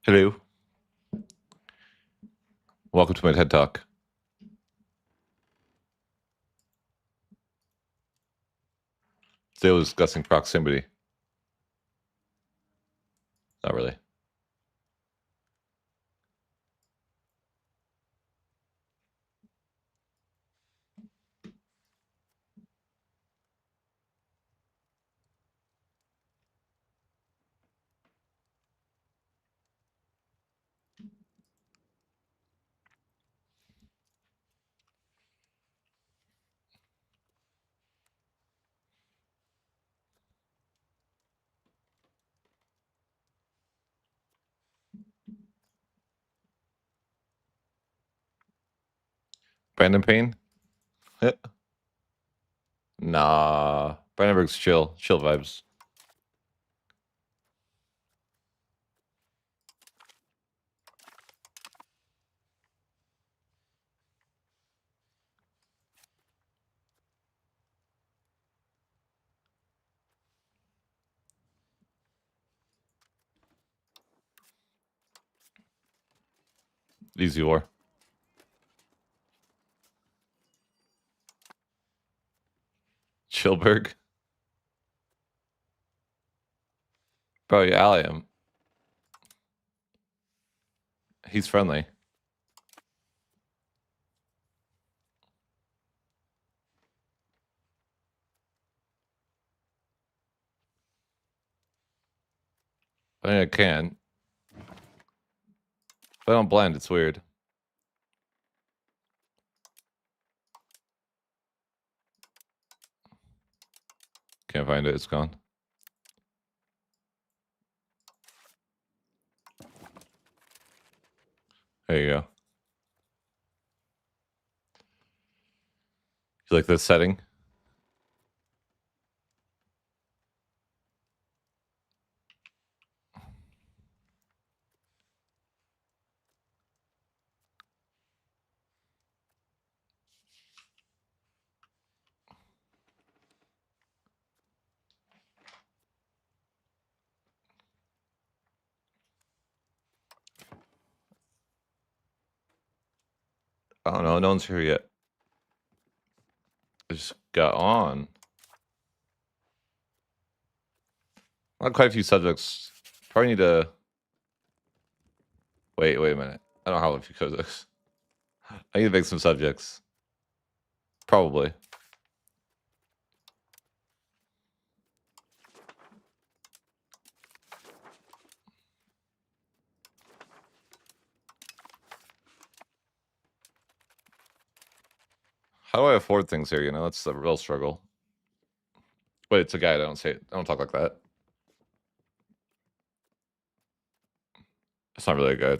Hello. Welcome to my TED Talk. Today we're discussing proximity. Not really. Brandon Payne? Nah. Brandenburg's chill. Chill vibes. Easy war. Chilberg? Bro, you ally him. He's friendly. I mean, I can. If I don't blend, it's weird. Can't find it. It's gone. There you go. You like this setting? I don't know. No one's here yet. I just got on. Not quite a few subjects. Probably need to... Wait a minute. I don't have a few subjects. I need to make some subjects. Probably. How do I afford things here? You know, that's the real struggle. Wait, it's a guy. I don't say it. I don't talk like that. It's not really a guide.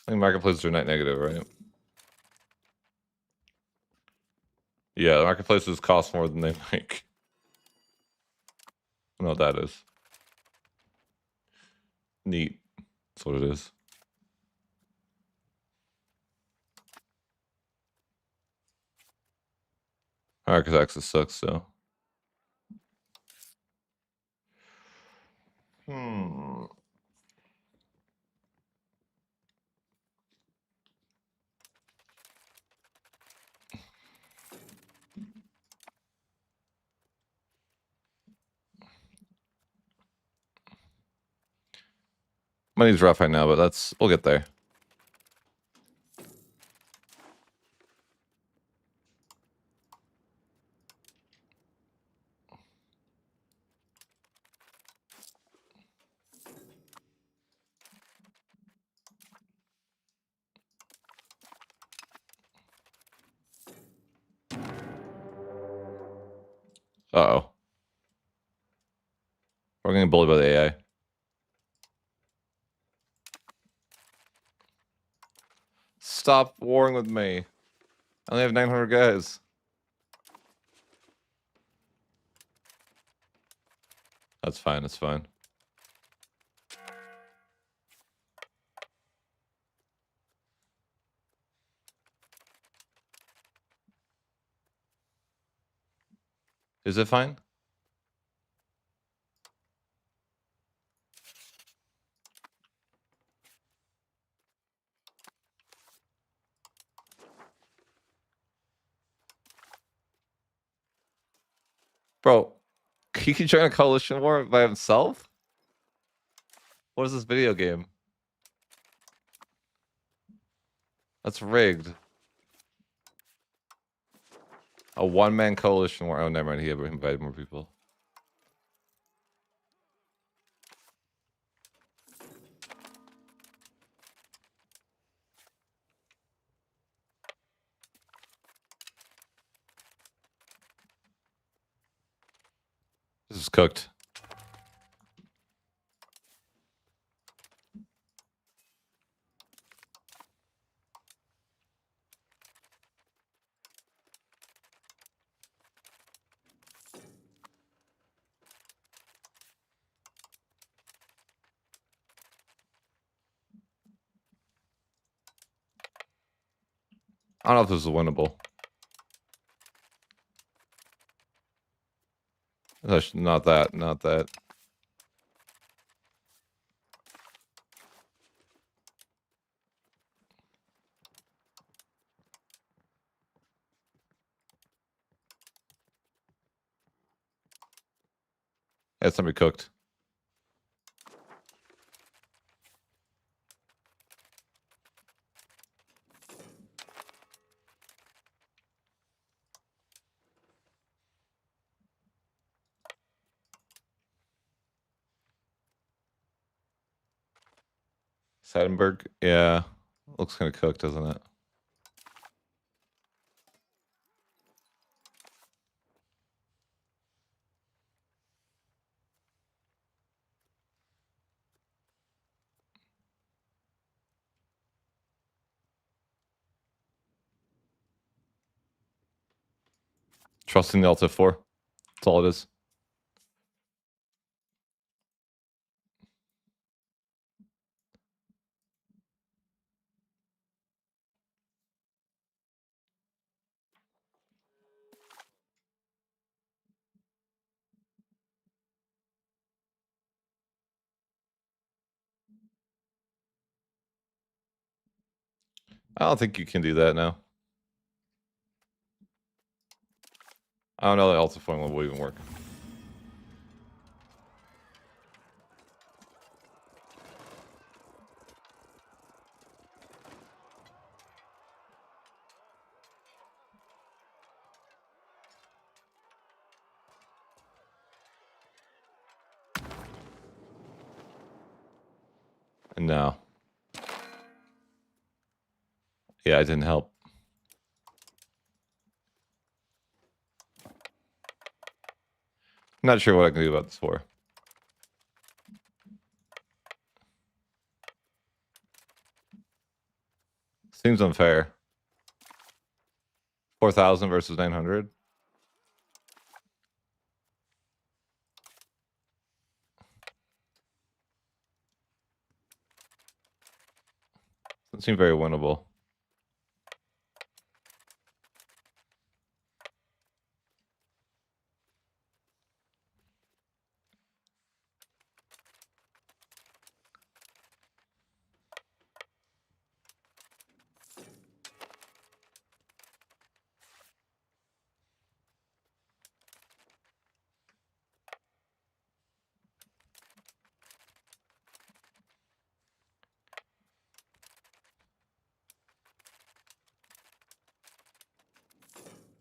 I think marketplaces are net negative, right? Yeah, the marketplaces cost more than they make. I don't know what that is. Neat. That's what it is. Alright, because access sucks, so. Money's rough right now, but we'll get there. Uh-oh. We're getting bullied by the AI. Stop warring with me. I only have 900 guys. That's fine, that's fine. Is it fine? Bro, he can join a coalition war by himself? What is this video game? That's rigged. A one-man coalition war. Oh, never mind. He invited more people. This is cooked. I don't know if this is winnable. Not that. Not that. Yeah, somebody cooked. Seidenberg? Yeah. Looks kind of cooked, doesn't it? Trusting the Alta 4. That's all it is. I don't think you can do that now. I don't know the Alta 4 will even work. No. Yeah, it didn't help. Not sure what I can do about this war. Seems unfair. 4,000 versus 900. Doesn't seem very winnable.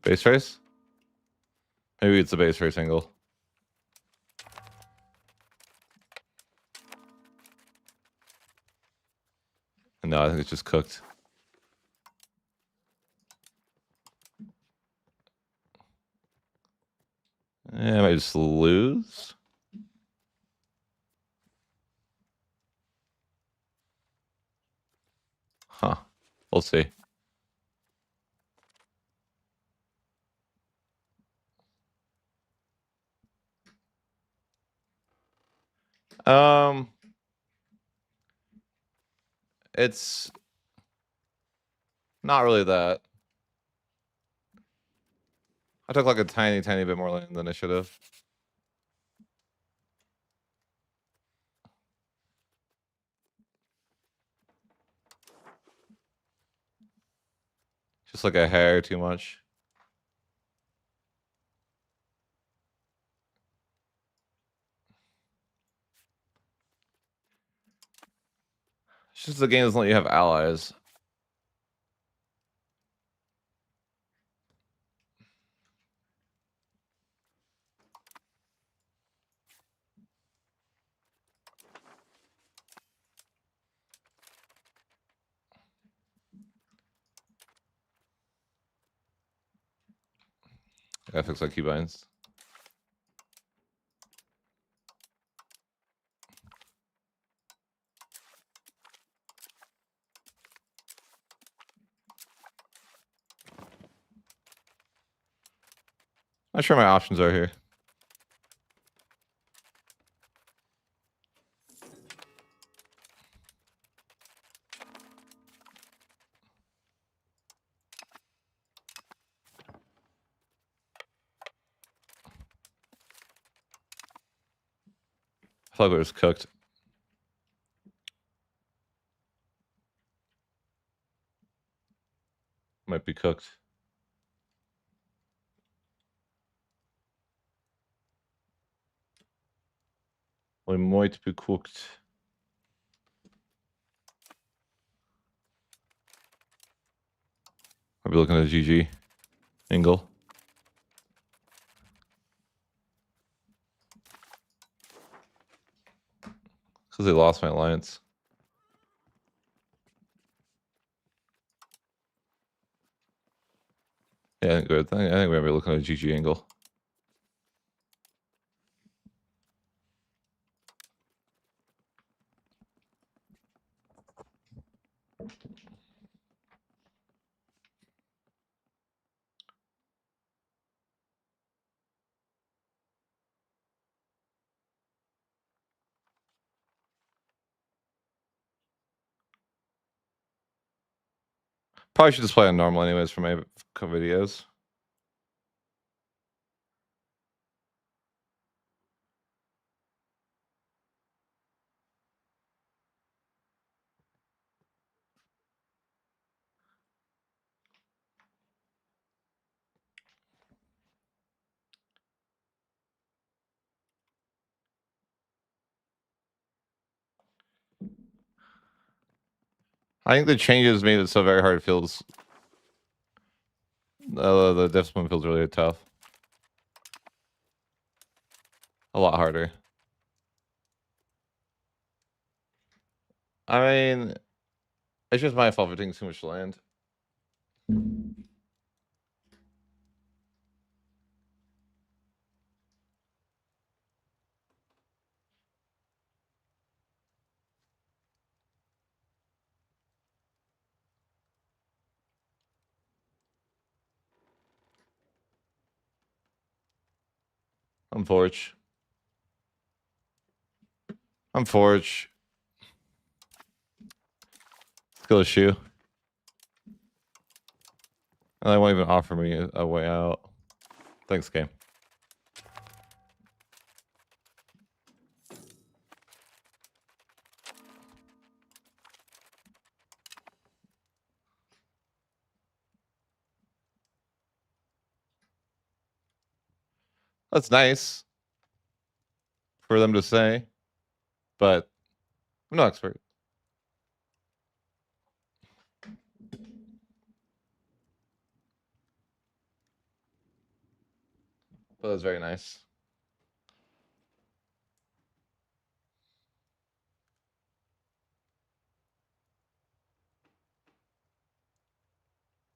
Base race? Maybe it's a base race angle. No, I think it's just cooked. Yeah, I might just lose. Huh. We'll see. It's not really that. I took like a tiny bit more land than I should have. Just like a hair too much. It's just the game doesn't let you have allies. I gotta fix my keybinds. Not sure my options are here. I thought it was cooked. Might be cooked. We might be cooked. I'll be looking at GG. Angle. Because they lost my alliance. Yeah, I think we're gonna be looking at a GG angle. Probably should just play on normal anyways for my videos. I think the changes made it so very hard. It feels the discipline feels really tough. A lot harder. I mean, it's just my fault for taking too much land. I'm Forge. I'm Forge. Let's go to Shoe. And they won't even offer me a way out. Thanks, game. That's nice for them to say, but I'm no expert. But that's very nice.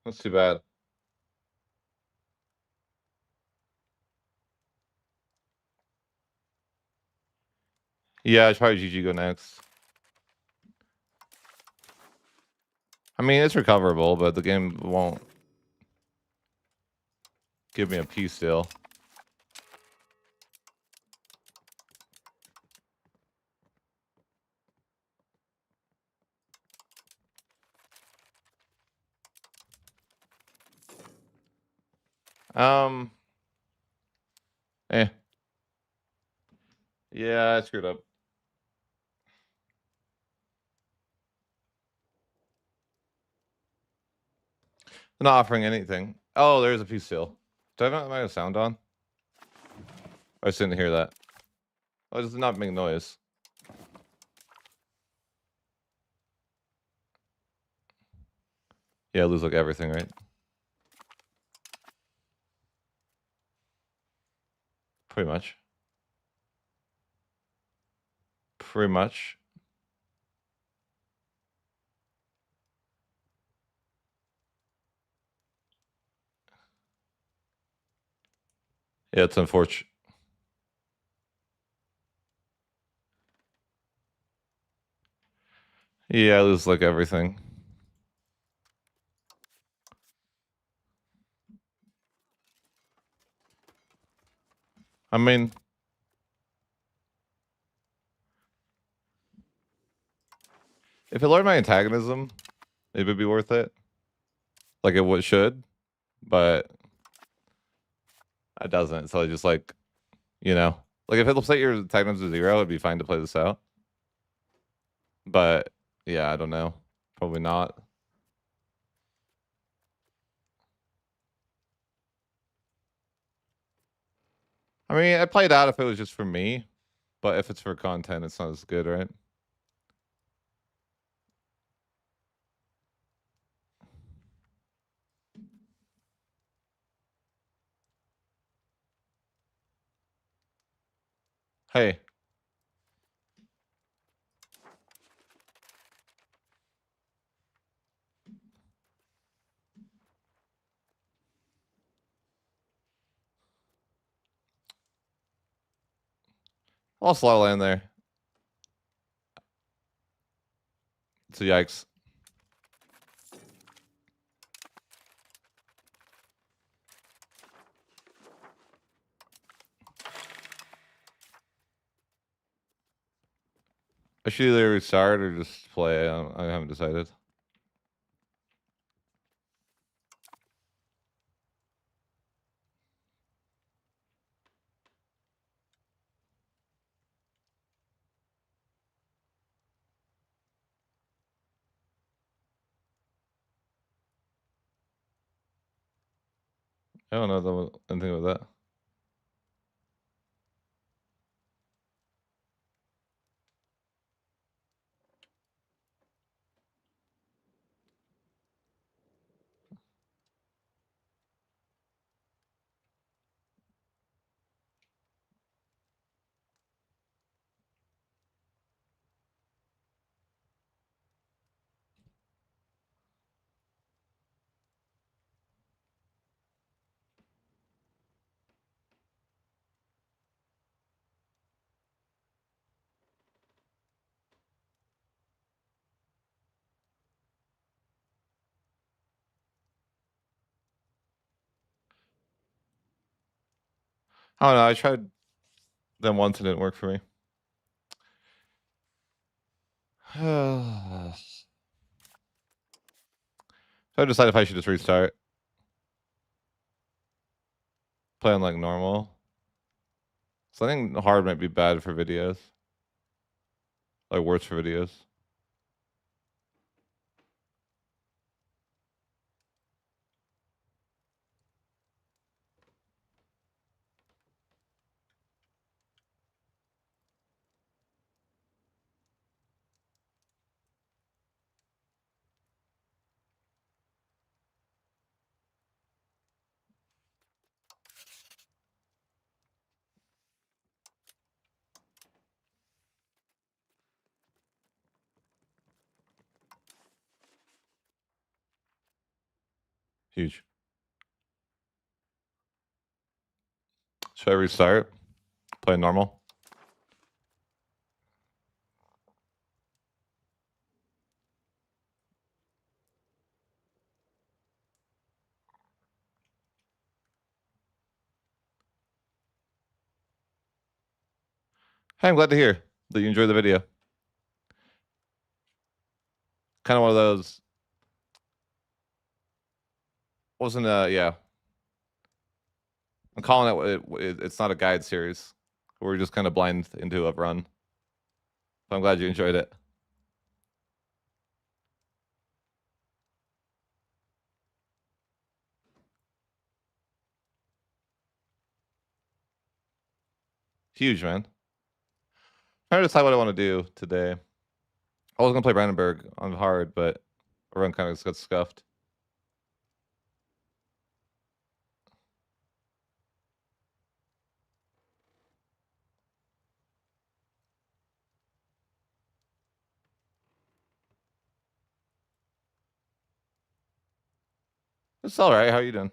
That's too bad. Yeah, I'd probably GG go next. I mean, it's recoverable, but the game won't give me a piece still. I screwed up. They're not offering anything. Oh, there's a piece still. Do I have my sound on? I just didn't hear that. Oh, does it not make noise? Yeah, lose like everything, right? Pretty much. Pretty much. Yeah, it's unfortunate. Yeah, I lose like everything. I mean, if it lowered my antagonism, it would be worth it. Like it should, but it doesn't. So I just like, you know, like if it set your antagonism to 0, it'd be fine to play this out. But yeah, I don't know. Probably not. I mean, I'd play it out if it was just for me, but if it's for content, it's not as good, right? Hey. Lost a lot of land there. So yikes. I should either restart or just play. I haven't decided. I don't know anything about that. I don't know. I tried them once and it didn't work for me. So I decided if I should just restart. Play on like normal. So I think hard might be bad for videos. Like worse for videos. Huge. Should I restart? Play normal? Hey, I'm glad to hear that you enjoyed the video. Kind of one of those. Wasn't yeah. I'm calling it. It's not a guide series. We're just kind of blind into a run. So I'm glad you enjoyed it. Huge, man. Trying to decide what I want to do today. I was gonna play Brandenburg on hard, but our run kind of got scuffed. It's all right. How are you doing?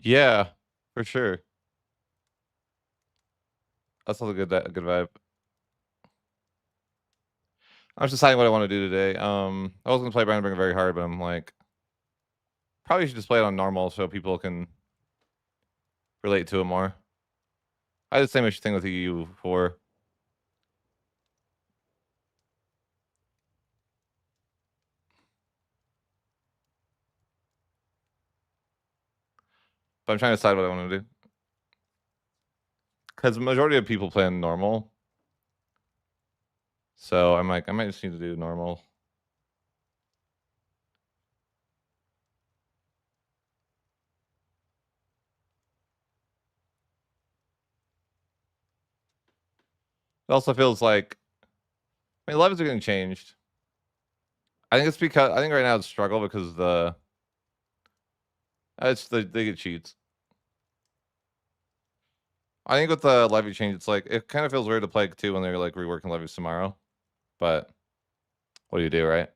Yeah, for sure. That's all a good vibe. I was deciding what I want to do today. I was gonna play Brandenburg very hard, but I'm like, probably should just play it on normal so people can relate to it more. I had the same issue thing with the EU4. But I'm trying to decide what I want to do. Because the majority of people play on normal. So I'm like, I might just need to do normal. It also feels like, I mean, levels are getting changed. I think it's because, I think right now it's a struggle because they get cheats. I think with the levy change, it's like, it kind of feels weird to play too when they're like reworking levies tomorrow. But what do you do, right?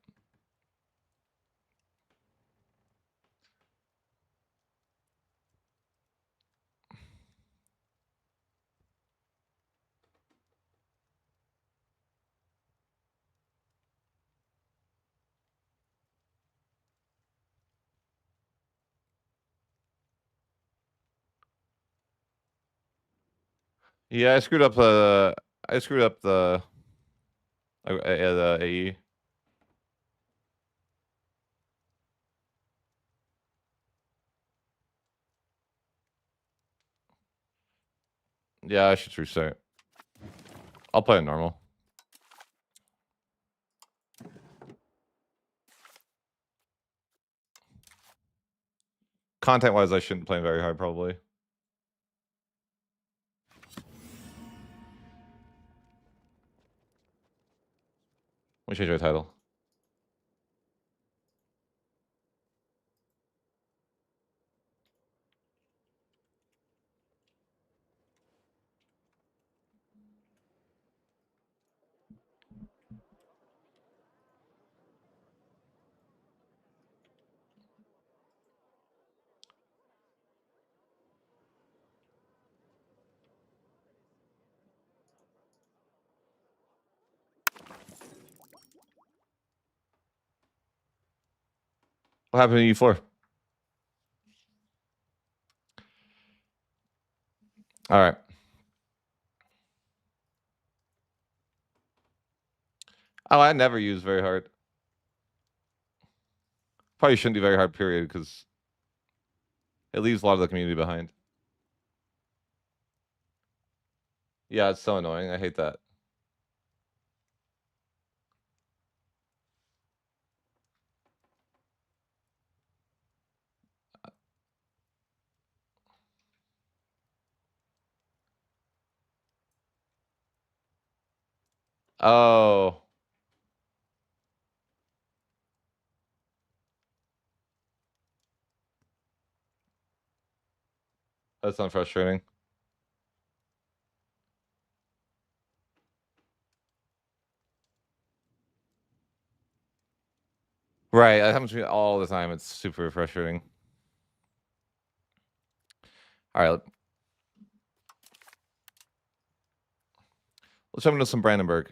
Yeah, I screwed up the the AE. Yeah, I should restart. I'll play it normal. Content wise, I shouldn't play very hard probably. Let me change my title. What happened to E4? All right. Oh, I never use very hard. Probably shouldn't do very hard, period, because it leaves a lot of the community behind. Yeah, it's so annoying. I hate that. Oh, that sounds frustrating. Right, that happens to me all the time. It's super frustrating. All right. Let's jump into some Brandenburg.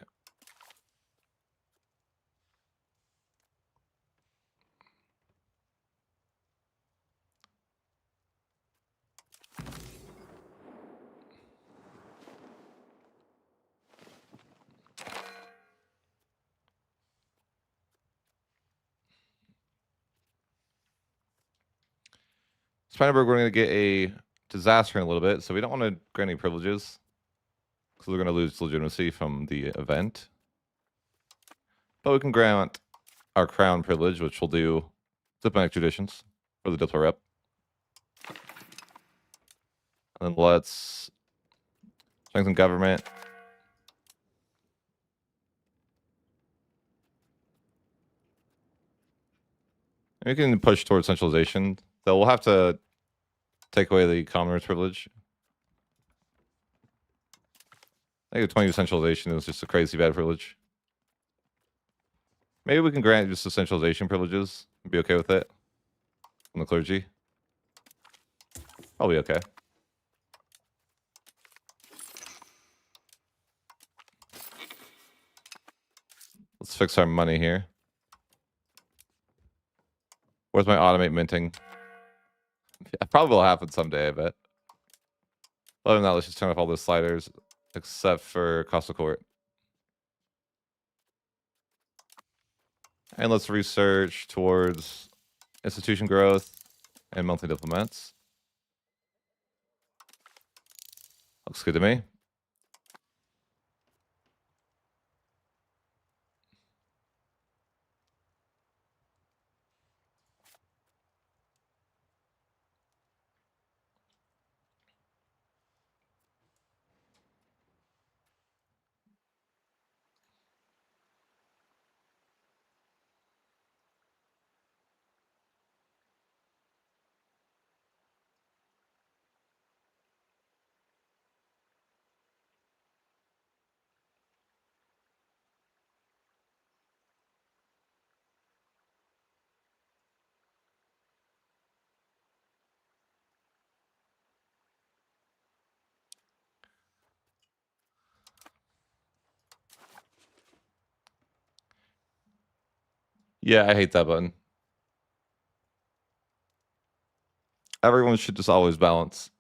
Brandenburg, we're going to get a disaster in a little bit, so we don't want to grant any privileges, because we're going to lose legitimacy from the event. But we can grant our crown privilege, which will do diplomatic traditions for the diplo rep. And then let's strengthen government. And we can push towards centralization, though we'll have to take away the commoners privilege. I think 20 centralization is just a crazy bad privilege. Maybe we can grant just the centralization privileges and be okay with it from the clergy. Probably okay. Let's fix our money here. Where's my automate minting? Yeah, probably will happen someday, I bet. Other than that, let's just turn off all those sliders, except for Coastal Court. And let's research towards institution growth and monthly diplomats. Looks good to me. Yeah, I hate that button. Everyone should just always balance.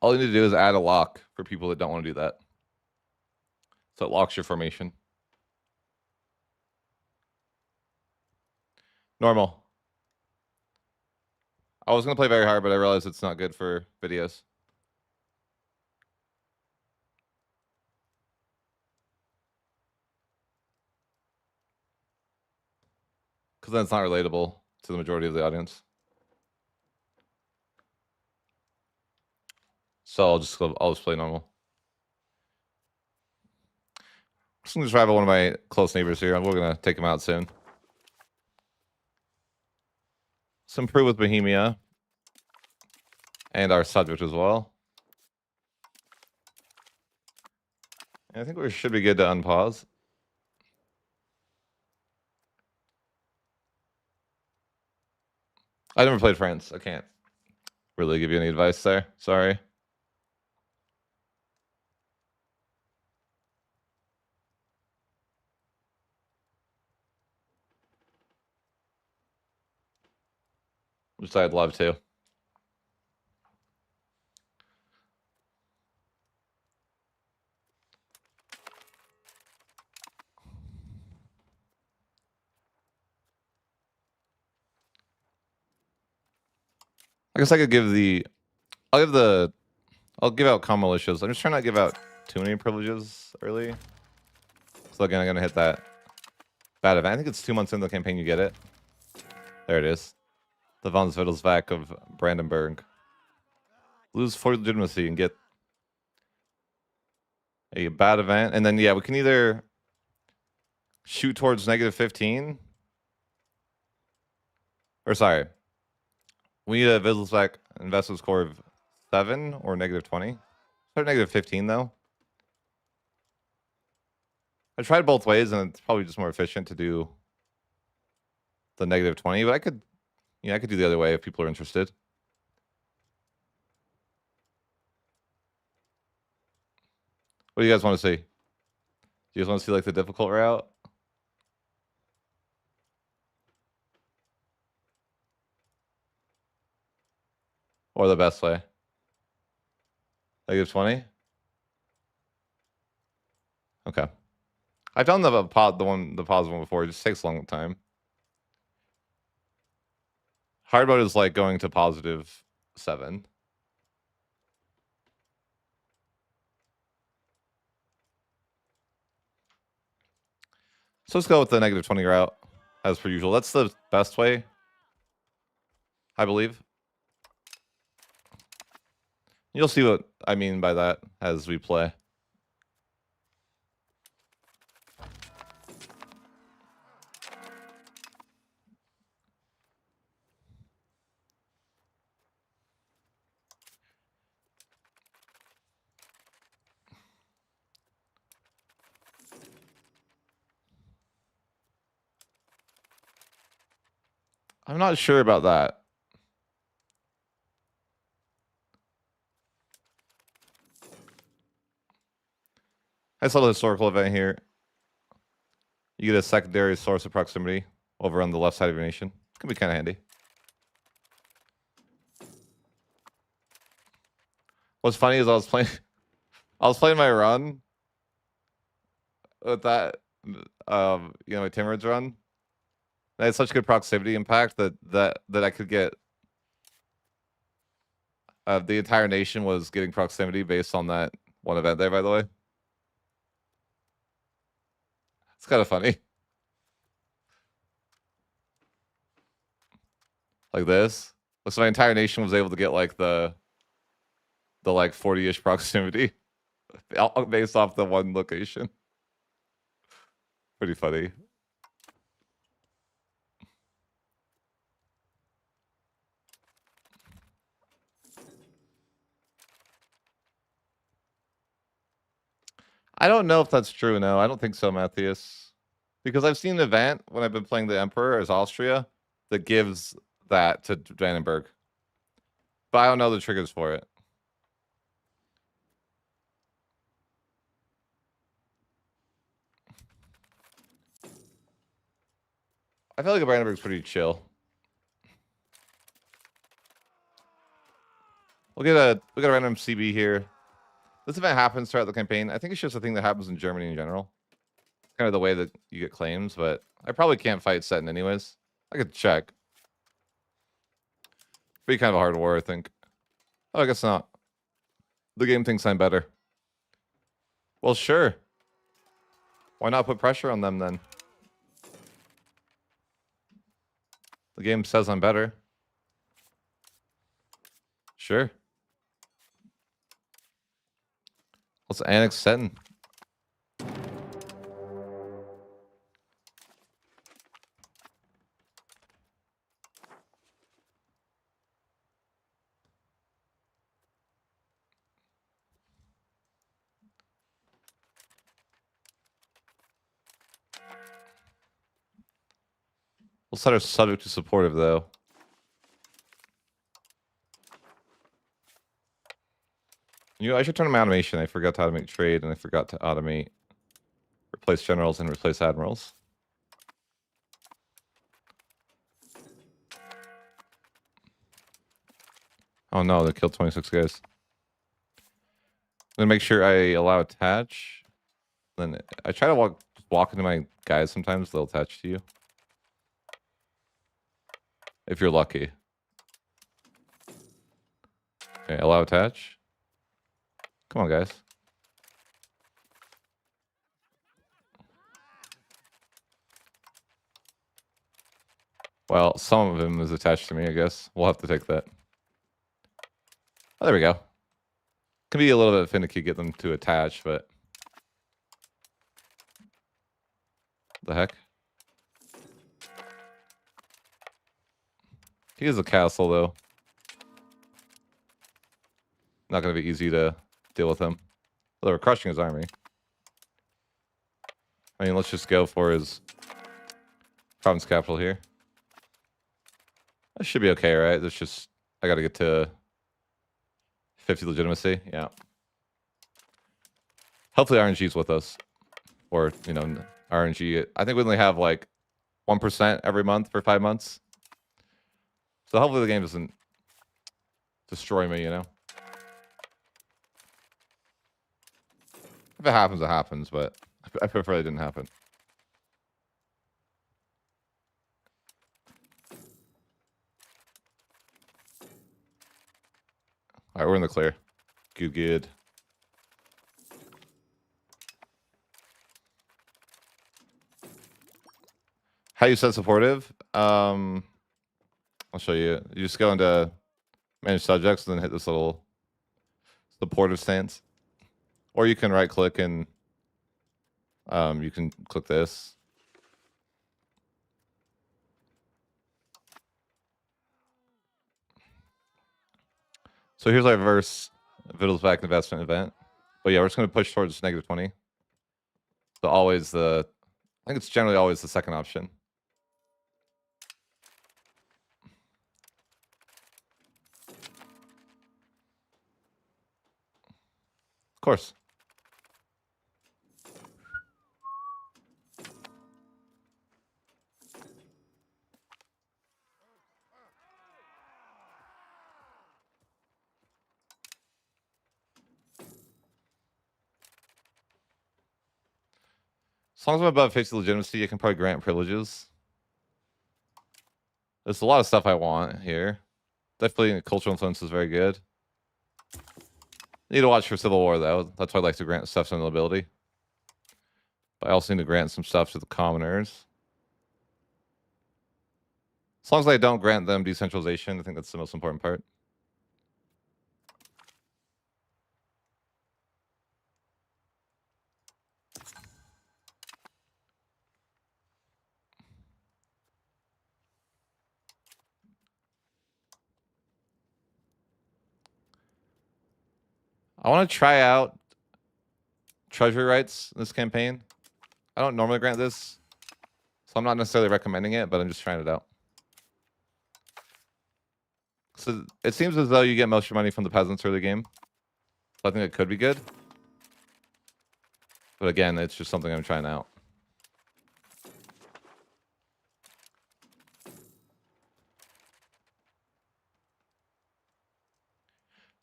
All you need to do is add a lock for people that don't want to do that. So it locks your formation. Normal. I was going to play very hard, but I realized it's not good for videos. Because then it's not relatable to the majority of the audience. So I'll just play normal. Just going to rival one of my close neighbors here. We're going to take him out soon. Let's improve with Bohemia. And our subject as well. And I think we should be good to unpause. I never played France. I can't really give you any advice there. Sorry. Which I'd love to. I guess I could give the... I'll give out common militias. I'm just trying not to give out too many privileges early. So again, I'm going to hit that bad event. I think it's 2 months into the campaign you get it. There it is. The von Wittelsbach of Brandenburg. Lose 4 legitimacy and get a bad event. And then, yeah, we can either shoot towards -15. Or, sorry. We need a Wittelsbach investment score of 7 or -20. Start -15, though. I tried both ways, and it's probably just more efficient to do the -20. But I could, I could do the other way if people are interested. What do you guys want to see? Do you guys want to see like the difficult route? Or the best way? -20? Okay. I've done the positive one before. It just takes a long time. Hard mode is like going to +7. So let's go with the -20 route, as per usual. That's the best way, I believe. You'll see what I mean by that as we play. I'm not sure about that. Nice little historical event here. You get a secondary source of proximity over on the left side of your nation. Could be kind of handy. What's funny is I was playing my run with that, my Timurids run. I had such good proximity impact that I could get. The entire nation was getting proximity based on that one event there, by the way. It's kind of funny. Like this. So my entire nation was able to get like the like 40-ish proximity based off the one location. Pretty funny. I don't know if that's true. No, I don't think so, Matthias. Because I've seen an event when I've been playing the Emperor as Austria that gives that to Brandenburg. But I don't know the triggers for it. I feel like Brandenburg's pretty chill. We'll get a random CB here. This event happens throughout the campaign. I think it's just a thing that happens in Germany in general. Kind of the way that you get claims, but I probably can't fight Seton anyways. I could check. Be kind of a hard war, I think. Oh, I guess not. The game thinks I'm better. Well, sure. Why not put pressure on them then? The game says I'm better. Sure. Let's annex Seton. We'll set our subject to supportive, though. I should turn on my automation. I forgot to automate trade, and I forgot to automate replace generals and replace admirals. Oh no, they killed 26 guys. I'm gonna make sure I allow attach. Then I try to walk into my guys sometimes, they'll attach to you. If you're lucky. Okay, allow attach. Come on, guys. Well, some of him is attached to me, I guess. We'll have to take that. Oh, there we go. Can be a little bit finicky get them to attach, but the heck? He is a castle, though. Not going to be easy to deal with him. Well, they were crushing his army. I mean, let's just go for his province capital here. That should be okay, right? That's just, I gotta get to 50 legitimacy. Yeah. Hopefully RNG's with us. Or, you know, RNG. I think we only have like 1% every month for 5 months. So hopefully the game doesn't destroy me, you know? If it happens, it happens, but I prefer it didn't happen. Alright, we're in the clear. Good. How you set supportive? I'll show you. You just go into manage subjects and then hit this little supportive stance. Or you can right click and you can click this. So here's our reverse Wittelsbach investment event. But yeah, we're just going to push towards -20. So always I think it's generally always the second option. Of course. As long as I'm above 50 legitimacy, I can probably grant privileges. There's a lot of stuff I want here. Definitely cultural influence is very good. Need to watch for Civil War, though. That's why I like to grant stuff to the nobility. But I also need to grant some stuff to the commoners. As long as I don't grant them decentralization, I think that's the most important part. I want to try out treasury rights in this campaign. I don't normally grant this, so I'm not necessarily recommending it, but I'm just trying it out. So it seems as though you get most of your money from the peasants early game. So I think it could be good. But again, it's just something I'm trying out.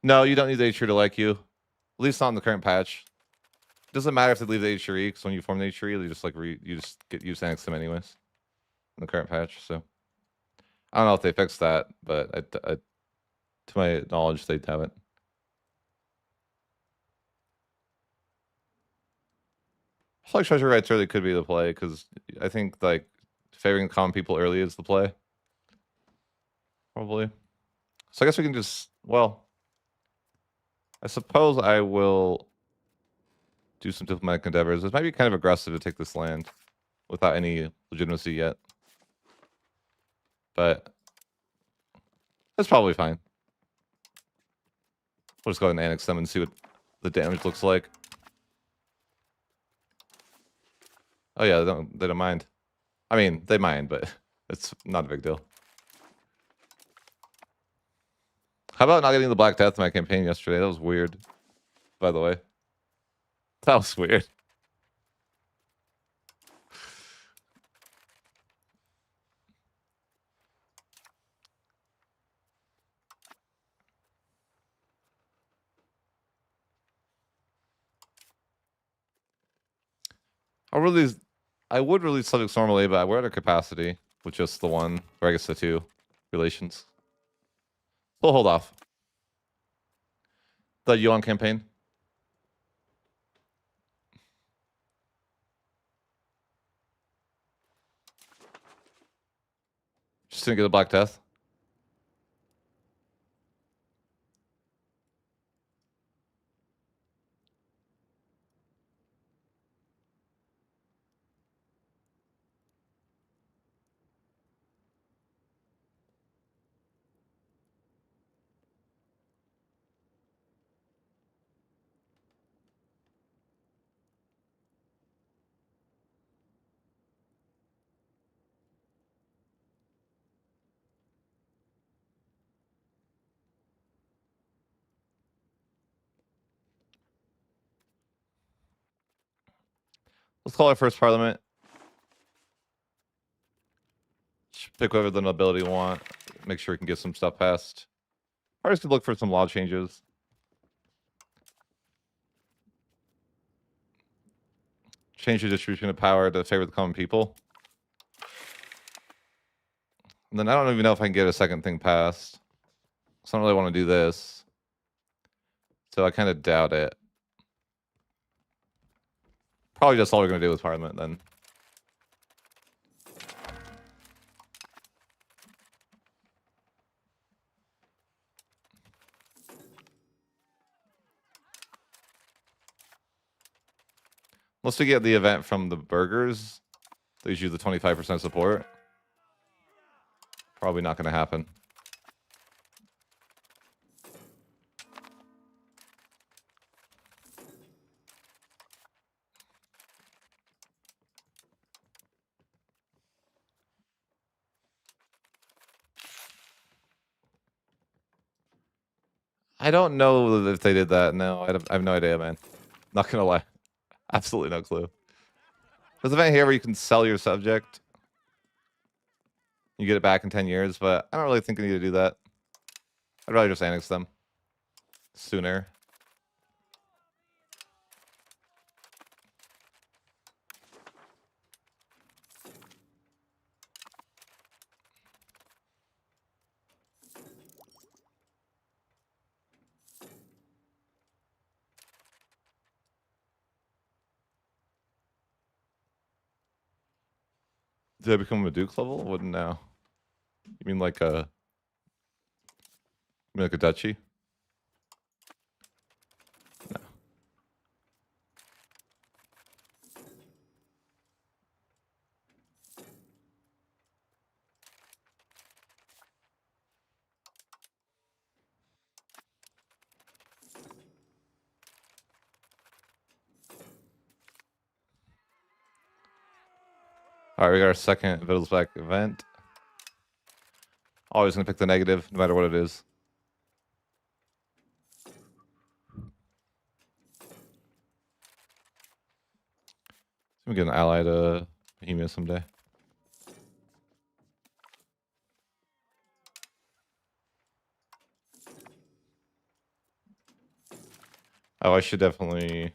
No, you don't need the HRE to like you. At least not in the current patch. It doesn't matter if they leave the HRE, because when you form the HRE, they just like you just get used to annex them anyways. In the current patch, so I don't know if they fixed that, but to my knowledge, they haven't. I feel like treasure rights early could be the play, because I think like favoring common people early is the play. Probably. So I guess we can just, well, I suppose I will do some diplomatic endeavors. It might be kind of aggressive to take this land without any legitimacy yet. But that's probably fine. We'll just go ahead and annex them and see what the damage looks like. Oh yeah, they don't mind. I mean, they mind, but it's not a big deal. How about not getting the Black Death in my campaign yesterday? That was weird, by the way. That was weird. I would release subjects normally, but we're at a capacity with just the one, or I guess the two relations. We'll hold off. The Yuan campaign. Just gonna get the Black Death. Let's call our first parliament. Pick whatever the nobility want. Make sure we can get some stuff passed. Parties could look for some law changes. Change the distribution of power to favor the common people. And then I don't even know if I can get a second thing passed. So I don't really want to do this. So I kind of doubt it. Probably just all we're going to do with Parliament then. Unless we get the event from the burghers, they use the 25% support. Probably not going to happen. I don't know if they did that. No, I have no idea, man. Not gonna lie. Absolutely no clue. There's an event here where you can sell your subject. You get it back in 10 years, but I don't really think I need to do that. I'd rather just annex them sooner. Did I become a Duke level? Wouldn't know. You mean like a duchy? No. Alright, we got our second Wittelsbach event. Always gonna pick the negative, no matter what it is. We get an ally to Bohemia someday. Oh, I should definitely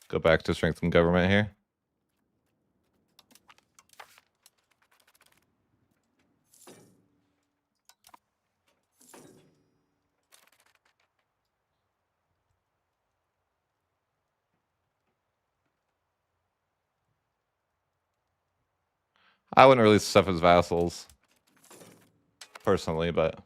go back to strengthen government here. I wouldn't release stuff as vassals, personally, but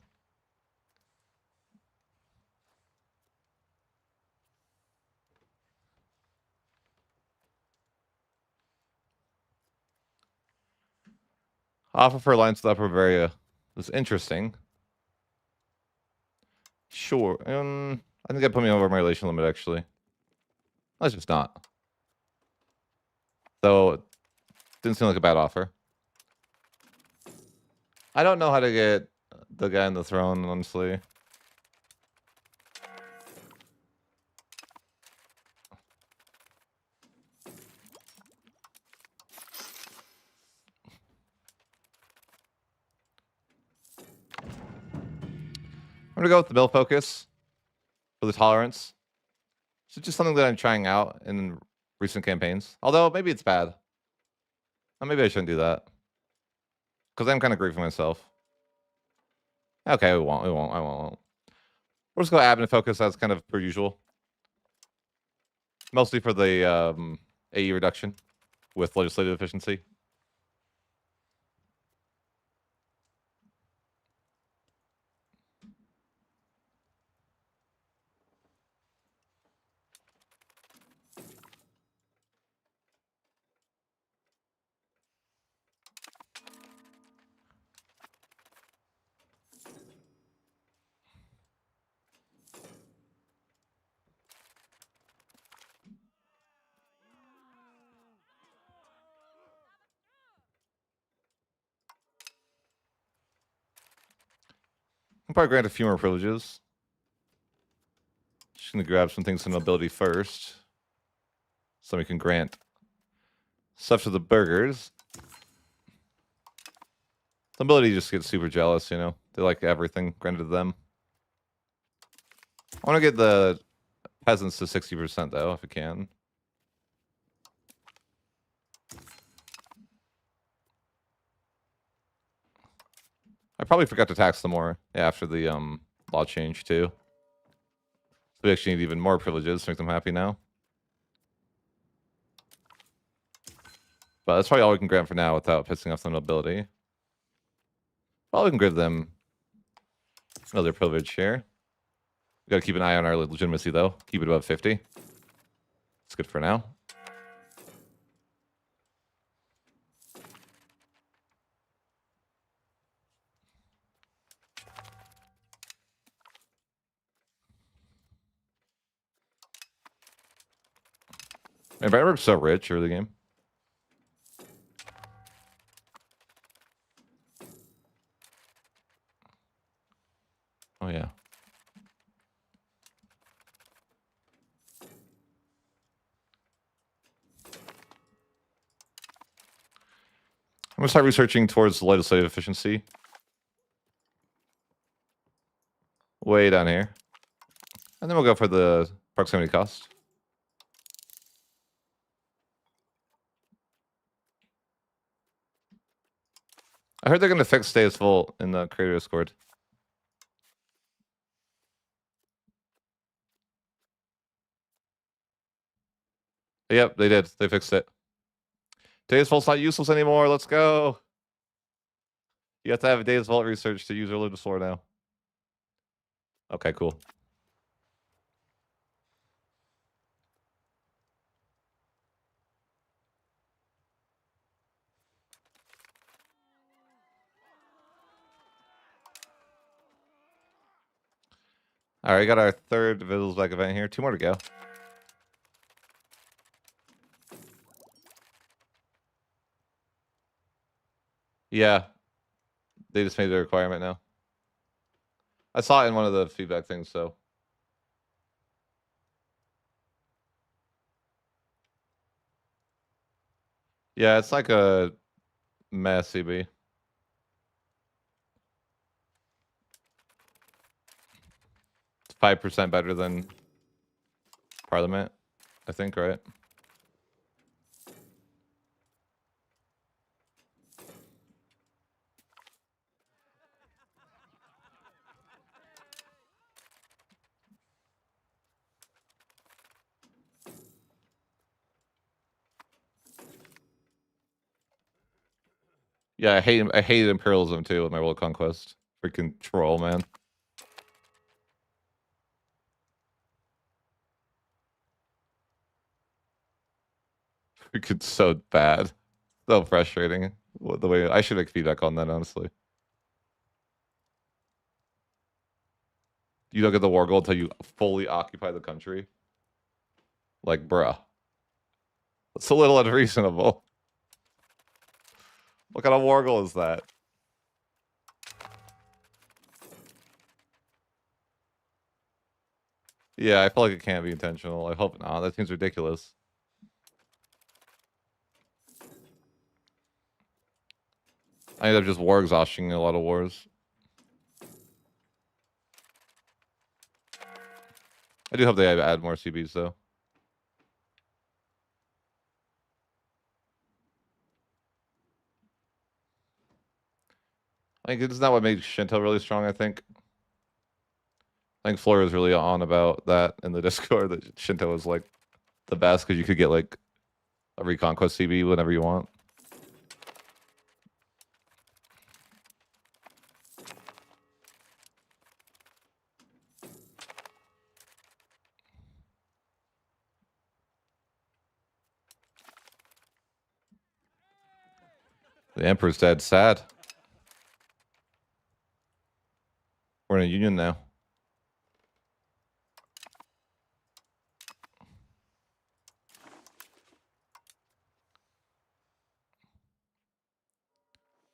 offer for alliance with the Upper Bavaria is interesting. Sure, I think that put me over my relation limit, actually. Let's just not. Though, it didn't seem like a bad offer. I don't know how to get the guy on the throne, honestly. I'm gonna go with the mill focus for the tolerance. It's just something that I'm trying out in recent campaigns. Although, maybe it's bad. Or maybe I shouldn't do that. Because I'm kind of grieving myself. Okay, I won't. We'll just go admin focus as kind of per usual. Mostly for the AE reduction with legislative efficiency. I'll probably grant a few more privileges. Just gonna grab some things in nobility first. So we can grant Stuff to the burgers. The ability just gets super jealous, you know? They like everything granted to them. I want to get the peasants to 60% though, if I can. I probably forgot to tax them more after the law change too. So we actually need even more privileges to make them happy now. But that's probably all we can grant for now without pissing off the nobility. Well, we can give them another privilege here. We gotta keep an eye on our legitimacy though. Keep it above 50. It's good for now. Man, Brandenburg's so rich early game. Oh yeah. I'm gonna start researching towards legislative efficiency. Way down here. And then we'll go for the proximity cost. I heard they're gonna fix stay as full in the creator Discord. Yep, they did. They fixed it. Days Vault's not useless anymore. Let's go. You have to have a Days Vault research to use religious lore now. Okay, cool. All right, got our third Vittles-Back event here. 2 more to go. Yeah. They just made it a requirement now. I saw it in one of the feedback things, so. Yeah, it's like a mess CB. It's 5% better than Parliament, I think, right? Yeah, I hate imperialism too with my World Conquest. Freaking troll, man. Freaking so bad. So frustrating. The way I should make feedback on that, honestly. You don't get the war goal until you fully occupy the country. Like, bruh. It's a little unreasonable. What kind of war goal is that? Yeah, I feel like it can't be intentional. I hope not. That seems ridiculous. I end up just war exhausting in a lot of wars. I do hope they add more CBs though. Like, it's not what made Shinto really strong, I think. I think Flora is really on about that in the Discord, that Shinto is like the best because you could get like a Reconquest CB whenever you want. The Emperor's dead. Sad. We're in a union now.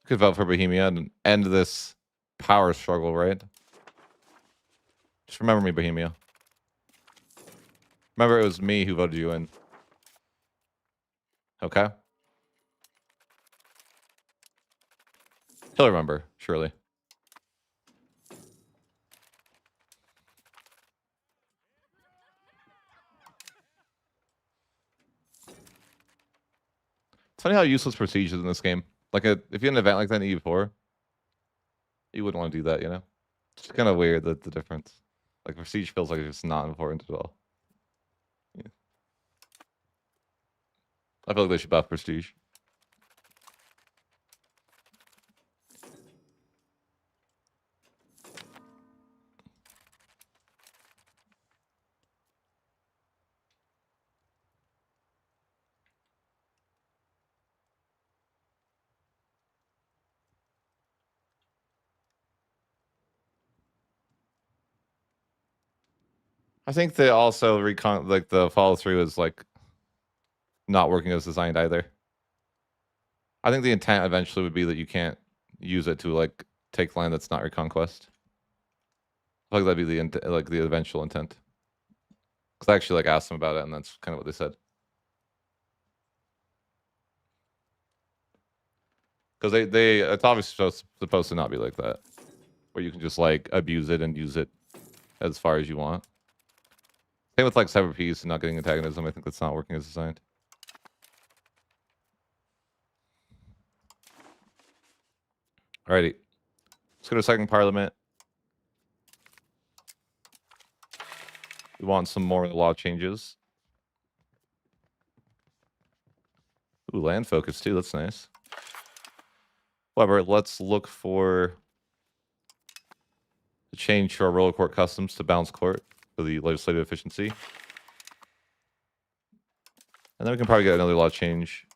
Could vote for Bohemia and end this power struggle, right? Just remember me, Bohemia. Remember, it was me who voted you in. Okay? He'll remember, surely. It's funny how useless prestige is in this game. Like, if you had an event like that in EU4, you wouldn't want to do that, you know? It's kind of weird, the difference. Like, prestige feels like it's just not important at all. Yeah. I feel like they should buff prestige. I think they also like the follow through is like not working as designed either. I think the intent eventually would be that you can't use it to like take land that's not reconquest. I feel like that'd be the eventual intent. Because I actually like asked them about it, and that's kind of what they said. Because it's obviously supposed to not be like that, where you can just like abuse it and use it as far as you want. Same with like Sever Peace and not getting antagonism. I think that's not working as designed. Alrighty, let's go to second parliament. We want some more law changes. Ooh, land focus too. That's nice. However, let's look for a change to our roller court customs to balance court for the legislative efficiency. And then we can probably get another law change.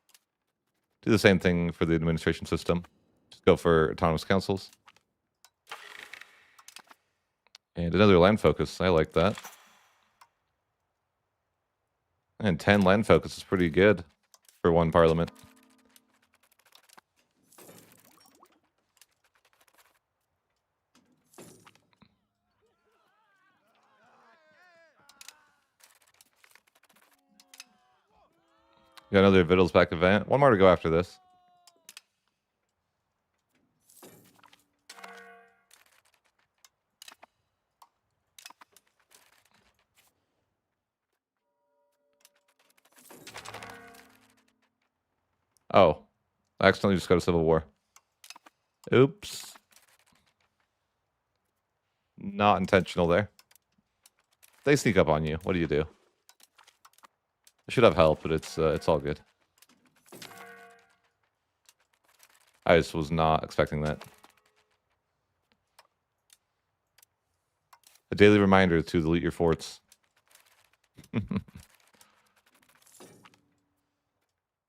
Do the same thing for the administration system. Just go for autonomous councils. And another land focus. I like that. And 10 land focus is pretty good for one parliament. Got another Wittelsbach event. One more to go after this. Oh. I accidentally just got a civil war. Oops. Not intentional there. They sneak up on you. What do you do? I should have help, but it's all good. I just was not expecting that. A daily reminder to delete your forts. I'm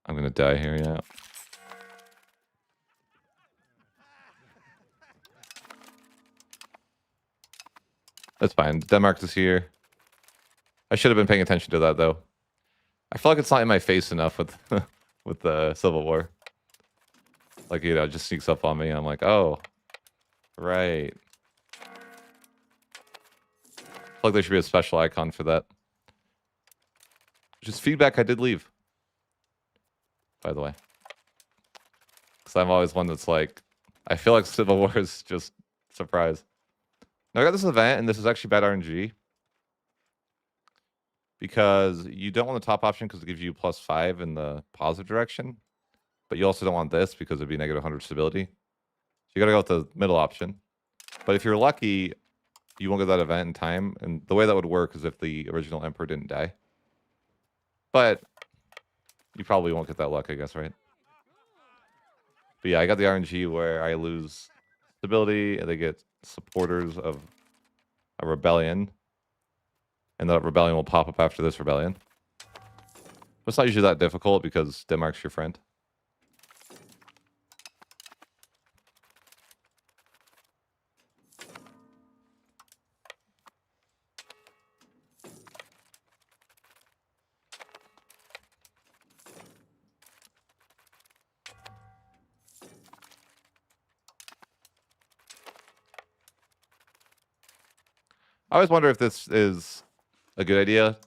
gonna die here, yeah. That's fine. Denmark is here. I should have been paying attention to that, though. I feel like it's not in my face enough with with the Civil War. Like, you know, it just sneaks up on me. And I'm like, oh, right. I feel like there should be a special icon for that. Just feedback I did leave, by the way. Because I'm always one that's like, I feel like Civil War is just surprise. Now I got this event, and this is actually bad RNG. Because you don't want the top option because it gives you +5 in the positive direction. But you also don't want this because it'd be negative 100 stability. So you gotta go with the middle option. But if you're lucky, you won't get that event in time. And the way that would work is if the original emperor didn't die. But you probably won't get that luck, I guess, right? But yeah, I got the RNG where I lose stability and they get supporters of a rebellion. And that rebellion will pop up after this rebellion. But it's not usually that difficult because Denmark's your friend. I always wonder if this is a good idea.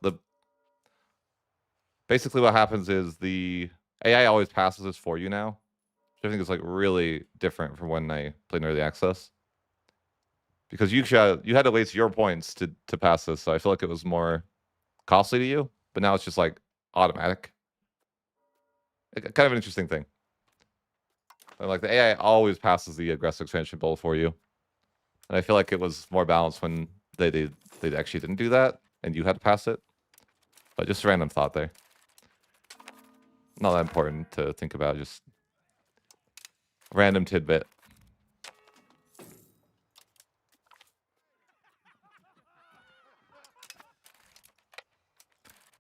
Basically what happens is the AI always passes this for you now. which I think is like really different from when I played in early access. Because you had to waste your points to pass this, so I feel like it was more costly to you. But now it's just like automatic. Kind of an interesting thing. And like the AI always passes the aggressive expansion build for you, and I feel like it was more balanced when they actually didn't do that, and you had to pass it. But just a random thought there. Not that important to think about. Just a random tidbit.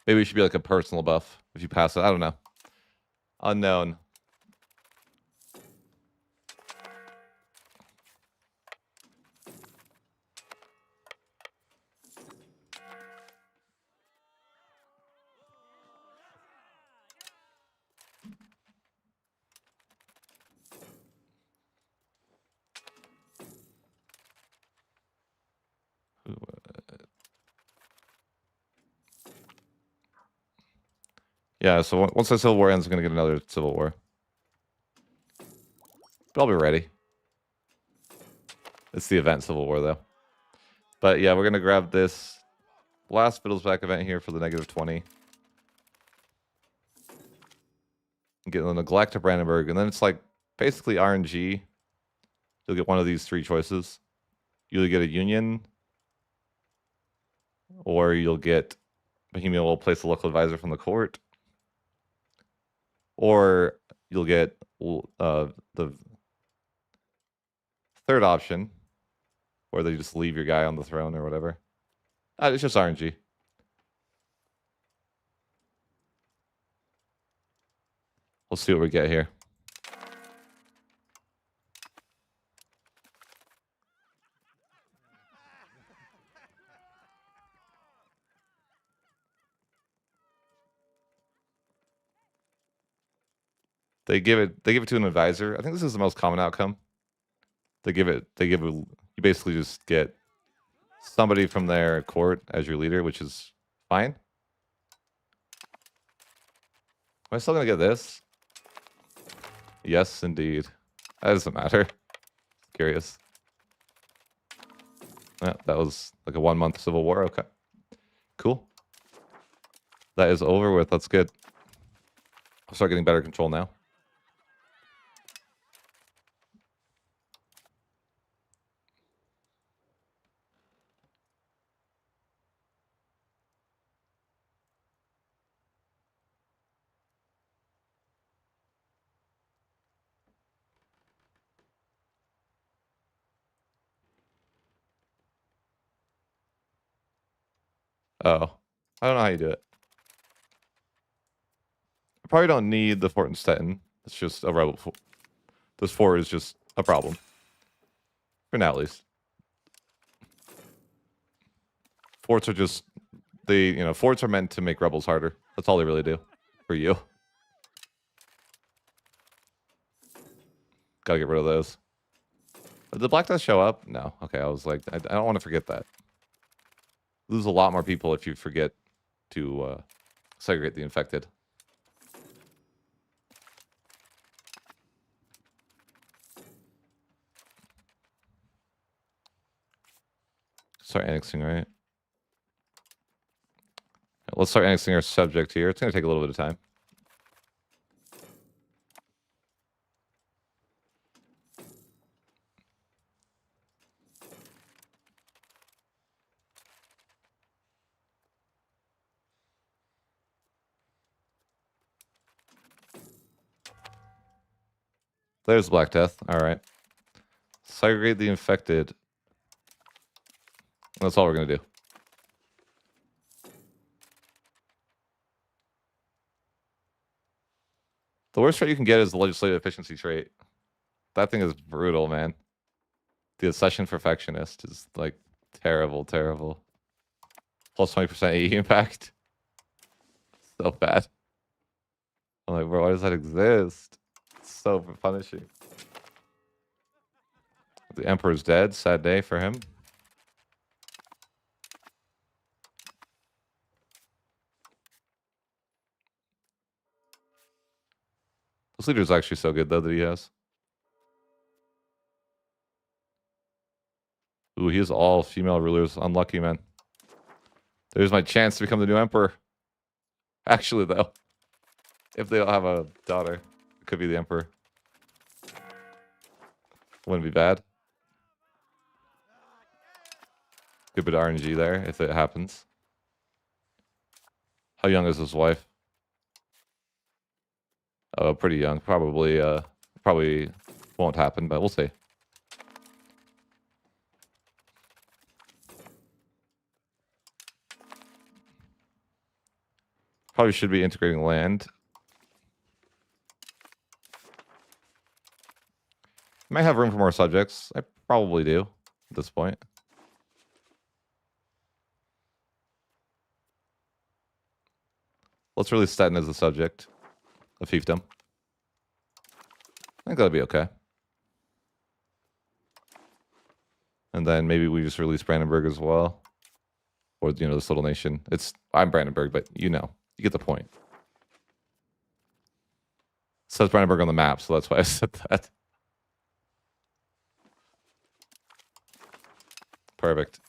Maybe it should be like a personal buff if you pass it. I don't know. Unknown. Yeah, so once the Civil War ends, I'm going to get another Civil War. But I'll be ready. It's the event Civil War, though. But yeah, we're going to grab this last Fiddlesback event here for the -20. Get the Neglect to Brandenburg, and then it's like basically RNG. You'll get one of these 3 choices. You'll get a Union, or you'll get Bohemia will place a local advisor from the court, or you'll get the third option, where they just leave your guy on the throne or whatever. It's just RNG. Let's see what we get here. They give it to an advisor. I think this is the most common outcome. You basically just get somebody from their court as your leader, which is fine. Am I still gonna get this? Yes, indeed. That doesn't matter. Curious. Yeah, that was like a 1-month civil war. Okay. Cool. That is over with. That's good. I'll start getting better control now. Oh. I don't know how you do it. I probably don't need the fort in Stettin. It's just a rebel fort. This fort is just a problem. For now, at least. Forts are just... forts are meant to make rebels harder. That's all they really do. For you. Gotta get rid of those. Did the Black Death show up? No. Okay, I was like, I don't want to forget that. Lose a lot more people if you forget to segregate the infected. Start annexing, right? Let's start annexing our subject here. It's going to take a little bit of time. There's Black Death. All right. Segregate the infected. That's all we're going to do. The worst trait you can get is the legislative efficiency trait. That thing is brutal, man. The accession perfectionist is like terrible, terrible. Plus 20% AE impact. So bad. I'm like, bro, why does that exist? It's so punishing. The Emperor's dead. Sad day for him. This leader's actually so good, though, that he has. Ooh, he has all female rulers. Unlucky, man. There's my chance to become the new emperor. Actually, though, if they don't have a daughter, it could be the emperor. Wouldn't be bad. Good bit of RNG there, if it happens. How young is his wife? Oh, pretty young. Probably won't happen, but we'll see. Probably should be integrating land. Might have room for more subjects. I probably do at this point. Let's release Stettin as a subject of fiefdom. I think that'll be okay. And then maybe we just release Brandenburg as well. Or, you know, this little nation. I'm Brandenburg, but you know. You get the point. It says Brandenburg on the map, so that's why I said that. Perfect.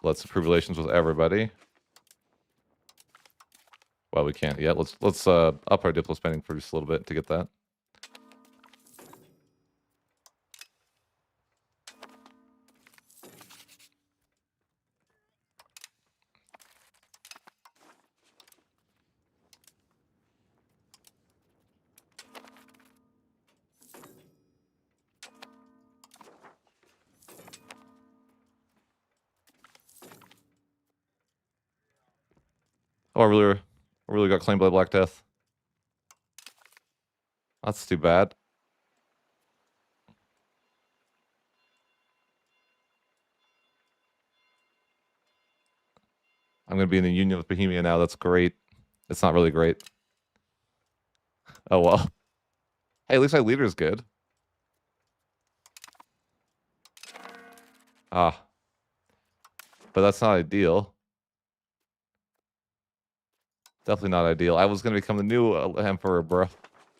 Let's approve relations with everybody. Well, we can't yet. Let's up our diplo spending for just a little bit to get that. Oh, I really got claimed by Black Death. That's too bad. I'm going to be in the union with Bohemia now. That's great. It's not really great. Oh, well. Hey, at least my leader's good. Ah. But that's not ideal. Definitely not ideal. I was going to become the new emperor, bro.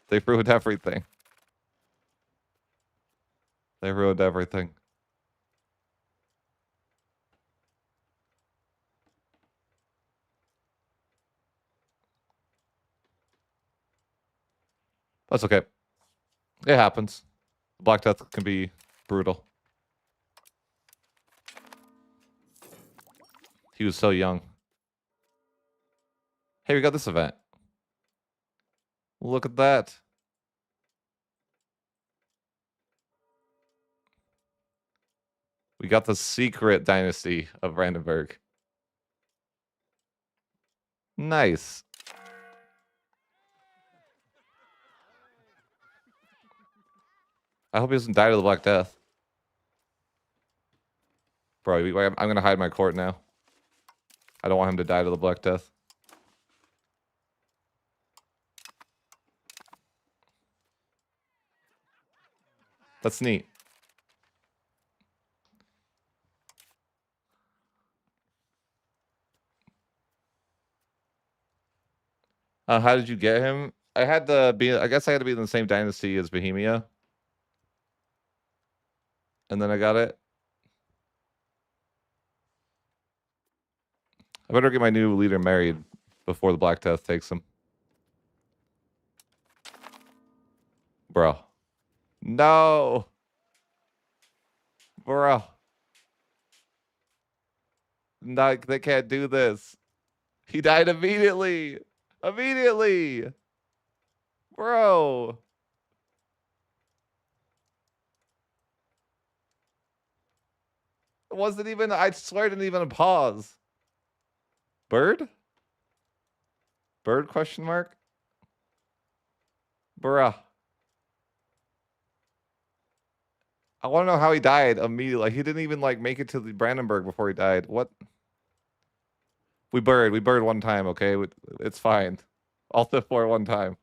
They ruined everything. They ruined everything. That's okay. It happens. Black Death can be brutal. He was so young. Hey, we got this event. Look at that. We got the secret dynasty of Brandenburg. Nice. I hope he doesn't die to the Black Death. Bro, I'm going to hide my court now. I don't want him to die to the Black Death. That's neat. How did you get him? I guess I had to be in the same dynasty as Bohemia. And then I got it. I better get my new leader married before the Black Death takes him. Bro. No. Bro. No, they can't do this. He died immediately. Immediately. Bro. It wasn't even, I swear it didn't even pause. Bird? Bird question mark? Bruh. I want to know how he died immediately. Like, he didn't even like make it to the Brandenburg before he died. What? We bird one time, okay? It's fine. Alt F4 one time.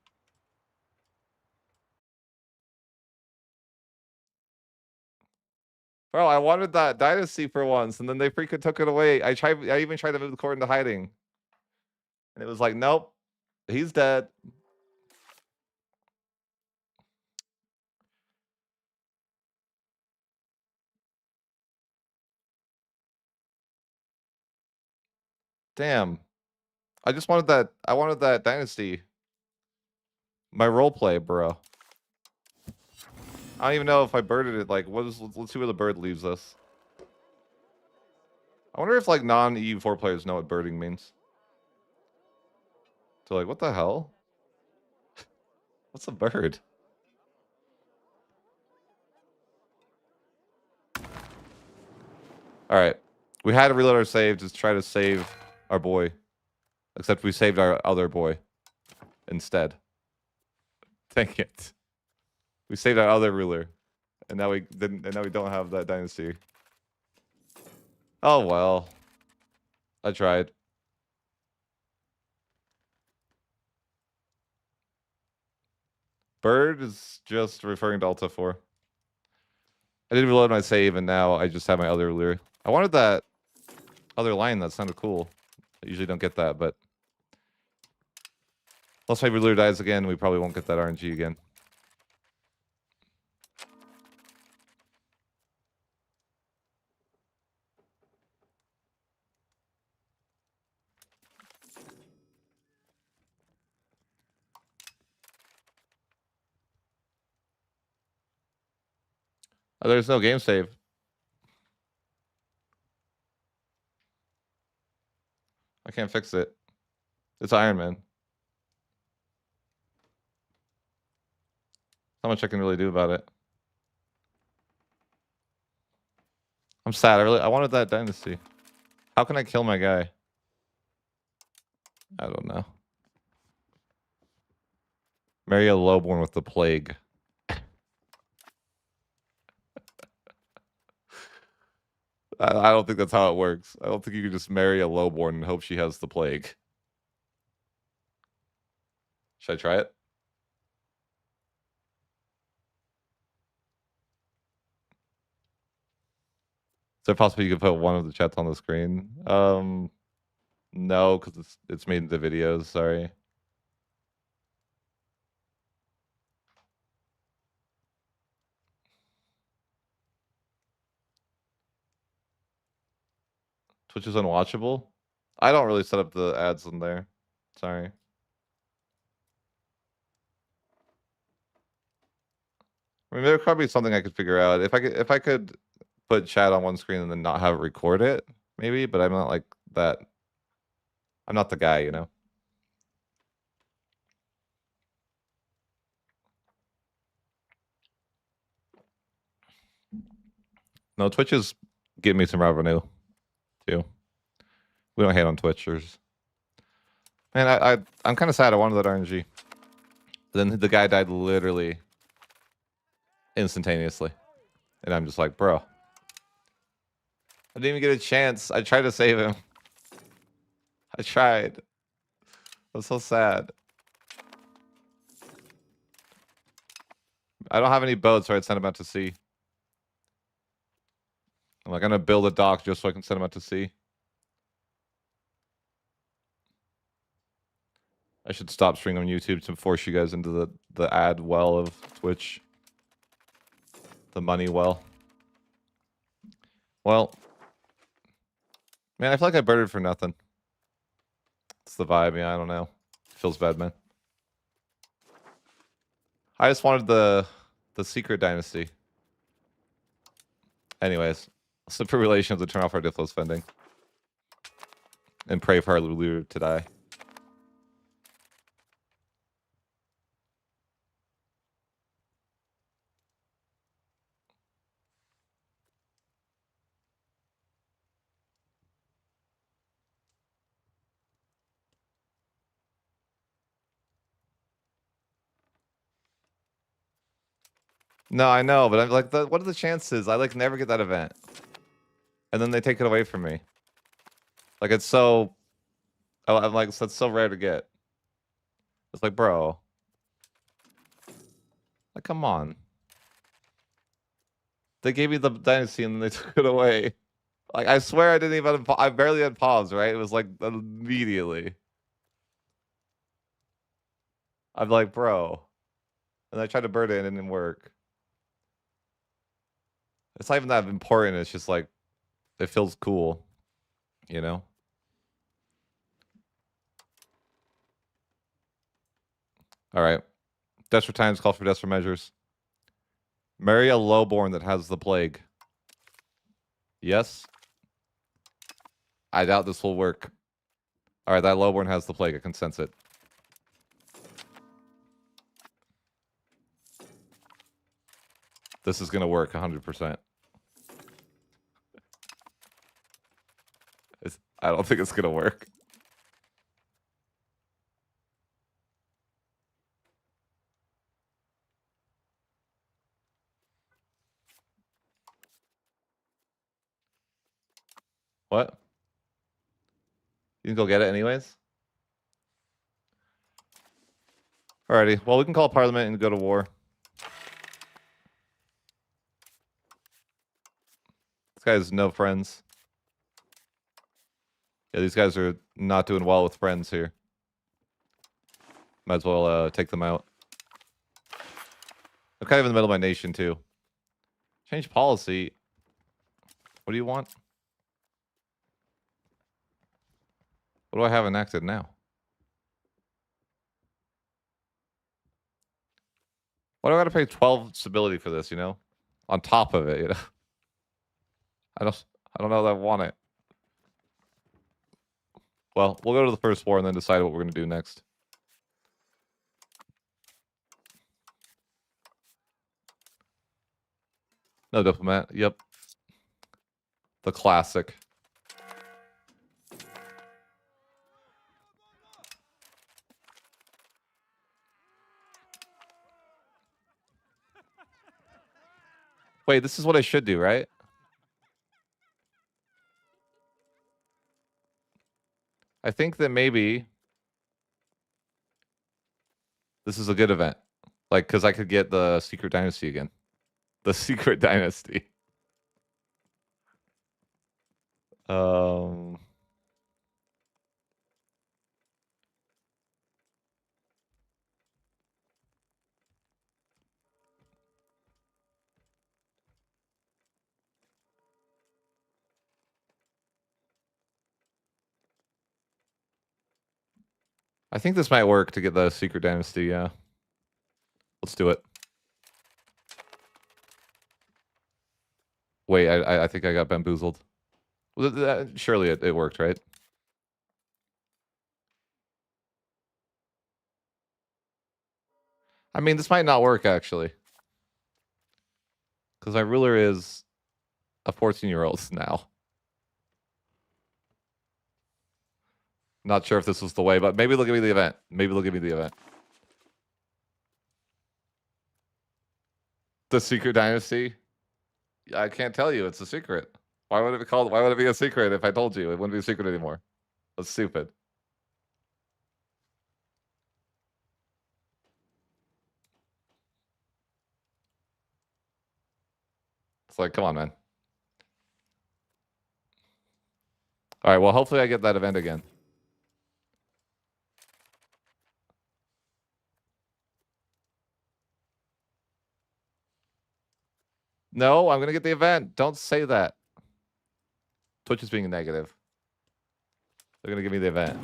Bro, I wanted that dynasty for once, and then they freaking took it away. I even tried to move the court into hiding. And it was like, nope. He's dead. Damn. I just wanted that. I wanted that dynasty. My role play, bro. I don't even know if I birded it. Like, what is? Let's see where the bird leaves us. I wonder if like non-EU4 players know what birding means. So like, what the hell? What's a bird? All right, we had to reload our save to try to save our boy, except we saved our other boy instead. Dang it! We saved our other ruler, and now we didn't. And now we don't have that dynasty. Oh well. I tried. Bird is just referring to Alta 4. I didn't reload my save, and now I just have my other lure. I wanted that other line. That sounded cool. I usually don't get that, but unless my lure dies again, we probably won't get that RNG again. Oh, there's no game save. I can't fix it. It's Ironman. How much I can really do about it. I'm sad. I wanted that dynasty. How can I kill my guy? I don't know. Marry a lowborn with the plague. I don't think that's how it works. I don't think you can just marry a lowborn and hope she has the plague. Should I try it? Is there possible you could put one of the chats on the screen? No, because it's made into videos. Sorry. Twitch is unwatchable. I don't really set up the ads in there. Sorry. I mean, there could be something I could figure out if I could put chat on one screen and then not have it record it, maybe. But I'm not like that. I'm not the guy, you know. No, Twitch is getting me some revenue too. We don't hate on Twitchers. Man, I'm kind of sad. I wanted that RNG. Then the guy died literally instantaneously, and I'm just like, bro. I didn't even get a chance. I tried to save him. I tried. I'm so sad. I don't have any boats, so I'd send him out to sea. I'm like, gonna build a dock just so I can send him out to sea. I should stop streaming on YouTube to force you guys into the ad well of Twitch. The money well. Well, man, I feel like I birded for nothing. It's the vibe, yeah, I don't know. Feels bad, man. I just wanted the secret dynasty. Anyways, let's improve relations and turn off our Diplo spending. And pray for our Lulu to die. No, I know, but I'm like, what are the chances? I like never get that event. And then they take it away from me. Like, it's so... I'm like, that's so rare to get. It's like, bro. Like, come on. They gave me the dynasty and then they took it away. Like, I swear I didn't even... I barely had pause, right? It was like, immediately. I'm like, bro. And I tried to burn it and it didn't work. It's not even that important. It's just like, it feels cool, you know? All right. Desperate times call for desperate measures. Marry a lowborn that has the plague. Yes. I doubt this will work. All right, that lowborn has the plague. I can sense it. This is going to work 100%. I don't think it's going to work. What? You can go get it anyways? Alrighty. Well, we can call Parliament and go to war. This guy has no friends. Yeah, these guys are not doing well with friends here. Might as well take them out. I'm kind of in the middle of my nation, too. Change policy. What do you want? What do I have enacted now? Why do I got to pay 12 stability for this, you know? On top of it, you know? I don't know that I want it. Well, we'll go to the first war and then decide what we're going to do next. No diplomat. Yep. The classic. Wait, this is what I should do, right? I think that maybe this is a good event. Like, because I could get the Secret Dynasty again. The Secret Dynasty. I think this might work to get the Secret Dynasty, yeah. Let's do it. Wait, I think I got bamboozled. Surely it worked, right? I mean, this might not work, actually. Because my ruler is a 14-year-old now. Not sure if this was the way, but maybe they'll give me the event. Maybe they'll give me the event. The Secret Dynasty? I can't tell you. It's a secret. Why would it be called? Why would it be a secret if I told you? It wouldn't be a secret anymore. That's stupid. It's like, come on, man. All right, well, hopefully I get that event again. No, I'm going to get the event. Don't say that. Twitch is being negative. They're going to give me the event.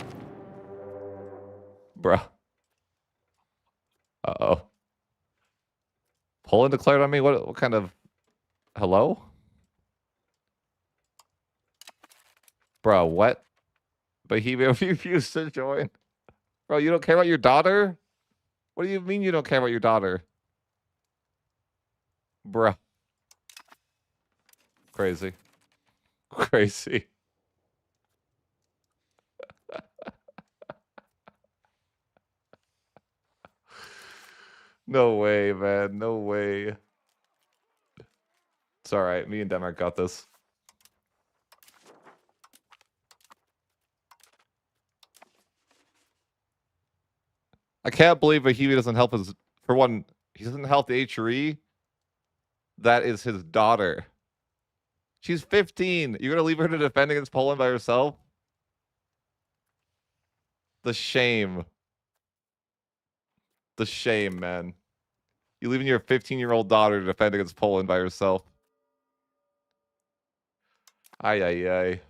Bruh. Uh-oh. Poland declared on me? What kind of... Hello? Bro, what? But he refused to join. Bro, you don't care about your daughter? What do you mean you don't care about your daughter? Bruh. Crazy. Crazy. No way, man. No way. It's all right. Me and Denmark got this. I can't believe Bohemia doesn't help his... For one, he doesn't help the HRE. That is his daughter. She's 15. You're going to leave her to defend against Poland by herself? The shame. The shame, man. You leaving your 15-year-old daughter to defend against Poland by herself. Ay, ay, ay.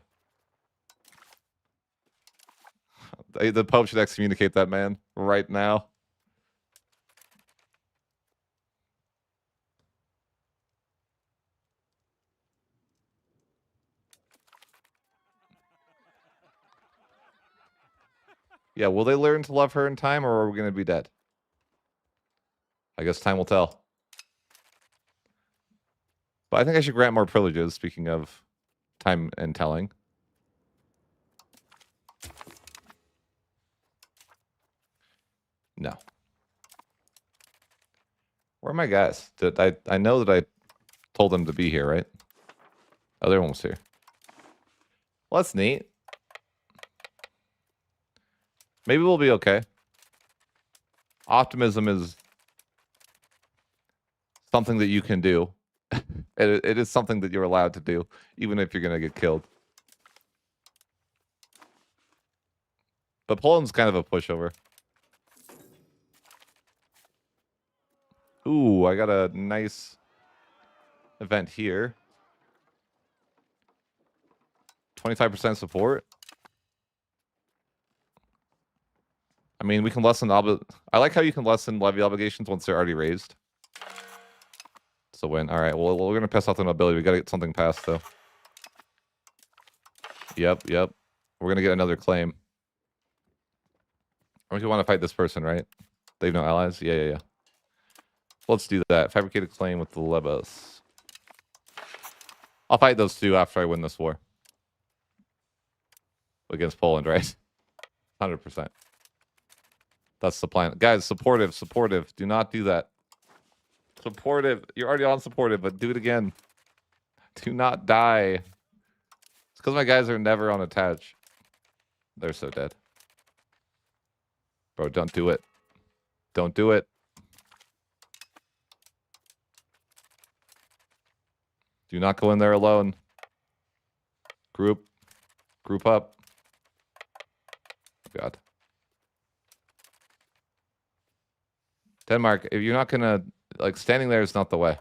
The Pope should excommunicate that man right now. Yeah, will they learn to love her in time, or are we going to be dead? I guess time will tell. But I think I should grant more privileges, speaking of time and telling. No. Where are my guys? I know that I told them to be here, right? Oh, they're almost here. Well, that's neat. Maybe we'll be okay. Optimism is something that you can do. It is something that you're allowed to do, even if you're going to get killed. But Poland's kind of a pushover. Ooh, I got a nice event here. 25% support. I mean, we can lessen I like how you can lessen levy obligations once they're already raised. So win. All right. Well, we're gonna piss off the nobility. We gotta get something passed though. Yep. We're gonna get another claim. I think you want to fight this person, right? They have no allies. Yeah. Let's do that. Fabricated claim with the Lebos. I'll fight those two after I win this war against Poland, right? 100%. That's the plan, guys. Supportive. Do not do that. Supportive. You're already on supportive, but do it again. Do not die. It's because my guys are never on attach. They're so dead. Bro, don't do it. Don't do it. Do not go in there alone. Group up. God. Denmark, if you're not gonna, like, standing there is not the way.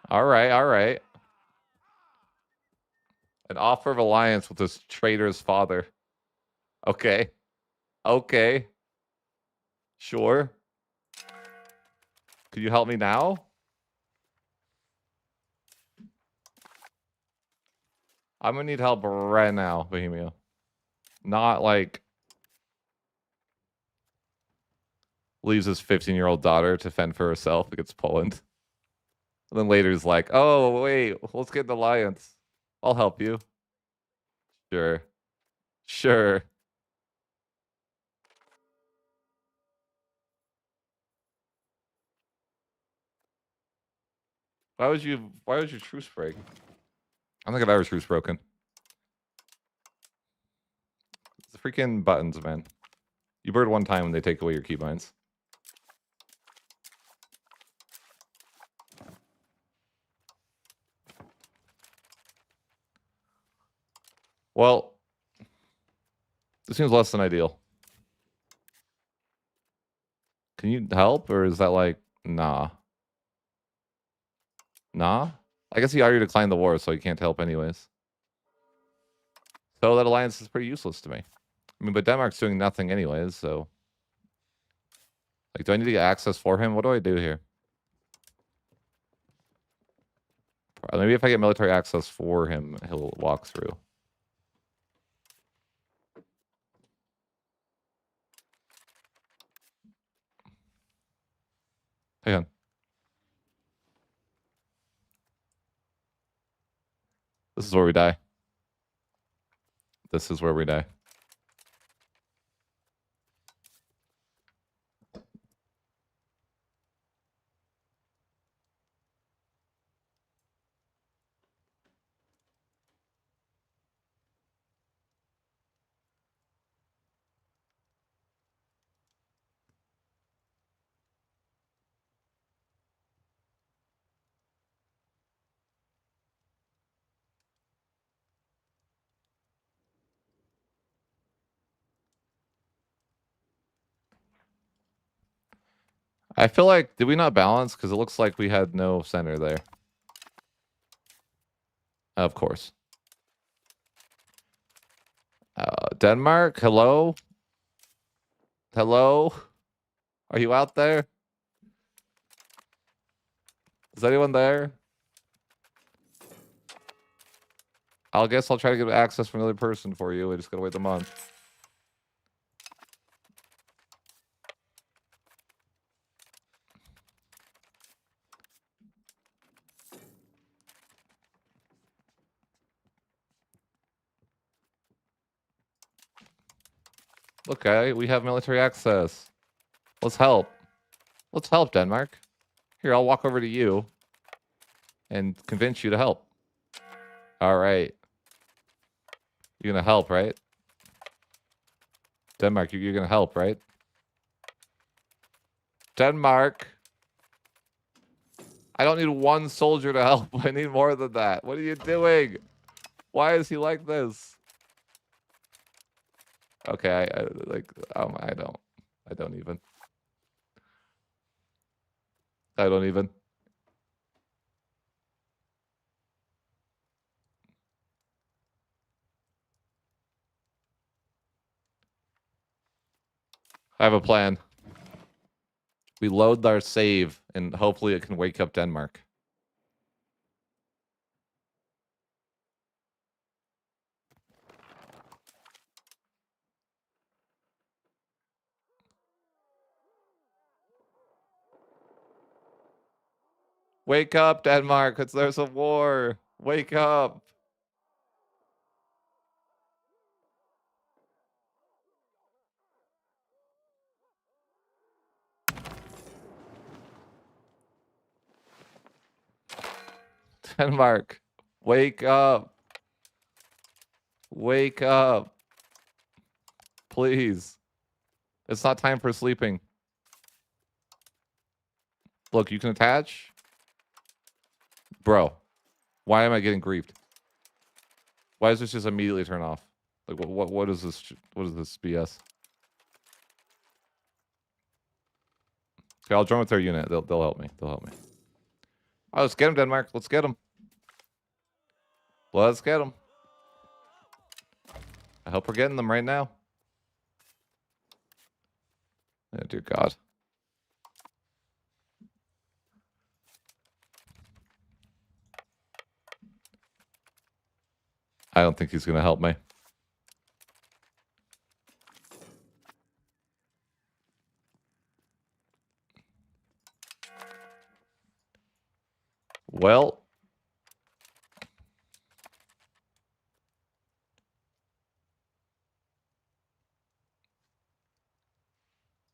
All right. An offer of alliance with this traitor's father. Okay. Sure. Could you help me now? I'm gonna need help right now, Bohemia. Not like leaves his 15-year-old daughter to fend for herself against Poland. And then later he's like, oh, wait, let's get an alliance. I'll help you. Sure. Why was your truce break? I don't think I've ever truce broken. It's the freaking buttons, man. You bird one time and they take away your keybinds. Well, this seems less than ideal. Can you help, or is that like, nah? Nah? I guess he already declined the war, so he can't help anyways. So that alliance is pretty useless to me. I mean, but Denmark's doing nothing anyways, so... Like, do I need to get access for him? What do I do here? Maybe if I get military access for him, he'll walk through. Hang on. This is where we die. This is where we die. I feel like, did we not balance? Because it looks like we had no center there. Of course. Denmark, hello? Hello? Are you out there? Is anyone there? I guess I'll try to get access from another person for you. We just gotta wait a month. Okay, we have military access. Let's help. Let's help, Denmark. Here, I'll walk over to you and convince you to help. All right. You're gonna help, right? Denmark, you're gonna help, right? Denmark. I don't need one soldier to help. I need more than that. What are you doing? Why is he like this? Okay, I don't even. I have a plan. We load our save, and hopefully it can wake up Denmark. Wake up, Denmark, because there's a war. Wake up. Denmark, wake up. Wake up. Please. It's not time for sleeping. Look, you can attach. Bro, why am I getting griefed? Why does this just immediately turn off? Like, what is this? What is this BS? Okay, I'll join with their unit. They'll help me. They'll help me. Oh, let's get him, Denmark. Let's get him. Let's get him. I hope we're getting them right now. Oh, dear God. I don't think he's going to help me. Well.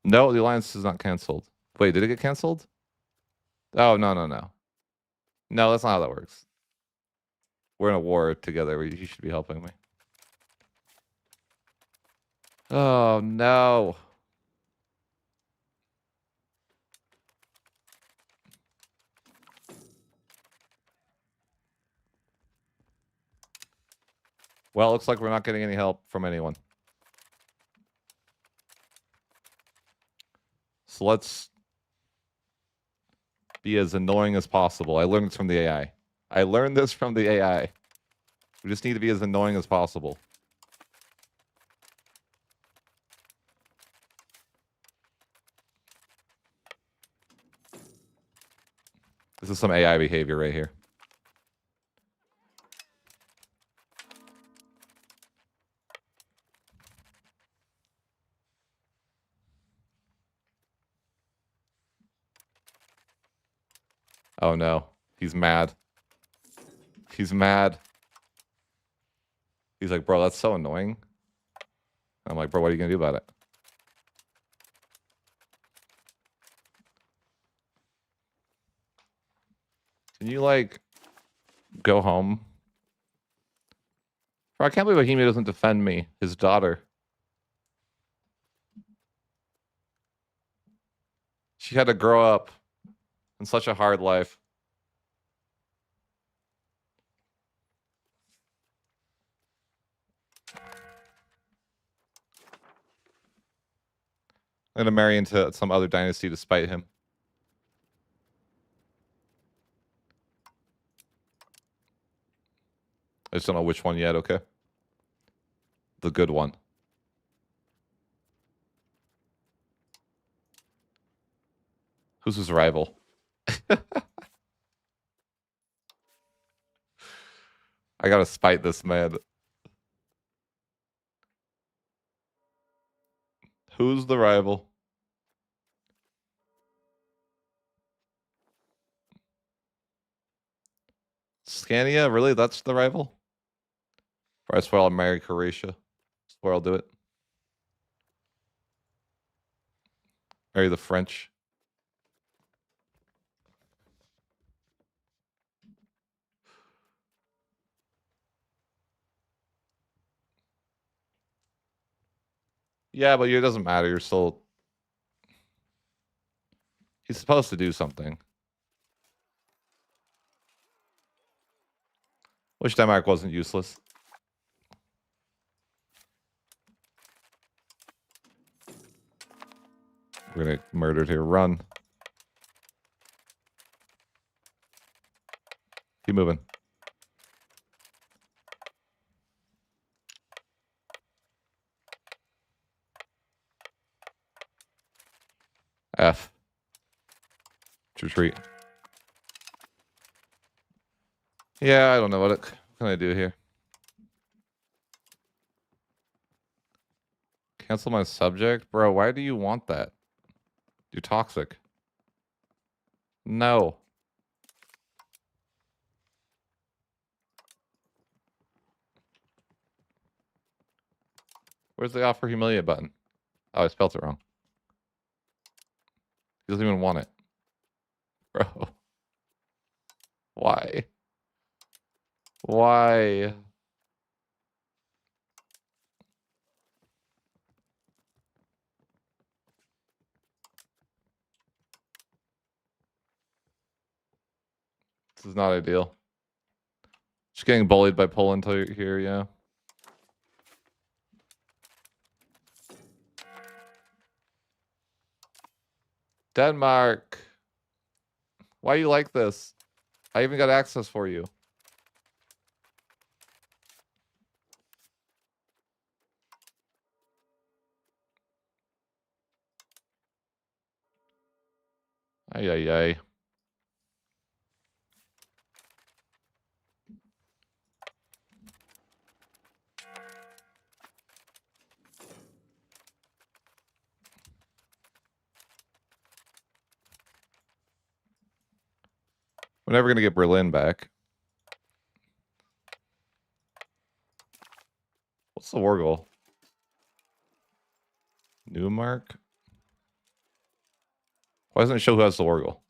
No, the alliance is not canceled. Wait, did it get canceled? Oh, no. No, that's not how that works. We're in a war together. You should be helping me. Oh, no. Well, it looks like we're not getting any help from anyone. So let's be as annoying as possible. I learned this from the AI. We just need to be as annoying as possible. This is some AI behavior right here. Oh no, he's mad. He's mad. He's like, bro, that's so annoying. I'm like, bro, what are you gonna do about it? Can you, like, go home? Bro, I can't believe Bohemia doesn't defend me, his daughter. She had to grow up in such a hard life. I'm gonna marry into some other dynasty to spite him. I just don't know which one yet, okay? The good one. Who's his rival? I gotta spite this man. Who's the rival? Scania? Really? That's the rival? I swear I'll marry Croatia. I swear I'll do it. Marry the French. Yeah, but it doesn't matter. You're still... He's supposed to do something. Wish Denmark wasn't useless. We're gonna get murdered here. Run. Keep moving. F. Retreat. Yeah, I don't know what can I do here. Cancel my subject? Bro, why do you want that? You're toxic. No. Where's the offer humiliate button? Oh, I spelled it wrong. He doesn't even want it. Bro. Why? Why? This is not ideal. Just getting bullied by Poland here, yeah. Denmark. Why you like this? I even got access for you. Ay, ay, ay. We're never going to get Berlin back. What's the war goal? Newmark? Why doesn't it show who has the war goal?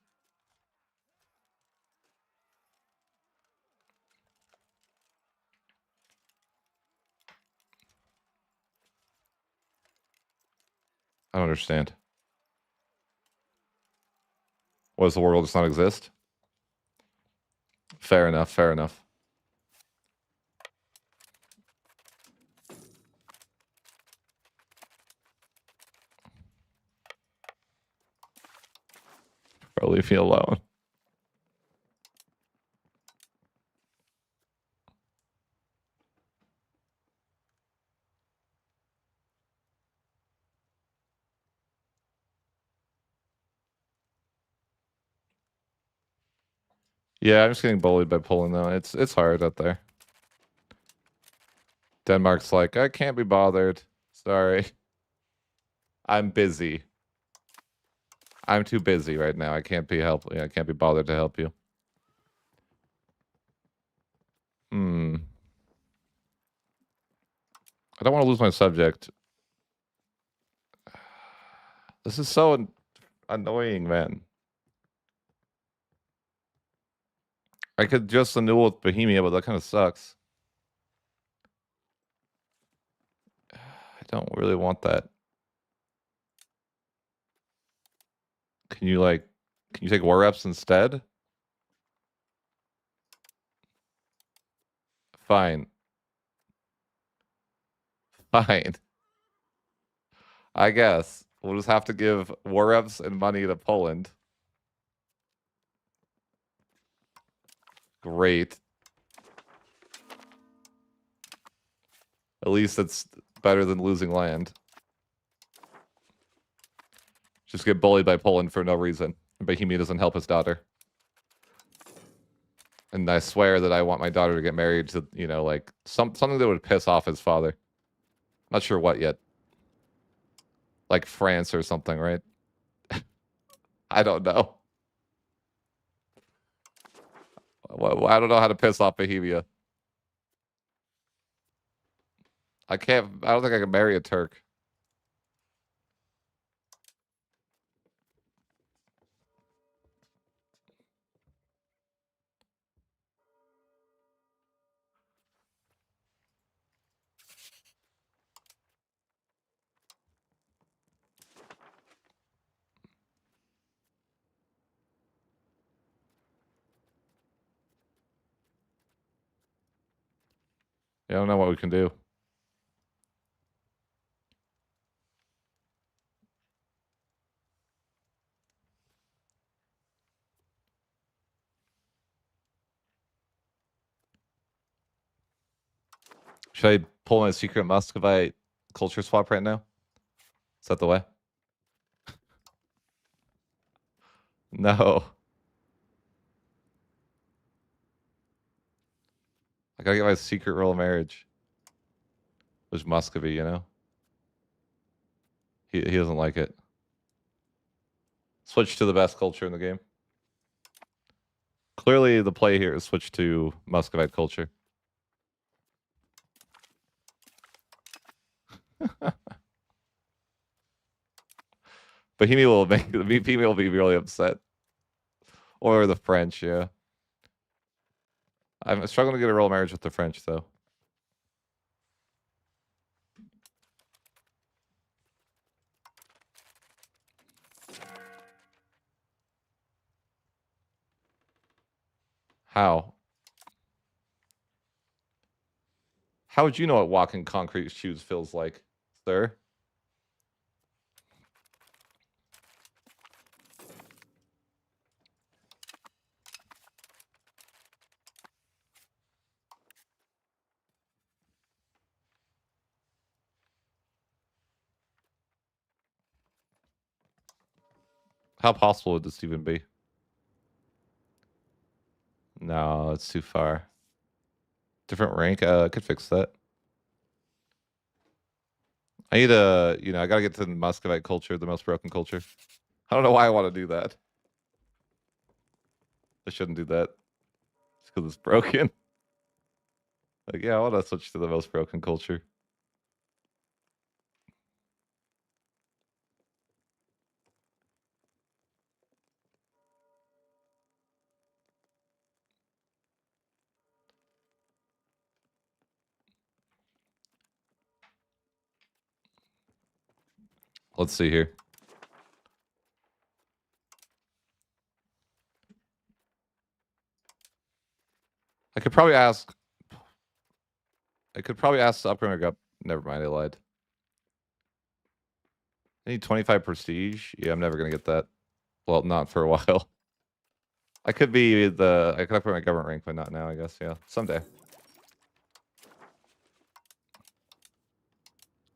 I don't understand. What, does the war goal just not exist? Fair enough, fair enough. Bro, leave me alone. Yeah, I'm just getting bullied by Poland now. It's hard out there. Denmark's like, I can't be bothered. Sorry. I'm busy. I'm too busy right now. I can't be I can't be bothered to help you. I don't want to lose my subject. This is so annoying, man. I could just annul with Bohemia, but that kind of sucks. I don't really want that. Can you take war reps instead? Fine. Fine. I guess. We'll just have to give war reps and money to Poland. Great. At least it's better than losing land. Just get bullied by Poland for no reason. Bohemia doesn't help his daughter. And I swear that I want my daughter to get married to, you know, like something that would piss off his father. Not sure what yet. Like France or something, right? I don't know. I don't know how to piss off Bohemia. I don't think I can marry a Turk. Yeah, I don't know what we can do. Should I pull my secret Muscovite culture swap right now? Is that the way? No. I gotta get my secret royal marriage. With Muscovy, you know? He doesn't like it. Switch to the best culture in the game. Clearly the play here is switch to Muscovite culture. Bohemia will be really upset. Or the French, yeah. I'm struggling to get a royal marriage with the French, though. How? How would you know what walking concrete shoes feels like, sir? How possible would this even be? No, it's too far. Different rank? I could fix that. I need a, you know, I gotta get to the Muscovite culture, the most broken culture. I don't know why I want to do that. I shouldn't do that. Just because it's broken. Like, yeah, I want to switch to the most broken culture. Let's see here. I could probably ask the upper up. Never mind, I lied. I need 25 prestige. Yeah, I'm never gonna get that. Well, not for a while. I could upgrade my government rank, but not now, I guess. Yeah, someday.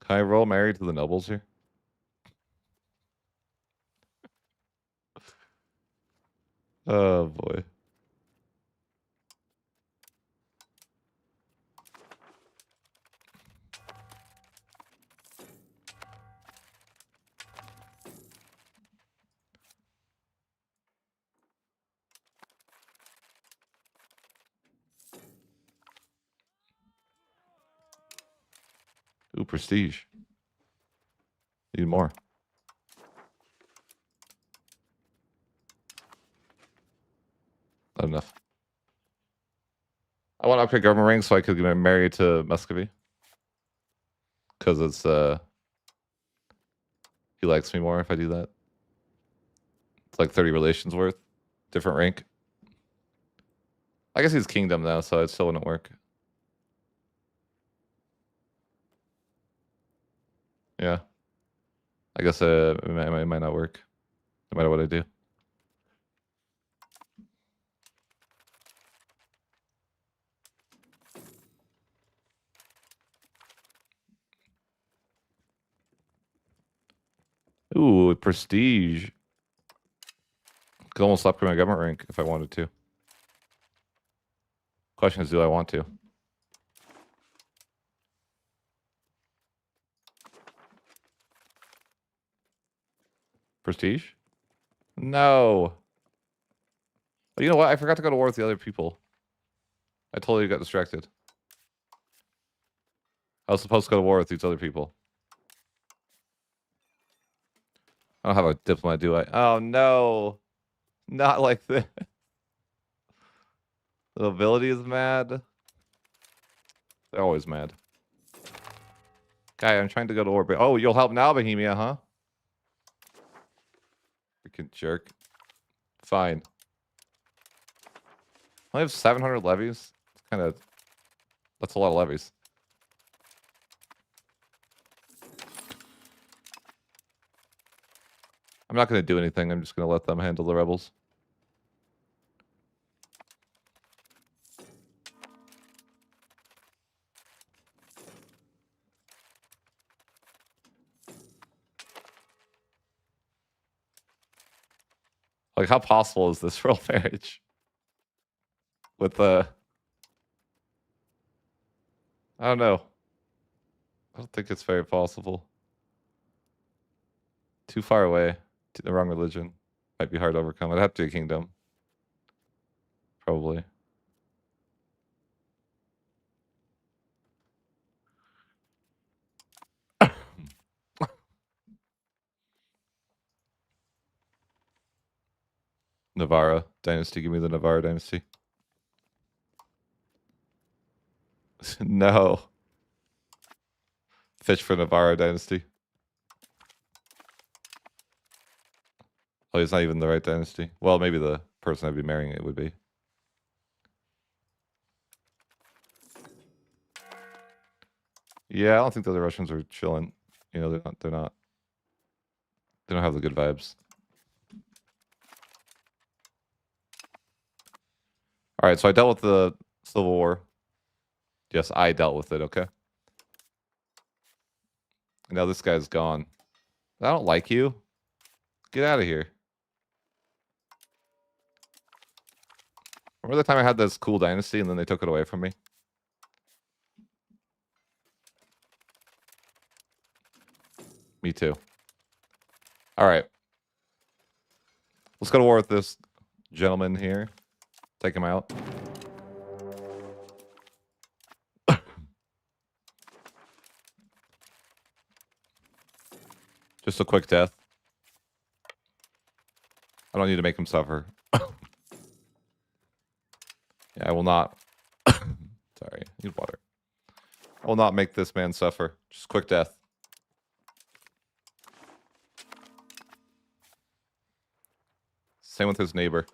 Can I roll married to the nobles here? Oh boy. Ooh, prestige. Need more. Not enough. I want to upgrade government rank so I could get married to Muscovy. Because it's he likes me more if I do that. It's like 30 relations worth. Different rank. I guess he's kingdom now, so it still wouldn't work. Yeah. I guess it might not work. No matter what I do. Ooh, prestige. Could almost upgrade my government rank if I wanted to. Question is, do I want to? Prestige? No. But you know what? I forgot to go to war with the other people. I totally got distracted. I was supposed to go to war with these other people. I don't have a diplomat, do I? Oh, no. Not like this. The nobility is mad. They're always mad. Guy, I'm trying to go to war. Oh, you'll help now, Bohemia, huh? Freaking jerk. Fine. I have 700 levies. It's kind of... That's a lot of levies. I'm not going to do anything. I'm just going to let them handle the rebels. Like, how possible is this royal marriage? With the... I don't know. I don't think it's very possible. Too far away. To the wrong religion. Might be hard to overcome. I'd have to be a kingdom. Probably. Navarra dynasty. Give me the Navarra dynasty. No. Fish for Navarra dynasty. Oh, it's not even the right dynasty. Well, maybe the person I'd be marrying it would be. Yeah, I don't think the other Russians are chilling. You know, they're not. They don't have the good vibes. All right, so I dealt with the Civil War. Yes, I dealt with it, okay? And now this guy's gone. I don't like you. Get out of here. Remember the time I had this cool dynasty and then they took it away from me? Me too. All right. Let's go to war with this gentleman here. Take him out. Just a quick death. I don't need to make him suffer. Yeah, I will not. Sorry, I need water. I will not make this man suffer. Just quick death. Same with his neighbor.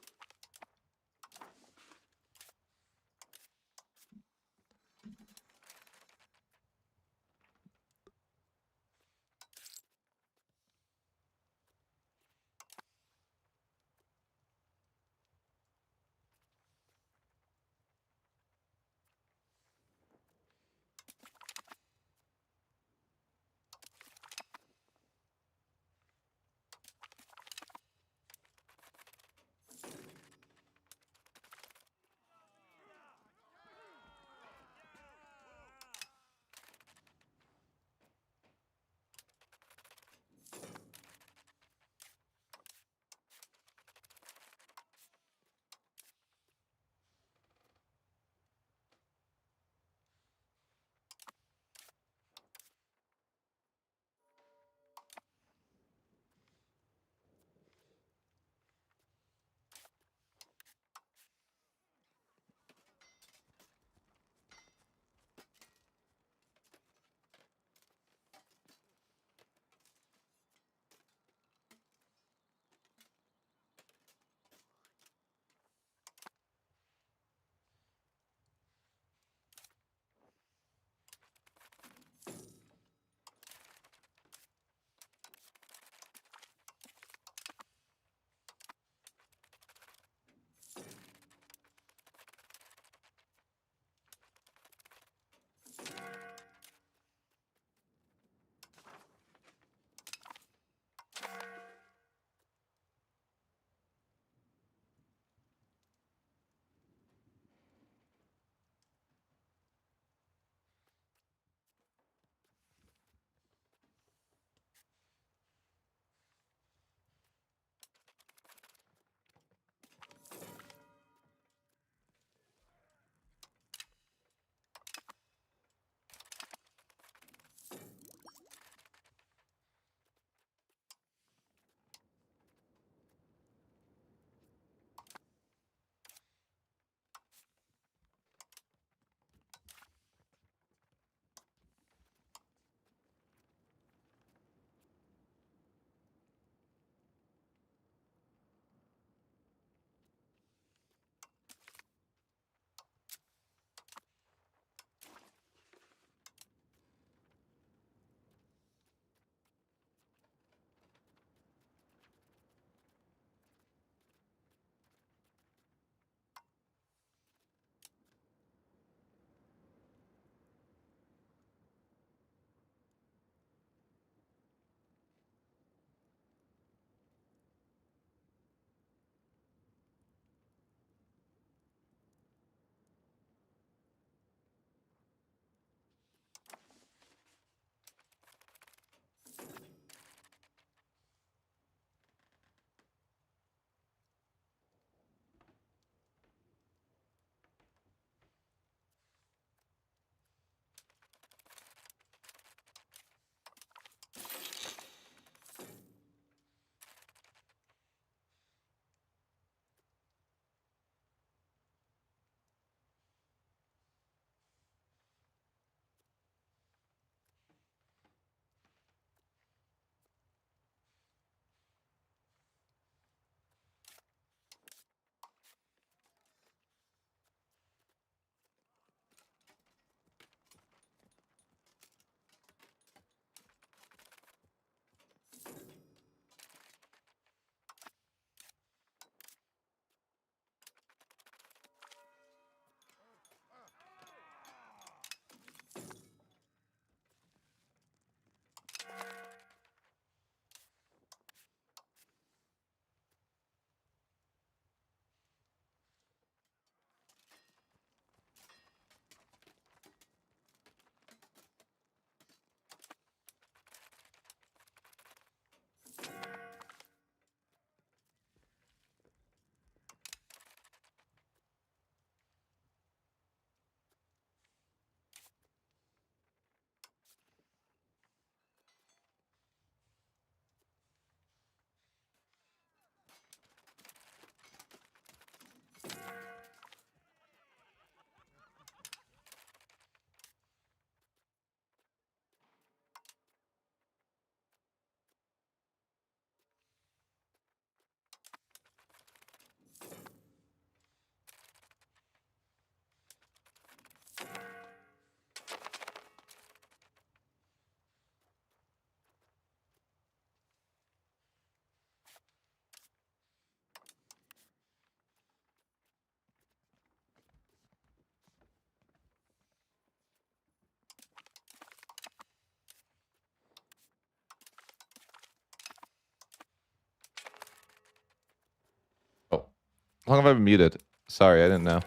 How long have I been muted? Sorry, I didn't know.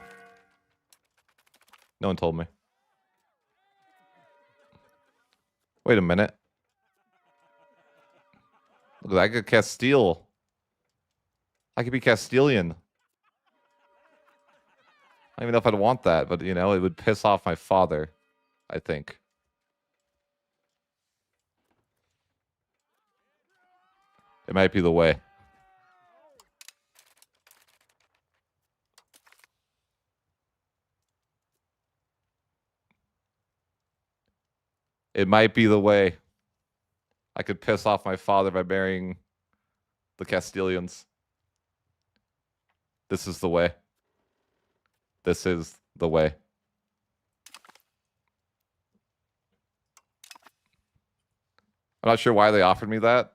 No one told me. Wait a minute. Look at that. I could Castile. I could be Castilian. I don't even know if I'd want that, but, you know, it would piss off my father, I think. It might be the way. It might be the way. I could piss off my father by marrying the Castilians. This is the way. This is the way. I'm not sure why they offered me that,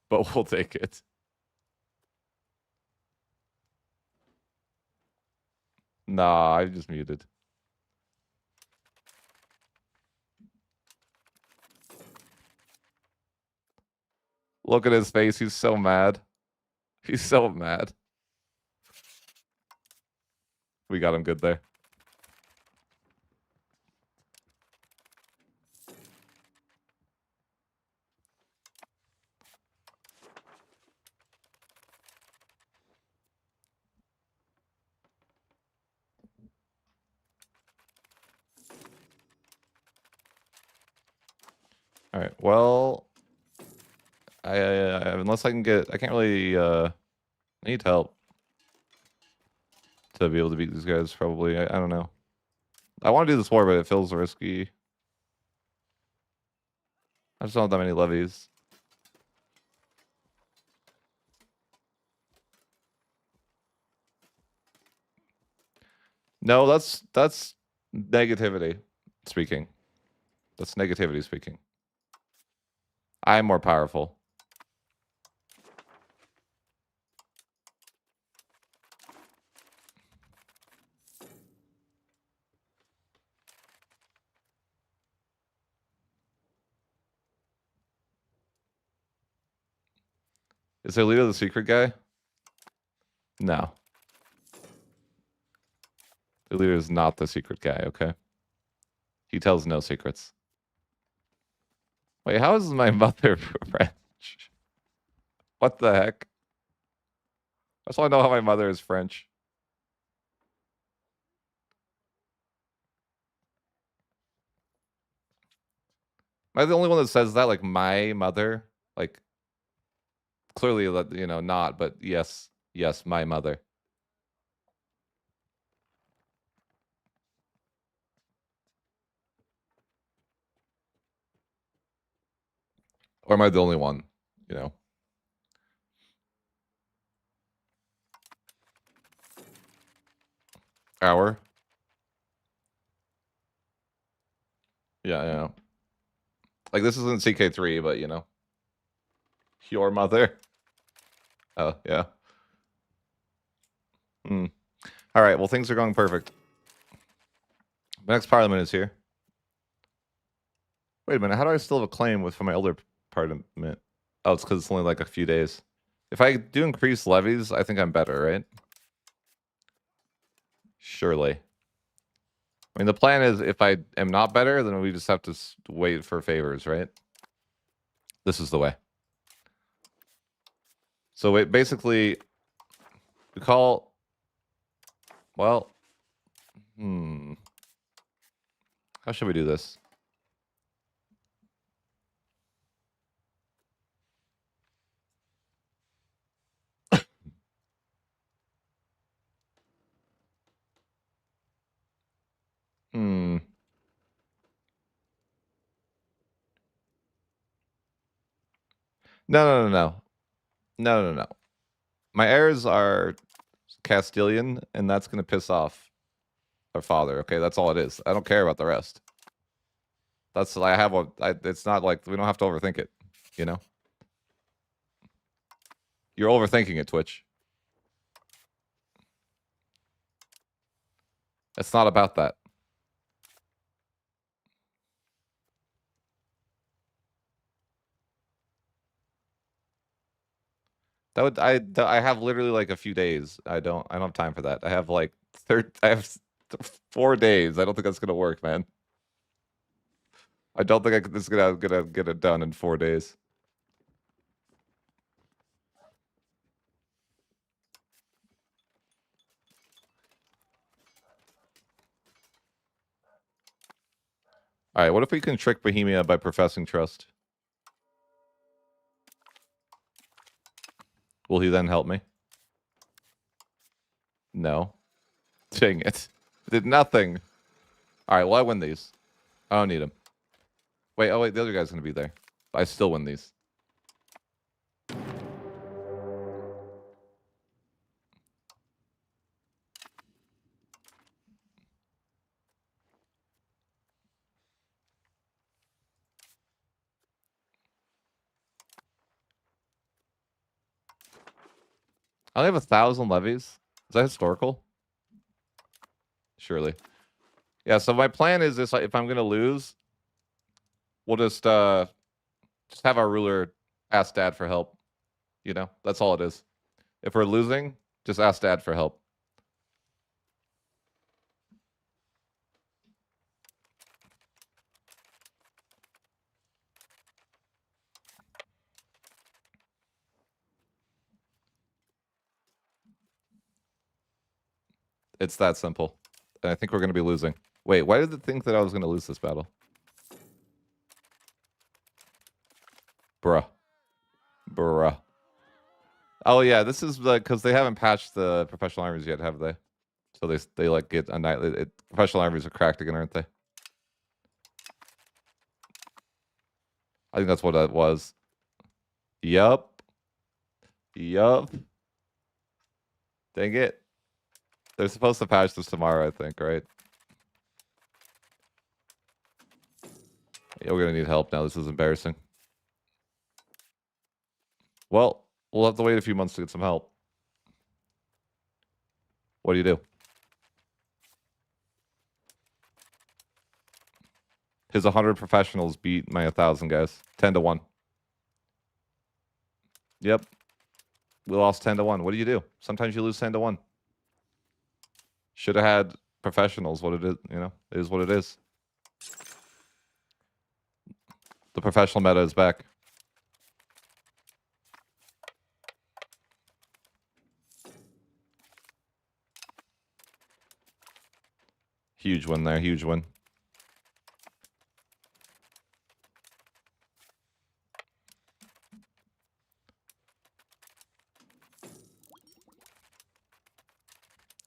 but we'll take it. Nah, I just muted. Look at his face. He's so mad. He's so mad. We got him good there. All right. Well, I unless I can get, I can't really. I need help to be able to beat these guys. Probably. I don't know. I want to do this war, but it feels risky. I just don't have that many levies. No, that's negativity speaking. That's negativity speaking. I'm more powerful. Is their leader the secret guy? No. The leader is not the secret guy, okay? He tells no secrets. Wait, how is my mother French? What the heck? I just want to know how my mother is French. Am I the only one that says that? Like, my mother? Like, clearly, you know, not, but yes, my mother. Or am I the only one, you know? Hour? Yeah, yeah. Like, this isn't CK3, but, you know. Your mother? Oh, yeah. Hmm. All right, well, things are going perfect. The next parliament is here. Wait a minute, how do I still have a claim with from my older parliament? Oh, it's because it's only like a few days. If I do increase levies, I think I'm better, right? Surely. I mean, the plan is if I am not better, then we just have to wait for favors, right? This is the way. So it basically, we call, well, how should we do this? No. My heirs are Castilian, and that's going to piss off our father. Okay, that's all it is. I don't care about the rest. That's I have a. It's not like we don't have to overthink it. You know, you're overthinking it, Twitch. It's not about that. That would I have literally like a few days. I don't have time for that. I have like I have 4 days. I don't think that's gonna work, man. I don't think this is gonna get it done in 4 days. All right, what if we can trick Bohemia by professing trust? Will he then help me? No. Dang it. Did nothing. All right, well, I win these. I don't need him. Wait, oh wait, the other guy's gonna be there. I still win these. I only have 1,000 levies. Is that historical? Surely. Yeah, so my plan is this: if I'm gonna lose, we'll just have our ruler ask Dad for help. You know, that's all it is. If we're losing, just ask Dad for help. It's that simple. And I think we're gonna be losing. Wait, why did it think that I was gonna lose this battle? Bruh. Bruh. Oh yeah, this is like because they haven't patched the professional armies yet, have they? So they like get annihilated. Professional armies are cracked again, aren't they? I think that's what that was. Yup. Yup. Dang it. They're supposed to patch this tomorrow, I think, right? Yeah, we're gonna need help now. This is embarrassing. Well, we'll have to wait a few months to get some help. What do you do? His 100 professionals beat my 1,000 guys. 10-1. Yep. We lost 10-1. What do you do? Sometimes you lose 10-1. Should have had professionals. What it is, you know, it is what it is. The professional meta is back. Huge win there. Huge win.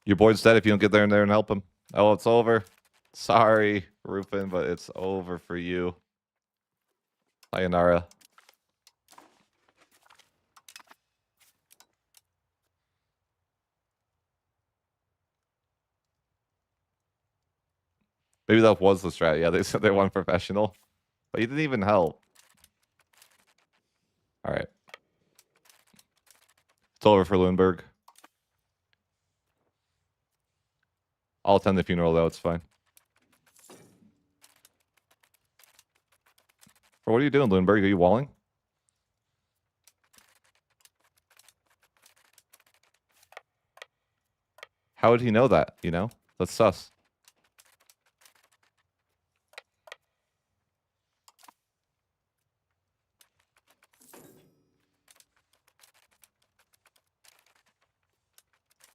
Your boy's dead if you don't get there and help him. Oh, it's over. Sorry, Rufin, but it's over for you. Sayonara. Maybe that was the strat. Yeah, they said they want professional. But you didn't even help. All right. It's over for Lundberg. I'll attend the funeral, though. It's fine. Or what are you doing, Lundberg? Are you walling? How would he know that, you know? That's sus.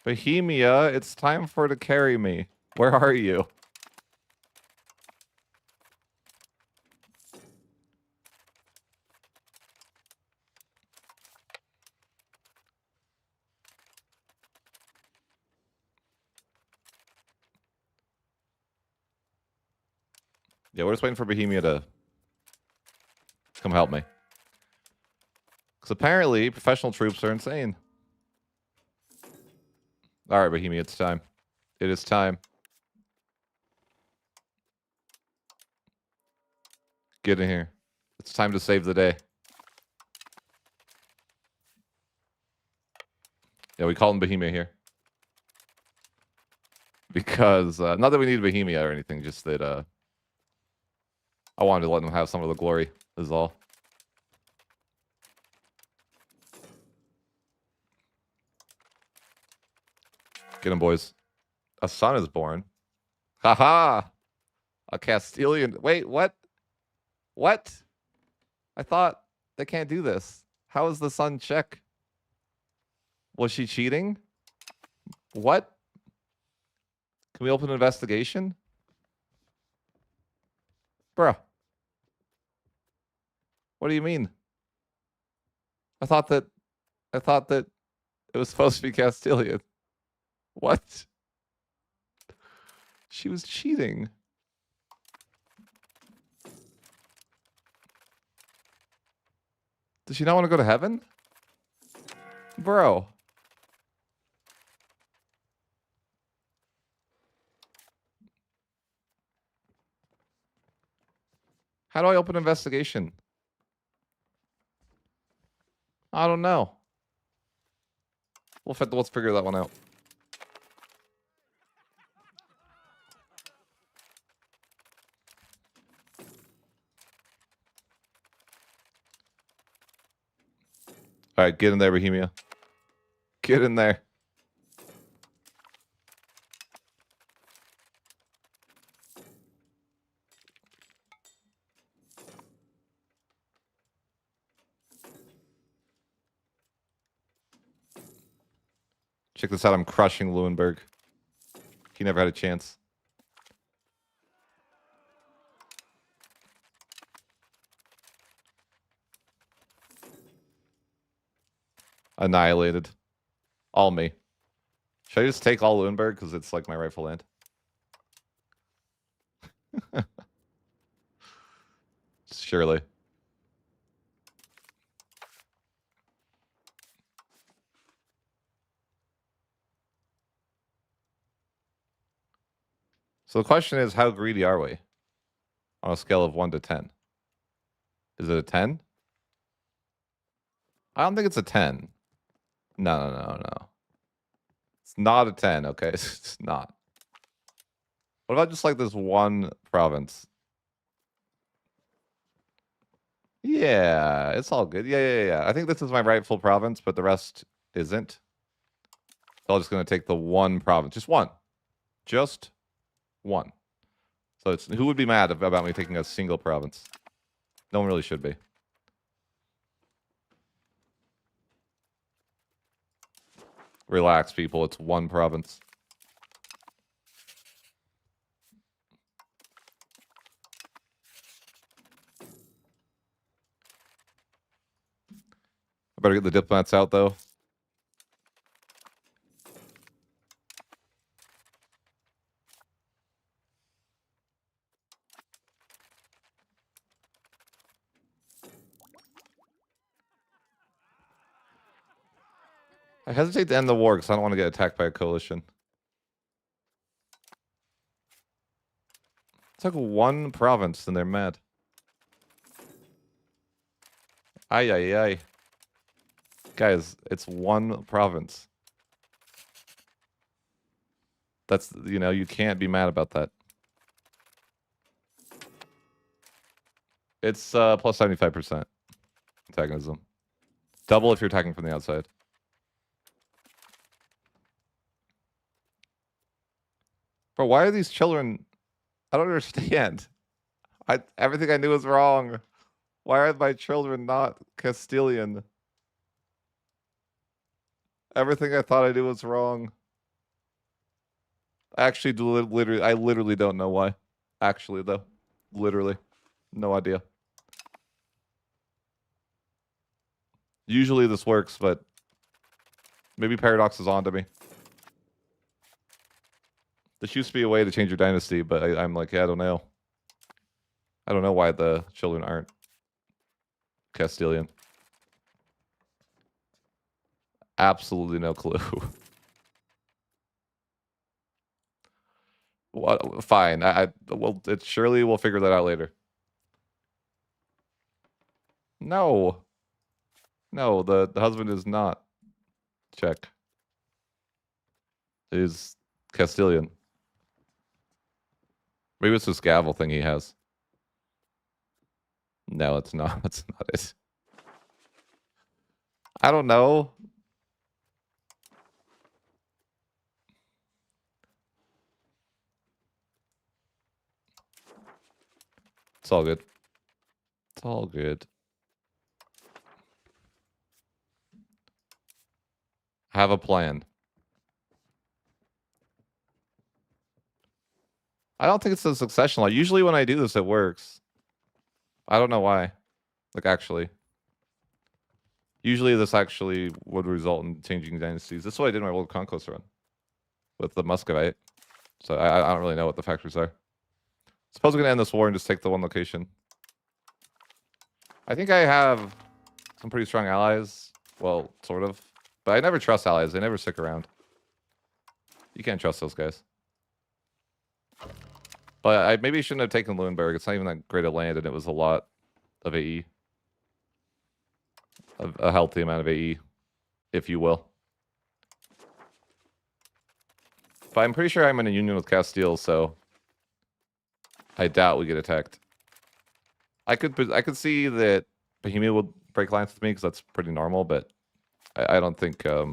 Bohemia, it's time for her to carry me. Where are you? Yeah, we're just waiting for Bohemia to come help me. Because apparently, professional troops are insane. All right, Bohemia, it's time. It is time. Get in here. It's time to save the day. Yeah, we call him Bohemia here. Because, not that we need Bohemia or anything, just that, I wanted to let him have some of the glory, is all. Get him, boys. A son is born. Haha! A Castilian. Wait, what? What? I thought they can't do this. How is the son Czech? Was she cheating? What? Can we open an investigation? Bruh. What do you mean? I thought that it was supposed to be Castilian. What? She was cheating. Does she not want to go to heaven? Bro. How do I open investigation? I don't know. Let's figure that one out. All right, get in there, Bohemia. Get in there. Check this out. I'm crushing Leuenberg. He never had a chance. Annihilated. All me. Should I just take all Leuenberg because it's like my rightful land? Surely. So the question is, how greedy are we? On a scale of 1 to 10. Is it a 10? I don't think it's a 10. No. It's not a 10, okay? It's not. What about just like this one province? Yeah, it's all good. Yeah. I think this is my rightful province, but the rest isn't. So I'm just going to take the one province. Just one. Just one. So it's who would be mad about me taking a single province? No one really should be. Relax, people. It's one province. I better get the diplomats out, though. I hesitate to end the war because I don't want to get attacked by a coalition. It's like one province and they're mad. Ay. Guys, it's one province. That's, you can't be mad about that. It's plus 75% antagonism. Double if you're attacking from the outside. Bro, why are these children... I don't understand. Everything I knew was wrong. Why are my children not Castilian? Everything I thought I knew was wrong. I literally don't know why. Actually, though. Literally. No idea. Usually this works, but maybe Paradox is on to me. This used to be a way to change your dynasty, but I'm like, yeah, I don't know. I don't know why the children aren't Castilian. Absolutely no clue. What? Fine. Well, surely we'll figure that out later. No. No, the husband is not Czech. He's Castilian. Maybe it's this gavel thing he has. No, it's not. That's not it. I don't know. It's all good. It's all good. Have a plan. I don't think it's a succession law. Usually when I do this, it works. I don't know why. Like, actually. Usually this actually would result in changing dynasties. This is what I did in my World Conquest run. With the Muscovite. So I don't really know what the factors are. Suppose we're going to end this war and just take the one location. I think I have some pretty strong allies. Well, sort of. But I never trust allies. They never stick around. You can't trust those guys. But I maybe shouldn't have taken Luenberg. It's not even that great a land, and it was a lot of AE. A healthy amount of AE, if you will. But I'm pretty sure I'm in a union with Castile, so I doubt we get attacked. I could see that Bohemia would break lines with me because that's pretty normal, but I don't think I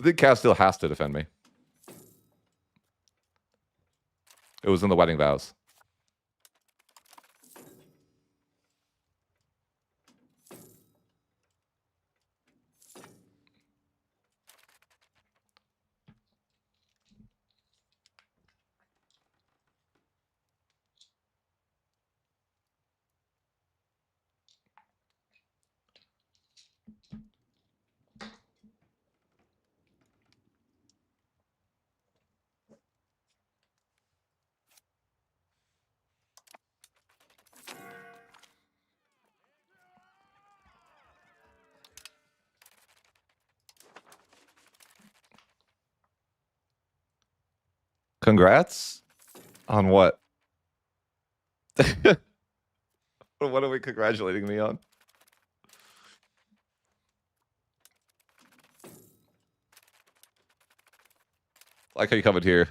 think Castile has to defend me. It was in the wedding vows. Congrats on what? What are we congratulating me on? I like how you covered here.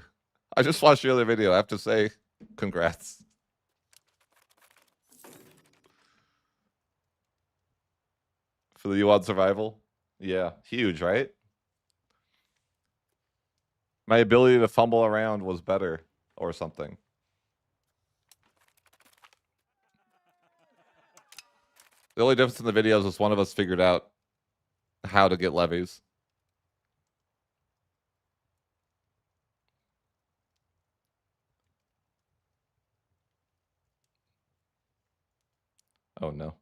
I just watched your other video. I have to say, congrats. For the U1 survival? Yeah, huge, right? My ability to fumble around was better or something. The only difference in the videos is one of us figured out how to get levies. Oh no.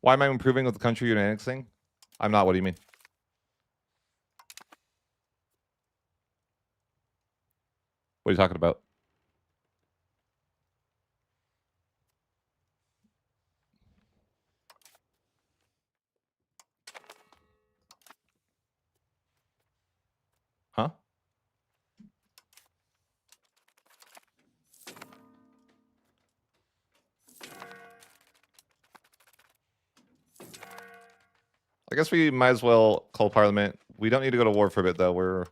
Why am I improving with the country you're annexing? I'm not. What do you mean? What are you talking about? Huh? I guess we might as well call Parliament. We don't need to go to war for a bit, though. We're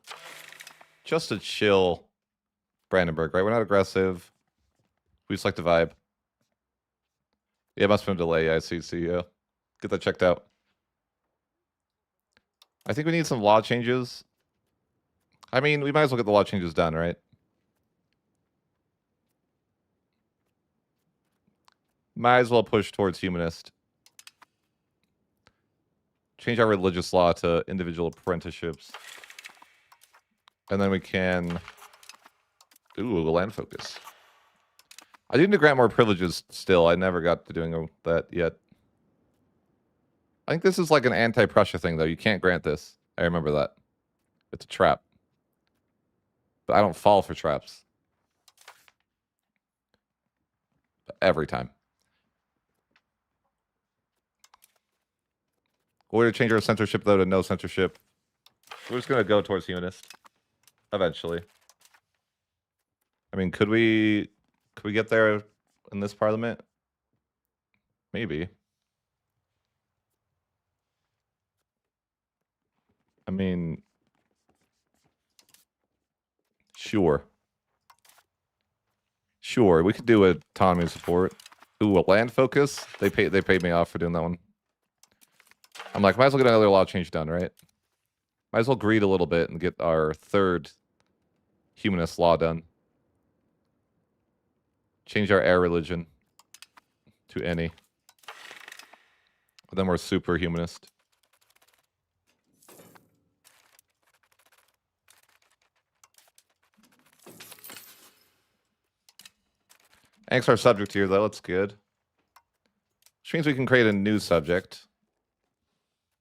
just a chill Brandenburg, right? We're not aggressive. We just like to vibe. Yeah, it must have been a delay. Yeah, I see. Get that checked out. I think we need some law changes. I mean, we might as well get the law changes done, right? Might as well push towards humanist. Change our religious law to individual apprenticeships. And then we can... Ooh, land focus. I need to grant more privileges still. I never got to doing that yet. I think this is like an anti-Prussia thing, though. You can't grant this. I remember that. It's a trap. But I don't fall for traps. Every time. We're going to change our censorship, though, to no censorship. We're just going to go towards humanist. Eventually. I mean, could we get there in this parliament? Maybe. I mean, sure. Sure, we could do autonomy support. Ooh, a land focus? They paid me off for doing that one. I'm like, might as well get another law change done, right? Might as well greed a little bit and get our third humanist law done. Change our air religion to any. But then we're super humanist. Annex our subject here, though. That's good. Which means we can create a new subject.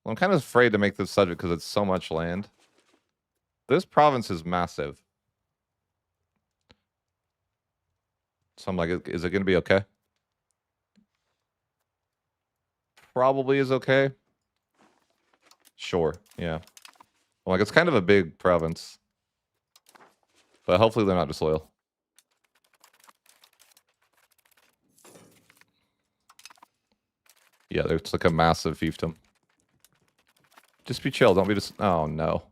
Well, I'm kind of afraid to make this subject because it's so much land. This province is massive. So I'm like, is it going to be okay? Probably is okay. Sure, yeah. Well, like, it's kind of a big province. But hopefully they're not disloyal. Yeah, it's like a massive fiefdom. Just be chill. Don't be just... Oh, no.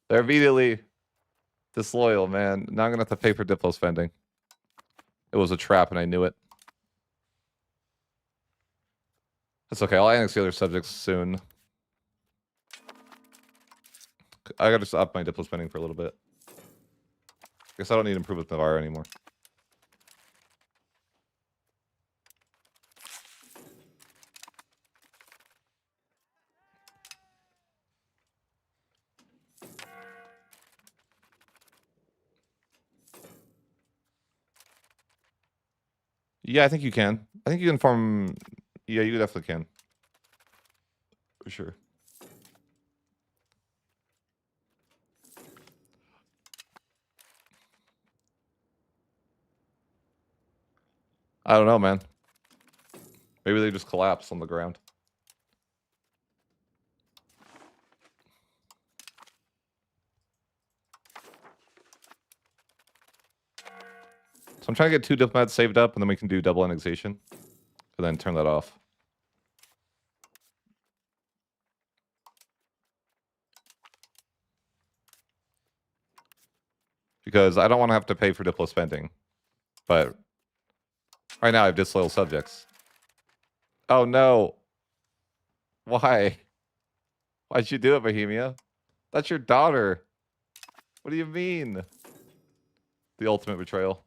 They're immediately disloyal, man. Now I'm going to have to pay for Diplo spending. It was a trap, and I knew it. That's okay. I'll annex the other subjects soon. I got to just up my Diplo spending for a little bit. Guess I don't need to improve with Navarre anymore. Yeah, I think you can. I think you can form... Yeah, you definitely can. For sure. I don't know, man. Maybe they just collapse on the ground. So I'm trying to get 2 diplomats saved up, and then we can do double annexation. And then turn that off. Because I don't want to have to pay for Diplo spending. But right now I have disloyal subjects. Oh no. Why? Why'd you do it, Bohemia? That's your daughter. What do you mean? The ultimate betrayal.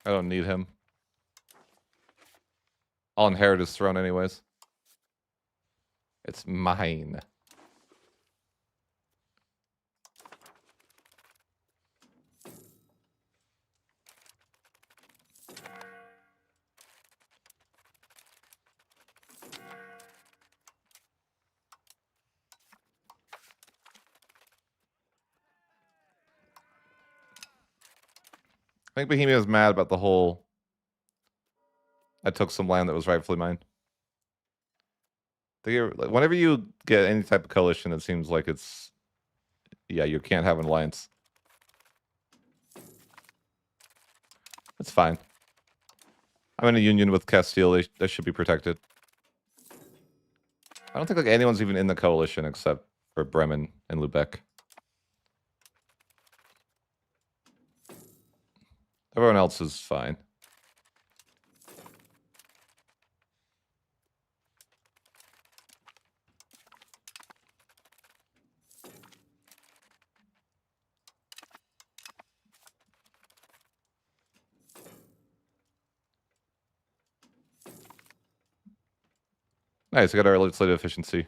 I don't need him. I'll inherit his throne anyways. It's mine. I think Bohemia is mad about the whole... I took some land that was rightfully mine. Whenever you get any type of coalition, it seems like it's... Yeah, you can't have an alliance. It's fine. I'm in a union with Castile. They should be protected. I don't think like anyone's even in the coalition except for Bremen and Lubeck. Everyone else is fine. Nice, we got our legislative efficiency.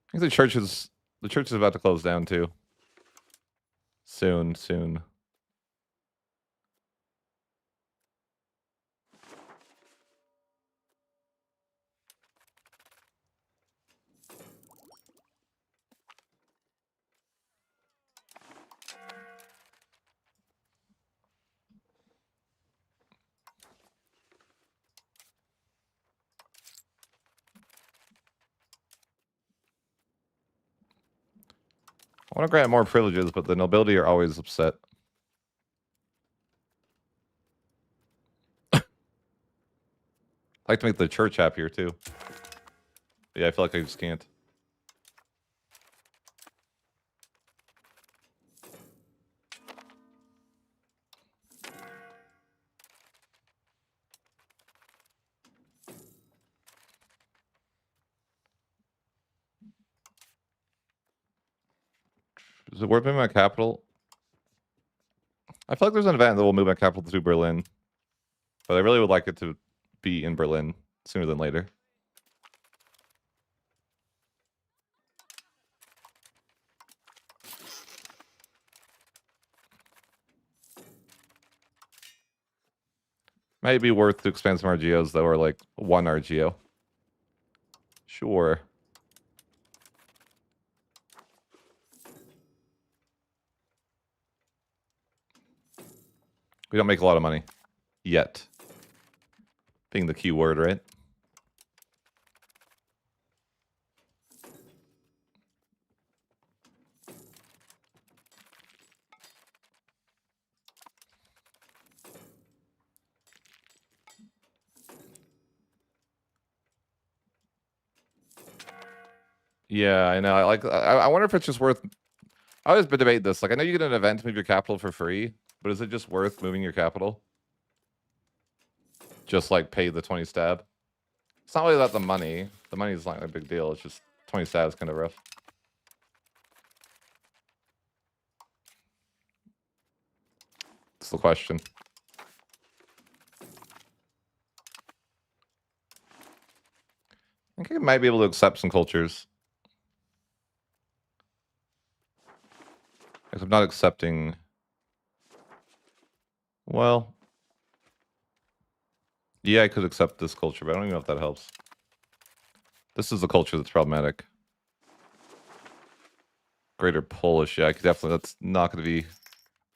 I think the church is about to close down too. Soon. I want to grant more privileges, but the nobility are always upset. I like to make the church happier too. Yeah, I feel like I just can't. Is it worth moving my capital? I feel like there's an event that will move my capital to Berlin. But I really would like it to be in Berlin sooner than later. Might be worth to expand some RGOs that were like 1 RGO. Sure. We don't make a lot of money. Yet. Being the key word, right? Yeah, I know. I wonder if it's just worth... I always debate this. Like, I know you get an event to move your capital for free, but is it just worth moving your capital? Just, like, pay the 20 stab? It's not really about the money. The money is not a big deal. It's just 20 stab is kind of rough. That's the question. I think I might be able to accept some cultures. I'm not accepting... Well... Yeah, I could accept this culture, but I don't even know if that helps. This is the culture that's problematic. Greater Polish, yeah, I could definitely... That's not going to be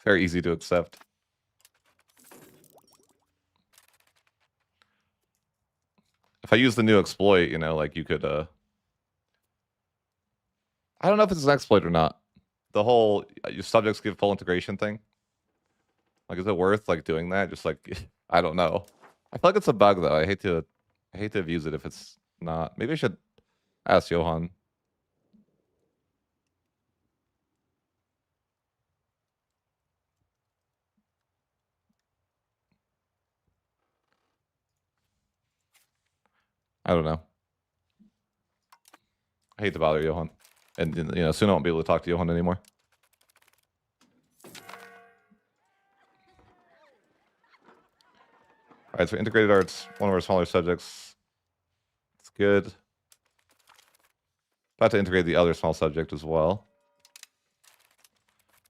very easy to accept. If I use the new exploit, you know, like you could... I don't know if it's an exploit or not. The whole your subjects give full integration thing. Like, is it worth like doing that? Just like I don't know. I feel like it's a bug though. I hate to abuse it if it's not. Maybe I should ask Johan. I don't know. I hate to bother Johan, and you know, soon I won't be able to talk to Johan anymore. All right, so integrated arts, one of our smaller subjects. It's good. About to integrate the other small subject as well.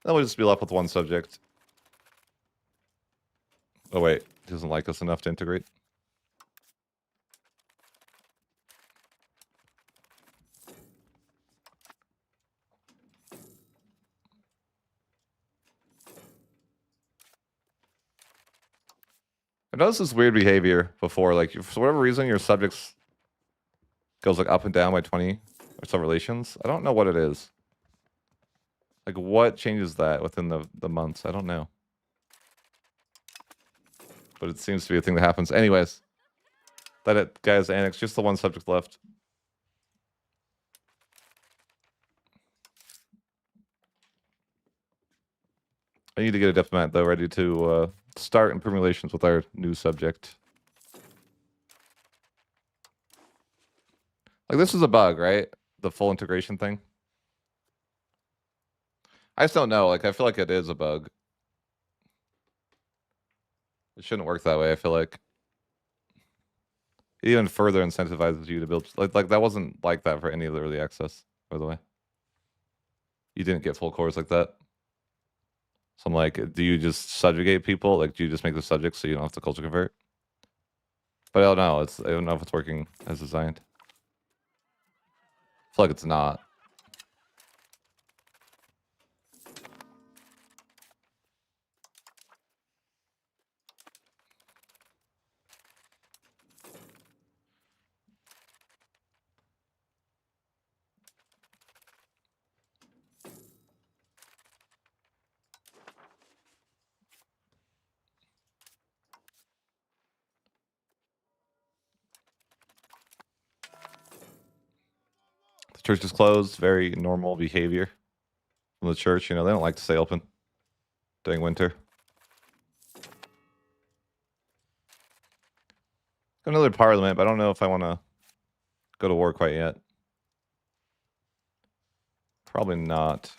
Then we'll just be left with one subject. Oh wait, he doesn't like us enough to integrate. I noticed this weird behavior before, like for whatever reason, your subjects goes like up and down by 20 or some relations. I don't know what it is. Like what changes that within the months? I don't know. But it seems to be a thing that happens. Anyways, that it, guys, annex, just the one subject left. I need to get a diplomat though, ready to start improving relations with our new subject. Like this is a bug, right? The full integration thing. I just don't know. Like I feel like it is a bug. It shouldn't work that way. I feel like it even further incentivizes you to build. Like that wasn't like that for any of the early access, by the way. You didn't get full cores like that. So I'm like, do you just subjugate people? Like, do you just make the subjects so you don't have to culture convert? But I don't know. I don't know if it's working as designed. I feel like it's not. The church is closed. Very normal behavior from the church. You know, they don't like to stay open during winter. Another parliament, but I don't know if I want to go to war quite yet. Probably not.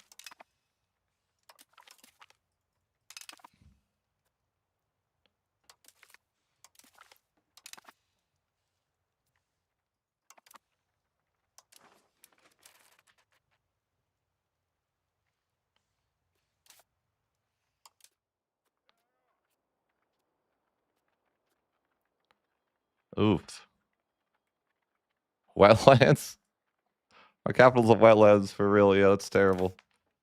Oof. Wetlands? My capital's of wetlands for real. Yeah, that's terrible.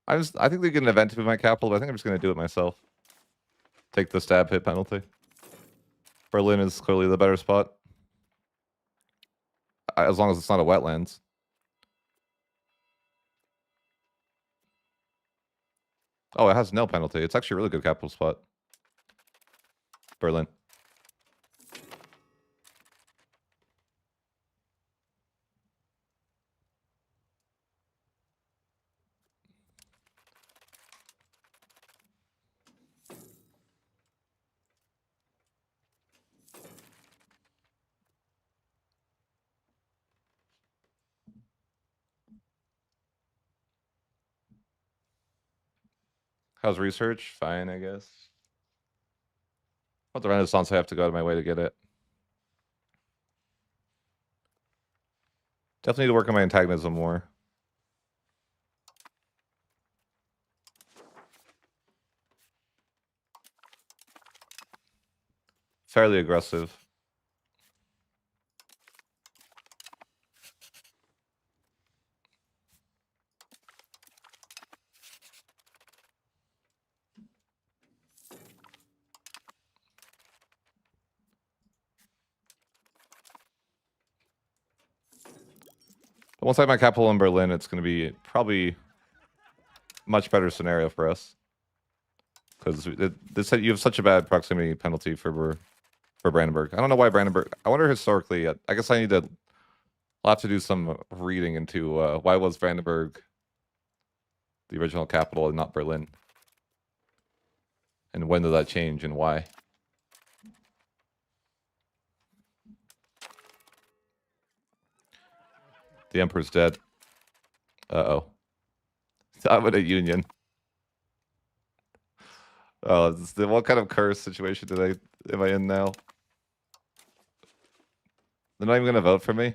I think they get an event to be my capital, but I think I'm just gonna do it myself. Take the stab hit penalty. Berlin is clearly the better spot. As long as it's not a wetlands. Oh, it has no penalty. It's actually a really good capital spot. Berlin. How's research? Fine, I guess. What the Renaissance I have to go out of my way to get it. Definitely need to work on my antagonism more. Fairly aggressive. But once I have my capital in Berlin, it's going to be probably much better scenario for us. Because you have such a bad proximity penalty for Brandenburg. I don't know why Brandenburg. I wonder historically. I guess I need to. I'll have to do some reading into why was Brandenburg the original capital and not Berlin, and when did that change and why? The emperor's dead. Uh-oh. I'm in a union. Oh, what kind of curse situation am I in now? They're not even gonna vote for me?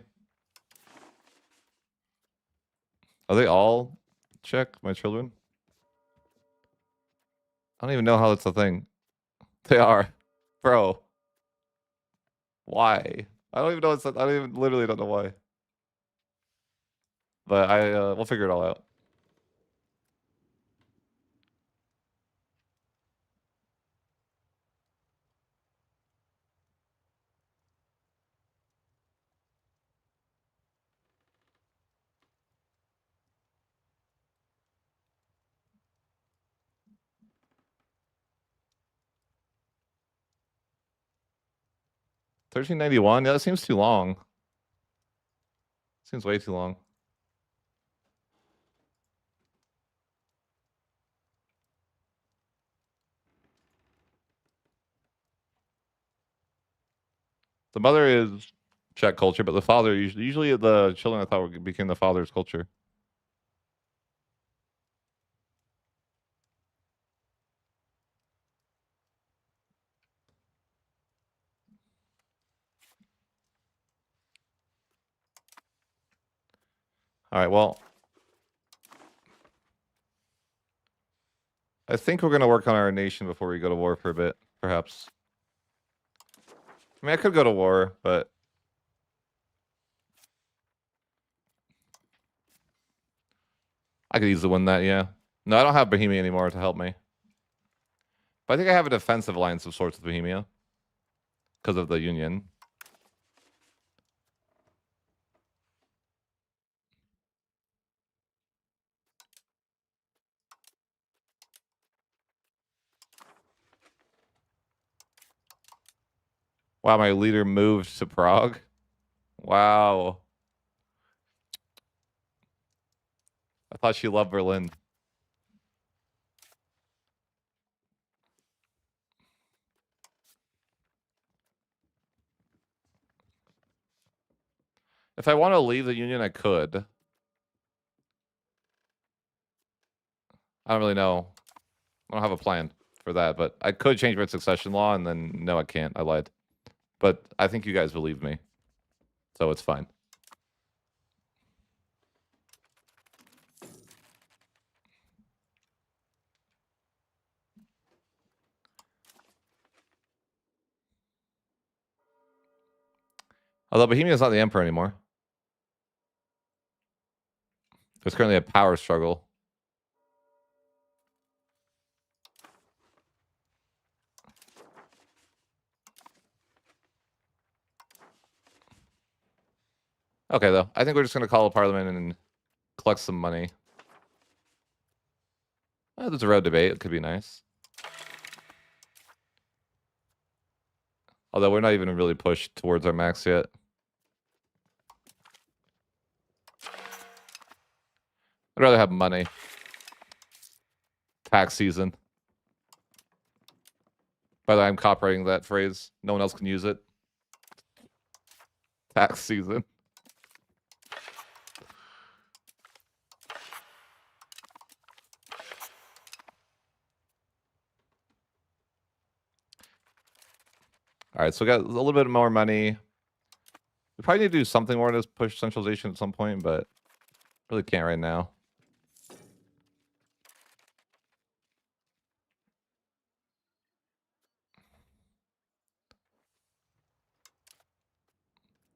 Are they all Czech, my children? I don't even know how that's a thing. They are. Bro. Why? I don't even know I literally don't know why. But we'll figure it all out. $13.91? Yeah, that seems too long. Seems way too long. The mother is Czech culture, but the father usually the children I thought became the father's culture. All right, well, I think we're gonna work on our nation before we go to war for a bit, perhaps. I mean, I could go to war, but I could easily win that. Yeah. No, I don't have Bohemia anymore to help me. But I think I have a defensive alliance of sorts with Bohemia because of the Union. Wow, my leader moved to Prague. Wow. I thought she loved Berlin. If I want to leave the Union, I could. I don't really know. I don't have a plan for that, but I could change my succession law, and then no, I can't. I lied. But I think you guys believe me, so it's fine. Although Bohemia's not the emperor anymore. There's currently a power struggle. Okay, though. I think we're just going to call a parliament and collect some money. Oh, there's a road debate. It could be nice. Although we're not even really pushed towards our max yet. I'd rather have money. Tax season. By the way, I'm copyrighting that phrase. No one else can use it. Tax season. All right, so we got a little bit more money. We probably need to do something more to push centralization at some point, but really can't right now.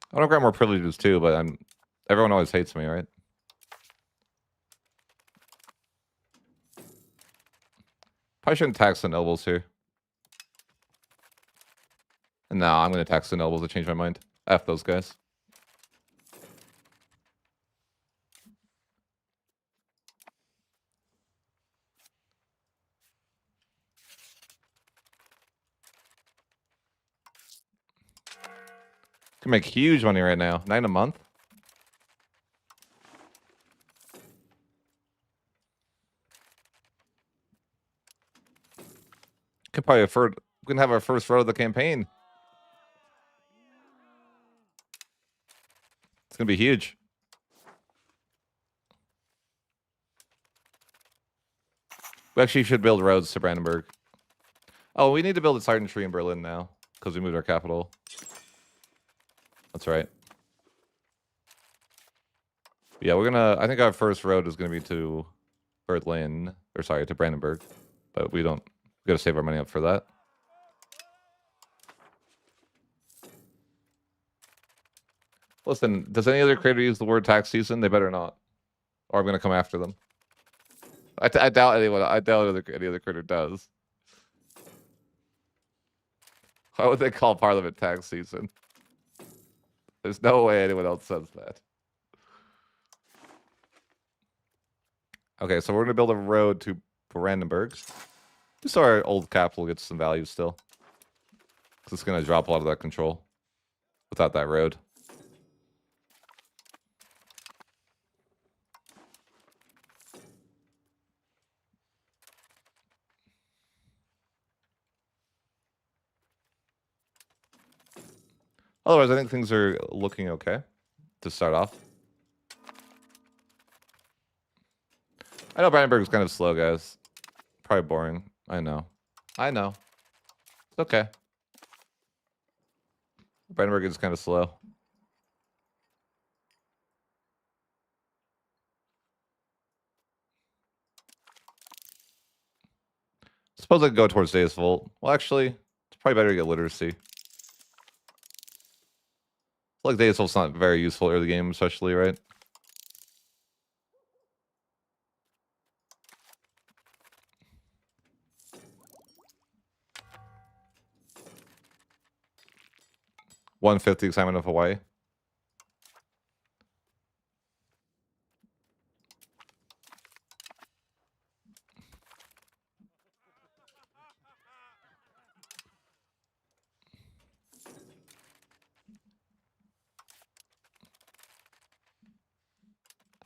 I want to grant more privileges too, but everyone always hates me, right? Probably shouldn't tax the nobles here. No, I'm going to tax the nobles to change my mind. F those guys. Can make huge money right now. 9 a month. Could probably afford. We can have our first road of the campaign. It's gonna be huge. We actually should build roads to Brandenburg. Oh, we need to build a sergeantry in Berlin now because we moved our capital. That's right. Yeah, we're gonna. I think our first road is gonna be to Berlin, or sorry, to Brandenburg, but we don't. We gotta save our money up for that. Listen, does any other creator use the word tax season? They better not, or I'm gonna come after them. I doubt anyone. I doubt any other creator does. Why would they call Parliament tax season? There's no way anyone else says that. Okay, so we're gonna build a road to Brandenburg, just so our old capital gets some value still. Because it's gonna drop a lot of that control without that road. Otherwise, I think things are looking okay to start off. I know Brandenburg is kind of slow, guys. Probably boring. I know. It's okay. Brandenburg is kind of slow. Suppose I could go towards Deus Volt. Well, actually, it's probably better to get literacy. I feel like Deus Volt's not very useful early game, especially, right? $150 excitement of Hawaii.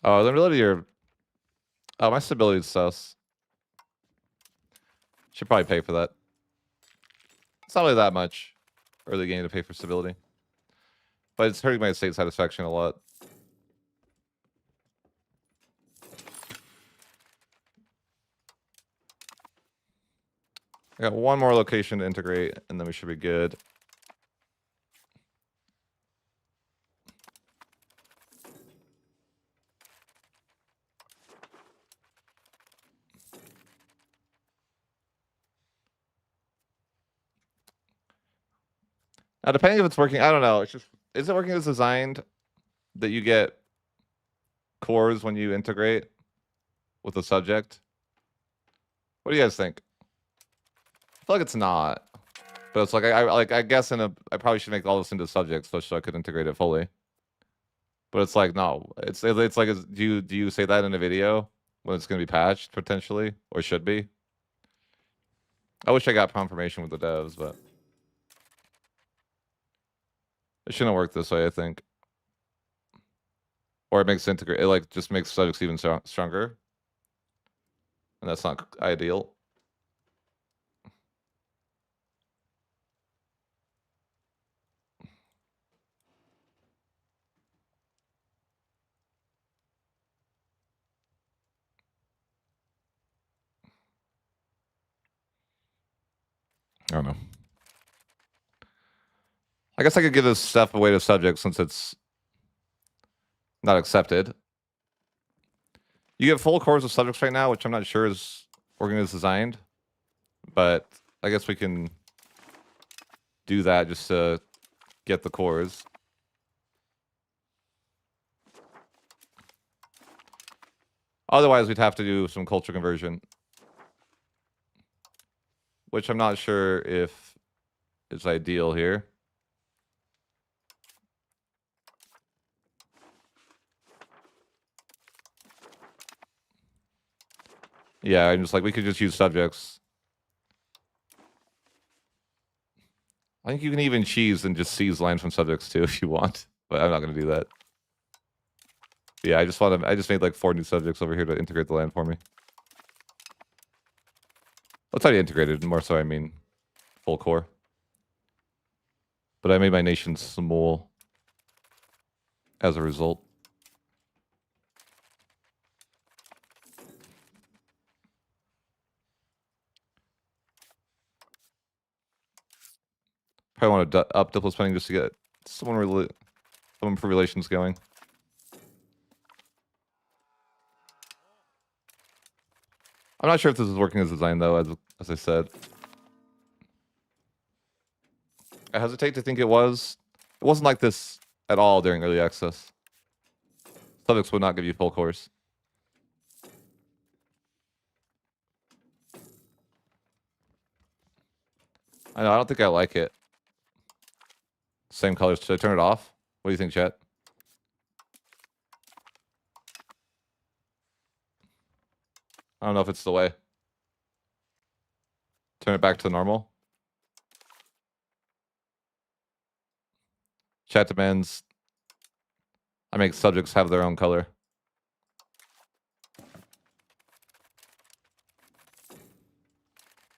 Oh, the ability here. Oh, my stability is sus. Should probably pay for that. It's not really that much early game to pay for stability. But it's hurting my state satisfaction a lot. I got one more location to integrate, and then we should be good. Now, depending if it's working, I don't know. It's just is it working as designed that you get cores when you integrate with the subject? What do you guys think? I feel like it's not, but it's like I guess I probably should make all this into subjects so I could integrate it fully. But it's like no, it's like do you say that in a video when it's going to be patched potentially or should be? I wish I got confirmation with the devs, but it shouldn't work this way. I think, or it makes it like just makes subjects even stronger, and that's not ideal. I don't know. I guess I could give this stuff away to subjects since it's not accepted. You get full cores of subjects right now, which I'm not sure is working as designed, but I guess we can do that just to get the cores. Otherwise, we'd have to do some culture conversion, which I'm not sure if is ideal here. Yeah, I'm just like, we could just use subjects. I think you can even cheese and just seize land from subjects too if you want, but I'm not going to do that. Yeah, I just made like 4 new subjects over here to integrate the land for me. That's already integrated, more so I mean full core. But I made my nation small as a result. Probably want to up diplo spending just to get someone for relations going. I'm not sure if this is working as designed though, as I said. I hesitate to think it was. It wasn't like this at all during early access. Subjects would not give you full cores. I know, I don't think I like it. Same colors. Should I turn it off? What do you think, chat? I don't know if it's the way. Turn it back to normal. Chat demands I make subjects have their own color.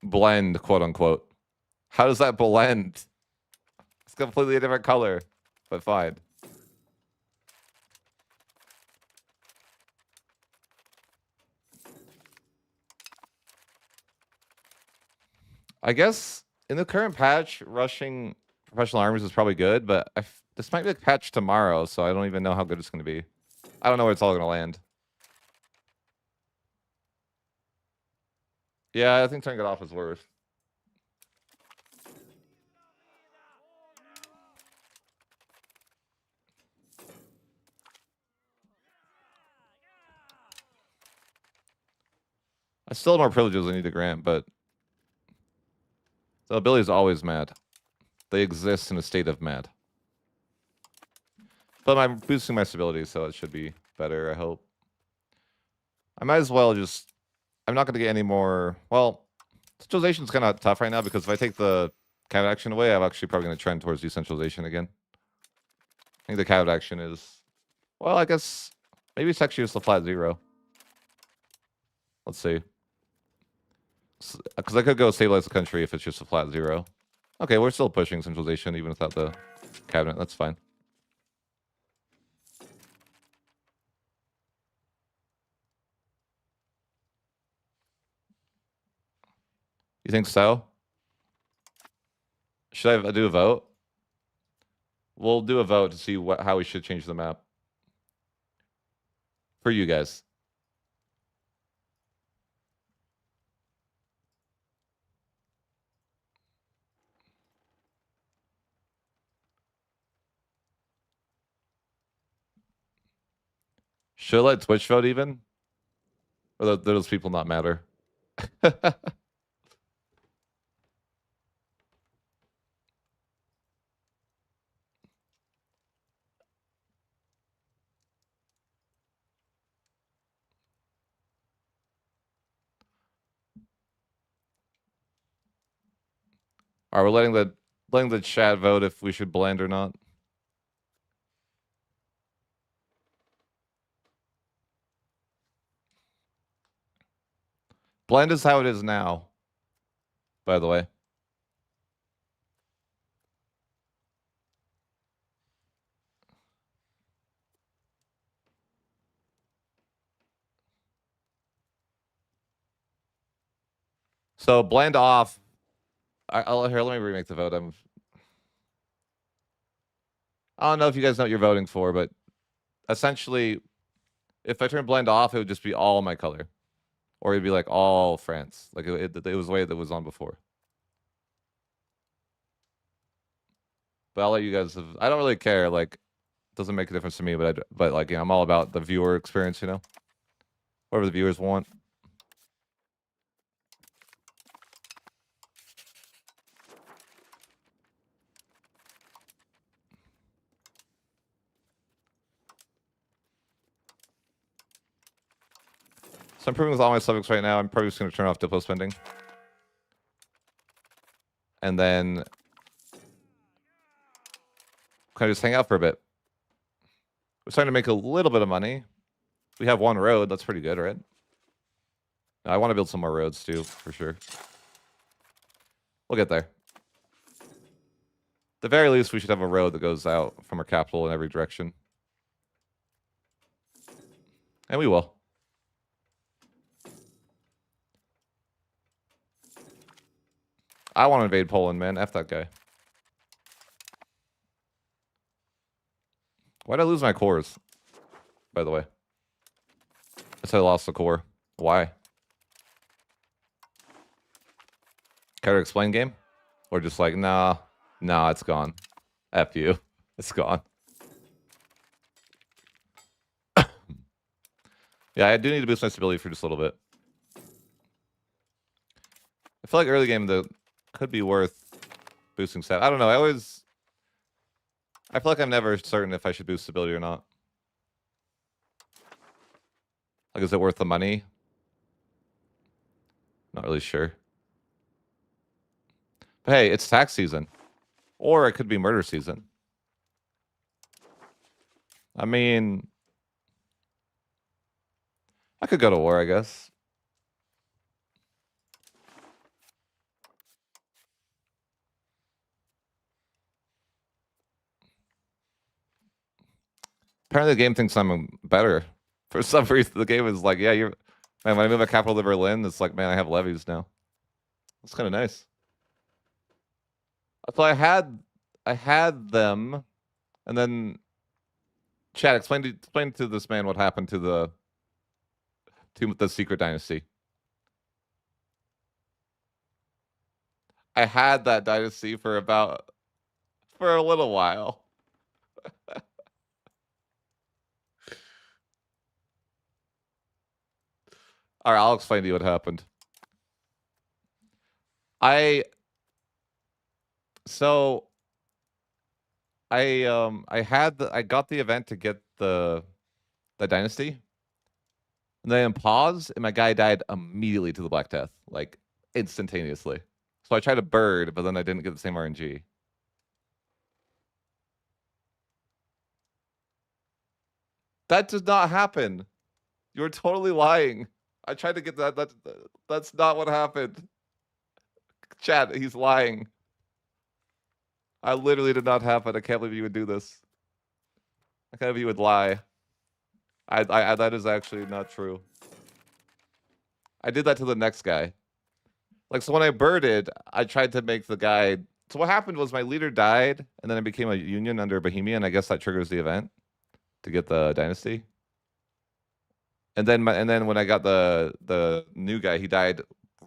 Blend, quote unquote. How does that blend? It's completely a different color, but fine. I guess in the current patch, rushing professional armies is probably good, but this might be a patch tomorrow, so I don't even know how good it's going to be. I don't know where it's all going to land. Yeah, I think turning it off is worse. I still have more privileges I need to grant, but the ability is always mad. They exist in a state of mad. But I'm boosting my stability, so it should be better, I hope. I might as well just... I'm not going to get any more... Well, centralization is kind of tough right now, because if I take the cabinet action away, I'm actually probably going to trend towards decentralization again. I think the cabinet action is... Well, I guess... Maybe it's actually just a flat 0. Let's see. Because I could go stabilize the country if it's just a flat 0. Okay, we're still pushing centralization even without the cabinet. That's fine. You think so? Should I do a vote? We'll do a vote to see how we should change the map. For you guys. Should I let Twitch vote even? Or do those people not matter? Are we letting the chat vote if we should blend or not? Blend is how it is now, by the way. So blend off. Here, let me remake the vote. I don't know if you guys know what you're voting for, but essentially, if I turn blend off, it would just be all my color. Or it'd be like all France. Like it was the way that was on before. But I'll let you guys I don't really care. Like, it doesn't make a difference to me, but like, you know, I'm all about the viewer experience, you know? Whatever the viewers want. So I'm improving with all my subjects right now. I'm probably just going to turn off diplo spending. And then kind of just hang out for a bit. We're starting to make a little bit of money. We have one road. That's pretty good, right? I want to build some more roads too, for sure. We'll get there. At the very least, we should have a road that goes out from our capital in every direction. And we will. I want to invade Poland, man. F that guy. Why'd I lose my cores? By the way. I said I lost the core. Why? Care to explain, game? Or just like, nah, it's gone. F you. It's gone. Yeah, I do need to boost my stability for just a little bit. I feel like early game though could be worth boosting stat. I don't know. I feel like I'm never certain if I should boost stability or not. Like, is it worth the money? Not really sure. But hey, it's tax season. Or it could be murder season. I mean, I could go to war, I guess. Apparently the game thinks I'm better. For some reason, the game is like, yeah, you're... Man, when I move my capital to Berlin, it's like, man, I have levies now. That's kind of nice. So I had them, and then... Chad, explain to this man what happened to the secret dynasty. I had that dynasty for a little while. All right, I'll explain to you what happened. I got the event to get the dynasty. And then pause, and my guy died immediately to the Black Death, like instantaneously. So I tried to bird, but then I didn't get the same RNG. That does not happen. You're totally lying. I tried to get that. That's not what happened. Chat, he's lying. I literally did not happen. I can't believe you would do this. I can't believe you would lie. I that is actually not true. I did that to the next guy. Like, so when I birded, I tried to make the guy... So what happened was my leader died, and then I became a union under Bohemia, I guess that triggers the event to get the dynasty. And then when I got the new guy, he died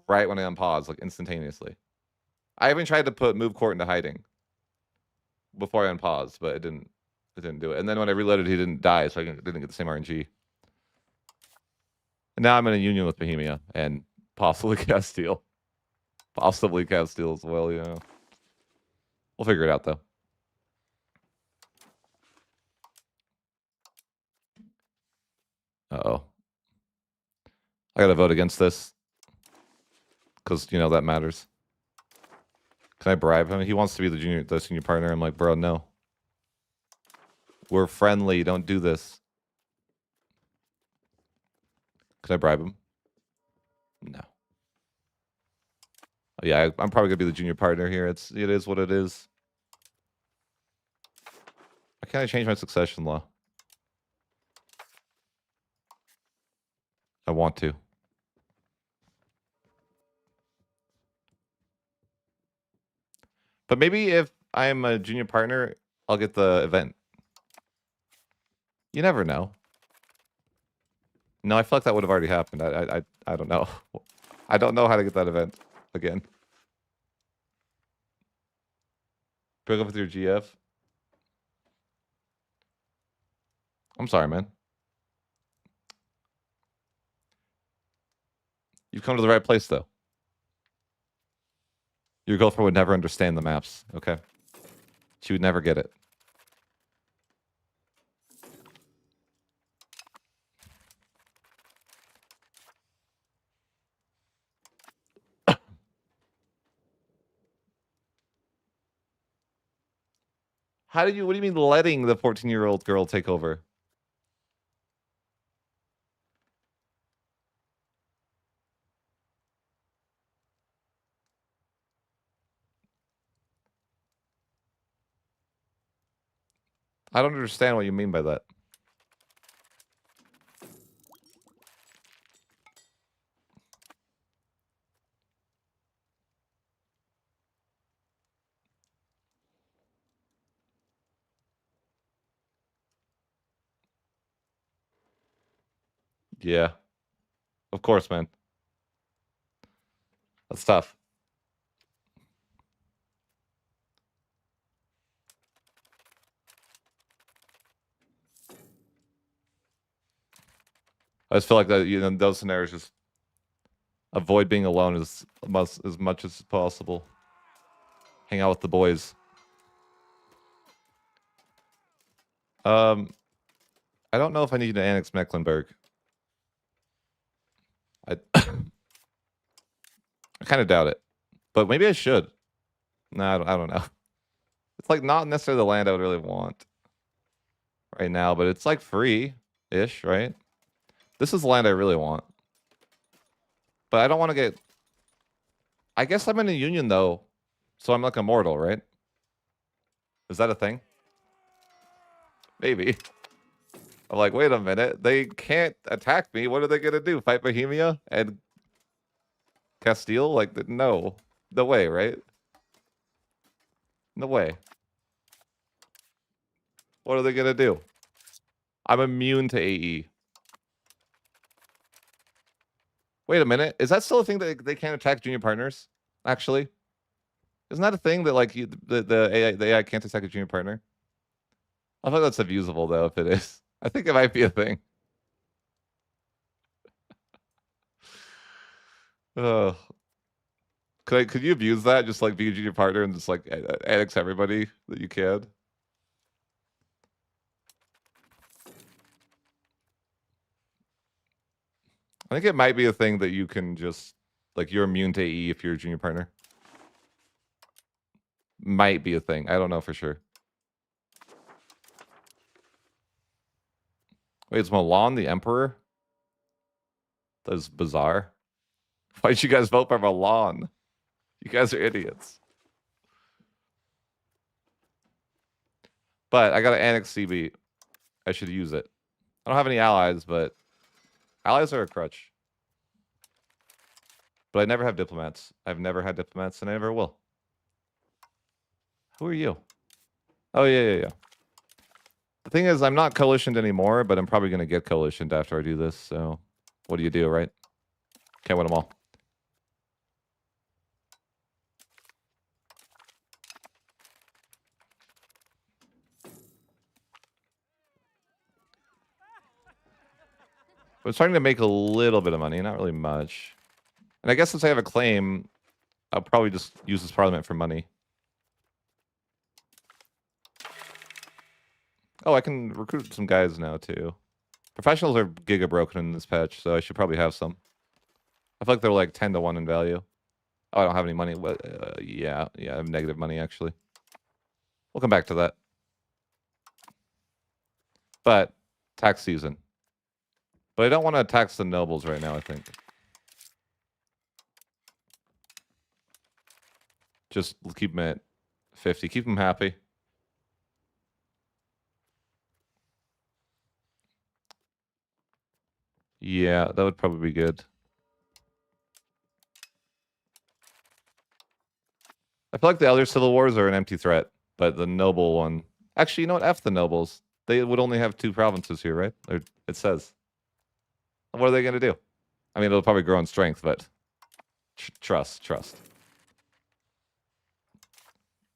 right when I unpaused, like instantaneously. I even tried to move court into hiding before I unpaused, but it didn't do it. And then when I reloaded, he didn't die, so I didn't get the same RNG. And now I'm in a union with Bohemia and possibly Castile. Possibly Castile as well, yeah. We'll figure it out, though. Uh-oh. I gotta vote against this. Because, you know, that matters. Can I bribe him? He wants to be the senior partner. I'm like, bro, no. We're friendly. Don't do this. Can I bribe him? No. Oh, yeah, I'm probably gonna be the junior partner here. It is what it is. Why can't I change my succession law? I want to. But maybe if I'm a junior partner, I'll get the event. You never know. No, I feel like that would have already happened. I don't know. I don't know how to get that event again. Break up with your GF. I'm sorry, man. You've come to the right place, though. Your girlfriend would never understand the maps, okay? She would never get it. What do you mean letting the 14-year-old girl take over? I don't understand what you mean by that. Yeah. Of course, man. That's tough. I just feel like that, you know, in those scenarios, just avoid being alone as much as possible. Hang out with the boys. I don't know if I need to annex Mecklenburg. I kind of doubt it, but maybe I should. No, I don't know. It's like not necessarily the land I would really want right now, but it's like free-ish, right? This is the land I really want, but I don't want to get. I guess I'm in a union though, so I'm like immortal, right? Is that a thing? Maybe. I'm like, wait a minute, they can't attack me. What are they gonna do? Fight Bohemia and Castile? Like, no way, right? No way. What are they gonna do? I'm immune to AE. Wait a minute. Is that still a thing that they can't attack junior partners? Actually, isn't that a thing that like the AI can't attack a junior partner? I thought that's abusable though. If it is, I think it might be a thing. Could you abuse that? Just like be a junior partner and just like annex everybody that you can. I think it might be a thing that you can just like you're immune to AE if you're a junior partner. Might be a thing. I don't know for sure. Wait, is Milan the emperor? That is bizarre. Why'd you guys vote for Milan? You guys are idiots. But I got to annex CB. I should use it. I don't have any allies, but allies are a crutch. But I never have diplomats. I've never had diplomats, and I never will. Who are you? Oh, yeah. The thing is, I'm not coalitioned anymore, but I'm probably going to get coalitioned after I do this, so what do you do, right? Can't win them all. But I'm starting to make a little bit of money, not really much. And I guess since I have a claim, I'll probably just use this parliament for money. Oh, I can recruit some guys now, too. Professionals are giga broken in this patch, so I should probably have some. I feel like they're like 10 to 1 in value. Oh, I don't have any money. Yeah, I have negative money, actually. We'll come back to that. But, tax season. But I don't want to tax the nobles right now, I think. Just keep them at 50. Keep them happy. Yeah, that would probably be good. I feel like the other civil wars are an empty threat, but the noble one... Actually, you know what? F the nobles. They would only have 2 provinces here, right? Or it says. What are they going to do? I mean, it'll probably grow in strength, but... Trust.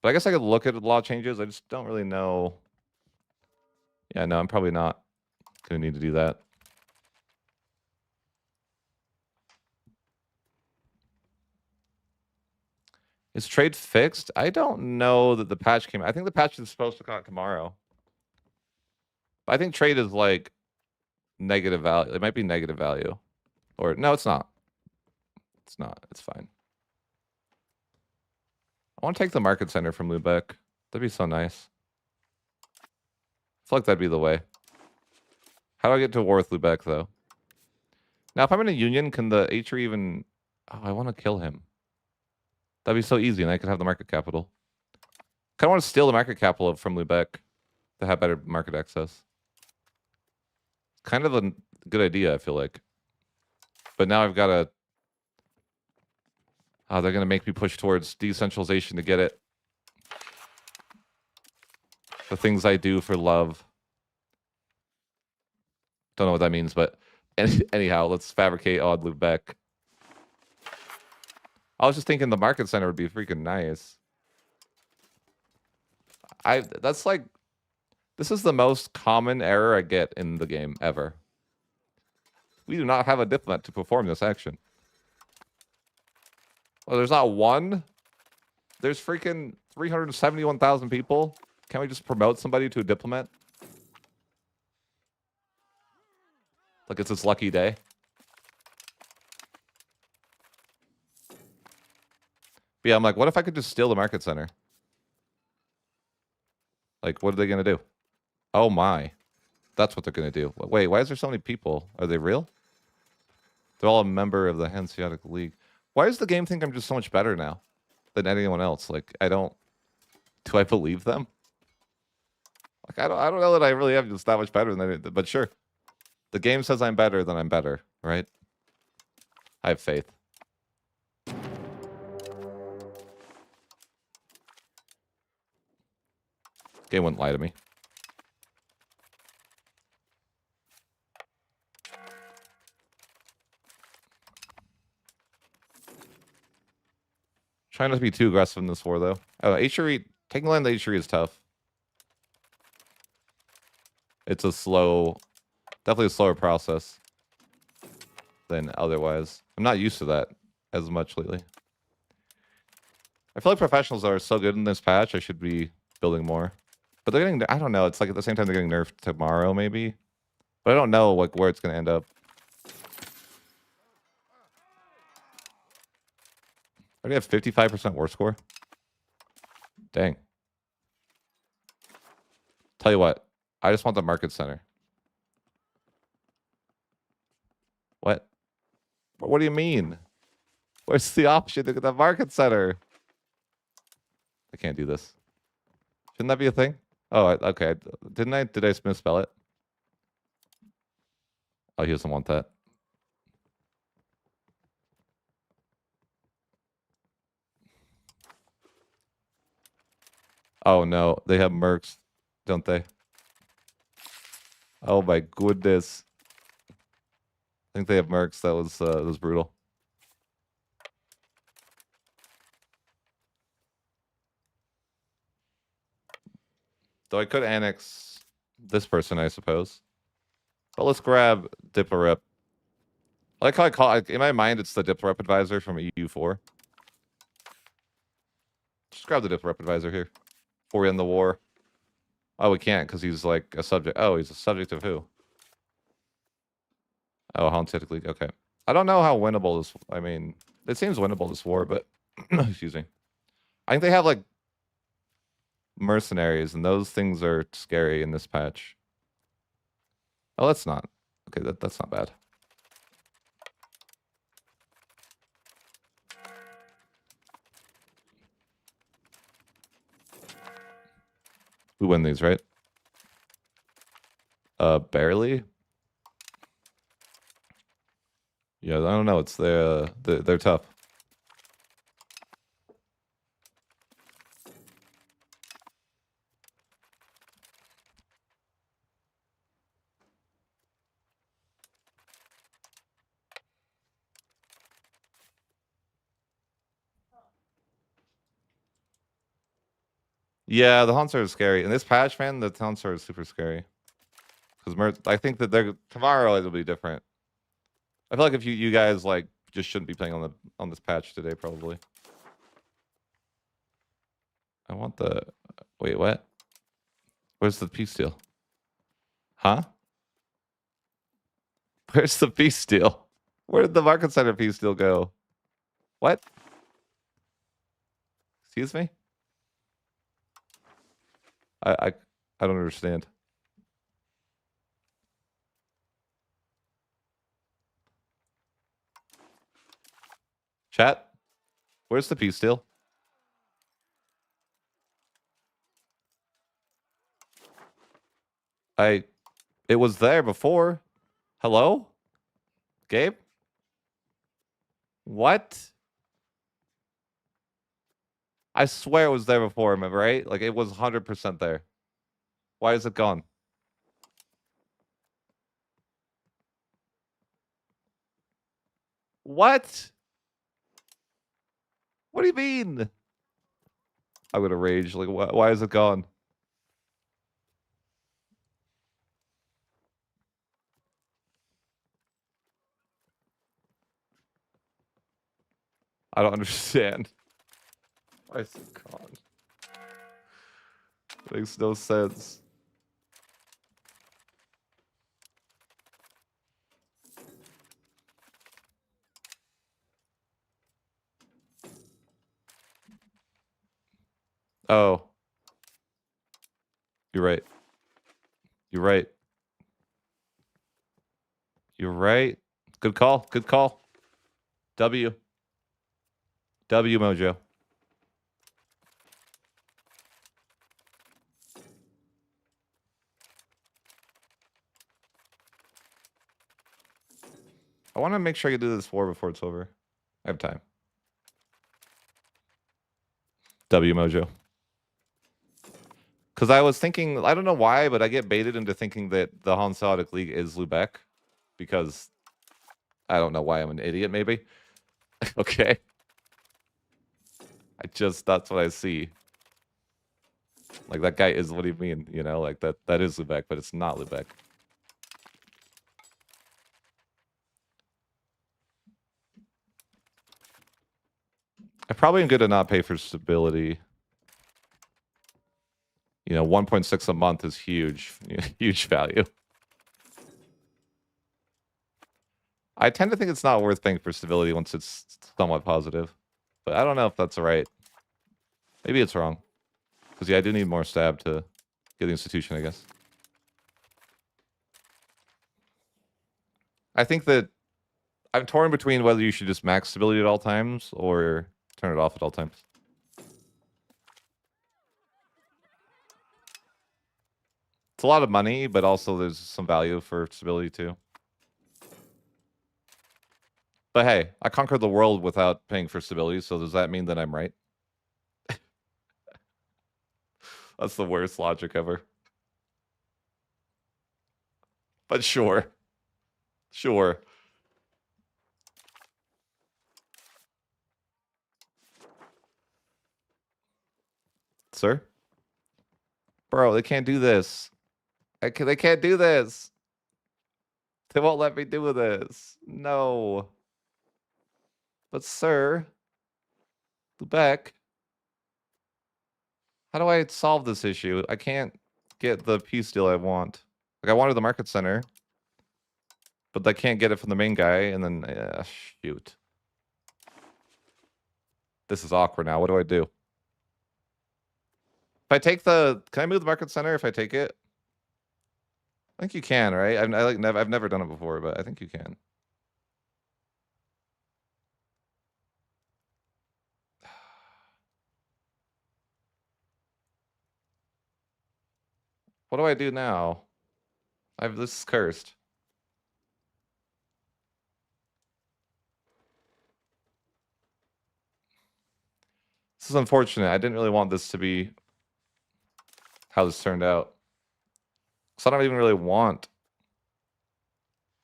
But I guess I could look at law changes. I just don't really know. Yeah, no, I'm probably not going to need to do that. Is trade fixed? I don't know that the patch came. I think the patch is supposed to come out tomorrow. But I think trade is like negative value. It might be negative value. Or no, it's not. It's not. It's fine. I want to take the market center from Lubeck. That'd be so nice. I feel like that'd be the way. How do I get to war with Lubeck, though? Now, if I'm in a union, can the HRE even... Oh, I want to kill him. That'd be so easy, and I could have the market capital. Kind of want to steal the market capital from Lubeck to have better market access. Kind of a good idea, I feel like. But now I've got to... Oh, they're going to make me push towards decentralization to get it. The things I do for love. Don't know what that means, but anyhow, let's fabricate on Lubeck. I was just thinking the market center would be freaking nice. That's like... This is the most common error I get in the game ever. We do not have a diplomat to perform this action. Well, there's not one. There's freaking 371,000 people. Can't we just promote somebody to a diplomat? Like it's its lucky day. But yeah, I'm like, what if I could just steal the market center? Like, what are they going to do? Oh my. That's what they're going to do. Wait, why is there so many people? Are they real? They're all a member of the Hanseatic League. Why does the game think I'm just so much better now than anyone else? Like, I don't... Do I believe them? Like, I don't know that I really am just that much better than anyone. But sure. The game says I'm better, then I'm better, right? I have faith. Game wouldn't lie to me. Trying not to be too aggressive in this war, though. Oh, HRE... Taking land the HRE is tough. It's a slow... Definitely a slower process than otherwise. I'm not used to that as much lately. I feel like professionals are so good in this patch, I should be building more. But they're getting... I don't know. It's like at the same time they're getting nerfed tomorrow, maybe. But I don't know like where it's going to end up. I already have 55% war score. Dang. Tell you what. I just want the market center. What? What do you mean? Where's the option to get the market center? I can't do this. Shouldn't that be a thing? Oh, okay. Did I misspell it? Oh, he doesn't want that. Oh no, they have mercs, don't they? Oh my goodness. I think they have mercs. That was brutal. Though I could annex this person, I suppose. But let's grab Dipperip I like how I call it, in my mind, it's the Dip Rep Advisor from EU4. Just grab the Dip Rep Advisor here. Before we end the war. Oh, we can't because he's like a subject. Oh, he's a subject of who? Oh, Haunted League. Okay. I don't know how winnable this. I mean, it seems winnable this war, but excuse me. I think they have like mercenaries, and those things are scary in this patch. Oh, that's not. Okay, that's not bad. We win these, right? Barely. Yeah, I don't know. It's they're tough. Yeah, the haunts are scary. In this patch, man, the haunts are super scary. Because I think that they're tomorrow it'll be different. I feel like if you guys like just shouldn't be playing on this patch today, probably. I want the wait, what? Where's the peace deal? Huh? Where's the peace deal? Where did the market center peace deal go? What? Excuse me? I don't understand. Chat? Where's the peace deal? It was there before. Hello? Gabe? What? I swear it was there before, am I right? Like it was 100% there. Why is it gone? What? What do you mean? I'm gonna rage. Like, why is it gone? I don't understand. Why is it gone? Makes no sense. Oh. You're right. You're right. You're right. Good call. Good call. W. W, Mojo. I want to make sure I can do this war before it's over. I have time. W, Mojo. Because I was thinking, I don't know why, but I get baited into thinking that the Hanseatic League is Lubeck. Because I don't know why I'm an idiot, maybe. Okay. That's what I see. Like, that guy is, what do you mean? You know, like, that is Lubeck, but it's not Lubeck. I probably am good to not pay for stability. You know, 1.6 a month is huge. Huge value. I tend to think it's not worth paying for stability once it's somewhat positive. But I don't know if that's right. Maybe it's wrong. Because, yeah, I do need more stab to get the institution, I guess. I think that I'm torn between whether you should just max stability at all times or turn it off at all times. It's a lot of money, but also there's some value for stability too. But hey, I conquered the world without paying for stability, so does that mean that I'm right? That's the worst logic ever. But sure. Sure. Sir? Bro, they can't do this. They can't do this. They won't let me do this. No. But sir, Lubeck, how do I solve this issue? I can't get the peace deal I want. Like, I wanted the market center, but I can't get it from the main guy, and then, shoot. This is awkward now. What do I do? If I take the... Can I move the market center if I take it? I think you can, right? I've never done it before, but I think you can. What do I do now? This is cursed. This is unfortunate. I didn't really want this to be how this turned out. So I don't even really want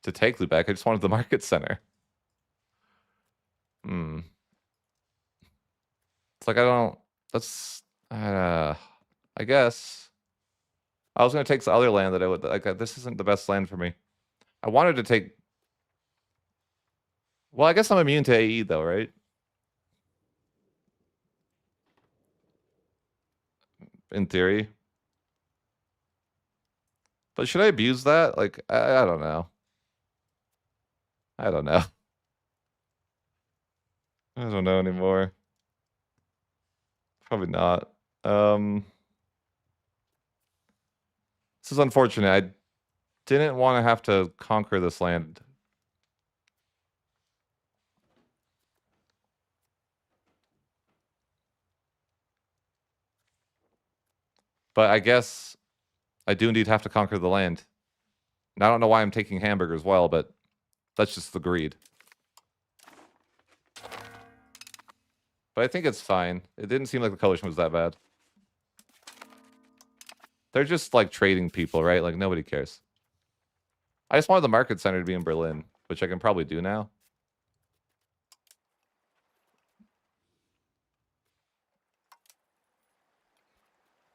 to take Lubeck. I just wanted the market center. It's like I don't... That's... I guess... I was going to take the other land that I would... Like, this isn't the best land for me. I wanted to take... Well, I guess I'm immune to AE, though, right? In theory. But should I abuse that? Like, I don't know. I don't know. I don't know anymore. Probably not. This is unfortunate. I didn't want to have to conquer this land. But I guess I do indeed have to conquer the land. And I don't know why I'm taking Hamburg as well, but that's just the greed. But I think it's fine. It didn't seem like the coalition was that bad. They're just like trading people, right? Like nobody cares. I just wanted the market center to be in Berlin, which I can probably do now.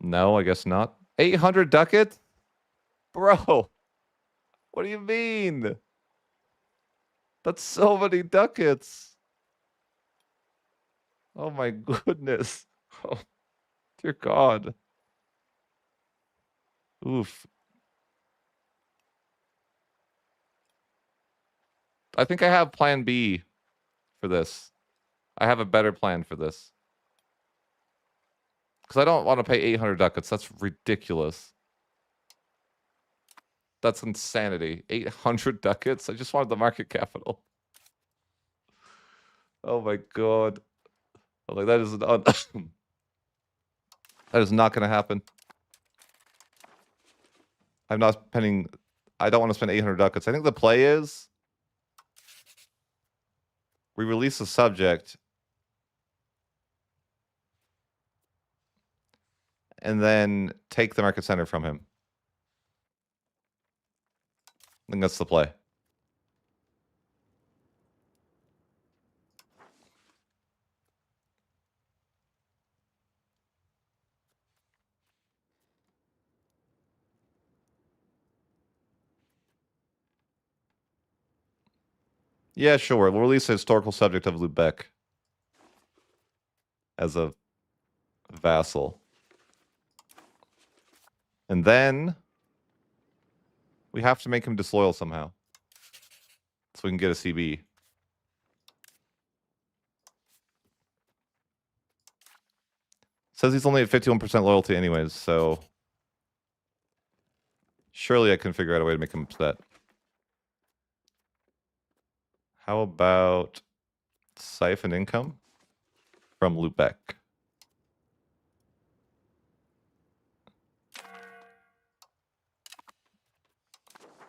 No, I guess not. 800 ducats? Bro, what do you mean? That's so many ducats. Oh my goodness. Oh, dear God. Oof. I think I have plan B for this. I have a better plan for this. Because I don't want to pay 800 ducats. That's ridiculous. That's insanity. 800 ducats? I just wanted the market capital. Oh my God. I'm like, that is that is not going to happen. I'm not spending... I don't want to spend 800 ducats. I think the play is... We release the subject... and then take the market center from him. I think that's the play. Yeah, sure. We'll release the historical subject of Lubeck as a vassal. And then we have to make him disloyal somehow. So we can get a CB. Says he's only at 51% loyalty anyways, so... Surely I can figure out a way to make him upset. How about siphon income from Lubeck?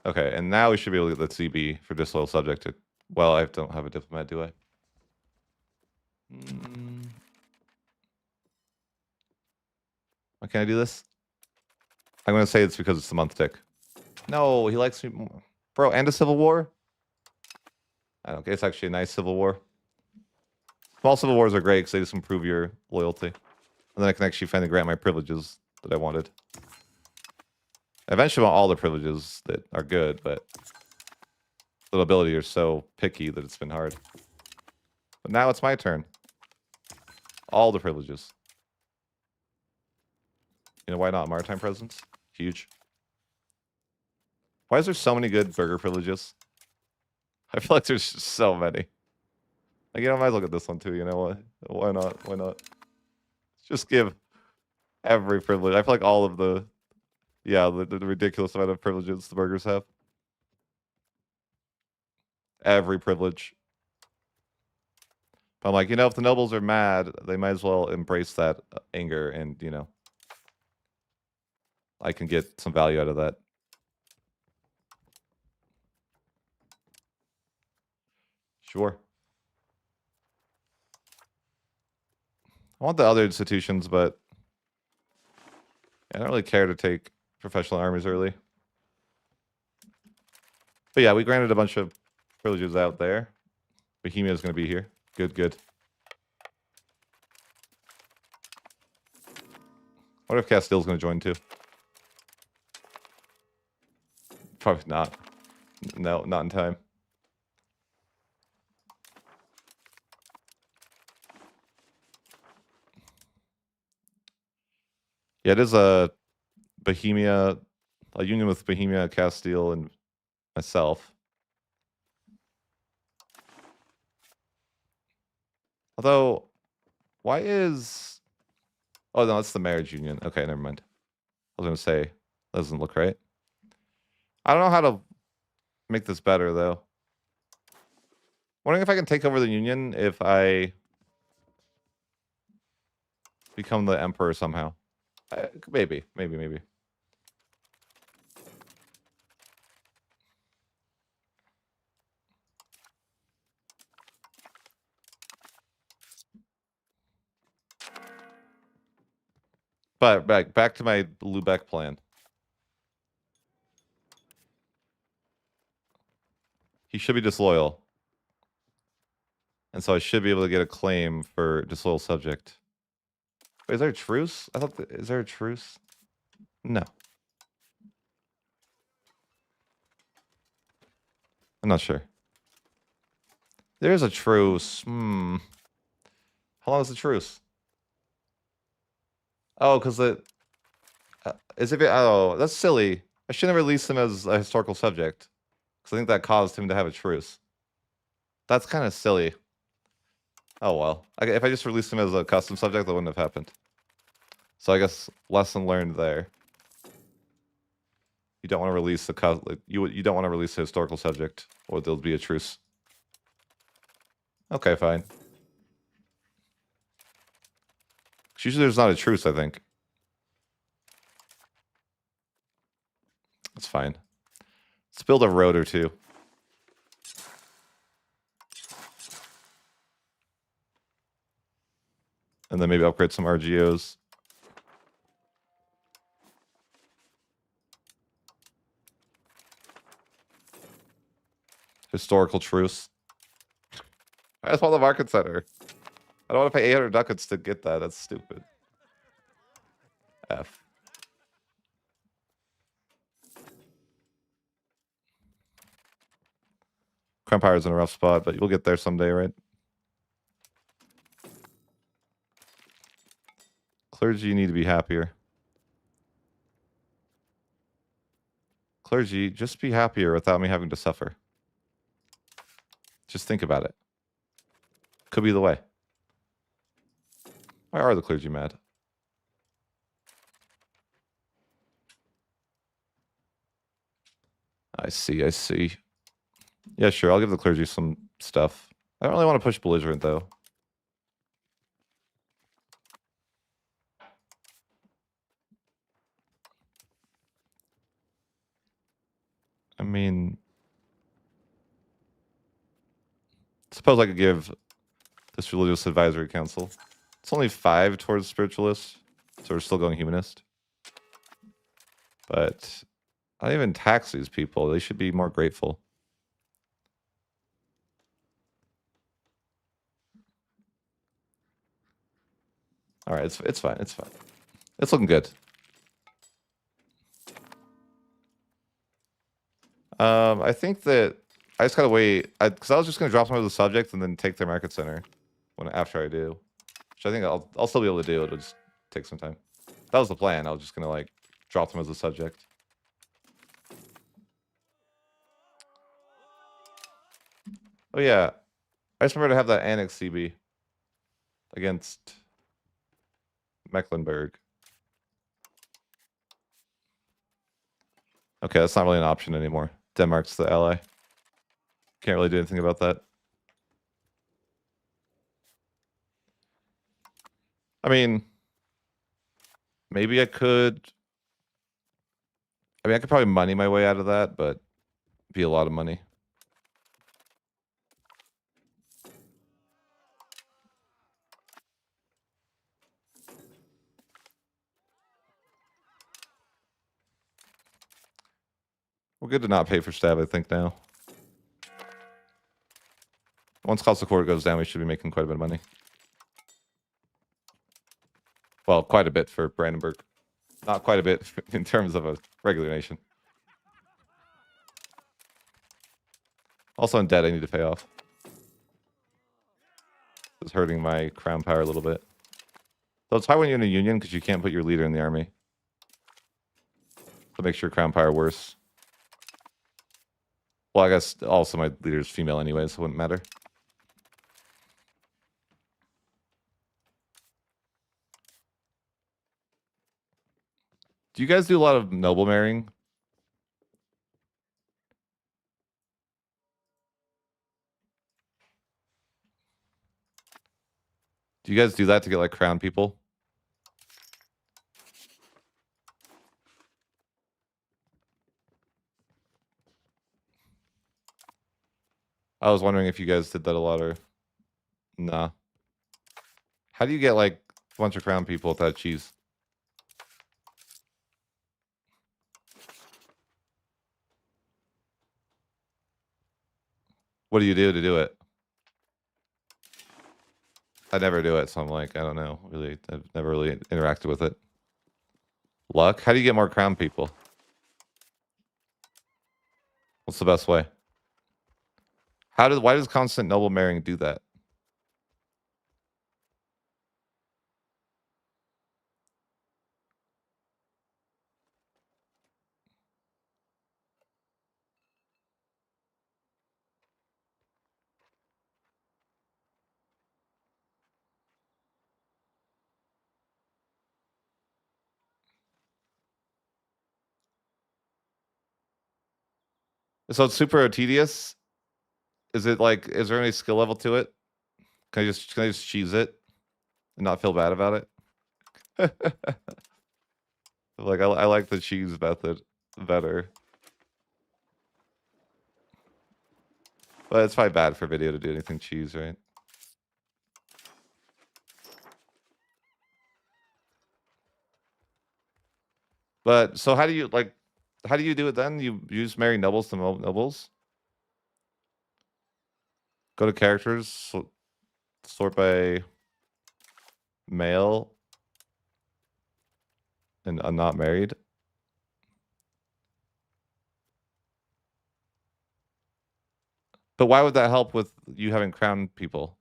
Okay, and now we should be able to get the CB for disloyal subject. Well, I don't have a diplomat, do I? Why can't I do this? I'm going to say it's because it's the month tick. No, he likes me more. Bro, and a civil war? I don't get it's actually a nice civil war. Small civil wars are great because they just improve your loyalty. And then I can actually finally grant my privileges that I wanted. I eventually want all the privileges that are good, but The nobility are so picky that it's been hard. But now it's my turn. All the privileges. You know, why not? Maritime presence? Huge. Why is there so many good burger privileges? I feel like there's just so many. Like, you know, I might look at this one too, you know what? Why not? Why not? Just give every privilege. I feel like all of the, yeah, the ridiculous amount of privileges the burgers have. Every privilege. But I'm like, you know, if the nobles are mad, they might as well embrace that anger and, you know, I can get some value out of that. Sure. I want the other institutions, but I don't really care to take professional armies early. But yeah, we granted a bunch of privileges out there. Bohemia is going to be here. Good, good. What if Castile's going to join too? Probably not. No, not in time. Yeah, it is a Bohemia, a union with Bohemia, Castile, and myself. Although, why is... Oh, no, that's the marriage union. Okay, never mind. I was going to say, that doesn't look right. I don't know how to make this better, though. Wondering if I can take over the union if I become the emperor somehow. Maybe. But back to my Lubeck plan. He should be disloyal. And so I should be able to get a claim for disloyal subject. Wait, is there a truce? I thought, is there a truce? No. I'm not sure. There is a truce. How long is the truce? Oh, because oh, that's silly. I shouldn't have released him as a historical subject. Because I think that caused him to have a truce. That's kind of silly. Oh, well. If I just released him as a custom subject, that wouldn't have happened. So I guess lesson learned there. You don't want to release you don't want to release a historical subject, or there'll be a truce. Okay, fine. Usually there's not a truce, I think. That's fine. Let's build a road or two. And then maybe upgrade some RGOs. Historical truce. I just want the market center. I don't want to pay 800 ducats to get that. That's stupid. F. Empire's in a rough spot, but you'll get there someday, right? Clergy need to be happier. Clergy, just be happier without me having to suffer. Just think about it. Could be the way. Why are the clergy mad? I see. Yeah, sure. I'll give the clergy some stuff. I don't really want to push belligerent, though. I mean... Suppose I could give this religious advisory council. It's only 5 towards spiritualist, so we're still going humanist. But I don't even tax these people. They should be more grateful. All right, it's fine. It's fine. It's looking good. I think that I just gotta wait. Because I was just gonna drop some of the subjects and then take their market center after I do. Which I think I'll still be able to do. It'll just take some time. That was the plan. I was just gonna like drop them as a subject. Oh yeah. I just remember to have that annex CB against Mecklenburg. Okay, that's not really an option anymore. Denmark's the ally. Can't really do anything about that. I mean, maybe I could. I mean, I could probably money my way out of that, but it'd be a lot of money. We're good to not pay for stab, I think, now. Once cost of court goes down, we should be making quite a bit of money. Well, quite a bit for Brandenburg. Not quite a bit in terms of a regular nation. Also in debt I need to pay off. It's hurting my crown power a little bit. So it's hard when you're in a union because you can't put your leader in the army. So it makes your crown power worse. Well, I guess also my leader's female anyway, so it wouldn't matter. Do you guys do a lot of noble marrying? Do you guys do that to get like crown people? I was wondering if you guys did that a lot or nah. How do you get like a bunch of crown people without cheese? What do you do to do it? I never do it, so I'm like, I don't know. Really, I've never really interacted with it. Luck? How do you get more crown people? What's the best way? Why does constant noble marrying do that? So it's super tedious. Is it like, is there any skill level to it? Can I just cheese it and not feel bad about it? Like I like the cheese method better. But it's probably bad for video to do anything cheese, right? But so how do you do it then? You just marry nobles to nobles? Go to characters, sort by male and not married. But why would that help with you having crown people?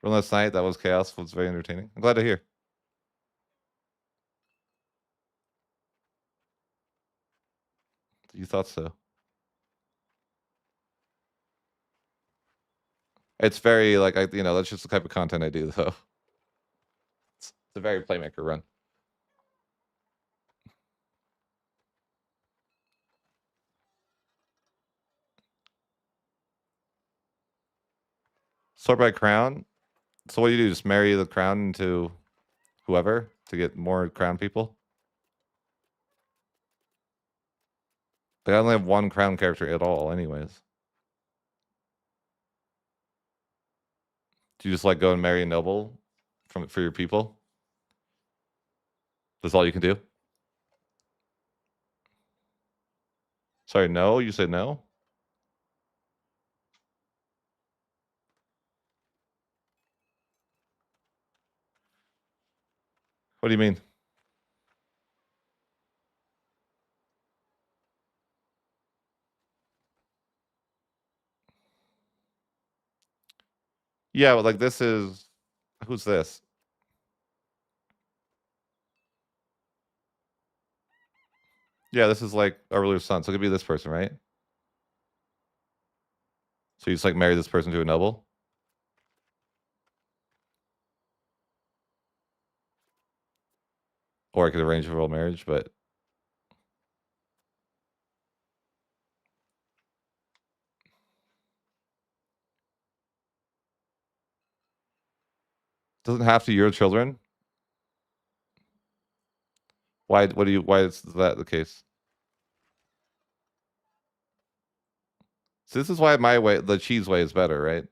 From last night, that was chaos. Was very entertaining. I'm glad to hear. You thought so. It's very like that's just the type of content I do though. It's a very playmaker run. Sort by crown. So what do you do? Just marry the crown into whoever to get more crown people? They only have one crown character at all, anyways. Do you just like go and marry a noble for your people? That's all you can do? Sorry, no? You said no? What do you mean? Yeah, but like this is who's this? Yeah, this is like a ruler's son, so it could be this person, right? So you just like marry this person to a noble? Or I could arrange a royal marriage, but doesn't have to your children. Why? What do you? Why is that the case? So this is why my way, the cheese way, is better, right?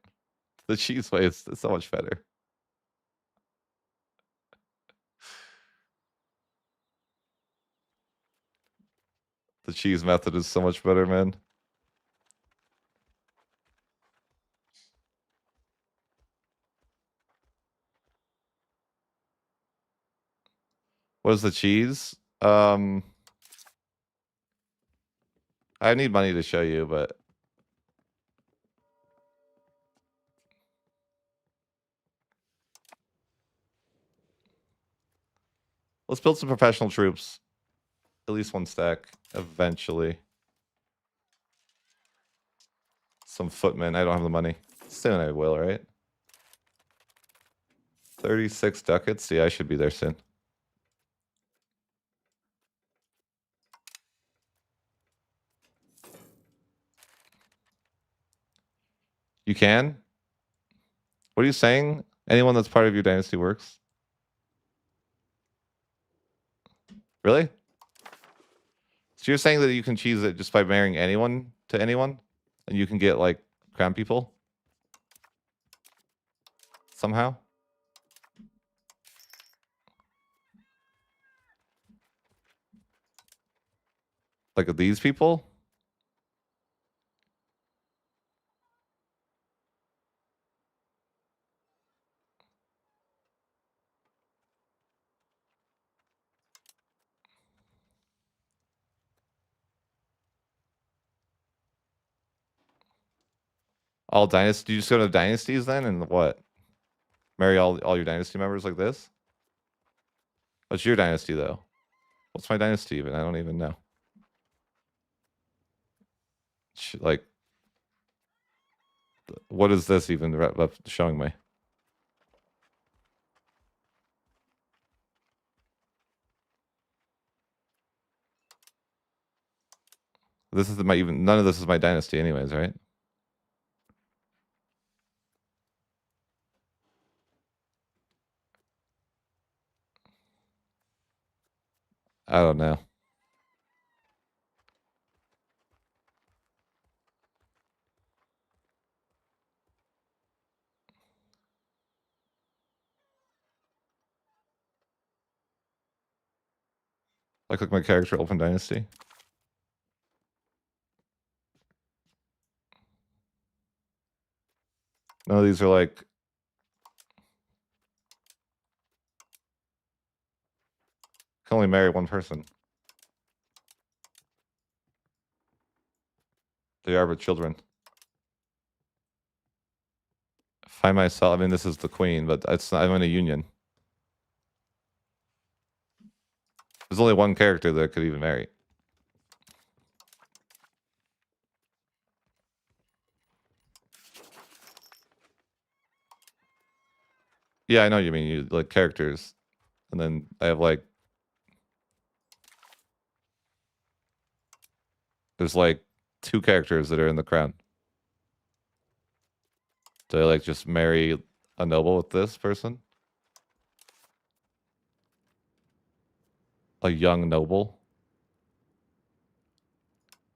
The cheese way is so much better. The cheese method is so much better, man. What is the cheese? I need money to show you, but let's build some professional troops. At least one stack, eventually. Some footmen. I don't have the money. Soon I will, right? 36 ducats? Yeah, I should be there soon. You can? What are you saying? Anyone that's part of your dynasty works? Really? So you're saying that you can cheese it just by marrying anyone to anyone? And you can get, like, crown people? Somehow? Like these people? All dynasty? Do you just go to dynasties then? And what? Marry all your dynasty members like this? What's your dynasty, though? What's my dynasty even? I don't even know. Like, what is this even showing me? This is my even. None of this is my dynasty, anyways, right? I don't know. I click my character, open dynasty. None of these are like. Can only marry one person. They are but children. Find myself. I mean, this is the queen, but it's not, I'm in a union. There's only one character that I could even marry. Yeah, I know what you mean. You like characters, and then I have like. There's like 2 characters that are in the crown. Do I like just marry a noble with this person? A young noble?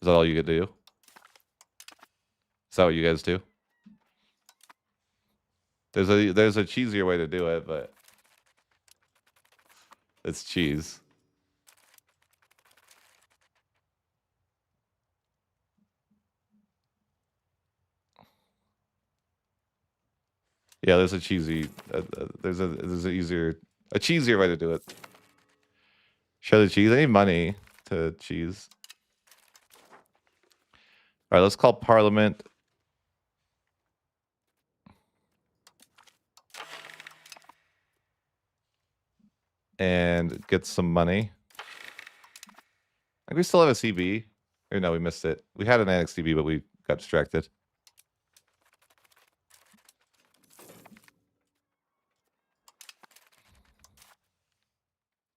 Is that all you could do? Is that what you guys do? There's a cheesier way to do it, but it's cheese. Yeah, there's a cheesy. There's a cheesier way to do it. Show the cheese. I need money to cheese. All right, let's call Parliament. And get some money. I think we still have a CB. Or no, we missed it. We had an annex CB, but we got distracted.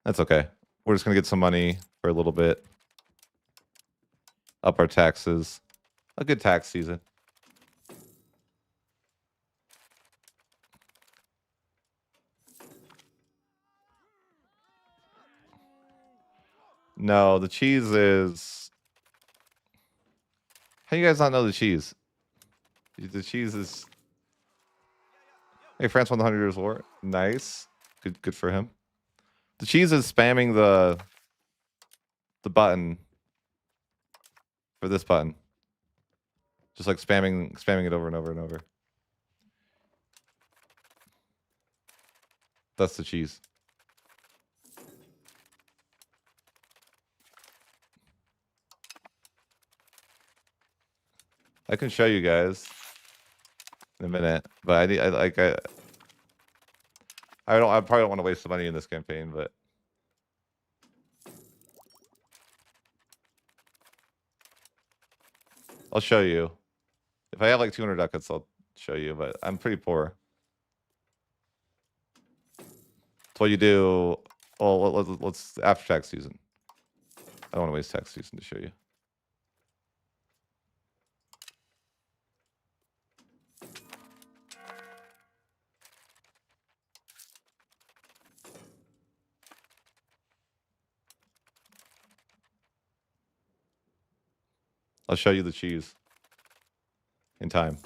That's okay. We're just going to get some money for a little bit. Up our taxes. A good tax season. No, the cheese is... How do you guys not know the cheese? The cheese is... Hey, France won the 100 Years' War. Nice. Good for him. The cheese is spamming the button for this button. Just like spamming it over and over and over. That's the cheese. I can show you guys in a minute, but I probably don't want to waste the money in this campaign, but I'll show you. If I have like 200 ducats, I'll show you, but I'm pretty poor. That's what you do. Well, let's after tax season. I don't want to waste tax season to show you. I'll show you the cheese in time.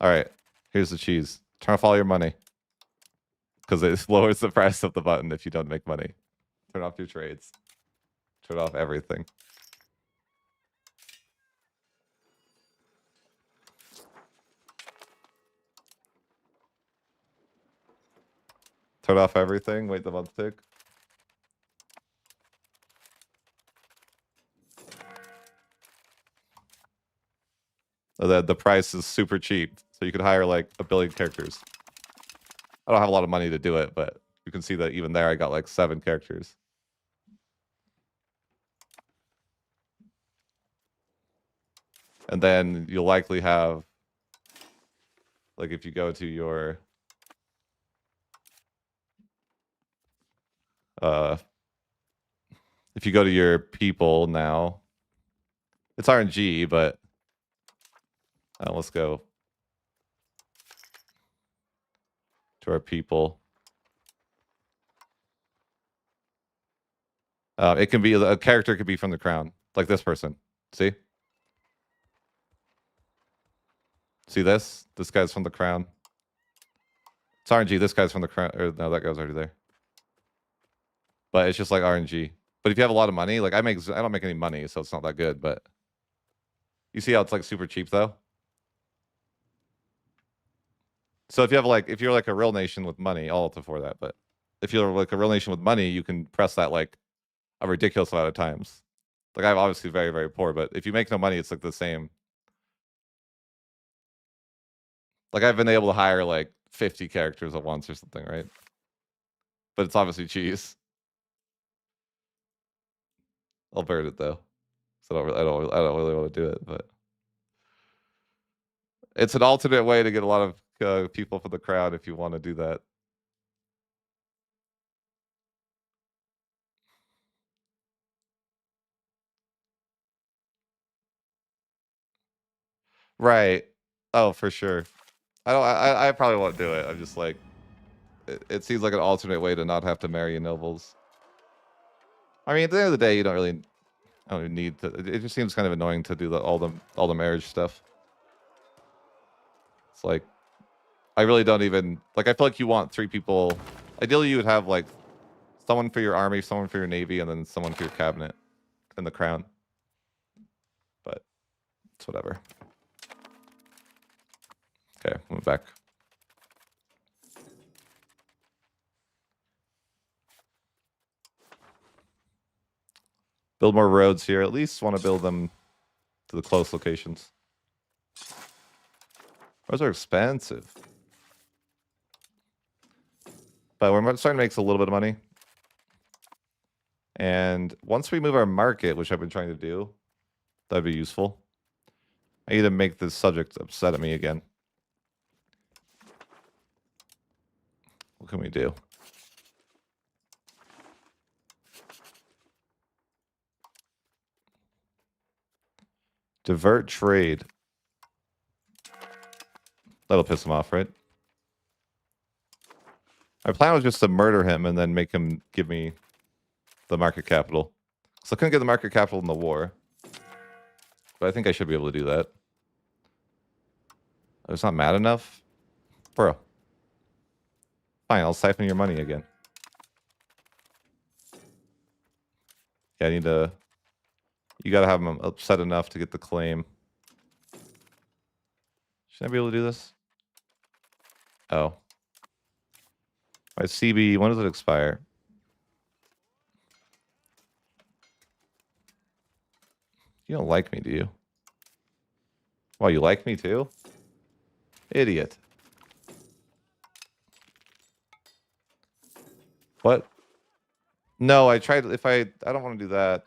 All right, here's the cheese. Turn off all your money because it lowers the price of the button if you don't make money. Turn off your trades. Turn off everything. Turn off everything. Wait the month tick. So the price is super cheap, so you could hire like 1 billion characters. I don't have a lot of money to do it, but you can see that even there I got like 7 characters. And then you'll likely have, like if you go to your if you go to your people now, it's RNG, but let's go to our people. It can be a character could be from the crown, like this person. See this? This guy's from the crown. It's RNG. This guy's from the crown. Or no, that guy's already there. But it's just like RNG. But if you have a lot of money, like I don't make any money, so it's not that good. But you see how it's like super cheap though. So if you're like a real nation with money, I'll alter for that. But if you're like a real nation with money, you can press that like a ridiculous amount of times. Like I'm obviously very, very poor, but if you make no money, it's like the same. Like I've been able to hire like 50 characters at once or something, right? But it's obviously cheese. I'll burn it though. So I don't really want to do it, but it's an alternate way to get a lot of people for the crowd if you want to do that. Right. Oh, for sure. I probably won't do it. I'm just like, it seems like an alternate way to not have to marry nobles. I mean, at the end of the day, you don't really need to. It just seems kind of annoying to do all the marriage stuff. It's like, I really don't even like. I feel like you want 3 people. Ideally, you would have like someone for your army, someone for your navy, and then someone for your cabinet and the crown. But it's whatever. Okay, move back. Build more roads here. At least want to build them to the close locations. Roads are expensive. But we're starting to make a little bit of money. And once we move our market, which I've been trying to do, that'd be useful. I need to make this subject upset at me again. What can we do? Divert trade. That'll piss him off, right? My plan was just to murder him and then make him give me the market capital. So I couldn't get the market capital in the war. But I think I should be able to do that. It's not mad enough? Bro. Fine, I'll siphon your money again. Yeah, I need to... You gotta have him upset enough to get the claim. Should I be able to do this? Oh. My CB, when does it expire? You don't like me, do you? Well, you like me too? Idiot. What? No, I tried. I don't want to do that.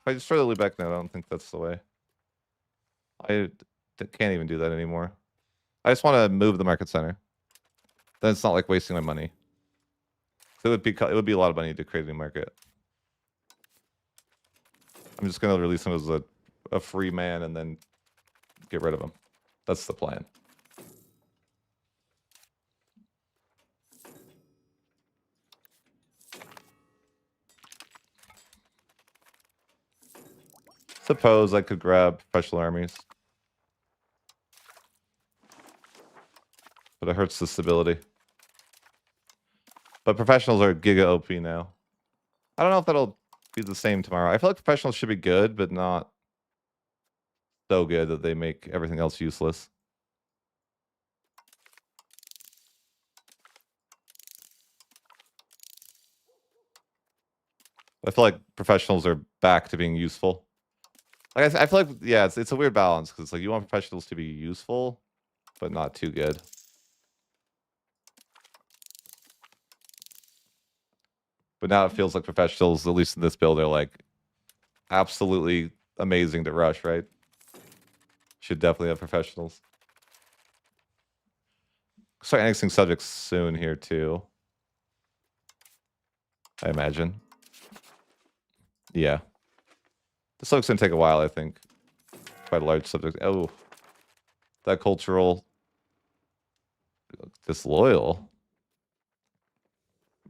If I destroy the Lubeck now, I don't think that's the way. I can't even do that anymore. I just want to move the market center. Then it's not like wasting my money. So it would be a lot of money to create a new market. I'm just gonna release him as a free man and then get rid of him. That's the plan. Suppose I could grab professional armies. But it hurts the stability. But professionals are giga OP now. I don't know if that'll be the same tomorrow. I feel like professionals should be good, but not so good that they make everything else useless. I feel like professionals are back to being useful. Like I feel like, yeah, it's a weird balance because it's like you want professionals to be useful, but not too good. But now it feels like professionals, at least in this build, are like absolutely amazing to rush, right? Should definitely have professionals. Start annexing subjects soon here too. I imagine. Yeah. This looks gonna take a while, I think. Quite a large subject. Oh. That cultural disloyal.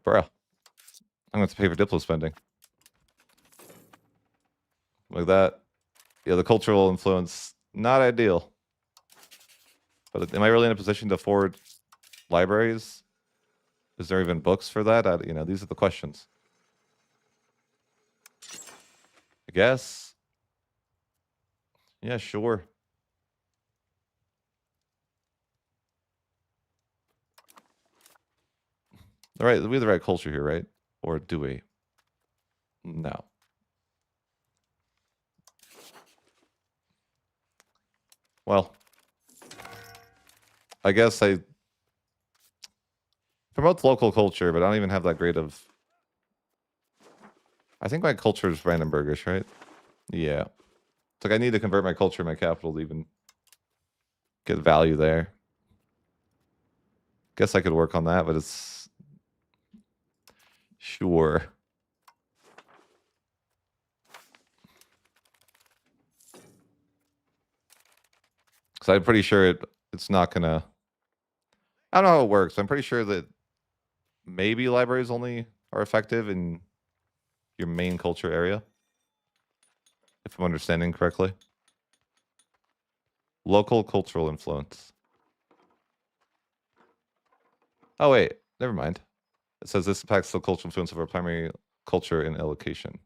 Bruh. I'm gonna have to pay for Diplo spending. Like that. Yeah, the cultural influence, not ideal. But am I really in a position to afford libraries? Is there even books for that? These are the questions. I guess. Yeah, sure. All right, we have the right culture here, right? Or do we? No. Well, I guess I promote local culture, but I don't even have that great of... I think my culture is Brandenburgish, right? Yeah. It's like I need to convert my culture and my capital to even get value there. Guess I could work on that, but it's... Sure. Because I'm pretty sure it's not gonna... I don't know how it works. I'm pretty sure that maybe libraries only are effective in your main culture area. If I'm understanding correctly. Local cultural influence. Oh, wait. Never mind. It says this impacts the cultural influence of our primary culture in allocation.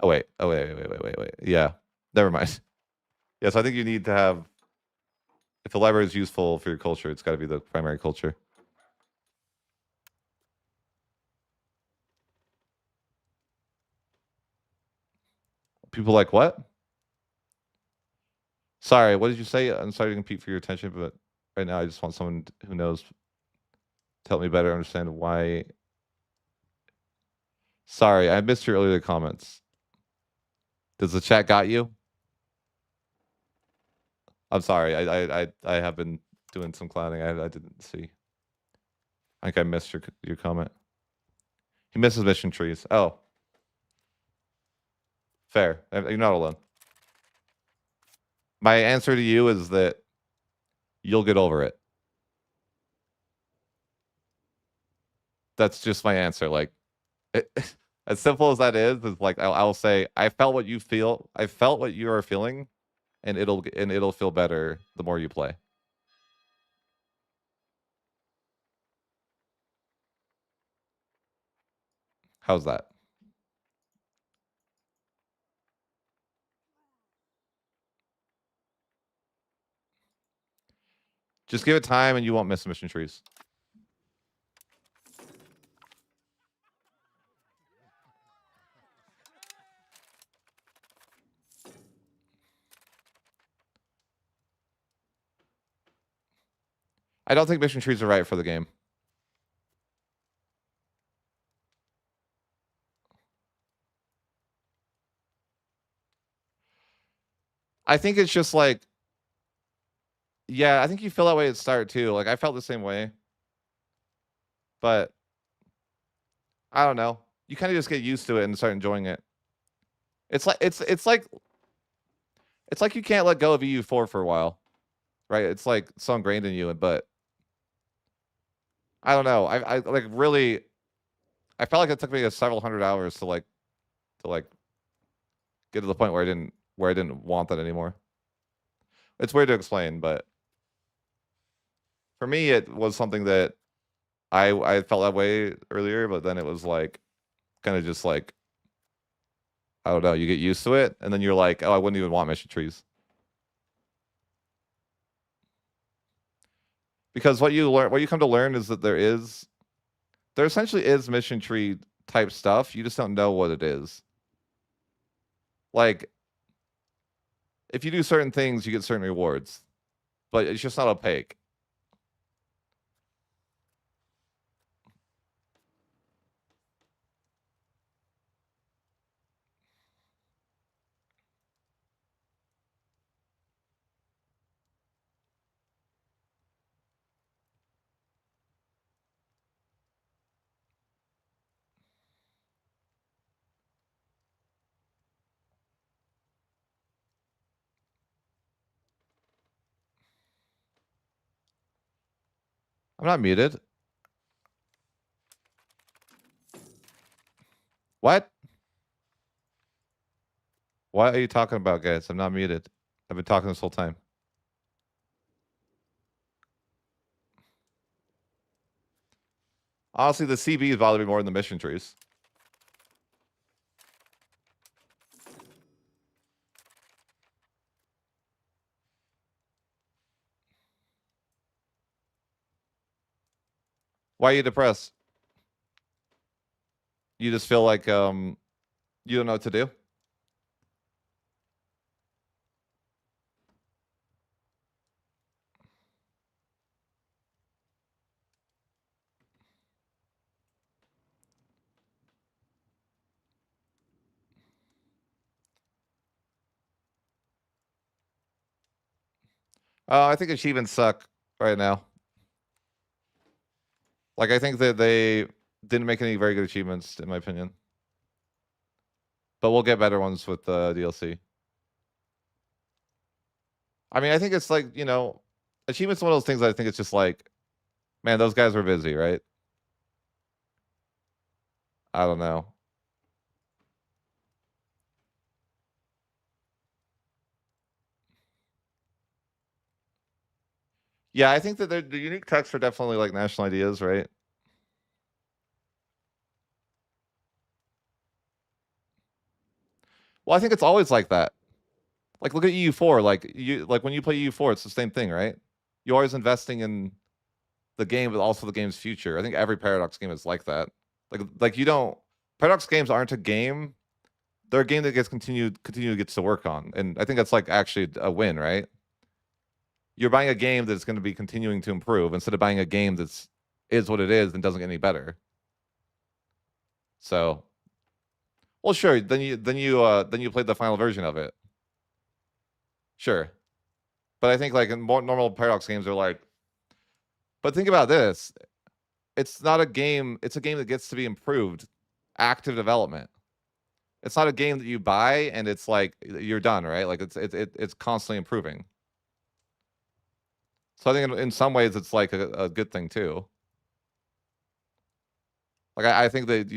Oh, wait. Oh, wait. Yeah. Never mind. Yeah, so I think you need to have... If the library is useful for your culture, it's got to be the primary culture. People like what? Sorry, what did you say? I'm sorry to compete for your attention, but right now I just want someone who knows to help me better understand why. Sorry, I missed your earlier comments. Does the chat got you? I'm sorry. I have been doing some clowning. I didn't see. I think I missed your comment. He misses mission trees. Oh. Fair. You're not alone. My answer to you is that you'll get over it. That's just my answer. Like, as simple as that is like I'll say I felt what you feel. I felt what you are feeling, and it'll feel better the more you play. How's that? Just give it time, and you won't miss mission trees. I don't think mission trees are right for the game. I think it's just like, yeah, I think you feel that way at start too. Like I felt the same way, but I don't know. You kind of just get used to it and start enjoying it. It's like you can't let go of EU4 for a while, right? It's like so ingrained in you, but I don't know. I like really. I felt like it took me several hundred hours to get to the point where I didn't want that anymore. It's weird to explain, but for me, it was something that I felt that way earlier, but then it was like kind of just like I don't know. You get used to it, and then you're like, oh, I wouldn't even want mission trees. Because what you come to learn is that there essentially is mission tree type stuff. You just don't know what it is. Like, if you do certain things, you get certain rewards, but it's just not opaque. I'm not muted. What? What are you talking about, guys? I'm not muted. I've been talking this whole time. Honestly, the CBs bother me more than the mission trees. Why are you depressed? You just feel like you don't know what to do? I think achievements suck right now. Like, I think that they didn't make any very good achievements, in my opinion. But we'll get better ones with the DLC. I mean, I think it's like, achievements one of those things that I think it's just like, man, those guys were busy, right? I don't know. Yeah, I think that the unique texts are definitely like national ideas, right? Well, I think it's always like that. Like, look at EU4. Like when you play EU4, it's the same thing, right? You're always investing in the game, but also the game's future. I think every Paradox game is like that. Like you don't. Paradox games aren't a game they're a game that gets gets to work on, and I think that's like actually a win, right? You're buying a game that's going to be continuing to improve instead of buying a game that's is what it is and doesn't get any better. So, well, sure. Then you played the final version of it. Sure, but I think like in more normal Paradox games are like. But think about this: it's not a game. It's a game that gets to be improved, active development. It's not a game that you buy and it's like you're done, right? Like it's constantly improving. So I think in some ways it's like a good thing too. Like I think that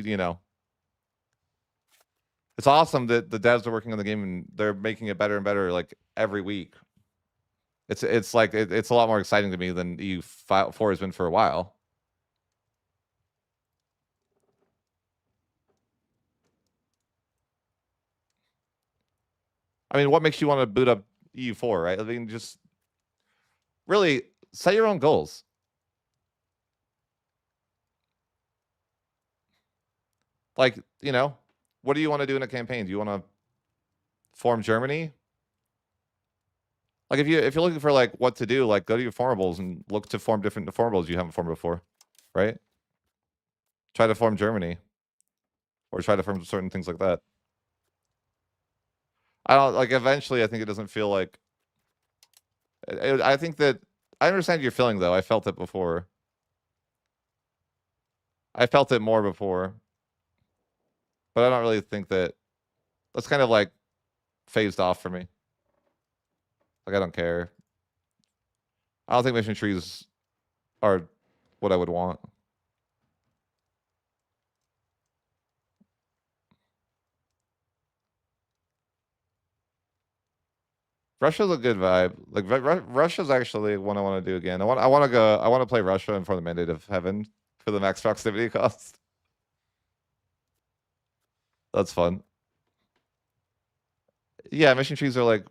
it's awesome that the devs are working on the game and they're making it better and better like every week. It's like it's a lot more exciting to me than EU4 has been for a while. I mean, what makes you want to boot up EU4, right? I mean, just really set your own goals. Like, what do you want to do in a campaign? Do you want to form Germany? Like if you're looking for like what to do, like go to your formables and look to form different formables you haven't formed before, right? Try to form Germany, or try to form certain things like that. I don't like. Eventually, I think it doesn't feel like. I think that I understand your feeling though. I felt it before. I felt it more before, but I don't really think that. That's kind of like phased off for me. Like I don't care. I don't think mission trees are what I would want. Russia's a good vibe. Like Russia's actually one I want to do again. I want to go. I want to play Russia in front of the Mandate of Heaven for the max proximity cost. That's fun. Yeah, mission trees are like.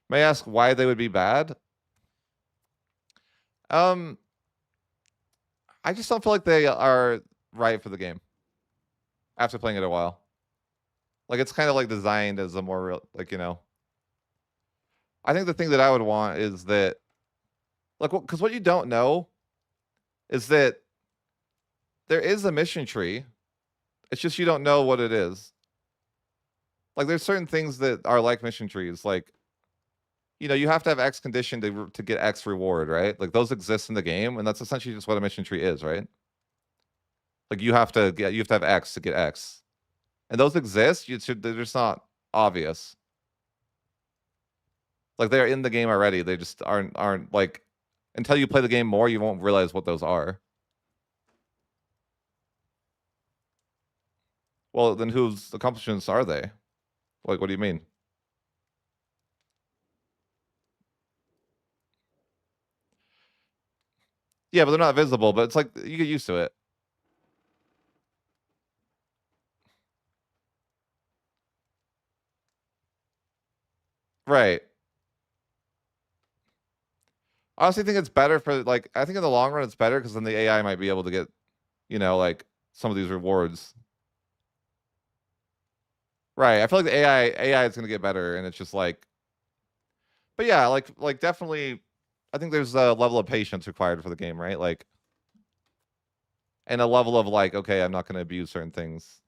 May I ask why they would be bad? I just don't feel like they are right for the game. After playing it a while, like it's kind of like designed as a more real, like I think the thing that I would want is that, like, because what you don't know is that there is a mission tree. It's just you don't know what it is. Like, there's certain things that are like mission trees. Like, you have to have X condition to get X reward, right? Like those exist in the game, and that's essentially just what a mission tree is, right? Like you have to have X to get X, and those exist. They're just not obvious. Like they're in the game already. They just aren't like until you play the game more, you won't realize what those are. Well, then whose accomplishments are they? Like, what do you mean? Yeah, but they're not visible. But it's like you get used to it. Right. I honestly think it's better for like I think in the long run it's better because then the AI might be able to get, like some of these rewards. Right. I feel like the AI is gonna get better, and it's just like, but yeah, like definitely, I think there's a level of patience required for the game, right? Like, and a level of like, okay, I'm not gonna abuse certain things.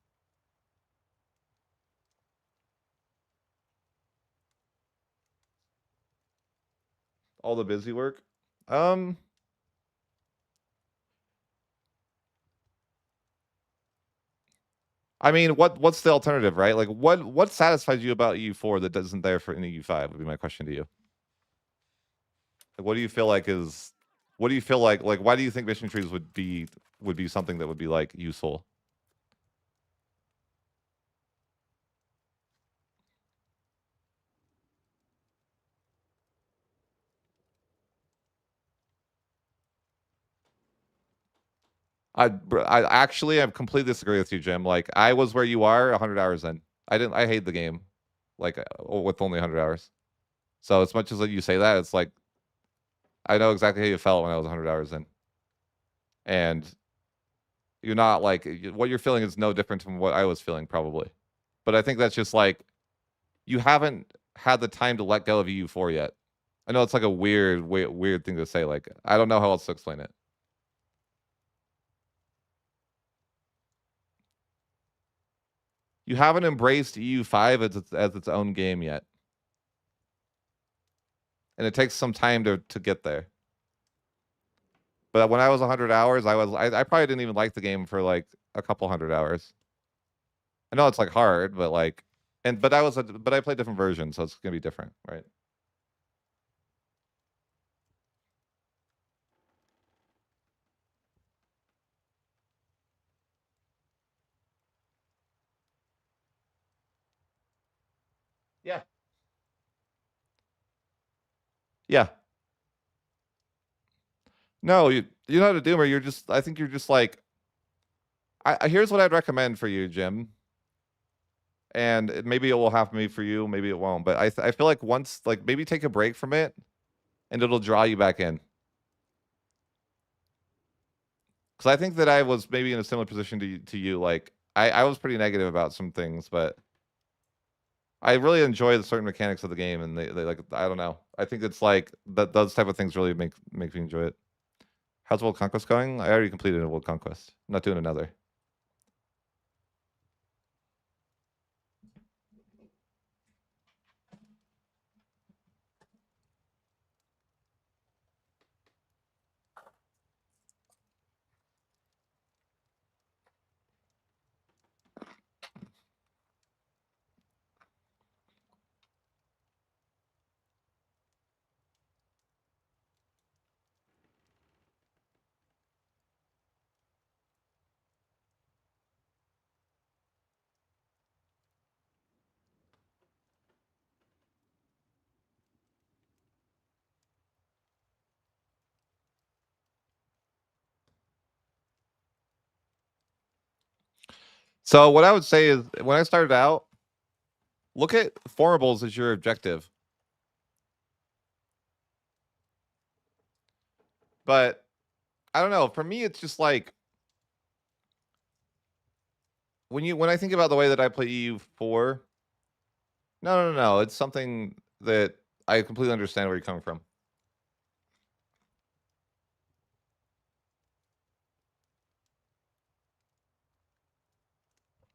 All the busy work. I mean, what's the alternative, right? Like, what satisfies you about EU4 that isn't there for in EU5? Would be my question to you. Like, what do you feel like is? What do you feel like? Like, why do you think mission trees would be something that would be like useful? I actually I completely disagree with you, Jim. Like, I was where you are 100 hours in. I hate the game, like with only 100 hours. So as much as you say that, it's like I know exactly how you felt when I was 100 hours in, and you're not like what you're feeling is no different from what I was feeling probably. But I think that's just like you haven't had the time to let go of EU4 yet. I know it's like a weird thing to say. Like I don't know how else to explain it. You haven't embraced EU5 as its own game yet, and it takes some time to get there. But when I was 100 hours, I probably didn't even like the game for like a couple 100 hours. I know it's like hard, but like, but I played different versions, so it's gonna be different, right? Yeah. Yeah. No, you're not a doomer. You're just. I think you're just like. Here's what I'd recommend for you, Jim. And maybe it will happen me for you, maybe it won't. But I feel like once, like maybe take a break from it, and it'll draw you back in. Because I think that I was maybe in a similar position to you. Like I was pretty negative about some things, but I really enjoy the certain mechanics of the game, and they like I don't know. I think it's like that those type of things really make me enjoy it. How's World Conquest going? I already completed a World Conquest. I'm not doing another. So what I would say is when I started out, look at formables as your objective. But I don't know. For me, it's just like when I think about the way that I play EU4. No. It's something that I completely understand where you're coming from.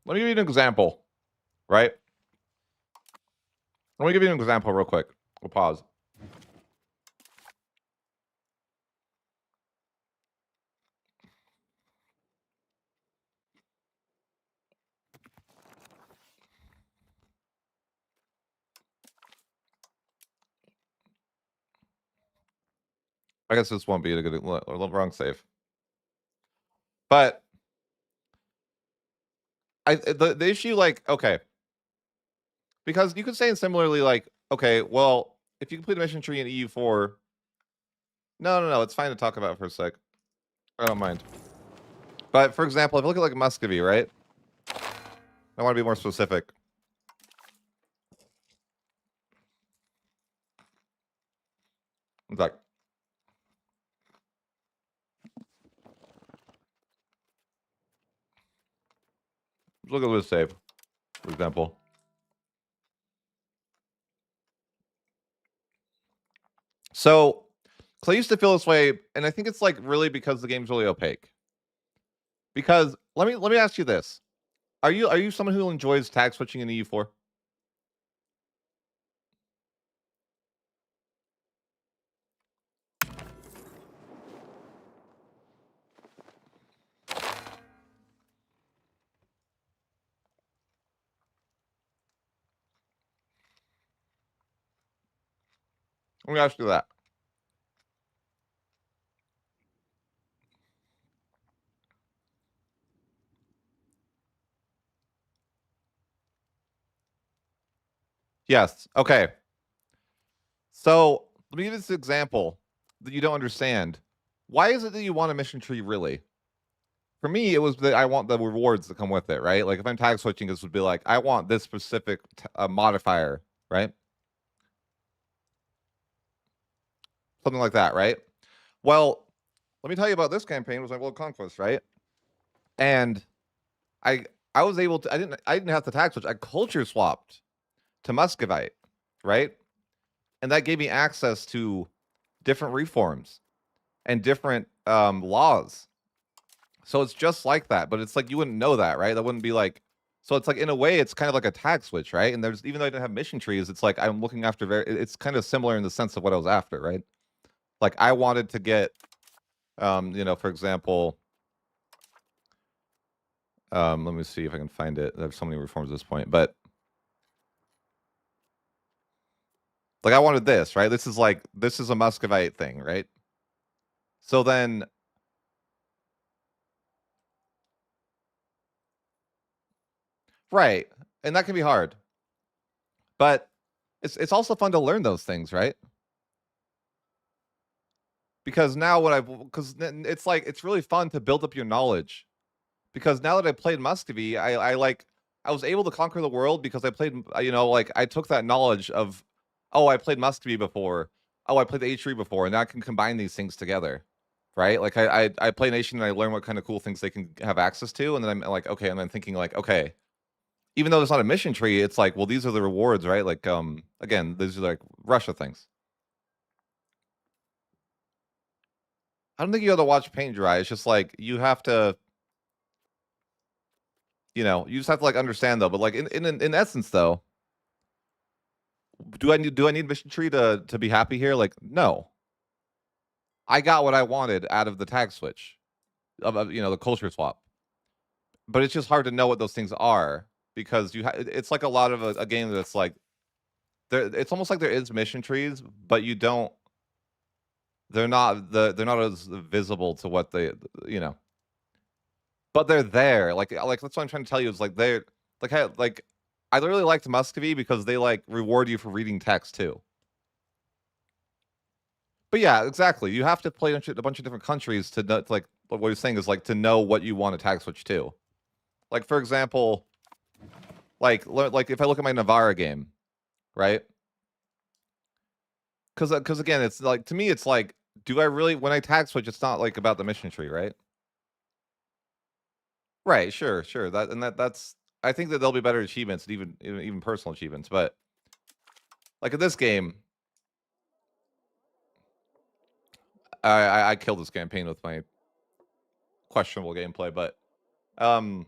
Let me give you an example, right? Let me give you an example real quick. We'll pause. I guess this won't be a good wrong save. But the issue, like, okay, because you could say it similarly, like, okay, well, if you complete a mission tree in EU4, no, it's fine to talk about for a sec. I don't mind. But for example, if you look at like Muscovy, right? I want to be more specific. In fact, look at this save, for example. So I used to feel this way, and I think it's like really because the game's really opaque. Because let me ask you this: Are you someone who enjoys tag switching in EU4? Let me ask you that. Yes. Okay. So let me give you this example that you don't understand. Why is it that you want a mission tree really? For me, it was that I want the rewards that come with it, right? Like if I'm tag switching, this would be like I want this specific modifier, right? Something like that, right? Well, let me tell you about this campaign. It was my World Conquest, right? And I was able to. I didn't have the tag switch. I culture swapped to Muscovite, right? And that gave me access to different reforms and different laws. So it's just like that, but it's like you wouldn't know that, right? That wouldn't be like. So it's like in a way, it's kind of like a tag switch, right? And there's even though I didn't have mission trees, it's like I'm looking after it's kind of similar in the sense of what I was after, right? Like I wanted to get, for example, let me see if I can find it. There's so many reforms at this point, but like I wanted this, right? This is a Muscovite thing, right? So then, right, and that can be hard, but it's also fun to learn those things, right? Because now because it's like it's really fun to build up your knowledge. Because now that I played Muscovy, I was able to conquer the world because I played, like I took that knowledge of, oh, I played Muscovy before, oh, I played the H3 before, and now I can combine these things together, right? Like I play Nation and I learn what kind of cool things they can have access to, and then I'm like, okay, and then thinking like, okay, even though there's not a mission tree, it's like, well, these are the rewards, right? Like, again, these are like Russia things. I don't think you have to watch paint dry. It's just like you have to, you just have to like understand though. But like in essence though, do I need mission tree to be happy here? Like, no. I got what I wanted out of the tag switch of the culture swap. But it's just hard to know what those things are because it's like a lot of a game that's like it's almost like there is mission trees, but you don't they're not as visible to what they but they're there. Like that's what I'm trying to tell you is like they're like I really liked Muscovy because they like reward you for reading text too. But yeah, exactly. You have to play a bunch of different countries to know, like what he's saying is like to know what you want to tag switch to. Like for example, like if I look at my Navarra game, right? Because again, it's like to me, it's like, do I really when I tag switch? It's not like about the mission tree, right? Right. Sure. That's I think that there'll be better achievements, even personal achievements, but like in this game, I killed this campaign with my questionable gameplay, but I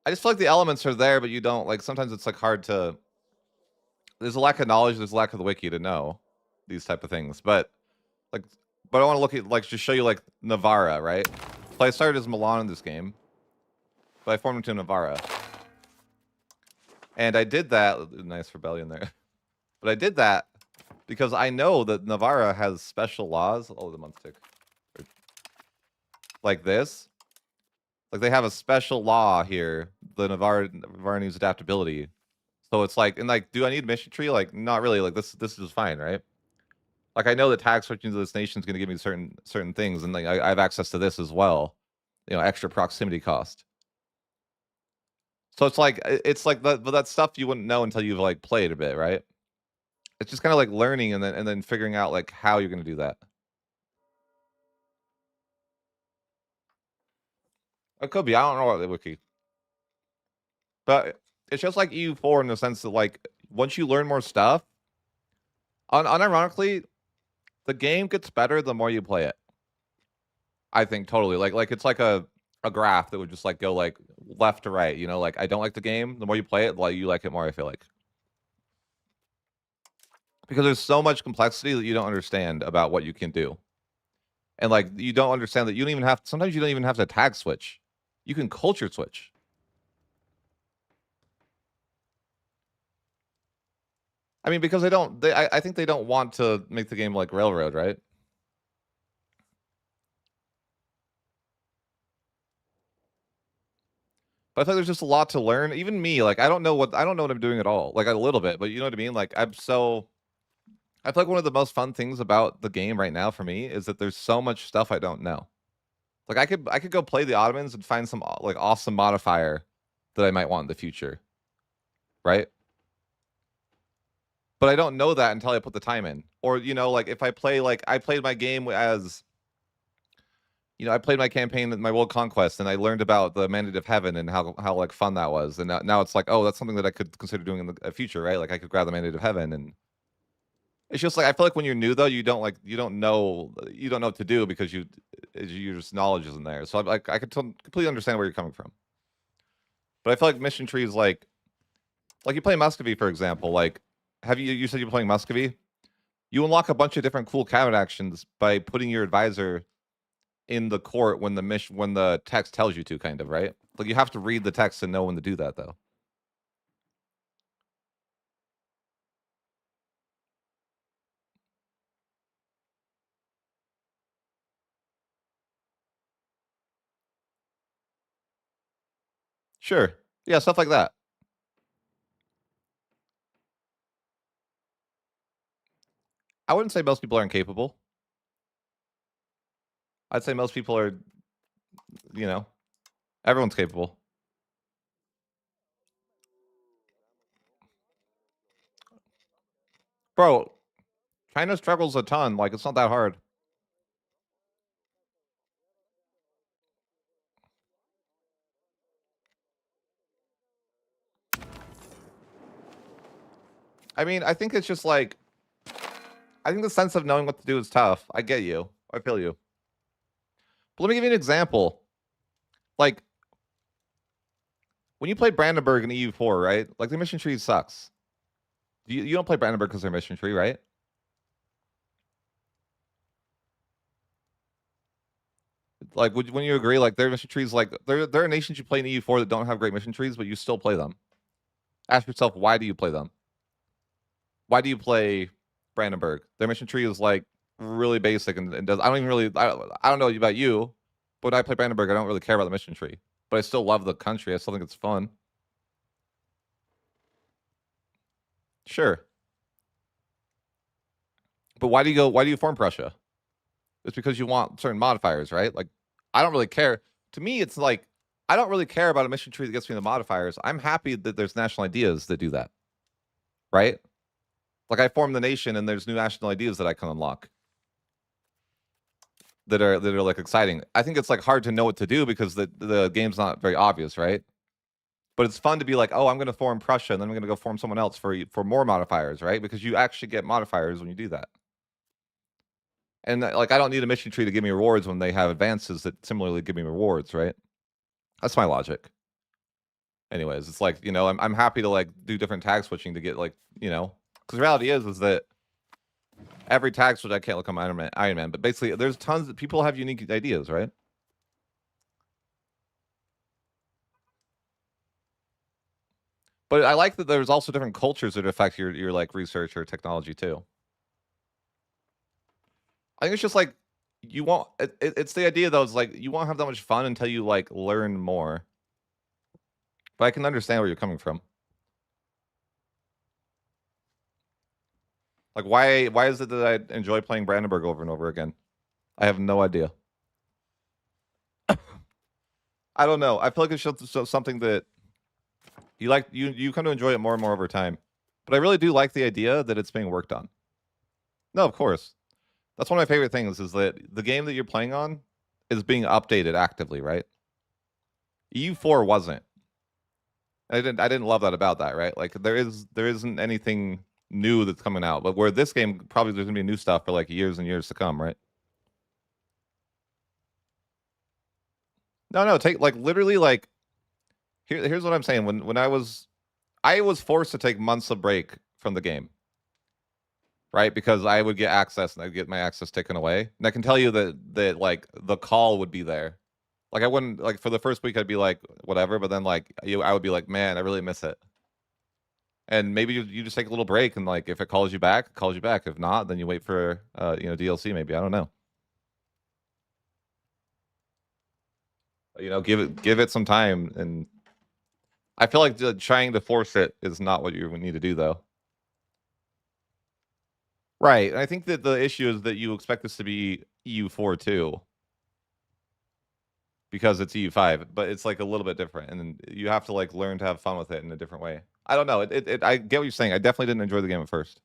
just feel like the elements are there, but you don't like sometimes it's like hard to there's a lack of knowledge, there's a lack of the wiki to know these type of things. Like but I want to look at like just show you like Navarra, right? So I started as Milan in this game, but I formed into Navarra. And I did that nice rebellion there. But I did that because I know that Navarra has special laws. Oh, the month tick. Like this. Like they have a special law here. The Navarra needs adaptability. So it's like, and like, do I need a mission tree? Like, not really. Like this is fine, right? Like I know that tag switching to this nation is going to give me certain things, and like I have access to this as well. Extra proximity cost. So it's like that stuff you wouldn't know until you've like played a bit, right? It's just kind of like learning and then figuring out like how you're going to do that. It could be. I don't know about the wiki, but it's just like EU4 in the sense that like once you learn more stuff, unironically, the game gets better the more you play it. I think totally. Like it's like a graph that would just like go like left to right. Like I don't like the game. The more you play it, like you like it more. I feel like because there's so much complexity that you don't understand about what you can do, and like you don't understand that you don't even have. Sometimes you don't even have to tag switch. You can culture switch. I mean, because I think they don't want to make the game like Railroad, right? But I think there's just a lot to learn. Even me, like I don't know what I'm doing at all. Like a little bit, but you know what I mean? Like I feel like one of the most fun things about the game right now for me is that there's so much stuff I don't know. Like I could go play the Ottomans and find some like awesome modifier that I might want in the future. Right? But I don't know that until I put the time in. Or like if I play like I played my game as I played my campaign in my World Conquest, and I learned about the Mandate of Heaven and how like fun that was. And now it's like, oh, that's something that I could consider doing in the future, right? Like I could grab the Mandate of Heaven, and it's just like I feel like when you're new though, you don't know what to do because your just knowledge isn't there. So I could completely understand where you're coming from. But I feel like mission trees like you play Muscovy, for example. Like, you said you're playing Muscovy? You unlock a bunch of different cool cabinet actions by putting your advisor in the court when the text tells you to, kind of, right? Like you have to read the text and know when to do that, though. Sure. Yeah, stuff like that. I wouldn't say most people are incapable. I'd say most people are, everyone's capable. Bro, China struggles a ton. Like, it's not that hard. I mean, I think it's just like, I think the sense of knowing what to do is tough. I get you. I feel you. But let me give you an example. Like, when you play Brandenburg in EU4, right? Like, the mission tree sucks. You don't play Brandenburg because they're mission tree, right? Like, when you agree, like, their mission trees, like, there are nations you play in EU4 that don't have great mission trees, but you still play them. Ask yourself, why do you play them? Why do you play Brandenburg? Their mission tree is, like, really basic and does, I don't even really, I don't know about you, but when I play Brandenburg, I don't really care about the mission tree. But I still love the country. I still think it's fun. Sure. But why do you form Prussia? It's because you want certain modifiers, right? Like, I don't really care. To me, it's like, I don't really care about a mission tree that gets me the modifiers. I'm happy that there's national ideas that do that, right? Like, I form the nation and there's new national ideas that I can unlock that are like exciting. I think it's like hard to know what to do because the game's not very obvious, right? But it's fun to be like, oh, I'm going to form Prussia, and then I'm going to go form someone else for more modifiers, right? Because you actually get modifiers when you do that. And like, I don't need a mission tree to give me rewards when they have advances that similarly give me rewards, right? That's my logic. Anyways, it's like, I'm happy to like do different tag switching to get like, because the reality is that every tag switch I can't look on Iron Man, but basically there's tons of people have unique ideas, right? But I like that there's also different cultures that affect your like research or technology too. I think it's just like it's the idea though, is like you won't have that much fun until you like learn more. But I can understand where you're coming from. Like, why is it that I enjoy playing Brandenburg over and over again? I have no idea. I don't know. I feel like it's just something that you come to enjoy it more and more over time. But I really do like the idea that it's being worked on. No, of course. That's one of my favorite things is that the game that you're playing on is being updated actively, right? EU4 wasn't. I didn't love that about that, right? Like there isn't anything new that's coming out, but where this game probably there's gonna be new stuff for like years and years to come, right? No, take like literally like here's what I'm saying. When I was forced to take months of break from the game, right? Because I would get access and I'd get my access taken away. And I can tell you that like the call would be there. Like I wouldn't like for the first week I'd be like whatever, but then like I would be like, man, I really miss it. And maybe you just take a little break and like if it calls you back, it calls you back. If not, then you wait for DLC maybe. I don't know. Give it some time, and I feel like trying to force it is not what you need to do though. Right. And I think that the issue is that you expect this to be EU4 too. Because it's EU5, but it's like a little bit different, and you have to like learn to have fun with it in a different way. I don't know. I get what you're saying. I definitely didn't enjoy the game at first.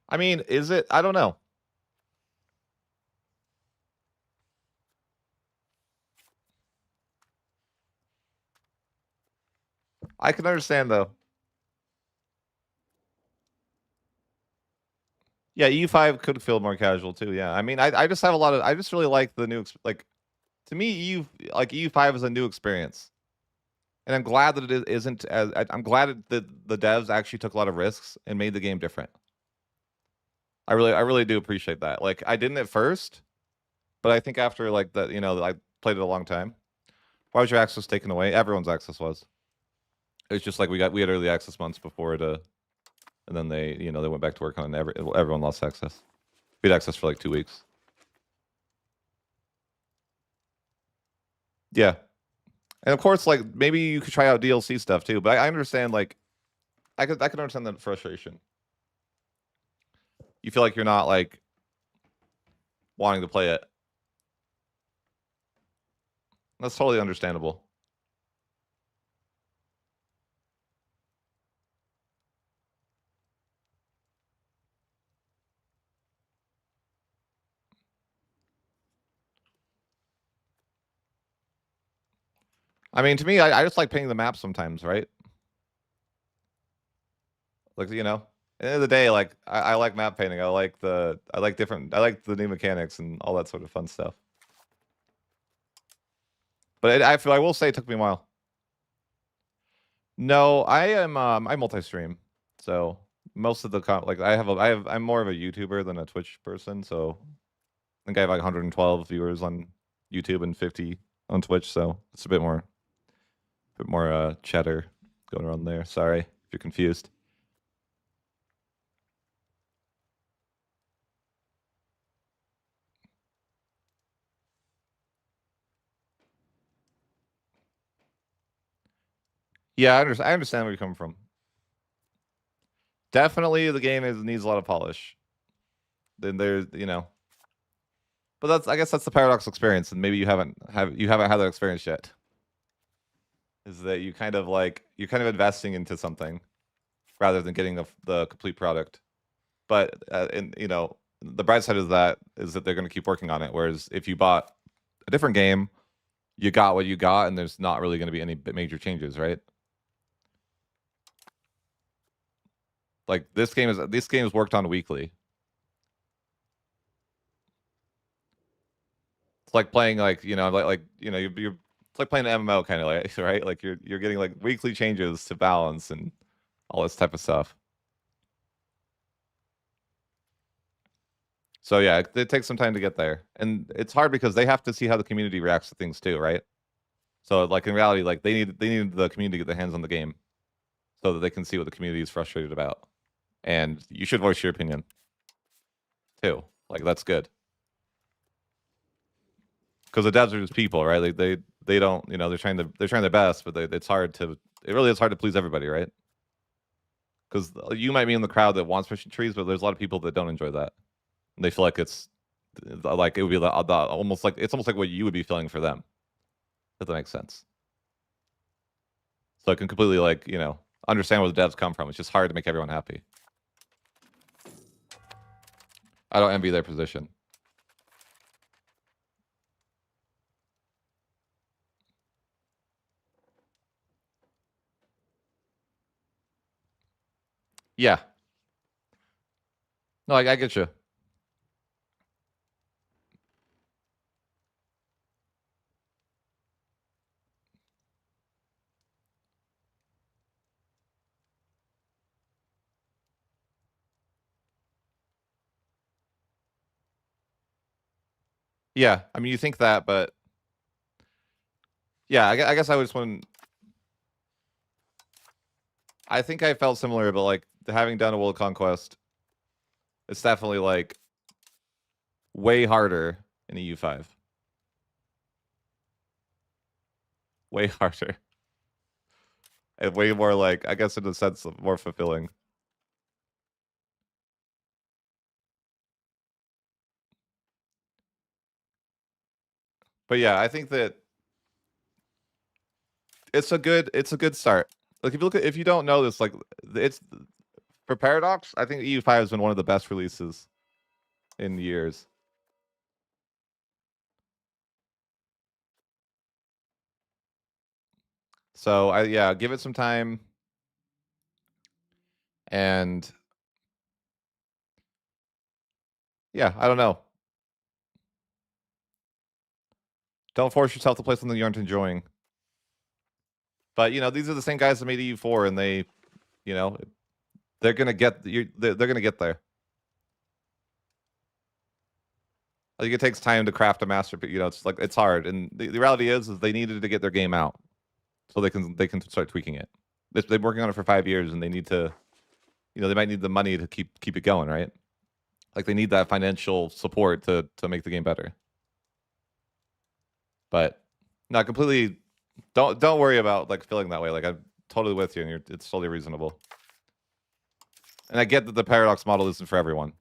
I mean, is it? I don't know. I can understand though. Yeah, EU5 could feel more casual too. Yeah, I mean, I just have a lot of. I just really like the new like. To me, EU5 is a new experience, and I'm glad that it isn't as. I'm glad that the devs actually took a lot of risks and made the game different. I really do appreciate that. Like, I didn't at first, but I think after like the, I played it a long time. Why was your access taken away? Everyone's access was. It's just like we had early access months before it, and then they went back to work on it. Everyone lost access. We had access for like 2 weeks. Yeah, and of course, like maybe you could try out DLC stuff too. But I understand, like, I can understand that frustration. You feel like you're not like wanting to play it. That's totally understandable. I mean, to me, I just like painting the map sometimes, right? Like, at the end of the day, like I like map painting. I like the new mechanics and all that sort of fun stuff. But I will say it took me a while. No, I multi-stream, so most of the like I'm more of a YouTuber than a Twitch person. So I think I have like 112 viewers on YouTube and 50 on Twitch. So it's a bit more chatter going around there. Sorry if you're confused. Yeah, I understand where you're coming from. Definitely, the game needs a lot of polish. Then there's, but I guess that's the paradox experience, and maybe you haven't had that experience yet. Is that you kind of like you're kind of investing into something rather than getting the complete product. But and the bright side of that is that they're going to keep working on it. Whereas if you bought a different game, you got what you got, and there's not really going to be any major changes, right? Like this game is worked on weekly. It's like playing like you're it's like playing an MMO kind of like right. Like you're getting like weekly changes to balance and all this type of stuff. So yeah, it takes some time to get there, and it's hard because they have to see how the community reacts to things too, right? So like in reality, like they need the community to get their hands on the game, so that they can see what the community is frustrated about, and you should voice your opinion too. Like that's good because the devs are just people, right? Like they don't they're trying their best, but it really is hard to please everybody, right? Because you might be in the crowd that wants mission trees, but there's a lot of people that don't enjoy that. And they feel like it's like it would be almost like what you would be feeling for them. If that makes sense. So I can completely understand where the devs come from. It's just hard to make everyone happy. I don't envy their position. Yeah. No, I get you. Yeah, I mean, you think that, but yeah, I guess I just want. I think I felt similar, but like having done a World Conquest, it's definitely like way harder in EU5. Way harder. And way more like, I guess in a sense, more fulfilling. But yeah, I think that it's a good start. Like if you don't know this, like it's For Paradox, I think EU5 has been one of the best releases in years. So yeah, give it some time. And yeah, I don't know. Don't force yourself to play something you aren't enjoying. But you know, these are the same guys that made EU4, and they, you know, they're gonna get they're gonna get there. I think it takes time to craft a masterpiece. You know, it's like it's hard, and the reality is they needed to get their game out so they can start tweaking it. They've been working on it for 5 years, and they need to, you know, they might need the money to keep it going, right? Like they need that financial support to make the game better. But no, completely. Don't worry about like feeling that way. Like I'm totally with you, and it's totally reasonable. And I get that the paradox model isn't for everyone.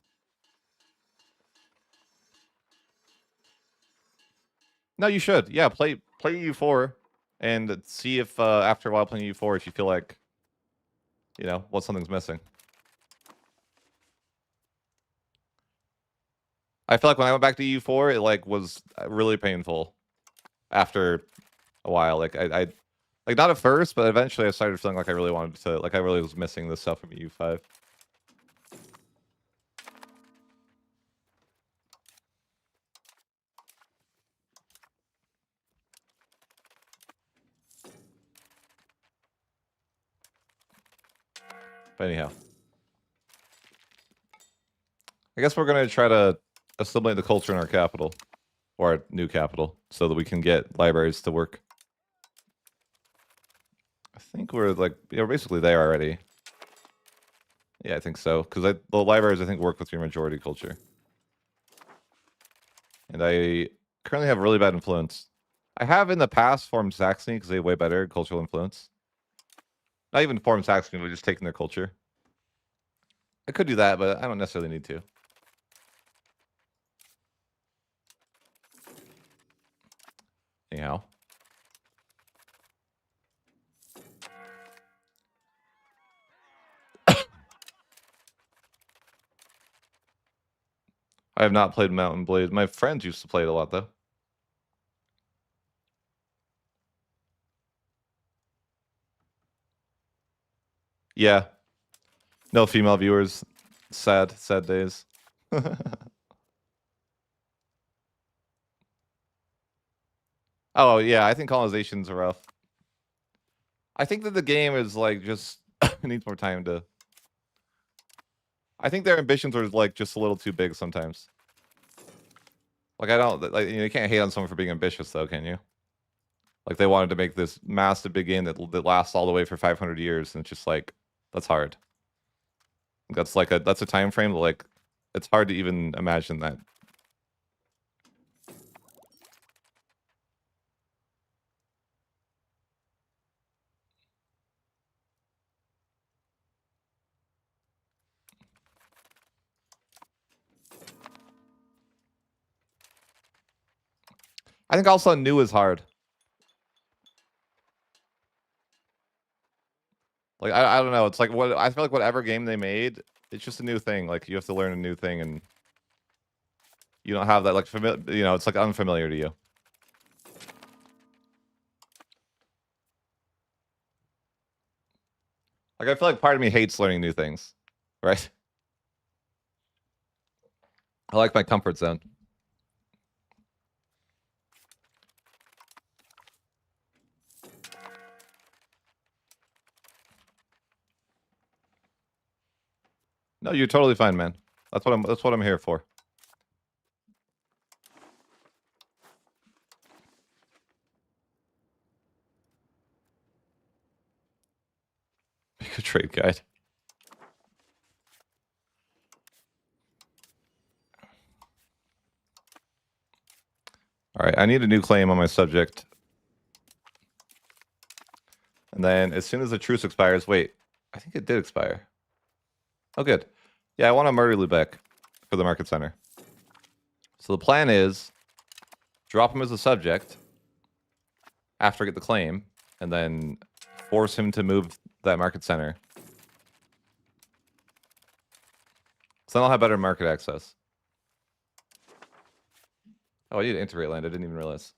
No, you should. Yeah, play U4 and see if after a while playing U4, if you feel like, you know, what something's missing. I feel like when I went back to U4, it like was really painful after a while. Like I like not at first, but eventually I started feeling like I really wanted to, like I really was missing this stuff from U5. But anyhow, I guess we're gonna try to assimilate the culture in our capital, or our new capital, so that we can get libraries to work. I think we're like, yeah, we're basically there already. Yeah, I think so. Because the libraries, I think, work with your majority culture. And I currently have really bad influence. I have in the past formed Saxony because they have way better cultural influence. Not even formed Saxony, but just taking their culture. I could do that, but I don't necessarily need to. Anyhow. I have not played Mountain Blade. My friends used to play it a lot, though. Yeah. No female viewers. Sad days. Oh, yeah, I think colonization's rough. I think that the game is, like, just... it needs more time to... I think their ambitions are, like, just a little too big sometimes. Like, I don't... Like, you can't hate on someone for being ambitious, though, can you? Like, they wanted to make this massive big game that lasts all the way for 500 years, and it's just, like, that's hard. That's, like, that's a time frame that, like, it's hard to even imagine that. I think also new is hard. Like I don't know. It's like what I feel like whatever game they made, it's just a new thing. Like you have to learn a new thing, and you don't have that like you know, it's like unfamiliar to you. Like I feel like part of me hates learning new things, right? I like my comfort zone. No, you're totally fine, man. That's what I'm here for. Make a trade guide. All right, I need a new claim on my subject. And then as soon as the truce expires, wait, I think it did expire. Oh, good. Yeah, I want to murder Lubeck for the market center. So the plan is drop him as a subject after I get the claim, and then force him to move that market center. So then I'll have better market access. Oh, I need to integrate land. I didn't even realize.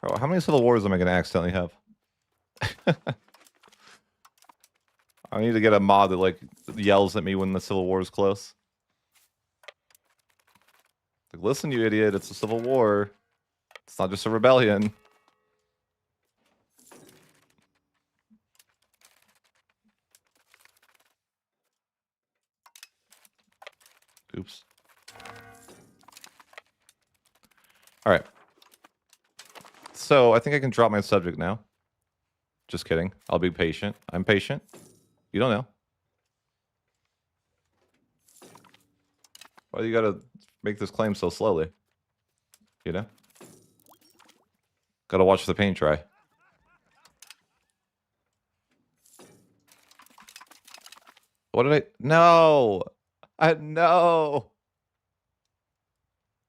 Oh, how many civil wars am I going to accidentally have? I need to get a mod that like yells at me when the civil war is close. Like, listen, you idiot! It's a civil war. It's not just a rebellion. Oops. All right. So I think I can drop my subject now. Just kidding. I'll be patient. I'm patient. You don't know. Why do you gotta make this claim so slowly? You know? Gotta watch the paint dry. What did I... No! No!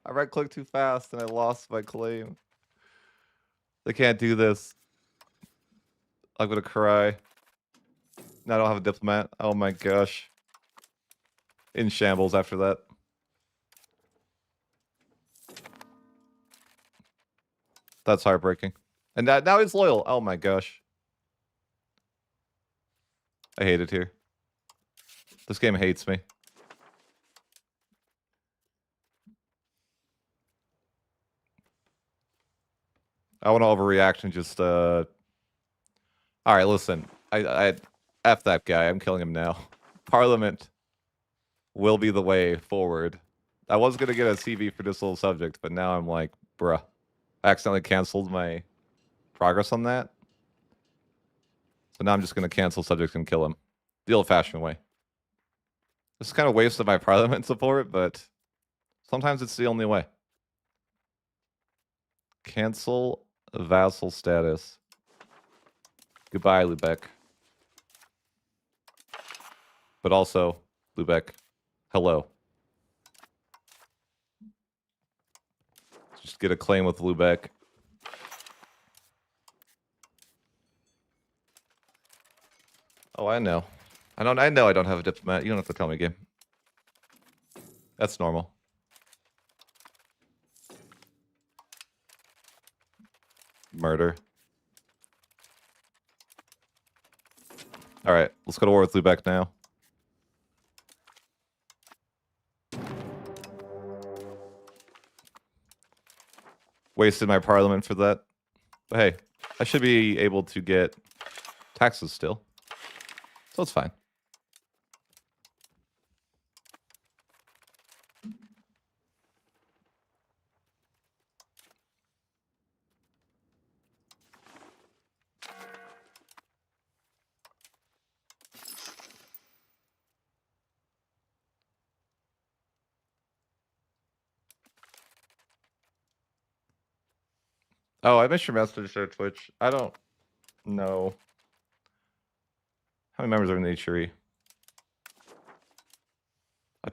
I right-clicked too fast and I lost my claim. They can't do this. I'm gonna cry. Now I don't have a diplomat. Oh my gosh. In shambles after that. That's heartbreaking. And now he's loyal. Oh my gosh. I hate it here. This game hates me. I want to overreact and just all right, listen. I F that guy. I'm killing him now. Parliament will be the way forward. I was gonna get a CV for this little subject, but now I'm like, bruh. I accidentally canceled my progress on that. So now I'm just gonna cancel subject and kill him. The old-fashioned way. This is kind of waste of my parliament support, but sometimes it's the only way. Cancel vassal status. Goodbye, Lubeck. But also, Lubeck, hello. Just get a claim with Lubeck. Oh, I know. I know I don't have a diplomat. You don't have to tell me, game. That's normal. Murder. Alright, let's go to war with Lubeck now. Wasted my parliament for that. But hey, I should be able to get taxes still. So it's fine. Oh, I missed your message there, Twitch. I don't know. How many members are in the HRE?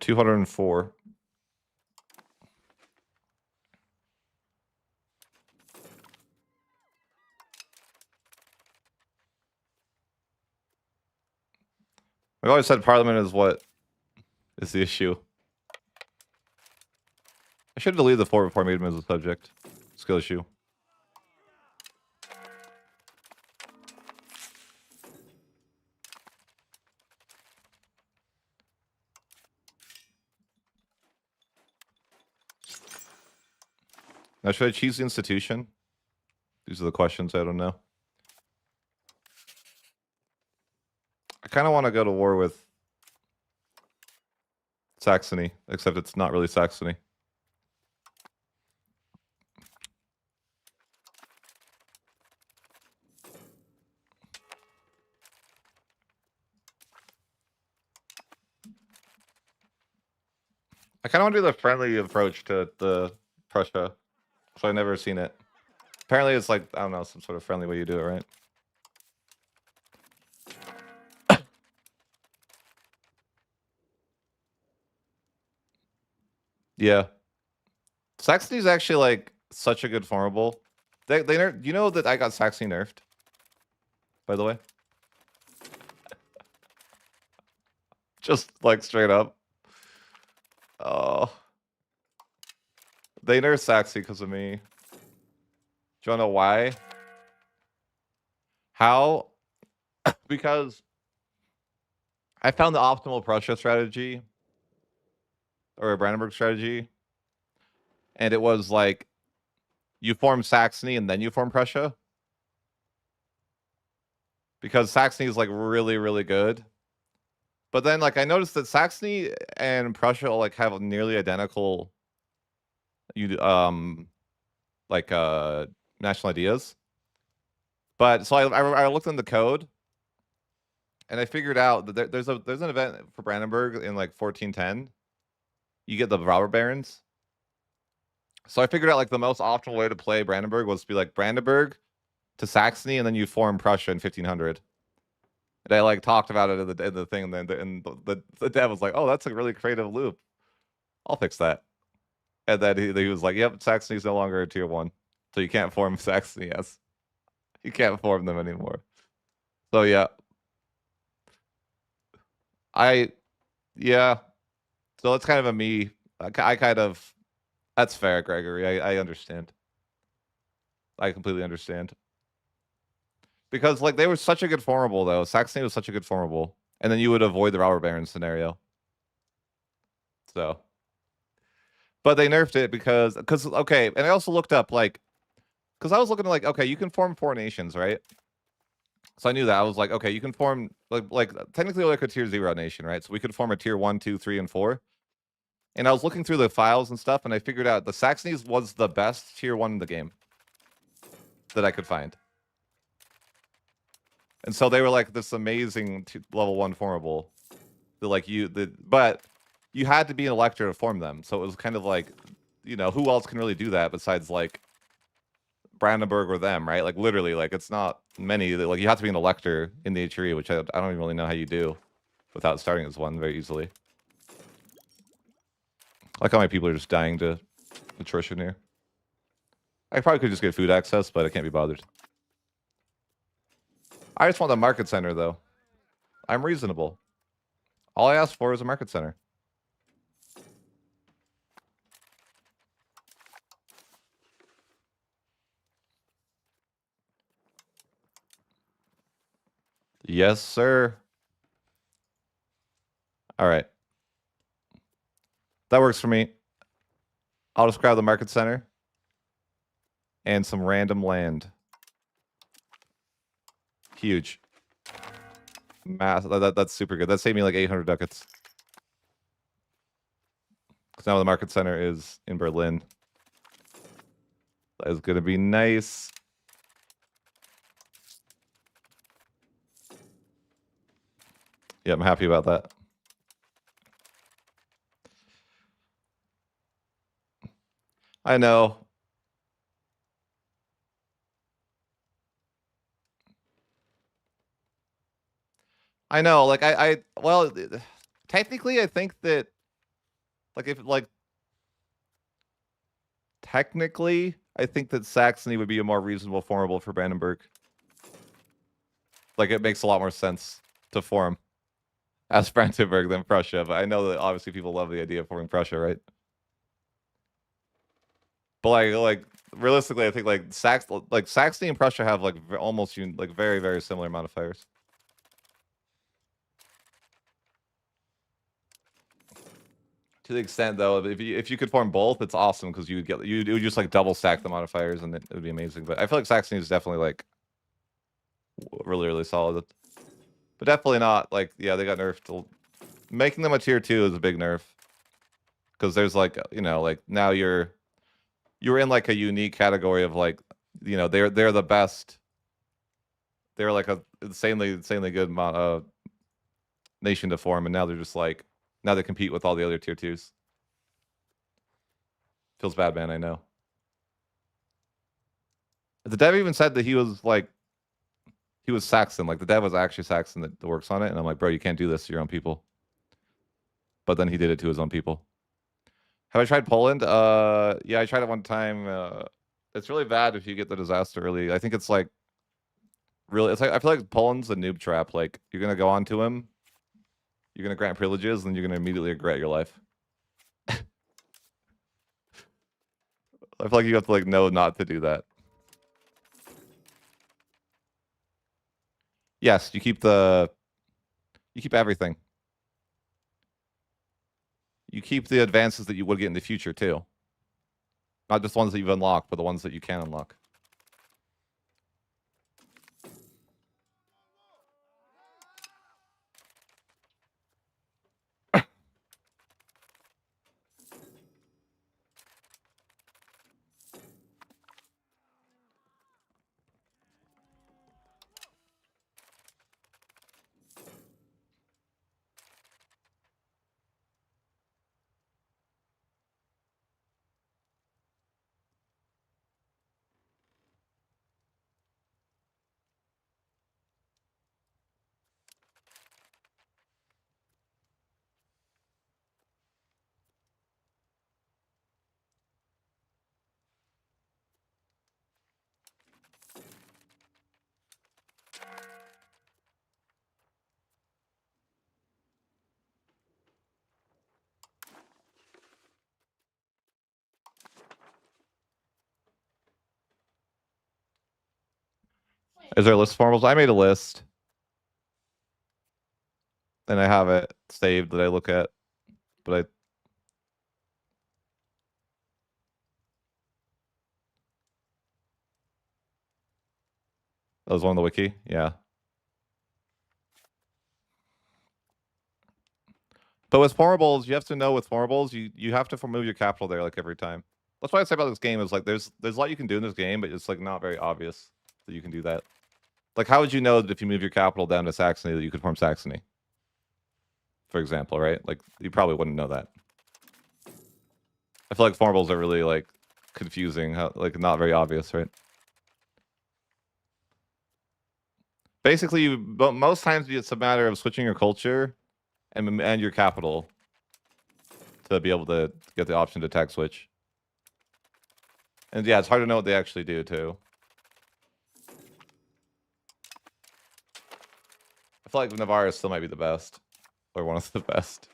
204. I've always said Parliament is what is the issue. I should delete the fort before I made him as a subject. Skill issue. Now, should I choose the institution? These are the questions I don't know. kind of want to go to war with Saxony, except it's not really Saxony. I kind of want to do the friendly approach to the Prussia, so I've never seen it. Apparently, it's like, I don't know, some sort of friendly way you do it, right? Yeah. Saxony's actually like such a good formable. They you know that I got Saxony nerfed, by the way? Just like straight up. Oh. They nerfed Saxony because of me. Do you wanna know why? How? Because I found the optimal Prussia strategy, or a Brandenburg strategy, and it was like you form Saxony and then you form Prussia. Because Saxony is like really, really good. But then like I noticed that Saxony and Prussia like have nearly identical like national ideas. But so I looked in the code and I figured out that there's an event for Brandenburg in like 1410. You get the robber barons. So I figured out like the most optimal way to play Brandenburg was to be like Brandenburg to Saxony, and then you form Prussia in 1500. And I like talked about it in the thing, and then the dev was like, "Oh, that's a really creative loop. I'll fix that." And then he was like, "Yep, Saxony's no longer a tier 1, so you can't form Saxony. Yes, you can't form them anymore." So yeah, yeah. So it's kind of a me. I kind of. That's fair, Gregory. I understand. I completely understand. Because like they were such a good formable though. Saxony was such a good formable, and then you would avoid the robber baron scenario. So, but they nerfed it because okay, and I also looked up like, because I was looking at like, okay, you can form 4 nations, right? So I knew that. I was like, okay, you can form like technically like a tier 0 nation, right? So we could form a tier 1, 2, 3, and 4. And I was looking through the files and stuff, and I figured out the Saxonies was the best tier 1 in the game that I could find. And so they were like this amazing level 1 formable. But you had to be an elector to form them. So it was kind of like, you know, who else can really do that besides like Brandenburg or them, right? Like literally, like it's not many. Like you have to be an elector in the HRE, which I don't even really know how you do without starting as one very easily. Like how many people are just dying to attrition here. I probably could just get food access, but I can't be bothered. I just want the market center, though. I'm reasonable. All I ask for is a market center. Yes, sir. All right. That works for me. I'll just grab the market center and some random land. Huge. That's super good. That saved me like 800 ducats. Because now the market center is in Berlin. That is going to be nice. Yeah, I'm happy about that. I know. I know, like well, technically I think that technically I think that Saxony would be a more reasonable formable for Brandenburg. Like it makes a lot more sense to form as Brandenburg than Prussia, but I know that obviously people love the idea of forming Prussia, right? But like realistically, I think like Saxony and Prussia have like almost very, very similar modifiers. To the extent though, if you could form both, it's awesome because you would just like double stack the modifiers and it would be amazing. But I feel like Saxony is definitely like really, really solid. But definitely not like, yeah, they got nerfed. Making them a tier 2 is a big nerf. Because there's like, you know, like now you're in like a unique category of like, you know, they're the best. They're like a insanely good nation to form, and now they're just like, now they compete with all the other tier 2s. Feels bad, man, I know. The dev even said that he was Saxon. Like the dev was actually Saxon that works on it, and I'm like, bro, you can't do this to your own people. But then he did it to his own people. Have I tried Poland? Yeah, I tried it one time. It's really bad if you get the disaster early. I think it's like really, it's like, I feel like Poland's a noob trap. Like you're gonna go on to him, you're gonna grant privileges, and you're gonna immediately regret your life. I feel like you have to like know not to do that. Yes, you keep everything. You keep the advances that you would get in the future too. Not just ones that you've unlocked, but the ones that you can unlock. Is there a list of formables? I made a list. And I have it saved that I look at. But that was one on the wiki? Yeah. But with formables, you have to know with formables, you have to move your capital there like every time. That's why I say about this game is like there's a lot you can do in this game, but it's like not very obvious that you can do that. Like how would you know that if you move your capital down to Saxony that you could form Saxony? For example, right? Like you probably wouldn't know that. I feel like formables are really like confusing, like not very obvious, right? Basically, most times it's a matter of switching your culture and your capital to be able to get the option to tech switch. And yeah, it's hard to know what they actually do too. I feel like Navarre still might be the best, or one of the best.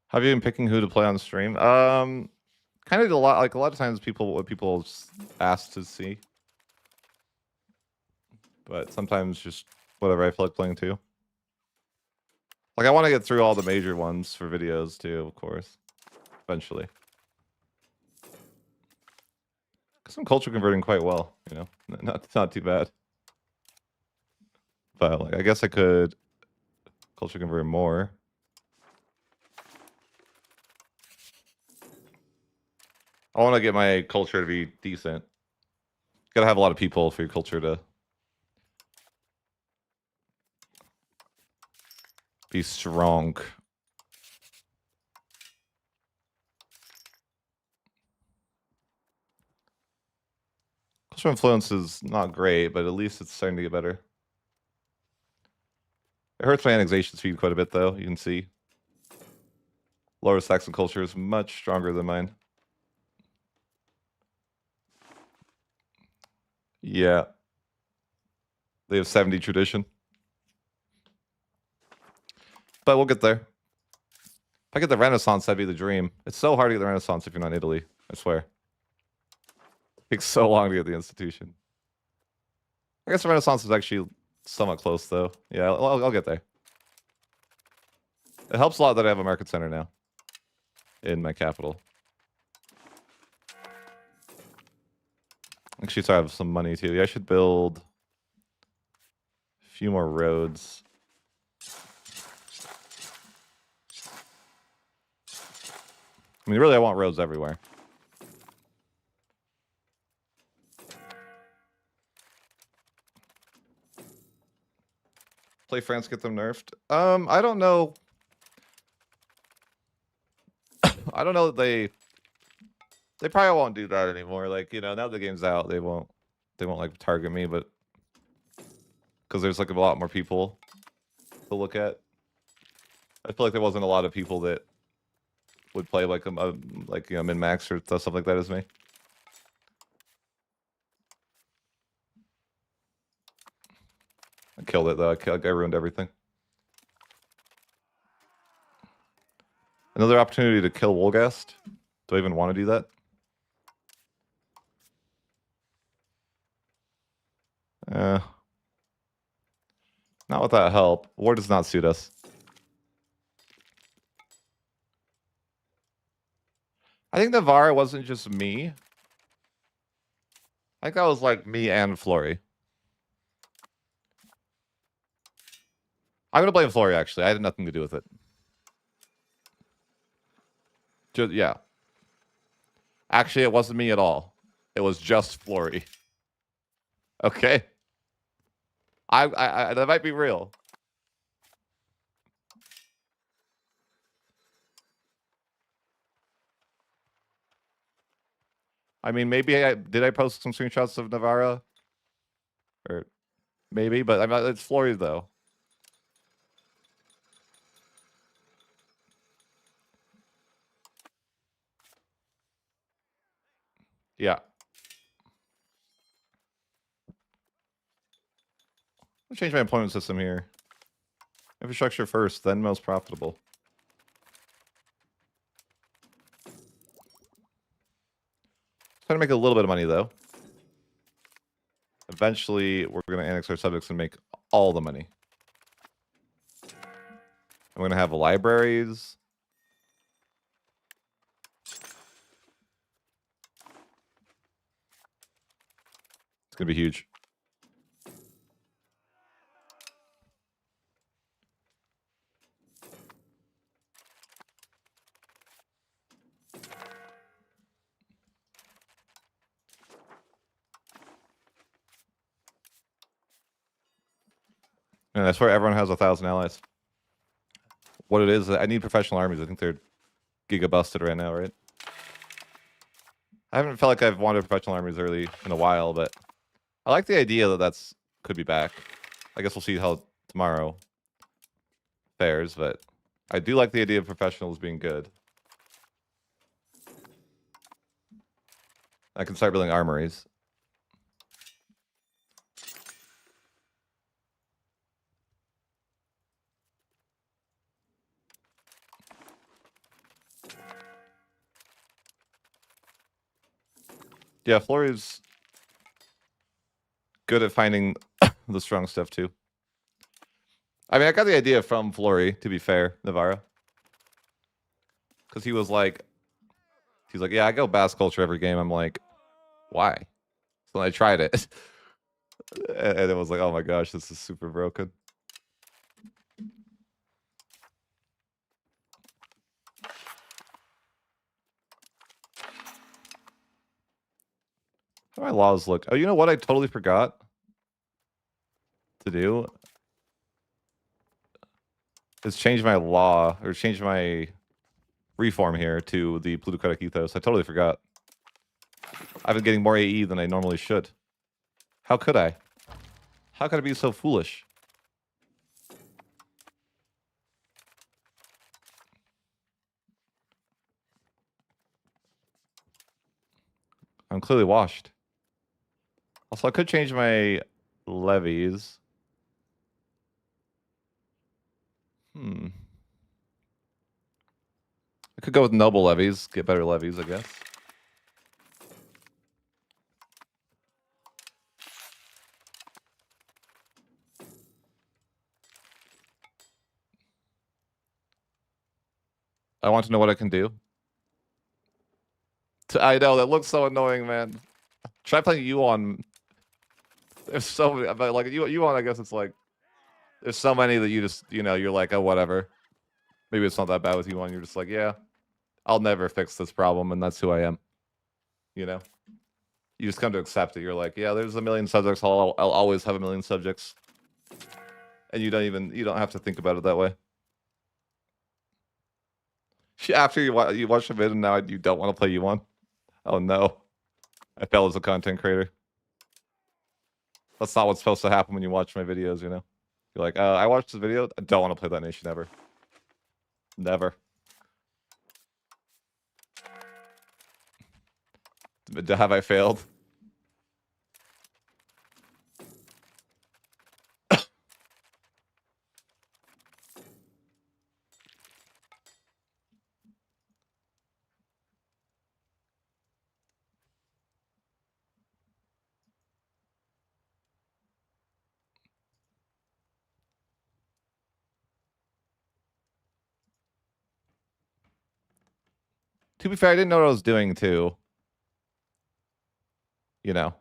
Have you been picking who to play on stream? Kind of a lot. Like a lot of times, what people ask to see, but sometimes just whatever I feel like playing too. Like I want to get through all the major ones for videos too, of course, eventually. Cause I'm culture converting quite well, you know, not too bad. But like, I guess I could culture convert more. I want to get my culture to be decent. Gotta have a lot of people for your culture to be strong. Cultural influence is not great, but at least it's starting to get better. It hurts my annexation speed quite a bit, though. You can see. Lower Saxon culture is much stronger than mine. Yeah. They have 70 tradition. But we'll get there. If I get the Renaissance, that'd be the dream. It's so hard to get the Renaissance if you're not in Italy. I swear. It takes so long to get the institution. I guess the Renaissance is actually somewhat close, though. Yeah, I'll get there. It helps a lot that I have a market center now in my capital. Actually, so I have some money, too. Yeah, I should build a few more roads. I mean, really, I want roads everywhere. Play France, get them nerfed. I don't know. I don't know that they probably won't do that anymore. Like, you know, now the game's out, they won't like target me, but because there's like a lot more people to look at. I feel like there wasn't a lot of people that would play like like, you know, min-max or stuff like that as me. I killed it though. I ruined everything. Another opportunity to kill Wolgast. Do I even want to do that? Not with that help. War does not suit us. I think Navarre wasn't just me. I think that was like me and Flory. I'm gonna blame Flory, actually. I had nothing to do with it. Just, yeah. Actually, it wasn't me at all. It was just Flory. Okay. I that might be real. I mean, maybe did I post some screenshots of Navarra? Or maybe, but it's Flory though. Yeah. I'll change my employment system here. Infrastructure first, then most profitable. Trying to make a little bit of money though. Eventually, we're going to annex our subjects and make all the money. I'm going to have libraries. It's going to be huge. And I swear everyone has 1,000 allies. What it is, I need professional armies. I think they're giga busted right now, right? I haven't felt like I've wanted professional armies early in a while, but I like the idea that that's could be back. I guess we'll see how tomorrow fares, but I do like the idea of professionals being good. I can start building armories. Yeah, Flory's good at finding the strong stuff too. I mean, I got the idea from Flory, to be fair, Navarra. Because he's like, yeah, I go Basque culture every game. I'm like, why? So then I tried it. And it was like, oh my gosh, this is super broken. How do my laws look? Oh, you know what I totally forgot to do? Is change my law, or change my reform here to the plutocratic ethos. I totally forgot. I've been getting more AE than I normally should. How could I? How could I be so foolish? I'm clearly washed. Also, I could change my levies. I could go with noble levies, get better levies, I guess. I want to know what I can do. I know, that looks so annoying, man. Try playing Yuan. There's so many, but like Yuan, I guess it's like, there's so many that you just, you know, you're like, oh, whatever. Maybe it's not that bad with Yuan. You're just like, yeah, I'll never fix this problem, and that's who I am. You know? You just come to accept it. You're like, yeah, there's a million subjects. I'll always have a million subjects. And you don't have to think about it that way. After you watch the vid and now you don't want to play Yuan. Oh no. I fell as a content creator. That's not what's supposed to happen when you watch my videos, you know? You're like, I watched this video. I don't want to play that nation ever. Never. Have I failed? To be fair, I didn't know what I was doing too. You know.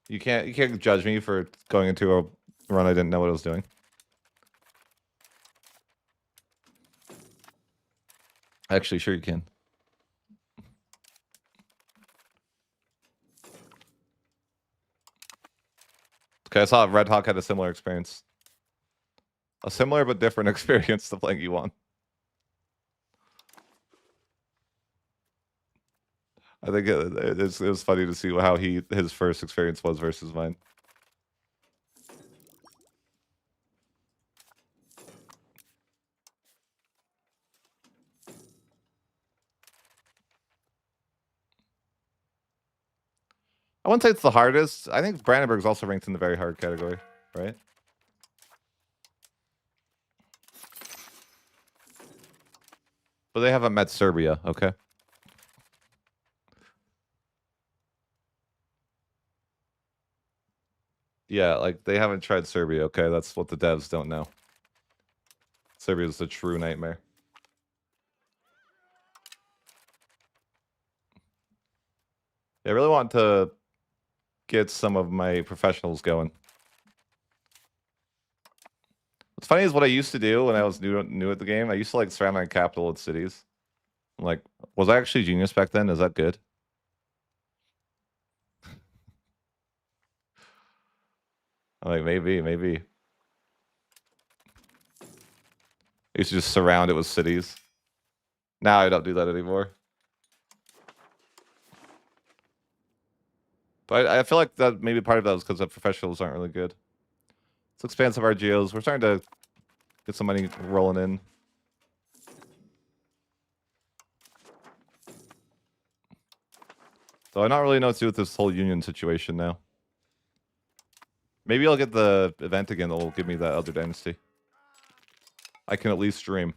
You can't judge me for going into a run I didn't know what I was doing. Actually, sure you can. Okay, I saw Red Hawk had a similar experience. A similar but different experience to playing Yuan. I think it was funny to see how his first experience was versus mine. I wouldn't say it's the hardest. I think Brandenburg's also ranked in the very hard category, right? But they haven't met Serbia, okay? Yeah, like, they haven't tried Serbia, okay? That's what the devs don't know. Serbia's a true nightmare. I really want to get some of my professionals going. What's funny is what I used to do when I was new at the game. I used to like surround my capital with cities. Like, was I actually genius back then? Is that good? Like, maybe. I used to just surround it with cities. Now I don't do that anymore. But I feel like that maybe part of that was because the professionals aren't really good. Let's expand some RGOs. We're starting to get some money rolling in. So I don't really know what to do with this whole union situation now. Maybe I'll get the event again that will give me that other dynasty. I can at least stream.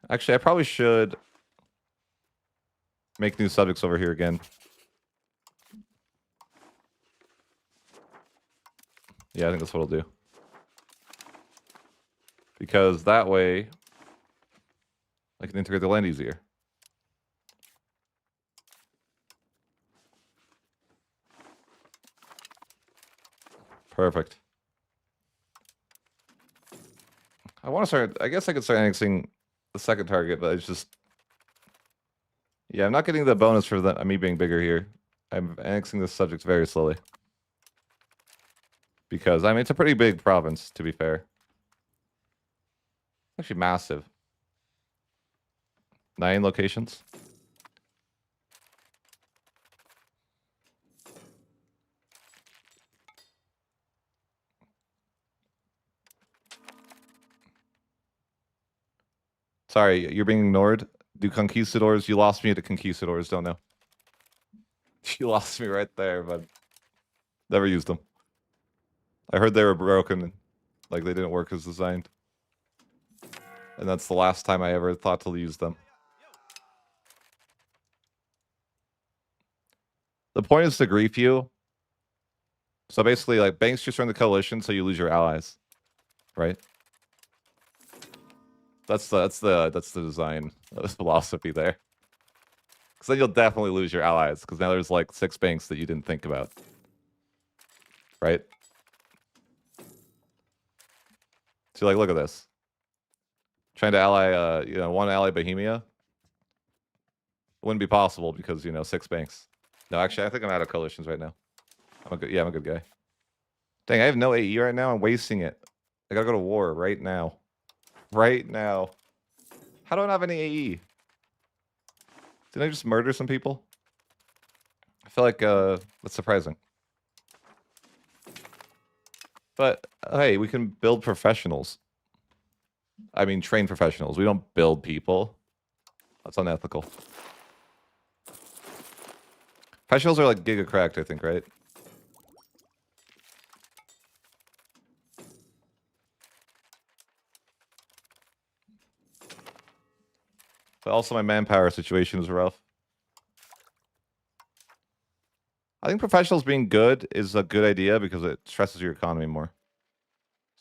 Actually, I probably should make new subjects over here again. Yeah, I think that's what I'll do. Because that way, I can integrate the land easier. Perfect. I want to start, I guess I could start annexing the second target, but it's just... Yeah, I'm not getting the bonus for me being bigger here. I'm annexing this subject very slowly. Because, I mean, it's a pretty big province, to be fair. Actually massive. 9 locations. Sorry, you're being ignored. Do conquistadors? You lost me to conquistadors. Don't know. You lost me right there, but never used them. I heard they were broken, like they didn't work as designed. And that's the last time I ever thought to use them. The point is to grief you. So basically, like, banks just run the coalition, so you lose your allies, right? That's the design philosophy there. Because then you'll definitely lose your allies. Because now there's like 6 banks that you didn't think about, right? So like, look at this. Trying to ally, one ally Bohemia. It wouldn't be possible because 6 banks. No, actually, I think I'm out of coalitions right now. I'm a good guy. Dang, I have no AE right now. I'm wasting it. I gotta go to war right now. Right now. How do I not have any AE? Did I just murder some people? I feel like that's surprising. But hey, we can build professionals. I mean, train professionals. We don't build people. That's unethical. Professionals are like giga cracked, I think, right? But also my manpower situation is rough. I think professionals being good is a good idea because it stresses your economy more.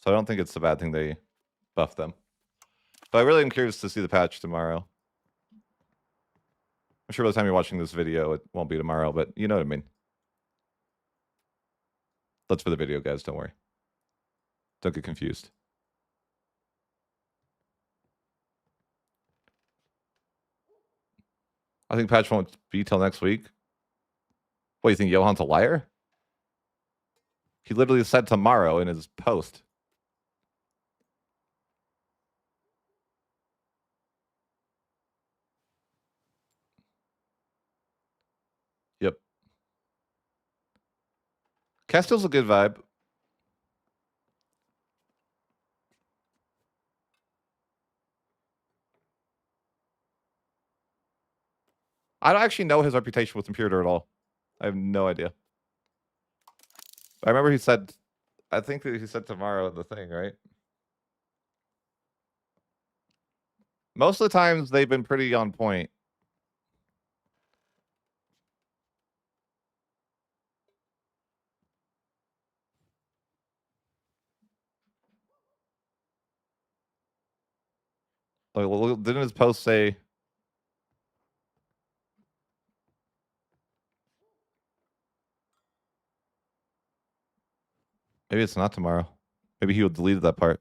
So I don't think it's a bad thing they buff them. But I really am curious to see the patch tomorrow. I'm sure by the time you're watching this video, it won't be tomorrow, but you know what I mean. That's for the video, guys. Don't worry. Don't get confused. I think patch won't be till next week. What, you think Johan's a liar? He literally said tomorrow in his post. Yep. Castile's a good vibe. I don't actually know his reputation with Imperator at all. I have no idea. I remember he said, I think that he said tomorrow in the thing, right? Most of the times they've been pretty on point. Like, well, didn't his post say? Maybe it's not tomorrow. Maybe he would delete that part.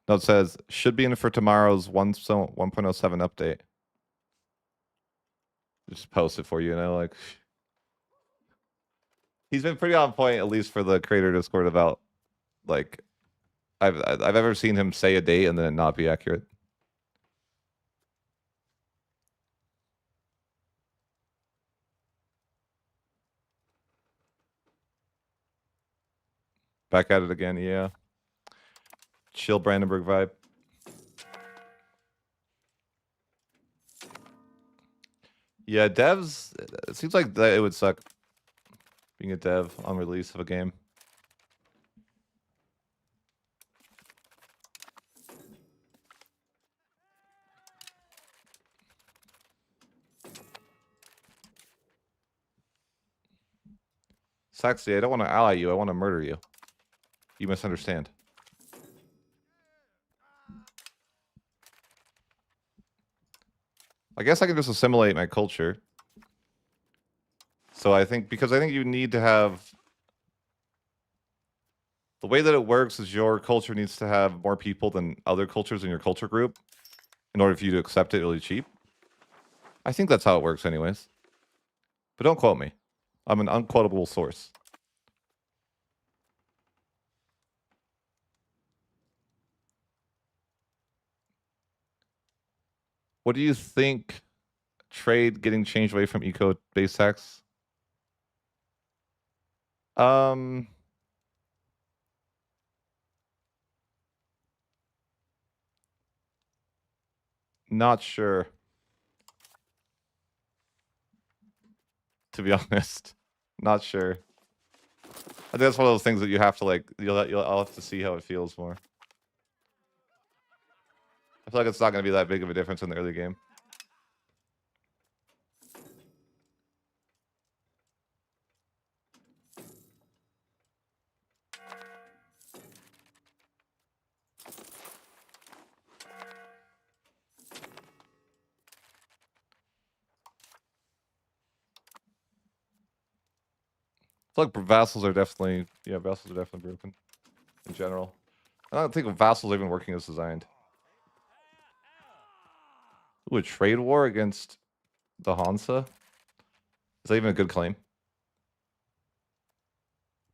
No, it says should be in for tomorrow's 1.07 update. Just post it for you, like he's been pretty on point, at least for the creator Discord, about like I've ever seen him say a date and then it not be accurate. Back at it again, yeah. Chill Brandenburg vibe. Yeah, devs, it seems like it would suck being a dev on release of a game. Saxy, I don't want to ally you, I want to murder you. You misunderstand. I guess I can just assimilate my culture. So because I think you need to have... The way that it works is your culture needs to have more people than other cultures in your culture group in order for you to accept it really cheap. I think that's how it works anyways. But don't quote me. I'm an unquotable source. What do you think trade getting changed away from eco-based tax? Not sure. To be honest, not sure. I think that's one of those things that you have to like. I'll have to see how it feels more. I feel like it's not going to be that big of a difference in the early game. I feel like vassals are definitely broken in general. I don't think vassals are even working as designed. Ooh, a trade war against the Hansa? Is that even a good claim?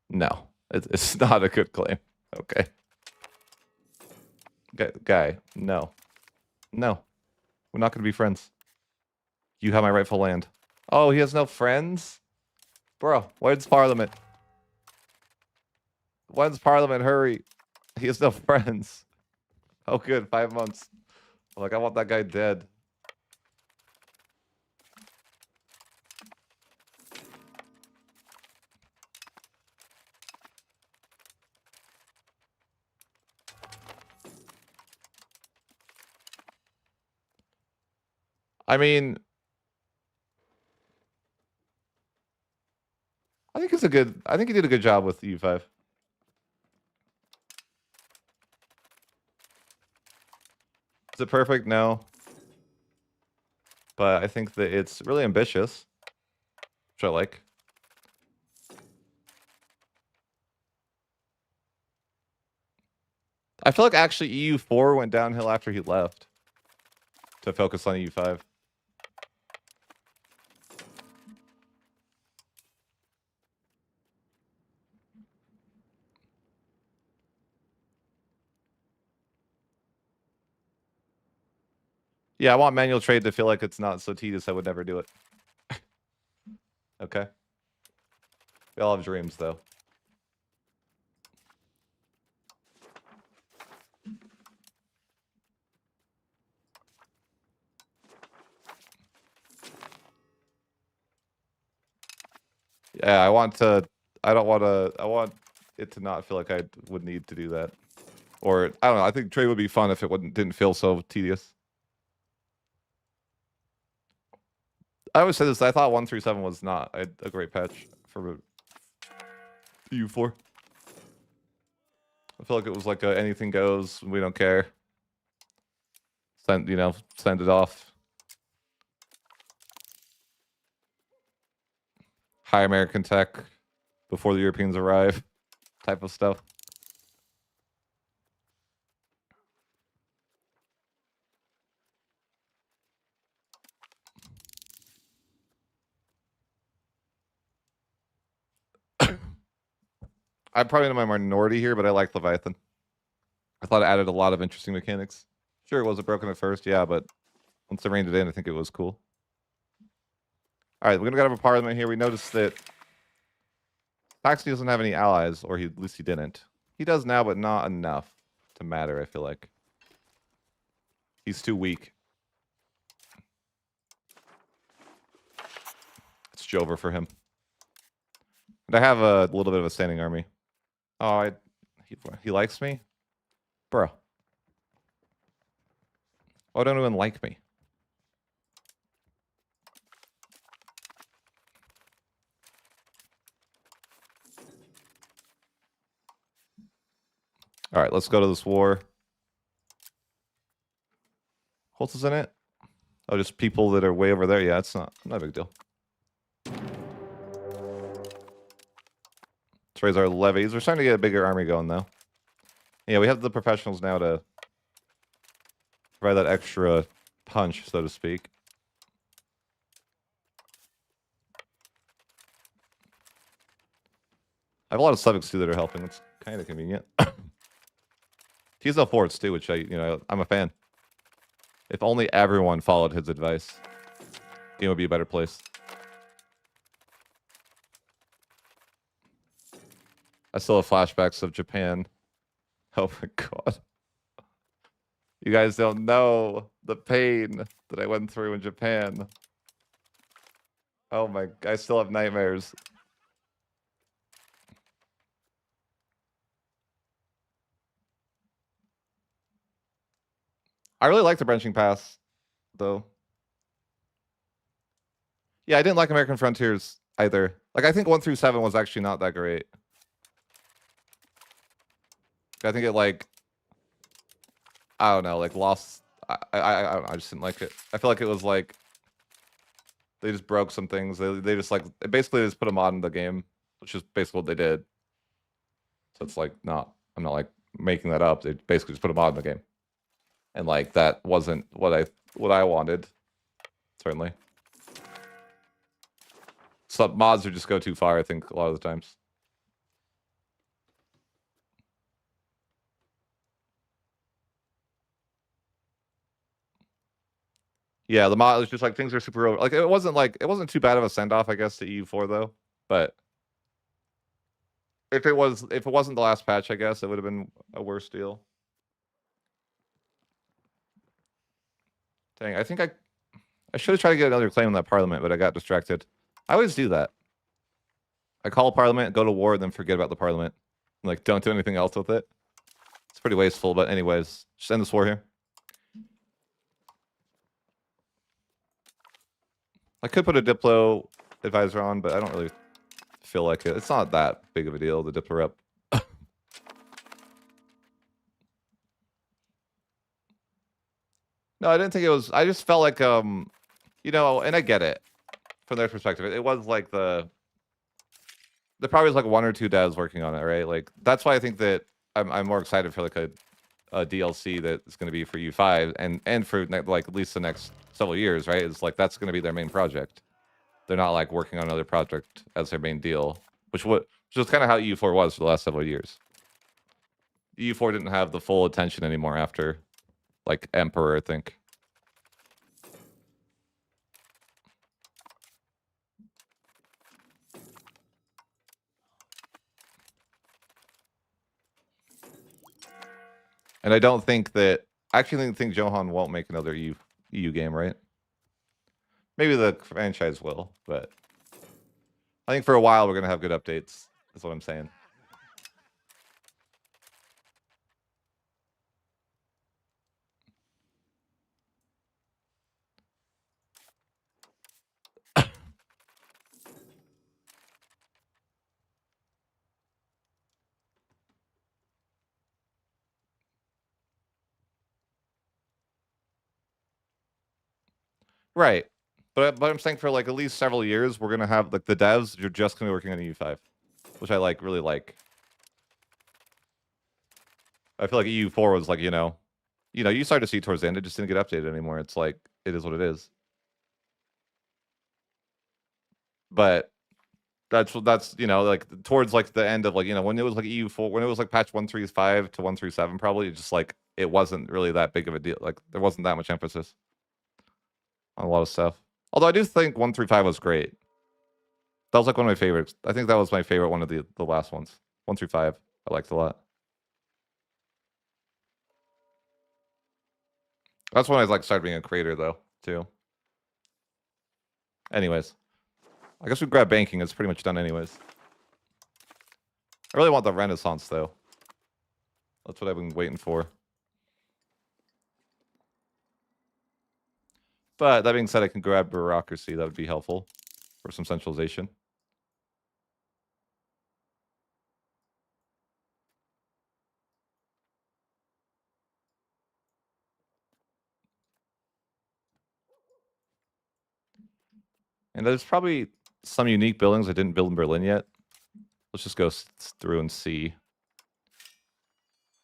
No, it's not a good claim. Okay. Guy, no. No. We're not going to be friends. You have my rightful land. Oh, he has no friends? Bro, when's Parliament? When's Parliament? Hurry. He has no friends. Oh, good. 5 months. I'm like, I want that guy dead. I mean, I think he did a good job with EU5. Is it perfect? No. But I think that it's really ambitious, which I like. I feel like actually EU4 went downhill after he left to focus on EU5. Yeah, I want manual trade to feel like it's not so tedious I would never do it. Okay. We all have dreams, though. Yeah, I want it to not feel like I would need to do that. Or, I don't know, I think trade would be fun if it didn't feel so tedious. I always say this, I thought 137 was not a great patch for EU4. I feel like it was like anything goes, we don't care. Send it off. High American tech before the Europeans arrive type of stuff. I'm probably in my minority here, but I like Leviathan. I thought it added a lot of interesting mechanics. Sure, it wasn't broken at first, yeah, but once they reined it in, I think it was cool. All right, we're gonna have a parliament here. We noticed that Saxony doesn't have any allies, or at least he didn't. He does now, but not enough to matter, I feel like. He's too weak. It's Jover for him. And I have a little bit of a standing army. Oh, he likes me? Bro. Why don't anyone like me? All right, let's go to this war. Holtz is in it? Oh, just people that are way over there? Yeah, it's not a big deal. Let's raise our levies. We're starting to get a bigger army going, though. Yeah, we have the professionals now to provide that extra punch, so to speak. I have a lot of suffix, too, that are helping. It's kind of convenient. He's no forts, too, which I'm a fan. If only everyone followed his advice, the game would be a better place. I still have flashbacks of Japan. Oh my god. You guys don't know the pain that I went through in Japan. Oh my, I still have nightmares. I really like the branching pass, though. Yeah, I didn't like American Frontiers either. Like, I think 1 through 7 was actually not that great. I think it, like, I don't know, like, lost... I just didn't like it. I feel like it was, like... They just broke some things. They just, like... Basically, they just put a mod in the game, which is basically what they did. So it's, like, not... I'm not, like, making that up. They basically just put a mod in the game. And, like, that wasn't what I wanted. Certainly. Some mods would just go too far, I think, a lot of the times. Yeah, the mod was just like things are super over. Like it wasn't too bad of a send off, I guess, to EU4 though. But if it wasn't the last patch, I guess it would have been a worse deal. Dang, I think I should have tried to get another claim in that parliament, but I got distracted. I always do that. I call a parliament, go to war, then forget about the parliament. Like don't do anything else with it. It's pretty wasteful, but anyways, just end this war here. I could put a Diplo advisor on, but I don't really feel like it. It's not that big of a deal, the Diplo rep. No, I didn't think it was. I just felt like, you know, and I get it from their perspective. It was like there probably was like 1 or 2 devs working on it, right? Like that's why I think that I'm more excited for like a DLC that's going to be for U5 and for like at least the next several years, right? It's like that's going to be their main project. They're not like working on another project as their main deal, which was kind of how EU4 was for the last several years. EU4 didn't have the full attention anymore after like Emperor, I think. And I don't think that I actually think Johan won't make another EU game, right? Maybe the franchise will, but I think for a while we're gonna have good updates. That's what I'm saying. Right. But I'm saying for like at least several years, we're gonna have like the devs. You're just gonna be working on EU5, which I like really like. I feel like EU4 was like you start to see towards the end. It just didn't get updated anymore. It's like it is what it is. But that's like towards like the end of like when it was like EU4 when it was like patch 135 to 137 probably it's just like it wasn't really that big of a deal. Like there wasn't that much emphasis on a lot of stuff. Although I do think 135 was great. That was like one of my favorites. I think that was my favorite one of the last ones. 135 I liked a lot. That's when I like started being a creator though too. Anyways, I guess we grab banking. It's pretty much done anyways. I really want the Renaissance though. That's what I've been waiting for. But that being said, I can grab bureaucracy. That would be helpful for some centralization. And there's probably some unique buildings I didn't build in Berlin yet. Let's just go through and see.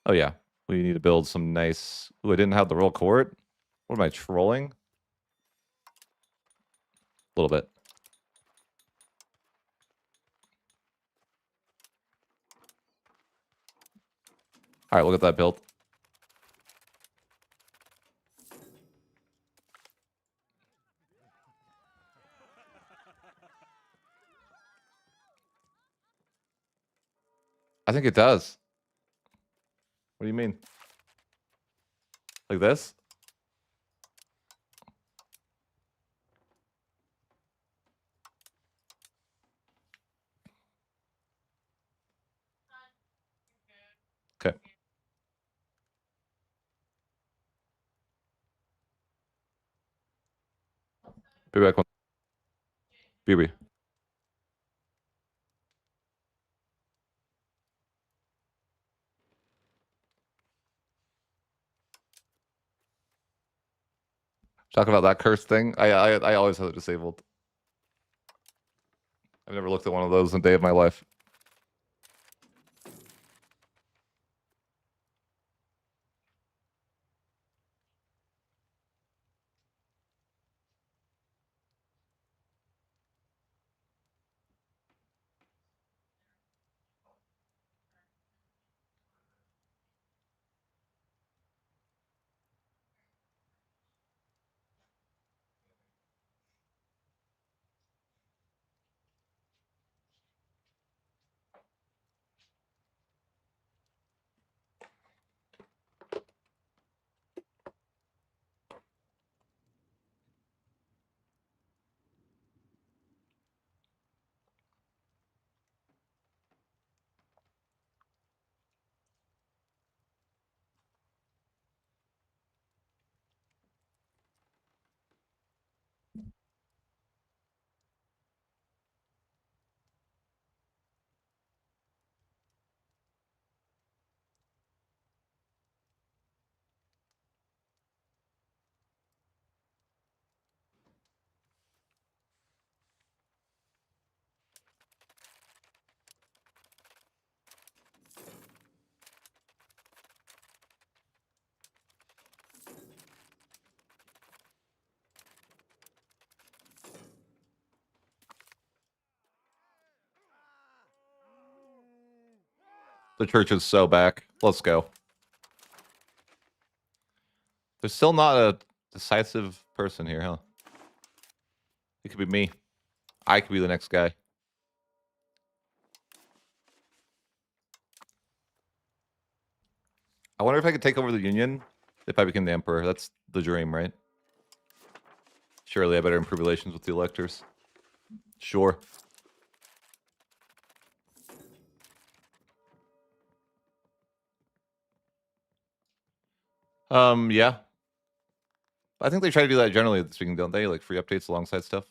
Oh yeah, we need to build some nice... Ooh, I didn't have the royal court? What am I, trolling? A little bit. All right, we'll get that built. I think it does. What do you mean? Like this? Okay. Be back. BB. Talking about that curse thing. I always have it disabled. I've never looked at one of those in a day of my life. The church is so back. Let's go. There's still not a decisive person here, huh? It could be me. I could be the next guy. I wonder if I could take over the Union if I became the Emperor. That's the dream, right? Surely I better improve relations with the electors. Sure. Yeah. I think they try to do that generally at the speaking, don't they? Like free updates alongside stuff.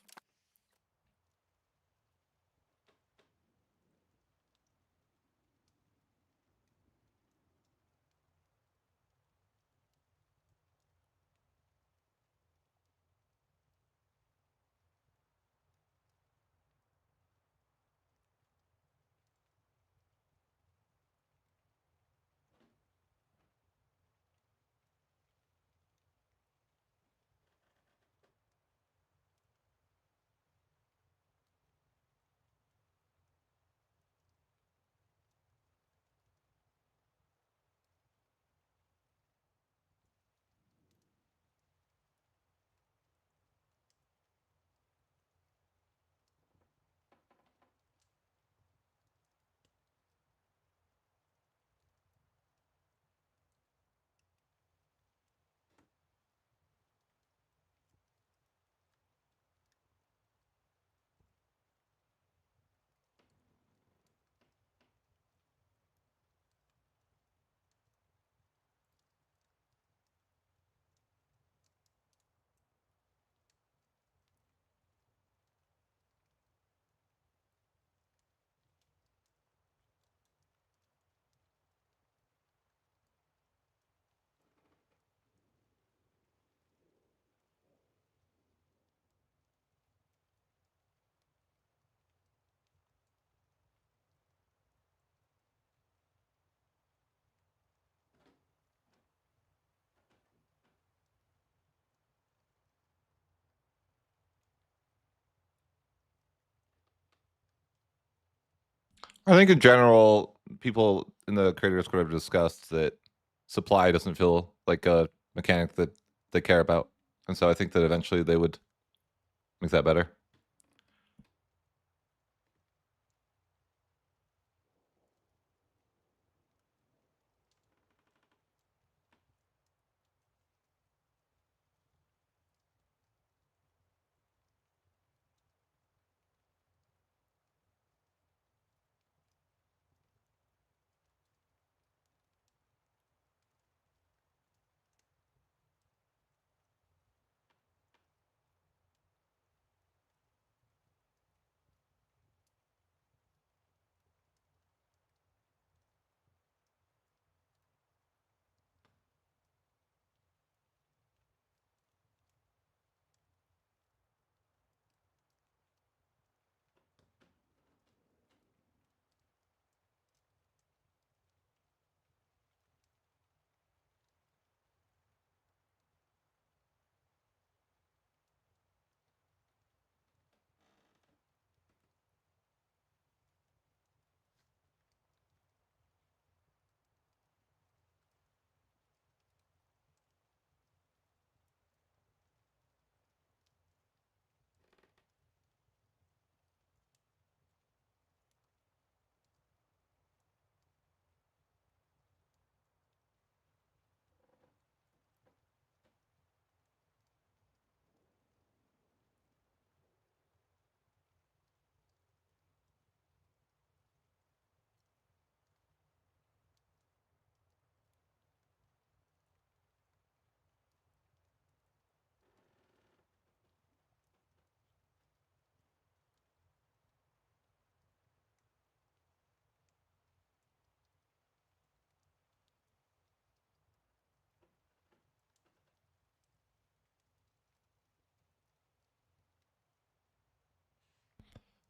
I think in general, people in the creator Discord have discussed that supply doesn't feel like a mechanic that they care about. And so I think that eventually they would make that better.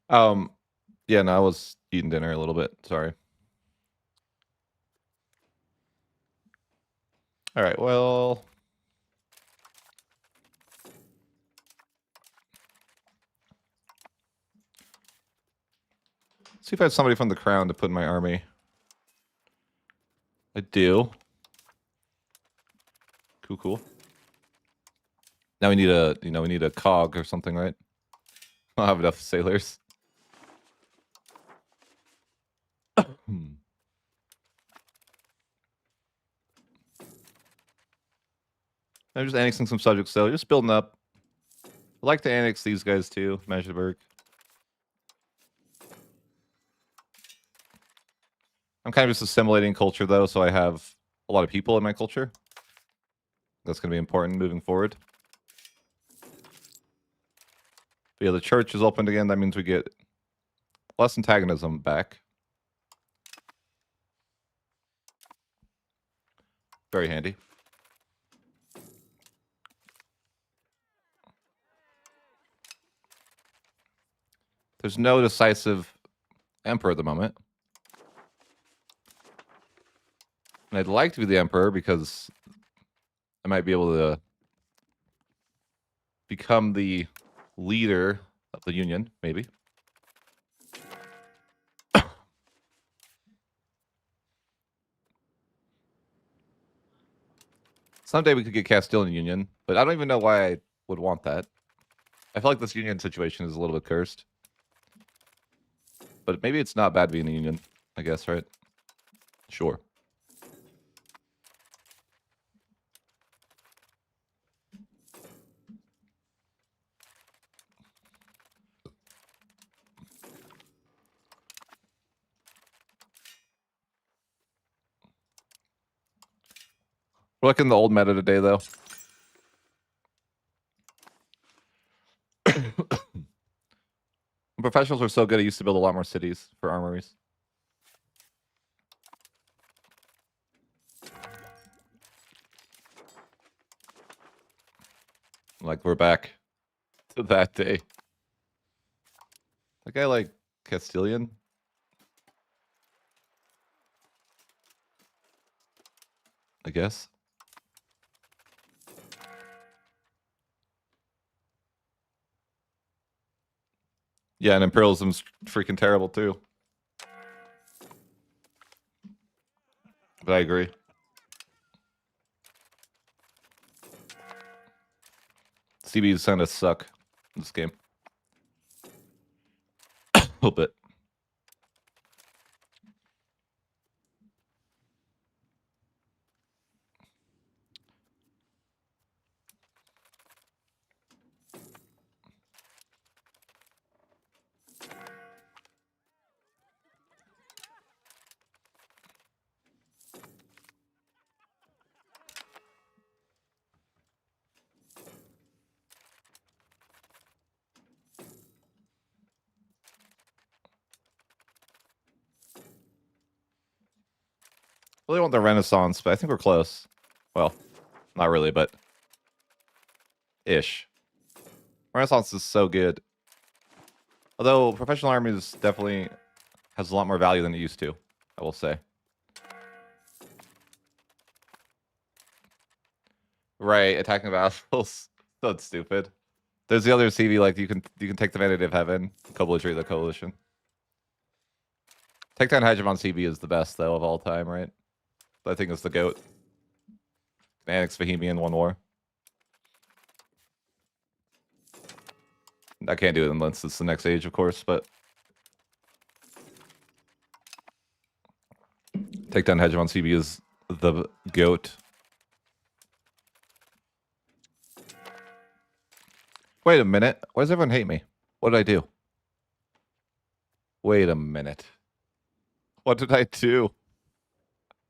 Yeah, no, I was eating dinner a little bit. Sorry. All right, well, see if I have somebody from the crown to put in my army. I do. Cool, cool. Now we need a, we need a cog or something, right? I don't have enough sailors. I'm just annexing some subjects, though. Just building up. I'd like to annex these guys, too. Magdeburg. I'm kind of just assimilating culture, though, so I have a lot of people in my culture. That's going to be important moving forward. But yeah, the church is opened again. That means we get less antagonism back. Very handy. There's no decisive emperor at the moment. And I'd like to be the emperor because I might be able to become the leader of the union, maybe. Someday we could get Castilian Union, but I don't even know why I would want that. I feel like this union situation is a little bit cursed. But maybe it's not bad being a union, I guess, right? Sure. We're looking at the old meta today, though. Professionals were so good, I used to build a lot more cities for armories. Like, we're back to that day. That guy, like, Castilian? I guess. Yeah, and Imperialism's freaking terrible, too. But I agree. CBs kind of suck in this game. A little bit. Really want the Renaissance, but I think we're close. Well, not really, but ish. Renaissance is so good. Although professional armies definitely has a lot more value than it used to, I will say. Right, attacking vassals. That's stupid. There's the other CV, like you can take the Vanity of Heaven, co-belligerate the coalition. Take down Hegemon CB is the best though of all time, right? I think it's the GOAT. Annex Bohemia in one war. I can't do it unless it's the next age, of course, but take down Hegemon CB is the GOAT. Wait a minute. Why does everyone hate me? What did I do? Wait a minute. What did I do?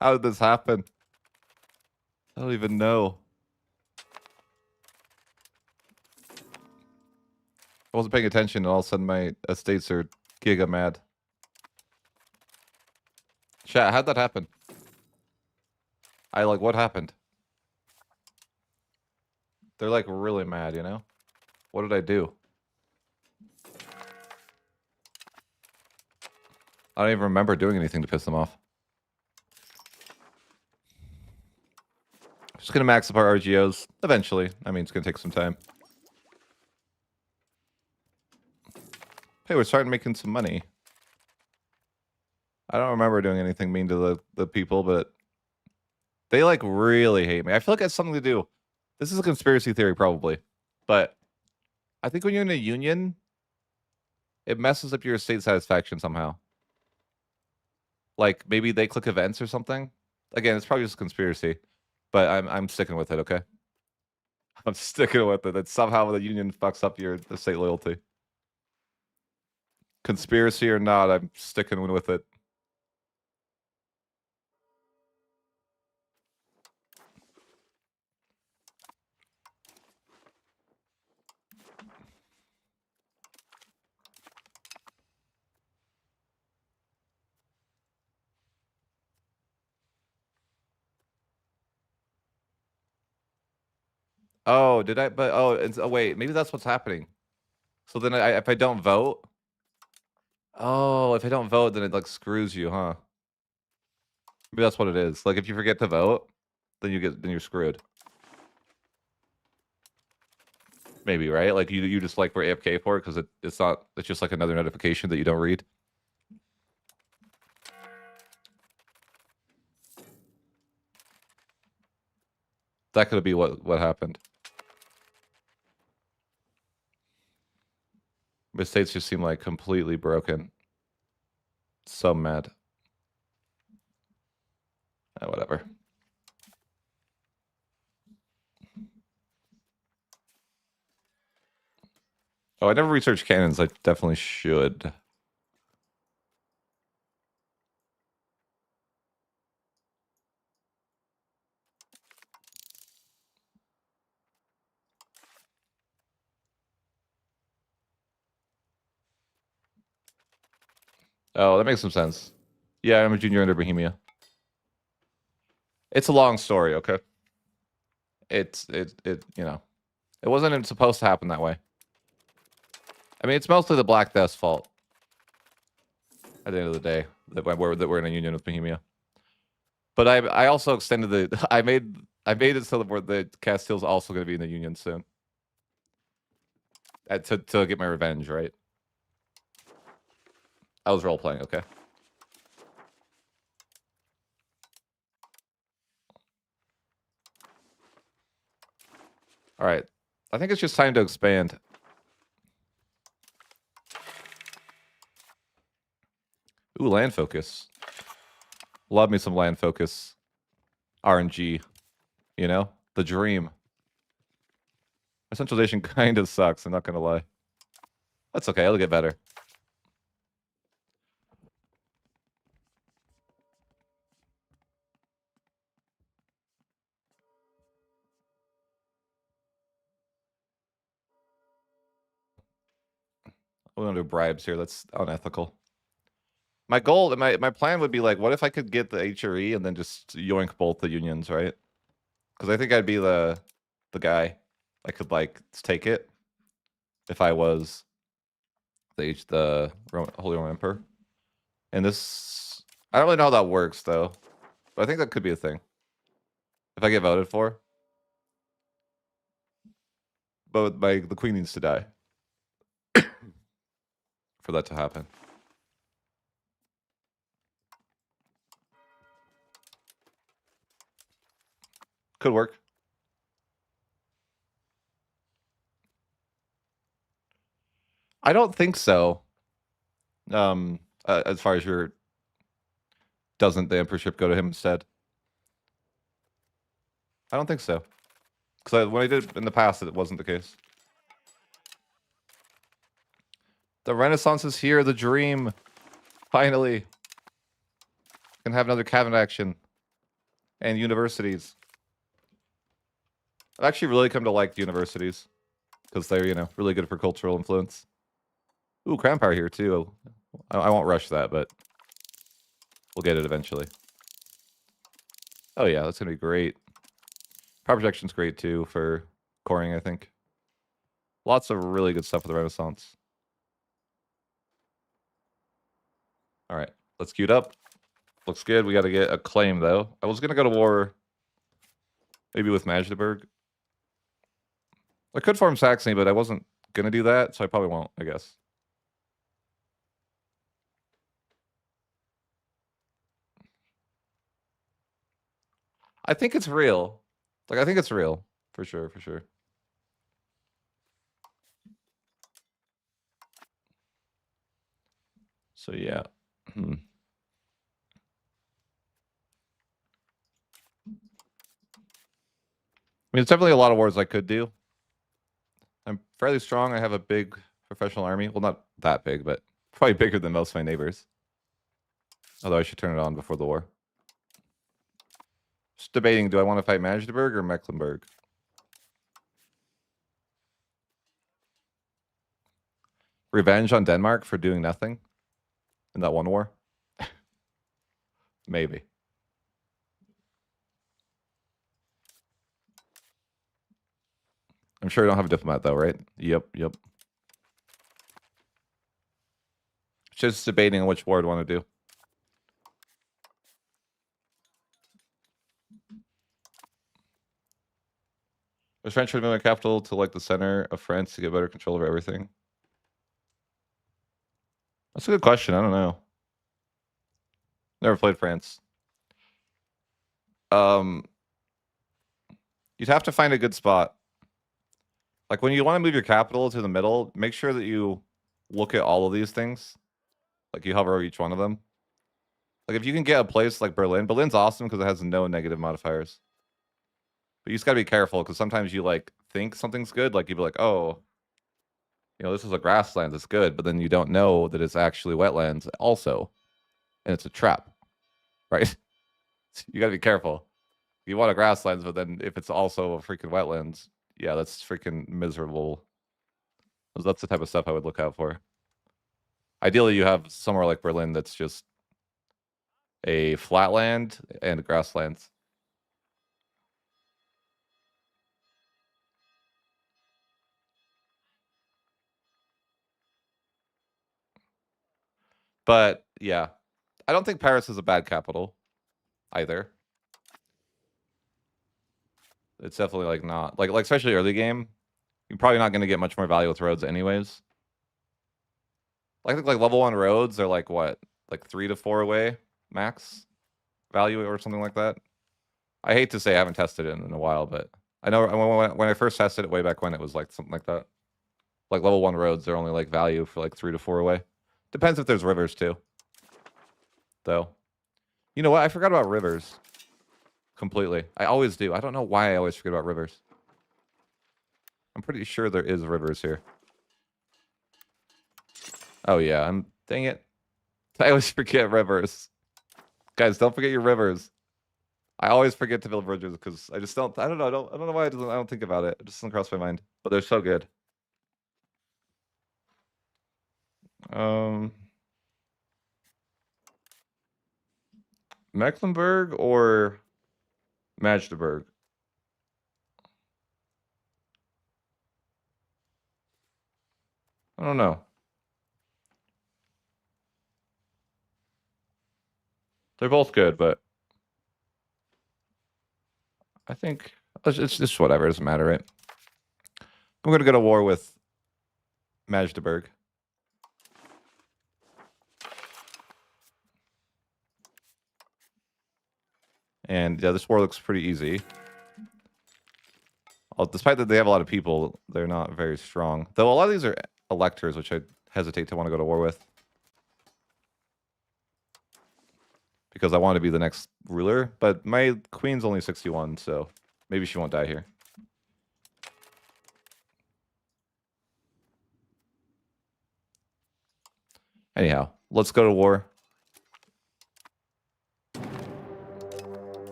How did this happen? I don't even know. I wasn't paying attention, and all of a sudden my estates are giga mad. Chat, how'd that happen? What happened? They're like really mad, you know? What did I do? I don't even remember doing anything to piss them off. Just gonna max up our RGOs eventually. I mean, it's gonna take some time. Hey, we're starting making some money. I don't remember doing anything mean to the people, but they like really hate me. I feel like it has something to do. This is a conspiracy theory, probably, but I think when you're in a union, it messes up your state satisfaction somehow. Like maybe they click events or something. Again, it's probably just a conspiracy, but I'm sticking with it. Okay, I'm sticking with it. That somehow the union fucks up your state loyalty. Conspiracy or not, I'm sticking with it. Oh, did I? But oh, wait, maybe that's what's happening. So then, if I don't vote, oh, if I don't vote, then it like screws you, huh? Maybe that's what it is. Like if you forget to vote, then you're screwed. Maybe, right? Like you just like were AFK for it because it's just like another notification that you don't read. That could be what happened. My states just seem like completely broken. So mad. Whatever. Oh, I never researched cannons. I definitely should. Oh, that makes some sense. Yeah, I'm a junior under Bohemia. It's a long story, okay? It you know, it wasn't even supposed to happen that way. I mean, it's mostly the Black Death's fault. At the end of the day, that we're in a union with Bohemia. But I also extended the I made it so that the Castile's also going to be in the union soon. To get my revenge, right? I was role playing, okay. All right, I think it's just time to expand. Ooh, land focus. Love me some land focus. RNG, you know, the dream. My centralization kind of sucks. I'm not gonna lie. That's okay. It'll get better. We don't do bribes here. That's unethical. My goal, my plan would be like, what if I could get the HRE and then just yoink both the unions, right? Because I think I'd be the guy. I could like take it if I was the Holy Roman Emperor. And this, I don't really know how that works though, but I think that could be a thing if I get voted for. But the queen needs to die for that to happen. Could work. I don't think so. As far as doesn't the emperorship go to him instead? I don't think so. Because when I did in the past, it wasn't the case. The Renaissance is here, the dream. Finally. Can have another cabinet action. And universities. I've actually really come to like the universities. Because they're, you know, really good for cultural influence. Ooh, crown power here too. I won't rush that, but we'll get it eventually. Oh yeah, that's gonna be great. Power projection's great too for coring, I think. Lots of really good stuff for the Renaissance. All right, Let's queue it up. Looks good. We got to get a claim, though. I was going to go to war maybe with Magdeburg. I could farm Saxony, but I wasn't going to do that, so I probably won't, I guess. I think it's real. Like, I think it's real. For sure, for sure. So, yeah. I mean, it's definitely a lot of wars I could do. I'm fairly strong. I have a big professional army. Well, not that big, but probably bigger than most of my neighbors. Although I should turn it on before the war. Just debating, do I want to fight Magdeburg or Mecklenburg? Revenge on Denmark for doing nothing in that one war? Maybe. I'm sure I don't have a diplomat, though, right? Yep. Just debating on which war I'd want to do. Was France trying to move my capital to like the center of France to get better control over everything? That's a good question. I don't know. Never played France. You'd have to find a good spot. Like when you want to move your capital to the middle, make sure that you look at all of these things. Like you hover over each one of them. Like if you can get a place like Berlin, Berlin's awesome because it has no negative modifiers. But you just gotta be careful because sometimes you like think something's good. Like you'd be like, oh, you know, this is a grassland, it's good, but then you don't know that it's actually wetlands also. And it's a trap. Right? You gotta be careful. You want a grasslands, but then if it's also a freaking wetlands, yeah, that's freaking miserable. That's the type of stuff I would look out for. Ideally, you have somewhere like Berlin that's just a flatland and grasslands. But yeah, I don't think Paris is a bad capital either. It's definitely like not like especially early game. You're probably not going to get much more value with roads anyways. I think like level 1 roads are like what, like 3 to 4 away max value or something like that. I hate to say I haven't tested it in a while, but I know when I first tested it way back when, it was like something like that. Like level 1 roads are only like value for like 3 to 4 away. Depends if there's rivers too. Though. You know what? I forgot about rivers. Completely. I always do. I don't know why I always forget about rivers. I'm pretty sure there is rivers here. Oh yeah, dang it. I always forget rivers. Guys, don't forget your rivers. I always forget to build bridges because I just don't. I don't know. I don't know why I don't think about it. It just doesn't cross my mind. But they're so good. Mecklenburg or Magdeburg? I don't know. They're both good, but I think it's just whatever. It doesn't matter, right? I'm gonna go to war with Magdeburg. And yeah, this war looks pretty easy. Despite that they have a lot of people, they're not very strong. Though a lot of these are electors, which I hesitate to want to go to war with. Because I want to be the next ruler. But my queen's only 61, so maybe she won't die here. Anyhow, let's go to war.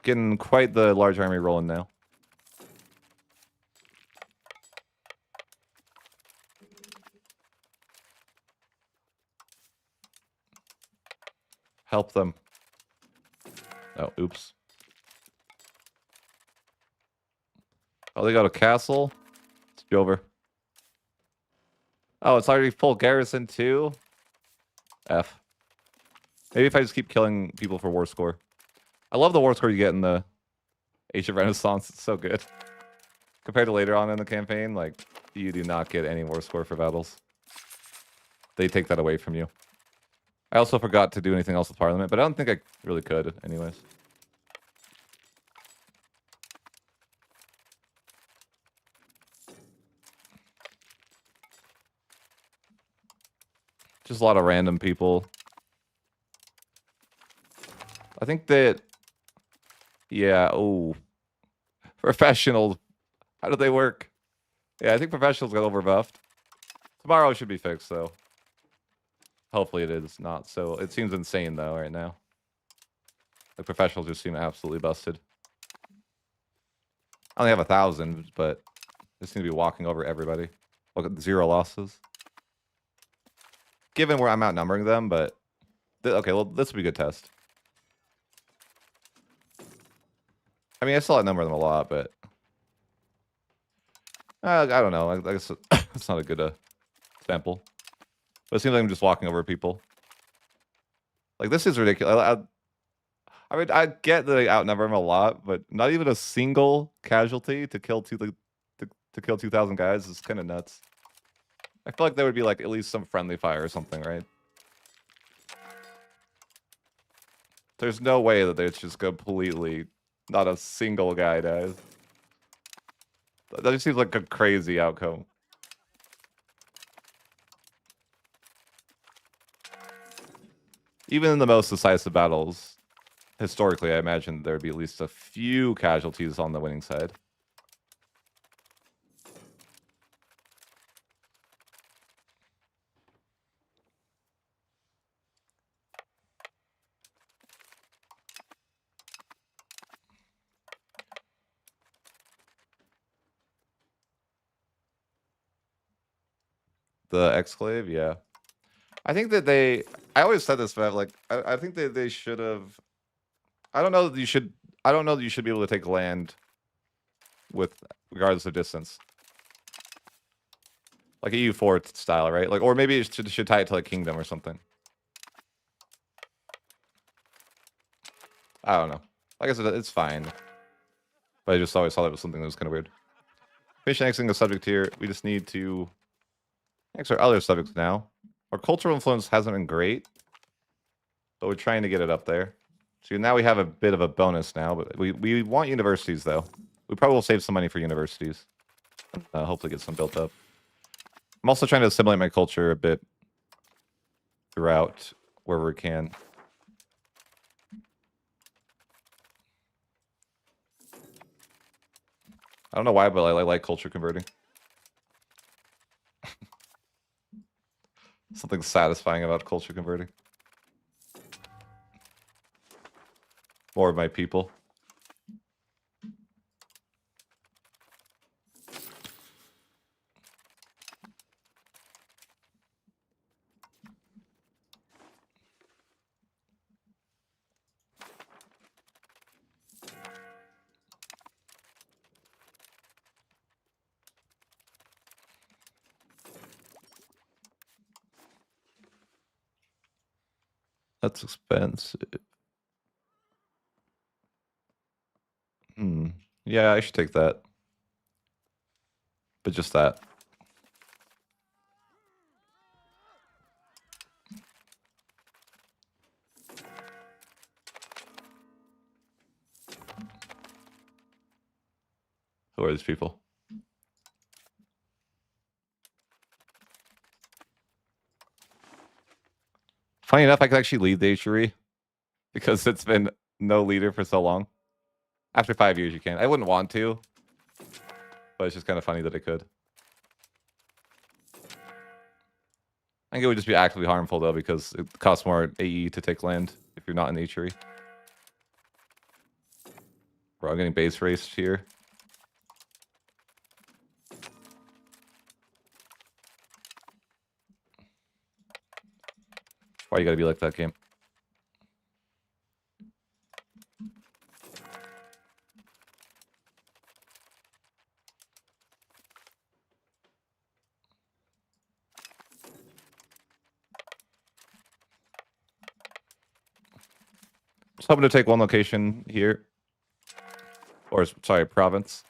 Getting quite the large army rolling now. Help them. Oh, oops. Oh, they got a castle. It's over. Oh, it's already full garrison too. F. Maybe if I just keep killing people for war score. I love the war score you get in the Age of Renaissance. It's so good. Compared to later on in the campaign, like, you do not get any war score for battles. They take that away from you. I also forgot to do anything else with Parliament, but I don't think I really could anyways. Just a lot of random people. I think that... Yeah, oh. Professionals. How do they work? Yeah, I think professionals got overbuffed. Tomorrow should be fixed, though. Hopefully it is not. So it seems insane, though, right now. The professionals just seem absolutely busted. I only have 1,000, but they seem to be walking over everybody. Look at 0 losses. Given where I'm outnumbering them, but... Okay, well, this would be a good test. I mean, I still outnumber them a lot, but... I don't know. I guess it's not a good sample. But it seems like I'm just walking over people. Like, this is ridiculous. I mean, I get that I outnumber them a lot, but not even a single casualty to kill to kill 2,000 guys is kind of nuts. I feel like there would be like at least some friendly fire or something, right? There's no way that it's just completely not a single guy dies. That just seems like a crazy outcome. Even in the most decisive battles, historically, I imagine there'd be at least a few casualties on the winning side. The exclave, yeah. I think that I always said this, but like, I think that they should have. I don't know that you should. I don't know that you should be able to take land with regardless of distance. Like a EU4 style, right? Like, or maybe it should tie it to like kingdom or something. I don't know. Like I said, it's fine. But I just always thought that was something that was kind of weird. Finish annexing the subject here. We just need to annex our other subjects now. Our cultural influence hasn't been great, but we're trying to get it up there. So now we have a bit of a bonus now, but we want universities, though. We probably will save some money for universities. Hopefully get some built up. I'm also trying to assimilate my culture a bit throughout wherever we can. I don't know why, but I like culture converting. Something satisfying about culture converting. More of my people. That's expensive. Yeah, I should take that. But just that. Who are these people? Funny enough, I could actually lead the HRE because it's been no leader for so long. After 5 years, you can. I wouldn't want to, but it's just kind of funny that I could. I think it would just be actively harmful, though, because it costs more AE to take land if you're not in the HRE. Bro, I'm getting base raced here. Why you gotta be like that, game? Just hoping to take one location here. Or, sorry, province.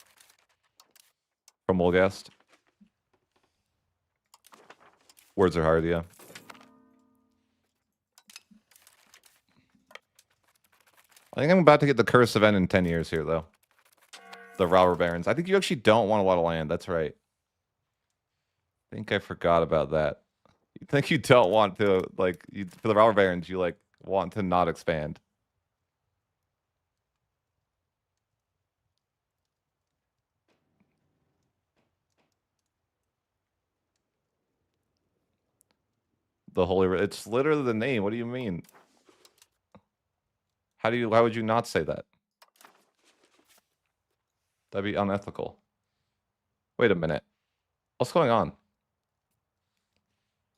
From Wolgast. Words are hard, yeah. I think I'm about to get the curse event in 10 years here, though. The robber barons. I think you actually don't want a lot of land. That's right. I think I forgot about that. You think you don't want to, like, for the robber barons, you, like, want to not expand. The holy... It's literally the name. What do you mean? Why would you not say that? That'd be unethical. Wait a minute. What's going on?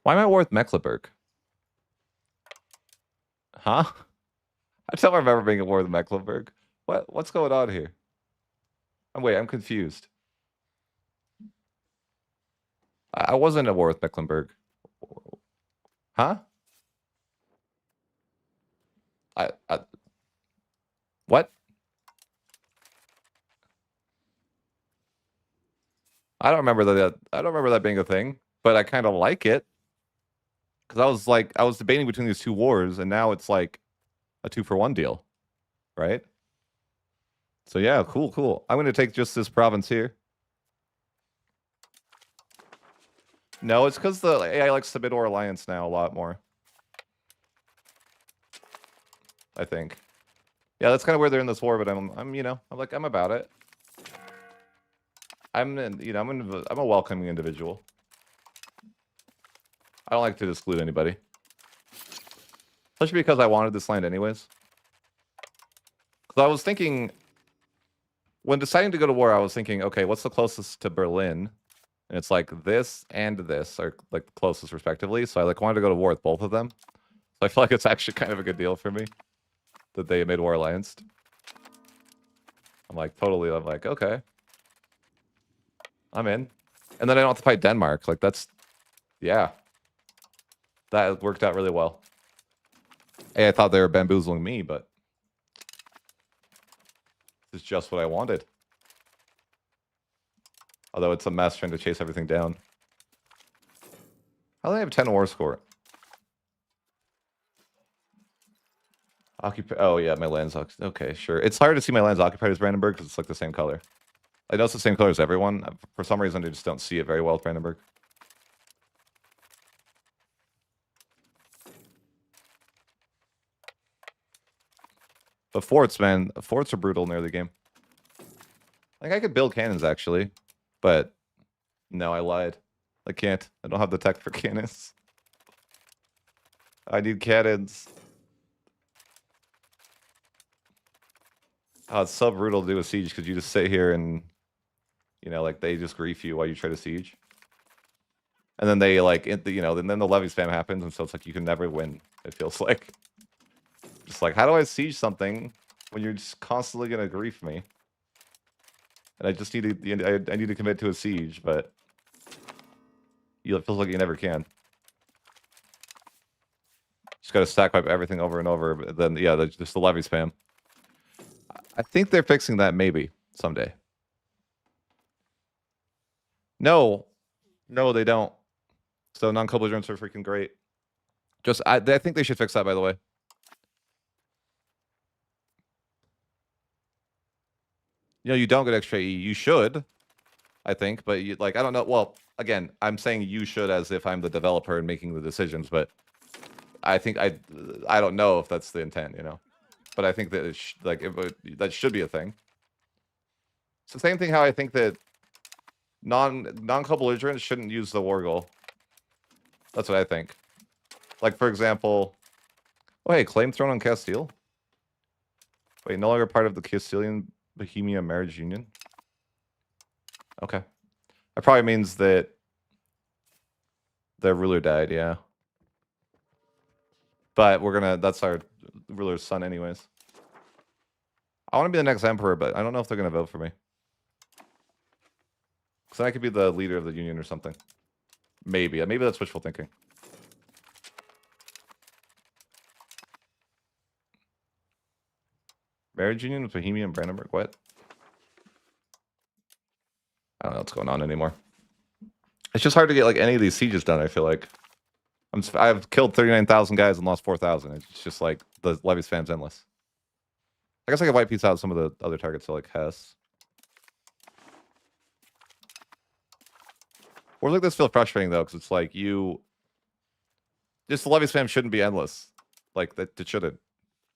Why am I at war with Mecklenburg? Huh? I don't remember being at war with Mecklenburg. What's going on here? Wait, I'm confused. I wasn't at war with Mecklenburg. Huh? What? I don't remember that. I don't remember that being a thing, but I kind of like it because I was debating between these two wars, and now it's like a 2-for-1 deal, right? So yeah, cool. I'm gonna take just this province here. No, it's because the AI likes the Mid-War Alliance now a lot more. I think. Yeah, that's kind of where they're in this war, but I'm about it. I'm a welcoming individual. I don't like to exclude anybody. Especially because I wanted this land anyways. Because I was thinking, when deciding to go to war, I was thinking, okay, what's the closest to Berlin? And it's like this and this are like the closest respectively. So I wanted to go to war with both of them. So I feel like it's actually kind of a good deal for me that they made war alliance. I'm like, okay. I'm in. And then I don't have to fight Denmark. Like, yeah. That worked out really well. Hey, I thought they were bamboozling me, but it's just what I wanted. Although it's a mess trying to chase everything down. How do they have 10 war score? Oh, yeah, my land's... Okay, sure. It's hard to see my land's occupied as Brandenburg because it's like the same color. I know it's the same color as everyone. For some reason, I just don't see it very well with Brandenburg. But forts, man. Forts are brutal near the game. I think I could build cannons, actually. But no, I lied. I can't. I don't have the tech for cannons. I need cannons. Oh, it's so brutal to do a siege because you just sit here and, they just grief you while you try to siege. And then they, and then the levy spam happens, and so it's like you can never win, it feels like. Just like, how do I siege something when you're just constantly going to grief me? And I just need to, I need to commit to a siege, but it feels like you never can. Just got to stack pipe everything over and over, but then, yeah, just the levy spam. I think they're fixing that maybe someday. No, they don't. So non-co-belligerents are freaking great. I think they should fix that, by the way. You don't get extra E. You should, I think, but I don't know. Well, again, I'm saying you should as if I'm the developer and making the decisions, but I think I don't know if that's the intent, But I think that that should be a thing. It's the same thing how I think that non-co-belligerents shouldn't use the war goal. That's what I think. Like, for example... Oh, hey, claim throne on Castile? Wait, no longer part of the Castilian Bohemia marriage union? Okay. That probably means that their ruler died, yeah. But that's our ruler's son anyways. I want to be the next emperor, but I don't know if they're going to vote for me. Because then I could be the leader of the union or something. Maybe that's wishful thinking. Marriage union with Bohemia and Brandenburg. What? I don't know what's going on anymore. It's just hard to get like any of these sieges done. I feel like I've killed 39,000 guys and lost 4,000. It's just like the levy spam's endless. I guess I could white piece out some of the other targets, so like Hess. Wars like this feel frustrating though, because it's like just the levy spam shouldn't be endless. Like that, it shouldn't,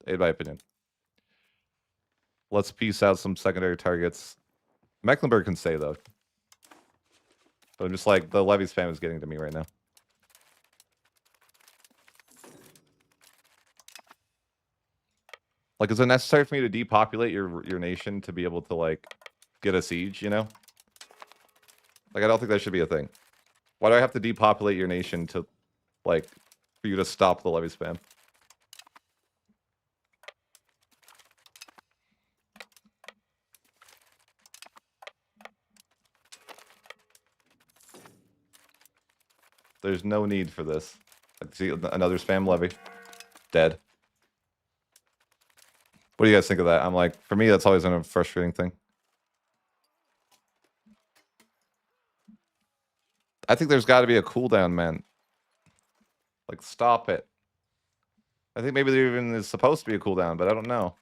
in my opinion. Let's piece out some secondary targets. Mecklenburg can stay though. But I'm just like, the levy spam is getting to me right now. Like, is it necessary for me to depopulate your nation to be able to like get a siege, you know? Like, I don't think that should be a thing. Why do I have to depopulate your nation to like for you to stop the levy spam? There's no need for this. I see another spam levy. Dead. What do you guys think of that? I'm like, for me, that's always been a frustrating thing. I think there's got to be a cooldown, man. Like, stop it. I think maybe there even is supposed to be a cooldown, but I don't know.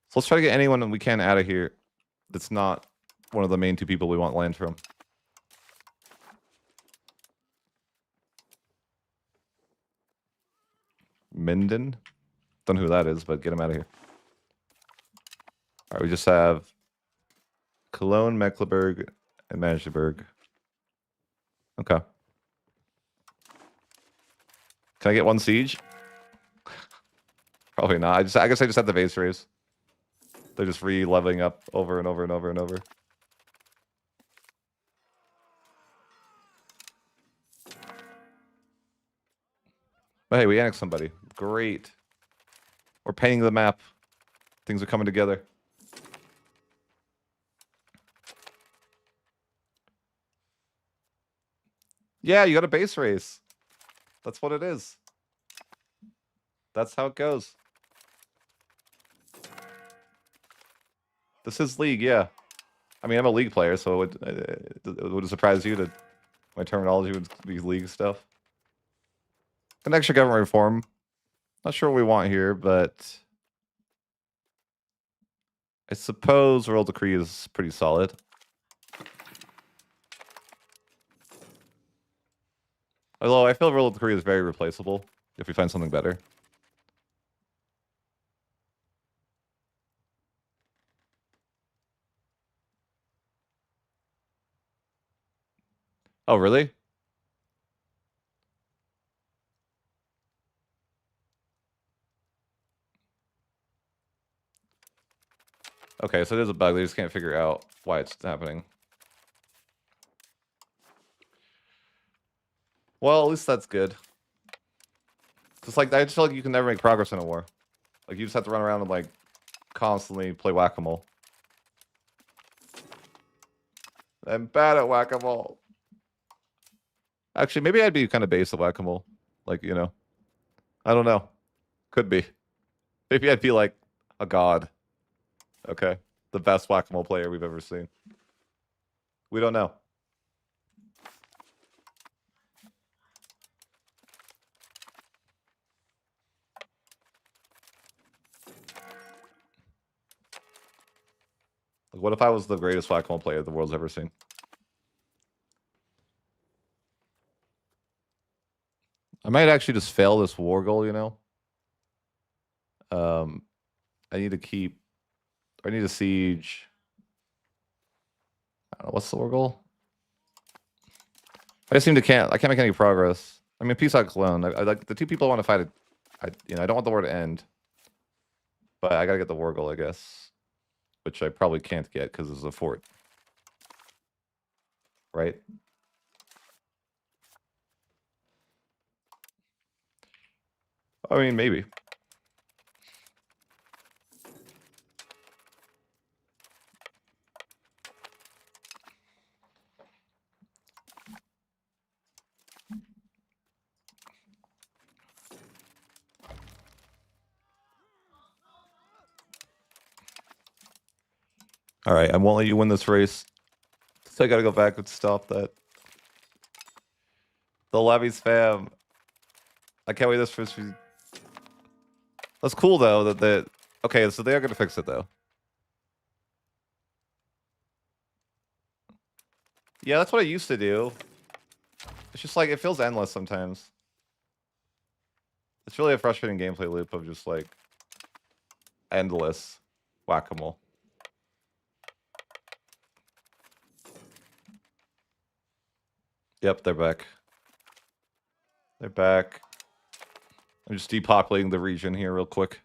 So let's try to get anyone we can out of here that's not one of the main two people we want land from. Minden? Don't know who that is, but get him out of here. All right, we just have Cologne, Mecklenburg, and Magdeburg. Okay. Can I get one siege? Probably not. I guess I just had the base raise. They're just re-leveling up over and over and over and over. But hey, we annexed somebody. Great. We're painting the map. Things are coming together. Yeah, you got a base race. That's what it is. That's how it goes. This is League, yeah. I mean, I'm a League player, so it would surprise you that my terminology would be League stuff. An extra government reform. Not sure what we want here, but I suppose Royal Decree is pretty solid. Although I feel Royal Decree is very replaceable if we find something better. Oh, really? Okay, so there's a bug. They just can't figure out why it's happening. Well, at least that's good. Just like, I just feel like you can never make progress in a war. Like, you just have to run around and, like, constantly play whack-a-mole. I'm bad at whack-a-mole. Actually, maybe I'd be kind of base at whack-a-mole. Like, you know. I don't know. Could be. Maybe I'd be, like, a god. Okay. The best whack-a-mole player we've ever seen. We don't know. Like, what if I was the greatest whack-a-mole player the world's ever seen? I might actually just fail this war goal, you know? I need to keep... I need a siege. I don't know, what's the war goal? I just seem to I can't make any progress. I mean, peace out Cologne. I like the two people I want to fight. I don't want the war to end, but I gotta get the war goal, I guess, which I probably can't get because it's a fort, right? I mean, maybe. All right, I won't let you win this race. So I gotta go back and stop that. The levy spam. I can't wait this for. That's cool though. That okay, so they are gonna fix it though. Yeah, that's what I used to do. It's just like it feels endless sometimes. It's really a frustrating gameplay loop of just like endless whack-a-mole. Yep, they're back. They're back. I'm just depopulating the region here real quick.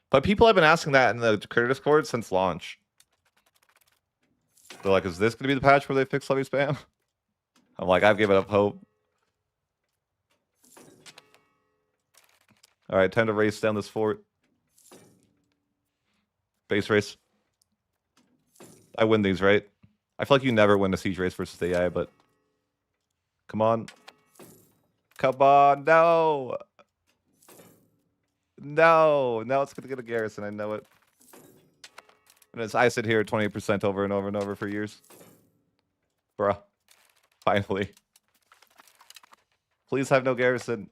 But people have been asking that in the Critter Discord since launch. They're like, is this going to be the patch where they fix levy spam? I'm like, I've given up hope. All right, time to race down this fort. Base race. I win these, right? I feel like you never win a siege race versus the AI, but... Come on. Come on, no! No! Now it's going to get a garrison, I know it. And as I sit here at 20% over and over and over for years. Bruh. Finally. Please have no garrison.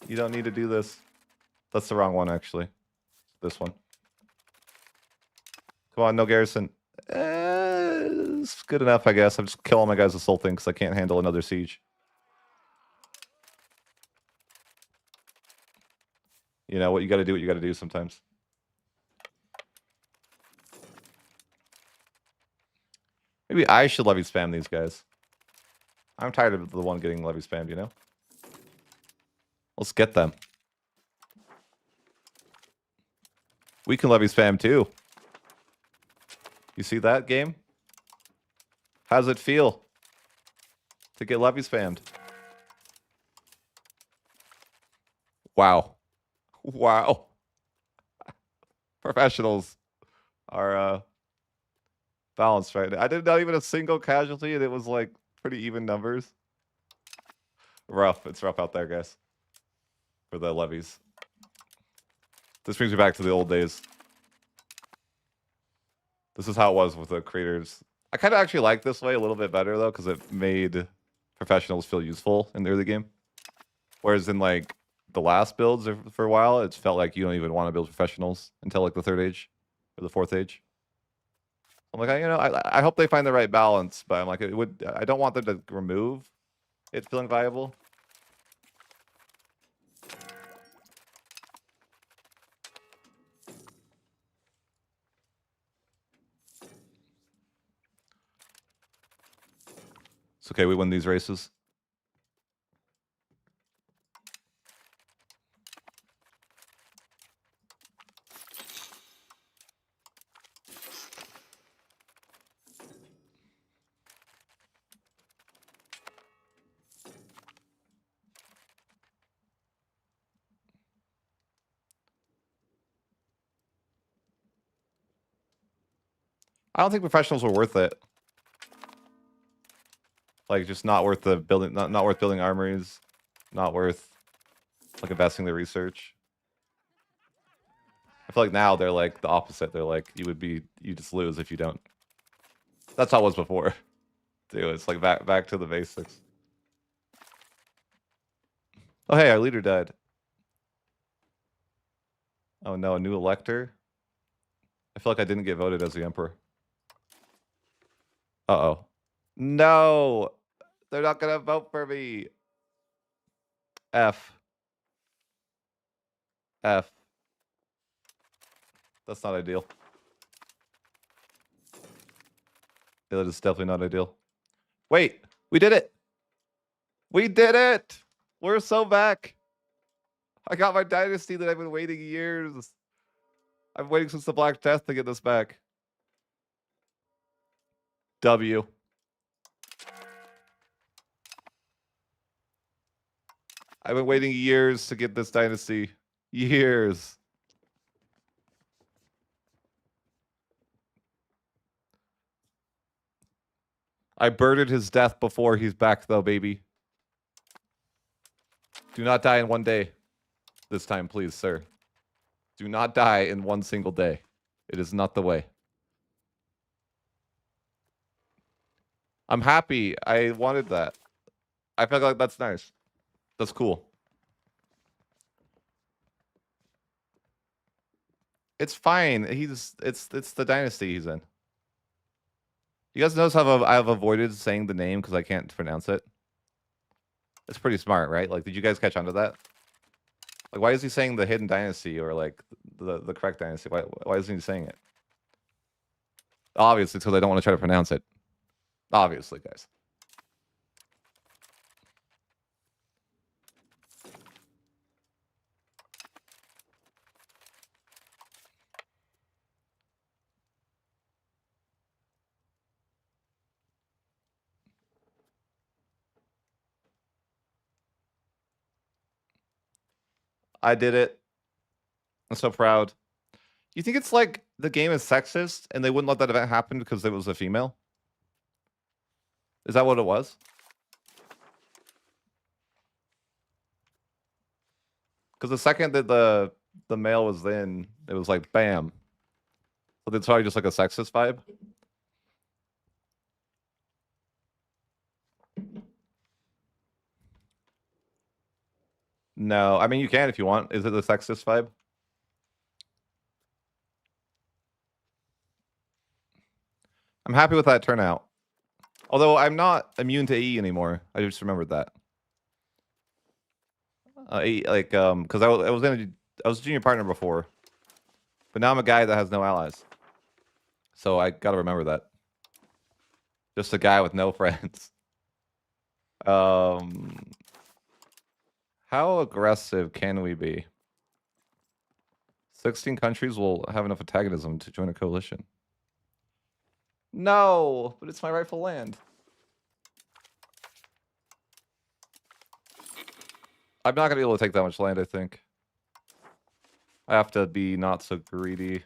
You don't need to do this. That's the wrong one, actually. This one. Come on, no garrison. It's good enough, I guess. I'm just killing my guys this whole thing because I can't handle another siege. You know what you got to do? What you got to do sometimes. Maybe I should levy spam these guys. I'm tired of the one getting levy spammed, you know? Let's get them. We can levy spam too. You see that, game? How's it feel to get levy spammed? Wow. Wow. Professionals are balanced right now. I did not even a single casualty, and it was like pretty even numbers. Rough. It's rough out there, guys. For the levies. This brings me back to the old days. This is how it was with the creators. I kind of actually like this way a little bit better, though, because it made professionals feel useful in the early game. Whereas in, like, the last builds for a while, it's felt like you don't even want to build professionals until, like, the third age or the fourth age. I'm like, I hope they find the right balance, but I'm like, I don't want them to remove it feeling viable. It's okay, we win these races. I don't think professionals were worth it. Like, just not worth the building, not worth building armories, not worth like investing the research. I feel like now they're like the opposite. They're like you just lose if you don't. That's how it was before. Dude, it's like back to the basics. Oh hey, our leader died. Oh no, a new elector. I feel like I didn't get voted as the emperor. Uh-oh. No! They're not gonna vote for me. F. F. That's not ideal. Yeah, that is definitely not ideal. Wait, we did it! We did it! We're so back! I got my dynasty that I've been waiting years. I've waiting since the Black Death to get this back. W. I've been waiting years to get this dynasty. Years. I birded his death before he's back, though, baby. Do not die in one day. This time, please, sir. Do not die in one single day. It is not the way. I'm happy. I wanted that. I feel like that's nice. That's cool. It's fine. It's the dynasty he's in. You guys notice how I've avoided saying the name because I can't pronounce it? It's pretty smart, right? Like, did you guys catch on to that? Like, why is he saying the hidden dynasty or like the correct dynasty? Why isn't he saying it? Obviously, because I don't want to try to pronounce it. Obviously, guys. I did it. I'm so proud. You think it's like the game is sexist and they wouldn't let that event happen because it was a female? Is that what it was? Because the second that the male was in, it was like bam. So it's probably just like a sexist vibe. No, I mean you can if you want. Is it the sexist vibe? I'm happy with that turnout. Although I'm not immune to AE anymore. I just remembered that. Because I was I was a junior partner before, but now I'm a guy that has no allies. So I gotta remember that. Just a guy with no friends. How aggressive can we be? 16 countries will have enough antagonism to join a coalition. No, but it's my rightful land. I'm not gonna be able to take that much land, I think. I have to be not so greedy.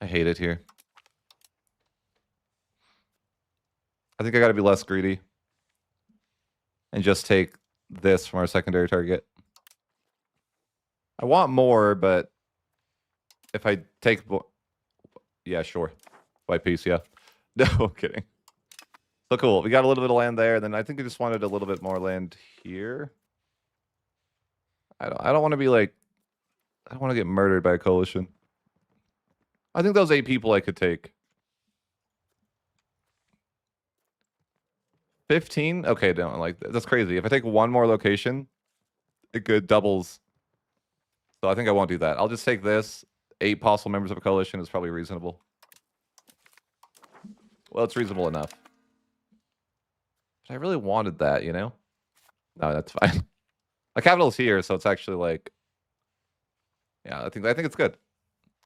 I hate it here. I think I gotta be less greedy. And just take this from our secondary target. I want more, but if I take more... Yeah, sure. White piece, yeah. No, I'm kidding. So cool. We got a little bit of land there. Then I think I just wanted a little bit more land here. I don't want to be like... I don't want to get murdered by a coalition. I think those 8 people I could take. 15? Okay, don't like that's crazy. If I take one more location, it could doubles. So I think I won't do that. I'll just take this. 8 possible members of a coalition is probably reasonable. Well, it's reasonable enough. But I really wanted that, you know? No, that's fine. My capital is here, so it's actually like... Yeah, I think it's good.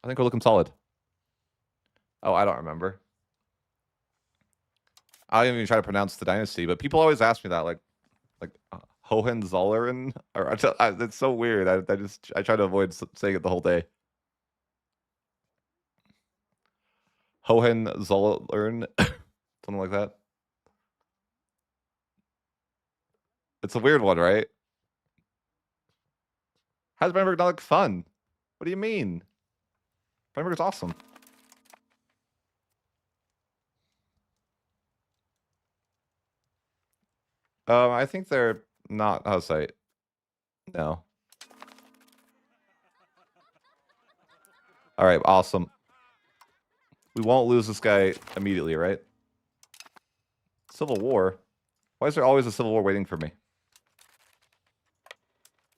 I think we're looking solid. Oh, I don't remember. I don't even try to pronounce the dynasty, but people always ask me that, like Hohenzollern, or it's so weird. I try to avoid saying it the whole day. Hohenzollern, something like that. It's a weird one, right? How's Brandenburg not look fun? What do you mean? Brandenburg is awesome. I think they're not. How to say it? No. All right, awesome. We won't lose this guy immediately, right? Civil War? Why is there always a civil war waiting for me?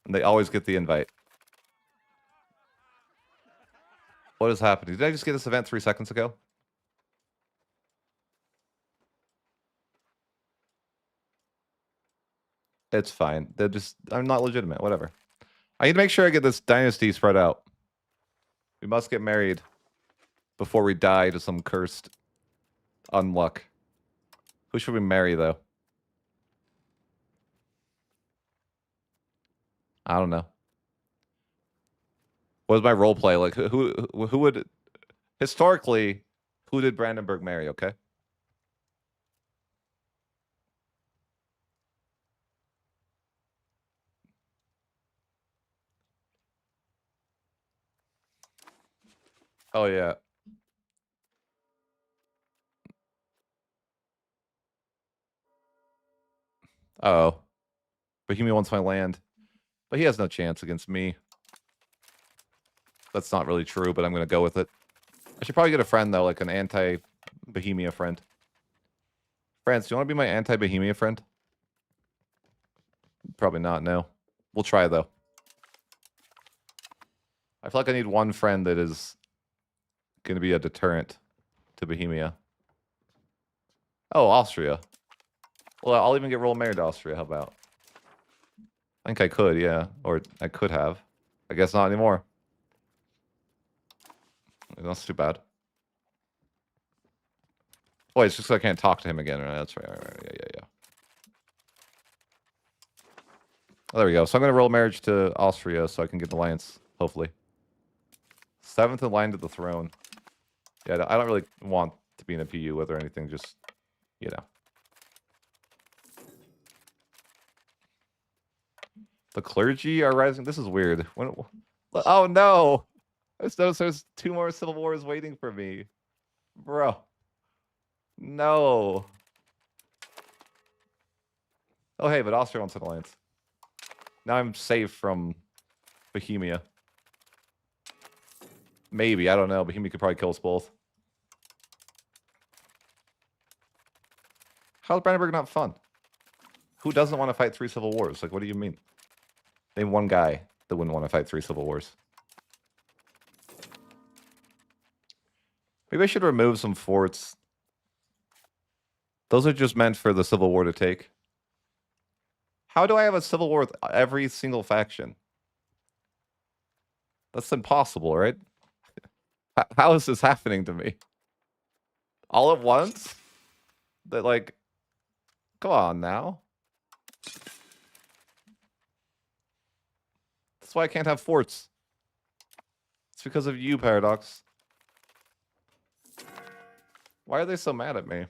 And they always get the invite. What is happening? Did I just get this event 3 seconds ago? It's fine. I'm not legitimate. Whatever. I need to make sure I get this dynasty spread out. We must get married before we die to some cursed unluck. Who should we marry, though? I don't know. What was my role play? Like, who would... Historically, who did Brandenburg marry, okay? Oh, yeah. Uh-oh. Bohemia wants my land. But he has no chance against me. That's not really true, but I'm going to go with it. I should probably get a friend, though, like an anti-Bohemia friend. France, do you want to be my anti-Bohemia friend? Probably not, no. We'll try, though. I feel like I need one friend that is going to be a deterrent to Bohemia. Oh, Austria. Well, I'll even get royal married to Austria. How about? I think I could, yeah. Or I could have. I guess not anymore. That's too bad. Oh, it's just I can't talk to him again. Right? That's right. Yeah. Oh, there we go. So I'm going to roll marriage to Austria so I can get an alliance, hopefully. 7th in line to the throne. Yeah, I don't really want to be in a PU with or anything. Just, you know. The clergy are rising. This is weird. Oh, no. I just noticed there's 2 more civil wars waiting for me. Bro. No. Oh, hey, but Austria wants an alliance. Now I'm safe from Bohemia. Maybe. I don't know. Bohemia could probably kill us both. How's Brandenburg not fun? Who doesn't want to fight 3 civil wars? Like, what do you mean? Name one guy that wouldn't want to fight 3 civil wars. Maybe I should remove some forts. Those are just meant for the civil war to take. How do I have a civil war with every single faction? That's impossible, right? How is this happening to me? All at once? That, like, come on now. That's why I can't have forts. It's because of you, Paradox. Why are they so mad at me?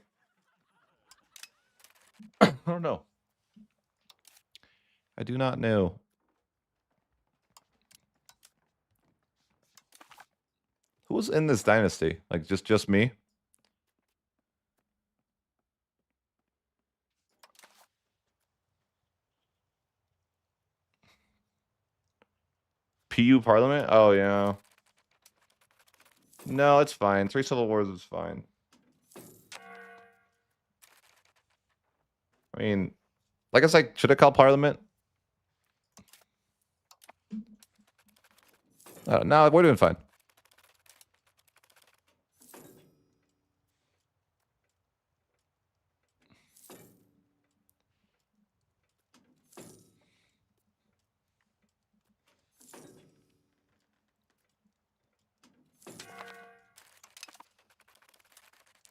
I don't know. I do not know. Who was in this dynasty? Like, just me? PU Parliament? Oh, yeah. No, it's fine. 3 civil wars is fine. I mean, like I said, should I call Parliament? No, we're doing fine.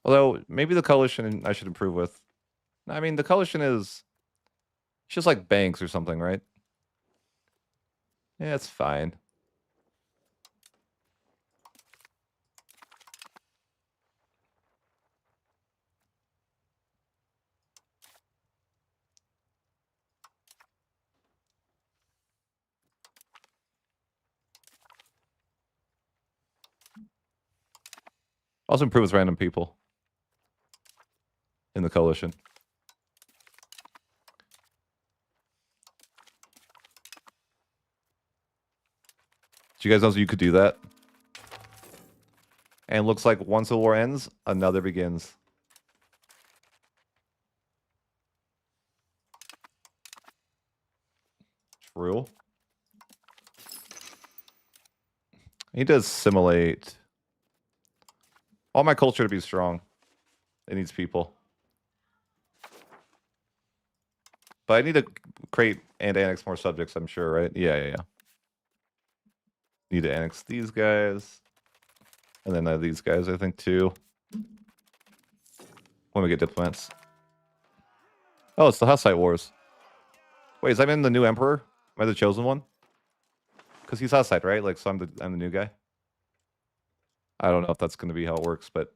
Although, maybe the coalition I should improve with. I mean, the coalition is just like banks or something, right? Yeah, it's fine. Also improve with random people in the coalition. Do you guys know you could do that? And it looks like once the war ends, another begins. True. I need to assimilate all my culture to be strong. It needs people. But I need to create and annex more subjects, I'm sure, right? Yeah. Need to annex these guys. And then these guys, I think, too. When we get diplomats. Oh, it's the Hussite Wars. Wait, is that in the new emperor? Am I the chosen one? Because he's Hussite, right? Like, so I'm the new guy. I don't know if that's going to be how it works, but...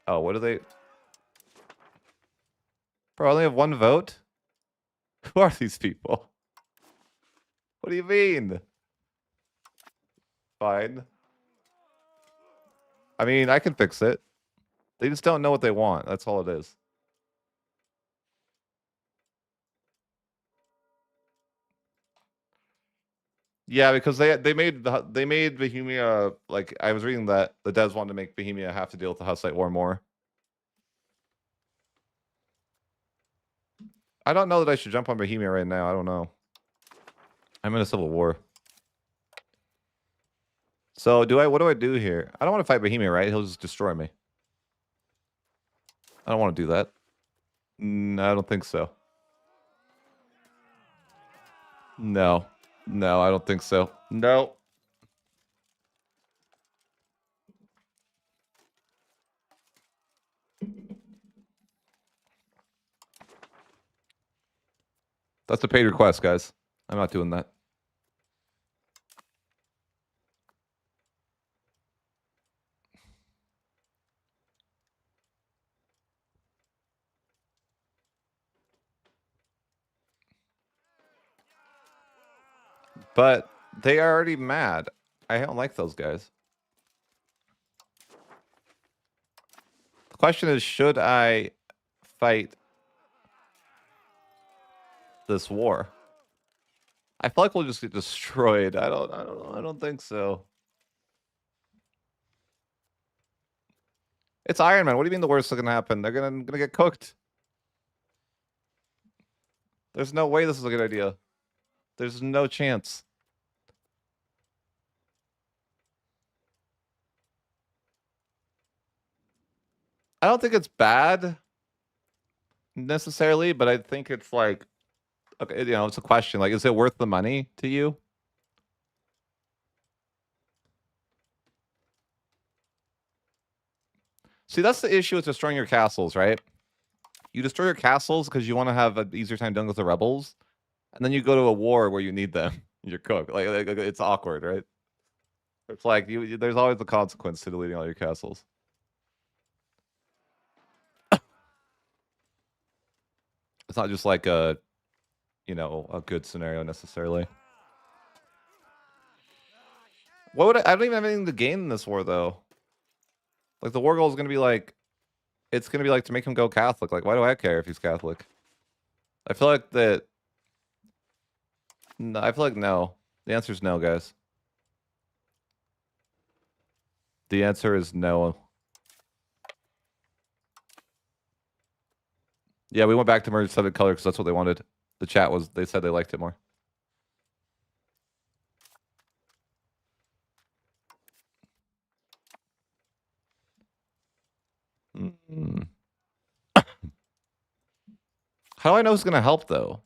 Oh, what are they... Bro, I only have 1 vote? Who are these people? What do you mean? Fine. I mean, I can fix it. They just don't know what they want. That's all it is. Yeah, because they made Bohemia, like I was reading that the devs wanted to make Bohemia have to deal with the Hussite War more. I don't know that I should jump on Bohemia right now. I don't know. I'm in a civil war. So what do I do here? I don't want to fight Bohemia, right? He'll just destroy me. I don't want to do that. No, I don't think so. No. No, I don't think so. No. That's a paid request, guys. I'm not doing that. But they are already mad. I don't like those guys. The question is, should I fight this war? I feel like we'll just get destroyed. I don't know. I don't think so. It's Iron Man. What do you mean the worst is gonna happen? They're gonna get cooked. There's no way this is a good idea. There's no chance. I don't think it's bad necessarily, but I think it's like, okay, you know, it's a question. Like, is it worth the money to you? See, that's the issue with destroying your castles, right? You destroy your castles because you want to have an easier time dealing with the rebels, and then you go to a war where you need them. You're cooked. Like it's awkward, right? It's like there's always a consequence to deleting all your castles. It's not just like a, you know, a good scenario necessarily. What would I don't even have anything to gain in this war though. Like the war goal is gonna be like, it's gonna be like to make him go Catholic. Like, why do I care if he's Catholic? I feel like that. No, I feel like no. The answer is no, guys. The answer is no. Yeah, we went back to merge subject color because that's what they wanted. The chat was, they said they liked it more. Mm. How do I know who's going to help, though?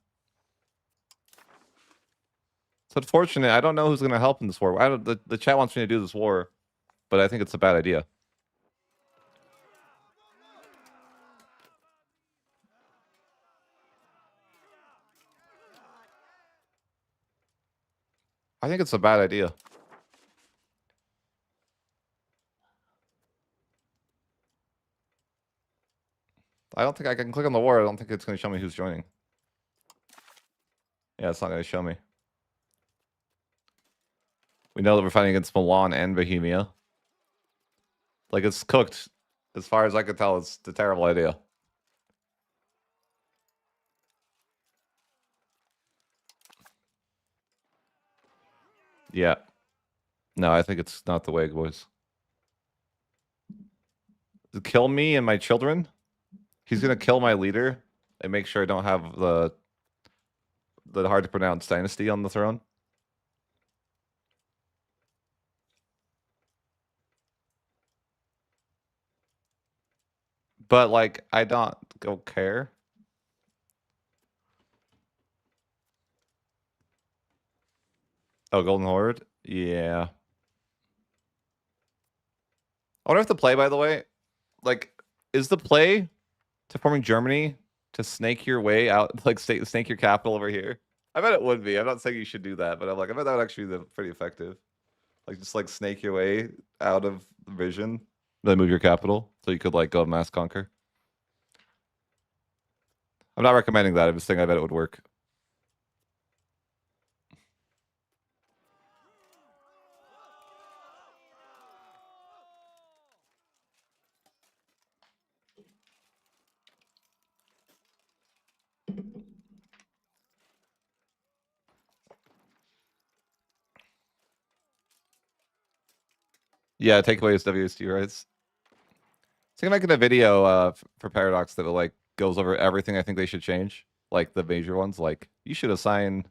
It's unfortunate. I don't know who's going to help in this war. The chat wants me to do this war, but I think it's a bad idea. I think it's a bad idea. I don't think I can click on the war. I don't think it's going to show me who's joining. Yeah, it's not going to show me. We know that we're fighting against Milan and Bohemia. Like, it's cooked. As far as I can tell, it's a terrible idea. Yeah. No, I think it's not the way, boys. Kill me and my children? He's going to kill my leader and make sure I don't have the hard to pronounce dynasty on the throne. But like, I don't care. Oh, Golden Horde? Yeah. I wonder if the play, by the way, like, is the play to forming Germany to snake your way out, like snake your capital over here? I bet it would be. I'm not saying you should do that, but I'm like, I bet that would actually be pretty effective. Like, just like snake your way out of the vision, then move your capital so you could like go mass conquer. I'm not recommending that. I'm just saying I bet it would work. Yeah, take away his WSD rights. So I'm making a video for Paradox that like goes over everything I think they should change, like the major ones. Like you should assign,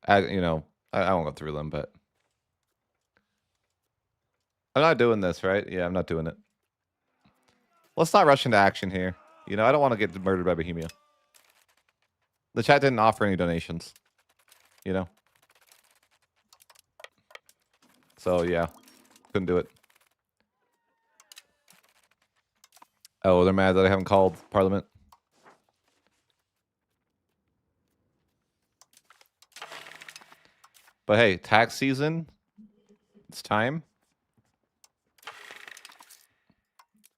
you know, I won't go through them, but I'm not doing this, right? Yeah, I'm not doing it. Let's not rush into action here. You know, I don't want to get murdered by Bohemia. The chat didn't offer any donations, you know? So, yeah, couldn't do it. Oh, they're mad that I haven't called Parliament. But hey, tax season, it's time.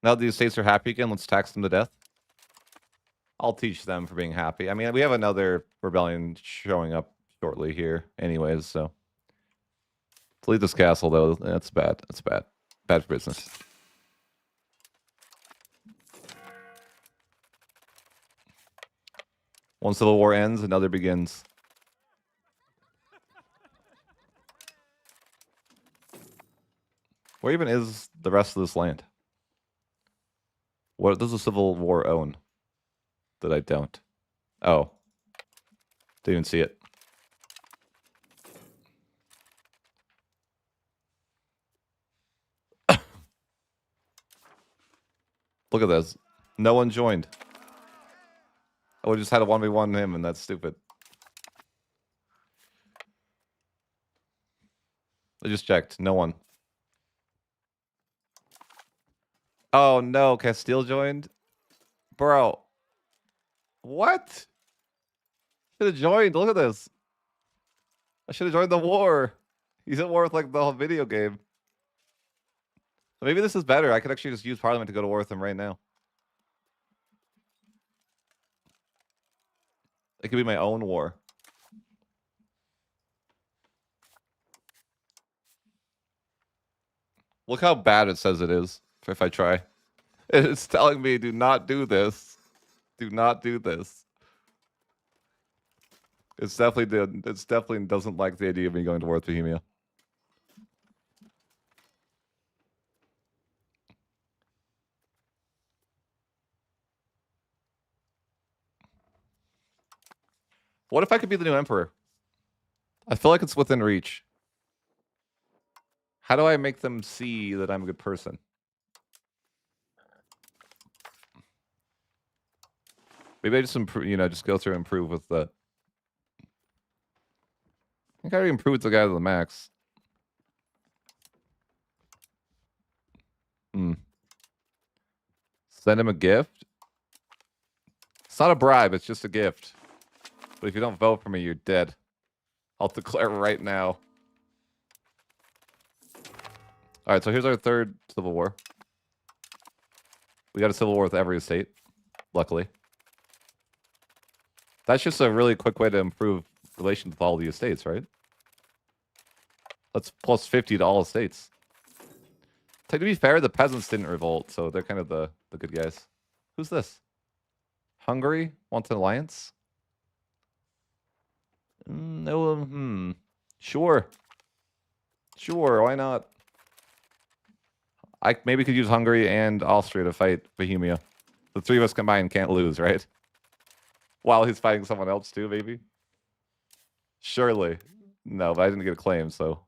Now that these states are happy again, let's tax them to death. I'll teach them for being happy. I mean, we have another rebellion showing up shortly here anyways, so. To leave this castle, though, that's bad. That's bad. Bad for business. One civil war ends, another begins. Where even is the rest of this land? What does the Civil War own that I don't? Oh. Didn't even see it. Look at this. No one joined. Oh, we just had a 1v1 him, and that's stupid. I just checked. No one. Oh, no. Castile joined? Bro. What? Should have joined. Look at this. I should have joined the war. He's at war with, like, the whole video game. Maybe this is better. I could actually just use Parliament to go to war with him right now. It could be my own war. Look how bad it says it is if I try. It's telling me, do not do this. Do not do this. It's definitely doesn't like the idea of me going to war with Bohemia. What if I could be the new emperor? I feel like it's within reach. How do I make them see that I'm a good person? Maybe I just improve, you know, just go through and improve with the. I think I already improved the guy to the max. Send him a gift. It's not a bribe, it's just a gift. But if you don't vote for me, you're dead. I'll declare right now. Alright, so here's our third civil war. We got a civil war with every estate, luckily. That's just a really quick way to improve relations with all the estates, right? That's plus 50 to all estates. To be fair, the peasants didn't revolt, so they're kind of the good guys. Who's this? Hungary wants an alliance? No, Sure. Sure, why not? I maybe could use Hungary and Austria to fight Bohemia. The three of us combined can't lose, right? While he's fighting someone else too, maybe? Surely. No, but I didn't get a claim, so.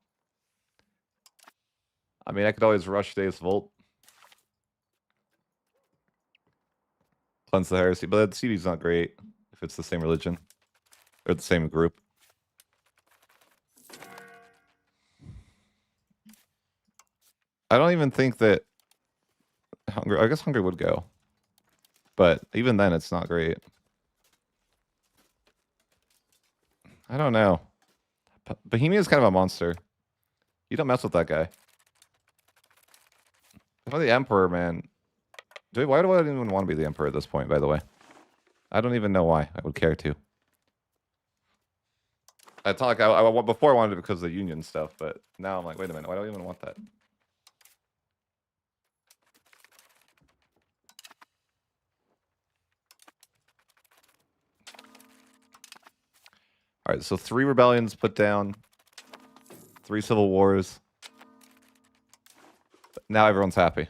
I mean, I could always rush Dave's Volt. Cleanse the heresy, but the CD's not great if it's the same religion. Or the same group. I don't even think that Hungary, I guess Hungary would go. But even then, it's not great. I don't know. Bohemia is kind of a monster. You don't mess with that guy. I'm the emperor, man. Why do I even want to be the emperor at this point, by the way? I don't even know why I would care to. I thought like before I wanted it because of the union stuff, but now I'm like, wait a minute, why do I even want that? All right, so 3 rebellions put down. 3 3 civil wars. But now everyone's happy.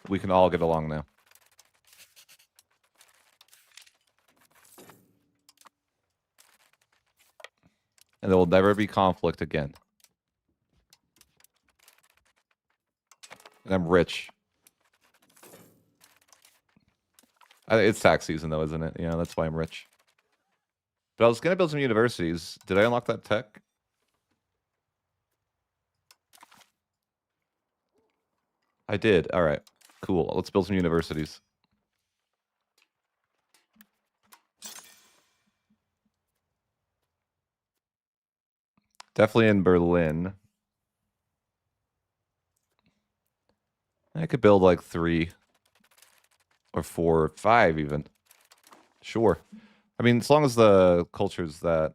We can all get along now. And there will never be conflict again. And I'm rich. It's tax season, though, isn't it? Yeah, that's why I'm rich. But I was going to build some universities. Did I unlock that tech? I did. All right. Cool. Let's build some universities. Definitely in Berlin. I could build like 3 or 4 or 5 even. Sure. I mean, as long as the culture's that,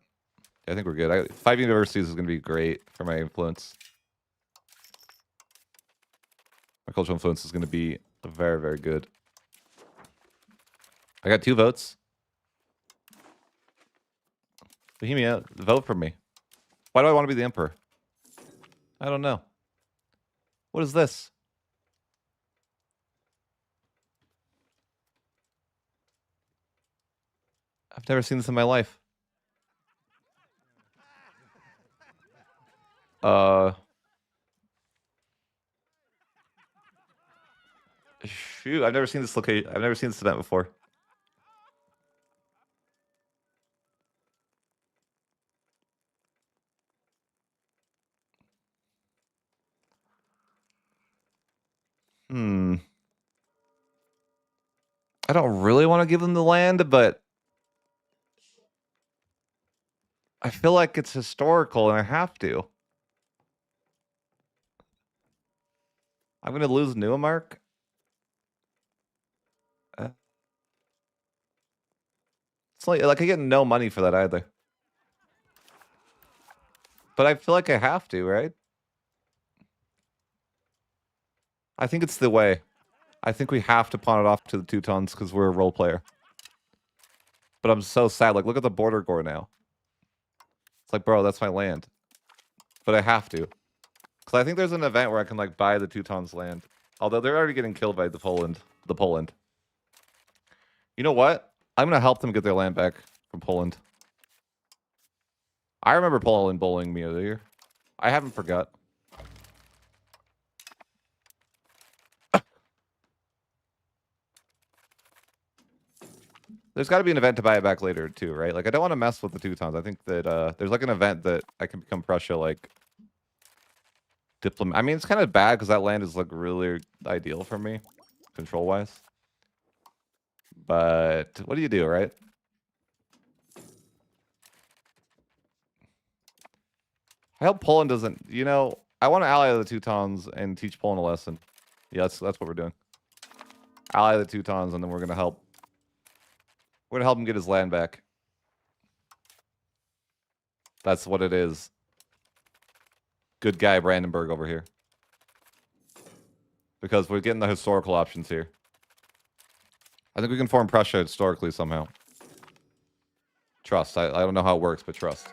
I think we're good. 5 universities is going to be great for my influence. My cultural influence is going to be very, very good. I got 2 votes. Bohemia, vote for me. Why do I want to be the emperor? I don't know. What is this? I've never seen this in my life. Shoot, I've never seen this location. I've never seen this event before. I don't really want to give them the land, but I feel like it's historical and I have to. I'm going to lose Neumark. It's like I get no money for that either. But I feel like I have to, right? I think it's the way. I think we have to pawn it off to the Teutons because we're a role player. But I'm so sad. Like, look at the border gore now. It's like, bro, that's my land. But I have to. Because I think there's an event where I can, like, buy the Teutons' land. Although they're already getting killed by the Poland. You know what? I'm going to help them get their land back from Poland. I remember Poland bullying me earlier. I haven't forgot. There's got to be an event to buy it back later, too, right? Like, I don't want to mess with the Teutons. I think that there's, like, an event that I can become Prussia, like, diplomat. I mean, it's kind of bad because that land is, like, really ideal for me, control-wise. But what do you do, right? I hope Poland doesn't, you know, I want to ally the Teutons and teach Poland a lesson. Yeah, that's what we're doing. Ally the Teutons, and then we're going to help. We're going to help him get his land back. That's what it is. Good guy Brandenburg over here. Because we're getting the historical options here. I think we can form Prussia historically somehow. Trust. I don't know how it works, but trust.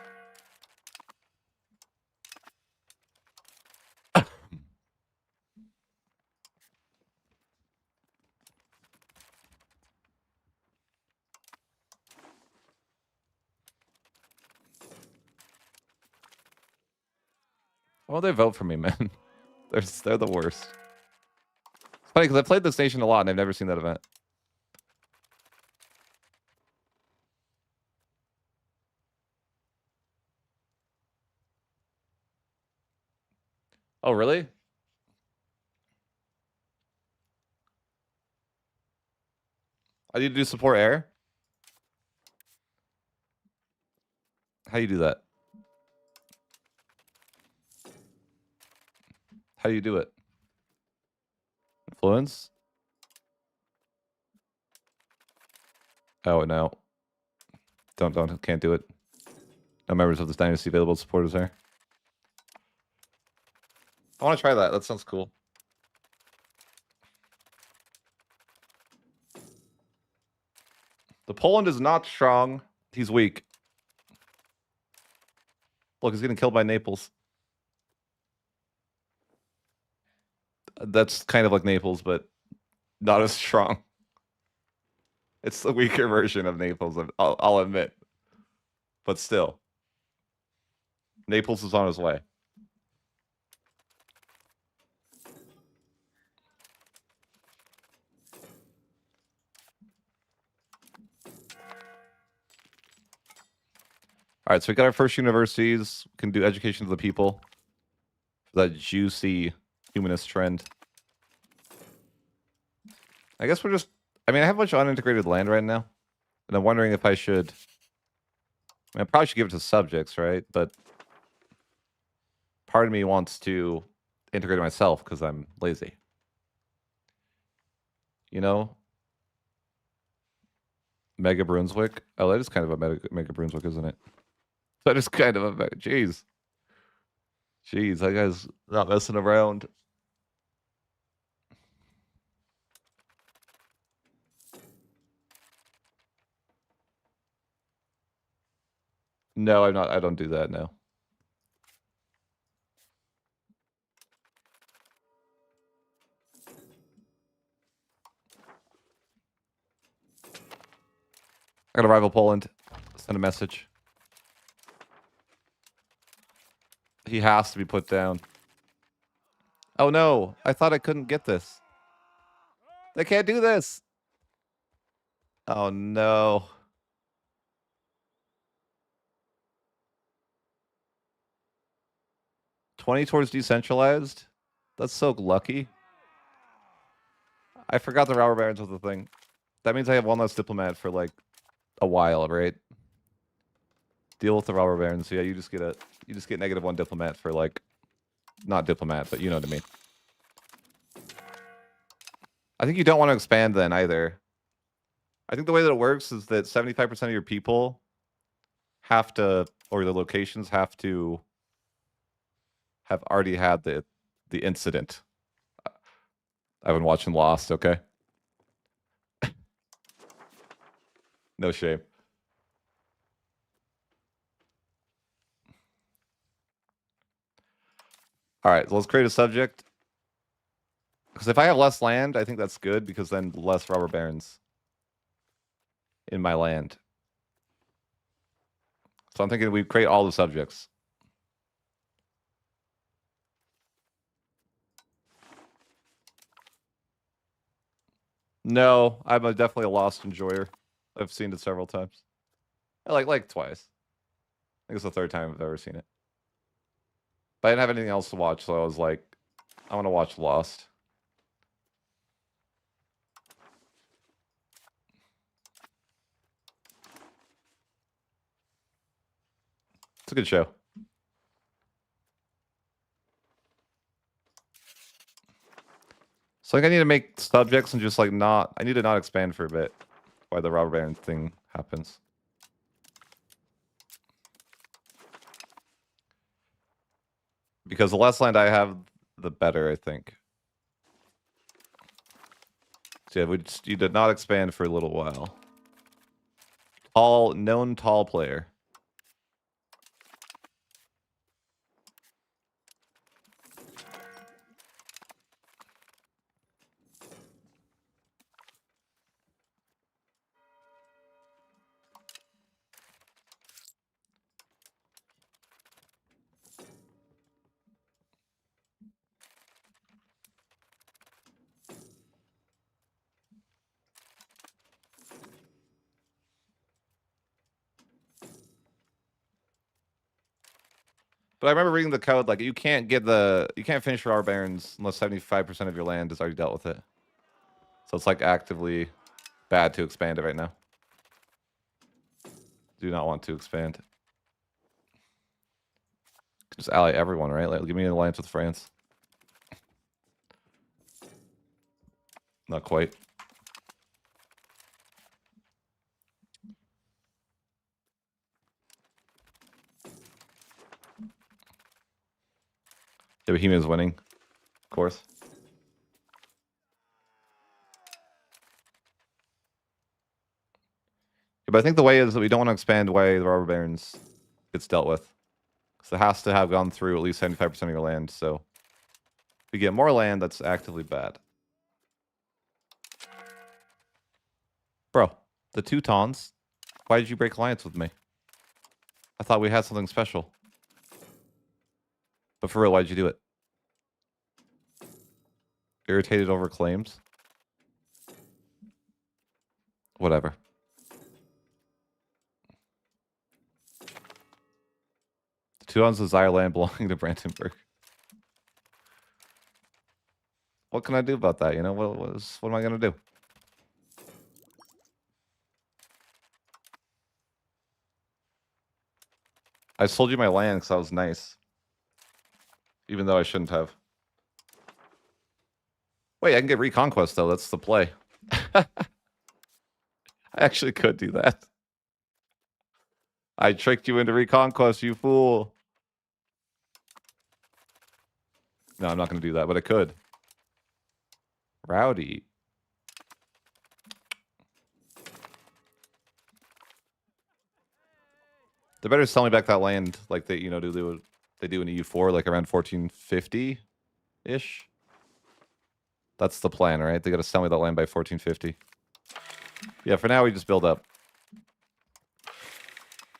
Why won't they vote for me, man? They're the worst. It's funny because I played this nation a lot and I've never seen that event. Oh, really? I need to do support air? How do you do that? How do you do it? Influence? Oh, no. Can't do it. No members of this dynasty available supporters there. I want to try that. That sounds cool. The Poland is not strong. He's weak. Look, he's getting killed by Naples. That's kind of like Naples, but not as strong. It's the weaker version of Naples, I'll admit. But still, Naples is on his way. All right, so we got our first universities. We can do education of the people. That juicy humanist trend. I guess we're just... I mean, I have a bunch of unintegrated land right now. And I'm wondering if I should... I probably should give it to subjects, right? But part of me wants to integrate it myself because I'm lazy. You know? Mega Brunswick? Oh, that is kind of a Mega Brunswick, isn't it? That is kind of a... Jeez. Jeez, that guy's not messing around. No, I'm not. I don't do that, no. I gotta rival Poland. Send a message. He has to be put down. Oh no, I thought I couldn't get this. They can't do this. Oh no. $20 towards decentralized? That's so lucky. I forgot the robber barons was the thing. That means I have one less diplomat for like a while, right? Deal with the robber barons. Yeah, you just get -1 diplomat for like, not diplomat, but you know what I mean. I think you don't want to expand then either. I think the way that it works is that 75% of your people have to, or the locations have to have already had the incident. I've been watching Lost, okay? No shame. All right, so let's create a subject. Because if I have less land, I think that's good because then less robber barons in my land. So I'm thinking we create all the subjects. No, I'm definitely a Lost enjoyer. I've seen it several times. Like twice. I think it's the third time I've ever seen it. But I didn't have anything else to watch, so I was like, I want to watch Lost. It's a good show. So I think I need to make subjects and just like not... I need to not expand for a bit while the robber baron thing happens. Because the less land I have, the better, I think. So yeah, you did not expand for a little while. Known tall player. But I remember reading the code, like you can't finish your robber barons unless 75% of your land is already dealt with it. So it's like actively bad to expand it right now. Do not want to expand. Just ally everyone, right? Like, give me an alliance with France. Not quite. Yeah, Bohemia's winning, of course. Yeah, but I think the way is that we don't want to expand the way the robber barons gets dealt with. Because it has to have gone through at least 75% of your land, so... we get more land, that's actively bad. Bro, the Teutons, why did you break alliance with me? I thought we had something special. But for real, why'd you do it? Irritated over claims? Whatever. The Teutons desire land belonging to Brandenburg. What can I do about that? You know, what am I going to do? I sold you my land because I was nice. Even though I shouldn't have. Wait, I can get Reconquest, though. That's the play. I actually could do that. I tricked you into Reconquest, you fool. No, I'm not going to do that, but I could. Rowdy. They better sell me back that land like they, you know, they do in EU4, like around 1450-ish. That's the plan, right? They got to sell me that land by 1450. Yeah, for now we just build up.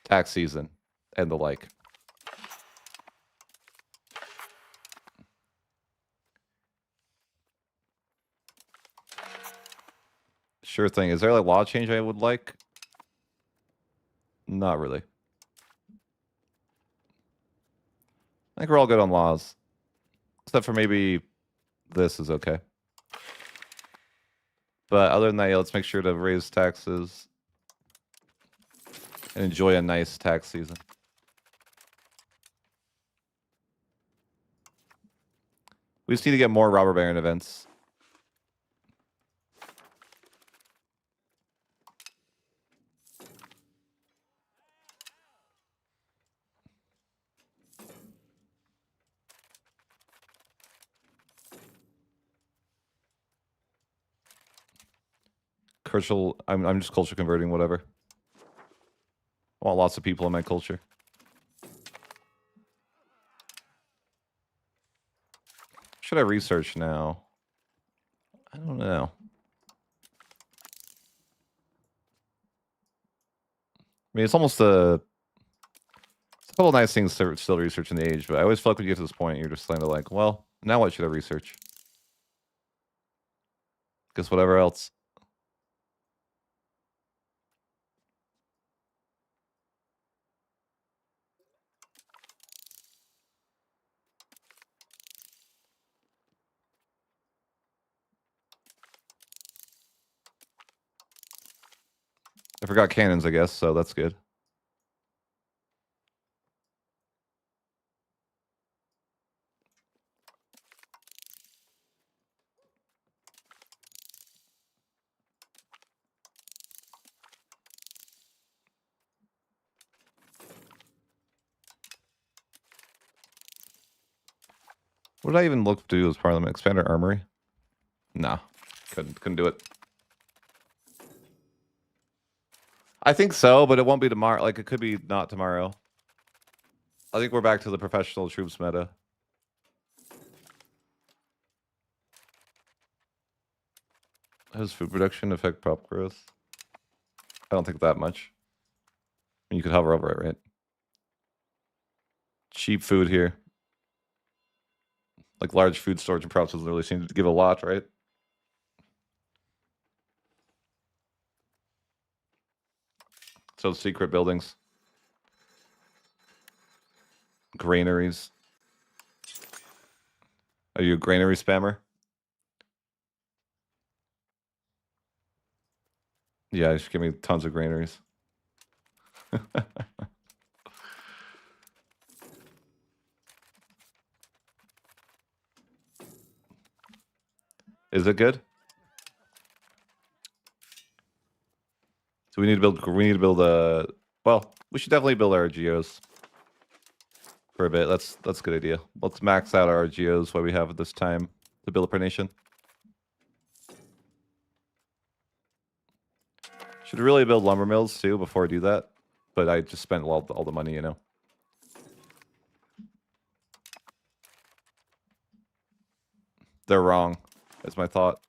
Tax season and the like. Sure thing. Is there like law change I would like? Not really. I think we're all good on laws. Except for maybe this is okay. But other than that, yeah, let's make sure to raise taxes and enjoy a nice tax season. We just need to get more robber baron events. I'm just culture converting, whatever. I want lots of people in my culture. Should I research now? I don't know. I mean, it's almost a couple of nice things to still research in the age, but I always feel like when you get to this point, you're just kind of like, well, now what should I research? Guess whatever else. I forgot cannons, I guess, so that's good. What did I even look to do as Parliament? Expand our armory? Nah, couldn't do it. I think so, but it won't be tomorrow. Like, it could be not tomorrow. I think we're back to the professional troops meta. How does food production affect prop growth? I don't think that much. I mean, you could hover over it, right? Cheap food here. Like, large food storage and props doesn't really seem to give a lot, right? So secret buildings. Granaries. Are you a granary spammer? Yeah, just give me tons of granaries. Is it good? So we need to build a, well, we should definitely build our geos for a bit. That's a good idea. Let's max out our geos what we have at this time to build up our nation. Should really build lumber mills too before I do that, but I just spent all the money, you know. they're wrong. That's my thought.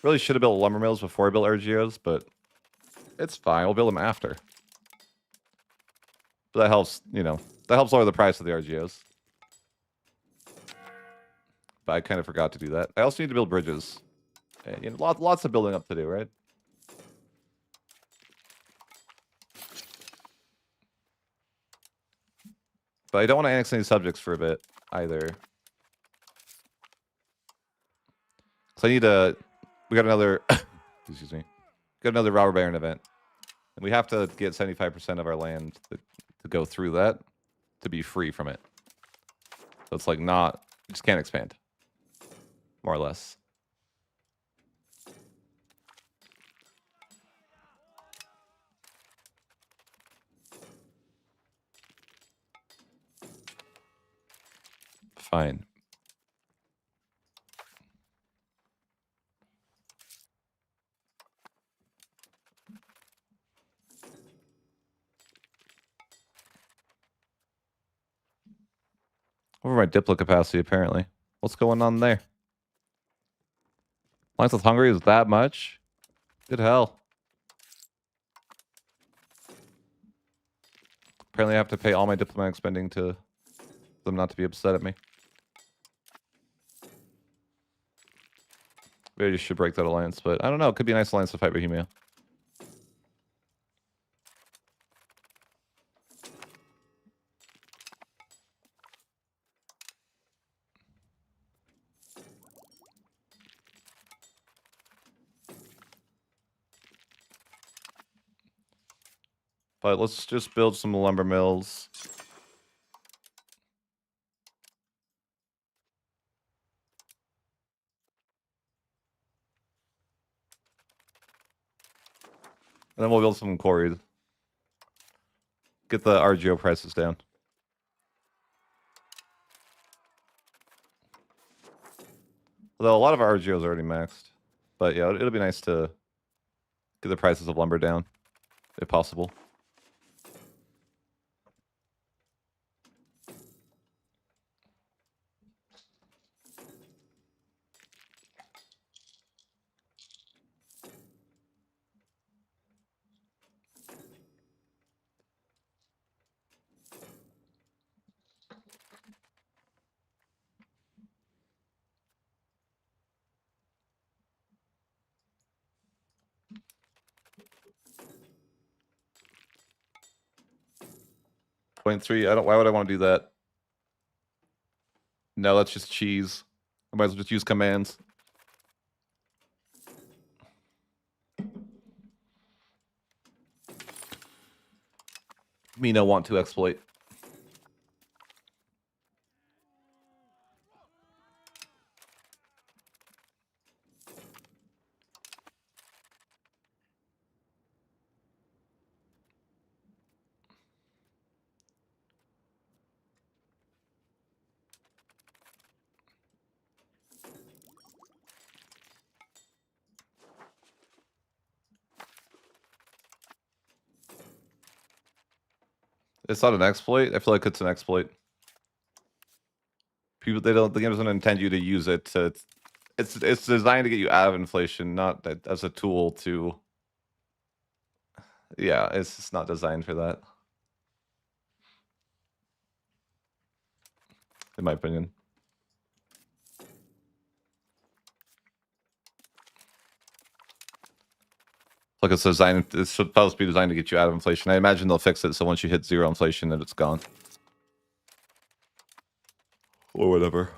Really should have built lumber mills before I built RGOs, but it's fine. We'll build them after. But that helps, you know, that helps lower the price of the RGOs. But I kind of forgot to do that. I also need to build bridges. And, you know, lots of building up to do, right? But I don't want to annex any subjects for a bit either. So I need to... We got another... excuse me. Got another robber baron event. And we have to get 75% of our land to go through that to be free from it. So it's like not... We just can't expand. More or less. Fine. Over my Diplo capacity, apparently. What's going on there? Alliance with Hungary is that much? Good hell. Apparently I have to pay all my diplomatic spending to them not to be upset at me. Maybe I just should break that alliance, but I don't know. It could be a nice alliance to fight Bohemia. But let's just build some lumber mills. And then we'll build some quarries. Get the RGO prices down. Although a lot of our RGOs are already maxed. But yeah, it'll be nice to get the prices of lumber down, if possible. .3. Why would I want to do that? No, that's just cheese. I might as well just use commands. Me no want to exploit. It's not an exploit. I feel like it's an exploit. People, the game doesn't intend you to use it to. It's designed to get you out of inflation, not as a tool to. Yeah, it's just not designed for that. In my opinion. Like it's designed. It's supposed to be designed to get you out of inflation. I imagine they'll fix it so once you hit 0 inflation, that it's gone. Or whatever.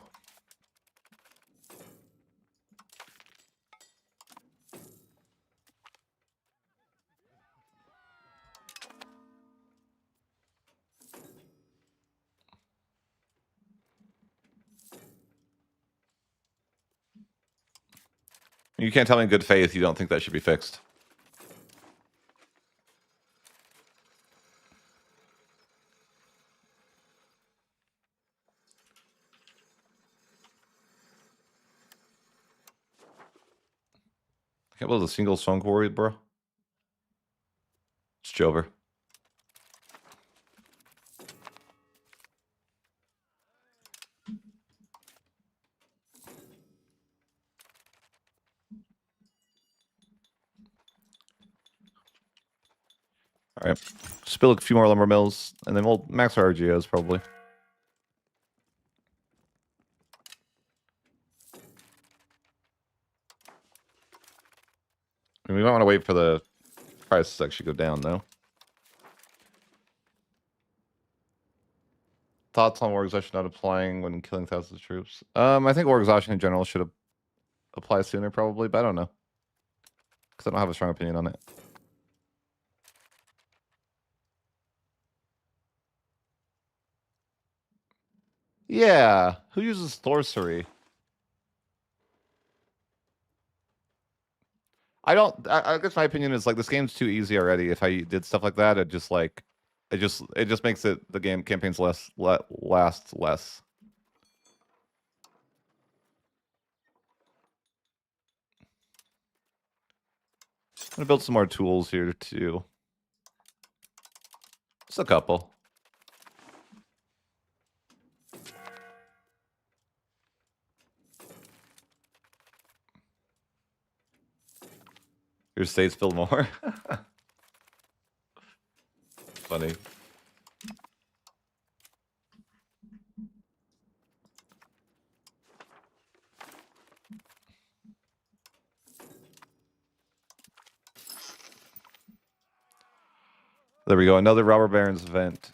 You can't tell me in good faith you don't think that should be fixed. I can't build a single stone quarry, bro. It's Jover. All right. Just build a few more lumber mills, and then we'll max our RGOs probably. I mean, we might want to wait for the prices to actually go down, though. Thoughts on war exhaustion not applying when killing thousands of troops? I think war exhaustion in general should apply sooner, probably, but I don't know. Because I don't have a strong opinion on it. Yeah, who uses sorcery? I guess my opinion is like this game's too easy already. If I did stuff like that, it just makes the game campaigns last less. I'm gonna build some more tools here too. Just a couple. Your states build more. Funny. There we go. Another Robber Barons event.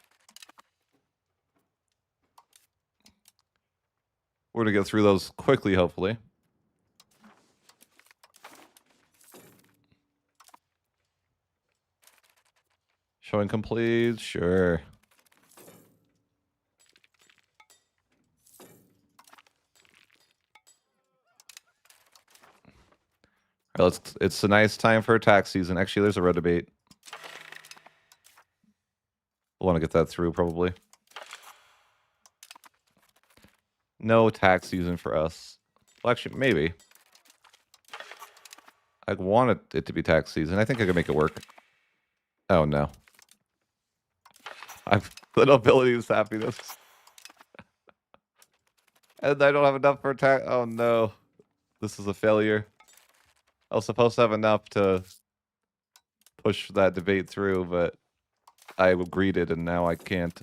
We're gonna get through those quickly, hopefully. Showing complete, sure. All right, it's a nice time for tax season. Actually, there's a road debate. We'll want to get that through, probably. No tax season for us. Well, actually, maybe. I wanted it to be tax season. I think I could make it work. Oh, no. I've the nobility's happiness. And I don't have enough for tax. Oh, no. This is a failure. I was supposed to have enough to push that debate through, but I agreed it, and now I can't.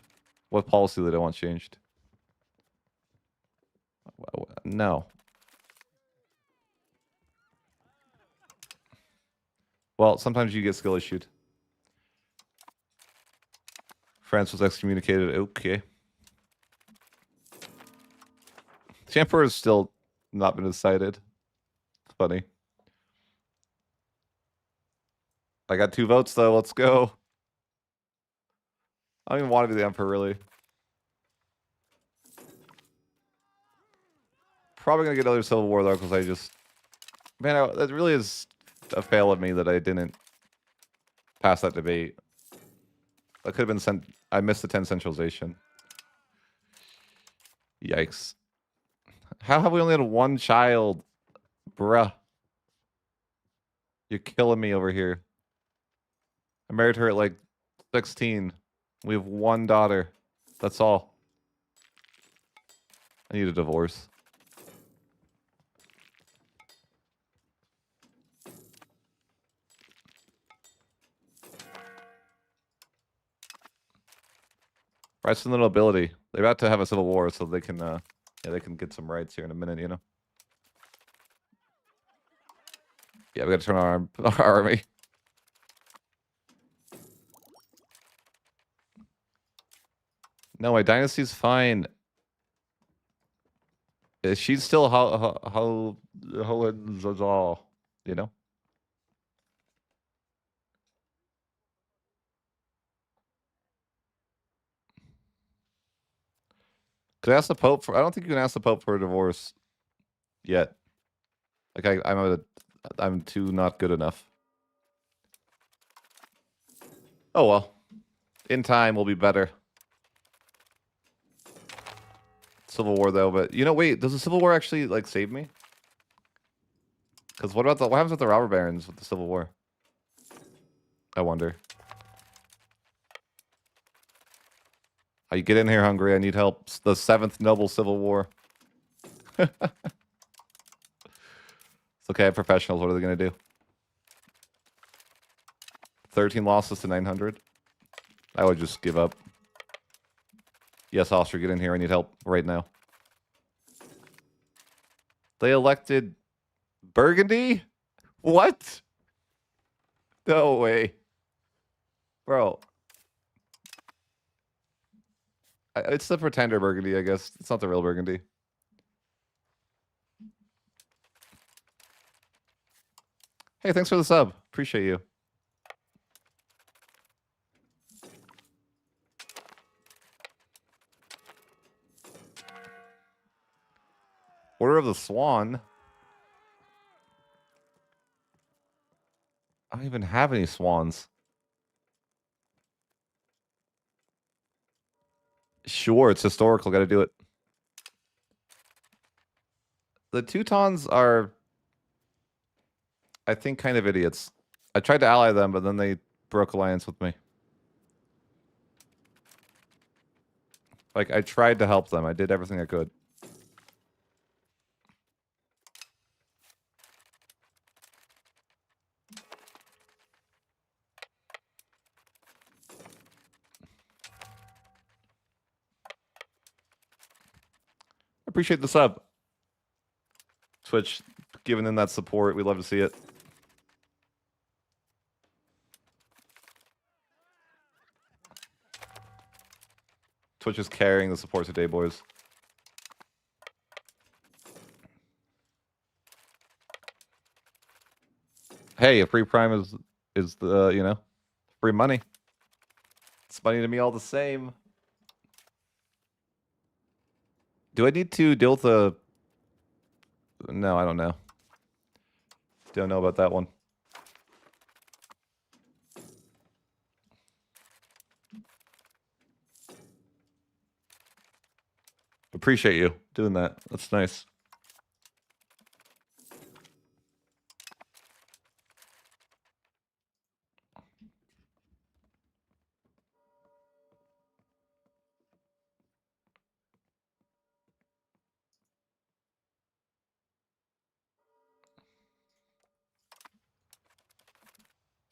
What policy did I want changed? No. Well, sometimes you get skill issued. France was excommunicated. Okay. The Emperor has still not been decided. It's funny. I got 2 votes, though. Let's go. I don't even want to be the Emperor, really. Probably going to get another Civil War, though, because I just... Man, that really is a fail of me that I didn't pass that debate. That could have been sent... I missed the 10 centralization. Yikes. How have we only had 1 child? Bruh. You're killing me over here. I married her at like 16. We have 1 daughter. That's all. I need a divorce. Rights to the nobility. They're about to have a civil war, so they can, yeah, they can get some rights here in a minute, you know. Yeah, we got to turn on our army. No, my dynasty's fine. She's still Hohenzollern, you know. Could I ask the Pope for? I don't think you can ask the Pope for a divorce yet. Like I'm too not good enough. Oh well. In time we'll be better. Civil War though, but you know, wait, does the Civil War actually like save me? Because what happens with the robber barons with the Civil War? I wonder. You get in here, Hungary. I need help. It's the 7th Noble Civil War. It's okay, professionals. What are they going to do? 13 losses to 900. I would just give up. Yes, Oster, get in here. I need help right now. They elected Burgundy? What? No way. Bro. It's the pretender Burgundy, I guess. It's not the real Burgundy. Hey, thanks for the sub. Appreciate you. Order of the Swan. I don't even have any swans. Sure, it's historical. Got to do it. The Teutons are, I think, kind of idiots. I tried to ally them, but then they broke alliance with me. Like, I tried to help them. I did everything I could. Appreciate the sub. Twitch, giving them that support. We love to see it. Twitch is carrying the support today, boys. Hey, a free prime is the, you know, free money. It's money to me all the same. Do I need to deal with the... No, I don't know. Don't know about that one. Appreciate you doing that. That's nice.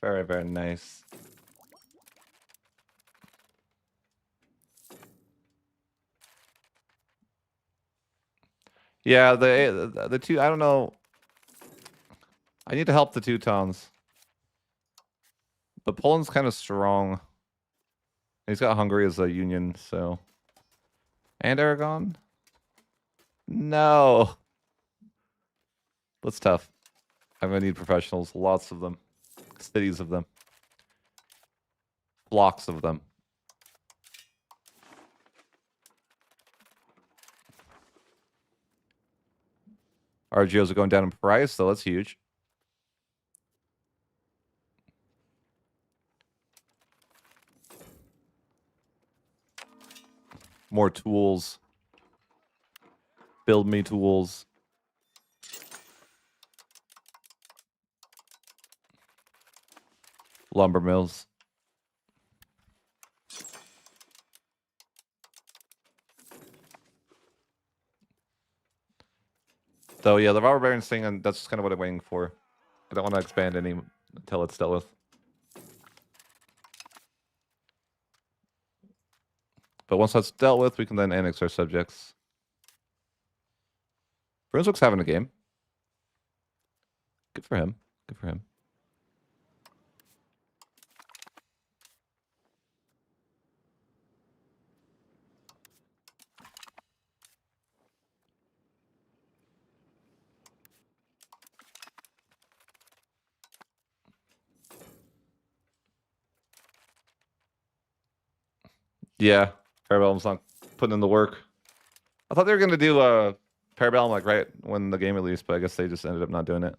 Very, very nice. Yeah, the two, I don't know. I need to help the Teutons. But Poland's kind of strong. He's got Hungary as a union, so. And Aragon? No. That's tough. I'm gonna need professionals, lots of them. Cities of them. Blocks of them. RGOs are going down in price, so that's huge. More tools. Build me tools. Lumber mills. So yeah, the robber baron's thing, and that's kind of what I'm waiting for. I don't want to expand any until it's dealt with. But once that's dealt with, we can then annex our subjects. Brunswick's having a game. Good for him. Good for him. Yeah, Parabellum's not putting in the work. I thought they were going to do Parabellum like right when the game released, but I guess they just ended up not doing it.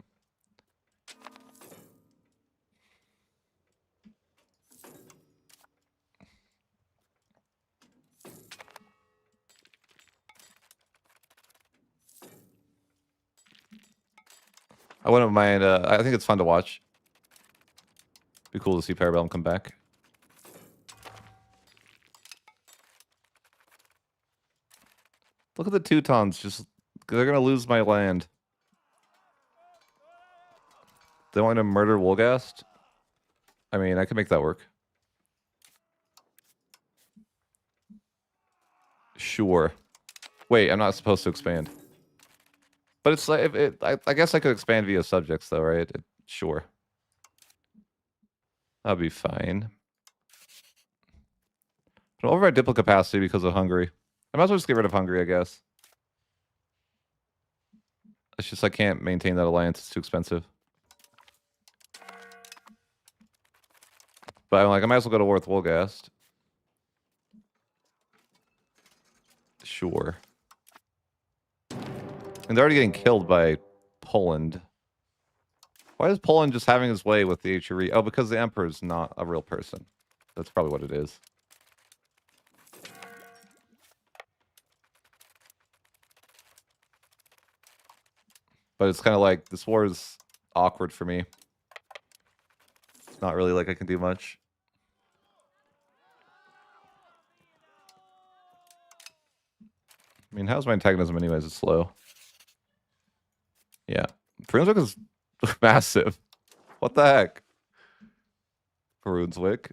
I wouldn't mind. I think it's fun to watch. Be cool to see Parabellum come back. Look at the Teutons. Just they're gonna lose my land. They want to murder Wolgast. I mean, I can make that work. Sure. Wait, I'm not supposed to expand. But it's like, I guess I could expand via subjects though, right? Sure. That'll be fine. But I'll override diplo capacity because of Hungary. I might as well just get rid of Hungary, I guess. It's just I can't maintain that alliance. It's too expensive. But I'm like, I might as well go to war with Wolgast. Sure. And they're already getting killed by Poland. Why is Poland just having his way with the HRE? Oh, because the Emperor's not a real person. That's probably what it is. But it's kind of like, this war is awkward for me. It's not really like I can do much. I mean, how's my antagonism anyways? It's slow. Yeah. Brunswick is massive. What the heck? Brunswick.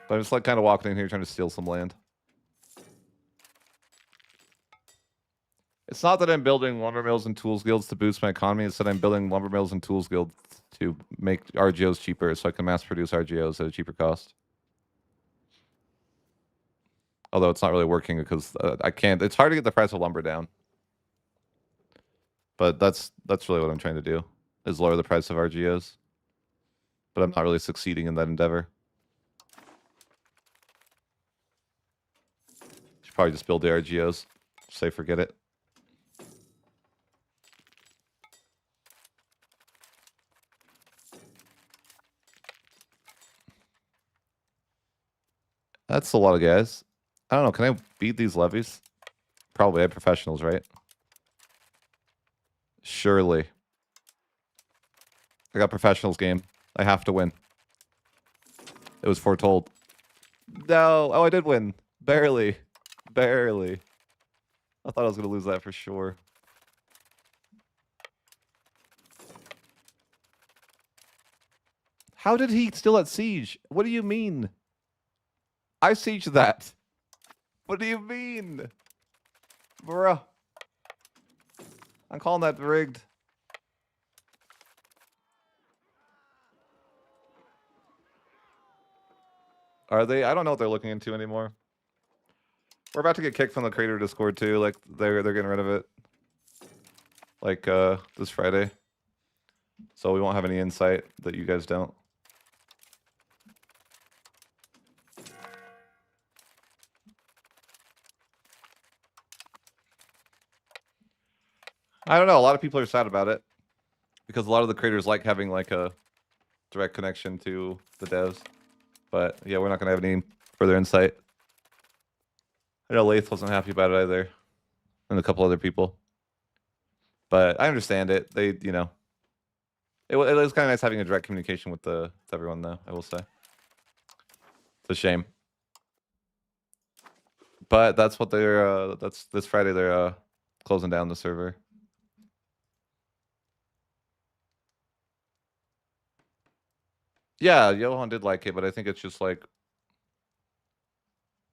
But I'm just like kind of walking in here trying to steal some land. It's not that I'm building lumber mills and tools guilds to boost my economy. It's that I'm building lumber mills and tools guilds to make RGOs cheaper so I can mass produce RGOs at a cheaper cost. Although it's not really working because I can't. It's hard to get the price of lumber down. But that's really what I'm trying to do, is lower the price of RGOs. But I'm not really succeeding in that endeavor. Should probably just build the RGOs. Say forget it. That's a lot of guys. I don't know. Can I beat these levies? Probably. I have professionals, right? Surely. I got professionals game. I have to win. It was foretold. No. Oh, I did win. Barely. Barely. I thought I was going to lose that for sure. How did he still at siege? What do you mean? I sieged that. What do you mean? Bruh. I'm calling that rigged. Are they? I don't know what they're looking into anymore. We're about to get kicked from the creator Discord too. Like they're getting rid of it. Like this Friday. So we won't have any insight that you guys don't. I don't know. A lot of people are sad about it because a lot of the creators like having like a direct connection to the devs. But yeah, we're not gonna have any further insight. I know Lath wasn't happy about it either, and a couple other people. But I understand it. They, you know, it was kind of nice having a direct communication with everyone, though. I will say, it's a shame. But that's what they're. That's this Friday. They're closing down the server. Yeah, Johan did like it, but I think it's just like,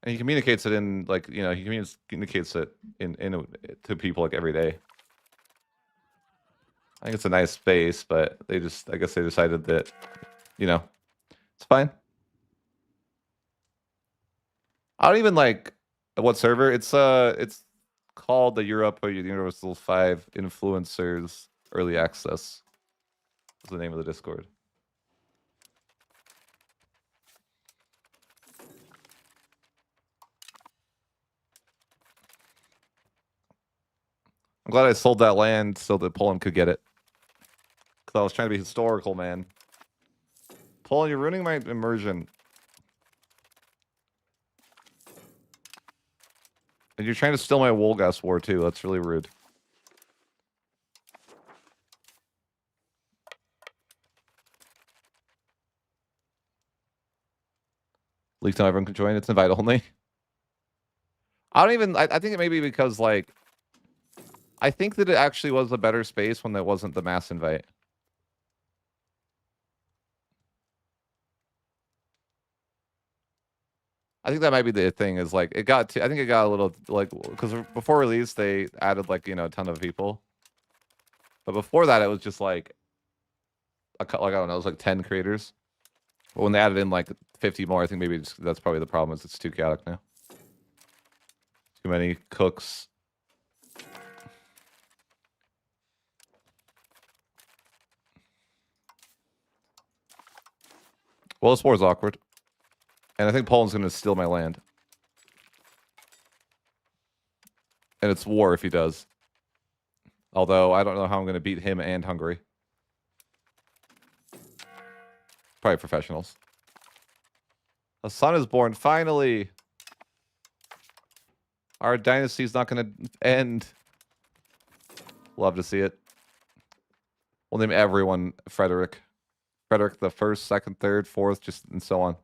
and he communicates it in like, you know, he communicates it in to people like every day. I think it's a nice space, but they just, I guess they decided that, you know, it's fine. I don't even like what server. It's called the Europe or Universal 5 Influencers Early Access. Is the name of the Discord. I'm glad I sold that land so that Poland could get it. Because I was trying to be historical, man. Poland, you're ruining my immersion. And you're trying to steal my Wolgast war, too. That's really rude. At least now everyone can join. It's invite only. I don't even... I think it may be because, like... I think that it actually was a better space when there wasn't the mass invite. I think that might be the thing. Is like I think it got a little like because before release they added like a ton of people, but before that it was just like I don't know, it was like 10 creators. But when they added in like 50 more, I think maybe that's probably the problem. Is it's too chaotic now. Too many cooks. Well, this war is awkward. And I think Poland's going to steal my land. And it's war if he does. Although, I don't know how I'm going to beat him and Hungary. Probably professionals. A son is born, finally! Our dynasty's not going to end. Love to see it. We'll name everyone Frederick. Frederick the first, second, third, fourth, just and so on.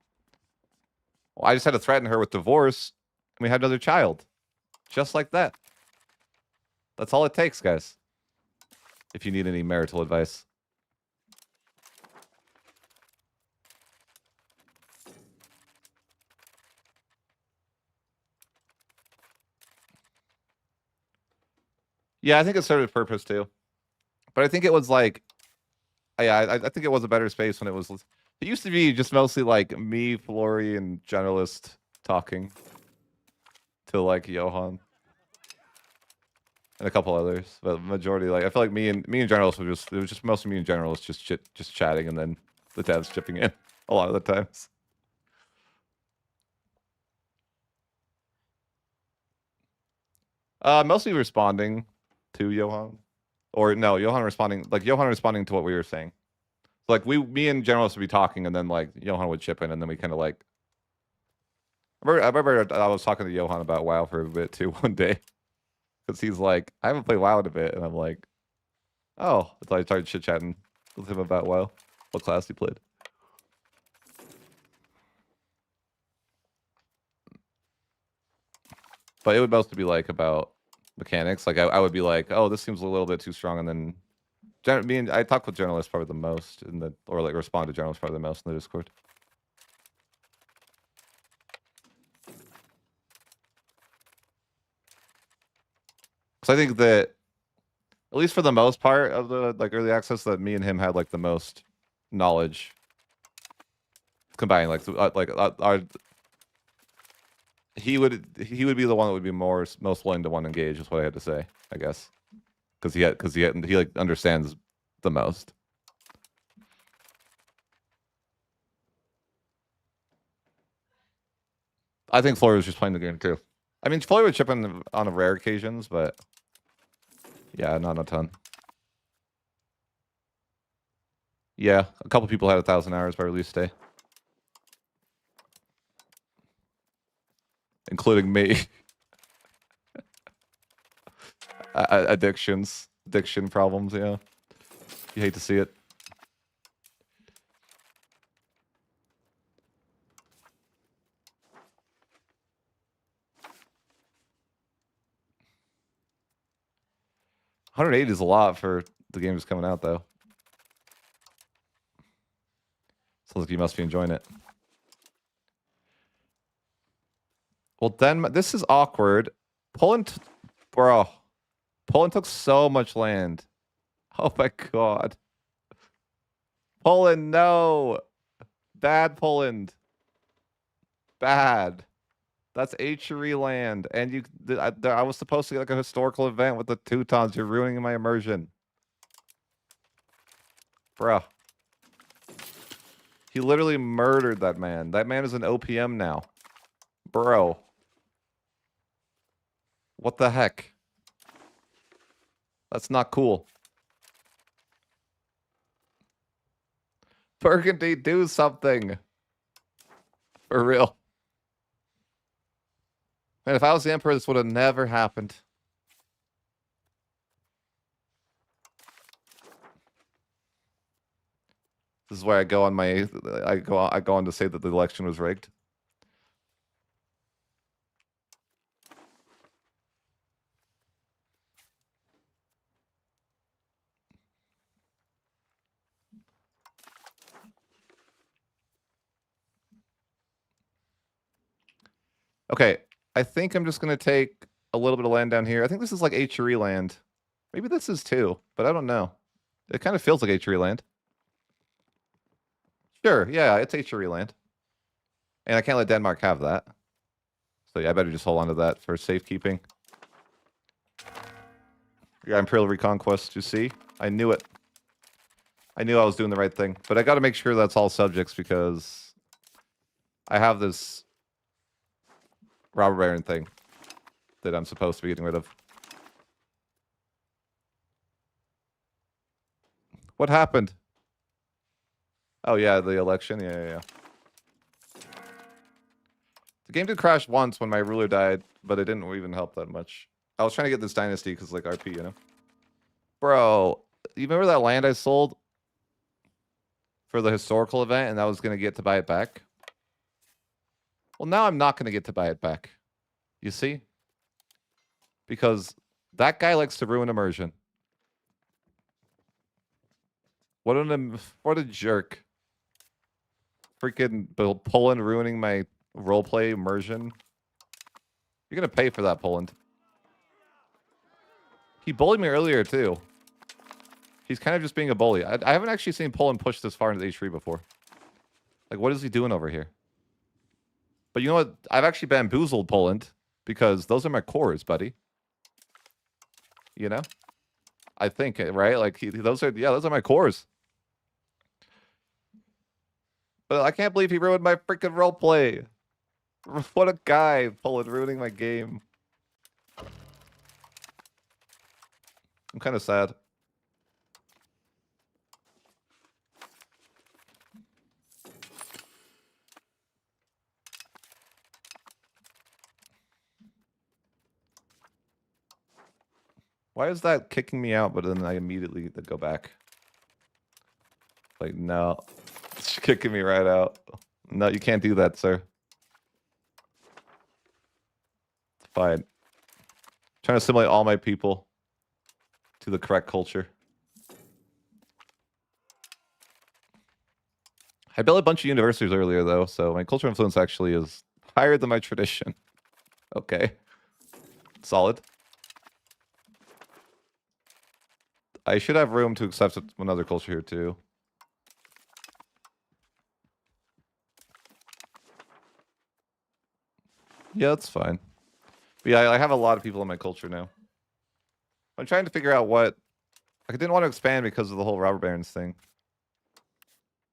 Well, I just had to threaten her with divorce, and we had another child. Just like that. That's all it takes, guys. If you need any marital advice. Yeah, I think it served its purpose too. But I think it was like, yeah, I think it was a better space when it was. It used to be just mostly like me, Flory, and Generalist talking to like Johan and a couple others, but majority like I feel like me and Generalist were just it was just mostly me and Generalist just chatting, and then the devs chipping in a lot of the times. Mostly responding to Johan, or no, Johan responding to what we were saying. So, like me and Generalist would be talking, and then like Johan would chip in, and then we kind of like. I remember I was talking to Johan about WoW for a bit too one day, because he's like, I haven't played WoW in a bit, and I'm like, oh, so I started chit chatting with him about WoW, what class he played. But it would mostly be like about mechanics. Like I would be like, oh, this seems a little bit too strong, and then I talk with Journalists probably the most or like respond to Journalists probably the most in the Discord. Because I think that at least for the most part of the like early access, that me and him had like the most knowledge combined. Our he would be the one that would be most willing to want to engage. Is what I had to say, I guess, because he like understands the most. I think Flory was just playing the game too. I mean, Flory would chip in on rare occasions, but yeah, not a ton. Yeah, a couple people had 1,000 hours by release day, including me. Addiction problems. Yeah, you hate to see it. $180 is a lot for the game just coming out, though. Sounds like you must be enjoying it. Well, then this is awkward. Poland, bro. Poland took so much land. Oh my god. Poland, no. Bad Poland. Bad. That's HRE land. And I was supposed to get like a historical event with the Teutons. You're ruining my immersion. Bruh. He literally murdered that man. That man is an OPM now. Bro. What the heck? That's not cool. Burgundy, do something. For real. Man, if I was the Emperor, this would have never happened. This is where I go on to say that the election was rigged. Okay, I think I'm just gonna take a little bit of land down here. I think this is like HRE land. Maybe this is too, but I don't know. It kind of feels like HRE land. Sure, yeah, it's HRE land. And I can't let Denmark have that. So yeah, I better just hold on to that for safekeeping. Yeah, Imperial Reconquest, you see? I knew it. I knew I was doing the right thing. But I gotta make sure that's all subjects because I have this robber baron thing that I'm supposed to be getting rid of. What happened? Oh yeah, the election. Yeah. The game did crash once when my ruler died, but it didn't even help that much. I was trying to get this dynasty because like RP, you know? Bro, you remember that land I sold for the historical event and I was going to get to buy it back? Well, now I'm not going to get to buy it back. You see? Because that guy likes to ruin immersion. What a jerk. Freaking Poland ruining my roleplay immersion. You're going to pay for that, Poland. He bullied me earlier, too. He's kind of just being a bully. I haven't actually seen Poland push this far into H3 before. Like, what is he doing over here? But you know what? I've actually bamboozled Poland because those are my cores, buddy. You know? I think, right? Like, those are my cores. But I can't believe he ruined my freaking roleplay. What a guy, Poland, ruining my game. I'm kind of sad. Why is that kicking me out, but then I immediately go back? Like, no. It's kicking me right out. No, you can't do that, sir. It's fine. I'm trying to assimilate all my people to the correct culture. I built a bunch of universities earlier, though, so my cultural influence actually is higher than my tradition. Okay. Solid. I should have room to accept another culture here, too. Yeah, that's fine. But yeah, I have a lot of people in my culture now. I'm trying to figure out what... I didn't want to expand because of the whole robber barons thing.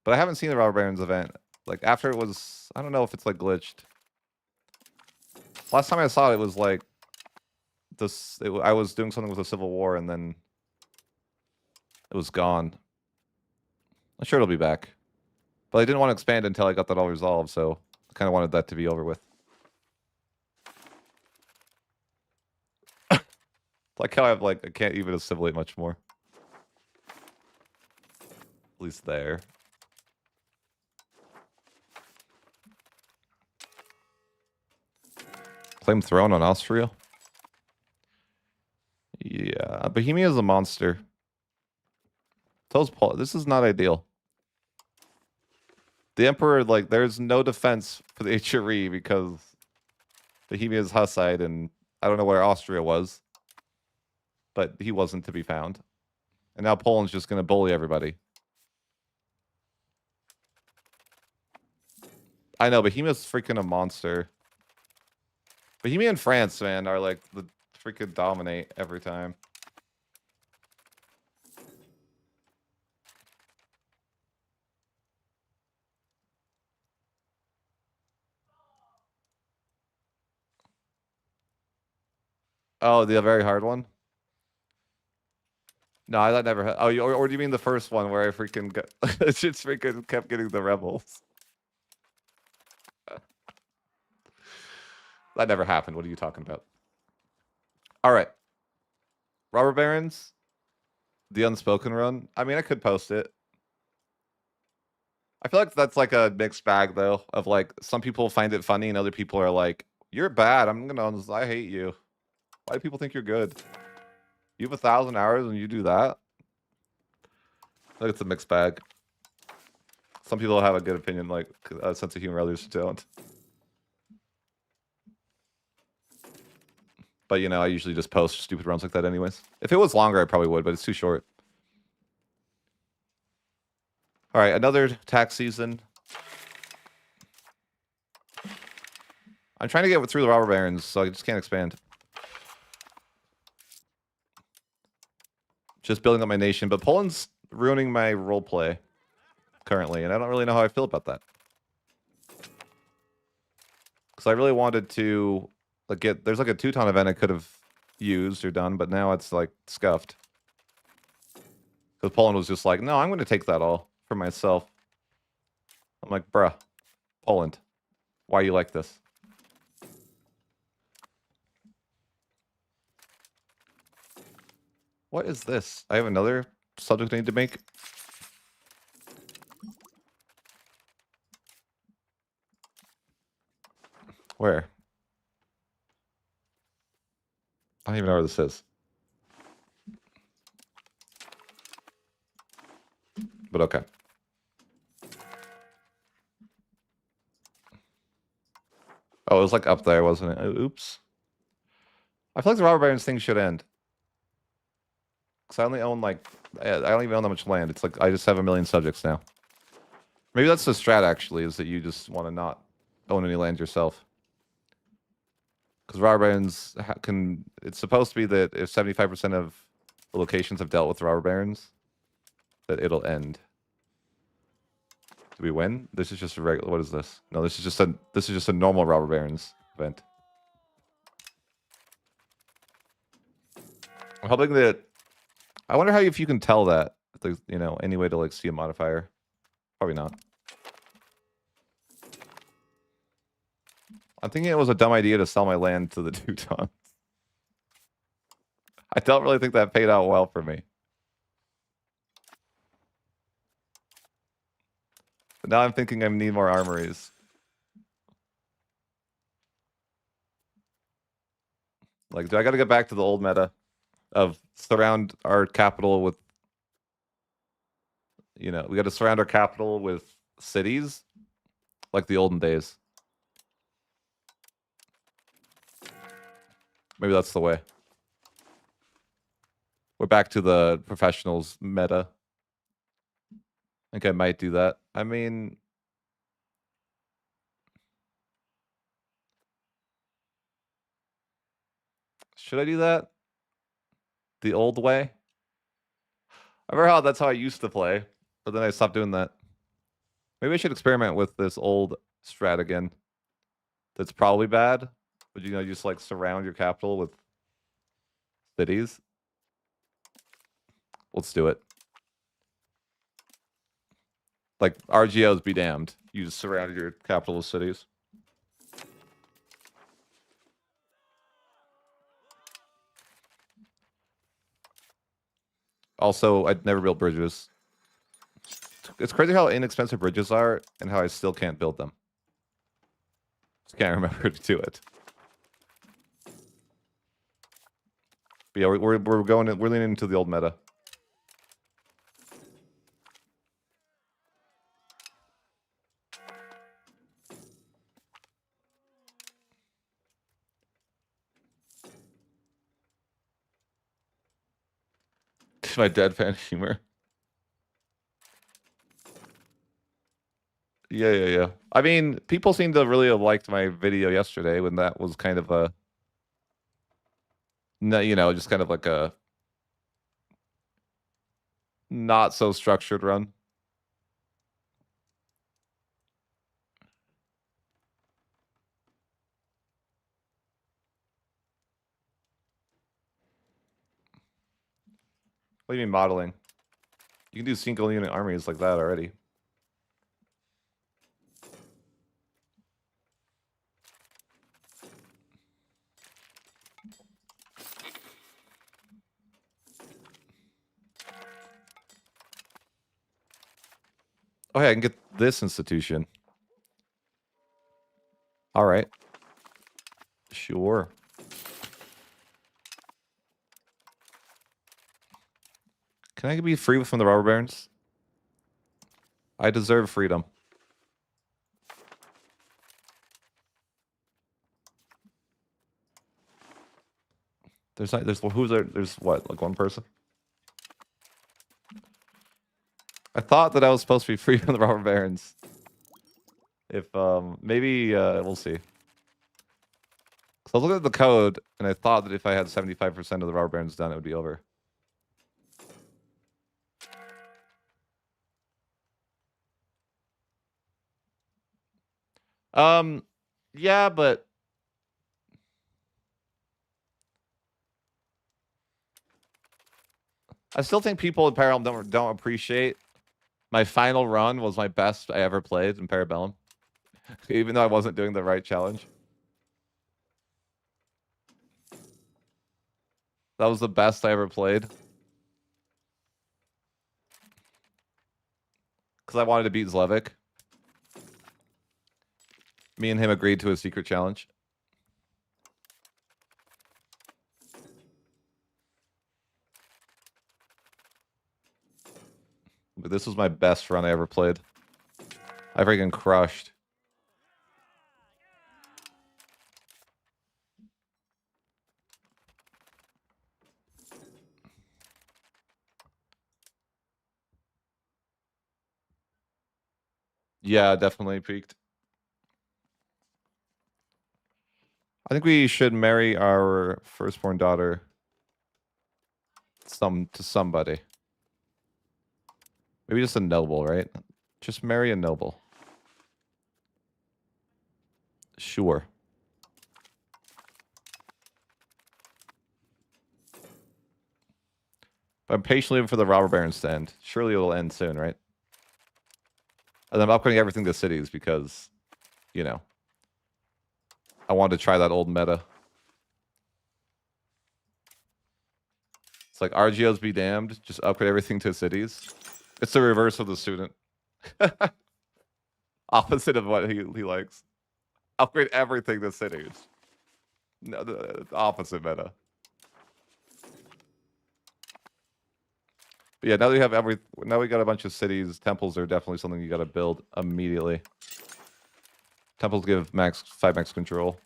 But I haven't seen the robber barons event. Like, after it was... I don't know if it's, like, glitched. Last time I saw it, it was, like... I was doing something with the Civil War, and then... it was gone. I'm sure it'll be back. But I didn't want to expand until I got that all resolved, so... I kind of wanted that to be over with. Like how I can't even assimilate much more. At least there. Claim throne on Austria? Yeah, Bohemia is a monster. Tells Paul, this is not ideal. The Emperor, like, there's no defense for the HRE because Bohemia is Hussite and I don't know where Austria was. But he wasn't to be found. And now Poland's just going to bully everybody. I know, Bohemia's freaking a monster. Bohemia and France, man, are like the freaking dominate every time. Oh, the very hard one? No, that never. Oh, or do you mean the first one where I freaking got, just freaking kept getting the rebels? That never happened. What are you talking about? All right, robber barons, the unspoken run. I mean, I could post it. I feel like that's like a mixed bag though. Of like some people find it funny and other people are like, "You're bad. I hate you. Why do people think you're good? You have 1,000 hours and you do that." I think it's a mixed bag. Some people have a good opinion, like a sense of humor, others don't. But, you know, I usually just post stupid runs like that anyways. If it was longer, I probably would, but it's too short. All right, another tax season. I'm trying to get through the robber barons, so I just can't expand. Just building up my nation, but Poland's ruining my roleplay currently, and I don't really know how I feel about that. Because I really wanted to like get... There's like a Teuton event I could have used or done, but now it's like scuffed. Because Poland was just like, no, I'm going to take that all for myself. I'm like, bruh, Poland, why are you like this? What is this? I have another subject I need to make. Where? I don't even know where this is. But okay. Oh, it was like up there, wasn't it? Oops. I feel like the robber barons thing should end. Because I only own like... I don't even own that much land. It's like I just have 1 million subjects now. Maybe that's the strat, actually, is that you just want to not own any land yourself. Because robber barons can... It's supposed to be that if 75% of the locations have dealt with robber barons, that it'll end. Do we win? This is just a regular... What is this? No, this is just a normal robber barons event. I'm hoping that... I wonder how if you can tell that. If there's, you know, any way to like see a modifier. Probably not. I'm thinking it was a dumb idea to sell my land to the Teutons. I don't really think that paid out well for me. But now I'm thinking I need more armories. Like, do I gotta get back to the old meta of surround our capital with... You know, we gotta surround our capital with cities? Like the olden days. Maybe that's the way. We're back to the professionals meta. I think I might do that. I mean... Should I do that? The old way? I remember how that's how I used to play, but then I stopped doing that. Maybe I should experiment with this old strat again. That's probably bad, but you know, just like surround your capital with cities. Let's do it. Like RGOs be damned. You just surrounded your capital with cities. Also, I'd never built bridges. It's crazy how inexpensive bridges are and how I still can't build them. Just can't remember to do it. But yeah, we're going in, we're leaning into the old meta. My deadpan humor. Yeah. I mean, people seem to really have liked my video yesterday when that was kind of a... No, you know, just kind of like a... not so structured run. What do you mean modeling? You can do single unit armies like that already. Oh, hey, I can get this institution. All right. Sure. Can I be free from the robber barons? I deserve freedom. There's not, who's there? There's what, like one person? I thought that I was supposed to be free from the robber barons. If maybe we'll see. So I was looking at the code, and I thought that if I had 75% of the robber barons done, it would be over. Yeah, but I still think people in Parabellum don't appreciate my final run was my best I ever played in Parabellum, even though I wasn't doing the right challenge. That was the best I ever played. Because I wanted to beat Zlevik. Me and him agreed to a secret challenge. But this was my best run I ever played. I freaking crushed. Yeah, definitely peaked. I think we should marry our firstborn daughter to somebody. Maybe just a noble, right? Just marry a noble. Sure. But I'm patiently waiting for the robber barons to end. Surely it'll end soon, right? And I'm upgrading everything to cities because, you know, I wanted to try that old meta. It's like RGOs be damned. Just upgrade everything to cities. It's the reverse of the student. Opposite of what he likes. Upgrade everything to cities. No, the opposite meta. But yeah, now that we have now we got a bunch of cities. Temples are definitely something you got to build immediately. Temples give 5 max control.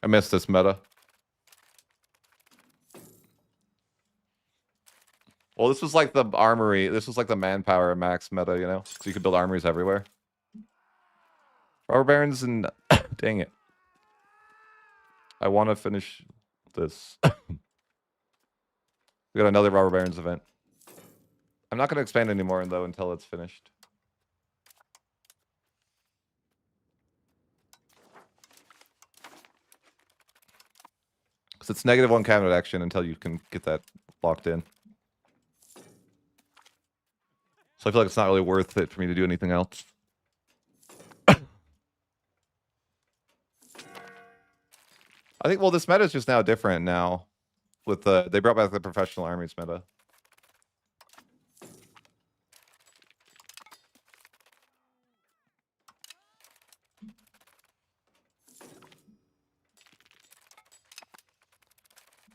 I missed this meta. Well, this was like the armory. This was like the manpower max meta, you know? So you could build armories everywhere. Robber barons and... Dang it. I want to finish this. We got another robber barons event. I'm not going to expand anymore, though, until it's finished. Because it's -1 cabinet action until you can get that locked in. So I feel like it's not really worth it for me to do anything else. I think, well, this meta is just now different now. With they brought back the professional armies meta.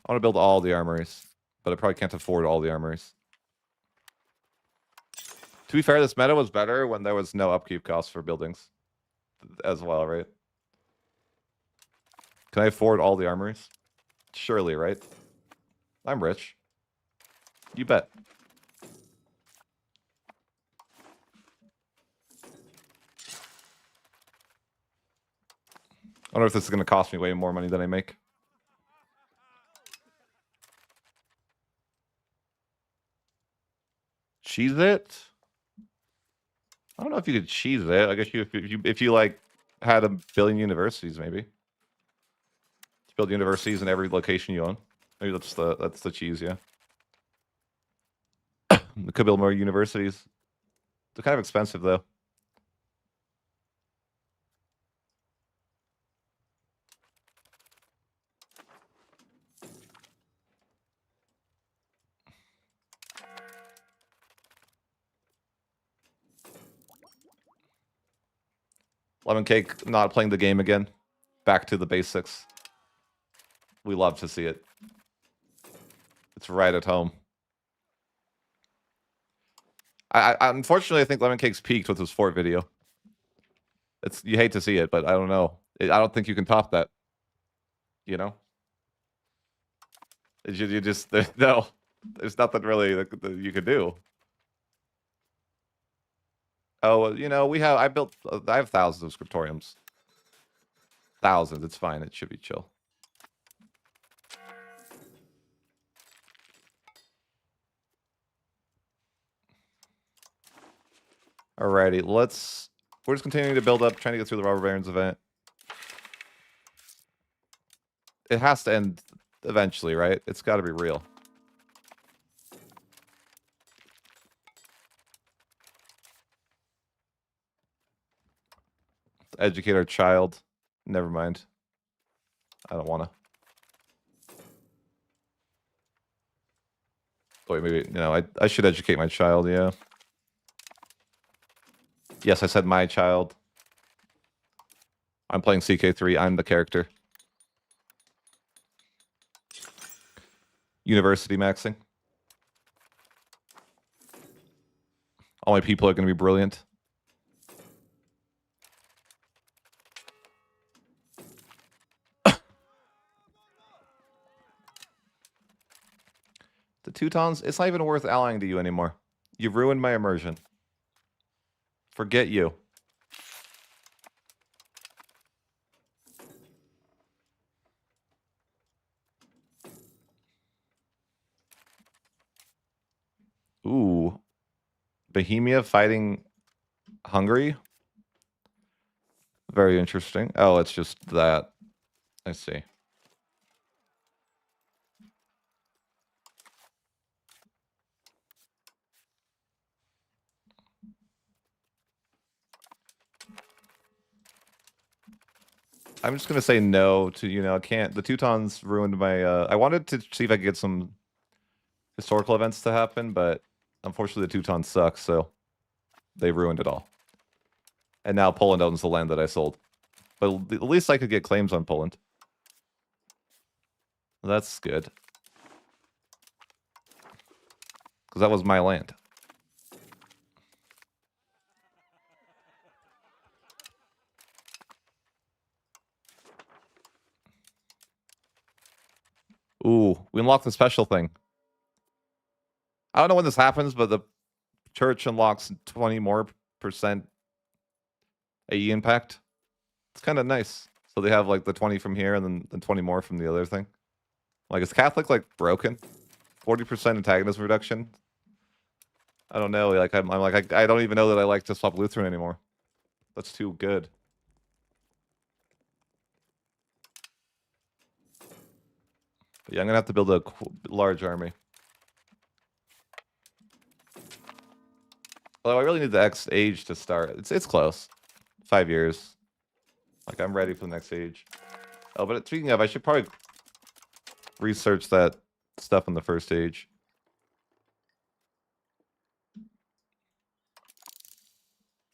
I want to build all the armories, but I probably can't afford all the armories. To be fair, this meta was better when there was no upkeep cost for buildings as well, right? Can I afford all the armories? Surely, right? I'm rich. You bet. I wonder if this is going to cost me way more money than I make. Cheese it? I don't know if you could cheese it. I guess if you like had 1 billion universities, maybe. Build universities in every location you own. Maybe that's the cheese, yeah. We could build more universities. They're kind of expensive though. Lemon Cake not playing the game again. Back to the basics. We love to see it. It's right at home. I unfortunately I think Lemon Cake's peaked with his fort video. You hate to see it, but I don't know. I don't think you can top that. You know, you just no. There's nothing really that you could do. Oh, you know, I have thousands of scriptoriums. Thousands. It's fine. It should be chill. Alrighty, we're just continuing to build up, trying to get through the Robber Barons event. It has to end eventually, right? It's got to be real. Educate our child. Never mind. I don't want to. Wait, maybe, I should educate my child, yeah. Yes, I said my child. I'm playing CK3. I'm the character. University maxing. All my people are going to be brilliant. The Teutons, it's not even worth allying to you anymore. You've ruined my immersion. Forget you. Ooh. Bohemia fighting Hungary? Very interesting. Oh, it's just that. I see. I'm just going to say no to, I can't. The Teutons ruined my... I wanted to see if I could get some historical events to happen, but unfortunately the Teutons suck, so they ruined it all. And now Poland owns the land that I sold. But at least I could get claims on Poland. That's good. Because that was my land. Ooh, we unlocked the special thing. I don't know when this happens, but the church unlocks 20 more percent AE impact. It's kind of nice. So they have like the 20 from here and then 20 more from the other thing. Like, is Catholic like broken? 40% antagonism reduction? I don't know. Like, I'm like, I don't even know that I like to swap Lutheran anymore. That's too good. But yeah, I'm gonna have to build a large army. Although I really need the next age to start. It's close. 5 years. Like, I'm ready for the next age. Oh, but speaking of, I should probably research that stuff in the first age.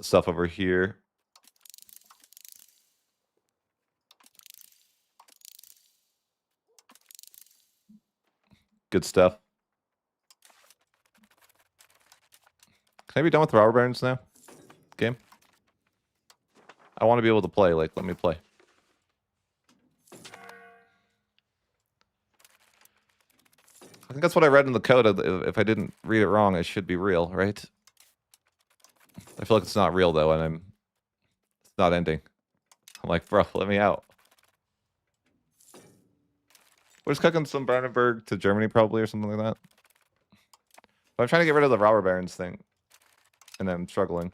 Stuff over here. Good stuff. Can I be done with Robber Barons now? Game? I want to be able to play. Like, let me play. I think that's what I read in the code. If I didn't read it wrong, it should be real, right? I feel like it's not real, though, and it's not ending. I'm like, bro, let me out. We're just cooking some Brandenburg to Germany, probably, or something like that. But I'm trying to get rid of the Robber Barons thing. And I'm struggling.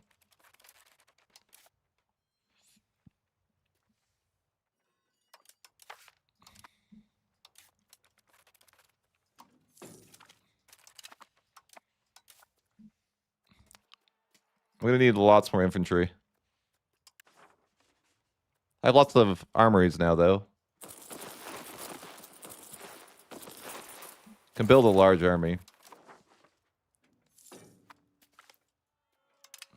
I'm gonna need lots more infantry. I have lots of armories now, though. Can build a large army.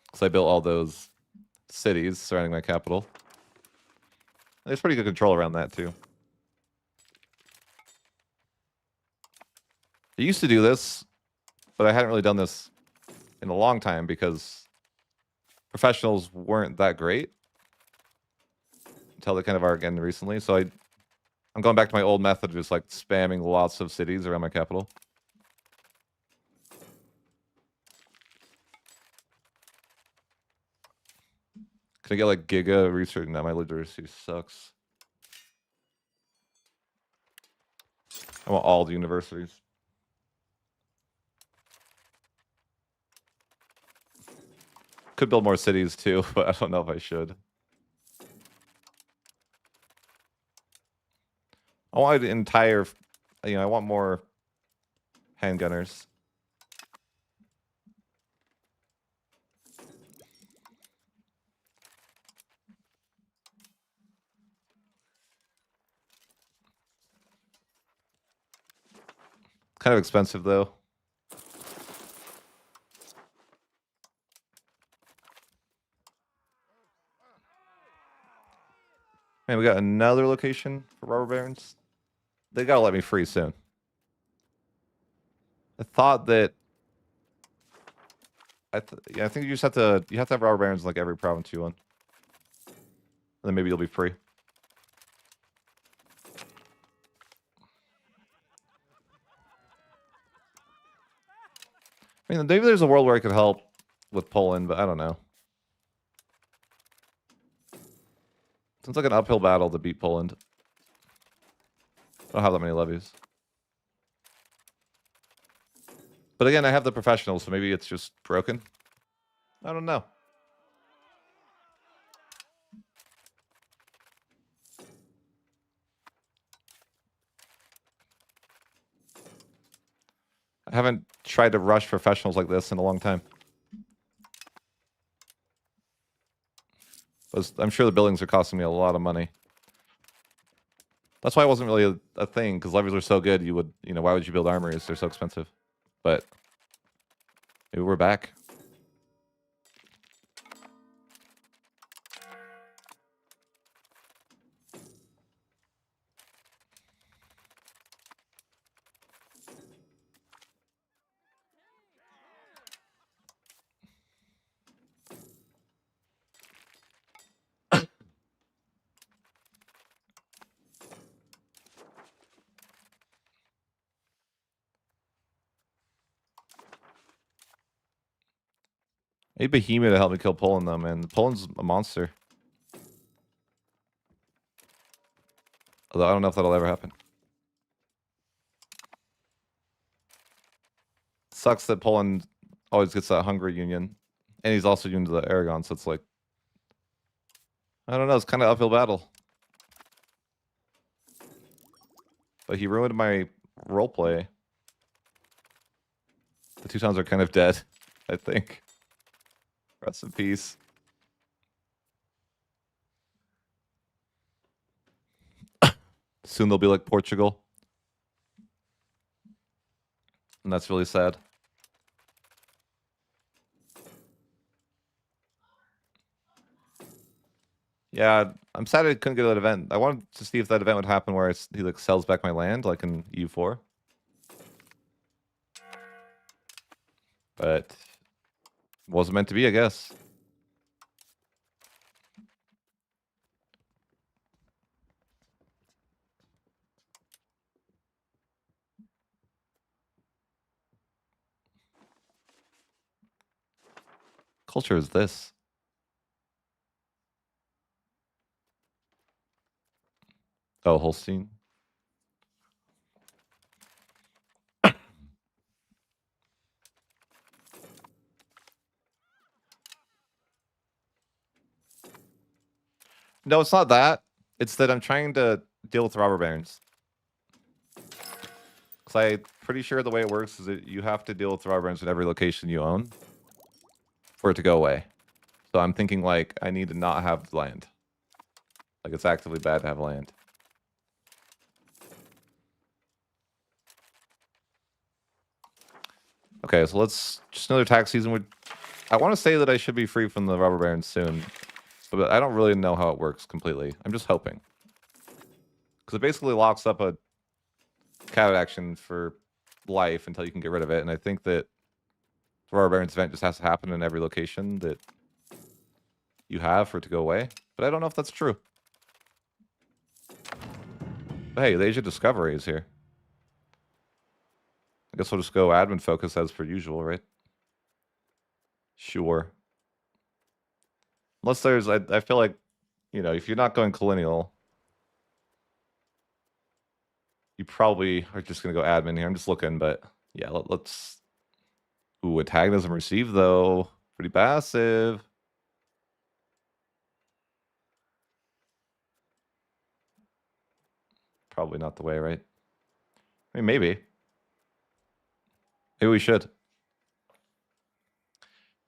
Because I built all those cities surrounding my capital. There's pretty good control around that, too. I used to do this, but I hadn't really done this in a long time because professionals weren't that great. until they kind of are again recently. So I'm going back to my old method of just like spamming lots of cities around my capital. Can I get like Giga research? No, my literacy sucks. I want all the universities. Could build more cities too, but I don't know if I should. I want an entire, I want more handgunners. Kind of expensive though. Man, we got another location for robber barons. They gotta let me free soon. I thought that. I think you have to have robber barons in like every province you want, and then maybe you'll be free. I mean, maybe there's a world where I could help with Poland, but I don't know. Seems like an uphill battle to beat Poland. I don't have that many levies. But again, I have the professionals, so maybe it's just broken. I don't know. I haven't tried to rush professionals like this in a long time. But I'm sure the buildings are costing me a lot of money. That's why it wasn't really a thing, because levies are so good, you would, why would you build armories? They're so expensive. But maybe we're back. I need Bohemia to help me kill Poland, though, man. Poland's a monster. Although I don't know if that'll ever happen. Sucks that Poland always gets that Hungary union. And he's also union to the Aragon, so it's like... I don't know, it's kind of uphill battle. But he ruined my roleplay. The Teutons are kind of dead, I think. Rest in peace. Soon they'll be like Portugal. And that's really sad. Yeah, I'm sad I couldn't get that event. I wanted to see if that event would happen where he like sells back my land, like in EU4. But wasn't meant to be, I guess. Culture is this. Oh, Holstein. No, it's not that. It's that I'm trying to deal with robber barons. Because I'm pretty sure the way it works is that you have to deal with robber barons in every location you own for it to go away. So I'm thinking like I need to not have land. Like it's actively bad to have land. Okay, so let's just another tax season. I want to say that I should be free from the robber barons soon, but I don't really know how it works completely. I'm just hoping. Because it basically locks up a caveat action for life until you can get rid of it, and I think that the robber barons event just has to happen in every location that you have for it to go away. But I don't know if that's true. But hey, the Age of Discovery is here. I guess we'll just go admin focus as per usual, right? Sure. Unless there's, I feel like, you know, if you're not going colonial, you probably are just going to go admin here. I'm just looking, but yeah, let's... Ooh, antagonism received, though. Pretty passive. Probably not the way, right? I mean, maybe. Maybe we should.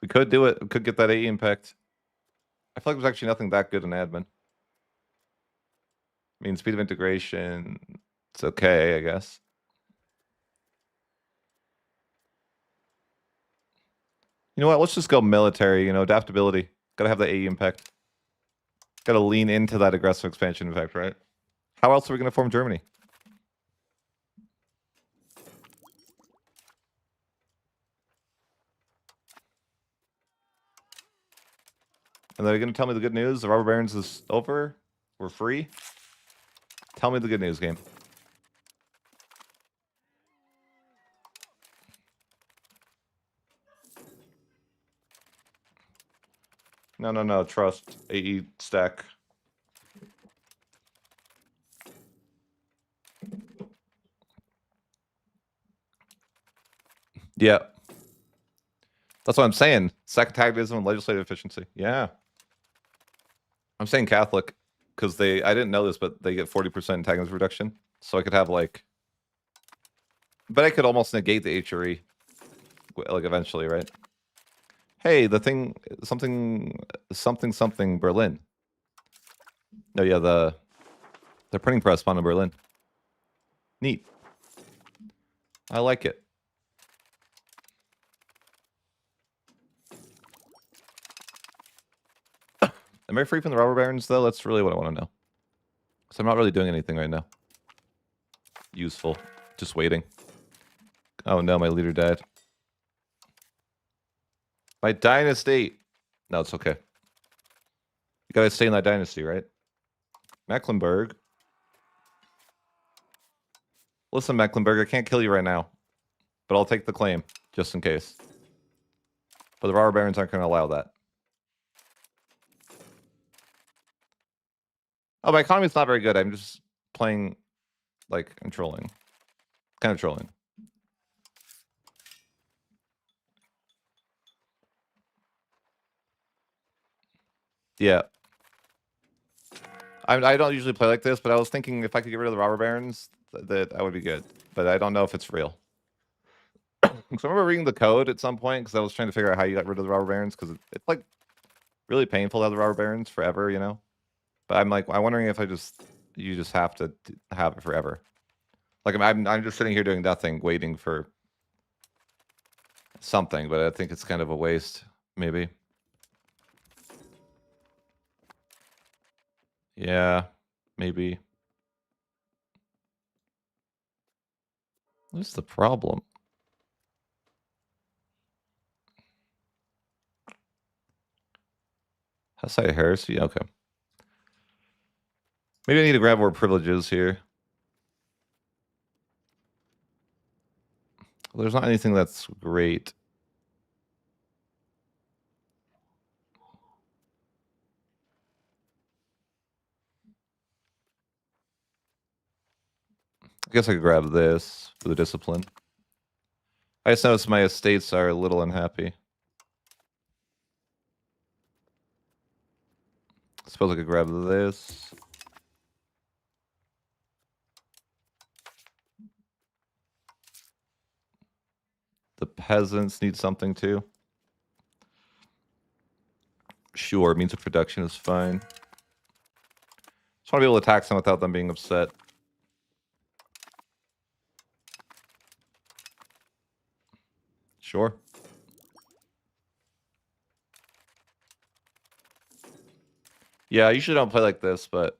We could do it. We could get that AE impact. I feel like there's actually nothing that good in admin. I mean, speed of integration, it's okay, I guess. You know what? Let's just go military, you know, adaptability. Gotta have the AE impact. Gotta lean into that aggressive expansion effect, right? How else are we gonna form Germany? And they're gonna tell me the good news. The Robber Barons is over. We're free. Tell me the good news, game. No. Trust. AE stack. Yeah. That's what I'm saying. Second antagonism and legislative efficiency. Yeah. I'm saying Catholic because I didn't know this, but they get 40% antagonism reduction. So I could have like, but I could almost negate the HRE, like eventually, right? Hey, the thing, something Berlin. No, yeah, the printing press spawned in Berlin. Neat. I like it. Am I free from the Robber Barons, though? That's really what I want to know. So I'm not really doing anything right now. Useful. Just waiting. Oh no, my leader died. My dynasty! No, it's okay. You gotta stay in that dynasty, right? Mecklenburg. Listen, Mecklenburg, I can't kill you right now. But I'll take the claim, just in case. But the Robber Barons aren't going to allow that. Oh, my economy's not very good. I'm just playing, like, I'm trolling. Kind of trolling. Yeah. I don't usually play like this, but I was thinking if I could get rid of the Robber Barons, that would be good. But I don't know if it's real. So I remember reading the code at some point, because I was trying to figure out how you got rid of the Robber Barons, because it's, like, really painful to have the Robber Barons forever, you know? But I'm wondering if you just have to have it forever. Like I'm just sitting here doing nothing, waiting for something, but I think it's kind of a waste, maybe. Yeah, maybe. What's the problem? Hussite heresy? Okay. Maybe I need to grab more privileges here. Well, there's not anything that's great. I guess I could grab this for the discipline. I just noticed my estates are a little unhappy. I suppose I could grab this. The peasants need something too. Sure, means of production is fine. Just want to be able to tax them without them being upset. Sure. Yeah, I usually don't play like this, but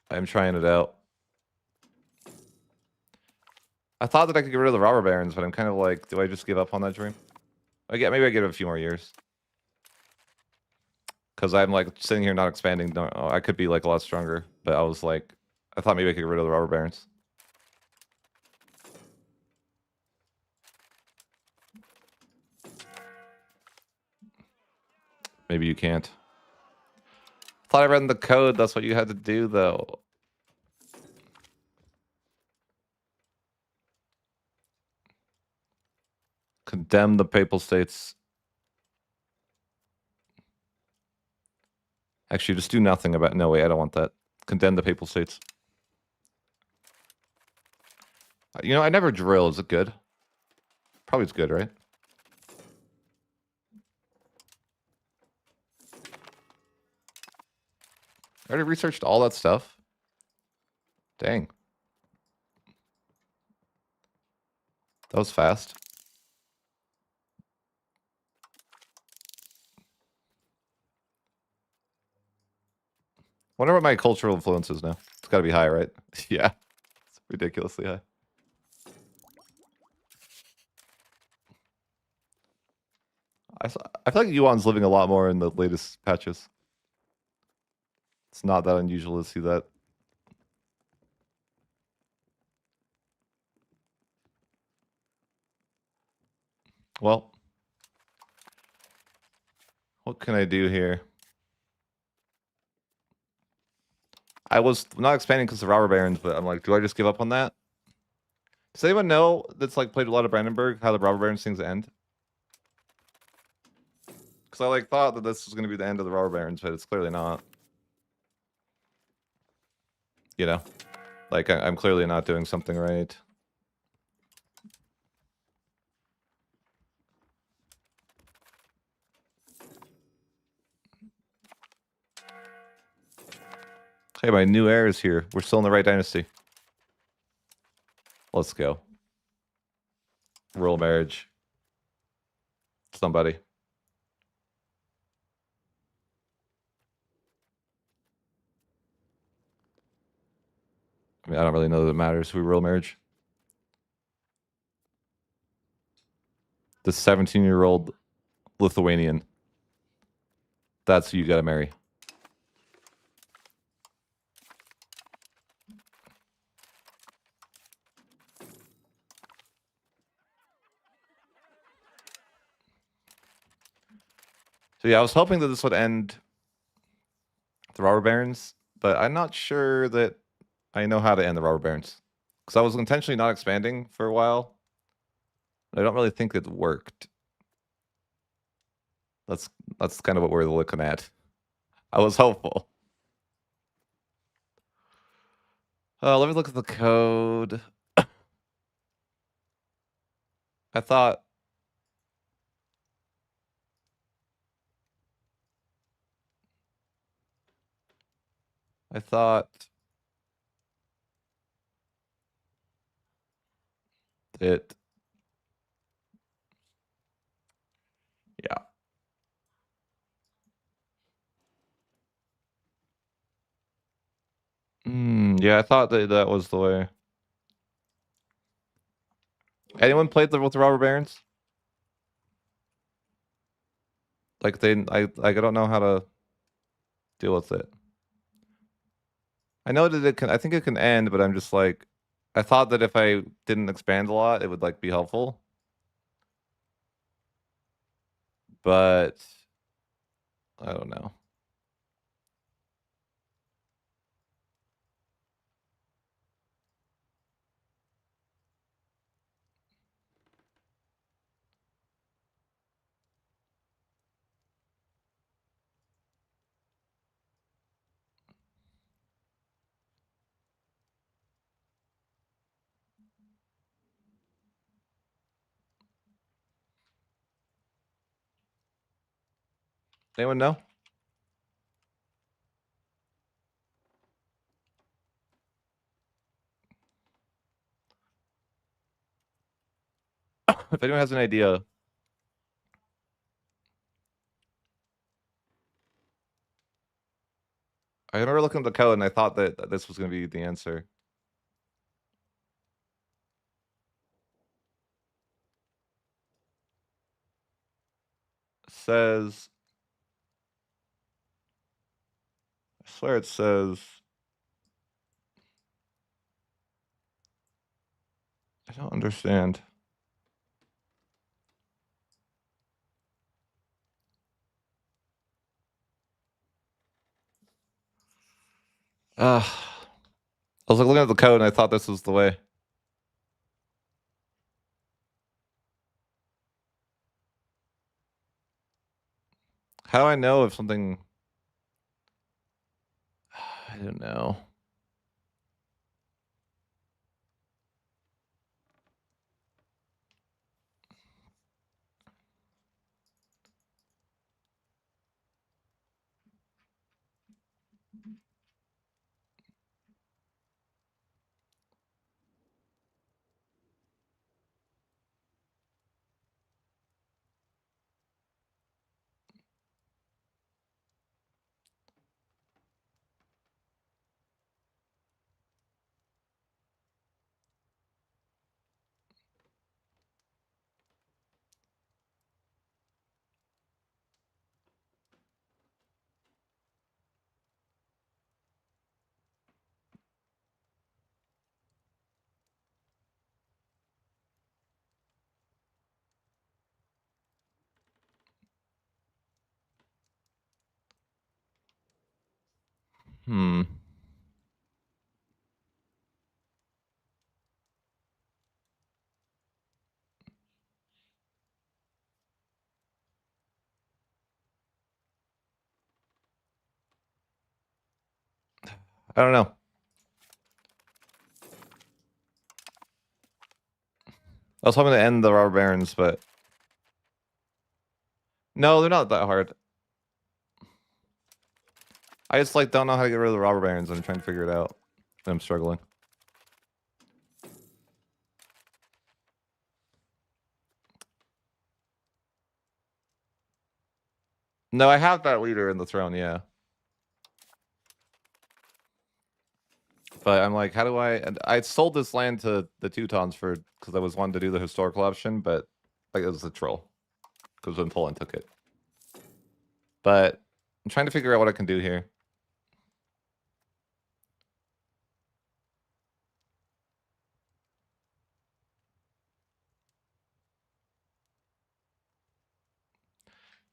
I'm trying it out. I thought that I could get rid of the Robber Barons, but I'm kind of like, do I just give up on that dream? Maybe I give it a few more years. Because I'm like sitting here not expanding. I could be like a lot stronger, but I was like, I thought maybe I could get rid of the robber barons. Maybe you can't. Thought I read in the code that's what you had to do though. Condemn the Papal States. Actually, just do nothing about. No way, I don't want that. Condemn the Papal States. You know, I never drill. Is it good? Probably it's good, right? I already researched all that stuff. Dang. That was fast. Wonder what my cultural influence is now. It's got to be high, right? Yeah. It's ridiculously high. I feel like Yuan's living a lot more in the latest patches. It's not that unusual to see that. Well, what can I do here? I was not expanding because of robber barons, but I'm like, do I just give up on that? Does anyone know that's like played a lot of Brandenburg how the robber barons things end? Because I like thought that this was going to be the end of the robber barons, but it's clearly not. You know, like I'm clearly not doing something right. Hey, my new heir is here. We're still in the right dynasty. Let's go. Royal marriage. Somebody. I mean, I don't really know that it matters who royal marriage. The 17-year-old Lithuanian. That's who you gotta marry. So yeah, I was hoping that this would end the robber barons, but I'm not sure that I know how to end the robber barons. Because I was intentionally not expanding for a while. I don't really think it worked. That's kind of what we're looking at. I was hopeful. Let me look at the code. I thought it. Yeah. Yeah, I thought that was the way. Anyone played with the robber barons? Like I don't know how to deal with it. I know that it can. I think it can end, but I'm just like, I thought that if I didn't expand a lot, it would like be helpful. But I don't know. Anyone know? If anyone has an idea. I remember looking at the code and I thought that this was going to be the answer. Says swear it says. I don't understand. I was like looking at the code and I thought this was the way. How do I know if something? I don't know. I don't know. I was hoping to end the robber barons, but no, they're not that hard. I just like don't know how to get rid of the robber barons. I'm trying to figure it out. I'm struggling. No, I have that leader in the throne, yeah. But I'm like, how do I sold this land to the Teutons for because I was wanting to do the historical option, but like it was a troll because when Poland took it. But I'm trying to figure out what I can do here.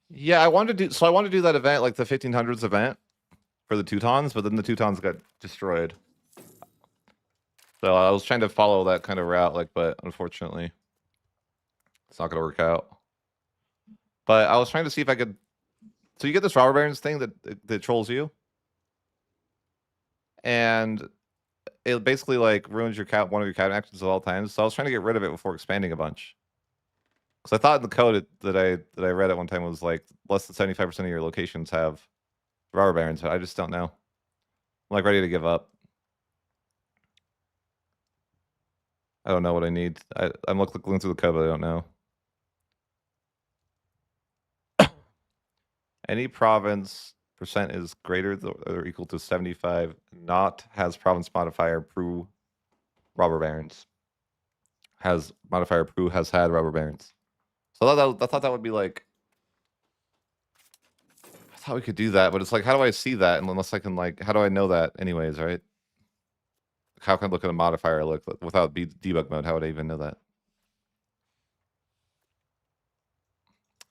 Yeah, I wanted to do that event, like the 1500s event for the Teutons, but then the Teutons got destroyed. So I was trying to follow that kind of route, like, but unfortunately, it's not gonna work out. But I was trying to see if I could. So you get this robber barons thing that trolls you, and it basically like ruins your one of your cabinet actions at all times. So I was trying to get rid of it before expanding a bunch. Because I thought in the code that I read at one time was like less than 75% of your locations have robber barons, but I just don't know. I'm like ready to give up. I don't know what I need. I'm looking through the code, but I don't know. Any province percent is greater than or equal to 75 not has province modifier Pru robber barons. Has modifier Pru has had robber barons. So I thought that would be like. I thought we could do that, but it's like, how do I see that? And unless I can like, how do I know that anyways, right? How can I look at a modifier look without debug mode? How would I even know that?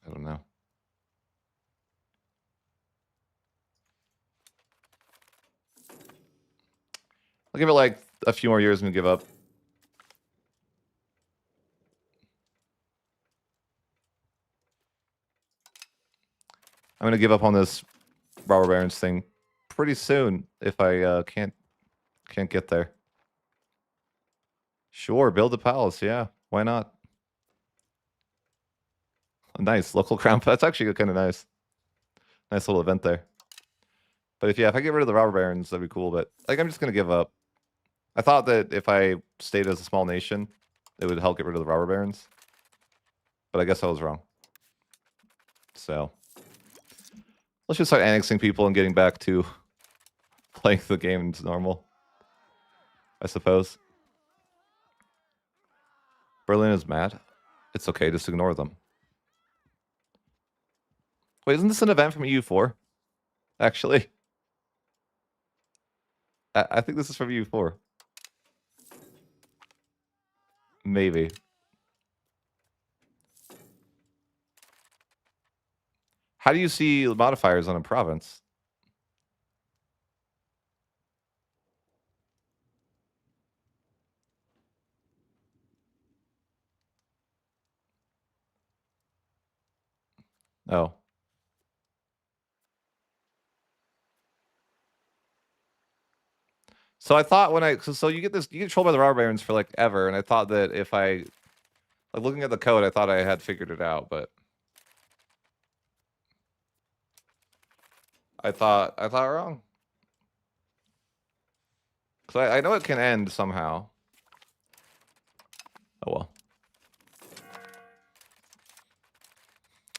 I don't know. I'll give it like a few more years and give up. I'm gonna give up on this robber barons thing pretty soon if I can't get there. Sure, build a palace. Yeah, why not? Nice local crown. That's actually kind of nice. Nice little event there. But if I get rid of the robber barons, that'd be cool. But like, I'm just gonna give up. I thought that if I stayed as a small nation, it would help get rid of the robber barons. But I guess I was wrong. So let's just start annexing people and getting back to playing the game as normal, I suppose. Berlin is mad. It's okay, just ignore them. Wait, isn't this an event from EU4? Actually. I think this is from EU4. Maybe. How do you see modifiers on a province? Oh. So I thought when so you get controlled by the robber barons for like ever, and I thought that if I like looking at the code, I thought I had figured it out, but I thought wrong. Cause I know it can end somehow. Oh well.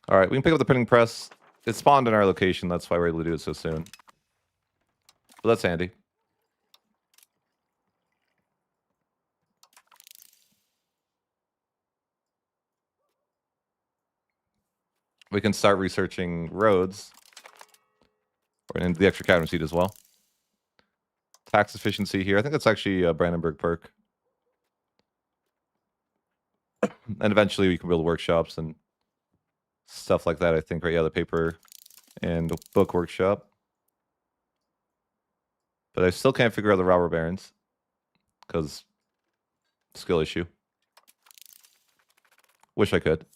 All right, we can pick up the printing press. It spawned in our location. That's why we're able to do it so soon. But that's handy. We can start researching roads. Or in the extra cabinet seat as well. Tax efficiency here. I think that's actually a Brandenburg perk. And eventually we can build workshops and stuff like that, I think, right? Yeah, the paper and book workshop. But I still can't figure out the robber barons. Because skill issue. Wish I could.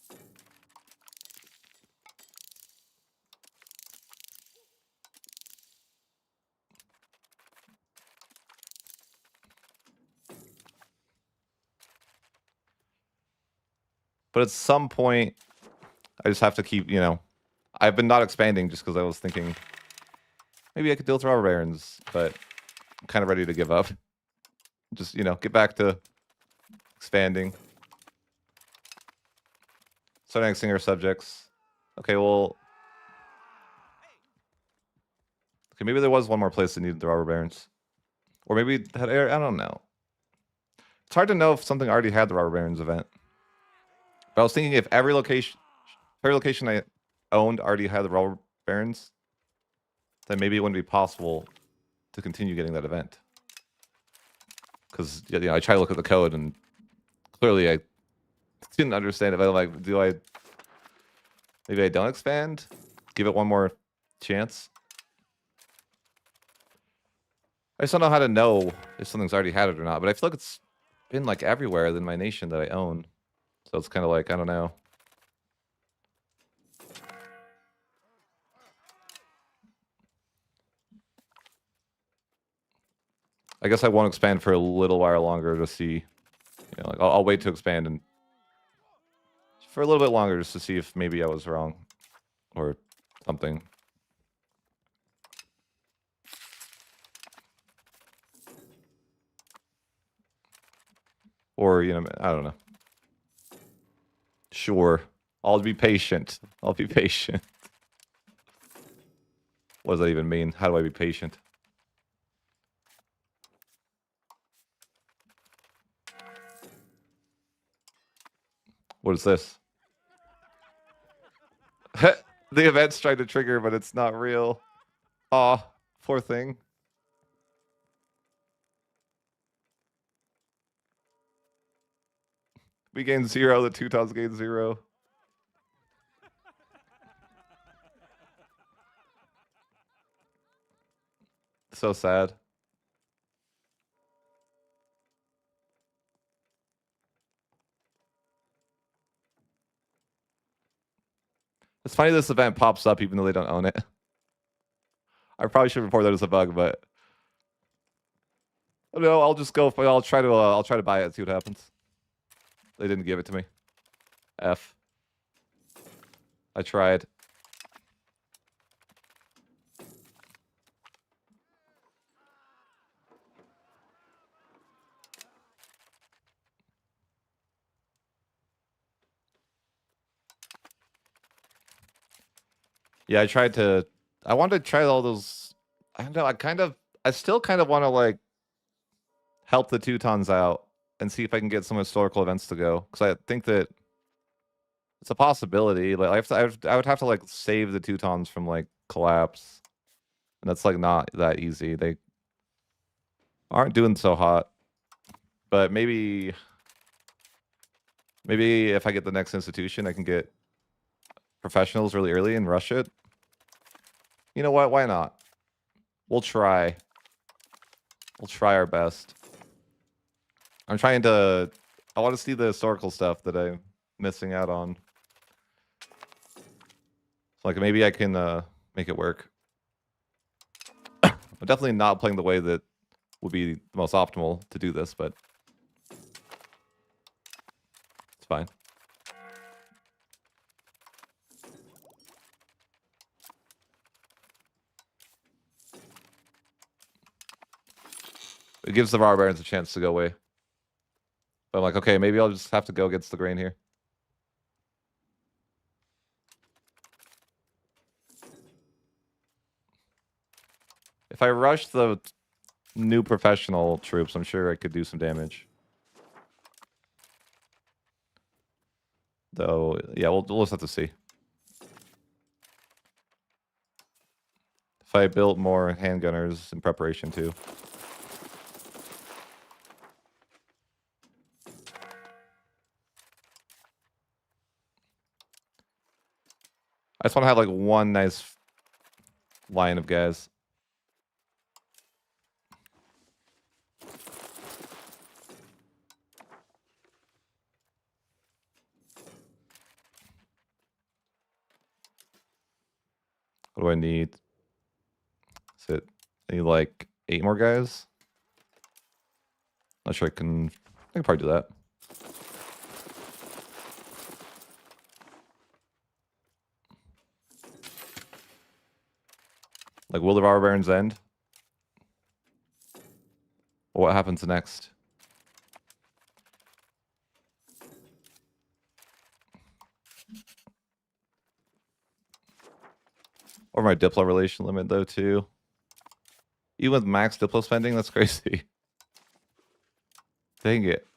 But at some point, I just have to keep, you know, I've been not expanding just because I was thinking maybe I could deal with robber barons, but I'm kind of ready to give up. Just, you know, get back to expanding. Start annexing our subjects. Okay, well. Okay, maybe there was one more place that needed the robber barons. Or maybe it had air. I don't know. It's hard to know if something already had the robber barons event. But I was thinking if every location I owned already had the robber barons, then maybe it wouldn't be possible to continue getting that event. Because you know, I try to look at the code and clearly I didn't understand it. But I'm like, maybe I don't expand? Give it one more chance? I just don't know how to know if something's already had it or not. But I feel like it's been like everywhere in my nation that I own. So it's kind of like, I don't know. I guess I won't expand for a little while longer to see. You know, like I'll wait to expand and for a little bit longer just to see if maybe I was wrong or something. Or, you know, I don't know. Sure. I'll be patient. I'll be patient. What does that even mean? How do I be patient? What is this? The event's trying to trigger, but it's not real. Aw, poor thing. We gain 0, the Teutons gain 0. So sad. It's funny this event pops up even though they don't own it. I probably should report that as a bug, but no, I'll just go. I'll try to buy it. See what happens. They didn't give it to me. F. I tried. Yeah, I wanted to try all those. I don't know. I still kind of want to like help the Teutons out and see if I can get some historical events to go because I think that it's a possibility. Like I would have to like save the Teutons from like collapse, and that's like not that easy. aren't doing so hot. But maybe if I get the next institution, I can get professionals really early and rush it. You know what? Why not? We'll try. We'll try our best. I'm trying to... I want to see the historical stuff that I'm missing out on. So like maybe I can make it work. I'm definitely not playing the way that would be the most optimal to do this, but it's fine. It gives the barbarians a chance to go away. But I'm like, okay, maybe I'll just have to go against the grain here. If I rush the new professional troops, I'm sure I could do some damage. Though, yeah, we'll just have to see. If I built more handgunners in preparation too. I just want to have like one nice line of guys. What do I need? Is it? I need like 8 more guys. Not sure I can probably do that. Like, will the barbarians end? Or what happens next? Or my Diplo relation limit, though, too. Even with max Diplo spending, that's crazy. Dang it.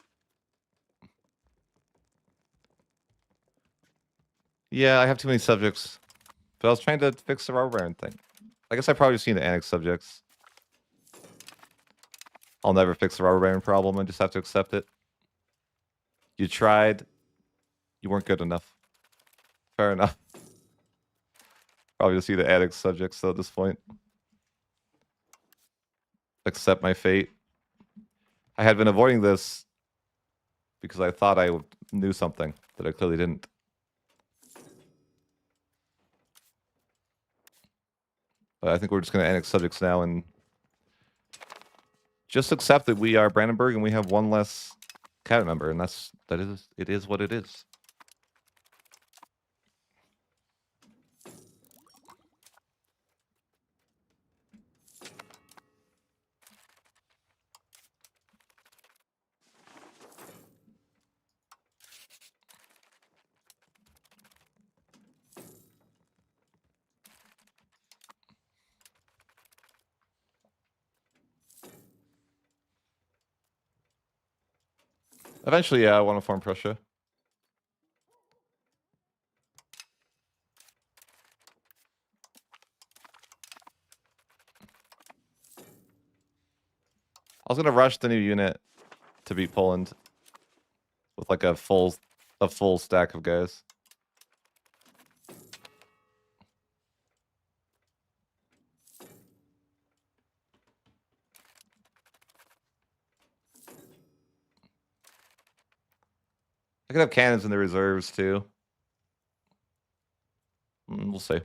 Yeah, I have too many subjects. But I was trying to fix the rubber band thing. I guess I probably seen the annex subjects. I'll never fix the rubber band problem. I just have to accept it. You tried. You weren't good enough. Fair enough. Probably just see the annex subjects, though, at this point. Accept my fate. I had been avoiding this because I thought I knew something that I clearly didn't. But I think we're just going to annex subjects now and just accept that we are Brandenburg and we have one less cabinet member, and it is what it is. Eventually, yeah, I want to form Prussia. I was gonna rush the new unit to beat Poland with like a full stack of guys. I could have cannons in the reserves too. We'll see.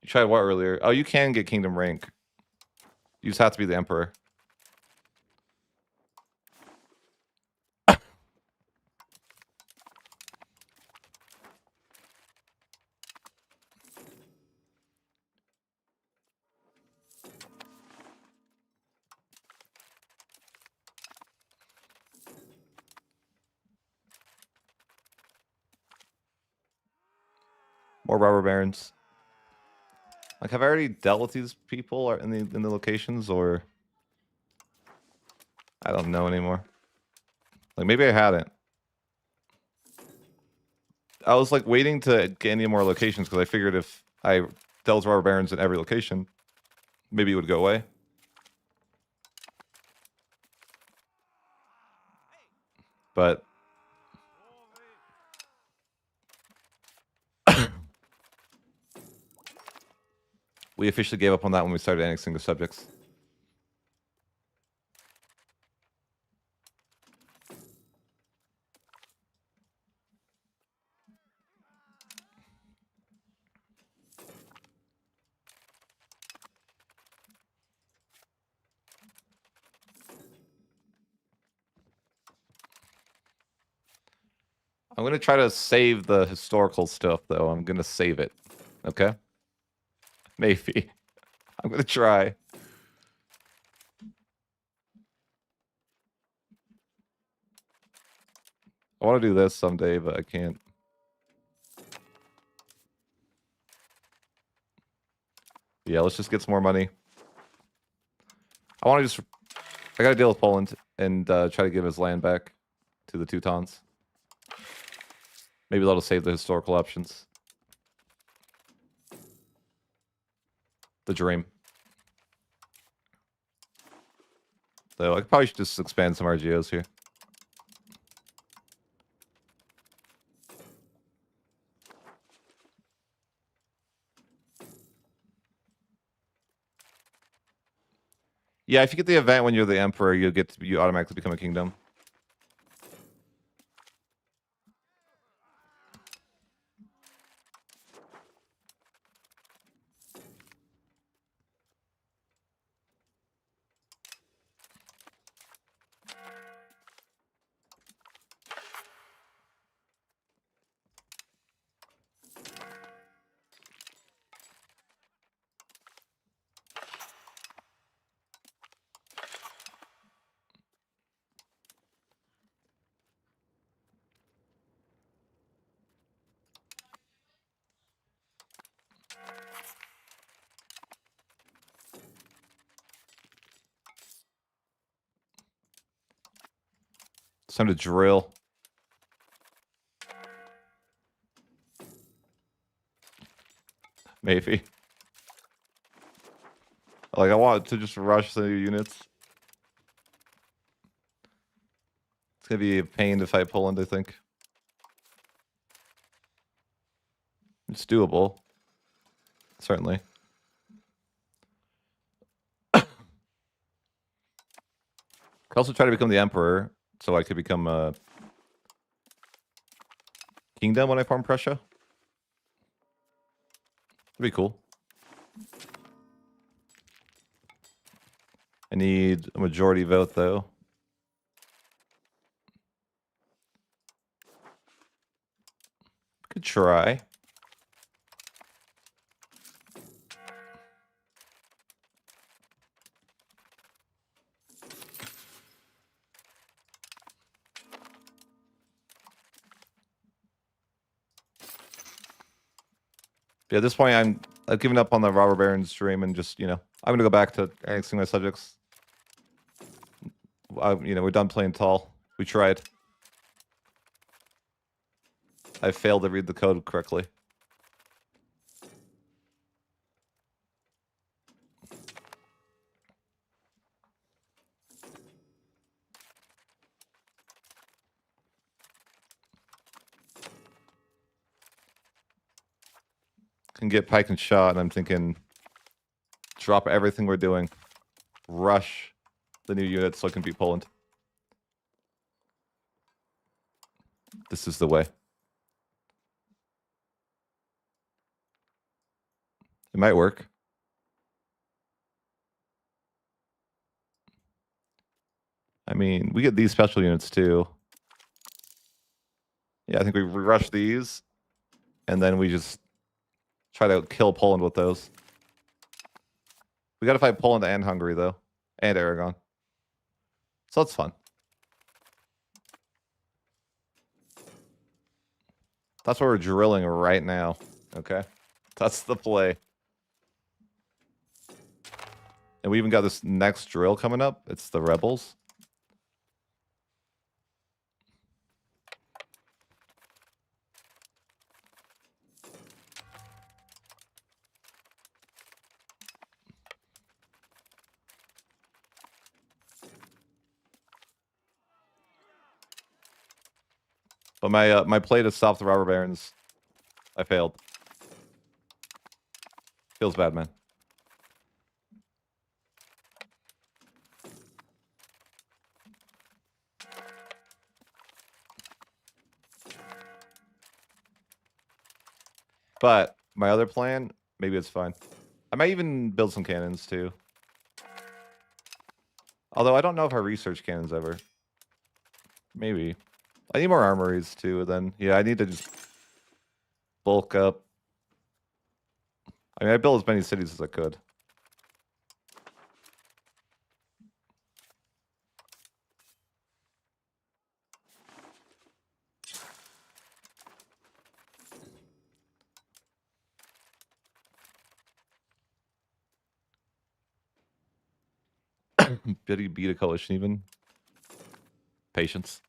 You tried what earlier? Oh, you can get kingdom rank. You just have to be the emperor. More robber barons. Like, have I already dealt with these people or in the locations, or I don't know anymore. Like, maybe I hadn't. I was like waiting to get any more locations because I figured if I tells robber barons in every location, maybe it would go away. But we officially gave up on that when we started annexing the subjects. I'm going to try to save the historical stuff, though. I'm going to save it. Okay? Maybe. I'm going to try. I want to do this someday, but I can't. Yeah, let's just get some more money. I want to just... I got to deal with Poland and try to give his land back to the Teutons. Maybe that'll save the historical options. The dream. So I probably should just expand some RGOs here. Yeah, if you get the event when you're the emperor, you automatically become a kingdom. It's time to drill. Maybe. Like, I want to just rush the units. It's gonna be a pain to fight Poland, I think. It's doable. Certainly. I could also try to become the emperor, so I could become a kingdom when I farm Prussia. That'd be cool. I need a majority vote, though. Could try. Yeah, at this point, I've given up on the robber baron's dream and just, I'm gonna go back to annexing my subjects. We're done playing tall. We tried. I failed to read the code correctly. Can get pike and shot, and I'm thinking, drop everything we're doing. Rush the new units so I can beat Poland. This is the way. It might work. I mean, we get these special units too. Yeah, I think we rush these, and then we just try to kill Poland with those. We got to fight Poland and Hungary, though. And Aragon. So that's fun. That's what we're drilling right now. Okay? That's the play. And we even got this next drill coming up. It's the rebels. But my play to stop the robber barons, I failed. Feels bad, man. But my other plan, maybe it's fine. I might even build some cannons too. Although I don't know if I research cannons ever. Maybe. I need more armories too, then. Yeah, I need to just bulk up. I mean, I built as many cities as I could. Did he beat a coalition even? Patience.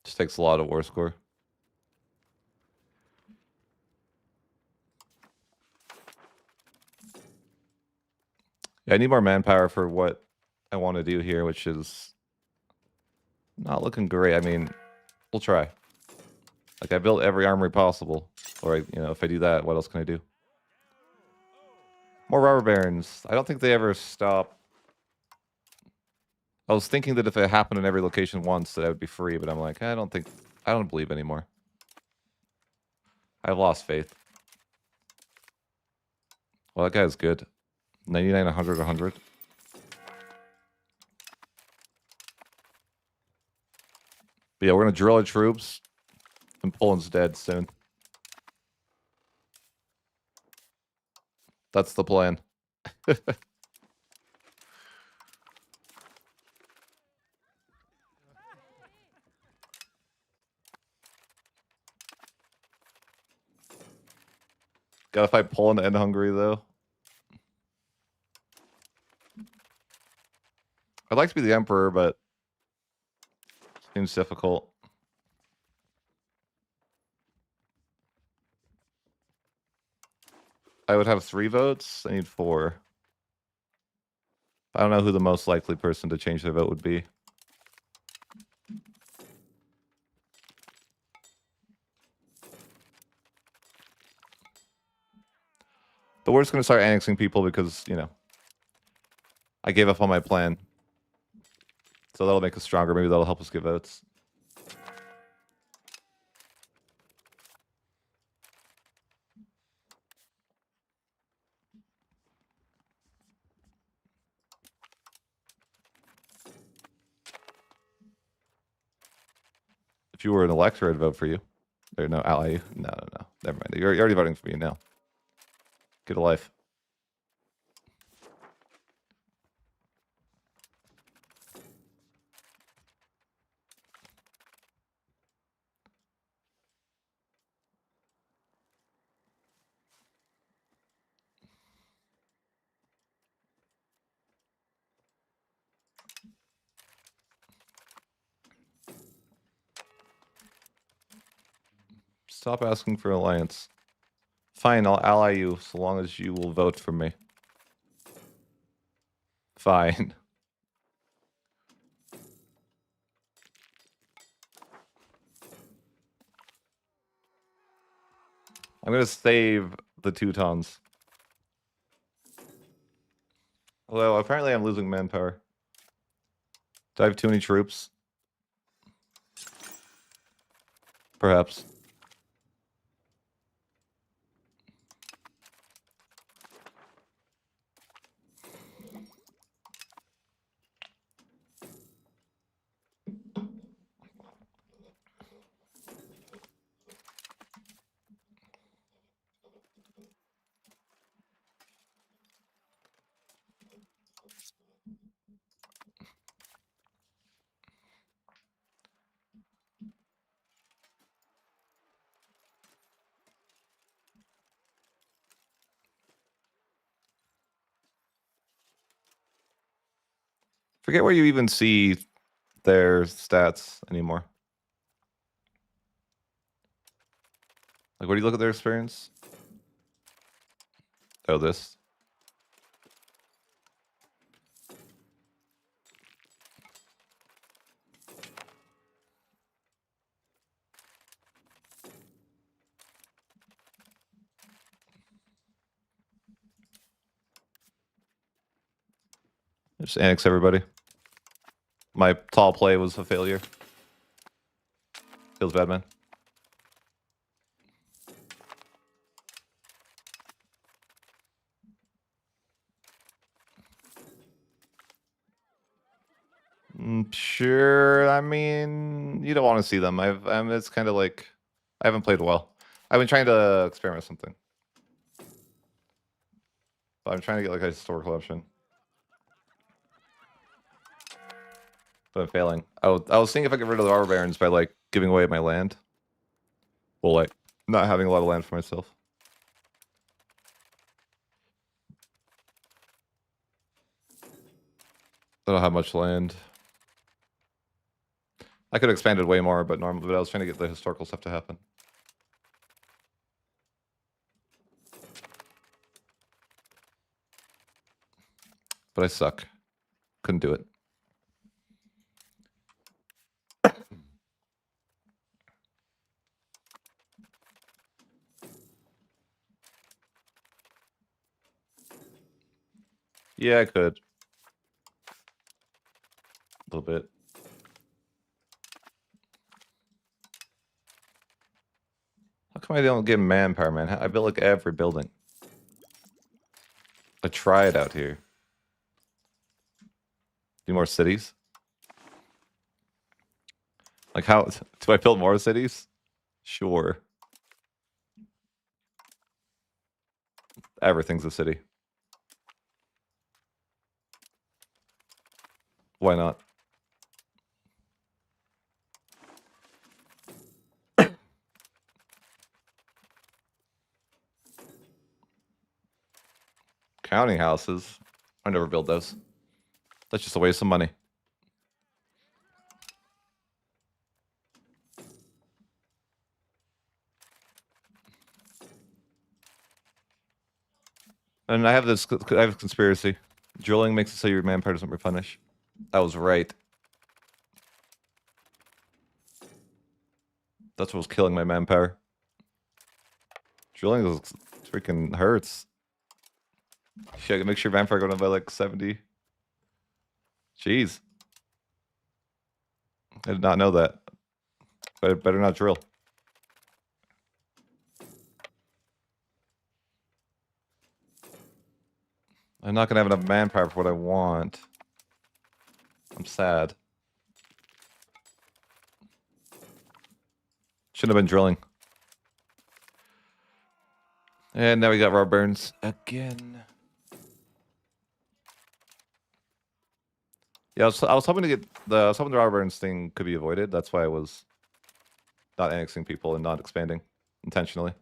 Just takes a lot of war score. Yeah, I need more manpower for what I want to do here, which is not looking great. I mean, we'll try. Like, I built every armory possible. Or, if I do that, what else can I do? More robber barons. I don't think they ever stop. I was thinking that if it happened in every location once, that I would be free, but I'm like, I don't believe anymore. I've lost faith. Well, that guy's good. 99, 100, 100. But yeah, we're going to drill our troops, and Poland's dead soon. That's the plan. Gotta fight Poland and Hungary, though. I'd like to be the emperor, but seems difficult. I would have 3 votes. I need 4. I don't know who the most likely person to change their vote would be. But we're just going to start annexing people because, I gave up on my plan. So that'll make us stronger. Maybe that'll help us get votes. If you were an elector, I'd vote for you. Or no, ally you. No. Never mind. You're already voting for me now. Get a life. Stop asking for alliance. Fine, I'll ally you so long as you will vote for me. Fine. I'm going to save the Teutons. Although, apparently I'm losing manpower. Do I have too many troops? Perhaps. Forget where you even see their stats anymore. Like, where do you look at their experience? Oh, this. Just annex everybody. My tall play was a failure. Feels bad, man. Sure. I mean, you don't want to see them. It's kind of like I haven't played well. I've been trying to experiment with something, but I'm trying to get like a historical option. But I'm failing. I was seeing if I get rid of the robber barons by like giving away my land. Well, like not having a lot of land for myself. I don't have much land. I could have expanded way more, but I was trying to get the historical stuff to happen. But I suck. Couldn't do it. Yeah, I could. A little bit. How come I don't get manpower, man? I built like every building. I tried out here. Do more cities? Like how do I build more cities? Sure. Everything's a city. Why not? Counting houses. I never build those. That's just a waste of money. And I have a conspiracy. Drilling makes it so your manpower doesn't replenish. I was right. That's what was killing my manpower. Drilling is freaking hurts. Shit, I can make sure manpower going up by like 70. Jeez. I did not know that. But better not drill. I'm not gonna have enough manpower for what I want. I'm sad. Shouldn't have been drilling. And now we got raw burns again. Yeah, I was hoping to get the raw burns thing could be avoided. That's why I was not annexing people and not expanding intentionally.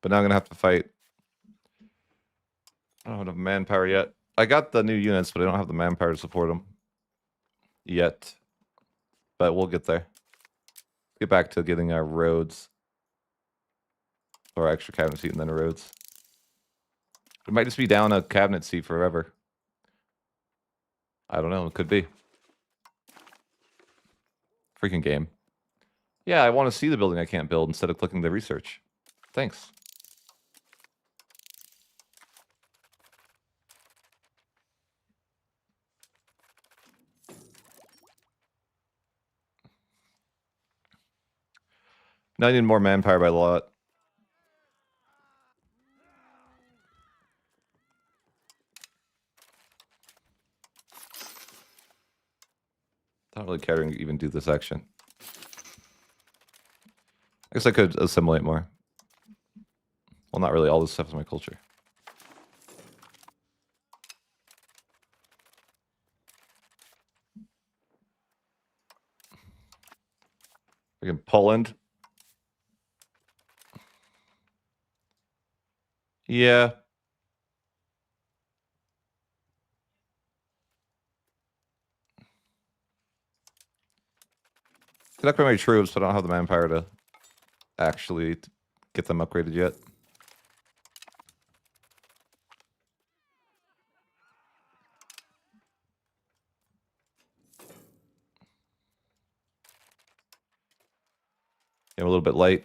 But now I'm gonna have to fight. I don't have manpower yet. I got the new units, but I don't have the manpower to support them yet. But we'll get there. Get back to getting our roads. Or extra cabinet seat and then roads. It might just be down a cabinet seat forever. I don't know. It could be. Freaking game. Yeah, I want to see the building I can't build instead of clicking the research. Thanks. Now I need more manpower by a lot. I don't really care to even do this action. I guess I could assimilate more. Well, not really. All this stuff is my culture. Freaking Poland. Yeah. Could upgrade my troops, but I don't have the manpower to actually get them upgraded yet. I'm a little bit light.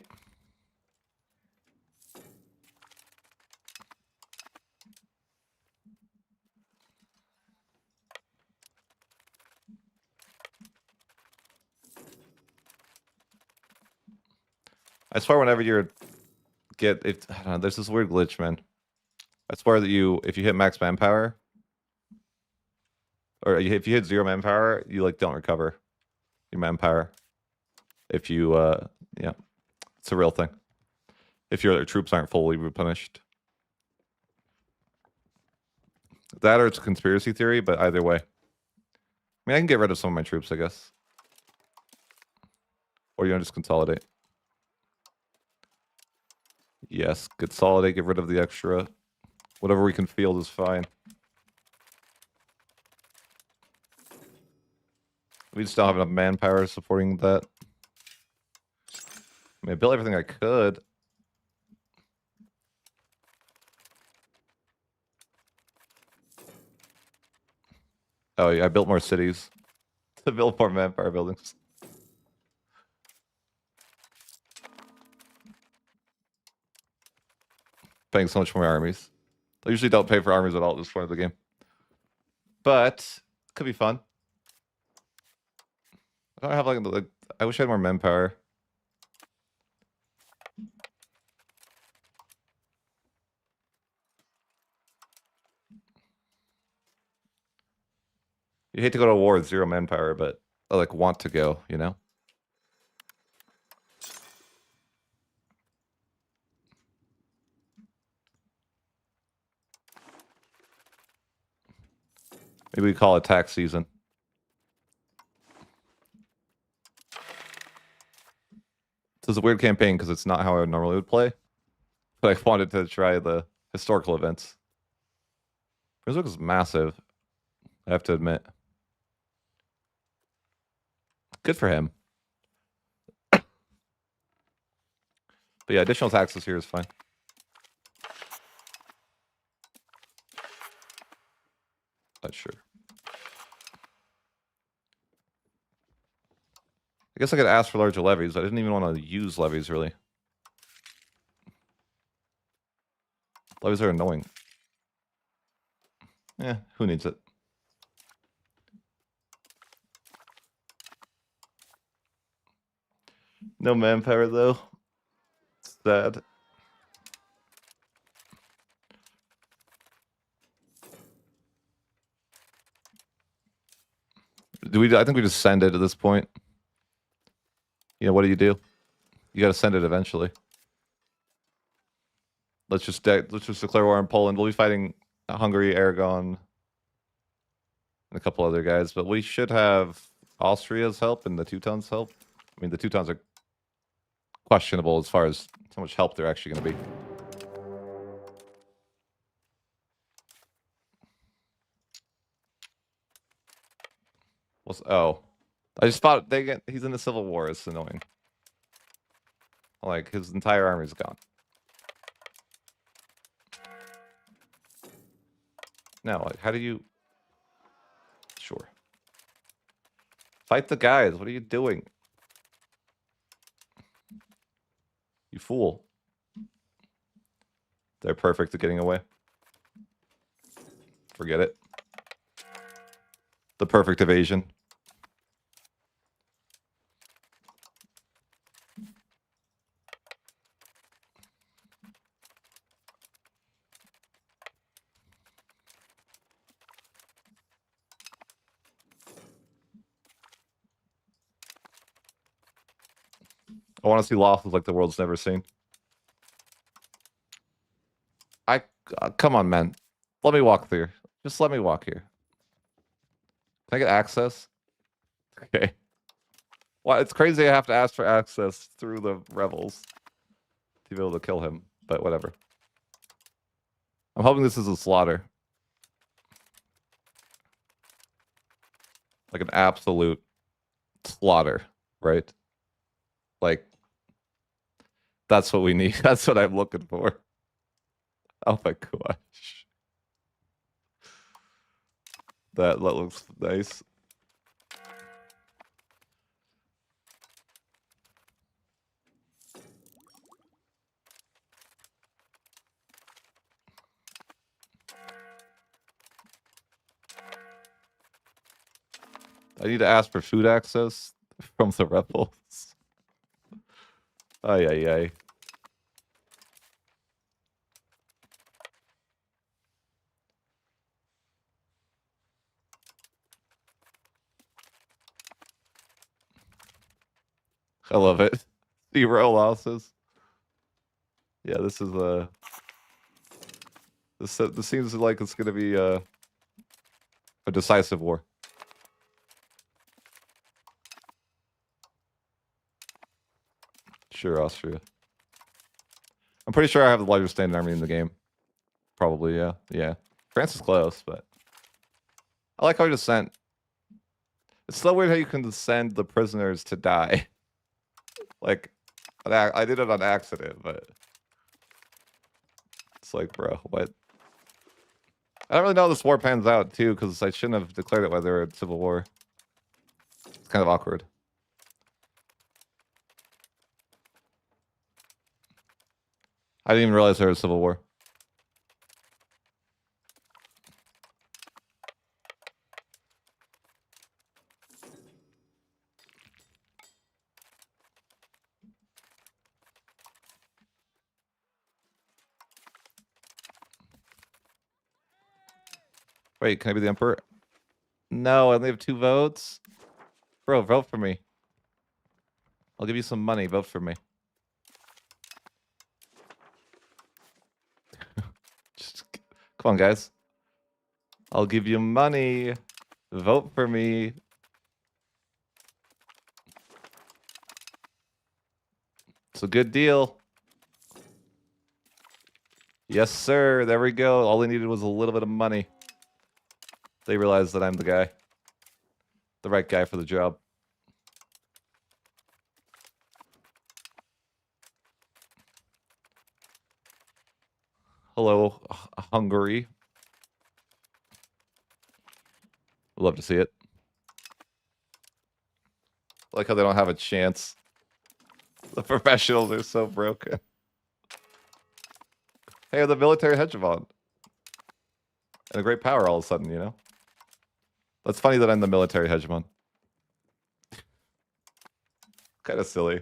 I swear whenever you're I don't know, there's this weird glitch, man. I swear that if you hit max manpower, or if you hit 0 manpower, you like don't recover your manpower. If you yeah, it's a real thing. If your troops aren't fully replenished. That or it's a conspiracy theory, but either way. I mean, I can get rid of some of my troops, I guess. Or you want to just consolidate. Yes, consolidate, get rid of the extra. Whatever we can field is fine. We just don't have enough manpower supporting that. I mean, I built everything I could. Oh yeah, I built more cities. To build more manpower buildings. Paying so much for my armies. I usually don't pay for armies at all at this point of the game. But could be fun. I don't have like I wish I had more manpower. You hate to go to war with 0 manpower, but I like want to go, you know? Maybe we call it tax season. This is a weird campaign because it's not how I normally would play. But I wanted to try the historical events. Brunswick is massive, I have to admit. Good for him. But yeah, additional taxes here is fine. Not sure. I guess I could ask for larger levies. I didn't even want to use levies, really. Levies are annoying. Yeah, who needs it? No manpower, though. Sad. I think we just send it at this point. You know, what do? You got to send it eventually. Let's just declare war on Poland. We'll be fighting Hungary, Aragon, and a couple other guys, but we should have Austria's help and the Teutons' help. I mean, the Teutons are questionable as far as how much help they're actually going to be. Oh, I just thought he's in the Civil War. It's annoying. Like, his entire army's gone. Now, like, how do you... Sure. Fight the guys. What are you doing? You fool. They're perfect at getting away. Forget it. The perfect evasion. I want to see losses like the world's never seen. Come on, man. Let me walk through. Just let me walk here. Can I get access? Okay. Well, it's crazy I have to ask for access through the rebels to be able to kill him, but whatever. I'm hoping this is a slaughter. Like an absolute slaughter, right? Like, that's what we need. That's what I'm looking for. Oh my gosh. That looks nice. I need to ask for food access from the rebels. Ay, ay, ay. I love it. 0 losses. Yeah, this is this seems like it's gonna be a decisive war. Sure, Austria. I'm pretty sure I have the largest standing army in the game. Probably, yeah. Yeah. France is close, but I like how I just sent. It's so weird how you can send the prisoners to die. Like, I did it on accident, but it's like, bro, what? I don't really know how this war pans out, too, because I shouldn't have declared it whether it's civil war. It's kind of awkward. I didn't even realize there was civil war. Wait, can I be the emperor? No, I only have 2 votes. Bro, vote for me. I'll give you some money. Vote for me. Just come on, guys. I'll give you money. Vote for me. It's a good deal. Yes, sir. There we go. All they needed was a little bit of money. They realized that I'm the guy. The right guy for the job. Hello, Hungary. Love to see it. I like how they don't have a chance. The professionals are so broken. Hey, the military hegemon. And a great power all of a sudden, you know? That's funny that I'm the military hegemon. Kind of silly.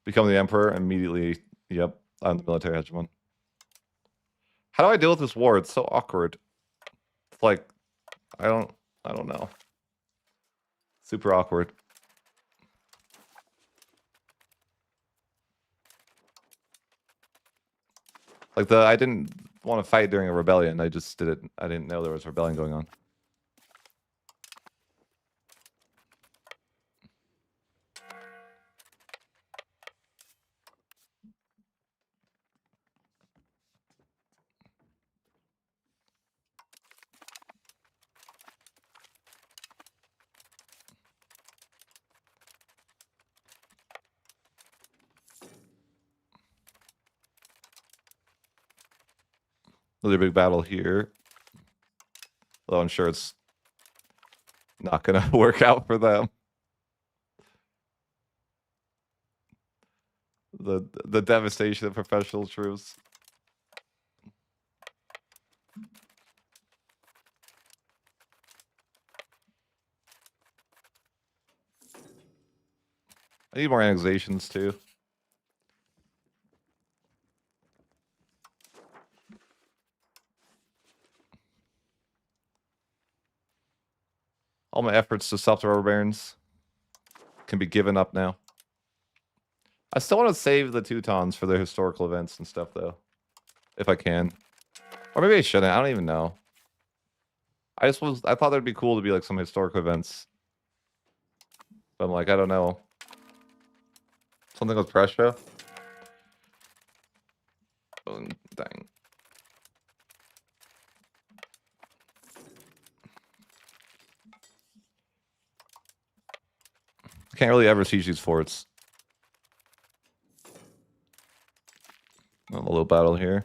Become the emperor immediately. Yep, I'm the military hegemon. How do I deal with this war? It's so awkward. It's like, I don't know. Super awkward. Like I didn't want to fight during a rebellion. I just did it. I didn't know there was a rebellion going on. Another big battle here. Though I'm sure it's not going to work out for them. The devastation of professional troops. I need more annexations too. All my efforts to stop the rubber barons can be given up now. I still want to save the Teutons for their historical events and stuff, though. If I can. Or maybe I shouldn't. I don't even know. I thought that'd be cool to be like some historical events. But I'm like, I don't know. Something with Prussia? Oh, dang. I can't really ever siege these forts. A little battle here.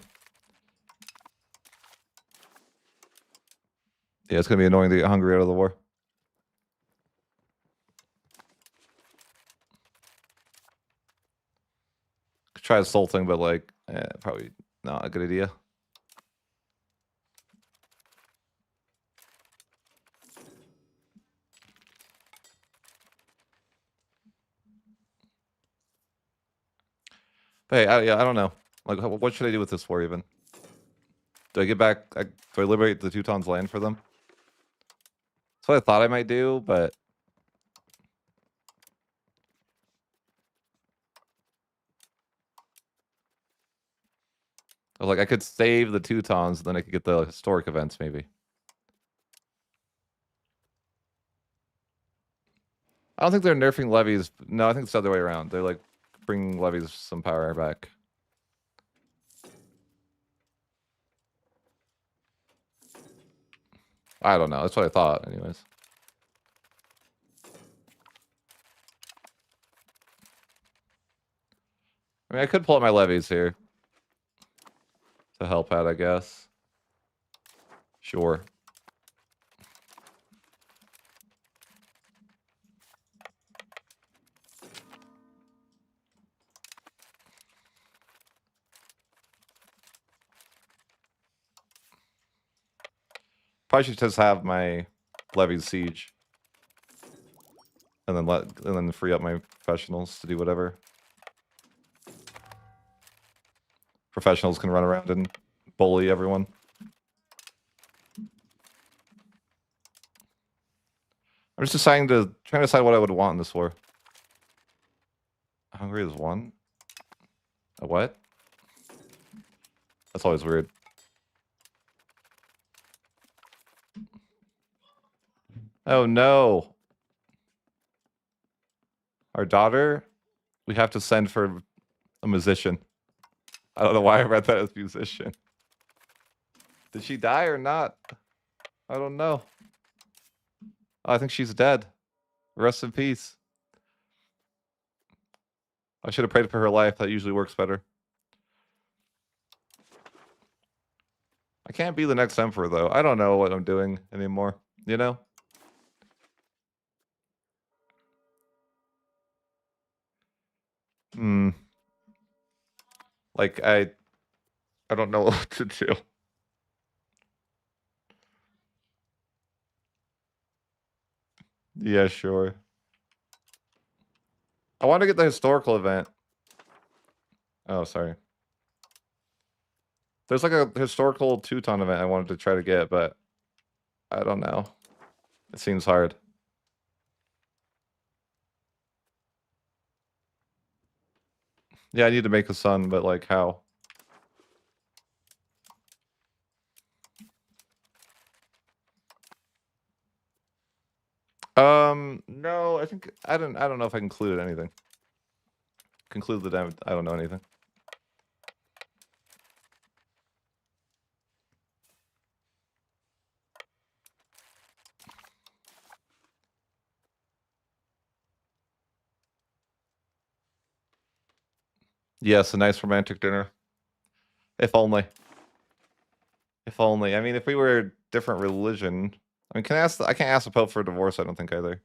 Yeah, it's going to be annoying to get Hungary out of the war. Could try assaulting, but like, probably not a good idea. But hey, I don't know. Like, what should I do with this war even? Do I get back? Do I liberate the Teutons' land for them? That's what I thought I might do, but I was like, I could save the Teutons, and then I could get the historic events, maybe. I don't think they're nerfing levies. No, I think it's the other way around. They're like bringing levies some power back. I don't know. That's what I thought, anyways. I mean, I could pull up my levies here to help out, I guess. Sure. Probably should just have my levies siege, and then free up my professionals to do whatever. Professionals can run around and bully everyone. I'm just trying to decide what I would want in this war. Hungary is one. A what? That's always weird. Oh no. Our daughter, we have to send for a musician. I don't know why I read that as musician. Did she die or not? I don't know. Oh, I think she's dead. Rest in peace. I should have prayed for her life. That usually works better. I can't be the next emperor, though. I don't know what I'm doing anymore. You know? Like, I don't know what to do. Yeah, sure. I want to get the historical event. Oh, sorry. There's like a historical Teuton event I wanted to try to get, but I don't know. It seems hard. Yeah, I need to make a son, but like how? No, I don't know if I concluded anything. Conclude the damage. I don't know anything. Yes, a nice romantic dinner. If only. If only. I mean, if we were a different religion, I mean, I can't ask the Pope for a divorce. I don't think either.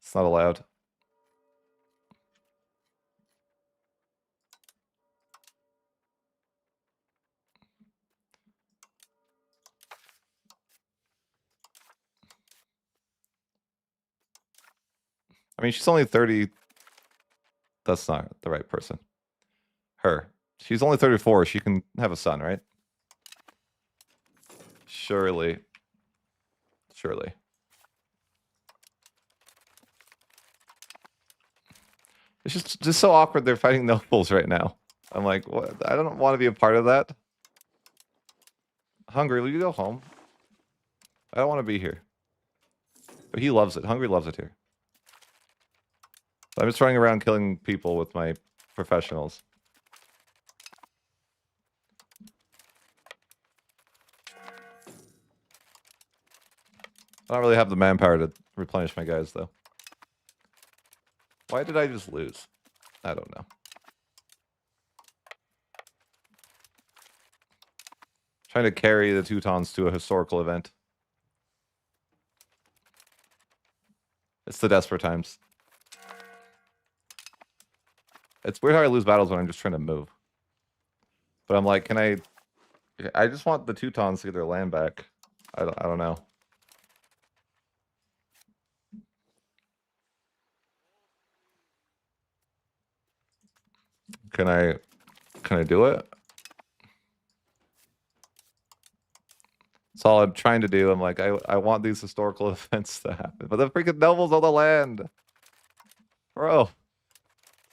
It's not allowed. I mean, she's only 30. That's not the right person. Her. She's only 34. She can have a son, right? Surely. Surely. It's just so awkward they're fighting nobles right now. I'm like, what? I don't want to be a part of that. Hungary, will you go home? I don't want to be here. But he loves it. Hungary loves it here. I'm just running around killing people with my professionals. I don't really have the manpower to replenish my guys, though. Why did I just lose? I don't know. Trying to carry the Teutons to a historical event. It's the desperate times. It's weird how I lose battles when I'm just trying to move. But I'm like, I just want the Teutons to get their land back. I don't know. Can I do it? That's all I'm trying to do. I'm like, I want these historical events to happen. But the freaking nobles on the land. Bro.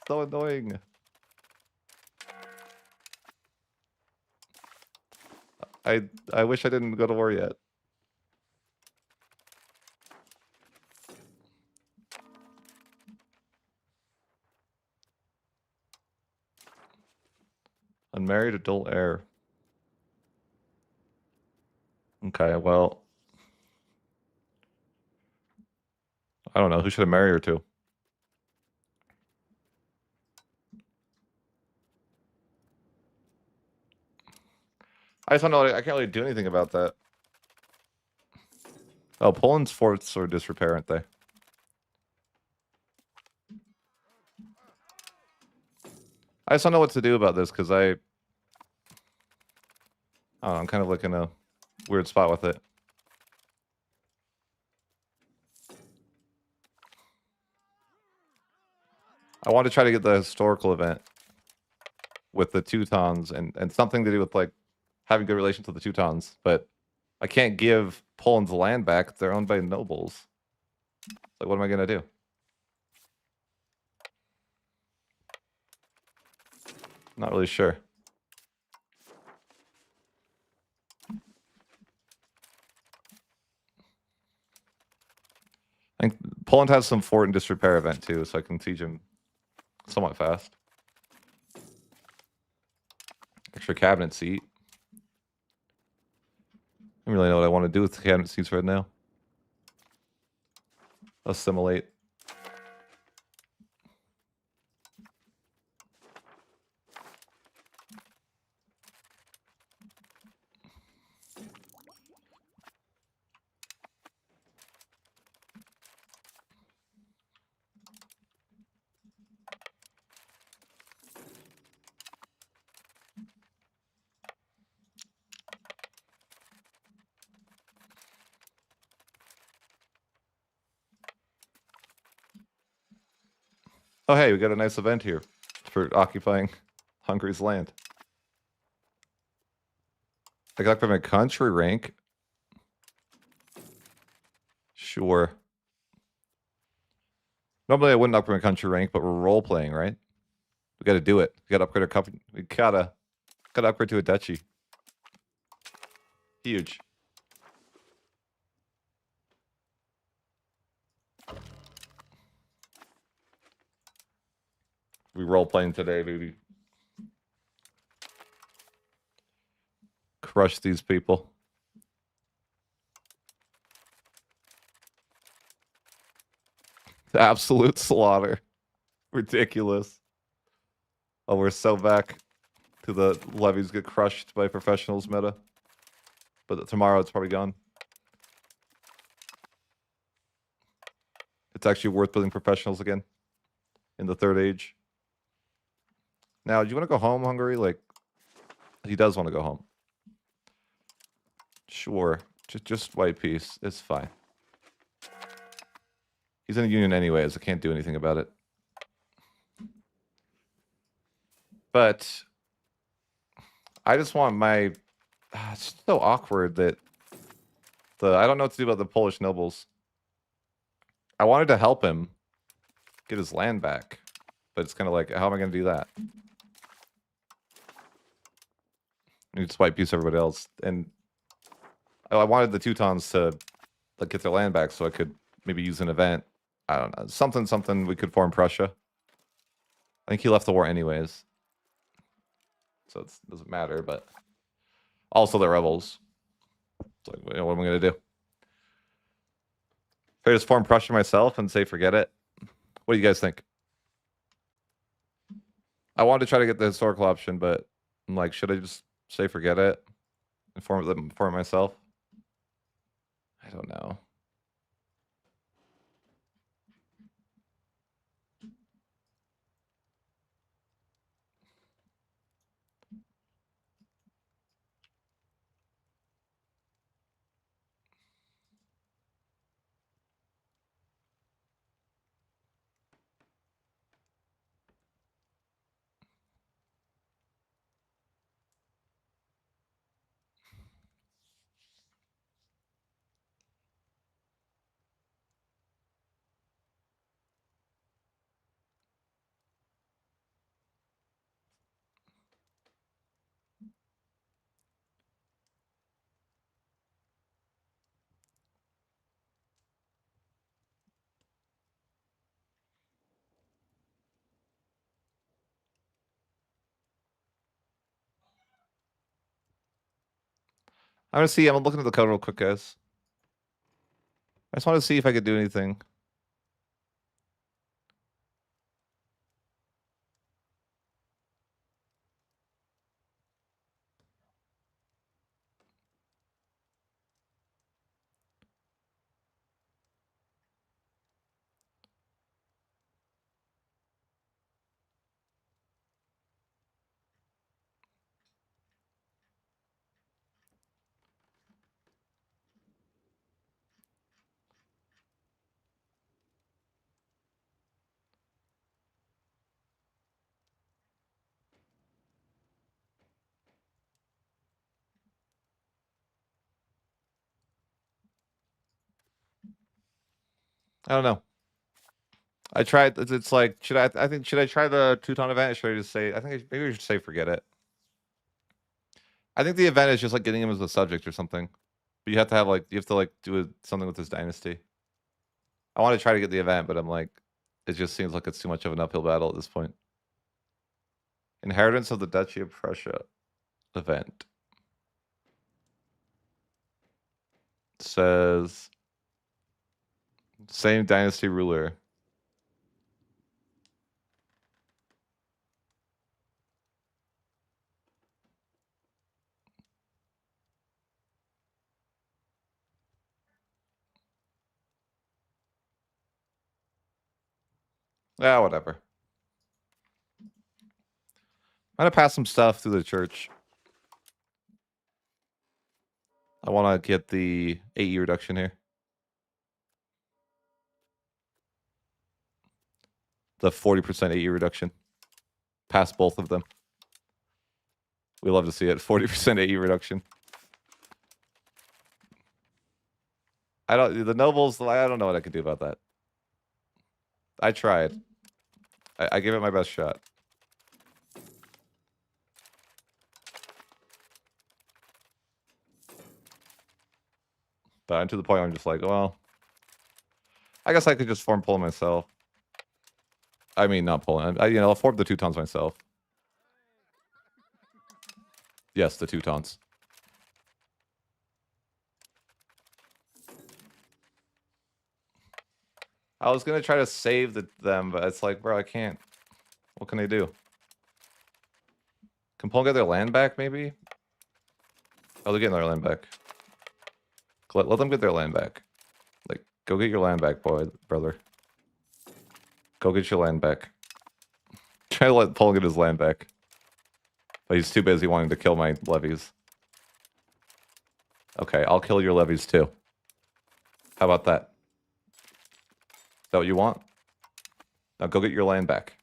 So annoying. I wish I didn't go to war yet. Unmarried adult heir. Okay, well. I don't know. Who should I marry her to? I just don't know. I can't really do anything about that. Oh, Poland's forts are disrepair, aren't they? I just don't know what to do about this because I don't know, I'm kind of like in a weird spot with it. I want to try to get the historical event with the Teutons and something to do with like having good relations with the Teutons, but I can't give Poland's land back. They're owned by nobles. Like, what am I gonna do? Not really sure. I think Poland has some fort and disrepair event too, so I can siege him somewhat fast. Extra cabinet seat. I don't really know what I want to do with the cabinet seats right now. Assimilate. Oh, hey, we got a nice event here for occupying Hungary's land. I got from my country rank. Sure. Normally I wouldn't upgrade my country rank, but we're role playing, right? We got to do it. We got to upgrade our company. We gotta upgrade to a duchy. Huge. We role playing today, baby. Crush these people. Absolute slaughter. Ridiculous. Oh, we're so back to the levies get crushed by professionals meta. But tomorrow it's probably gone. It's actually worth building professionals again in the third age. Now, do you want to go home, Hungary? Like, he does want to go home. Sure. Just white peace. It's fine. He's in a union anyways. I can't do anything about it. But I just want my... It's so awkward that I don't know what to do about the Polish nobles. I wanted to help him get his land back. But it's kind of like, how am I going to do that? I need to white peace everybody else. And I wanted the Teutons to like get their land back so I could maybe use an event. I don't know. Something we could form Prussia. I think he left the war anyways. So it doesn't matter, but also they're rebels. It's like, what am I going to do? If I just form Prussia myself and say forget it? What do you guys think? I wanted to try to get the historical option, but I'm like, should I just say forget it and form it myself? I don't know. I'm gonna see. I'm looking at the code real quick, guys. I just want to see if I could do anything. I don't know. I tried. It's like, should I? I think should I try the Teuton event? Or should I just say? I think maybe we should say forget it. I think the event is just like getting him as a subject or something. But you have to have like do something with this dynasty. I want to try to get the event, but I'm like, it just seems like it's too much of an uphill battle at this point. Inheritance of the Duchy of Prussia event says same dynasty ruler. Yeah, whatever. I'm gonna pass some stuff through the church. I want to get the AE reduction here. The 40% AE reduction. Pass both of them. We love to see it. 40% AE reduction. The nobles, I don't know what I can do about that. I tried. I gave it my best shot. But I'm to the point where I'm just like, well, I guess I could just form pull myself. I mean, not pulling. I'll form the Teutons myself. Yes, the Teutons. I was gonna try to save them, but it's like, bro, I can't. What can they do? Can Poland get their land back, maybe? Oh, they're getting their land back. Let them get their land back. Like, go get your land back, boy, brother. Go get your land back. Try to let Poland get his land back. But he's too busy wanting to kill my levies. Okay, I'll kill your levies too. How about that? Is that what you want? Now go get your land back.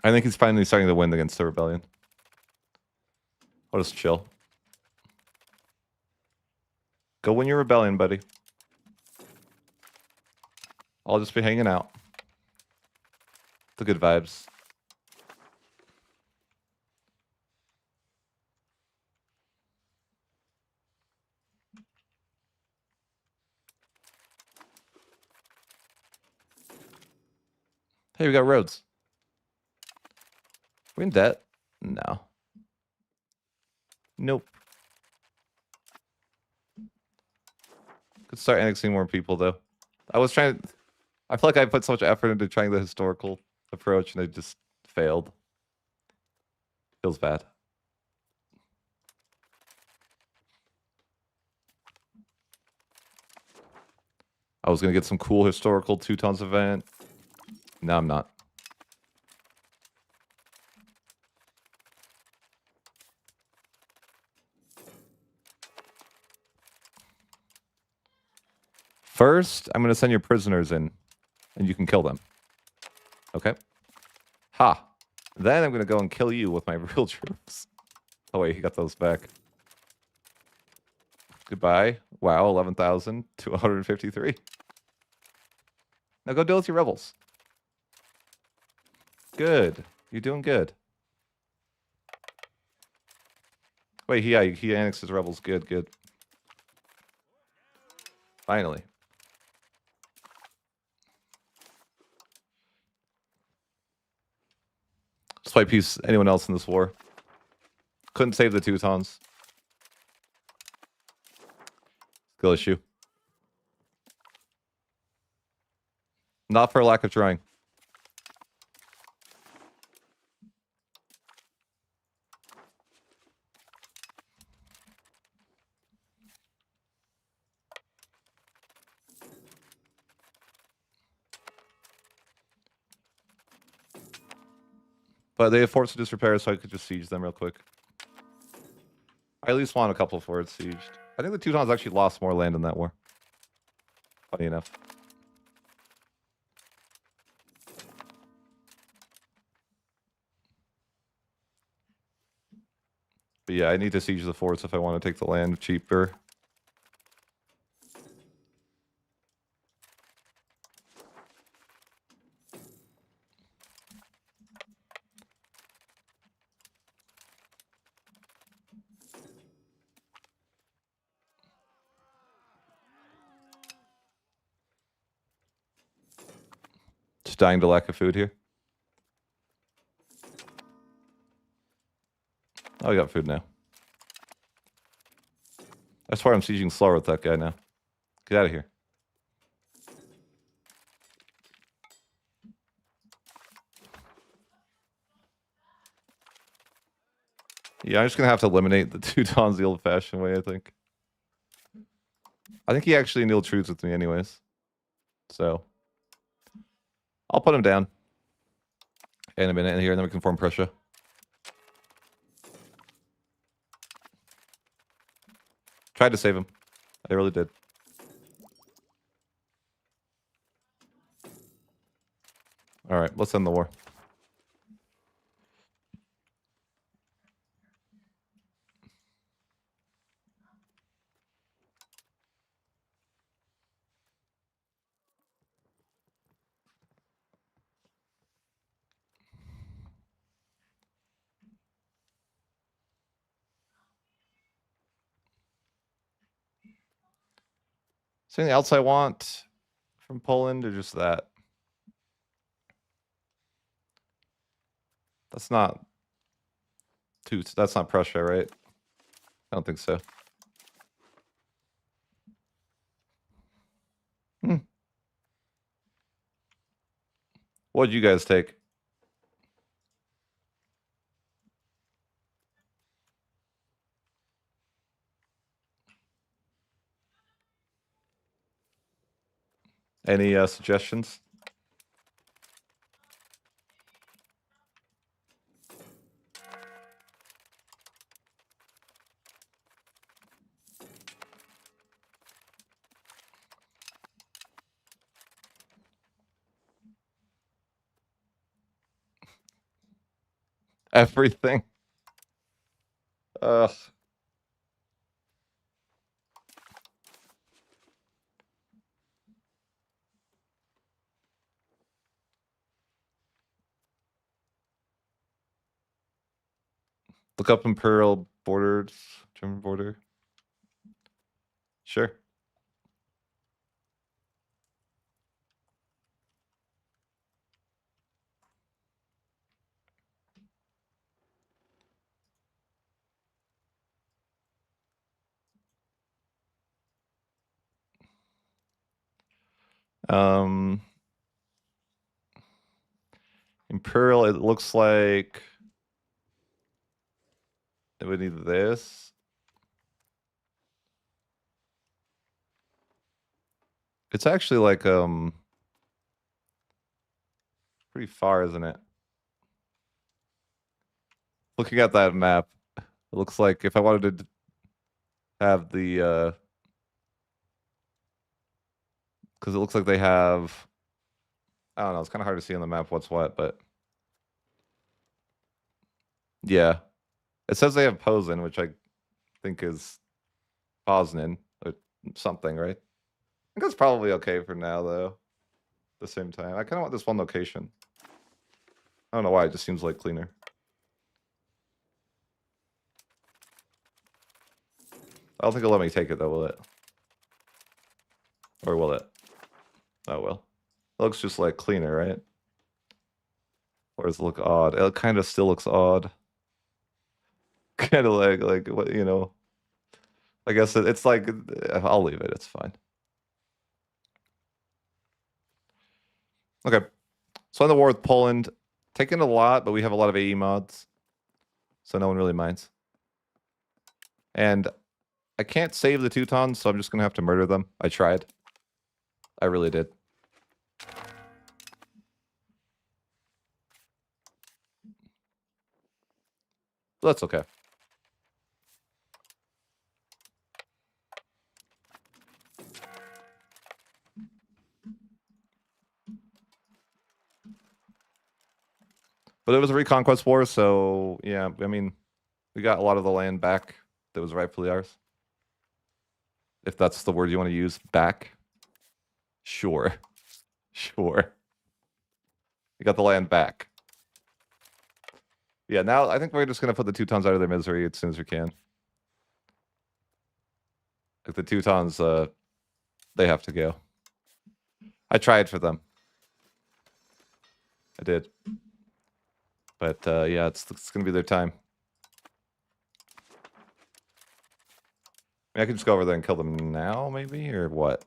I think he's finally starting to win against the rebellion. I'll just chill. Go win your rebellion, buddy. I'll just be hanging out. The good vibes. Hey, we got roads. We in debt? No. Nope. Could start annexing more people, though. I feel like I put so much effort into trying the historical approach, and it just failed. Feels bad. I was going to get some cool historical Teutons event. No, I'm not. First, I'm going to send your prisoners in, and you can kill them. Okay? Ha! Then I'm going to go and kill you with my real troops. Oh, wait, he got those back. Goodbye. Wow, 11,253. Now go deal with your rebels. Good. You're doing good. Wait, he annexed his rebels. Good, good. Finally. Despite peace, anyone else in this war. Couldn't save the Teutons. Skill issue. Not for lack of trying. But they have forts to disrepair, so I could just siege them real quick. I at least want a couple of forts sieged. I think the Teutons actually lost more land in that war. Funny enough. But yeah, I need to siege the forts if I want to take the land cheaper. Just dying to lack of food here. Oh, I got food now. That's why I'm sieging slower with that guy now. Get out of here. Yeah, I'm just going to have to eliminate the Teutons the old-fashioned way, I think. I think he actually nil truths with me anyways. So I'll put him down in a minute here, and then we can form Prussia. Tried to save him. I really did. All right, let's end the war. Is there anything else I want from Poland, or just that? That's not that's not Prussia, right? I don't think so. What did you guys take? Any suggestions? Everything. Ugh. Look up Imperial borders, German border. Sure. Imperial, it looks like it would need this. It's actually like pretty far, isn't it? Looking at that map, it looks like if I wanted to have the because it looks like they have, I don't know, it's kind of hard to see on the map what's what, but yeah. It says they have Posen, which I think is Poznan or something, right? I think that's probably okay for now, though. At the same time, I kind of want this one location. I don't know why, it just seems like cleaner. I don't think it'll let me take it, though, will it? Or will it? Oh, well. It looks just like cleaner, right? Or does it look odd? It kind of still looks odd. Kind of like what, you know. I guess it's like, I'll leave it. It's fine. Okay. So in the war with Poland, taking a lot, but we have a lot of AE mods. So no one really minds. And I can't save the Teutons, so I'm just going to have to murder them. I tried. I really did. That's okay. But it was a reconquest war, so yeah, I mean, we got a lot of the land back that was rightfully ours. If that's the word you want to use, back. Sure. Sure. We got the land back. Yeah, now I think we're just going to put the Teutons out of their misery as soon as we can. Like the Teutons, they have to go. I tried for them. I did. But yeah, it's going to be their time. I mean, I could just go over there and kill them now, maybe? Or what?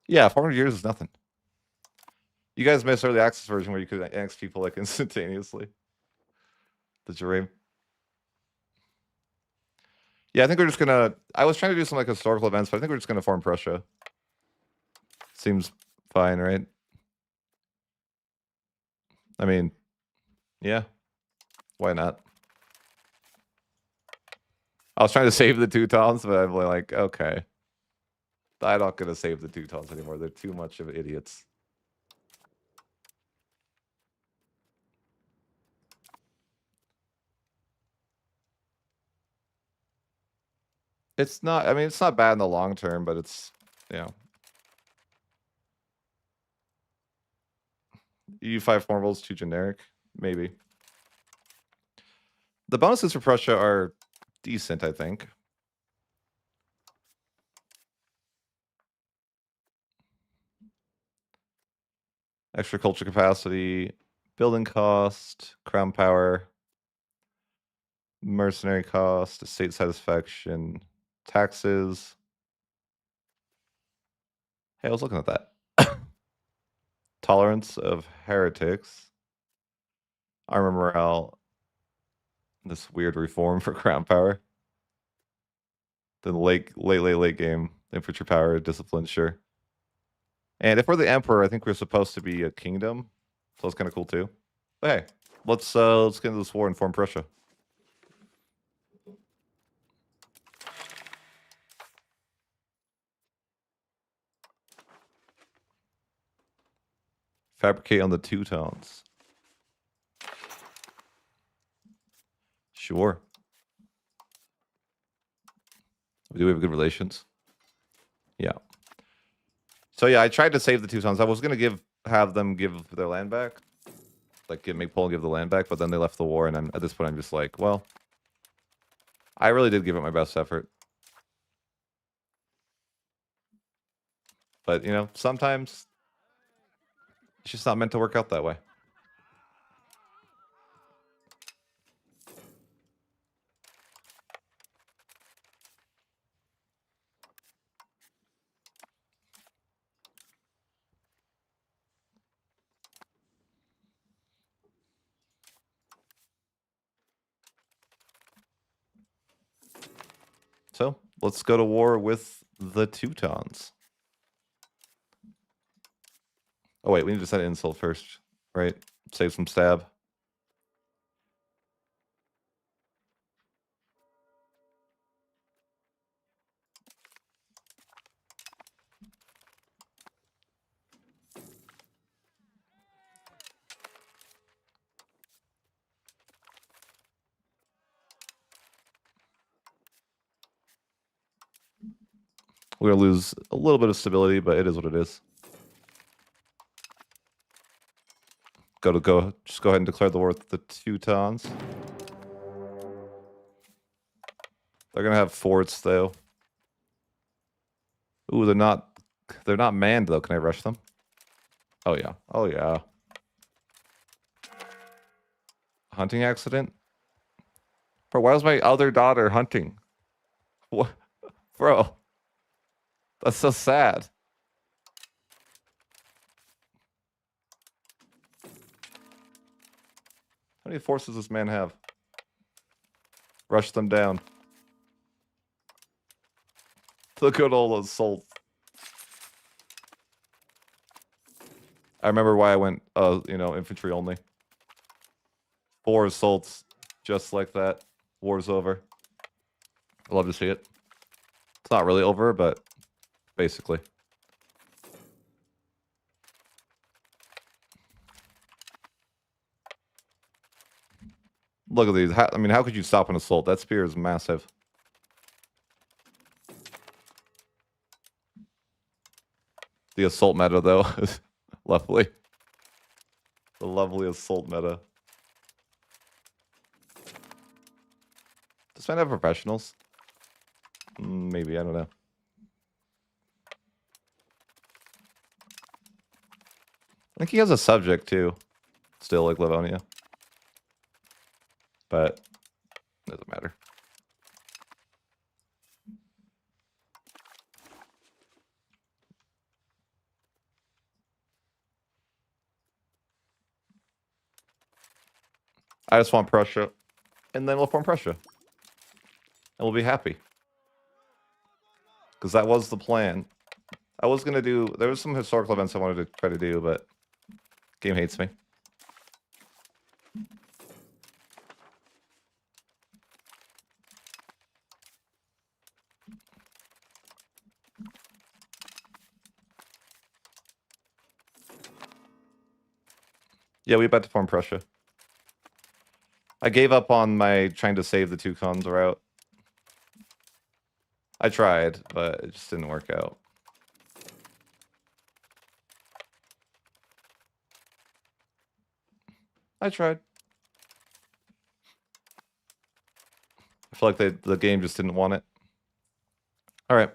Yeah, 400 years is nothing. You guys missed early access version where you could annex people like instantaneously. The dream. Yeah, I think we're just gonna. I was trying to do some like historical events, but I think we're just gonna form Prussia. Seems fine, right? I mean, yeah. Why not? I was trying to save the Teutons, but I'm like, okay. I'm not gonna save the Teutons anymore. They're too much of idiots. It's not. I mean, it's not bad in the long term, but it's, you know. EU5 formals too generic, maybe. The bonuses for Prussia are decent, I think. Extra culture capacity, building cost, crown power, mercenary cost, estate satisfaction, taxes. Hey, I was looking at that. Tolerance of heretics, armor morale, this weird reform for crown power. Then late game, infantry power, discipline, sure. And if we're the emperor, I think we're supposed to be a kingdom, so it's kind of cool too. But hey, let's get into this war and form Prussia. Fabricate on the Teutons. Sure. Do we have good relations? Yeah. So yeah, I tried to save the Teutons. I was gonna have them give their land back, like make Poland give the land back, but then they left the war, and at this point I'm just like, well, I really did give it my best effort. But you know, sometimes it's just not meant to work out that way. So let's go to war with the Teutons. Oh wait, we need to set an insult first, right? Save some stab. We're gonna lose a little bit of stability, but it is what it is. Just go ahead and declare the war with the Teutons. They're gonna have forts though. Ooh, they're not manned though. Can I rush them? Oh yeah. Oh yeah. Hunting accident? Bro, why was my other daughter hunting? What? Bro. That's so sad. How many forces does this man have? Rush them down. The good old assault. I remember why I went, infantry only. 4 assaults, just like that. War's over. I love to see it. It's not really over, but basically. Look at these. How could you stop an assault? That spear is massive. The assault meta, though, is lovely. The lovely assault meta. Does man have professionals? Maybe, I don't know. I think he has a subject, too. Still, like Livonia. But, doesn't matter. I just want Prussia. And then we'll form Prussia. And we'll be happy. Because that was the plan. I was going to do... There was some historical events I wanted to try to do, but... Game hates me. Yeah, we about to form Prussia. I gave up on my trying to save the Teutons route. I tried, but it just didn't work out. I tried. I feel like the game just didn't want it. All right.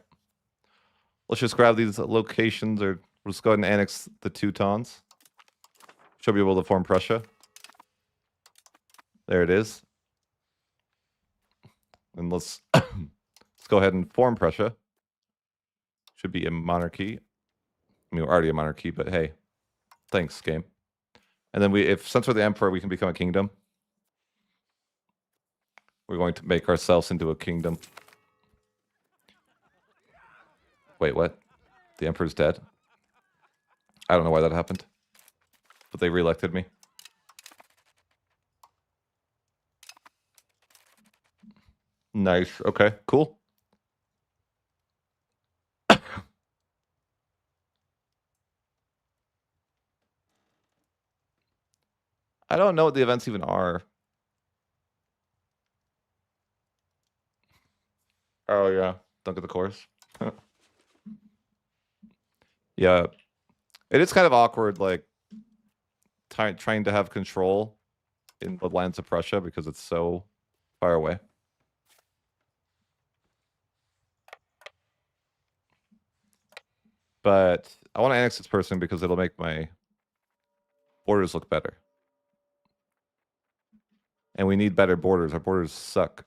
Let's just grab these locations, or we'll just go ahead and annex the Teutons. Should be able to form Prussia. There it is. And let's go ahead and form Prussia. Should be a monarchy. I mean, we're already a monarchy, but hey, thanks, game. And then since we're the emperor, we can become a kingdom. We're going to make ourselves into a kingdom. Wait, what? The emperor's dead? I don't know why that happened. But they reelected me. Nice. Okay, cool. I don't know what the events even are. Oh, yeah. Don't get the course. Yeah. It is kind of awkward, like, trying to have control in the lands of Prussia because it's so far away. But I want to annex this person because it'll make my borders look better. And we need better borders. Our borders suck.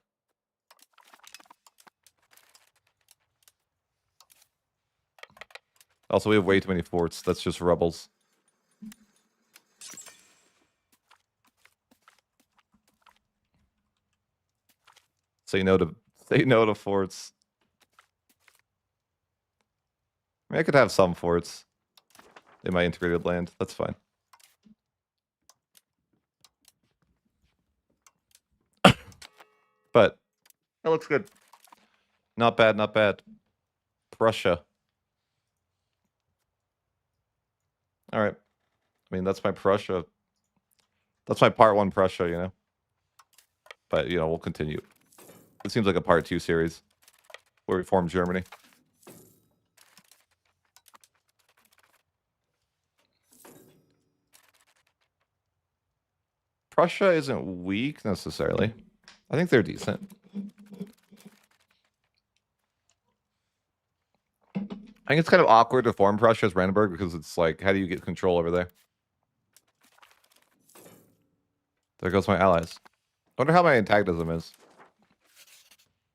Also, we have way too many forts. That's just rebels. Say no to forts. I mean, I could have some forts in my integrated land. That's fine. But that looks good. Not bad, not bad. Prussia. All right. I mean, that's my Prussia. That's my part 1 Prussia, you know? But, we'll continue. It seems like a part 2 series where we form Germany. Prussia isn't weak necessarily. I think they're decent. I think it's kind of awkward to form Prussia as Brandenburg because it's like, how do you get control over there? There goes my allies. I wonder how my antagonism is.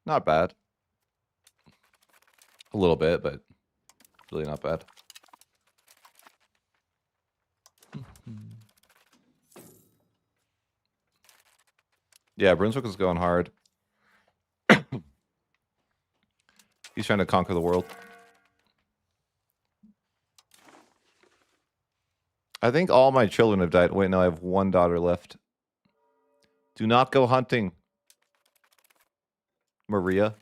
Not bad. A little bit, but really not bad. Yeah, Brunswick is going hard. He's trying to conquer the world. I think all my children have died. Wait, no, I have one daughter left. Do not go hunting. Maria.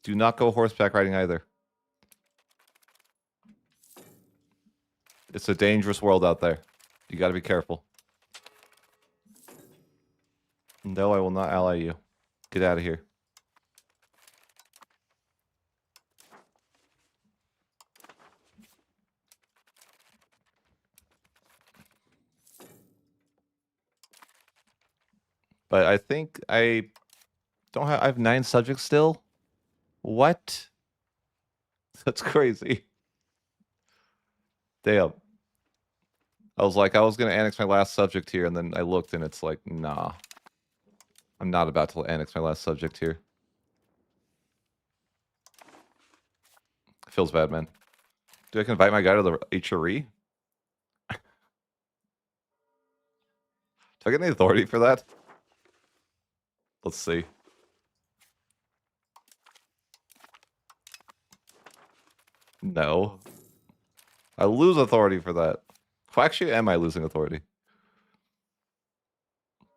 Do not go horseback riding either. It's a dangerous world out there. You gotta be careful. No, I will not ally you. Get out of here. But I think I don't have... I have 9 subjects still? What? That's crazy. Damn. I was like, I was going to annex my last subject here, and then I looked, and it's like, nah. I'm not about to annex my last subject here. Feels bad, man. Do I can invite my guy to the HRE? Do I get any authority for that? Let's see. No. I lose authority for that. Well, actually, am I losing authority?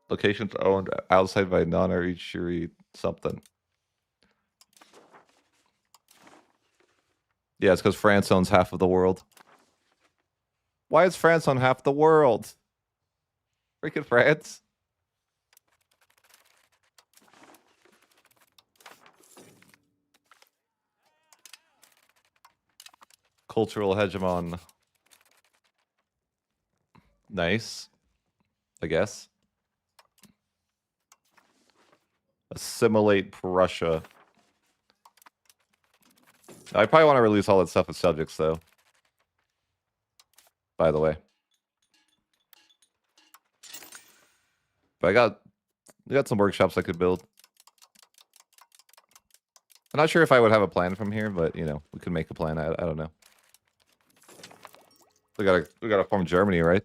Locations owned outside by non-HRE something. Yeah, it's because France owns half of the world. Why is France on half the world? Freaking France. Cultural hegemon. Nice. I guess. Assimilate Prussia. I probably want to release all that stuff as subjects, though. By the way. But I got some workshops I could build. I'm not sure if I would have a plan from here, but, you know, we could make a plan. I don't know. We gotta form Germany, right?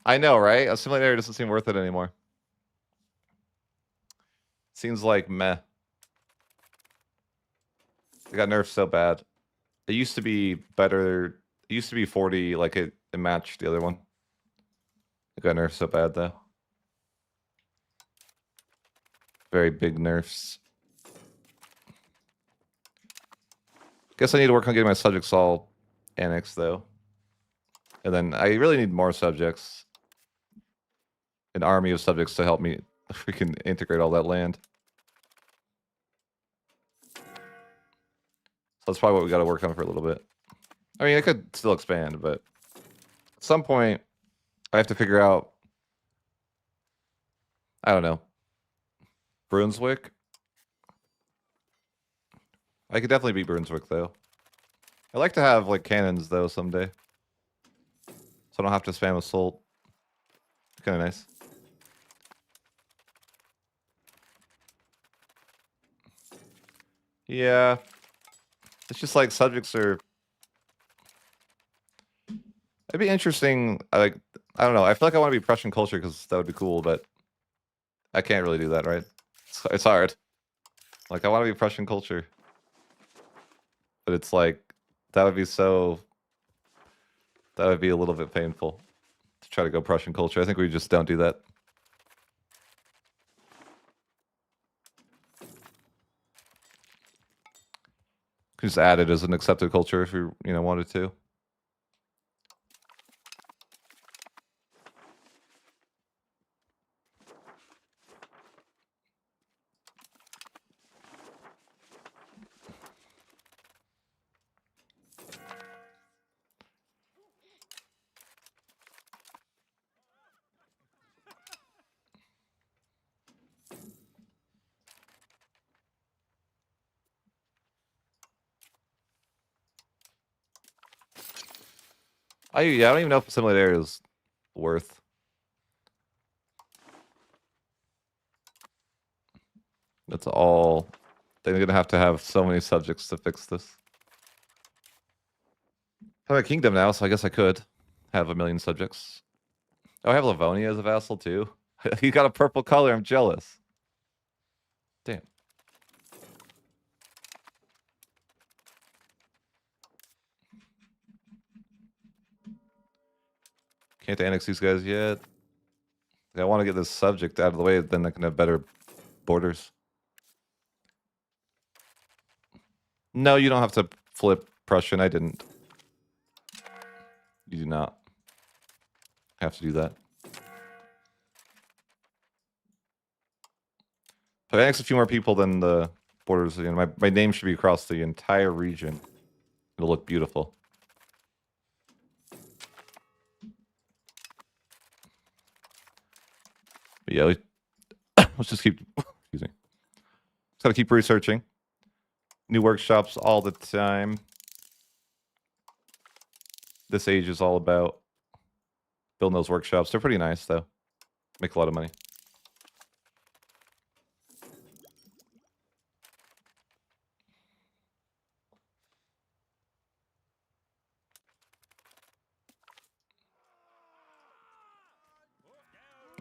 I know, right? Assimilate area doesn't seem worth it anymore. Seems like meh. It got nerfed so bad. It used to be better. It used to be 40, like it matched the other one. It got nerfed so bad, though. Very big nerfs. Guess I need to work on getting my subjects all annexed, though. And then I really need more subjects. An army of subjects to help me freaking integrate all that land. So that's probably what we got to work on for a little bit. I mean, I could still expand, but at some point, I have to figure out... I don't know. Brunswick? I could definitely beat Brunswick, though. I like to have, like, cannons, though, someday. So I don't have to spam assault. Kind of nice. Yeah. It's just like subjects are... It'd be interesting. I don't know. I feel like I want to be Prussian culture because that would be cool, but I can't really do that, right? It's hard. Like, I want to be Prussian culture. But it's like, that would be so... That would be a little bit painful to try to go Prussian culture. I think we just don't do that. Could just add it as an accepted culture if you wanted to. I don't even know if assimilated area is worth. That's all. They're gonna have to have so many subjects to fix this. I have a kingdom now, so I guess I could have 1,000,000 subjects. Oh, I have Livonia as a vassal too. You got a purple color. I'm jealous. Damn. Can't annex these guys yet. I want to get this subject out of the way, then I can have better borders. No, you don't have to flip Prussian. I didn't. You do not have to do that. If I annex a few more people, then the borders, you know, my name should be across the entire region. It'll look beautiful. But yeah, let's just keep, excuse me. Just gotta keep researching. New workshops all the time. This age is all about building those workshops. They're pretty nice, though. Make a lot of money.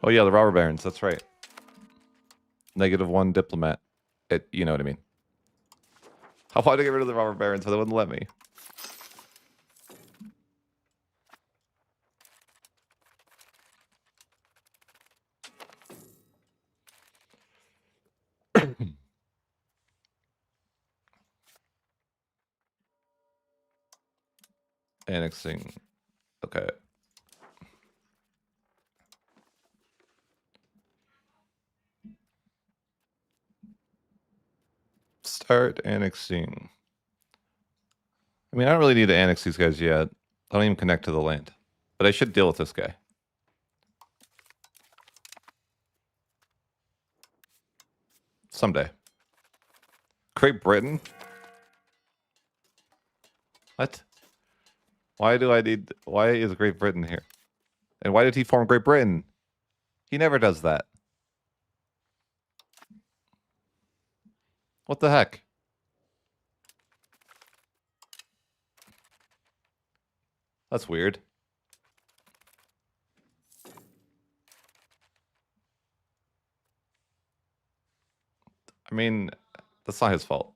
Oh yeah, the robber barons. That's right. -1 diplomat. You know what I mean. How far to get rid of the robber barons, but they wouldn't let me. Annexing. Okay. Start annexing. I mean, I don't really need to annex these guys yet. I don't even connect to the land. But I should deal with this guy. Someday. Great Britain? What? Why is Great Britain here? And why did he form Great Britain? He never does that. What the heck? That's weird. I mean, that's not his fault.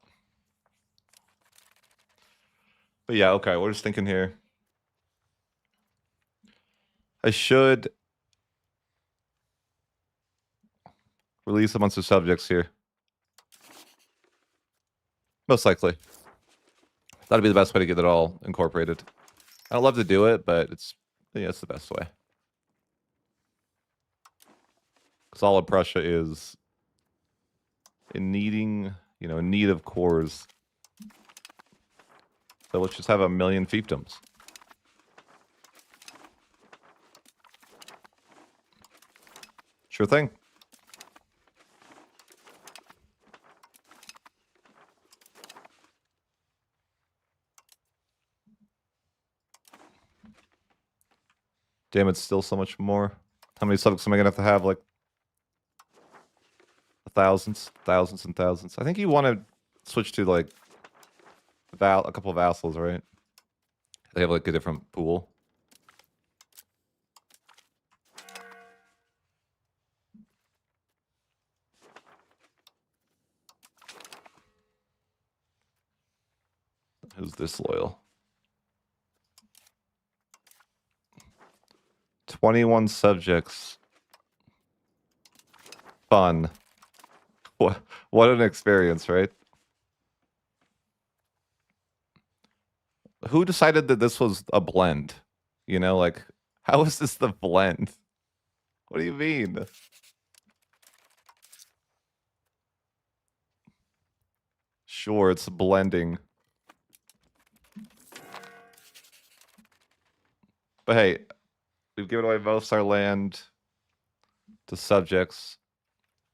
But yeah, okay, we're just thinking here. I should release a bunch of subjects here. Most likely. That'd be the best way to get it all incorporated. I'd love to do it, but it's the best way. Because all of Prussia is in need of cores. So let's just have 1,000,000 fiefdoms. Sure thing. Damn, it's still so much more. How many subjects am I gonna have? Like thousands and thousands. I think you want to switch to like a couple of vassals, right? They have like a different pool. Who's disloyal? 21 subjects. Fun. What an experience, right? Who decided that this was a blend? You know, like, how is this the blend? What do you mean? Sure, it's blending. But hey, we've given away most of our land to subjects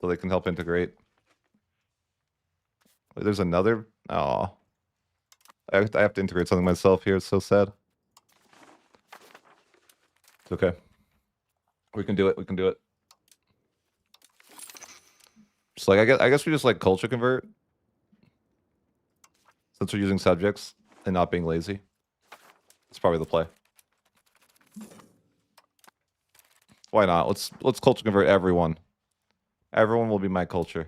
so they can help integrate. Wait, there's another? Oh. I have to integrate something myself here. It's so sad. Okay. We can do it. We can do it. Just like I guess we just like culture convert. Since we're using subjects and not being lazy. It's probably the play. Why not? Let's culture convert everyone. Everyone will be my culture.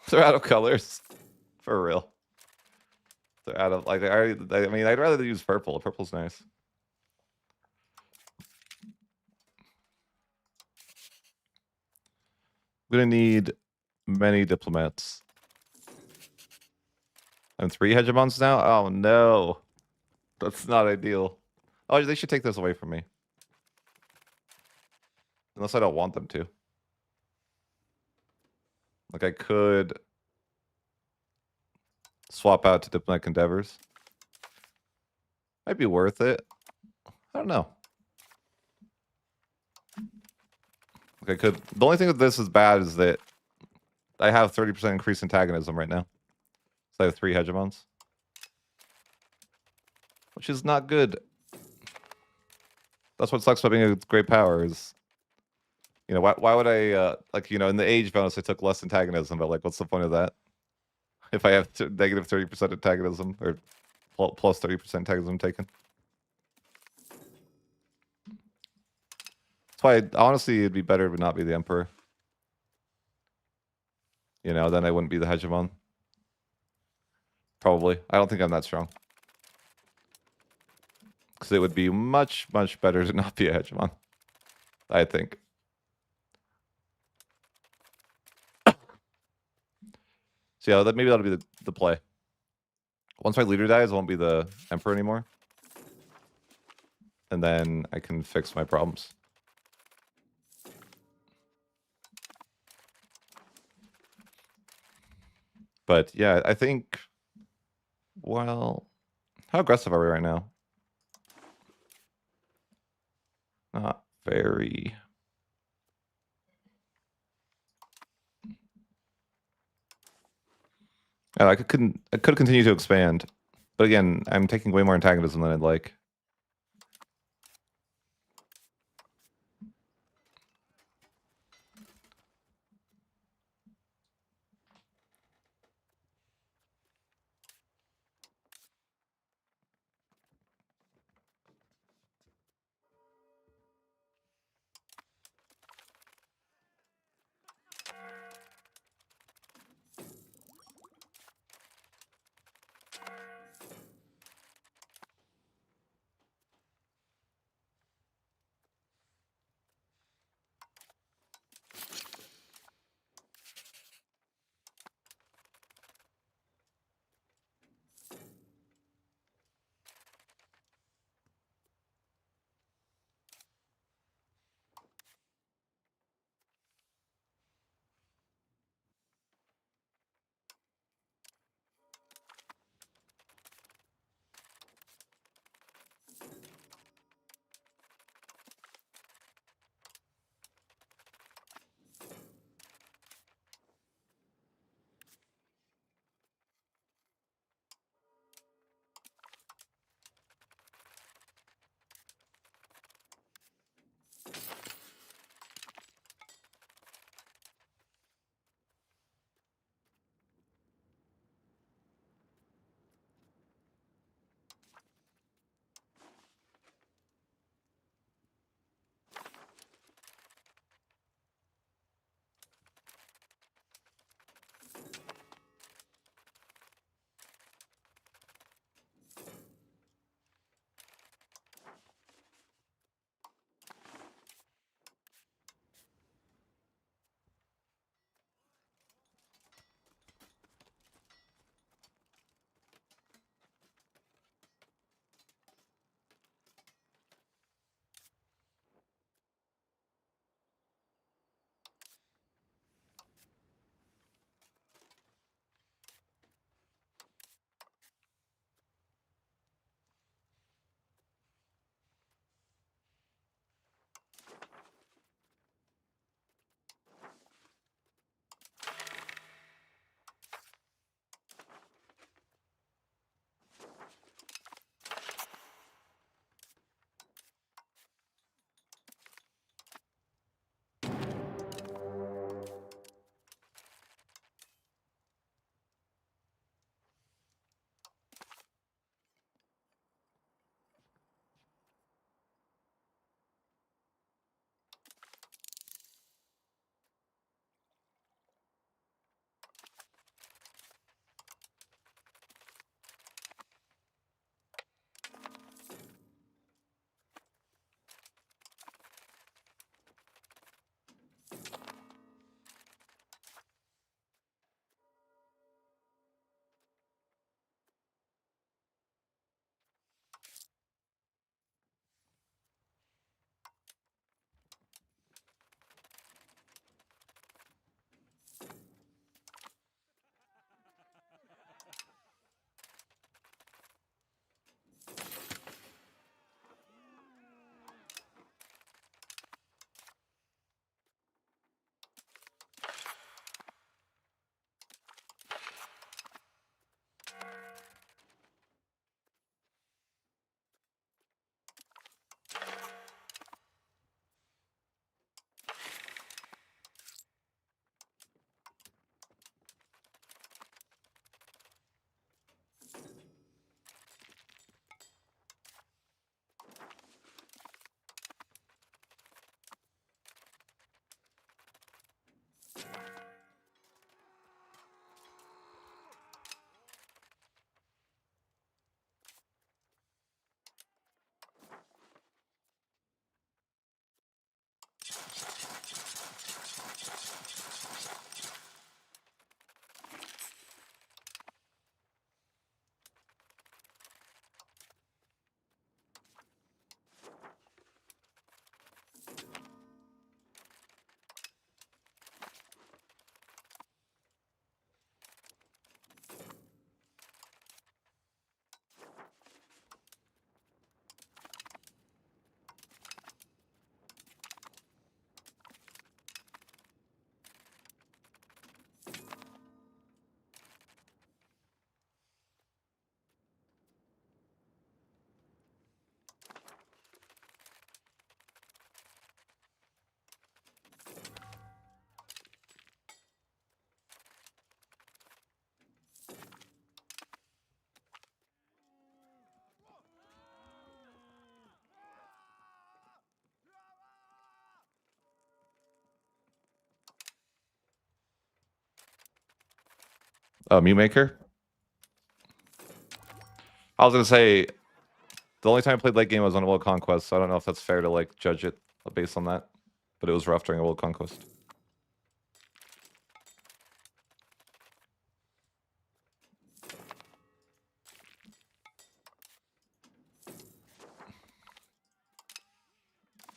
They're out of colors. For real. They're out of like I mean I'd rather use purple. Purple's nice. I'm gonna need many diplomats. I'm 3 hegemons now? Oh no. That's not ideal. Oh, they should take this away from me. Unless I don't want them to. Like I could swap out to diplomatic endeavors. Might be worth it. I don't know. Like I could. The only thing with this is bad is that I have 30% increased antagonism right now. So I have 3 hegemons. Which is not good. That's what sucks about being a great power is, you know, why would I, like, you know, in the age bonus I took less antagonism, but like, what's the point of that? If I have negative 30% antagonism, or plus 30% antagonism taken. That's why, honestly, it'd be better to not be the Emperor. You know, then I wouldn't be the hegemon. Probably. I don't think I'm that strong. Because it would be much, much better to not be a hegemon. I think. So yeah, maybe that'll be the play. Once my leader dies, I won't be the Emperor anymore. And then I can fix my problems. But yeah, I think, well, how aggressive are we right now? Not very. I could continue to expand. But again, I'm taking way more antagonism than I'd like. Mute Maker. I was gonna say the only time I played late game was on World Conquest, so I don't know if that's fair to like judge it based on that. But it was rough during a World Conquest.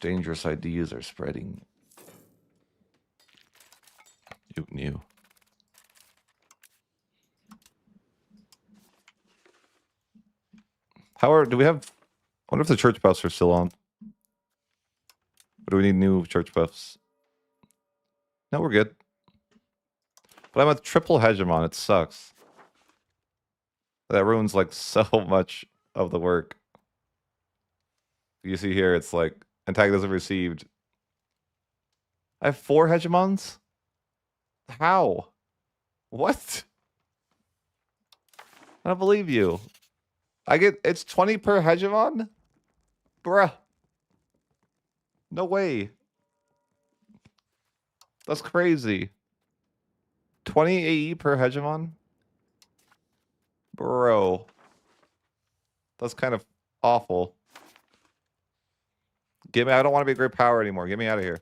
Dangerous ideas are spreading. You knew. Do we have... I wonder if the church buffs are still on. Or do we need new church buffs? No, we're good. But I'm a triple hegemon. It sucks. That ruins like so much of the work. You see here, it's like antagonism received. I have 4 hegemons? How? What? I don't believe you. It's 20 per hegemon? Bruh. No way. That's crazy. 20 AE per hegemon? Bro. That's kind of awful. I don't want to be a great power anymore. Get me out of here.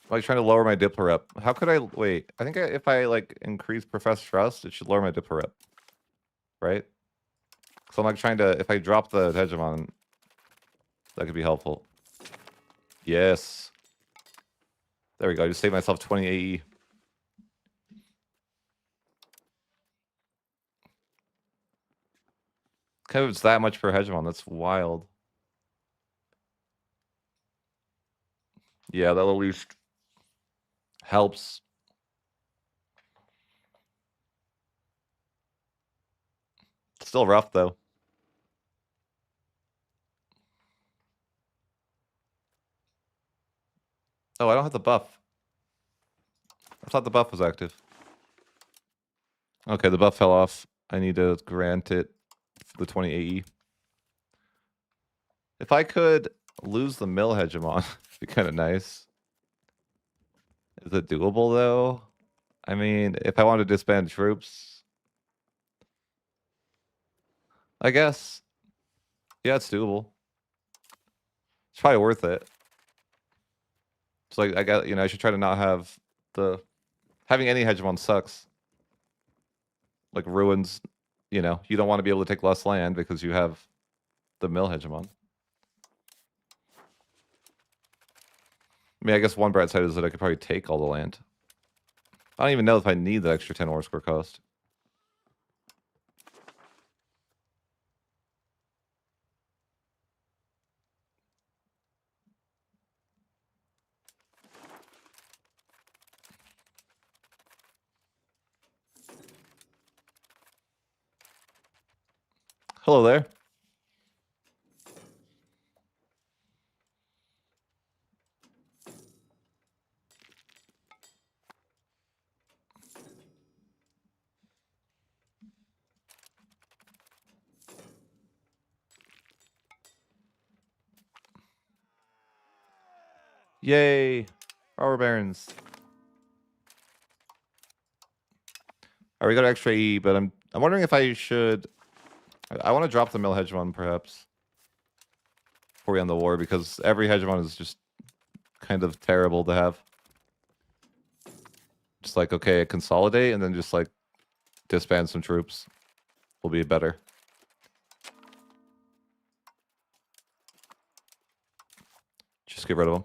I'm like trying to lower my Diplo rep. How could I wait? I think if I like increase Professor Trust, it should lower my Diplo rep. Right? So I'm like trying to, if I drop the hegemon, that could be helpful. Yes. There we go. I just saved myself 20 AE. Kind of it's that much per hegemon. That's wild. Yeah, that at least helps. Still rough though. Oh, I don't have the buff. I thought the buff was active. Okay, the buff fell off. I need to grant it for the 20 AE. If I could lose the mill hegemon, it'd be kind of nice. Is it doable though? I mean, if I wanted to disband troops, I guess. Yeah, it's doable. It's probably worth it. It's like I should try to not have having any hegemon sucks. Like ruins, you don't want to be able to take less land because you have the mill hegemon. I mean, I guess one bright side is that I could probably take all the land. I don't even know if I need the extra 10 ore square cost. Hello there. Yay. Robber Barons. Alright, we got extra E, but I'm wondering if I should... I want to drop the mill hegemon, perhaps. Before we end the war, because every hegemon is just kind of terrible to have. Just like, okay, consolidate, and then just like disband some troops will be better. Just get rid of them.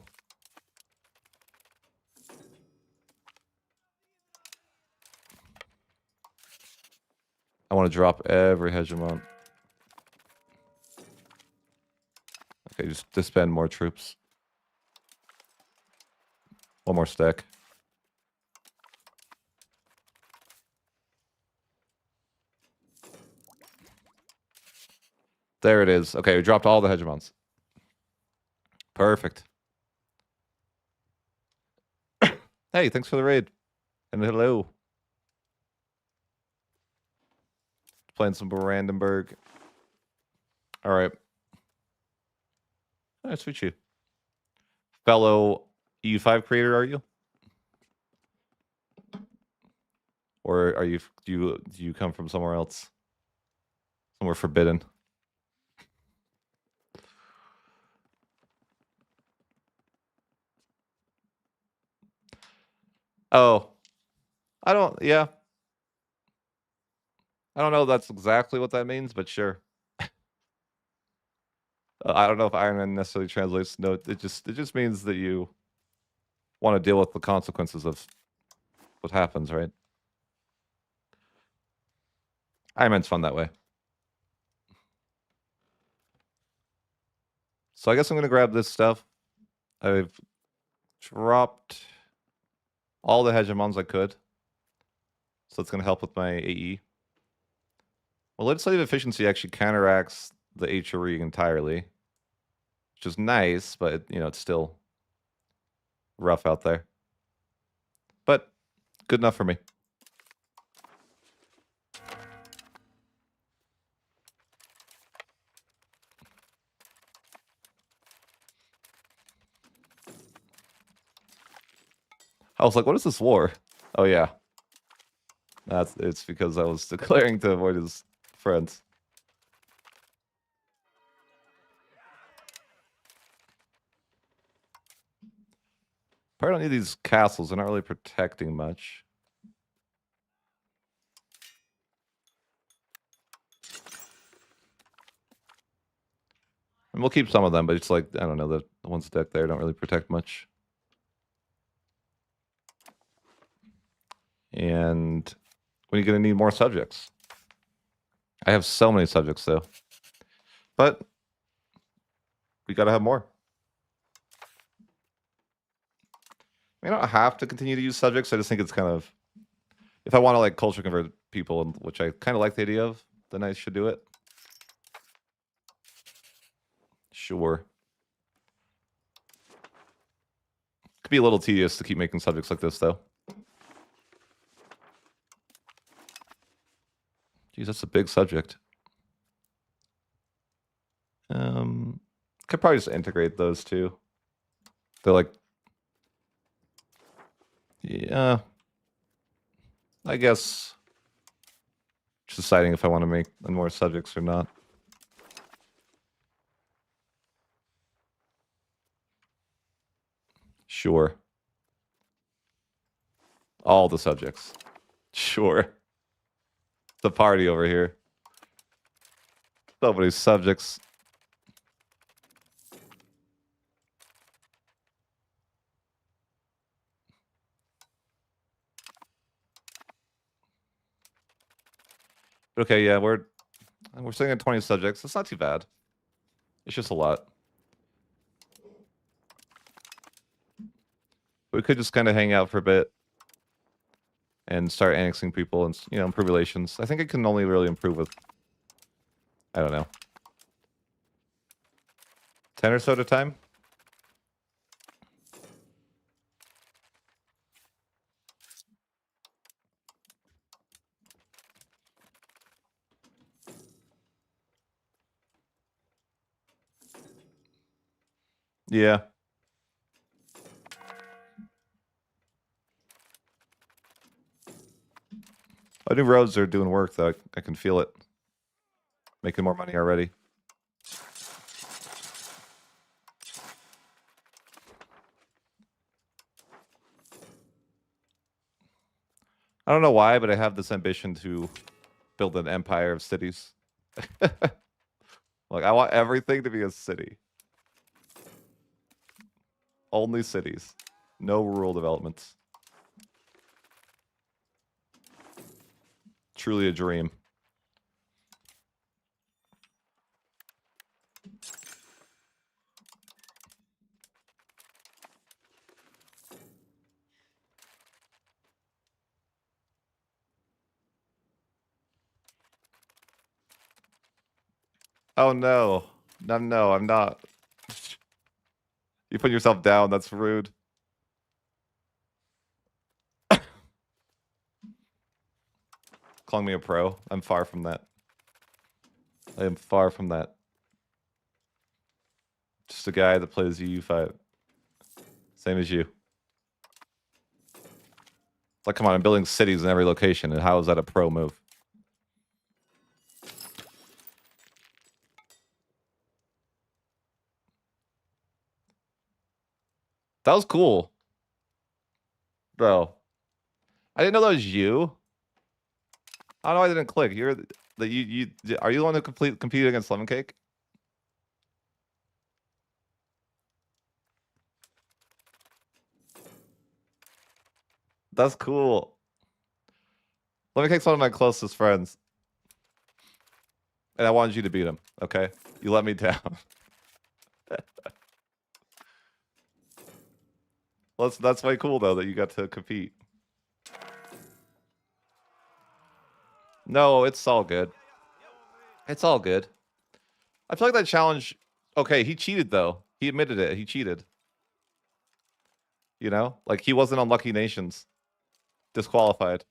I want to drop every hegemon. Okay, just disband more troops. One more stack. There it is. Okay, we dropped all the hegemons. Perfect. Hey, thanks for the raid. And hello. Playing some Brandenburg. All right. Nice to meet you. Fellow EU5 creator, are you? Or are you do you come from somewhere else? Somewhere forbidden? Oh, I don't. Yeah, I don't know. If that's exactly what that means, but sure. I don't know if Ironman necessarily translates. No, it just means that you want to deal with the consequences of what happens, right? Ironman's fun that way. So I guess I'm gonna grab this stuff. I've dropped all the hegemons I could, so it's gonna help with my AE. Well, legislative efficiency actually counteracts the HRE entirely, which is nice, but you know it's still rough out there. But good enough for me. I was like, what is this war? Oh yeah. It's because I was declaring to avoid his friends. Probably don't need these castles. They're not really protecting much. And we'll keep some of them, but it's like, I don't know, the ones decked there don't really protect much. And when are you going to need more subjects? I have so many subjects, though. But we got to have more. We don't have to continue to use subjects. I just think it's kind of... If I want to, like, culture convert people, which I kind of like the idea of, then I should do it. Sure. Could be a little tedious to keep making subjects like this, though. Geez, that's a big subject. Could probably just integrate those two. They're like... Yeah. I guess... Just deciding if I want to make more subjects or not. Sure. All the subjects. Sure. The party over here. So many subjects. Okay, yeah, we're sitting at 20 subjects. It's not too bad. It's just a lot. We could just kind of hang out for a bit and start annexing people and, you know, improve relations. I think it can only really improve with, I don't know, 10 or so at a time. Yeah. I think roads are doing work, though. I can feel it. Making more money already. I don't know why, but I have this ambition to build an empire of cities. Like, I want everything to be a city. Only cities. No rural developments. Truly a dream. Oh no. No, I'm not. You put yourself down, that's rude. Calling me a pro. I'm far from that. I am far from that. Just a guy that plays EU5. Same as you. Like, come on, I'm building cities in every location, and how is that a pro move? That was cool. Bro. I didn't know that was you. I don't know why I didn't click. You're the you are you the one who competed against Lemon Cake? That's cool. Lemon Cake's one of my closest friends. And I wanted you to beat him, okay? You let me down. Well, that's way cool though that you got to compete. No, it's all good. It's all good. I feel like that challenge. Okay, he cheated though. He admitted it. He cheated. You know, like he wasn't on Lucky Nations. Disqualified.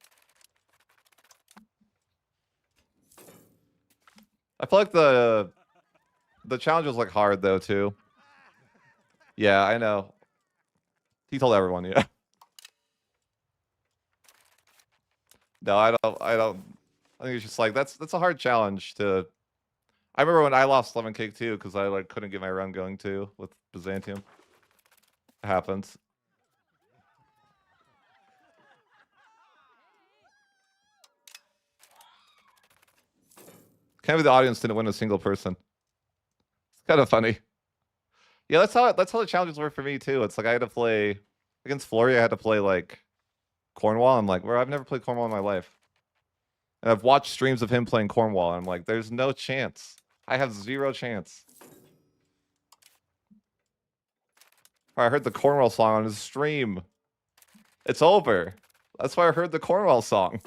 I feel like the challenge was like hard though too. Yeah, I know. He told everyone, yeah. No, I don't. I think it's just like that's a hard challenge to. I remember when I lost Lemon Cake too because I like couldn't get my run going too with Byzantium. It happens. Can't believe the audience didn't win a single person. It's kind of funny. Yeah, that's how the challenges were for me too. It's like I had to play against Floria. I had to play like Cornwall. I'm like, where I've never played Cornwall in my life, and I've watched streams of him playing Cornwall. And I'm like, there's no chance. I have zero chance. I heard the Cornwall song on his stream. It's over. That's why I heard the Cornwall song.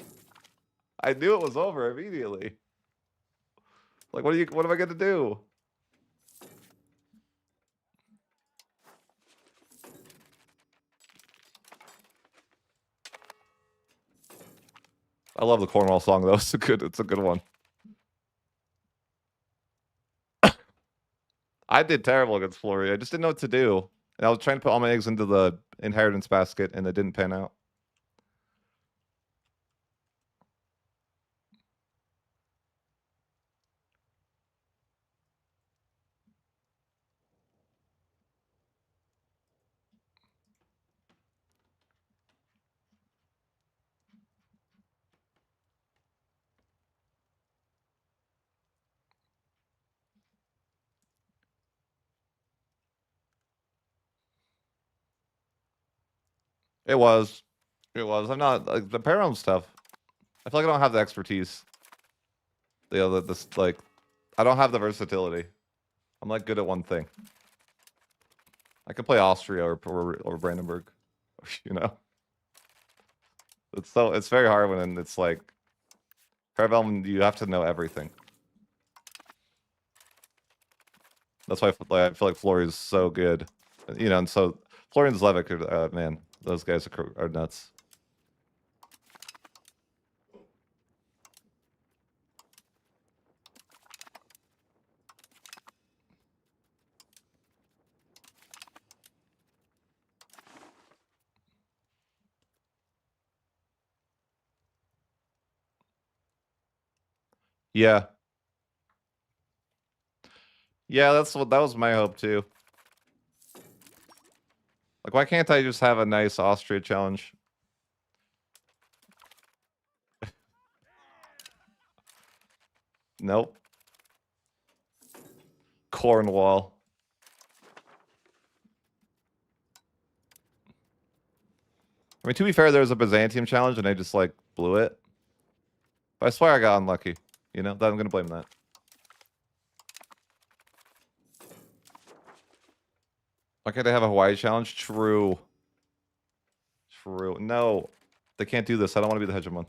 I knew it was over immediately. Like, what am I gonna do? I love the Cornwall song though. It's a good one. I did terrible against Flory. I just didn't know what to do. And I was trying to put all my eggs into the inheritance basket and it didn't pan out. It was. It was. I'm not like the Param stuff. I feel like I don't have the expertise. You know, this like I don't have the versatility. I'm like good at one thing. I could play Austria or Brandenburg. You know? It's very hard when it's like Caravel, you have to know everything. That's why I feel like Flory is so good. You know, and so Florian Zlevic are man, those guys are nuts. Yeah. Yeah, that was my hope too. Like, why can't I just have a nice Austria challenge? Nope. Cornwall. I mean, to be fair, there was a Byzantium challenge and I just like blew it. But I swear I got unlucky. You know, I'm gonna blame that. Why can't I have a Hawaii challenge? True. True. No. They can't do this. I don't want to be the hegemon.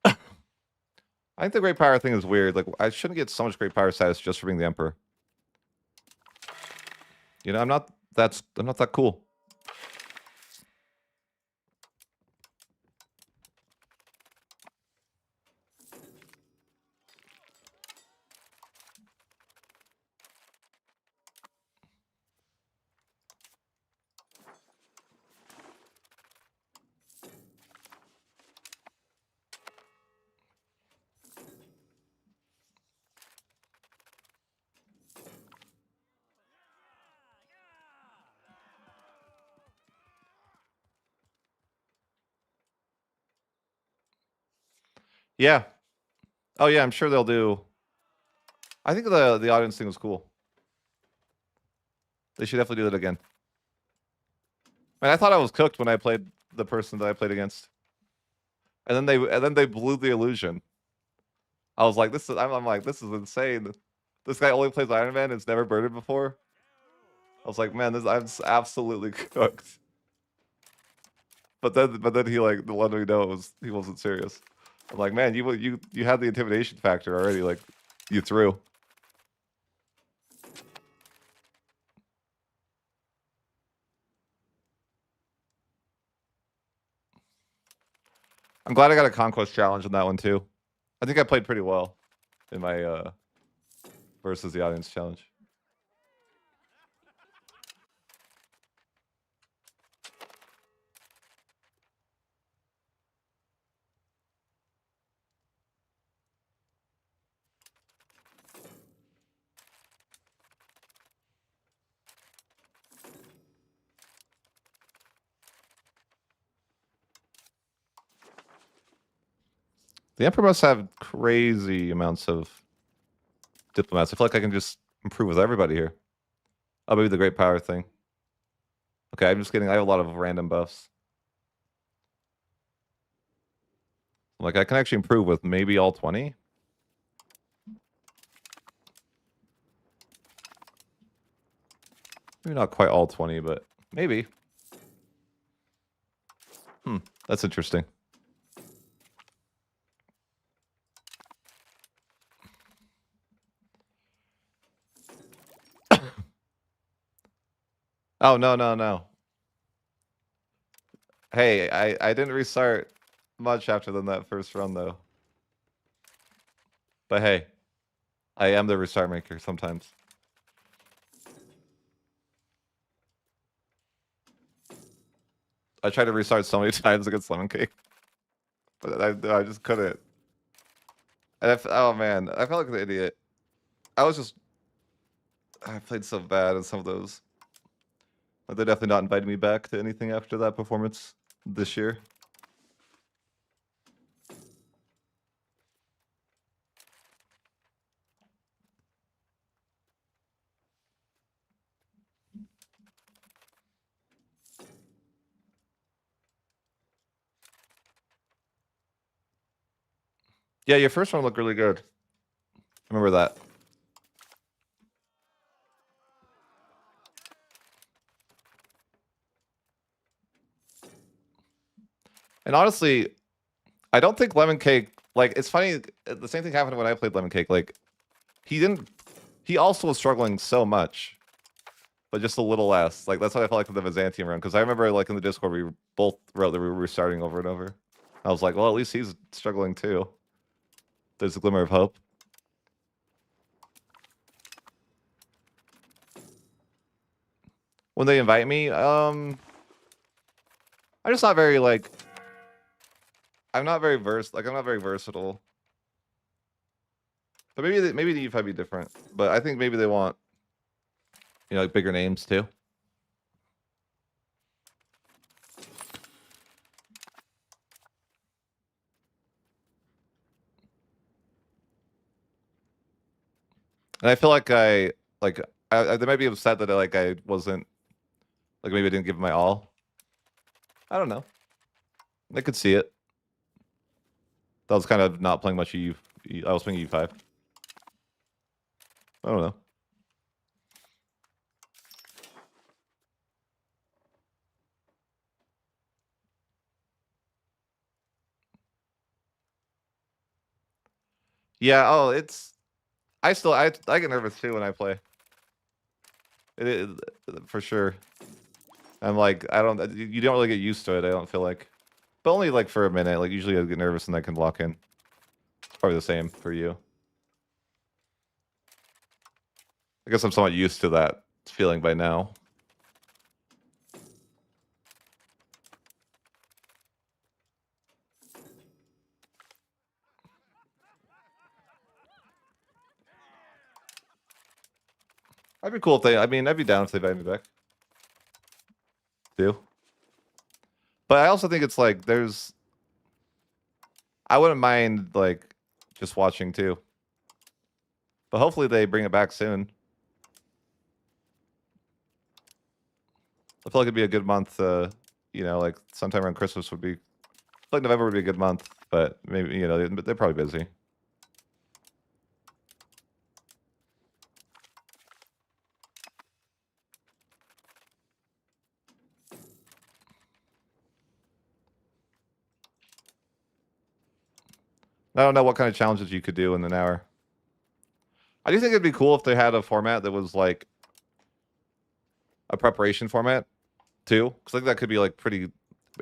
I think the great power thing is weird. Like, I shouldn't get so much great power status just for being the emperor. You know, I'm not that cool. Yeah. Oh yeah, I'm sure they'll do. I think the audience thing was cool. They should definitely do that again. Man, I thought I was cooked when I played the person that I played against, and then they blew the illusion. I was like, this is. I'm like, this is insane. This guy only plays Iron Man. It's never birded before. I was like, man, I'm absolutely cooked. But then he like let me know he wasn't serious. I'm like, man, you had the intimidation factor already. Like, you threw. I'm glad I got a conquest challenge on that one too. I think I played pretty well in my versus the audience challenge. The Emperor must have crazy amounts of diplomats. I feel like I can just improve with everybody here. Oh, maybe the Great Power thing. Okay, I'm just kidding. I have a lot of random buffs. Like, I can actually improve with maybe all 20. Maybe not quite all 20, but maybe. That's interesting. Oh, no. Hey, I didn't restart much after that first run, though. But hey, I am the restart maker sometimes. I tried to restart so many times against Lemon Cake. But I just couldn't. And oh man, I felt like an idiot. I played so bad in some of those. But they're definitely not inviting me back to anything after that performance this year. Yeah, your first one looked really good. I remember that. And honestly, I don't think Lemon Cake, like, it's funny, the same thing happened when I played Lemon Cake. Like, he also was struggling so much, but just a little less. Like, that's what I felt like with the Byzantium run. Because I remember, like, in the Discord, we both wrote that we were restarting over and over. I was like, well, at least he's struggling too. There's a glimmer of hope. When they invite me, I'm just not very, like, I'm not very I'm not very versatile. But maybe the EU5 be different. But I think maybe they want, you know, like bigger names too. And I feel like they might be upset that I wasn't, like, maybe I didn't give my all. I don't know. I could see it. That was kind of not playing much EU. I was playing EU5. I don't know. Yeah. Oh, I get nervous too when I play. It for sure. I'm like, you don't really get used to it. I don't feel like, but only like for a minute. Like usually I get nervous and I can lock in. It's probably the same for you. I guess I'm somewhat used to that feeling by now. I'd be cool if I'd be down if they invite me back. Do. But I also think it's like I wouldn't mind like just watching too. But hopefully they bring it back soon. I feel like it'd be a good month. You know, like sometime around Christmas would be. I feel like November would be a good month, but maybe they're probably busy. I don't know what kind of challenges you could do in an hour. I do think it'd be cool if they had a format that was like a preparation format too, because I think that could be like pretty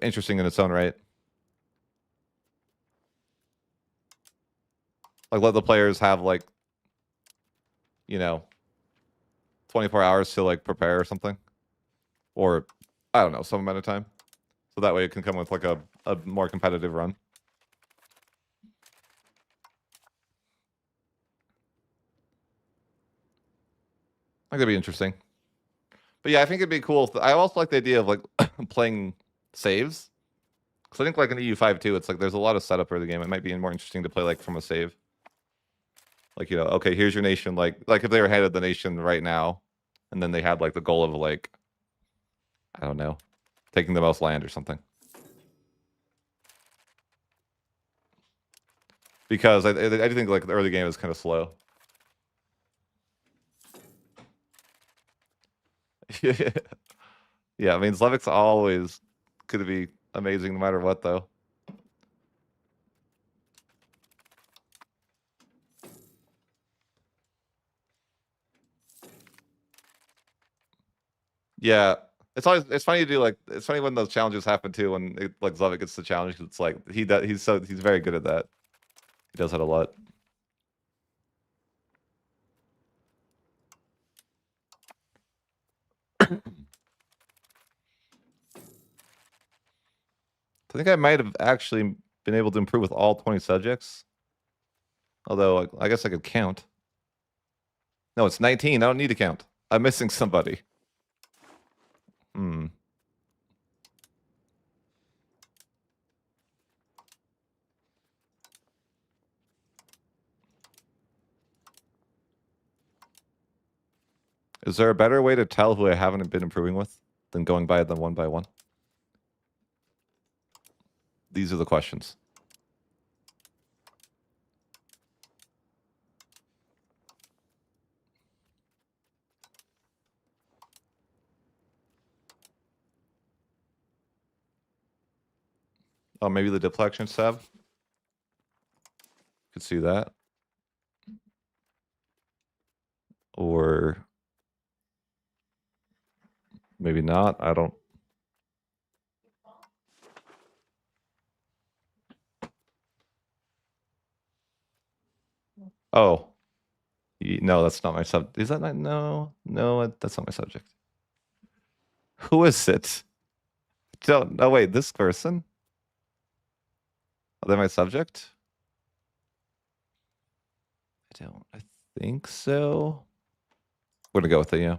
interesting in its own right. Like let the players have like 24 hours to like prepare or something, or I don't know, some amount of time, so that way it can come with like a more competitive run. I think that'd be interesting. But yeah, I think it'd be cool. I also like the idea of like playing saves. Because I think like in EU5 too, it's like there's a lot of setup for the game. It might be more interesting to play like from a save. Like, okay, here's your nation. Like if they were head of the nation right now, and then they had like the goal of like, I don't know, taking the most land or something. Because I think like the early game is kind of slow. Yeah, I mean, Slevic's always going to be amazing no matter what, though. Yeah, it's funny to do like it's funny when those challenges happen too. When like Zlevic gets the challenge, it's like he's very good at that. He does that a lot. I think I might have actually been able to improve with all 20 subjects. Although I guess I could count. No, it's 19. I don't need to count. I'm missing somebody. Hmm. Is there a better way to tell who I haven't been improving with than going by them one by one? These are the questions. Oh, maybe the deflection tab. Could see that. Or maybe not. I don't. Oh, no, that's not my sub. Is that not? No, that's not my subject. Who is it? Don't. No, wait. This person. Are they my subject? I think so. We're gonna go with it. Yeah.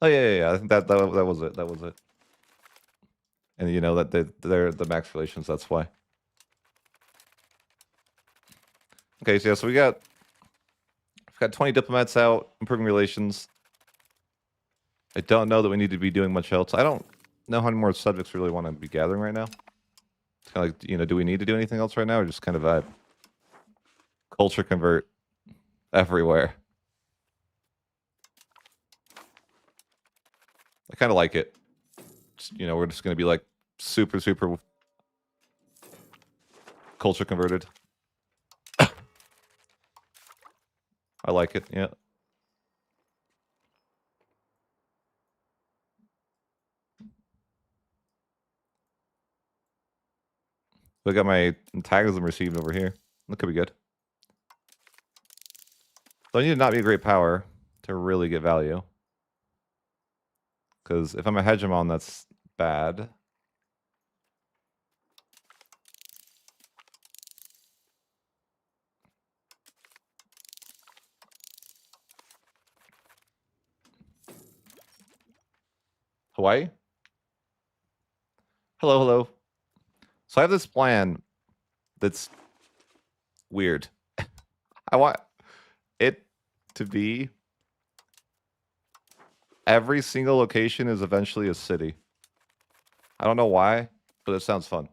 Oh yeah. I think that was it. That was it. And that they're the max relations. That's why. Okay, so we've got 20 diplomats out, improving relations. I don't know that we need to be doing much else. I don't know how many more subjects we really want to be gathering right now. It's kind of like, do we need to do anything else right now, or just kind of vibe? Culture convert everywhere. I kind of like it. We're just going to be like super culture converted. I like it, yeah. I got my antagonism received over here. That could be good. So I need to not be a great power to really get value. Because if I'm a hegemon, that's bad. Hawaii? Hello. So I have this plan that's weird. I want it to be every single location is eventually a city. I don't know why, but it sounds fun.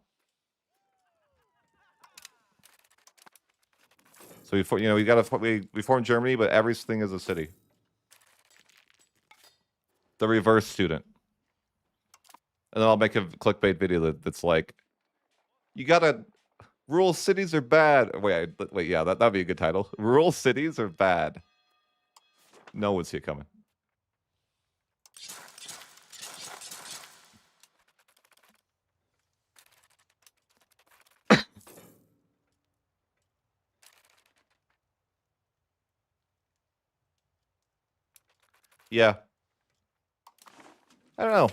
So we formed Germany, but everything is a city. The reverse student. And then I'll make a clickbait video that's like, you gotta, rural cities are bad. Wait, yeah, that'd be a good title. Rural cities are bad. No one would see it coming. Yeah. I don't know.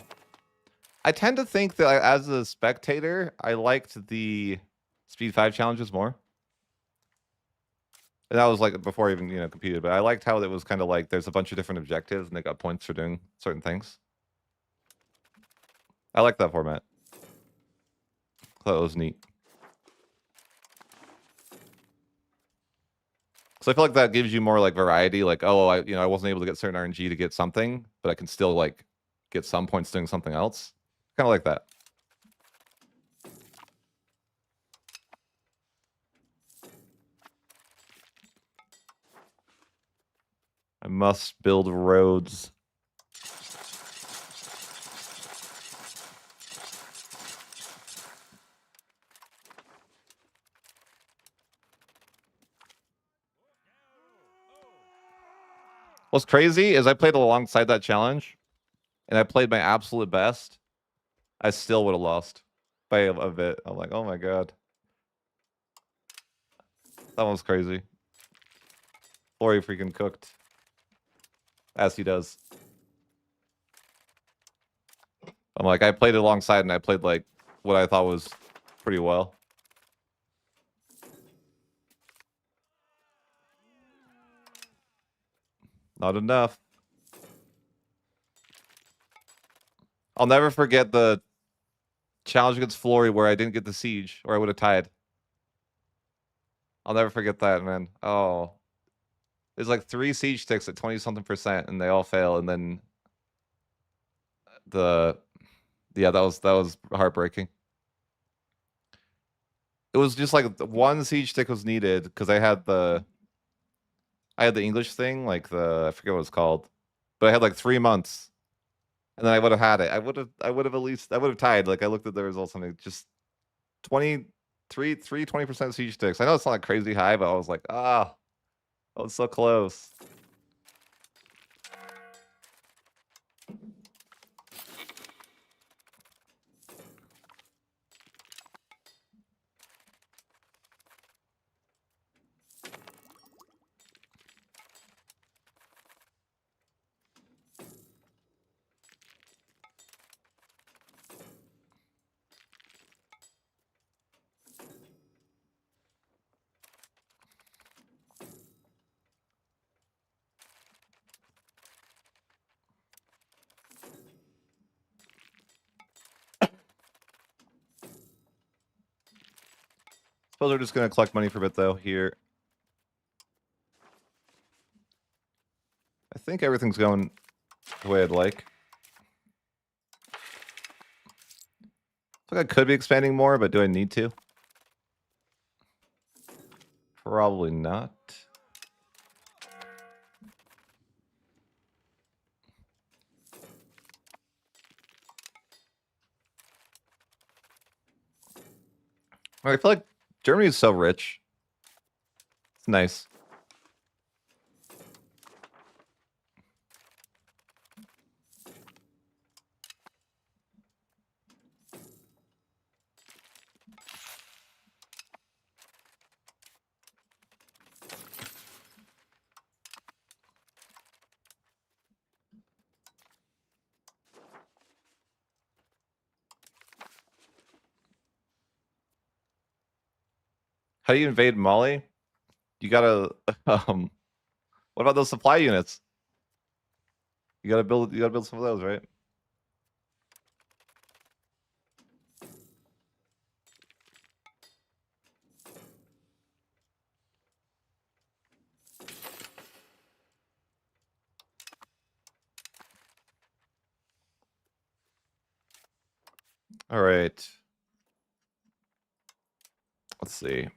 I tend to think that as a spectator, I liked the Speed 5 challenges more. And that was like before I even, competed, but I liked how it was kind of like there's a bunch of different objectives and they got points for doing certain things. I like that format. Thought it was neat. So I feel like that gives you more like variety, like, oh, I wasn't able to get certain RNG to get something, but I can still like get some points doing something else. Kind of like that. I must build roads. What's crazy is I played alongside that challenge, and I played my absolute best. I still would have lost by a bit. I'm like, oh my god. That one's crazy. Flory freaking cooked. As he does. I'm like, I played alongside and I played like what I thought was pretty well. Not enough. I'll never forget the challenge against Flory where I didn't get the siege, or I would have tied. I'll never forget that, man. Oh. There's like 3 siege sticks at 20-something%, and they all fail, and then that was heartbreaking. It was just like one siege stick was needed because I had the English thing, like I forget what it's called, but I had like 3 months, and then I would have had it. I would have tied. Like I looked at the results and it just 20% siege sticks. I know it's not like crazy high, but I was like, I was so close. Suppose we're just gonna collect money for a bit though here. I think everything's going the way I'd like. I think I could be expanding more, but do I need to? Probably not. I feel like Germany is so rich. It's nice. How do you invade Mali? You gotta what about those supply units? You gotta build some of those, right? All right. Let's see.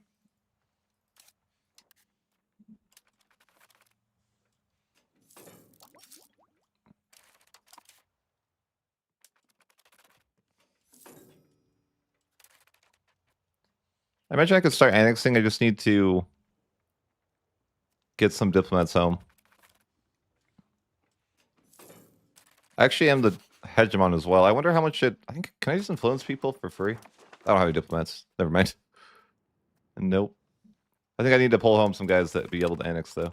I imagine I could start annexing. I just need to get some diplomats home. I actually am the hegemon as well. I wonder how much it... I think... Can I just influence people for free? I don't have any diplomats. Never mind. Nope. I think I need to pull home some guys that be able to annex, though.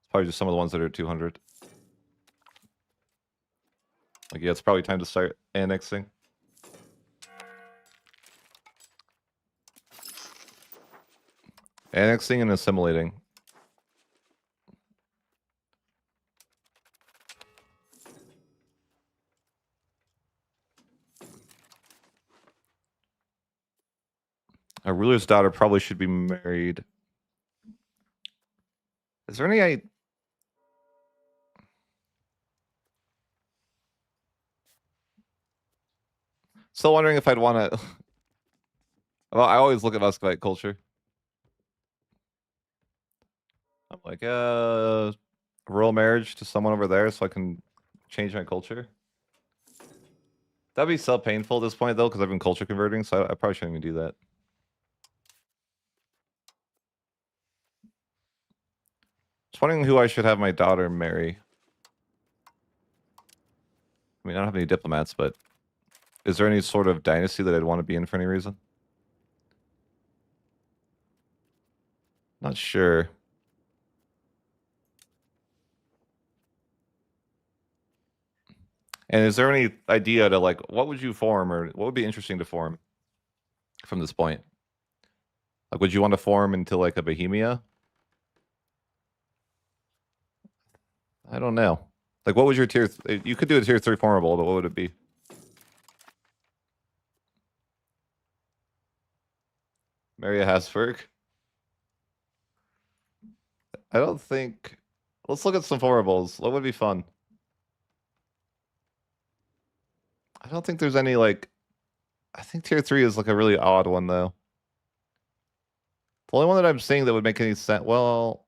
Probably just some of the ones that are at 200. Like, yeah, it's probably time to start annexing. Annexing and assimilating. A ruler's daughter probably should be married. Is there any... Still wondering if I'd want to... Well, I always look at Muscovite culture. I'm like, royal marriage to someone over there so I can change my culture. That'd be so painful at this point, though, because I've been culture converting, so I probably shouldn't even do that. Just wondering who I should have my daughter marry. I mean, I don't have any diplomats, but is there any sort of dynasty that I'd want to be in for any reason? Not sure. And is there any idea to, like, what would you form, or what would be interesting to form from this point? Like, would you want to form into, like, a Bohemia? I don't know. Like, what was your tier... You could do a tier 3 formable, but what would it be? Maria Habsburg? I don't think... Let's look at some formables. What would be fun? I don't think there's any, like... I think tier 3 is, like, a really odd one, though. The only one that I'm seeing that would make any sense... Well...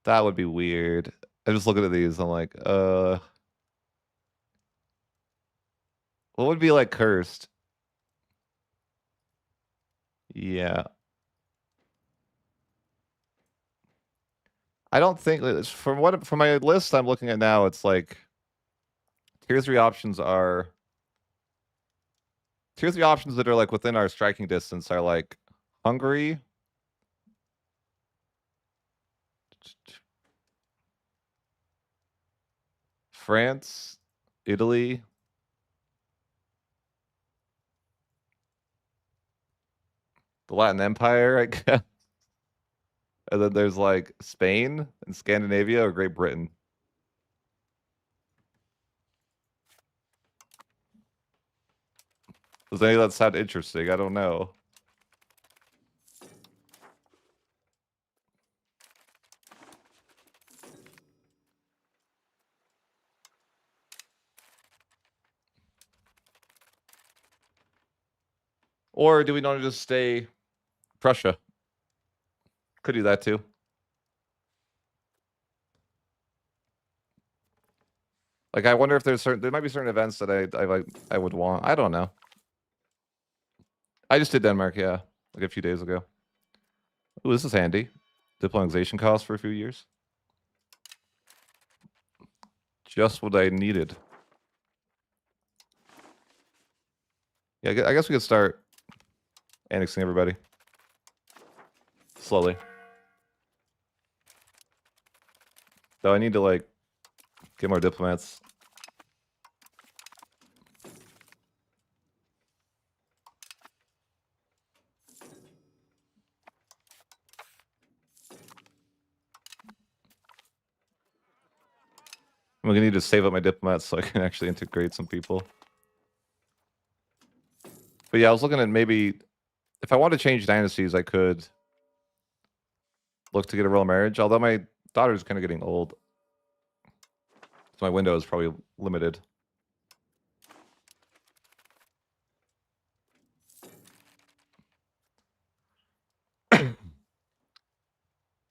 That would be weird. I just looking at these, I'm like, what would be, like, cursed? Yeah. I don't think... From my list I'm looking at now, it's like... Tier 3 options are... Tier 3 options that are, like, within our striking distance are, like, Hungary... France, Italy, the Latin Empire, I guess. And then there's like Spain and Scandinavia or Great Britain. Does any of that sound interesting? I don't know. Or do we want to just stay Prussia? Could do that too. Like, I wonder if there might be certain events that I would want. I don't know. I just did Denmark, yeah, like a few days ago. Ooh, this is handy. Diplomatization costs for a few years. Just what I needed. Yeah, I guess we could start annexing everybody. Slowly. Though I need to, like, get more diplomats. I'm gonna need to save up my diplomats so I can actually integrate some people. But yeah, I was looking at maybe... If I want to change dynasties, I could look to get a royal marriage. Although my daughter's kind of getting old. So my window is probably limited.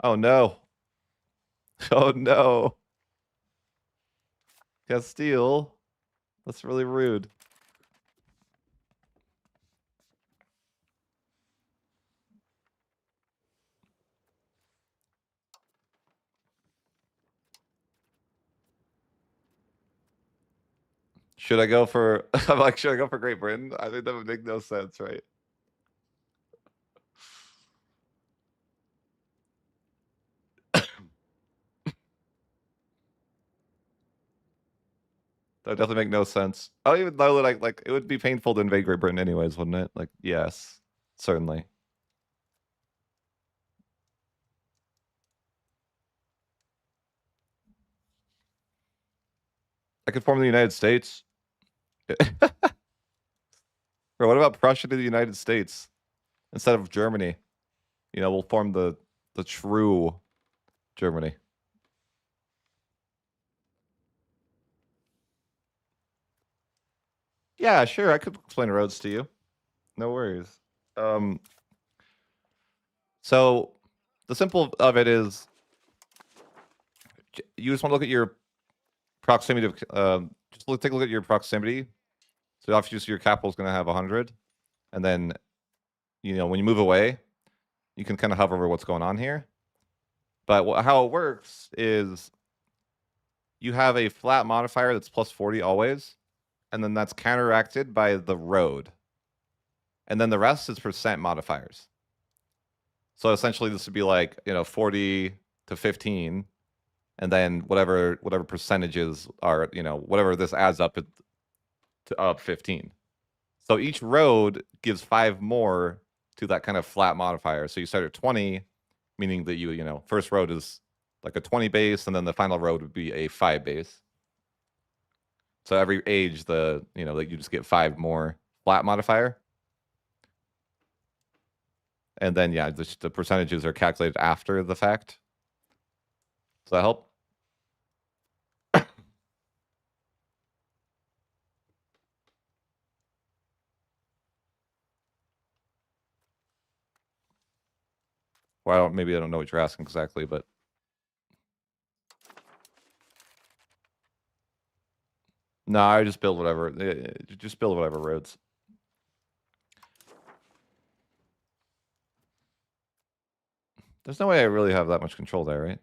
Oh no. Oh no. Castile. That's really rude. Should I go for I'm like, should I go for Great Britain? I think that would make no sense, right? That would definitely make no sense. I don't even know that like it would be painful to invade Great Britain anyways, wouldn't it? Like, yes, certainly. I could form the United States. Or what about Prussia to the United States instead of Germany? You know, we'll form the true Germany. Yeah, sure. I could explain roads to you. No worries. Um, so the simple of it is you just want to look at your proximity of take a look at your proximity. So obviously your capital is going to have 100, and then you know when you move away, you can kind of hover over what's going on here. But how it works is you have a flat modifier that's plus 40 always, and then that's counteracted by the road, and then the rest is percent modifiers. So essentially, this would be like 40 to 15, and then whatever percentages are whatever this adds up to up 15. So each road gives 5 more to that kind of flat modifier. So you start at 20, meaning that first road is like a 20 base, and then the final road would be a 5 base. So every age, that you just get 5 more flat modifier. And then, yeah, the percentages are calculated after the fact. Does that help? Well, maybe I don't know what you're asking exactly, but no, I just build whatever. Just build whatever roads. There's no way I really have that much control there, right?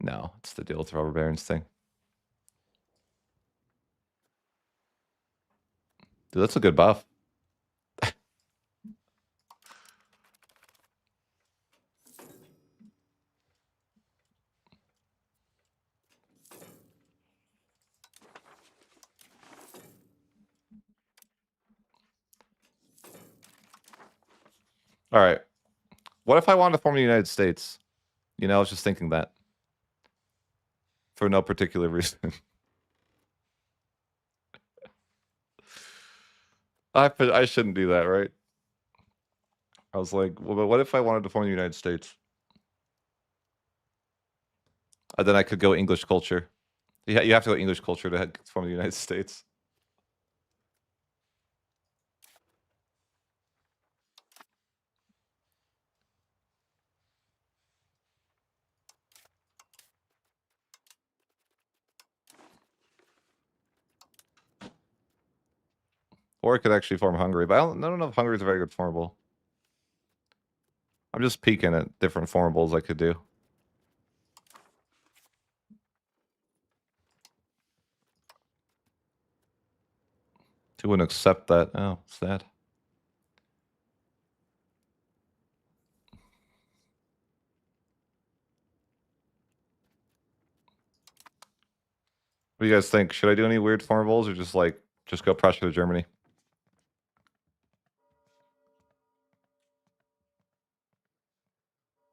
No, it's the deal with the rubber barons thing. Dude, that's a good buff. All right. What if I wanted to form the United States? I was just thinking that for no particular reason. I shouldn't do that, right? I was like, well, but what if I wanted to form the United States? And then I could go English culture. Yeah, you have to go English culture to form the United States. Or it could actually form Hungary, but I don't know if Hungary is a very good formable. I'm just peeking at different formables I could do. Who wouldn't accept that? Oh, sad. What do you guys think? Should I do any weird formables or just go Prussia to Germany?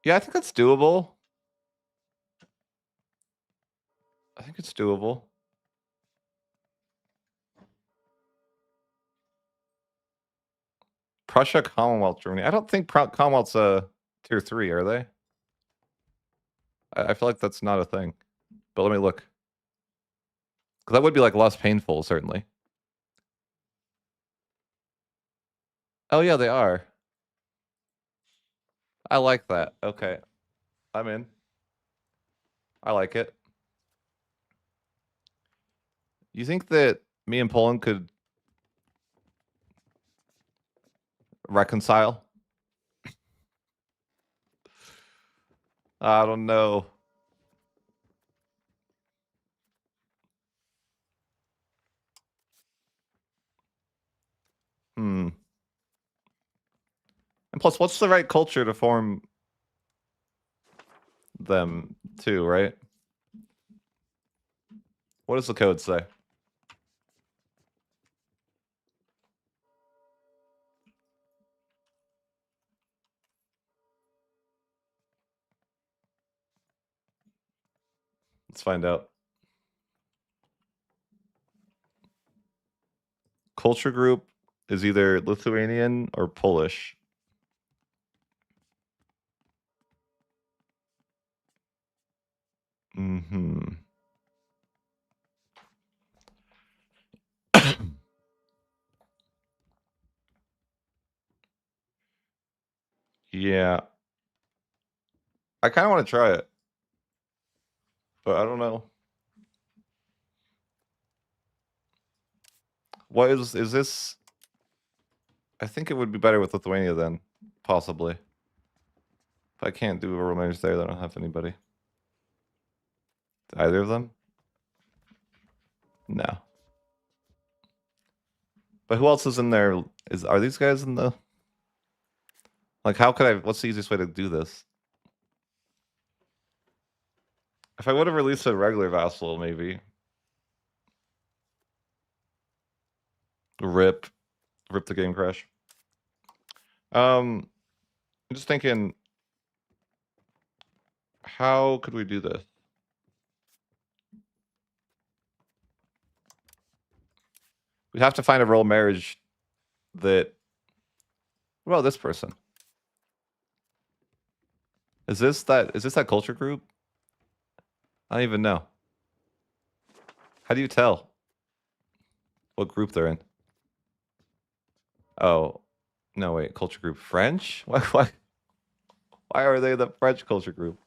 Yeah, I think that's doable. I think it's doable. Prussia, Commonwealth, Germany. I don't think Commonwealth's a tier 3, are they? I feel like that's not a thing. But let me look. Because that would be like less painful, certainly. Oh yeah, they are. I like that. Okay. I'm in. I like it. You think that me and Poland could reconcile? I don't know. Hmm. And plus, what's the right culture to form them too, right? What does the code say? Let's find out. Culture group is either Lithuanian or Polish. Hmm. Yeah. I kind of want to try it, but I don't know. What is this? I think it would be better with Lithuania then, possibly. If I can't do a romance there, then I don't have anybody. Either of them? No. But who else is in there? Are these guys in the like? How could I? What's the easiest way to do this? If I would have released a regular vassal, maybe. Rip the game crash. I'm just thinking, how could we do this? We have to find a royal marriage that. Well, this person. Is this that culture group? I don't even know. How do you tell what group they're in? Oh, no, wait, culture group French? Why are they the French culture group?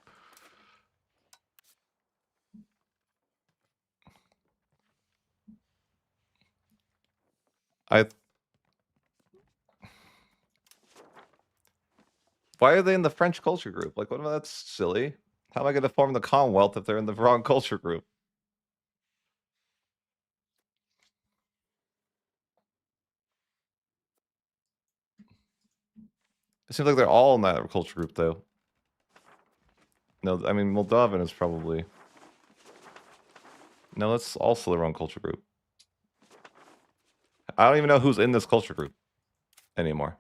I Why are they in the French culture group? Like, what? That's silly. How am I going to form the Commonwealth if they're in the wrong culture group? It seems like they're all in that culture group, though. No, I mean Moldovan is probably. No, that's also the wrong culture group. I don't even know who's in this culture group anymore.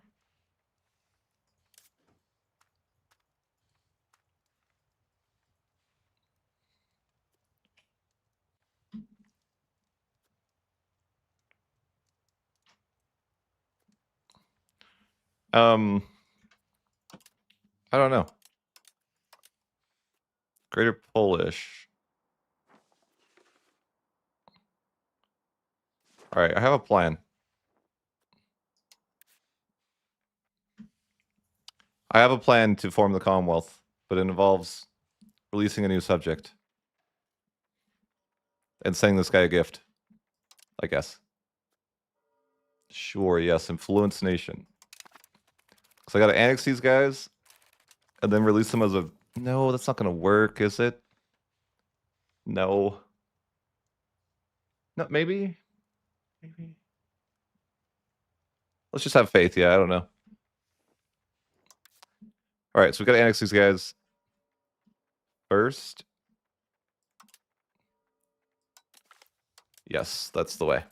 I don't know. Greater Polish. All right, I have a plan. I have a plan to form the Commonwealth, but it involves releasing a new subject and sending this guy a gift, I guess. Sure, yes, influence nation. So I got to annex these guys and then release them as a. No, that's not going to work, is it? No. No, maybe. Maybe. Let's just have faith. Yeah, I don't know. All right, so we got to annex these guys first. Yes, that's the way.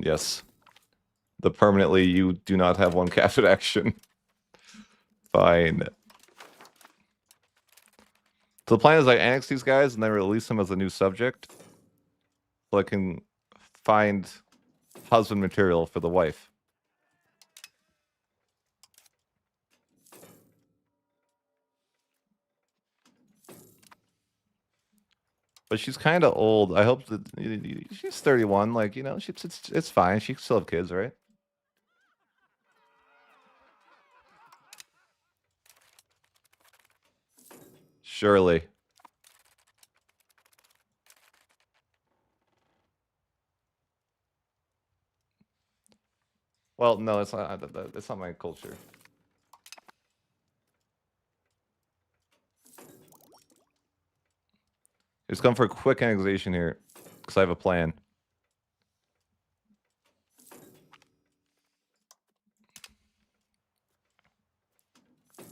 Yes. The permanently you do not have one captured action. Fine. So the plan is I annex these guys and then release them as a new subject. So I can find husband material for the wife. But she's kind of old. I hope that she's 31. Like, you know, it's fine. She can still have kids, right? Surely. Well, no, it's not. It's not my culture. Just come for a quick annexation here, because I have a plan. The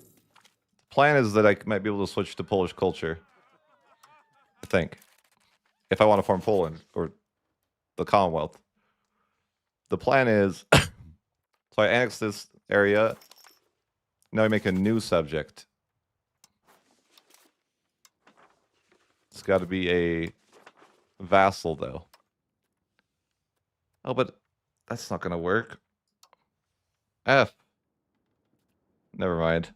plan is that I might be able to switch to Polish culture. I think, if I want to form Poland or the Commonwealth. The plan is, so I annex this area. Now I make a new subject. It's got to be a vassal, though. Oh, but that's not going to work. F. Never mind.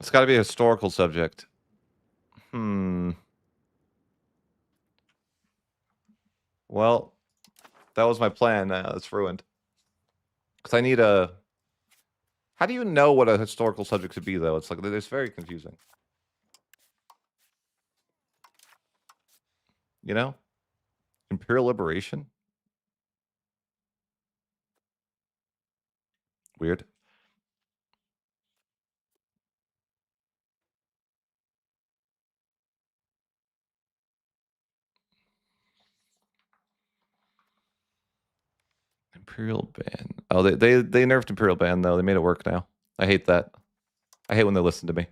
It's got to be a historical subject. Well, that was my plan. It's ruined. Because I need a... How do you know what a historical subject should be, though? It's like, it's very confusing. You know? Imperial liberation? Weird. Imperial ban. Oh, they nerfed Imperial ban, though. They made it work now. I hate that. I hate when they listen to me.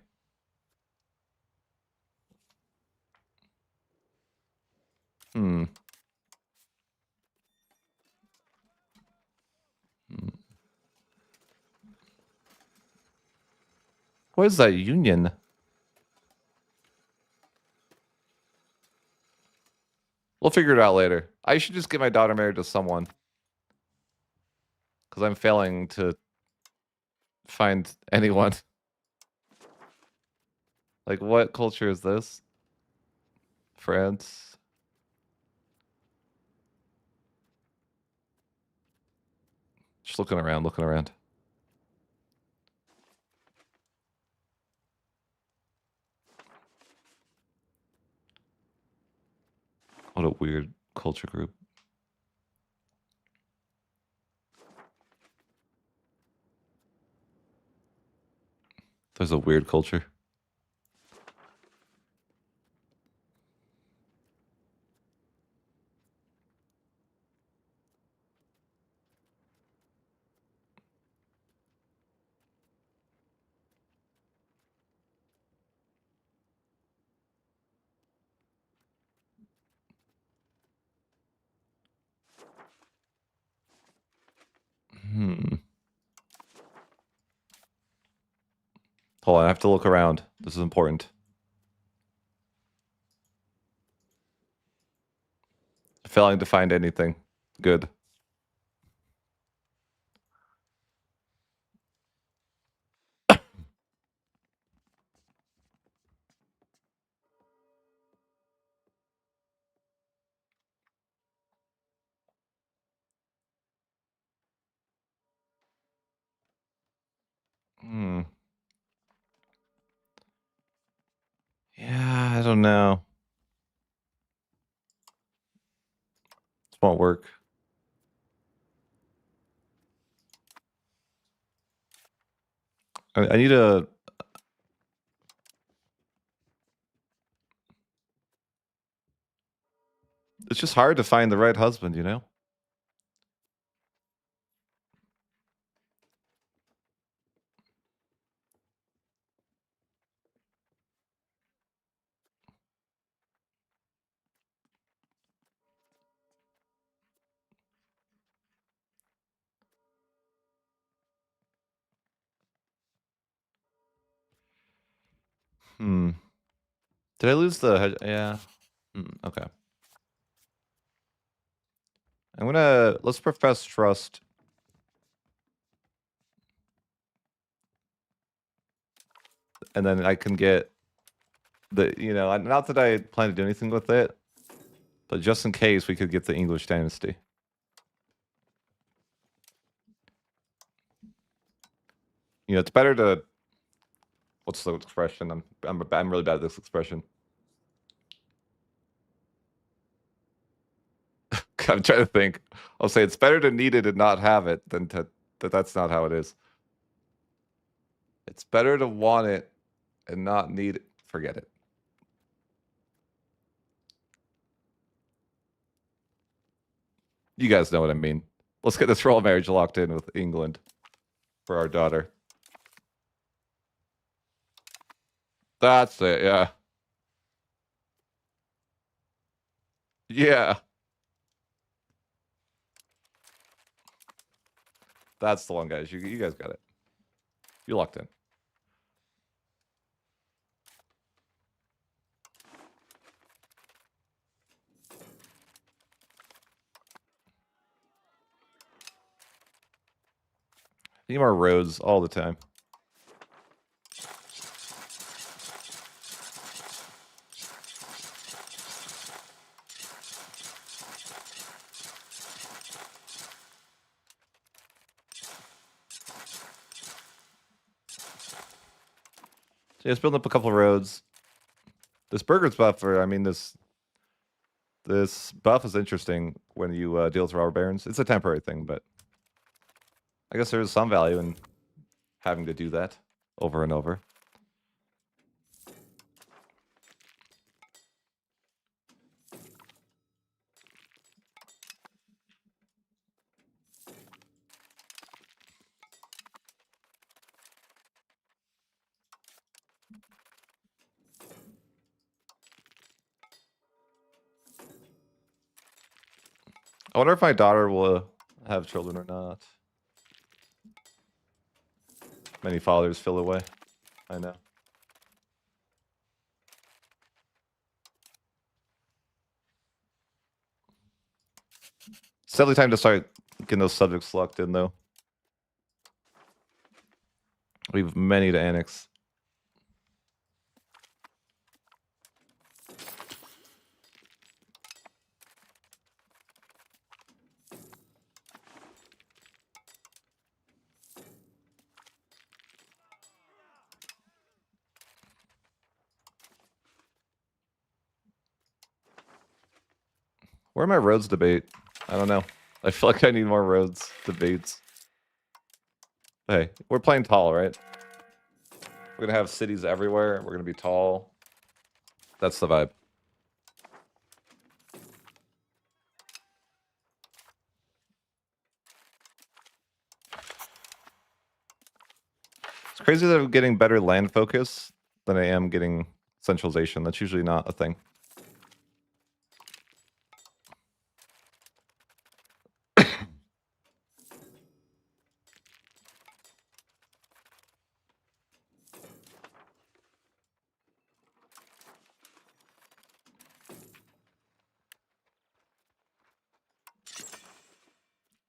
What is that union? We'll figure it out later. I should just get my daughter married to someone. Because I'm failing to find anyone. Like, what culture is this? France. Just looking around, looking around. What a weird culture group. There's a weird culture. Hold on, I have to look around. This is important. Failing to find anything. Good. Yeah, I don't know. This won't work. I need a... It's just hard to find the right husband, you know? Did I lose the... Yeah. Okay. I'm gonna... Let's profess trust. and then I can get the, not that I plan to do anything with it, but just in case we could get the English dynasty. It's better to, what's the expression? I'm really bad at this expression. I'm trying to think. I'll say it's better to need it and not have it than that's not how it is. It's better to want it and not need it. Forget it. You guys know what I mean. Let's get this royal marriage locked in with England for our daughter. That's it, yeah. Yeah. That's the one, guys. You guys got it. You locked in. Need more roads all the time. So let's build up a couple of roads. This burgers buff, this buff is interesting when you deal with robber barons. It's a temporary thing, but I guess there's some value in having to do that over and over. I wonder if my daughter will have children or not. Many fathers fill away. I know. It's definitely time to start getting those subjects locked in, though. We have many to annex. Where are my roads debate? I don't know. I feel like I need more roads debates. Hey, we're playing tall, right? We're gonna have cities everywhere. We're gonna be tall. That's the vibe. It's crazy that I'm getting better land focus than I am getting centralization. That's usually not a thing.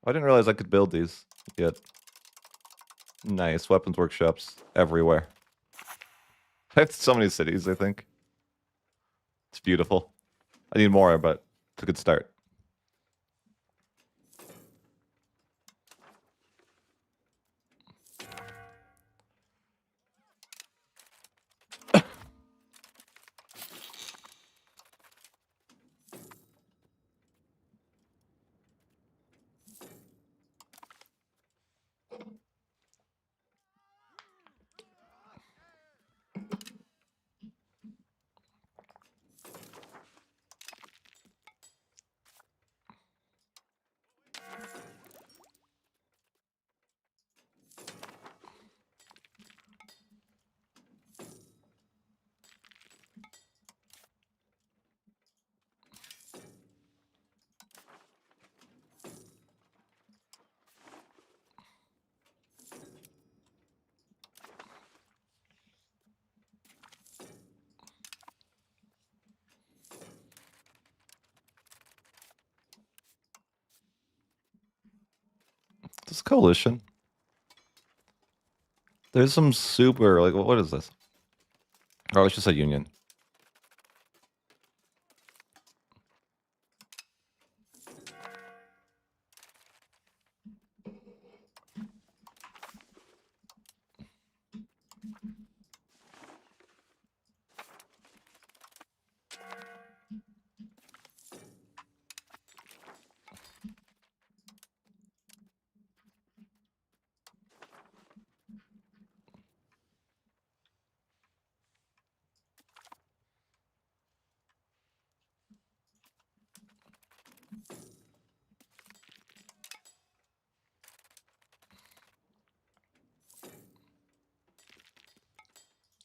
I didn't realize I could build these yet. Nice. Weapons workshops everywhere. I have so many cities, I think. It's beautiful. I need more, but it's a good start. This coalition. There's some super, like, what is this? Or let's just say union.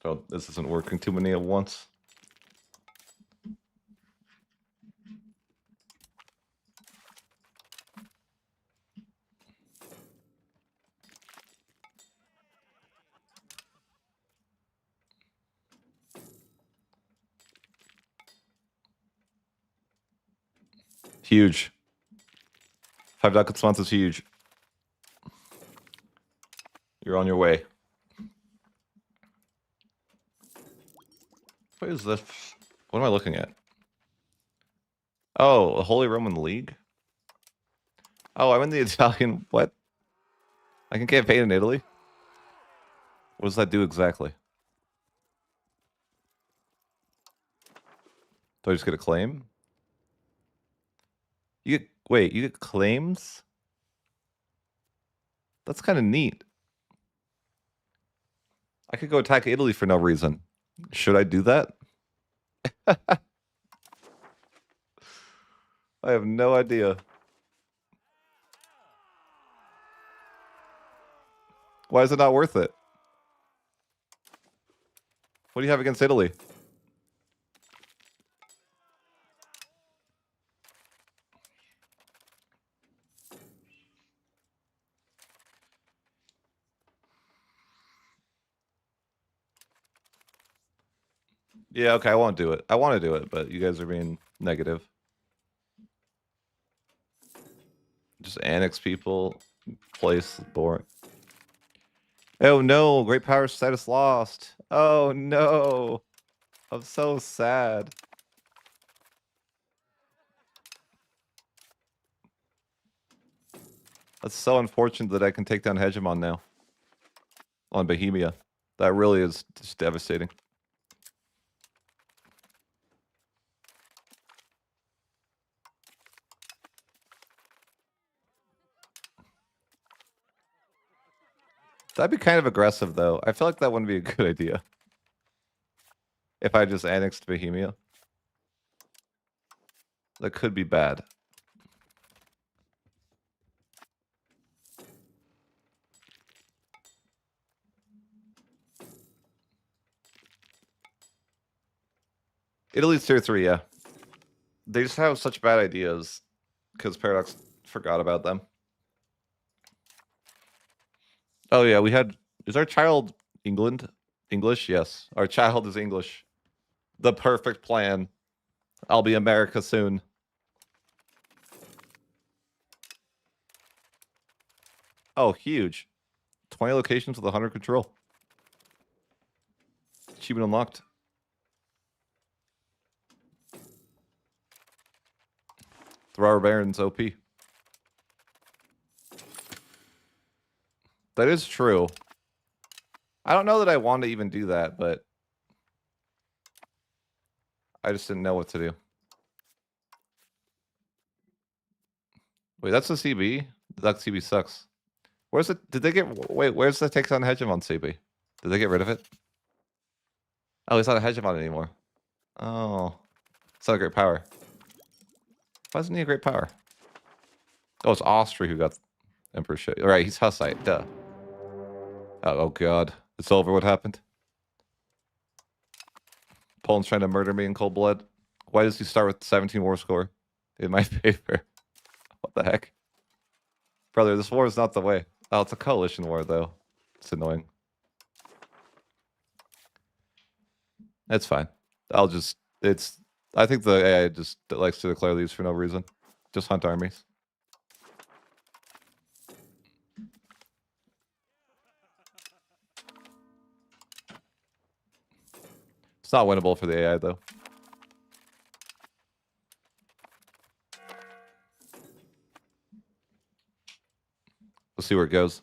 Oh, this isn't working too many at once. Huge. 5 ducats months is huge. You're on your way. What is this? What am I looking at? Oh, the Holy Roman League? Oh, I'm in the Italian... What? I can campaign in Italy? What does that do exactly? Do I just get a claim? You get... Wait, you get claims? That's kind of neat. I could go attack Italy for no reason. Should I do that? I have no idea. Why is it not worth it? What do you have against Italy? Yeah, okay, I won't do it. I want to do it, but you guys are being negative. Just annex people. Place boring. Oh no, great power status lost. Oh no. I'm so sad. That's so unfortunate that I can take down Hegemon now. On Bohemia. That really is just devastating. That'd be kind of aggressive, though. I feel like that wouldn't be a good idea. If I just annexed Bohemia. That could be bad. Italy's tier 3, yeah. They just have such bad ideas. Because Paradox forgot about them. Oh, yeah, we had... Is our child England? English? Yes. Our child is English. The perfect plan. I'll be America soon. Oh, huge. 20 locations with 100 control. Achievement unlocked. Thrower Baron's OP. That is true. I don't know that I want to even do that, but I just didn't know what to do. Wait, that's the CB? That CB sucks. Where's it? Did they get... Wait, where's the takes on Hegemon CB? Did they get rid of it? Oh, he's not a Hegemon anymore. Oh. It's not a great power. Why isn't he a great power? Oh, it's Austria who got Emperor shit. All right, he's Hussite. Duh. Oh, God. It's over. What happened? Poland's trying to murder me in cold blood. Why does he start with 17 war score in my favor? What the heck? Brother, this war is not the way. Oh, it's a coalition war, though. It's annoying. It's fine. I'll just... It's... I think the AI just likes to declare these for no reason. Just hunt armies. not winnable for the AI, though. We'll see where it goes.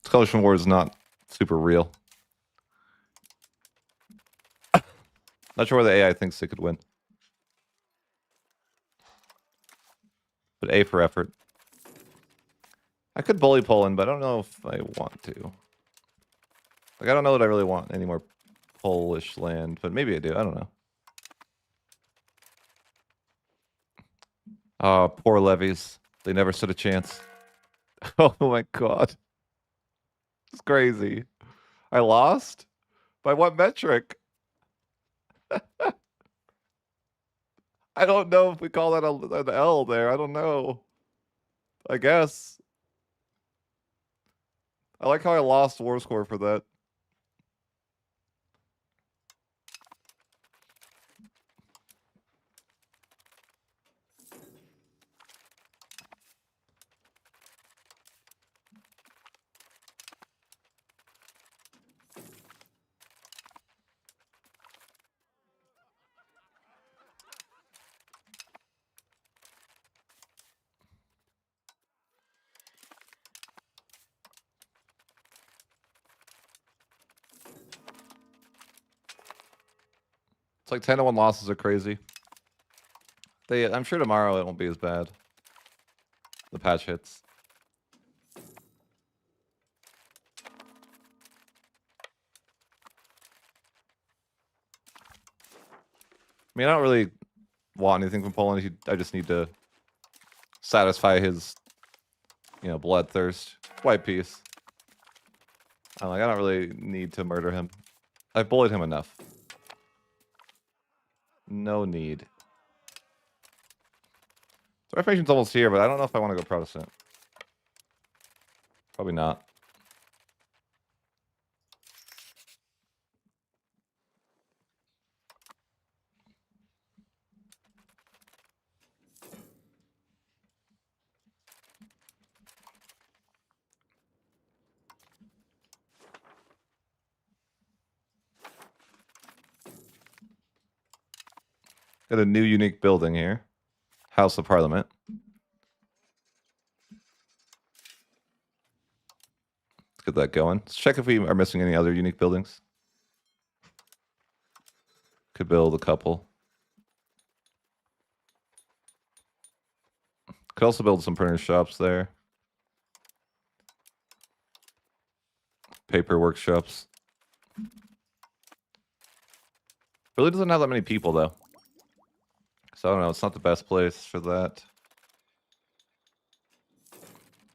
Coalition War is not super real. Not sure where the AI thinks it could win. But A for effort. I could bully Poland, but I don't know if I want to. Like, I don't know that I really want any more Polish land, but maybe I do. I don't know. Oh, poor levies. They never stood a chance. Oh my god. It's crazy. I lost? By what metric? I don't know if we call that an L there. I don't know. I guess. I like how I lost war score for that. It's like 10-1 losses are crazy. I'm sure tomorrow it won't be as bad. The patch hits. I mean, I don't really want anything from Poland. I just need to satisfy his, bloodthirst. White peace. I don't really need to murder him. I've bullied him enough. No need. The Reformation's almost here, but I don't know if I want to go Protestant. Probably not. Got a new unique building here. House of Parliament. Let's get that going. Let's check if we are missing any other unique buildings. Could build a couple. Could also build some printer shops there. Paper workshops. Really doesn't have that many people, though. So I don't know. It's not the best place for that.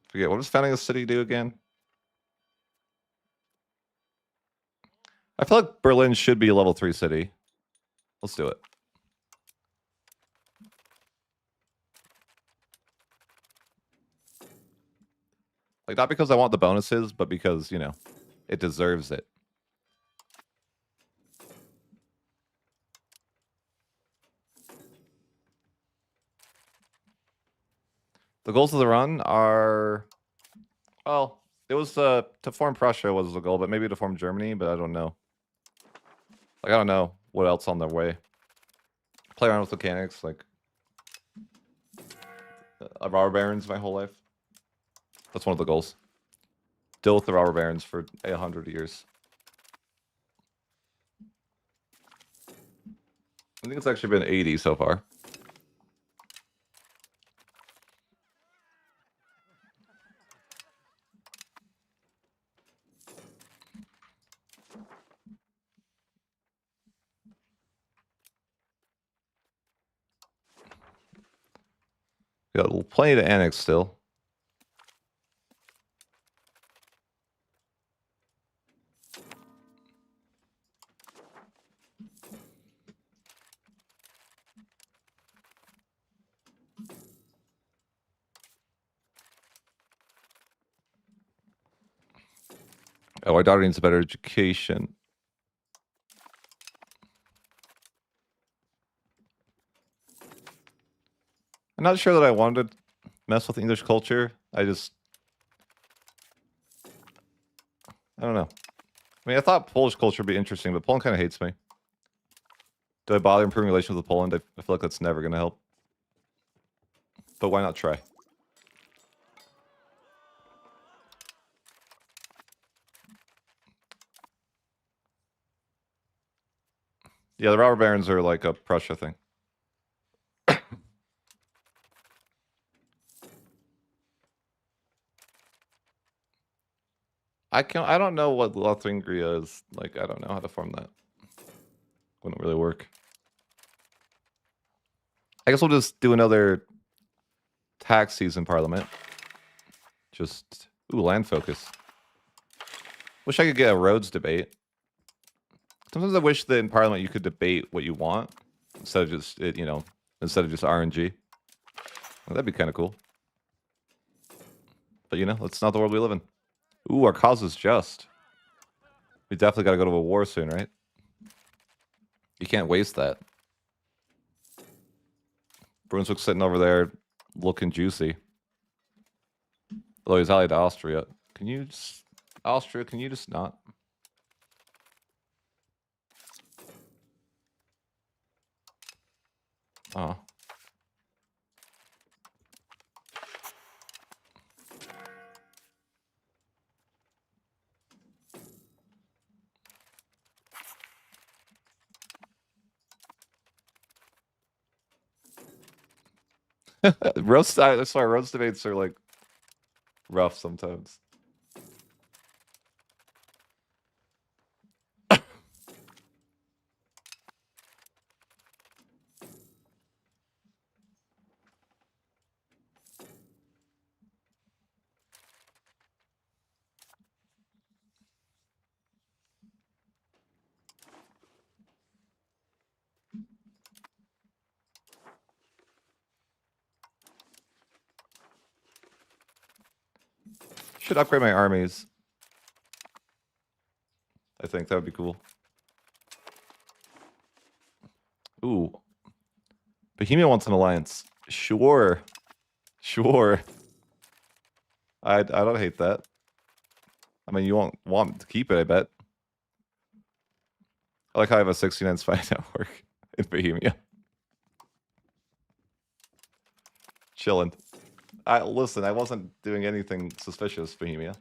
Forget, what does founding a city do again? I feel like Berlin should be a level 3 city. Let's do it. Like, not because I want the bonuses, but because, it deserves it. The goals of the run are, well, it was to form Prussia was the goal, but maybe to form Germany, but I don't know. Like, I don't know what else on their way. Play around with mechanics, like robber barons my whole life. That's one of the goals. Deal with the robber barons for 100 years. I think it's actually been 80 so far. Got plenty to annex still. Oh, our daughter needs a better education. I'm not sure that I wanted to mess with English culture. I don't know. I mean, I thought Polish culture would be interesting, but Poland kind of hates me. Do I bother improving relations with Poland? I feel like that's never going to help. But why not try? Yeah, the robber barons are like a Prussia thing. I don't know what Lothringia is. Like, I don't know how to form that. Wouldn't really work. I guess we'll just do another tax season parliament. Just, ooh, land focus. Wish I could get a roads debate. Sometimes I wish that in parliament you could debate what you want instead of just, instead of just RNG. Well, that'd be kind of cool. But, that's not the world we live in. Ooh, our cause is just. We definitely got to go to a war soon, right? You can't waste that. Brunswick's sitting over there looking juicy. Although he's allied to Austria. Austria, can you just not? Oh. That's why roast debates are like rough sometimes. Should upgrade my armies. I think that would be cool. Ooh. Bohemia wants an alliance. Sure. Sure. I don't hate that. I mean, you won't want to keep it, I bet. I like how I have a 69 spy network in Bohemia. Chilling. Listen, I wasn't doing anything suspicious, Bohemia.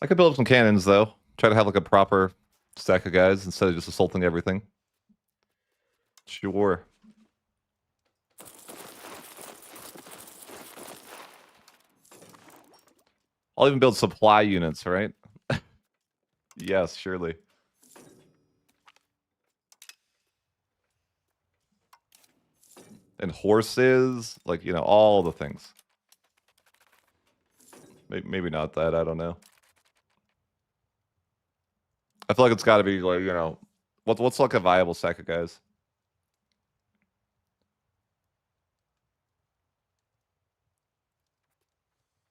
I could build up some cannons, though. Try to have like a proper stack of guys instead of just assaulting everything. Sure. I'll even build supply units, right? Yes, surely. And horses, like, all the things. Maybe not that, I don't know. I feel like it's got to be like, what's like a viable stack of guys?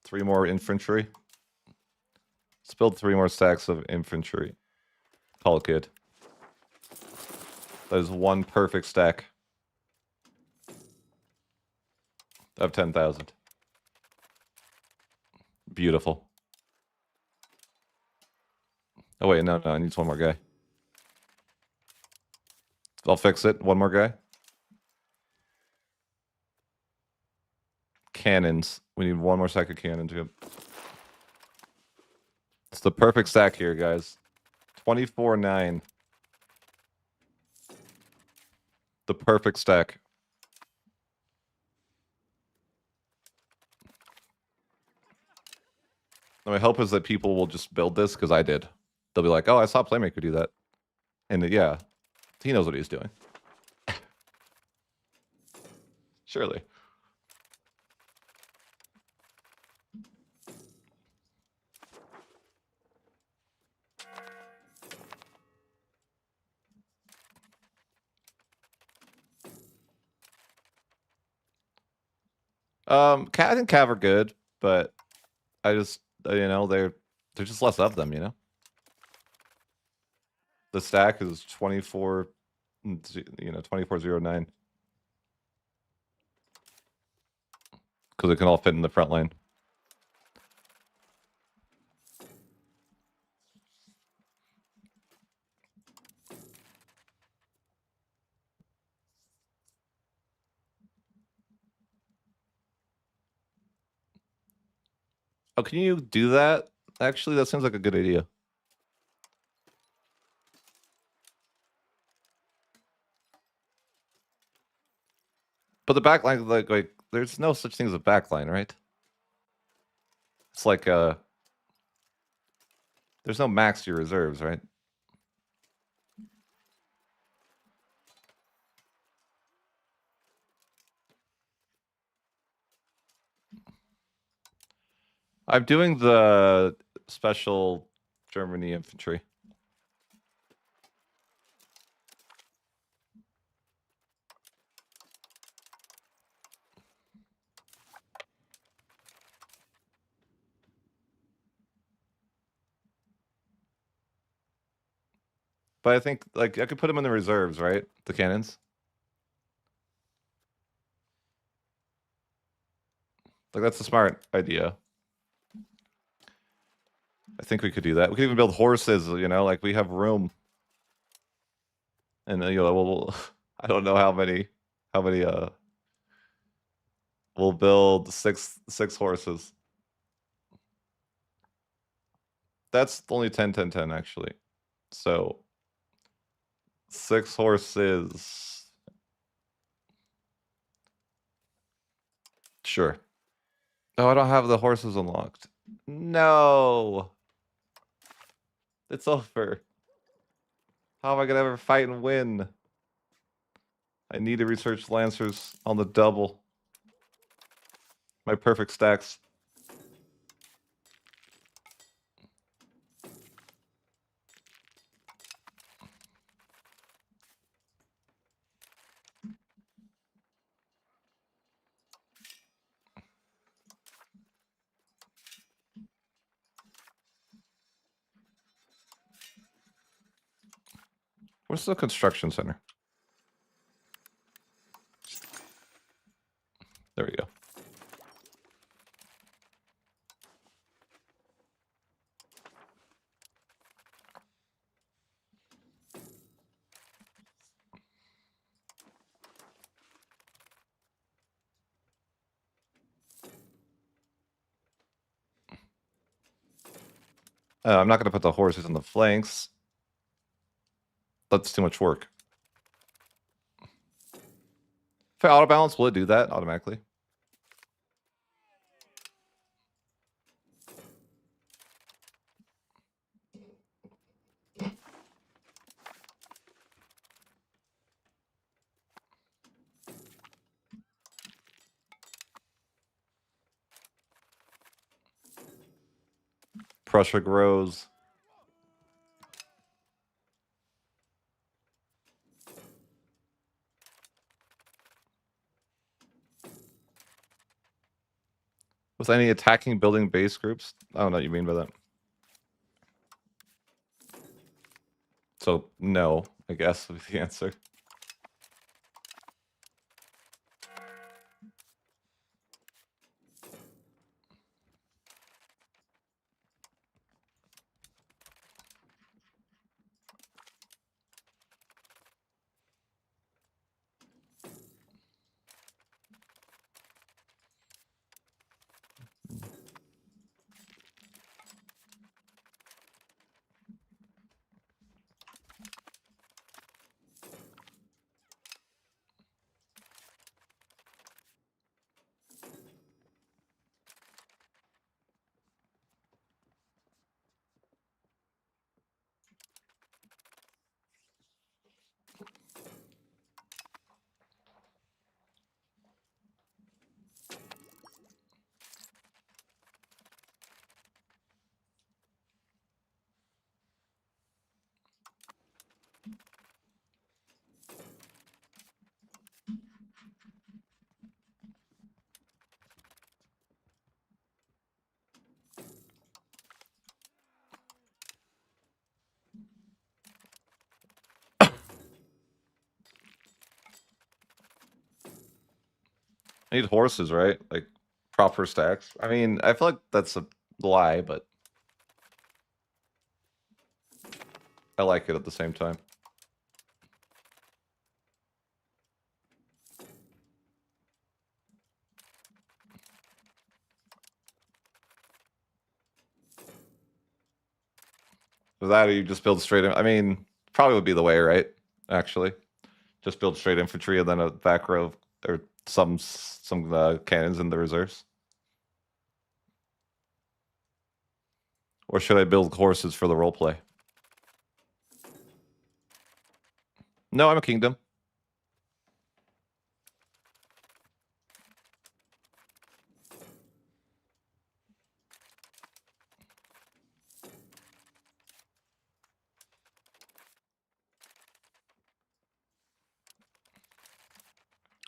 Three more infantry. Let's build 3 more stacks of infantry. Call it good. That is one perfect stack of 10,000. Beautiful. Oh wait, no, I need one more guy. I'll fix it. One more guy. Cannons. We need one more stack of cannons. It's the perfect stack here, guys. 24-9. The perfect stack. And my hope is that people will just build this because I did. They'll be like, oh, I saw Playmaker do that. And yeah, he knows what he's doing. Surely. I think Cav are good, but I just they're just less of them. The stack is 24, 2409 because it can all fit in the front line. Oh, can you do that? Actually, that seems like a good idea. But the backline, like, there's no such thing as a backline, right? It's like there's no max to your reserves, right? I'm doing the special Germany infantry. But I think like I could put them in the reserves, right? The cannons. Like that's a smart idea. I think we could do that. We could even build horses, like we have room. And I don't know how many we'll build six horses. That's only 10 10 10 actually. So 6 horses. Sure. Oh, I don't have the horses unlocked. No. It's over. How am I gonna ever fight and win? I need to research Lancers on the double. My perfect stacks. Where's the construction center? There we go. I'm not going to put the horses on the flanks. That's too much work. If I auto balance, will it do that automatically? Prussia grows. With any attacking building base groups? I don't know what you mean by that. So, no, I guess would be the answer. I need horses, right? Like proper stacks. I mean, I feel like that's a lie, but I like it at the same time. With that, or you just build straight in. I mean, probably would be the way, right? Actually, just build straight infantry and then a back row or some cannons in the reserves. Or should I build horses for the roleplay? No, I'm a kingdom.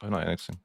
I'm not annexing.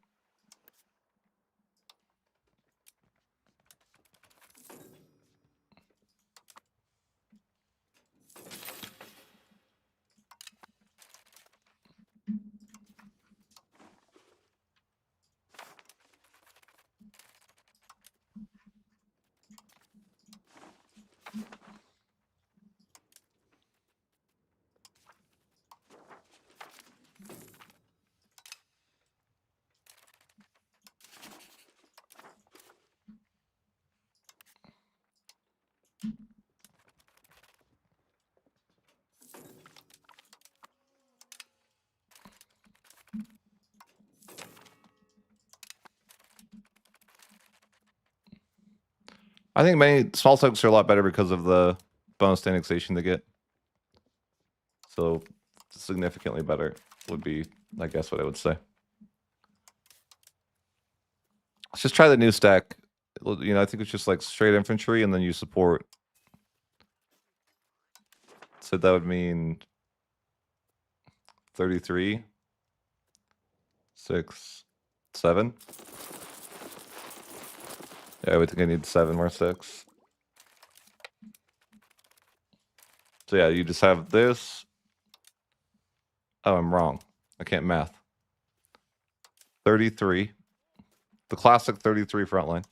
I think many small thugs are a lot better because of the bonus to annexation they get. So significantly better would be, I guess, what I would say. Let's just try the new stack. You know, I think it's just like straight infantry and then you support. So that would mean 33, 6, 7. Yeah, I would think I need 7 more 6. So yeah, you just have this. Oh, I'm wrong. I can't math. 33. The classic 33 front line.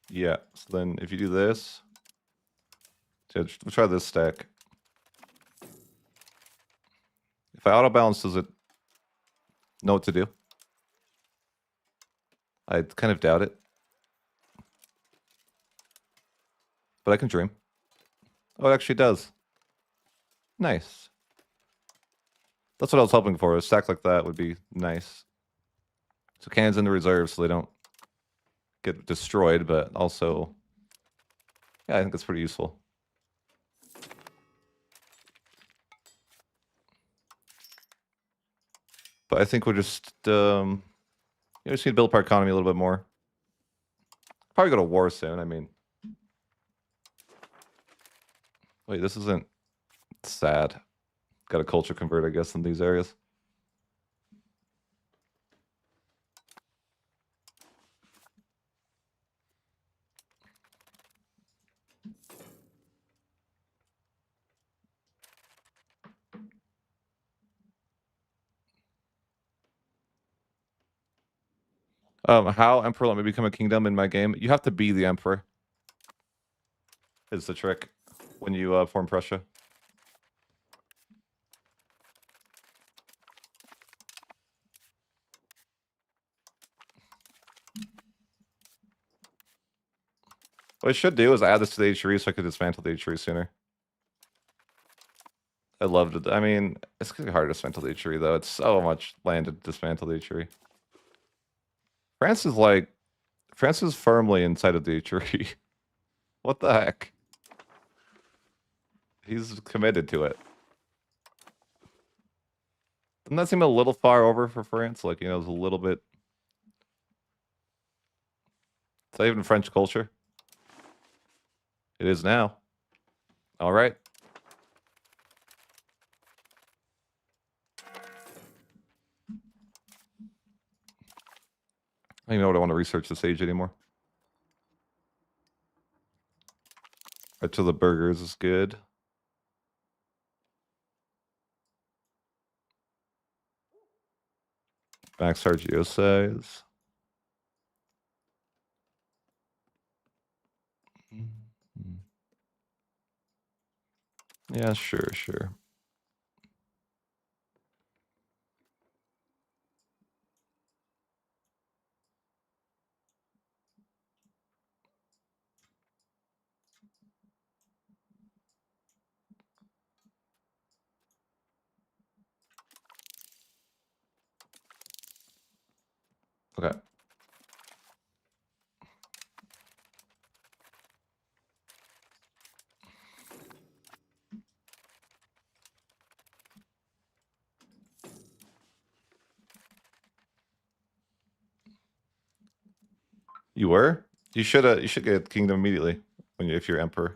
Yeah, so then if you do this, we'll try this stack. If I auto balance, does it know what to do? I kind of doubt it. But I can dream. Oh, it actually does. Nice. That's what I was hoping for. A stack like that would be nice. So cannons in the reserve so they don't get destroyed, but also, yeah, I think it's pretty useful. But I think we're just, you just need to build up our economy a little bit more. Probably go to war soon. I mean, wait, this isn't sad. Got a culture convert, I guess, in these areas. How Emperor let me become a kingdom in my game? You have to be the Emperor. Is the trick when you form Prussia. What I should do is add this to the HRE so I could dismantle the HRE sooner. I loved it. I mean, it's gonna be hard to dismantle the HRE though. It's so much land to dismantle the HRE. France is firmly inside of the HRE. What the heck? He's committed to it. Doesn't that seem a little far over for France? Like, you know, it's a little bit. Is that even French culture? It is now. All right. I don't even know what I want to research this age anymore. Right to the burgers is good. Max our geo size. Yeah, sure. Okay. You were? You should get kingdom immediately if you're emperor.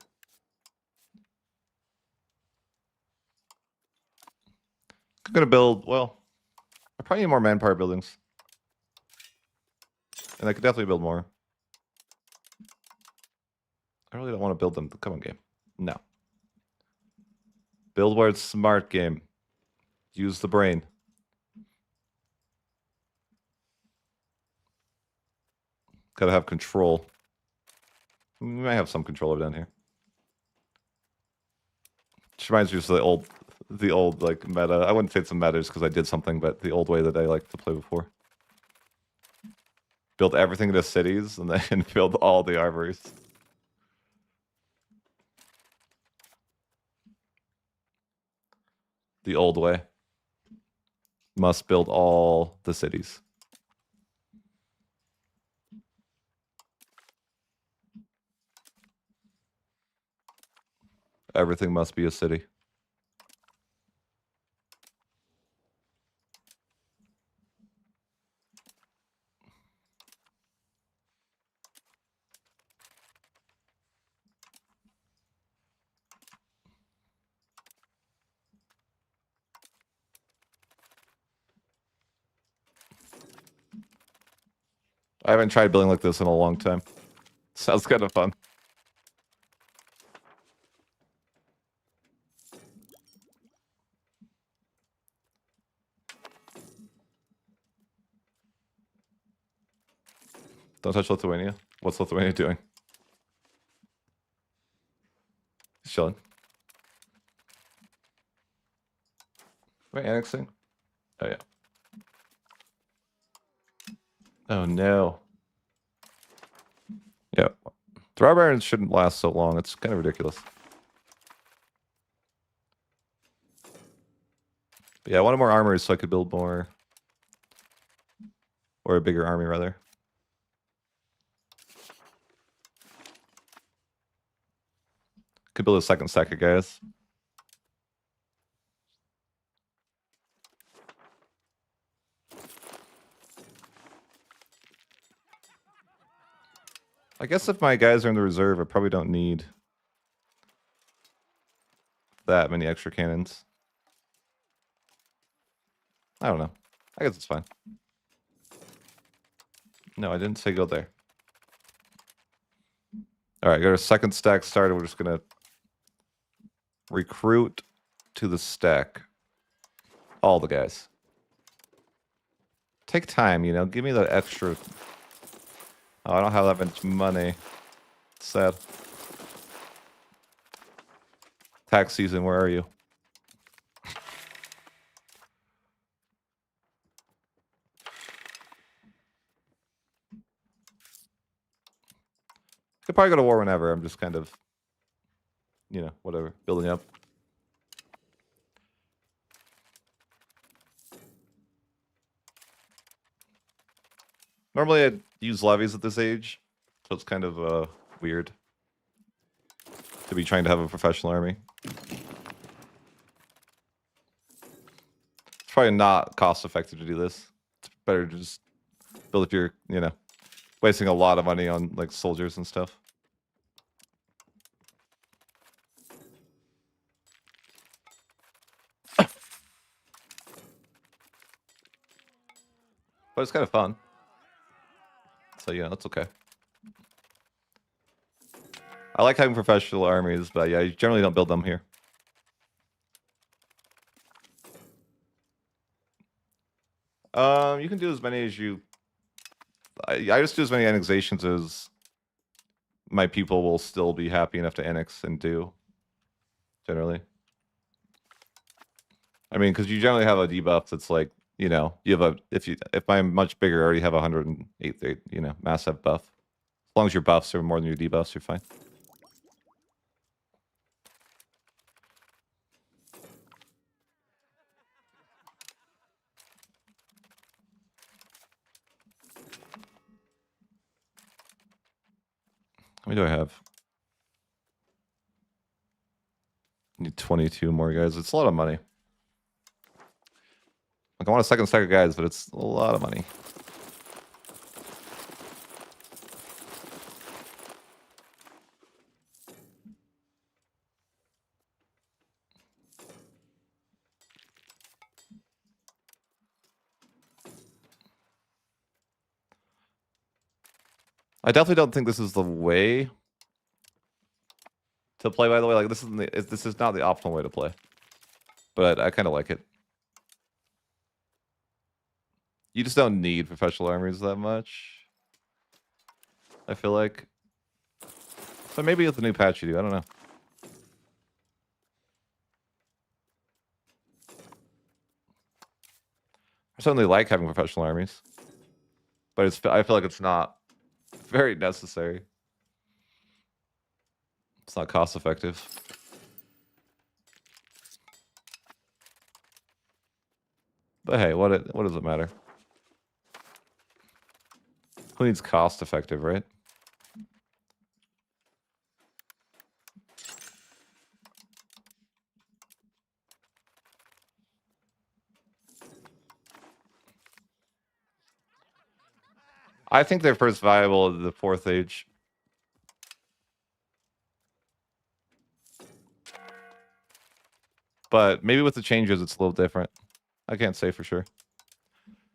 I'm gonna build, well, I probably need more manpower buildings. And I could definitely build more. I really don't want to build them. Come on, game. No. Build where it's smart, game. Use the brain. Gotta have control. We might have some control over down here. Which reminds me of the old like meta. I wouldn't say it's a meta just because I did something, but the old way that I liked to play before. Build everything into cities and then build all the armories. The old way. Must build all the cities. Everything must be a city. I haven't tried building like this in a long time. Sounds kind of fun. Don't touch Lithuania. What's Lithuania doing? He's chilling. Am I annexing? Oh, yeah. Oh, no. Yeah. Throw barons shouldn't last so long. It's kind of ridiculous. But yeah, I wanted more armors so I could build more. Or a bigger army, rather. Could build a second stack of guys. I guess if my guys are in the reserve, I probably don't need that many extra cannons. I don't know. I guess it's fine. No, I didn't say go there. All right, got our second stack started. We're just going to recruit to the stack all the guys. Take time, you know. Give me the extra. Oh, I don't have that much money. Sad. Tax season, where are you? Could probably go to war whenever. I'm just kind of, you know, whatever, building up. Normally I'd use levies at this age, so it's kind of weird to be trying to have a professional army. It's probably not cost effective to do this. It's better to just build up your, you know, wasting a lot of money on like soldiers and stuff. But it's kind of fun. So, you know, it's okay. I like having professional armies, but yeah, you generally don't build them here. You can do as many as you... I just do as many annexations as my people will still be happy enough to annex and do, generally. I mean, because you generally have a debuff that's like, you know, you have a... If I'm much bigger, I already have 108, you know, massive buff. As long as your buffs are more than your debuffs, you're fine. How many do I have? Need 22 more guys. It's a lot of money. Like, I want a second stack of guys, but it's a lot of money. I definitely don't think this is the way to play, by the way. Like, this is not the optimal way to play. But I kind of like it. You just don't need professional armies that much, I feel like. So maybe with the new patch you do, I don't know. I certainly like having professional armies. But I feel like it's not very necessary. It's not cost effective. But hey, what does it matter? Who needs cost effective, right? I think they're first viable in the 4th age. But maybe with the changes, it's a little different. I can't say for sure.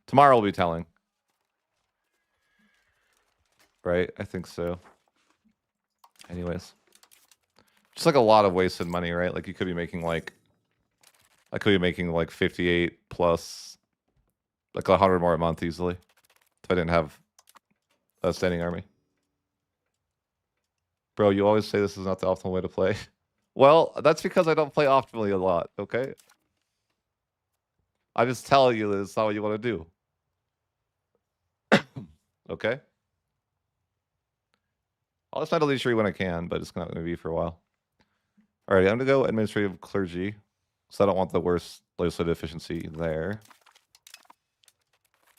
Tomorrow will be telling. Right? I think so. Anyways. Just like a lot of wasted money, right? Like you could be making like... I could be making like 58 plus... Like 100 more a month easily. If I didn't have a standing army. Bro, you always say this is not the optimal way to play. Well, that's because I don't play optimally a lot, okay? I just tell you that it's not what you want to do. Okay? I'll just find a leisure when I can, but it's not going to be for a while. Alright, I'm going to go administrative clergy. So I don't want the worst legislative efficiency there.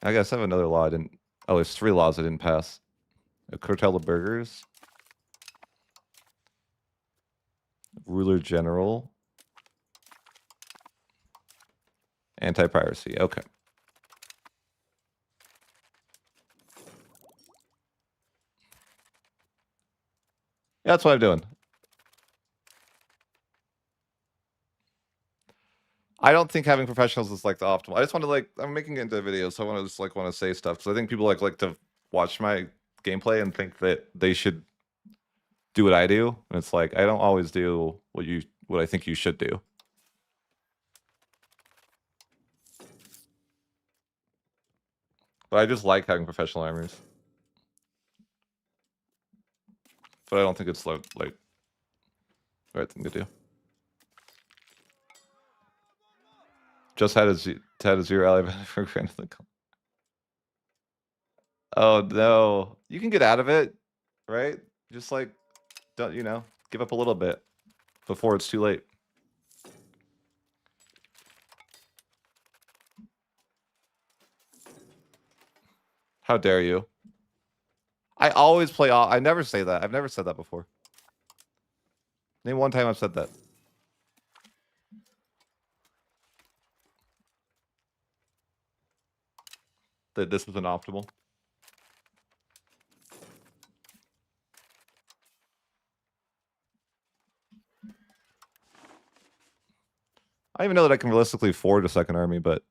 I guess I have another law I didn't... Oh, there's 3 laws I didn't pass. Curtail the burghers. Ruler general. Anti-piracy. Okay. Yeah, that's what I'm doing. I don't think having professionals is like the optimal. I just want to like... I'm making it into videos, so I want to just like want to say stuff. Because I think people like to watch my gameplay and think that they should do what I do. And it's like, I don't always do what I think you should do. But I just like having professional armies. But I don't think it's like the right thing to do. Just had a 0 ally for Grand. Oh no. You can get out of it, right? Just like, don't, you know, give up a little bit before it's too late. How dare you? I always play off. I never say that. I've never said that before. Name one time I've said that. That this was an optimal. I don't even know that I can realistically afford a second army, but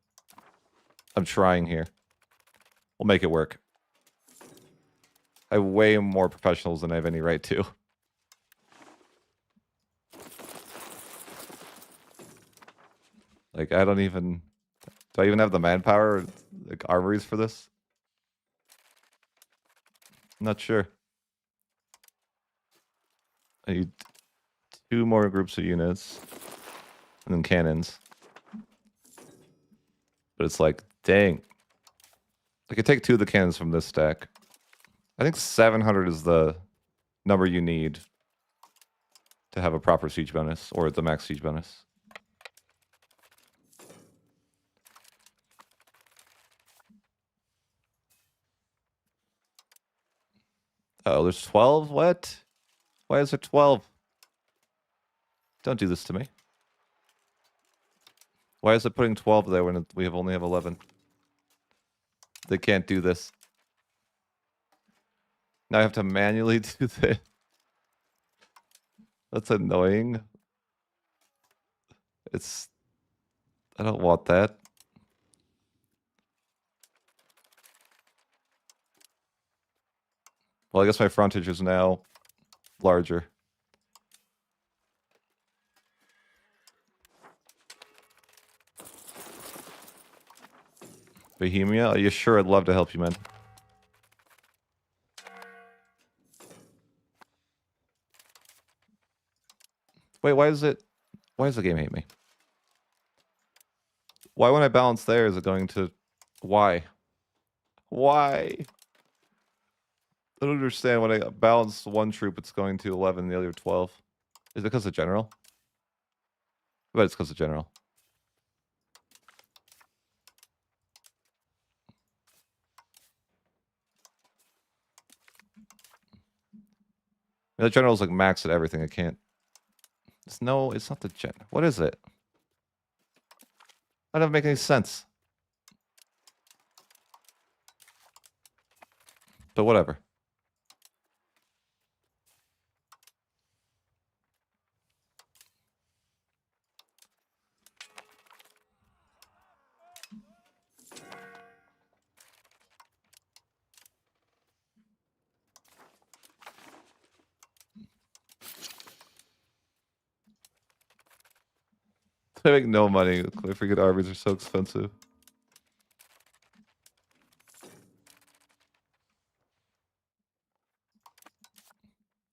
I'm trying here. We'll make it work. I have way more professionals than I have any right to. Like, I don't even... Do I even have the manpower, like, armories for this? I'm not sure. I need 2 more groups of units. And then cannons. But it's like, dang. I could take 2 of the cannons from this stack. I think 700 is the number you need to have a proper siege bonus, or the max siege bonus. Oh, there's 12? What? Why is there 12? Don't do this to me. Why is it putting 12 there when we only have 11? They can't do this. Now I have to manually do this. That's annoying. I don't want that. Well, I guess my frontage is now larger. Bohemia? Are you sure? I'd love to help you, man. Wait, why does the game hate me? Why when I balance there is it going to... Why? Why? I don't understand. When I balance one troop, it's going to 11, the other 12. Is it because of general? I bet it's because of general. The general's like max at everything. I can't... it's not the gen... What is it? That doesn't make any sense. But whatever. I make no money. I forget armies are so expensive.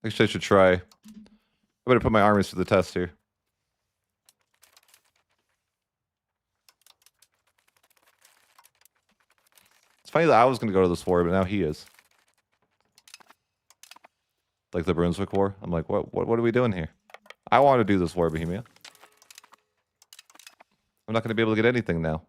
Actually, I should try. I better put my armies to the test here. It's funny that I was going to go to this war, but now he is. Like the Brunswick War. I'm like, what are we doing here? I want to do this war, Bohemia. I'm not going to be able to get anything now.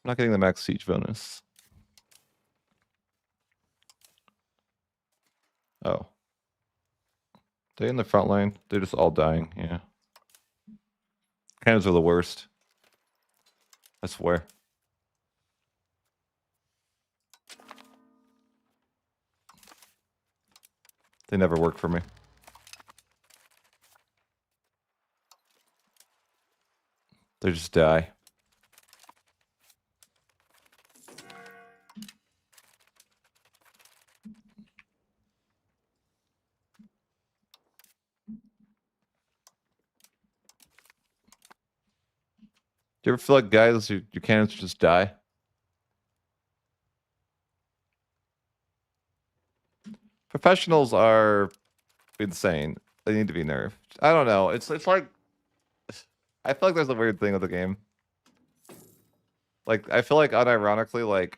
I'm not getting the max siege bonus. Oh. They in the front line? They're just all dying, yeah. Cannons are the worst. I swear. They never work for me. They just die. Do you ever feel like, guys, your cannons just die? Professionals are insane. They need to be nerfed. I don't know. It's like... I feel like there's a weird thing with the game. Like, I feel like unironically, like,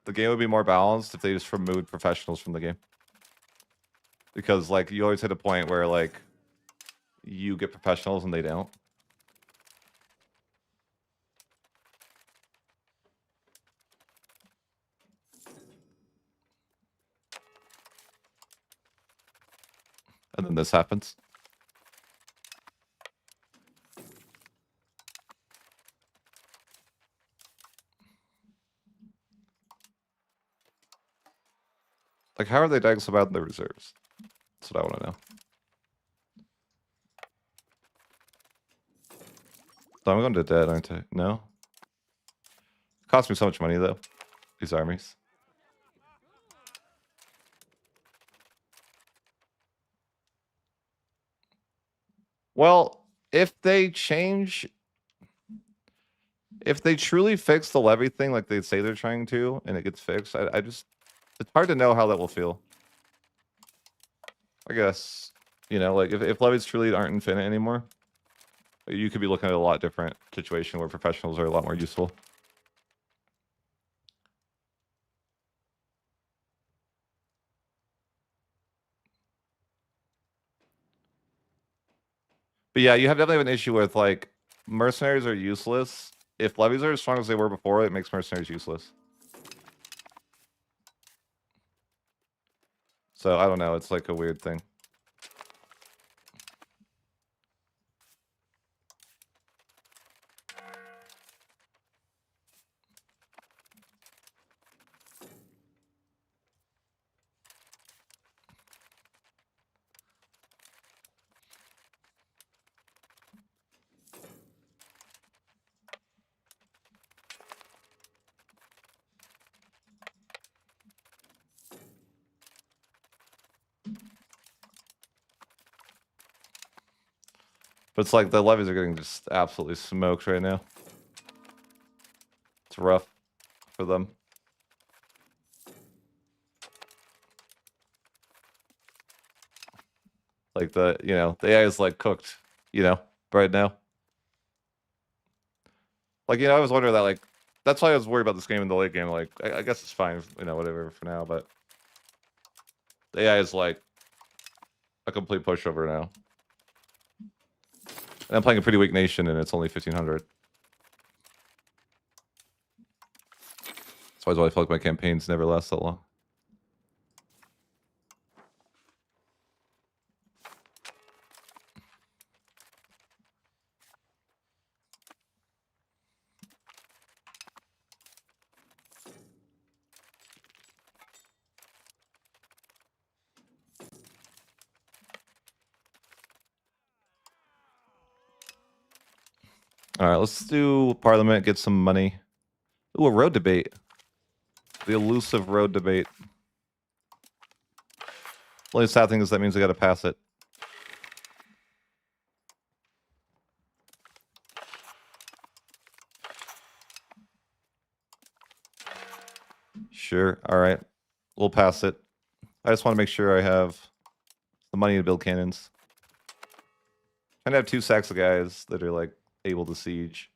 the game would be more balanced if they just removed professionals from the game. Because, like, you always hit a point where, like, you get professionals and they don't. And then this happens. Like, how are they dying so bad in the reserves? That's what I want to know. So I'm going to dead, aren't I? No? It cost me so much money, though. These armies. Well, if they change... If they truly fix the levy thing like they say they're trying to, and it gets fixed, I just... It's hard to know how that will feel. I guess, you know, like, if levies truly aren't infinite anymore, you could be looking at a lot different situation where professionals are a lot more useful. But yeah, you have definitely have an issue with, like, mercenaries are useless. If levies are as strong as they were before, it makes mercenaries useless. So, I don't know, it's like a weird thing. But it's like the levies are getting just absolutely smoked right now. It's rough for them. Like the AI is like cooked, right now. Like, I was wondering that, like, that's why I was worried about this game in the late game. Like, I guess it's fine, whatever for now, but the AI is like a complete pushover now. And I'm playing a pretty weak nation, and it's only 1500. That's why I feel like my campaigns never last that long. All right, let's do Parliament, get some money. Ooh, a road debate. The elusive road debate. The only sad thing is that means I gotta pass it. Sure, all right. We'll pass it. I just want to make sure I have the money to build cannons. And I have 2 sacks of guys that are, like, able to siege.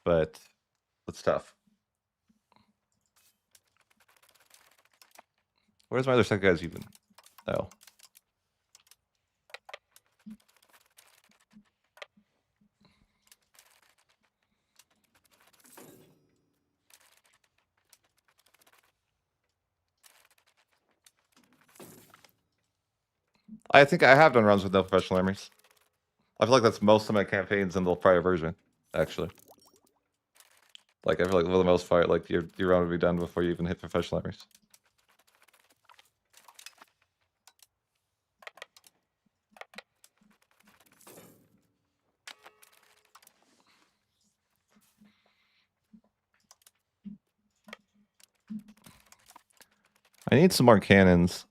But it's tough. Where's my other sack of guys even? Oh. I think I have done runs with no professional armies. I feel like that's most of my campaigns in the prior version, actually. Like, I feel like for the most part, like, your run would be done before you even hit professional armies. I need some more cannons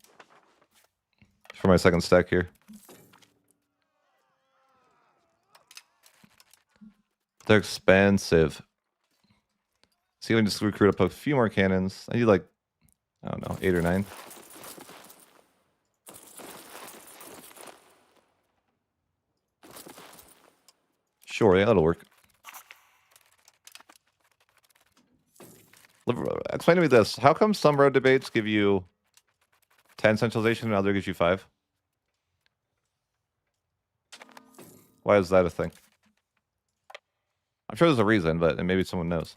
for my second stack here. They're expensive. See, we can just recruit up a few more cannons. I need, like, I don't know, 8 or 9. Sure, yeah, that'll work. Explain to me this. How come some road debates give you 10 centralization and other gives you 5? Why is that a thing? I'm sure there's a reason, but maybe someone knows.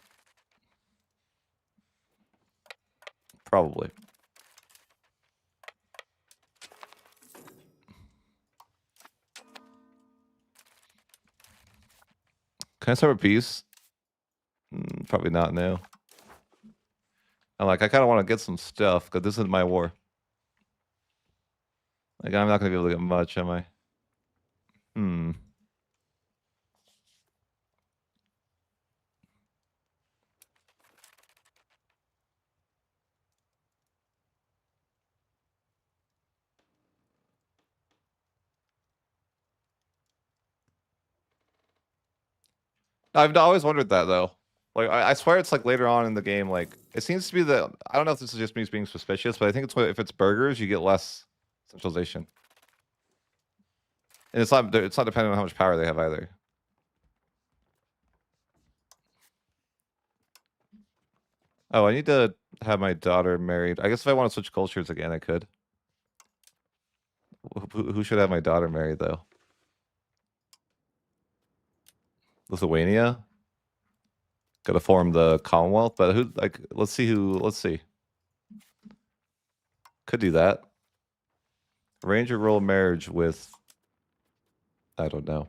Probably. Can I start a piece? Probably not, no. I kind of want to get some stuff, because this isn't my war. Like, I'm not going to be able to get much, am I? I've always wondered that, though. Like, I swear it's like later on in the game, like, it seems to be that, I don't know if this is just me being suspicious, but I think it's if it's burgers, you get less centralization. And it's not dependent on how much power they have either. Oh, I need to have my daughter married. I guess if I want to switch cultures again, I could. Who should have my daughter married, though? Lithuania? Gotta form the Commonwealth, but who, like, let's see. Could do that. Arrange a royal marriage with, I don't know.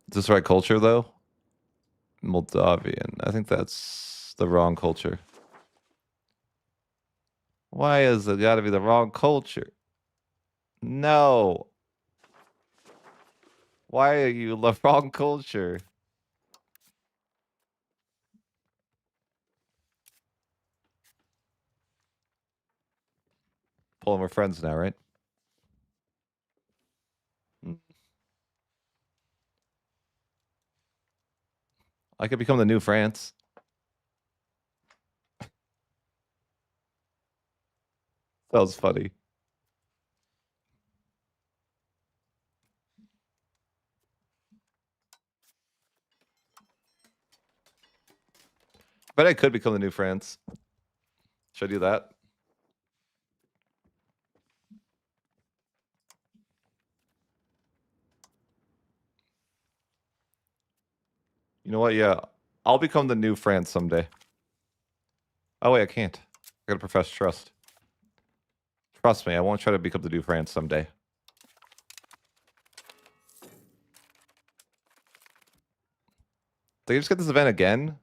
Is this the right culture, though? Moldavian. I think that's the wrong culture. Why is it gotta be the wrong culture? No. Why are you the wrong culture? Pulling, we're friends now, right? I could become the new France. That was funny. But I could become the new France. Should I do that? You know what? Yeah, I'll become the new France someday. Oh, wait, I can't. I gotta profess trust. Trust me, I won't try to become the new France someday. Did I just get this event again?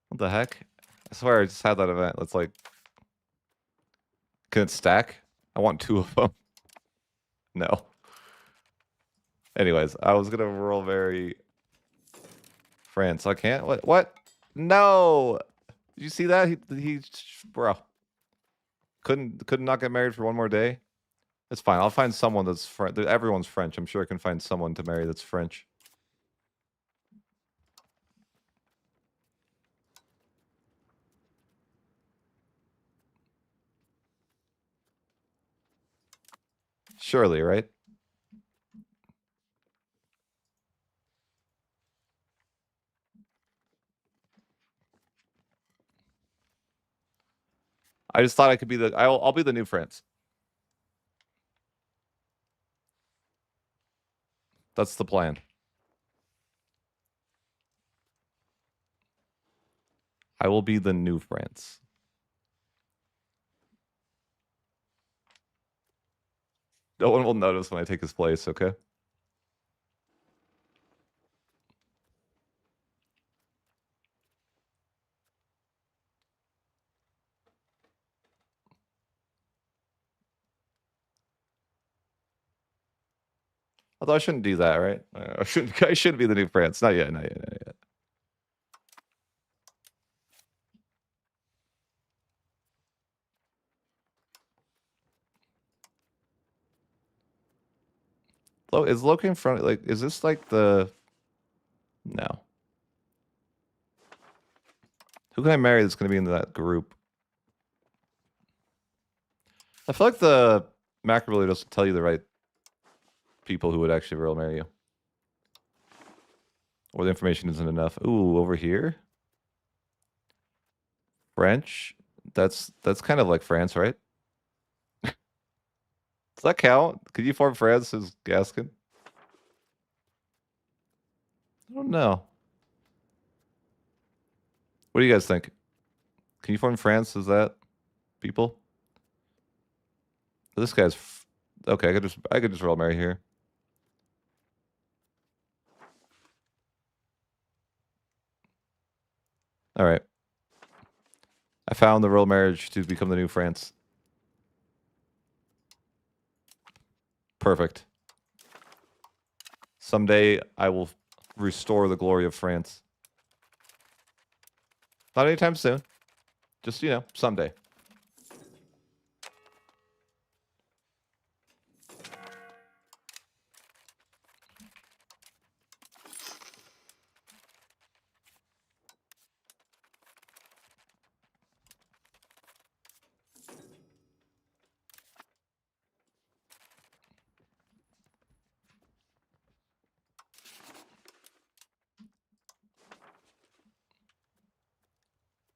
What the heck? I swear I just had that event. Let's like... Can it stack? I want 2 of them. No. Anyways, I was gonna roll very... France. I can't? What? No! Did you see that? He bro. Could not get married for one more day? It's fine. I'll find someone that's French. Everyone's French. I'm sure I can find someone to marry that's French. Surely, right? I just thought I could be the... I'll be the new France. That's the plan. I will be the new France. No one will notice when I take his place, okay? Although I shouldn't do that, right? I should be the new France. Not yet, not yet, not yet. Is Loki in front? Like, is this like the... No. Who can I marry that's going to be in that group? I feel like the macro really doesn't tell you the right people who would actually real marry you. Or the information isn't enough. Ooh, over here? French? That's kind of like France, right? Does that count? Could you form France as Gascon? I don't know. What do you guys think? Can you form France as that people? This guy's okay. I could just roll marry here. All right. I found the royal marriage to become the new France. Perfect. Someday I will restore the glory of France. Not anytime soon. Just, you know, someday.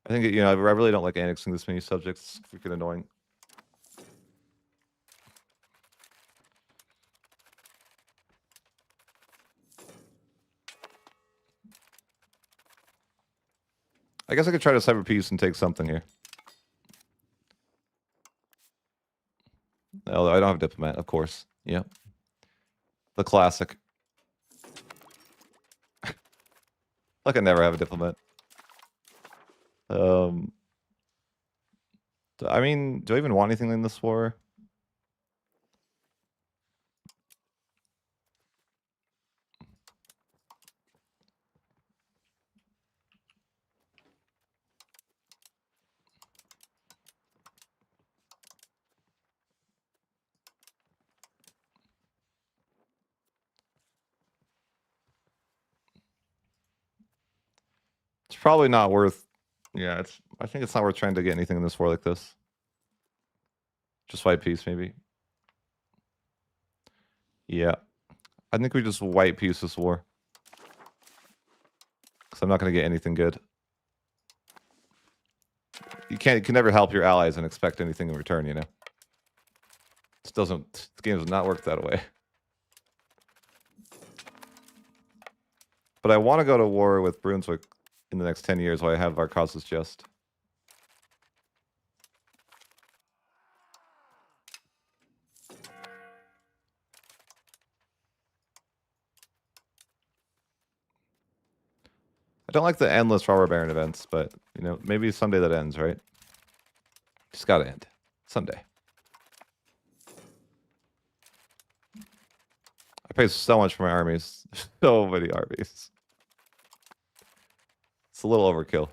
I think, you know, I really don't like annexing this many subjects. It's freaking annoying. I guess I could try to cyber peace and take something here. Although I don't have diplomat, of course. Yeah. The classic. Like I never have a diplomat. I mean, do I even want anything in this war? It's probably not worth. Yeah, I think it's not worth trying to get anything in this war like this. Just white peace, maybe. Yeah. I think we just white peace this war. Because I'm not going to get anything good. You can never help your allies and expect anything in return, you know? This game does not work that way. But I want to go to war with Brunswick in the next 10 years while I have our causes just. I don't like the endless robber baron events, but, you know, maybe someday that ends, right? Just gotta end. Someday. I pay so much for my armies. So many armies. It's a little overkill.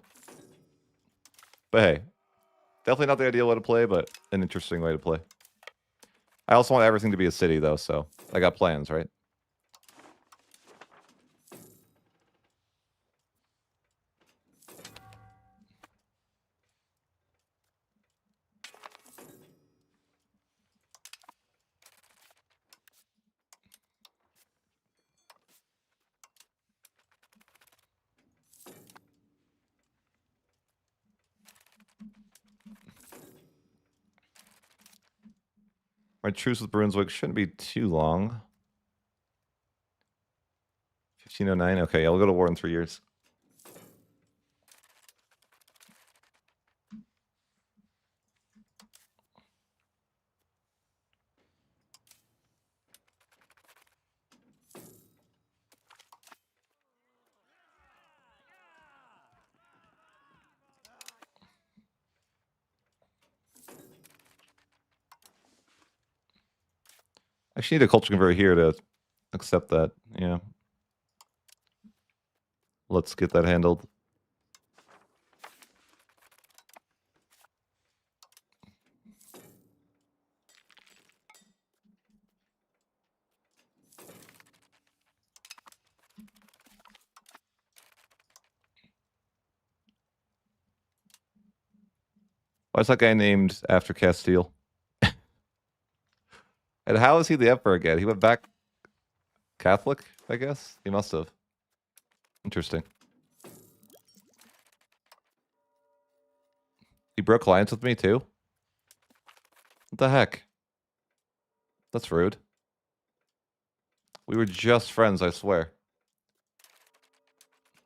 But hey, definitely not the ideal way to play, but an interesting way to play. I also want everything to be a city, though, so I got plans, right? My truce with Brunswick shouldn't be too long. 1509. Okay, yeah, we'll go to war in 3 years. I actually need a culture converter here to accept that. Yeah. Let's get that handled. Why is that guy named after Castile? And how is he the emperor again? He went back Catholic, I guess? He must have. Interesting. He broke alliance with me too? What the heck? That's rude. We were just friends, I swear.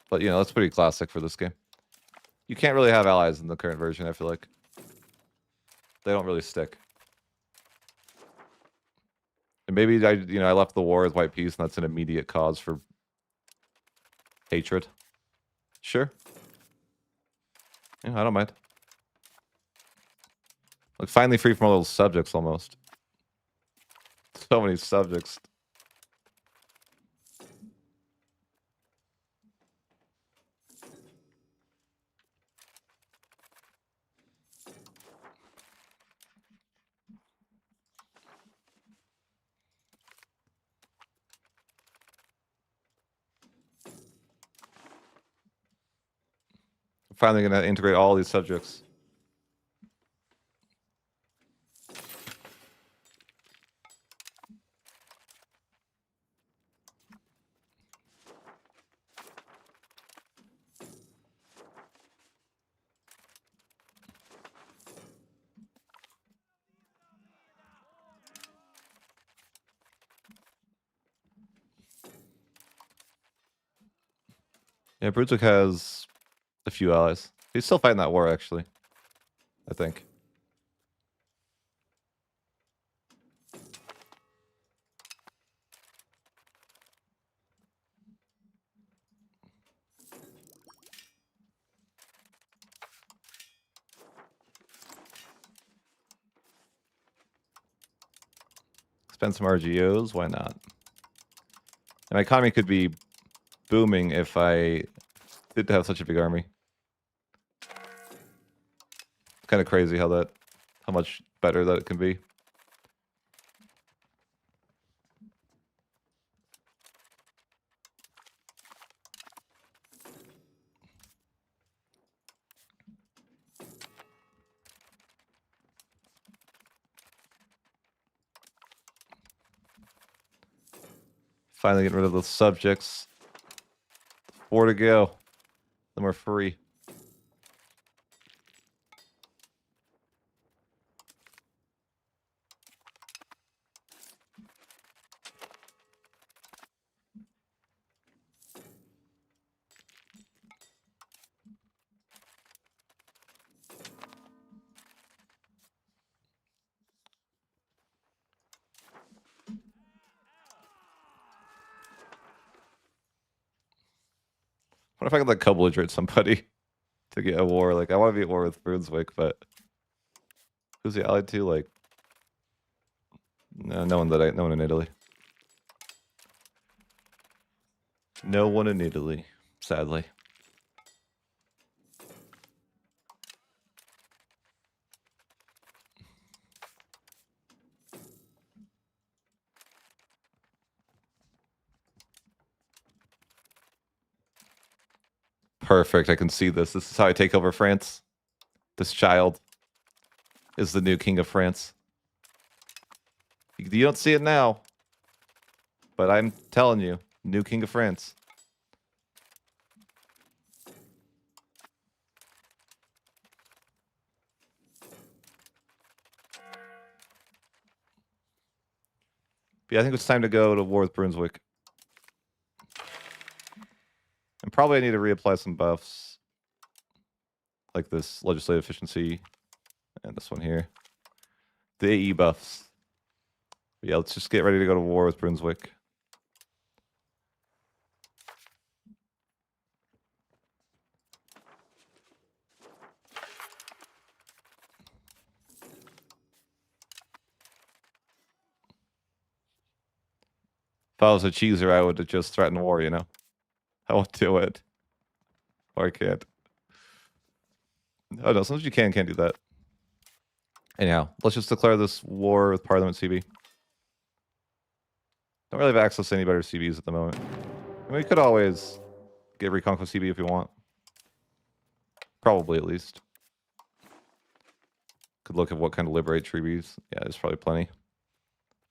But, you know, that's pretty classic for this game. You can't really have allies in the current version, I feel like. They don't really stick. And maybe I left the war with white peace, and that's an immediate cause for hatred. Sure. Yeah, I don't mind. Like, finally free from all those subjects, almost. So many subjects. I'm finally going to integrate all these subjects. Yeah, Brunswick has a few allies. He's still fighting that war, actually. I think. Spend some RGOs, why not? And my economy could be booming if I did have such a big army. It's kind of crazy how much better that it can be. Finally getting rid of those subjects. 4 to go. Then we're free. What if I could like co-belligerate somebody to get a war? Like I want to be at war with Brunswick, but who's he allied to? Like no one in Italy. No one in Italy, sadly. Perfect. I can see this. This is how I take over France. This child is the new king of France. You don't see it now, but I'm telling you, new king of France. But yeah, I think it's time to go to war with Brunswick. And probably I need to reapply some buffs. Like this legislative efficiency. And this one here. The AE buffs. But yeah, let's just get ready to go to war with Brunswick. If I was a cheeser, I would have just threatened war, you know? I won't do it. Or I can't. Oh no, sometimes you can't do that. Anyhow, let's just declare this war with Parliament CB. Don't really have access to any better CBs at the moment. I mean, we could always get Reconquest CB if we want. Probably, at least. Could look at what kind of liberate trees. Yeah, there's probably plenty.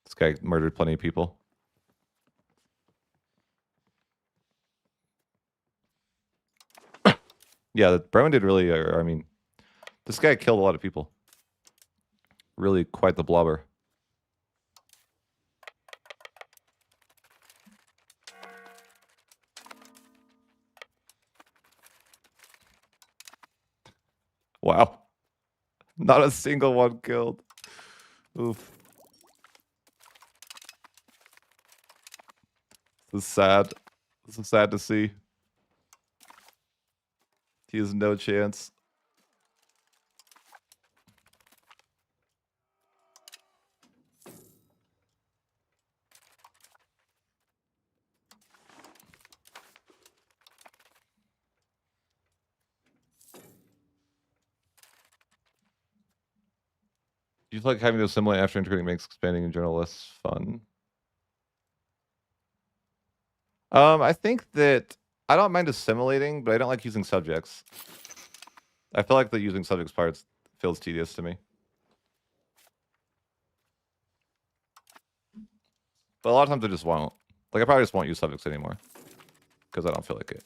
This guy murdered plenty of people. Yeah, Bremen did really, I mean, this guy killed a lot of people. Really quite the blobber. Wow. Not a single one killed. Oof. This is sad. This is sad to see. He has no chance. Do you feel like having to assimilate after integrating makes expanding in general less fun? I think that I don't mind assimilating, but I don't like using subjects. I feel like the using subjects part feels tedious to me. But a lot of times I just won't. Like, I probably just won't use subjects anymore. Because I don't feel like it.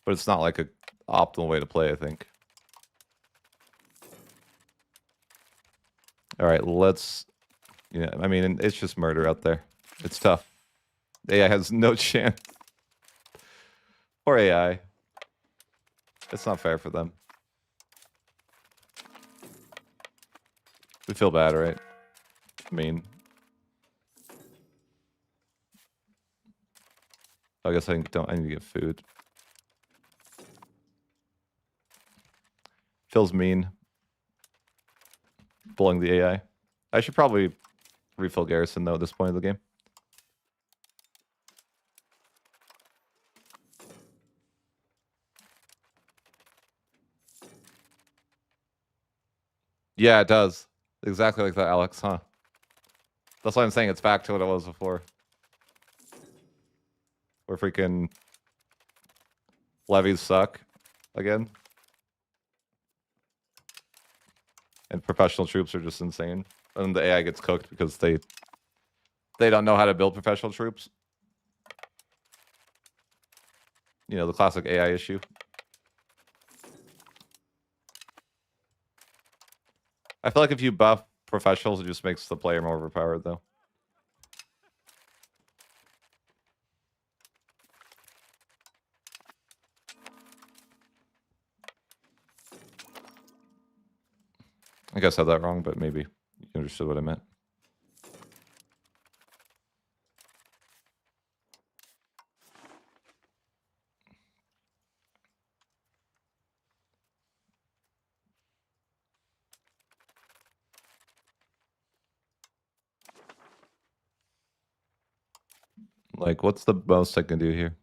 But it's not like a optimal way to play, I think. All right, let's... Yeah, I mean, it's just murder out there. It's tough. AI has no chance. Poor AI. It's not fair for them. We feel bad, right? I mean... I guess I need to get food. Feels mean. Bullying the AI. I should probably refill Garrison, though, at this point of the game. Yeah, it does. Exactly like that, Alex, huh? That's why I'm saying it's back to what it was before. Where freaking levies suck again. And professional troops are just insane. And the AI gets cooked because they don't know how to build professional troops. You know, the classic AI issue. I feel like if you buff professionals, it just makes the player more overpowered, though. I guess I said that wrong, but maybe you understood what I meant. Like, what's the most I can do here?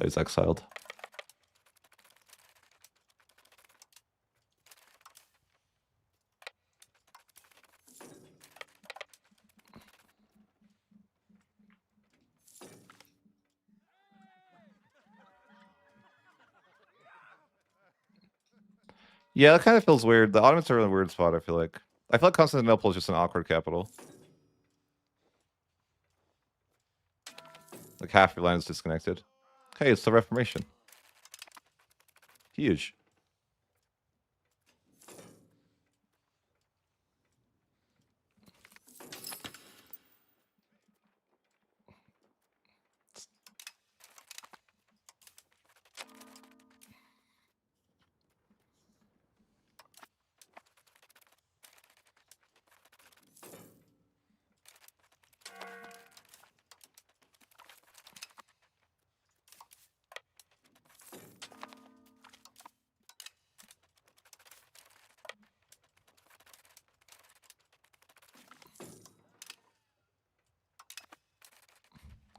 Oh, he's exiled. Yeah, that kind of feels weird. The Ottomans are in a weird spot, I feel like. I feel like Constantinople is just an awkward capital. Like, half your land is disconnected. Hey, it's the Reformation. Huge.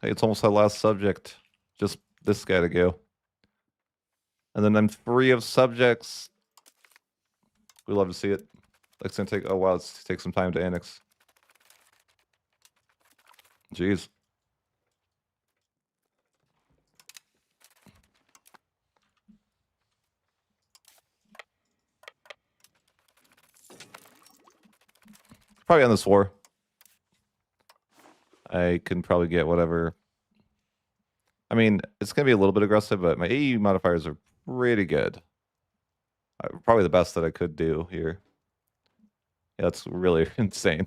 Hey, it's almost our last subject. Just this guy to go. And then I'm free of subjects. We love to see it. It's gonna take, oh wow, it's take some time to annex. Jeez. Probably on this war. I can probably get whatever. I mean, it's gonna be a little bit aggressive, but my AE modifiers are pretty good. Probably the best that I could do here. Yeah, that's really insane.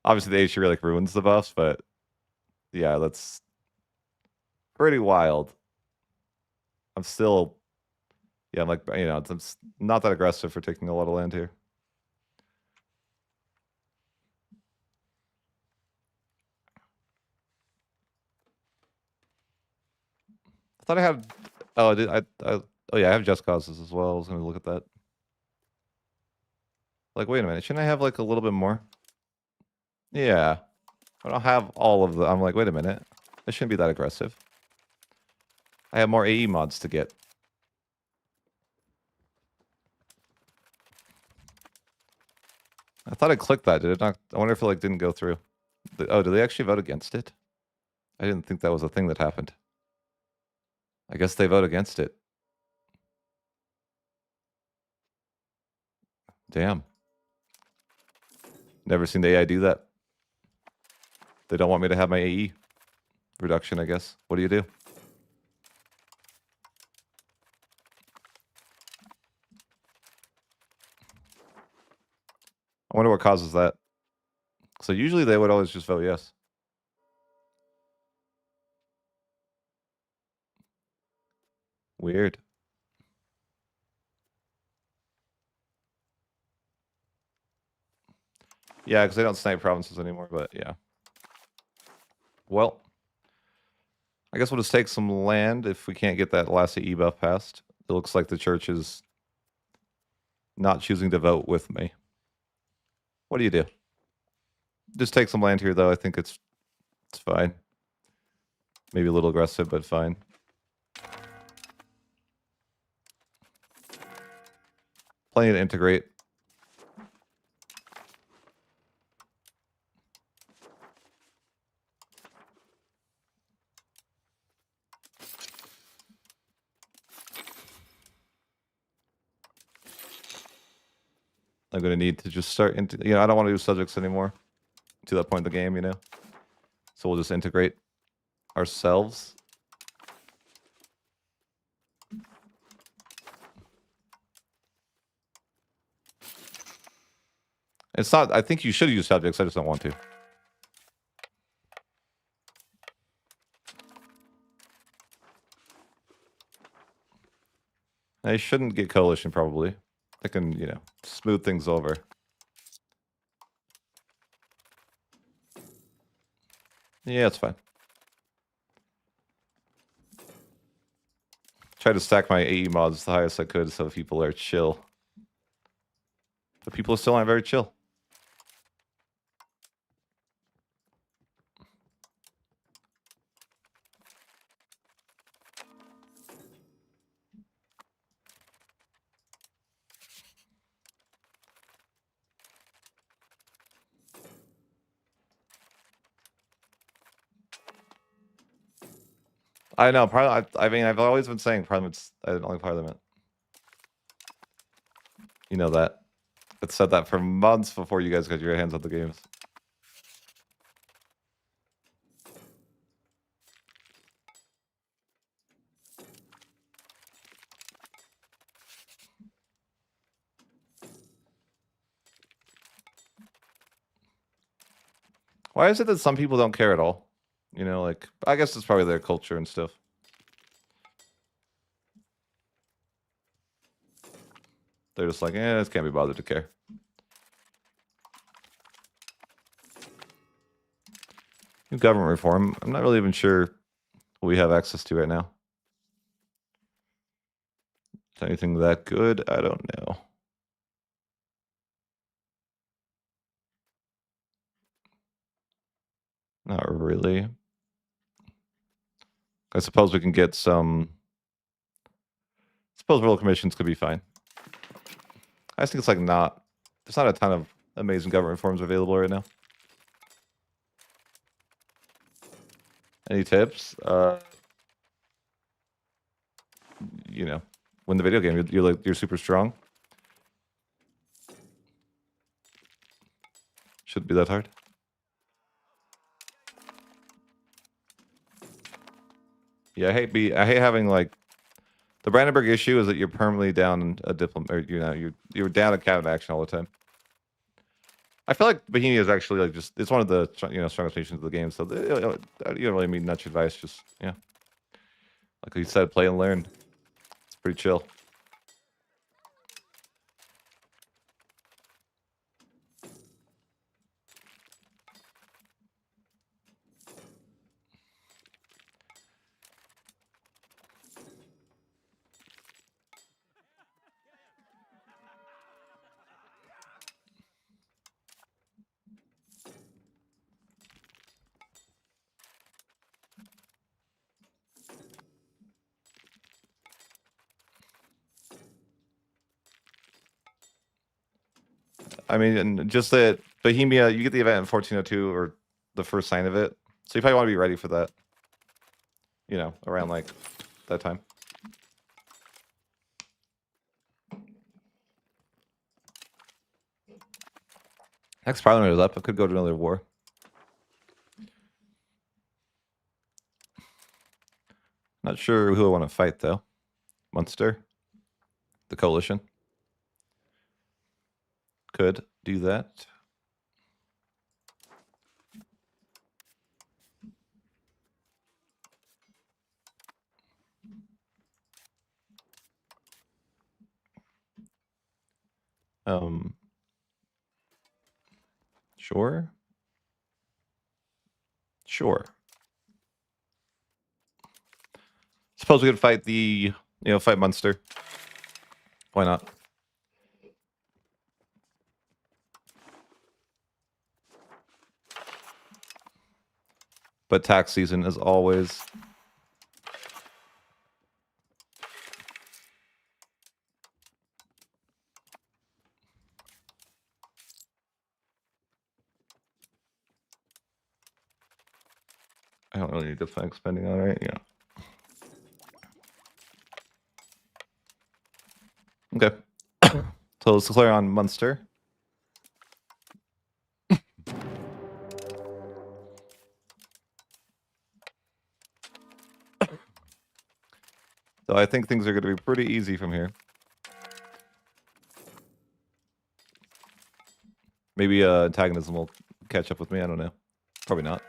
Obviously, the HE like ruins the buffs, but yeah, that's pretty wild. I'm still, yeah, I'm like, you know, it's not that aggressive for taking a lot of land here. I thought I had, oh, oh yeah, I have just causes as well. I was gonna look at that. Like, wait a minute, shouldn't I have like a little bit more? Yeah, I don't have all of the. I'm like, wait a minute, this shouldn't be that aggressive. I have more AE mods to get. I thought I clicked that. Did it not? I wonder if it like didn't go through. Oh, did they actually vote against it? I didn't think that was a thing that happened. I guess they vote against it. Damn. Never seen the AI do that. They don't want me to have my AE reduction, I guess. What do you do? I wonder what causes that. So usually they would always just vote yes. Weird. Yeah, because they don't snipe provinces anymore, but yeah. Well, I guess we'll just take some land if we can't get that last AE buff passed. It looks like the church is not choosing to vote with me. What do you do? Just take some land here, though. I think it's fine. Maybe a little aggressive, but fine. Plenty to integrate. I'm going to need to just start, you know, I don't want to do subjects anymore to that point in the game, you know? So we'll just integrate ourselves. It's not, I think you should use subjects, I just don't want to. I shouldn't get coalition, probably. I can, you know, smooth things over. Yeah, it's fine. Try to stack my AE mods the highest I could so people are chill. But people still aren't very chill. I know, Parliament. I mean, I've always been saying Parliament's. I don't like Parliament. You know that. It said that for months before you guys got your hands on the games. Why is it that some people don't care at all? You know, like, I guess it's probably their culture and stuff. They're just like, this can't be bothered to care. New government reform. I'm not really even sure what we have access to right now. Is anything that good? I don't know. Not really. I suppose we can get some... I suppose rural commissions could be fine. I just think it's like not... There's not a ton of amazing government reforms available right now. Any tips? You know, win the video game. You're super strong. Shouldn't be that hard. Yeah, I hate having like... The Brandenburg issue is that you're permanently down a diplomat, or you're down a cabinet action all the time. I feel like Bohemia is actually like it's one of the strongest nations of the game, so you don't really need much advice. Just like you said, play and learn. It's pretty chill. I mean, and just that Bohemia, you get the event in 1402 or the first sign of it, so you probably want to be ready for that. Around like that time. Next parliament is up. I could go to another war. Not sure who I want to fight though. Munster, the coalition. Could do that. Sure. Suppose we could fight fight Munster. Why not? But tax season, as always. I don't really need to flag spending on it. Yeah. Okay. So let's declare on Munster. So I think things are going to be pretty easy from here. Maybe antagonism will catch up with me. I don't know. Probably not.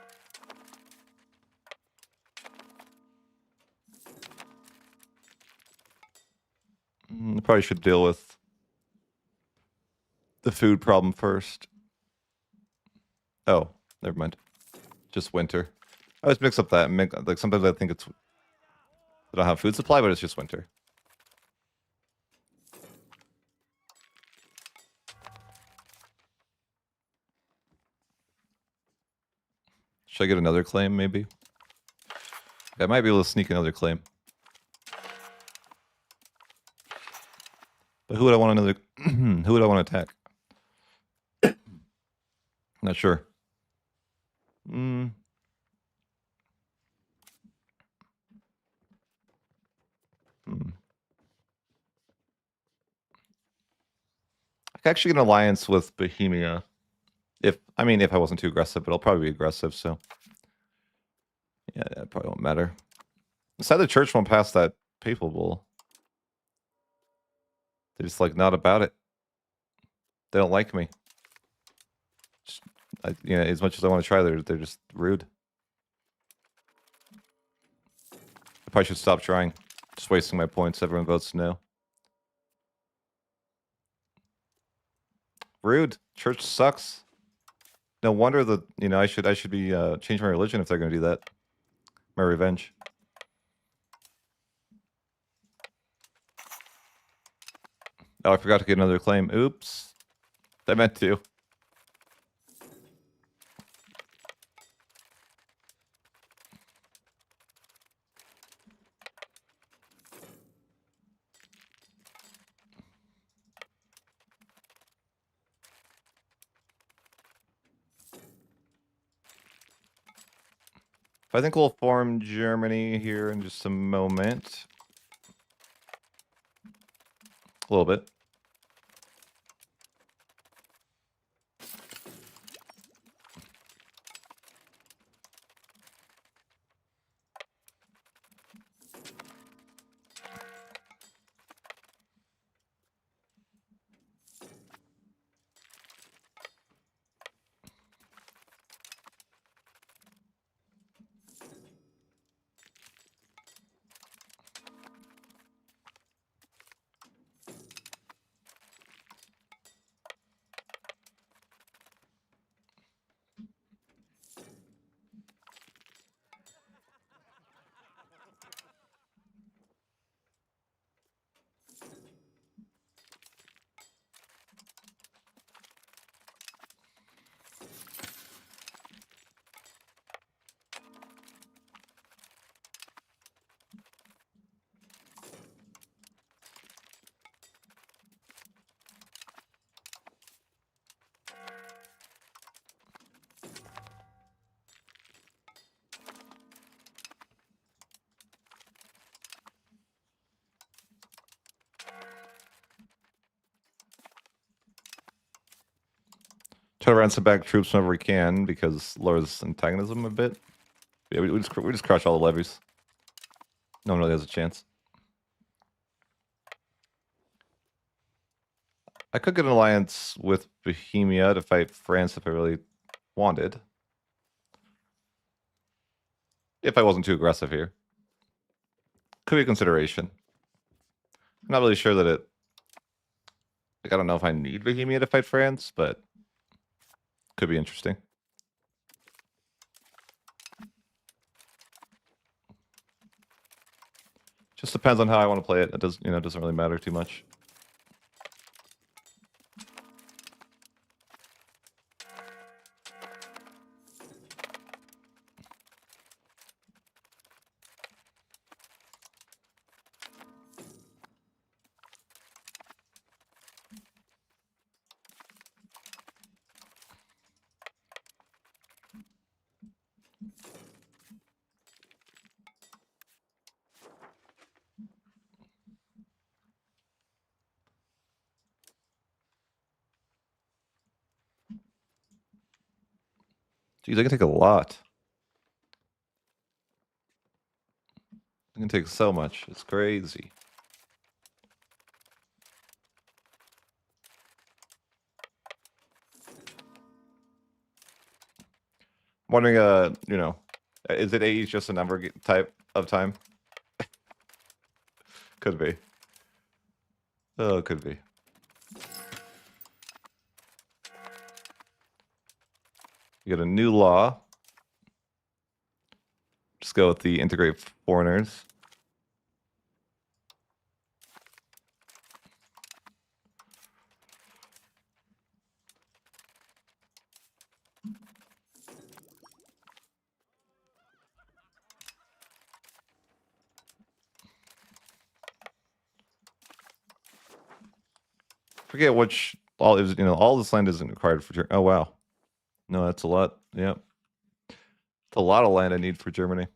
Probably should deal with the food problem first. Oh, never mind. Just winter. I always mix up that. Like sometimes I think they don't have food supply, but it's just winter. Should I get another claim, maybe? I might be able to sneak another claim. But who would I want who would I want to attack? Not sure. I could actually get an alliance with Bohemia. If I wasn't too aggressive, but I'll probably be aggressive, so yeah, that probably won't matter. Inside the church won't pass that papal bull. They're just like not about it. They don't like me. As much as I want to try, they're just rude. I probably should stop trying. Just wasting my points. Everyone votes no. Rude. Church sucks. No wonder that I should be change my religion if they're going to do that. My revenge. Oh, I forgot to get another claim. Oops. I meant to. I think we'll form Germany here in just a moment. A little bit. Try to ransom back troops whenever we can because lowers antagonism a bit. Yeah, we just crush all the levies. No one really has a chance. I could get an alliance with Bohemia to fight France if I really wanted. If I wasn't too aggressive here. Could be a consideration. I'm not really sure that it... Like, I don't know if I need Bohemia to fight France, but could be interesting. Just depends on how I want to play it. It does, you know, doesn't really matter too much. Geez, I can take a lot. I can take so much. It's crazy. I'm wondering, you know, is it age just a number type of time? Could be. Oh, could be. You get a new law. Just go with the integrate foreigners. Forget which all is, you know, all this land isn't required for Germany. Oh wow. No, that's a lot. Yep. It's a lot of land I need for Germany.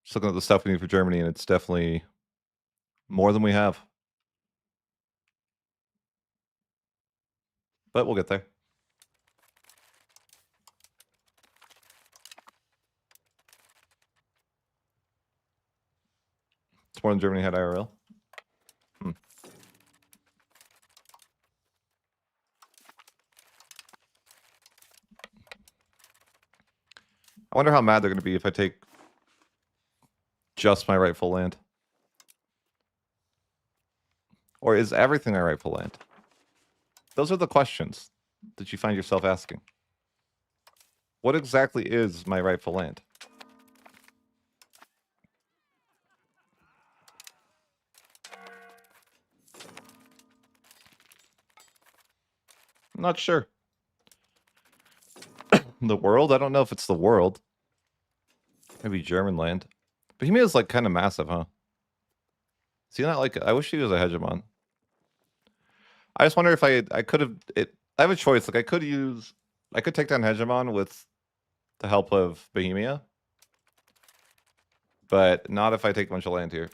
Just looking at the stuff we need for Germany, and it's definitely more than we have. But we'll get there. It's more than Germany had IRL. I wonder how mad they're going to be if I take just my rightful land. Or is everything my rightful land? Those are the questions that you find yourself asking. What exactly is my rightful land? I'm not sure. The world? I don't know if it's the world. Maybe German land. Bohemia is like kind of massive, huh? See, not like I wish he was a hegemon. I just wonder if I could have it. I have a choice. Like I could take down hegemon with to help with Bohemia. But not if I take a bunch of land here.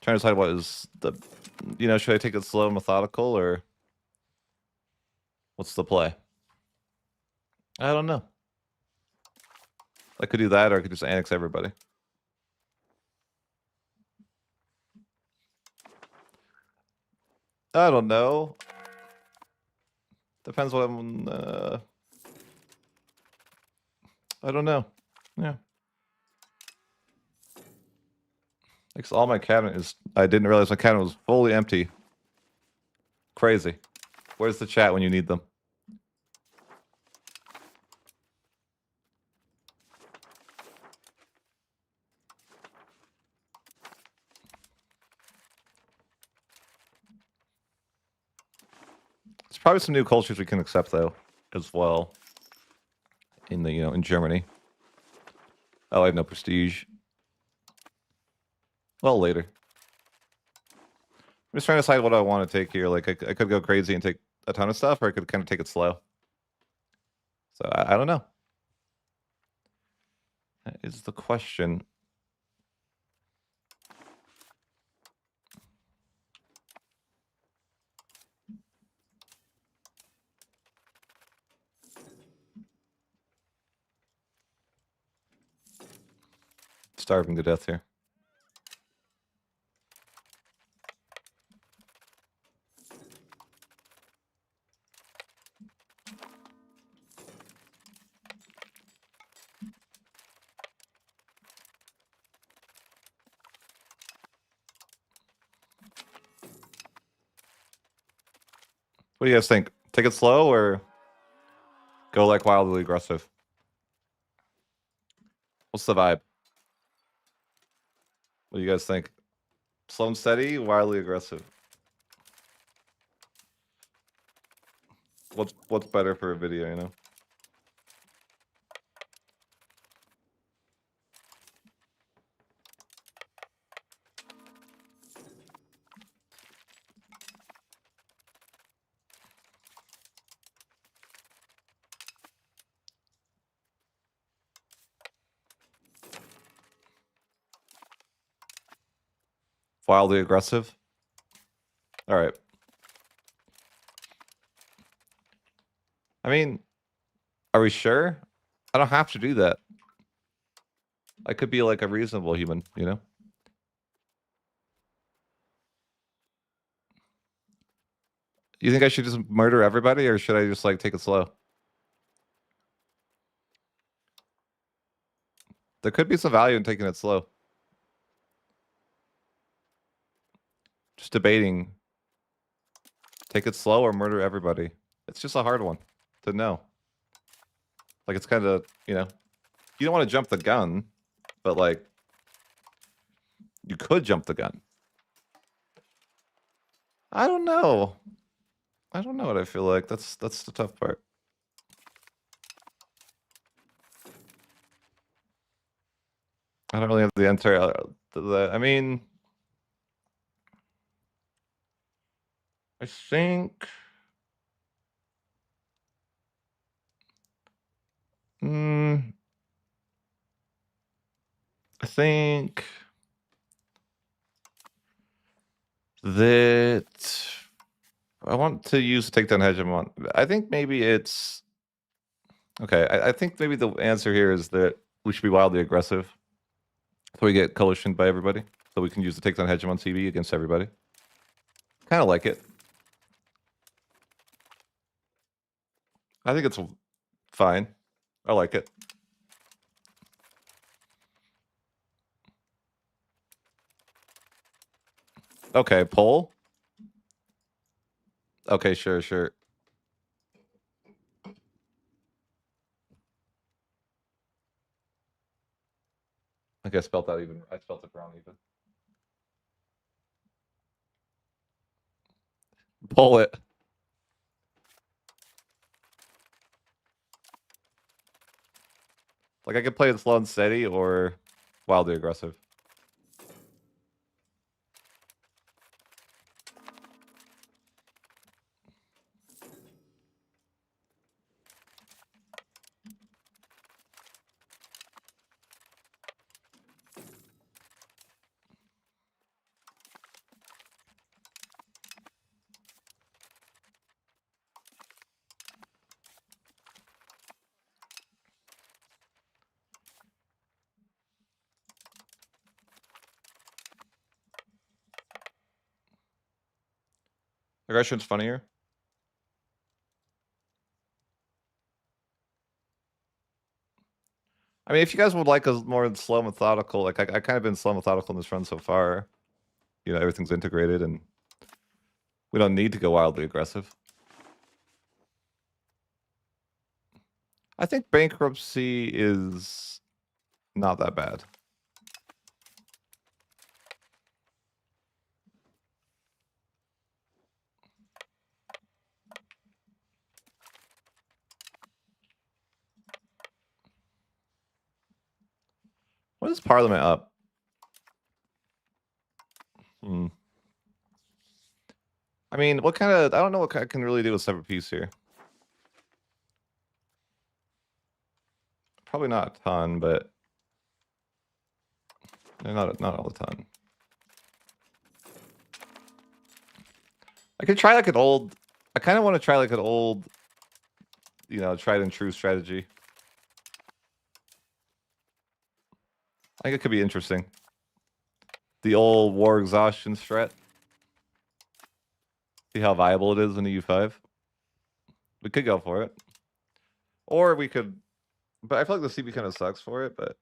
Trying to decide what is the, should I take it slow and methodical, or what's the play? I don't know. I could do that, or I could just annex everybody. I don't know. Depends what I'm. I don't know. Yeah. Because all my cabinet is. I didn't realize my cabinet was fully empty. Crazy. Where's the chat when you need them? There's probably some new cultures we can accept though, as well. In the in Germany. Oh, I have no prestige. Well, later. I'm just trying to decide what I want to take here. Like, I could go crazy and take a ton of stuff, or I could kind of take it slow. So, I don't know. That is the question. Starving to death here. What do you guys think? Take it slow or go like wildly aggressive? What's the vibe? What do you guys think? Slow and steady, wildly aggressive. What's better for a video, Wildly aggressive. All right. I mean, are we sure? I don't have to do that. I could be like a reasonable human. You think I should just murder everybody, or should I just like take it slow? There could be some value in taking it slow. Just debating. Take it slow or murder everybody. It's just a hard one to know. Like, it's kind of, you don't want to jump the gun, but like, you could jump the gun. I don't know. I don't know what I feel like. That's the tough part. I don't really have the entire. I mean, I think. I think that I want to use takedown hegemon. I think maybe it's okay. I think maybe the answer here is that we should be wildly aggressive, so we get coalitioned by everybody, so we can use the takedown hegemon CB against everybody. Kind of like it. I think it's fine. I like it. Okay, poll. Okay, sure. I think I spelled that even. I spelled it wrong even. Pull it. Like I could play it slow and steady or wildly aggressive. Aggression's funnier. I mean, if you guys would like a more slow methodical, like I kind of been slow methodical in this run so far. You know, everything's integrated and we don't need to go wildly aggressive. I think bankruptcy is not that bad. What is Parliament up? I mean, what kind of... I don't know what I can really do with separate piece here. Probably not a ton, but... Not all the ton. I could try like an old... I kind of want to try like an old, you know, tried and true strategy. I think it could be interesting. The old war exhaustion strat. See how viable it is in EU5. We could go for it. Or we could... But I feel like the CB kind of sucks for it, but...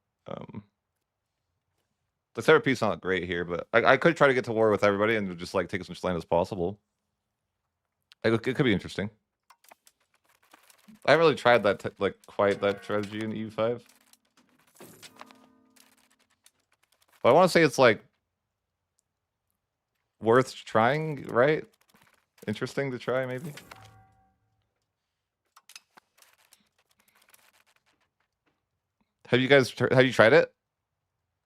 The separate piece not great here, but I could try to get to war with everybody and just like take as much land as possible. It could be interesting. I haven't really tried that like quite that strategy in EU5. But I want to say it's like worth trying, right? Interesting to try, maybe. Have you tried it?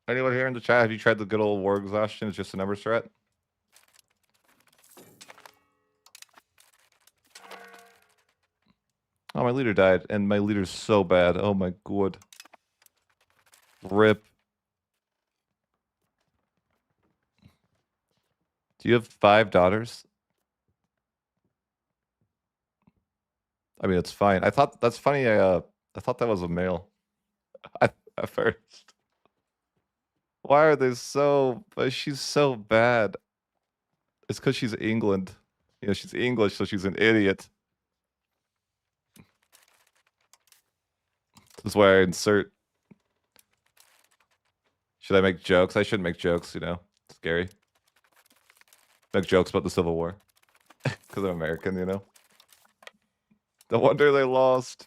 Anyone here in the chat, have you tried the good old war exhaustion? It's just a number strat. Oh, my leader died, and my leader's so bad. Oh my god. Rip. Do you have 5 daughters? I mean, it's fine. I thought that's funny. I thought that was a male at first. Why are they so... She's so bad. It's because she's England. You know, she's English, so she's an idiot. This is why I insert... Should I make jokes? I shouldn't make jokes, you know. It's scary. Make jokes about the Civil War. Because I'm American, you know. No wonder they lost.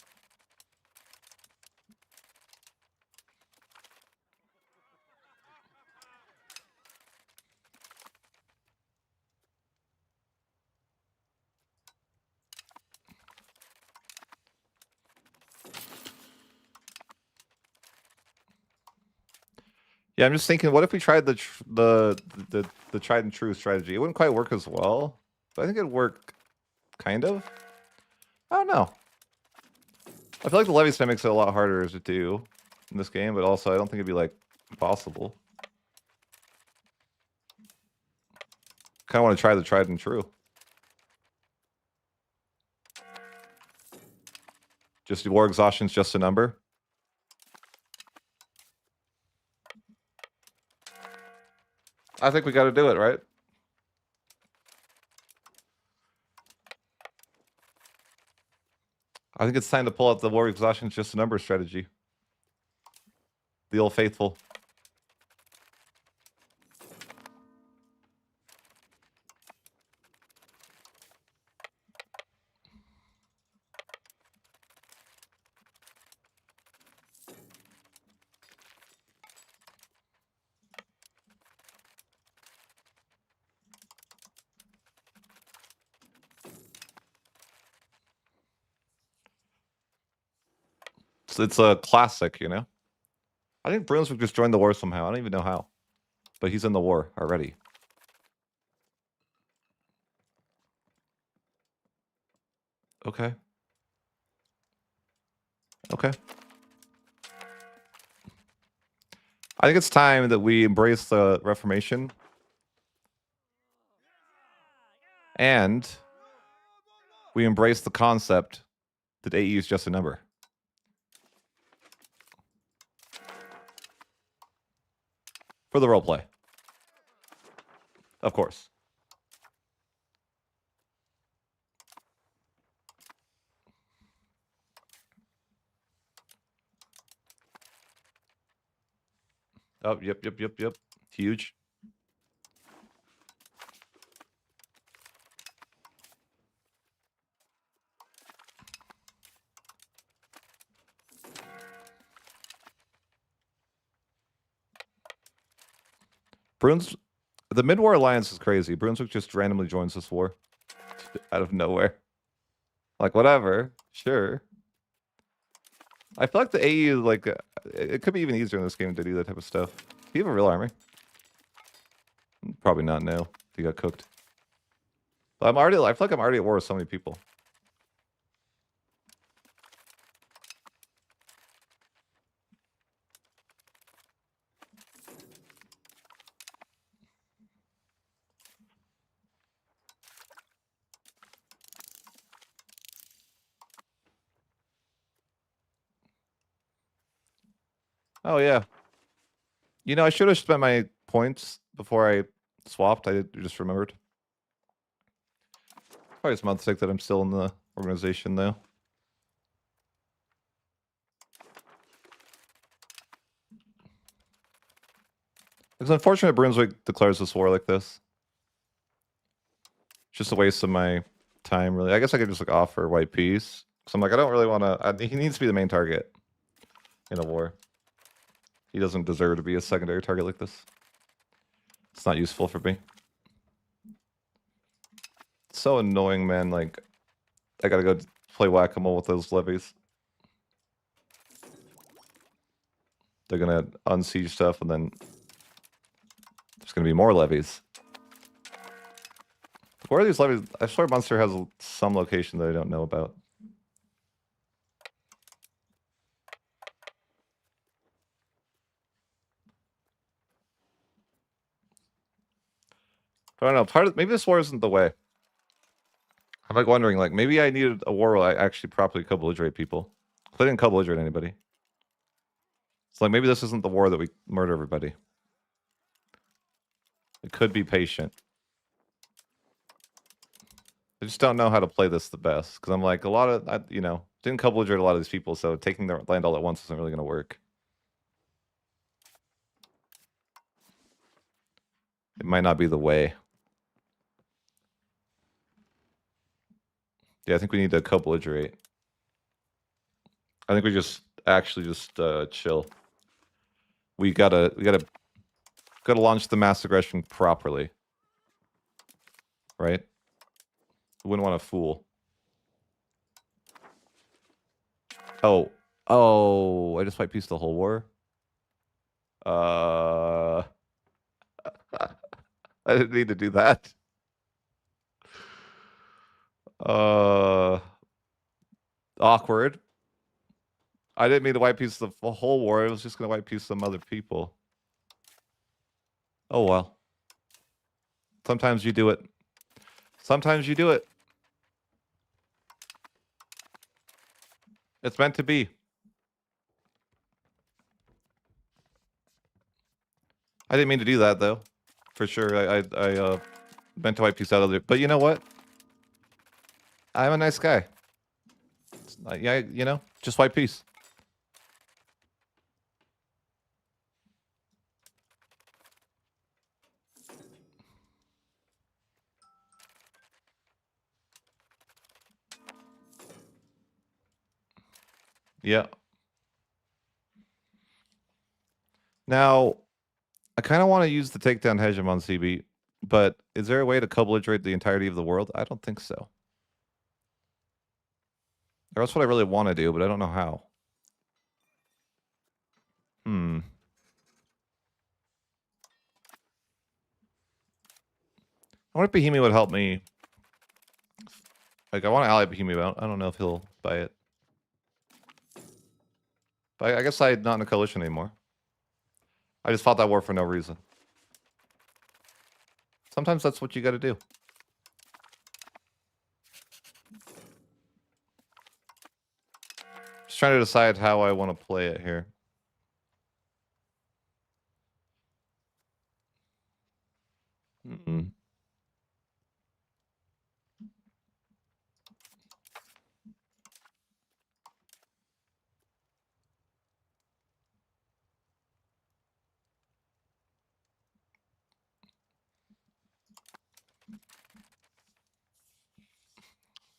Yeah, I'm just thinking, what if we tried the tried and true strategy? It wouldn't quite work as well, but I think it'd work kind of. I don't know. I feel like the levy spam makes it a lot harder to do in this game, but also I don't think it'd be like impossible. Kind of want to try the tried and true. Just war exhaustion's just a number. I think we got to do it, right? I think it's time to pull out the war exhaustion's just a number strategy. The old faithful. It's a classic, you know? I think Brunswick just joined the war somehow. I don't even know how. But he's in the war already. Okay. Okay. I think it's time that we embrace the Reformation. And we embrace the concept that AE is just a number. For the roleplay. Of course. Oh, yep. Huge. The Mid-War Alliance is crazy. Brunswick just randomly joins this war. Out of nowhere. Like, whatever. Sure. I feel like the AE, like, it could be even easier in this game to do that type of stuff. Do you have a real army? Probably not, no. He got cooked. But I feel like I'm already at war with so many people. Oh, yeah. You know, I should have spent my points before I swapped. I just remembered. Probably it's a mistake that I'm still in the organization, though. It's unfortunate Brunswick declares this war like this. It's just a waste of my time, really. I guess I could just like offer white peace. So I'm like, I don't really want to. He needs to be the main target in a war. He doesn't deserve to be a secondary target like this. It's not useful for me. It's so annoying, man. Like, I gotta go play whack-a-mole with those levies. They're gonna unsiege stuff, and then there's gonna be more levies. Where are these levies? I swear Munster has some location that I don't know about. I don't know. Maybe this war isn't the way. I'm like wondering, like, maybe I needed a war where I actually properly co-belligerate people. I didn't co-belligerate anybody. It's like maybe this isn't the war that we murder everybody. It could be patient. I just don't know how to play this the best because I'm like didn't co-belligerate a lot of these people, so taking their land all at once isn't really going to work. It might not be the way. Yeah, I think we need to co-belligerate. I think we just chill. We gotta launch the mass aggression properly, right? We wouldn't want to fool. Oh! I just white pieced the whole war. I didn't need to do that. Awkward. I didn't mean to white piece the whole war. I was just gonna white piece some other people. Oh well. Sometimes you do it. Sometimes you do it. It's meant to be. I didn't mean to do that though. For sure. I meant to white piece out of there. But you know what? I'm a nice guy. Yeah, you know, just white piece. Yeah. Now, I kind of want to use the takedown hegemon CB, but is there a way to co-belligerate the entirety of the world? I don't think so. Or that's what I really want to do, but I don't know how. I wonder if Bohemia would help me. Like, I want to ally Bohemia, but I don't know if he'll buy it. But I guess I'm not in a coalition anymore. I just fought that war for no reason. Sometimes that's what you got to do. Just trying to decide how I want to play it here.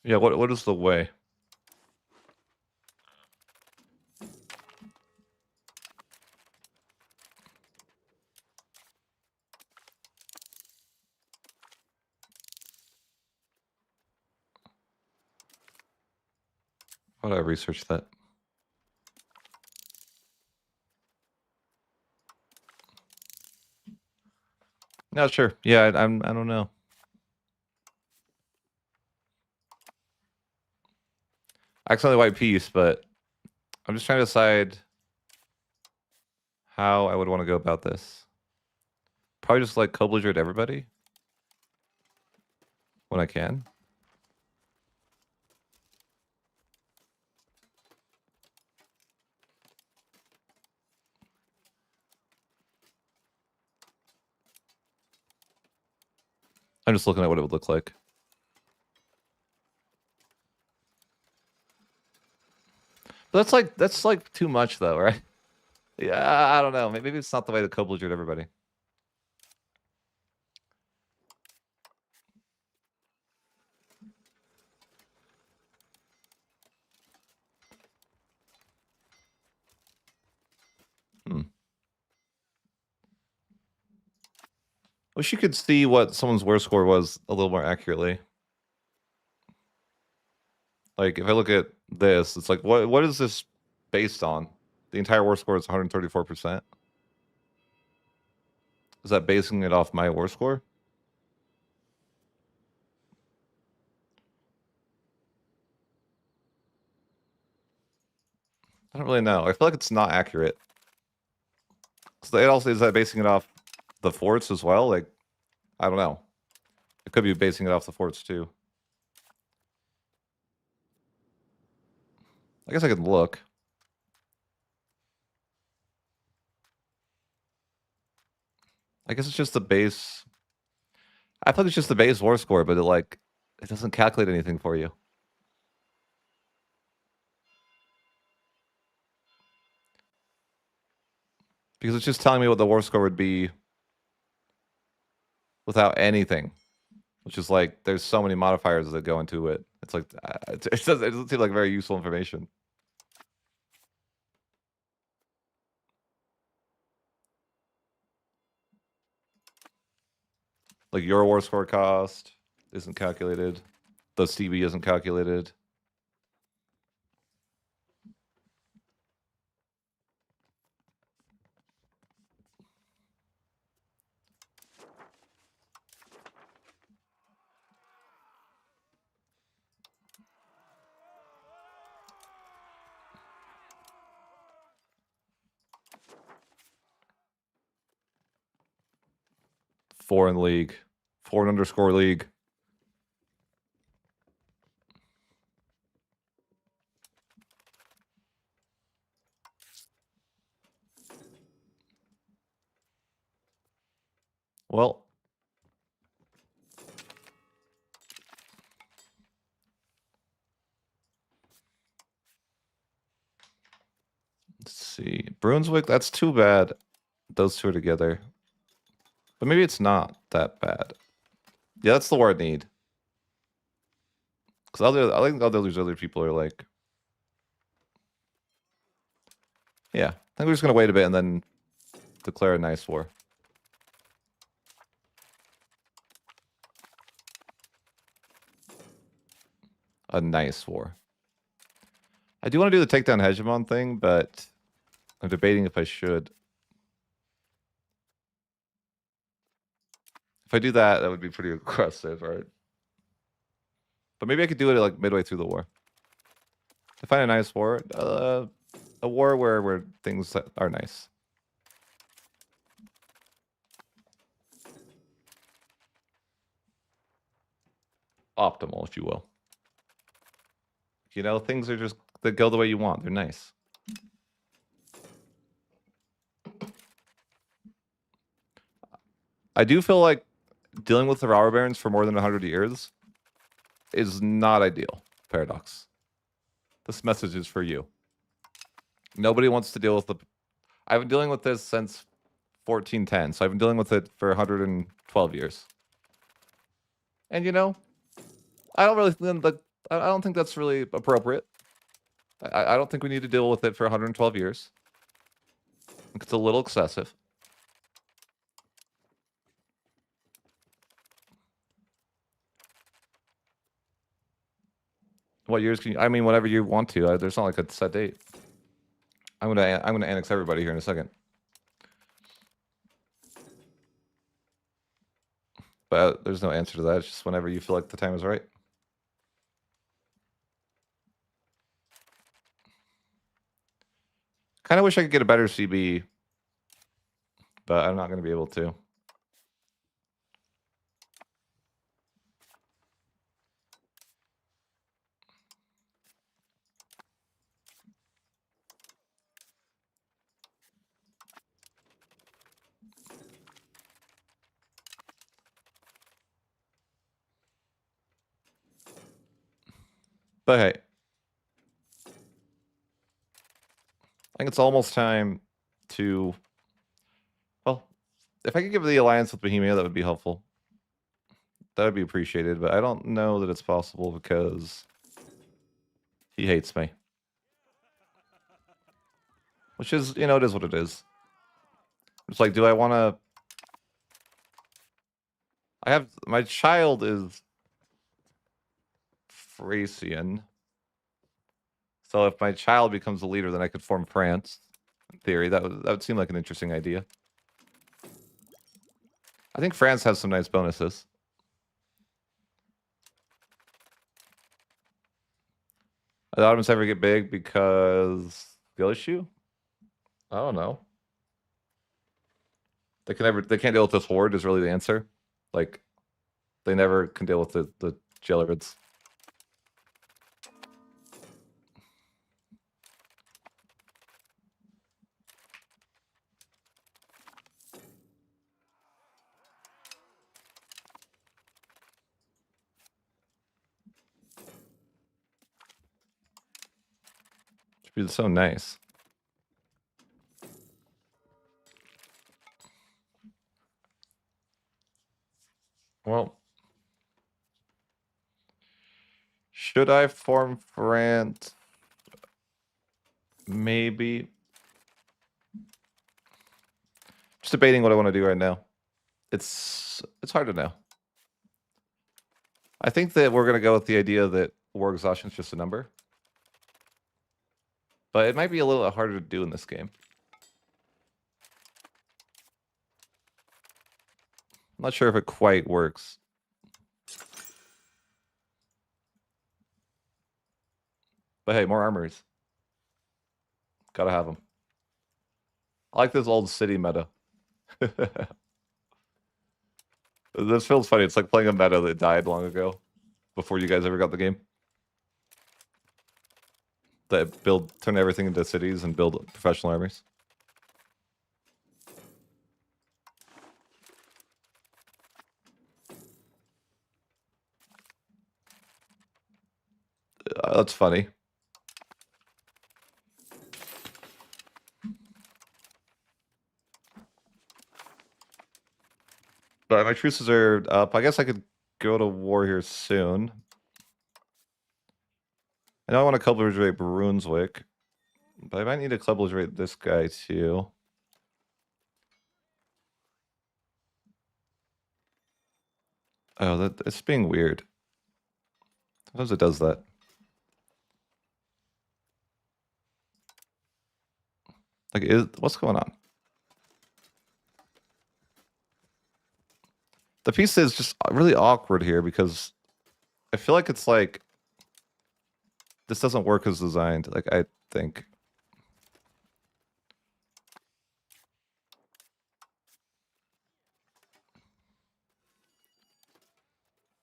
Yeah, what is the way? How do I research that? No, sure. Yeah, I don't know. I accidentally white piece, but I'm just trying to decide how I would want to go about this. Probably just like co-belligerate everybody when I can. I'm just looking at what it would look like. But that's like too much though, right? Yeah, I don't know. Maybe it's not the way to co-belligerate everybody. Wish you could see what someone's war score was a little more accurately. Like, if I look at this, it's like, what is this based on? The entire war score is 134%. Is that basing it off my war score? I don't really know. I feel like it's not accurate. So it also, is that basing it off the forts as well? Like, I don't know. It could be basing it off the forts too. I guess I could look. I guess it's just the base. I thought it's just the base war score, but it doesn't calculate anything for you. Because it's just telling me what the war score would be without anything. Which is like, there's so many modifiers that go into it. It's like, it doesn't seem like very useful information. Like, your war score cost isn't calculated. The CB isn't calculated. Foreign league. Foreign_league. Well, let's see. Brunswick, that's too bad. Those two are together. But maybe it's not that bad. Yeah, that's the word I need. Because I think other people are like... Yeah, I think we're just going to wait a bit and then declare a nice war. A nice war. I do want to do the takedown hegemon thing, but I'm debating if I should. If I do that, that would be pretty aggressive, right? But maybe I could do it like midway through the war. To find a nice war, a war where things are nice. Optimal, if you will. You know, things are just, they go the way you want. They're nice. I do feel like dealing with the robber barons for more than 100 years is not ideal. Paradox. This message is for you. Nobody wants to deal with the... I've been dealing with this since 1410, so I've been dealing with it for 112 years. And you know, I don't think that's really appropriate. I don't think we need to deal with it for 112 years. It's a little excessive. What years can you? I mean, whatever you want to. There's not like a set date. I'm gonna annex everybody here in a second. But there's no answer to that. It's just whenever you feel like the time is right. Kind of wish I could get a better CB, but I'm not going to be able to. But hey, I think it's almost time to... Well, if I could give the alliance with Bohemia, that would be helpful. That would be appreciated, but I don't know that it's possible because he hates me. Which is, you know, it is what it is. It's like, do I want to... I have... My child is Frisian. So if my child becomes the leader, then I could form France. In theory, that would seem like an interesting idea. I think France has some nice bonuses. The Ottomans ever get big because the issue? I don't know. They can't deal with this horde is really the answer. Like, they never can deal with the jailbirds. Should be so nice. Well, should I form France? Maybe. Just debating what I want to do right now. It's hard to know. I think that we're gonna go with the idea that war exhaustion is just a number. But it might be a little harder to do in this game. I'm not sure if it quite works. But hey, more armories. Gotta have them. I like this old city meta. This feels funny. It's like playing a meta that died long ago, before you guys ever got the game. That turn everything into cities and build professional armies. That's funny. But my truces are up. I guess I could go to war here soon. I know I want to club belligerate Brunswick, but I might need to club belligerate this guy too. Oh, it's being weird. Sometimes it does that. Like, what's going on? The piece is just really awkward here because I feel like it's like this doesn't work as designed. Like, I think.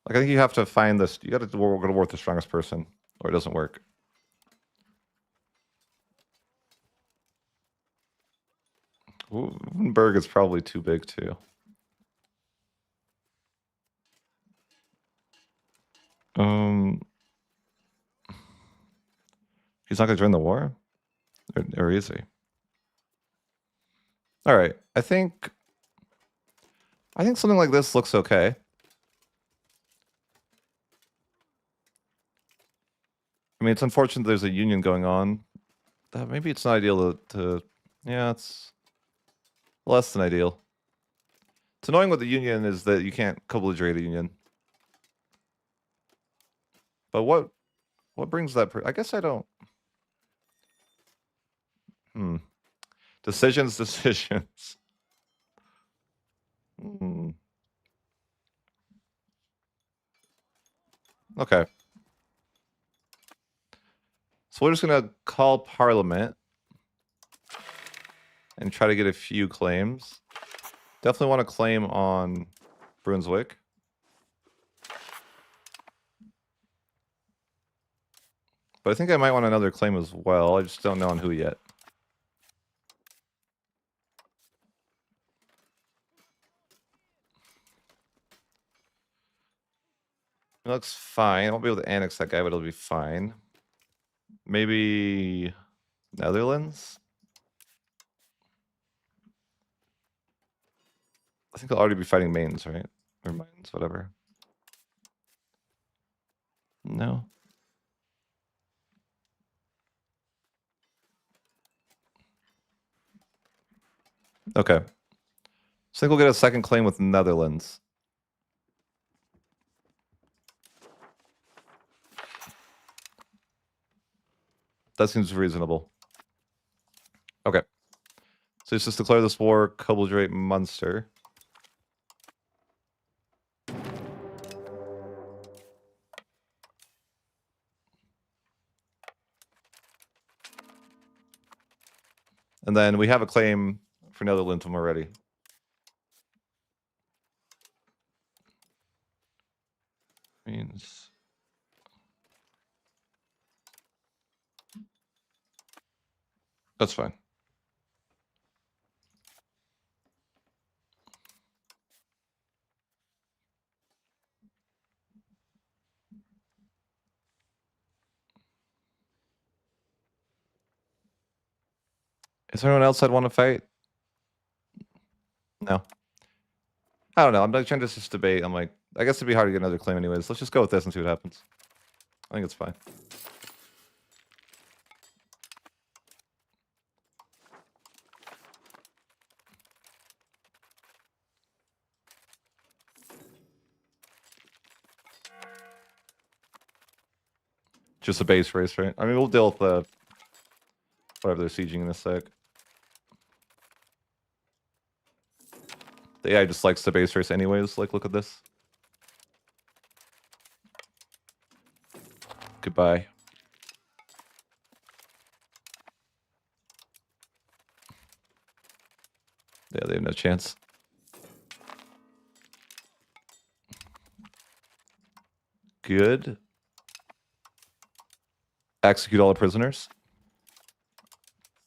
Like, I think you have to find this. You got to go to war with the strongest person, or it doesn't work. Wittenberg is probably too big too. He's not gonna join the war, or is he? All right, I think something like this looks okay. I mean, it's unfortunate there's a union going on. Maybe it's not ideal to yeah, it's less than ideal. It's annoying with the union is that you can't co-belligerate a union. But what brings that? I guess I don't. Decisions. Okay. So we're just gonna call Parliament and try to get a few claims. Definitely want to claim on Brunswick. But I think I might want another claim as well. I just don't know on who yet. It looks fine. I won't be able to annex that guy, but it'll be fine. Maybe Netherlands? I think I'll already be fighting Mainz, right? Or Mainz, whatever. No. Okay. So I think we'll get a second claim with Netherlands. That seems reasonable. Okay. So let's just declare this war, co-belligerate Munster. And then we have a claim for Netherlands when we're ready. Means that's fine. Is there anyone else I'd want to fight? No. I don't know. I'm like trying to just debate. I'm like, I guess it'd be hard to get another claim anyways. Let's just go with this and see what happens. I think it's fine. Just a base race, right? I mean, we'll deal with the whatever they're sieging in a sec. The AI just likes the base race anyways. Like, look at this. Goodbye. Yeah, they have no chance. Good. Execute all the prisoners.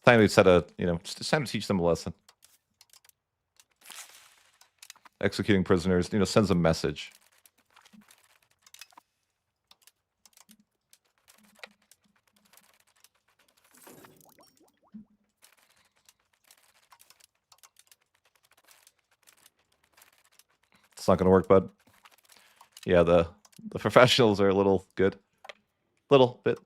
Time to set a, it's time to teach them a lesson. Executing prisoners, sends a message. It's not going to work, bud. Yeah, the professionals are a little good. Little bit.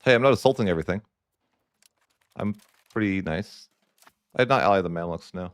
Hey, I'm not assaulting everything. I'm pretty nice. I did not ally the Mamluks, no.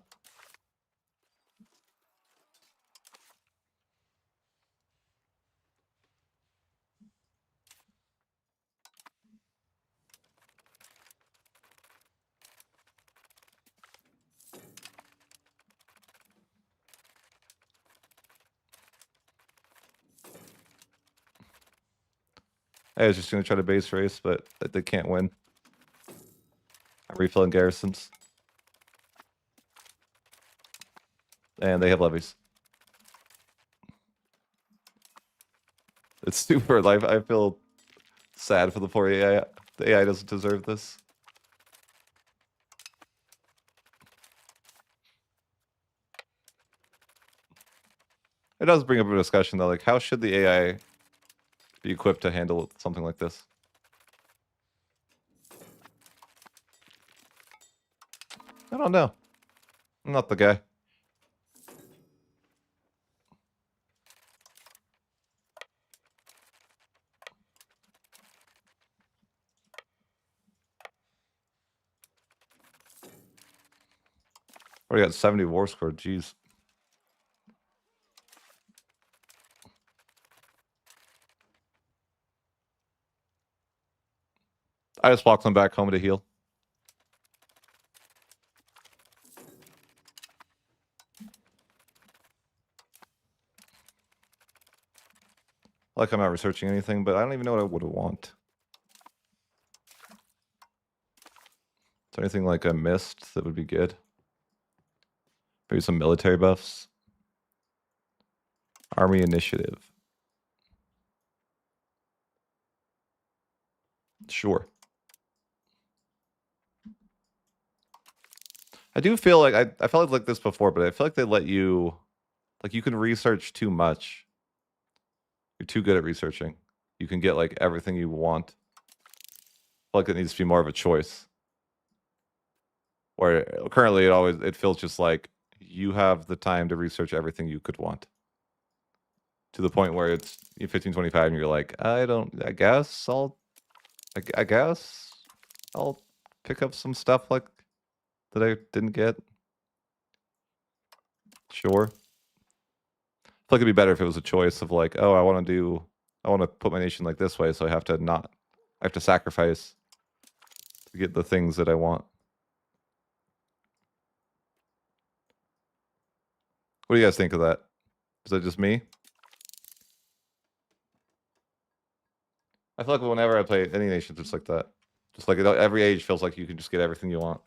I was just going to try to base race, but they can't win. I'm refilling garrisons. And they have levies. It's super. Like, I feel sad for the poor AI. The AI doesn't deserve this. It does bring up a discussion, though. Like, how should the AI be equipped to handle something like this? I don't know. I'm not the guy. Already got 70 war score. Jeez. I just walked them back home to heal. Like, I'm not researching anything, but I don't even know what I would want. Is there anything like I missed that would be good? Maybe some military buffs. Army initiative. Sure. I do feel like I felt like this before, but I feel like they let you, like, you can research too much. You're too good at researching. You can get like everything you want. I feel like it needs to be more of a choice. Where currently it feels just like you have the time to research everything you could want. To the point where it's 1525 and you're like, I guess I'll pick up some stuff like that I didn't get. Sure. I feel like it'd be better if it was a choice of like, oh, I want to put my nation like this way, so I have to sacrifice to get the things that I want. What do you guys think of that? Is that just me? I feel like whenever I play any nation, it's like that. Just like every age feels like you can just get everything you want.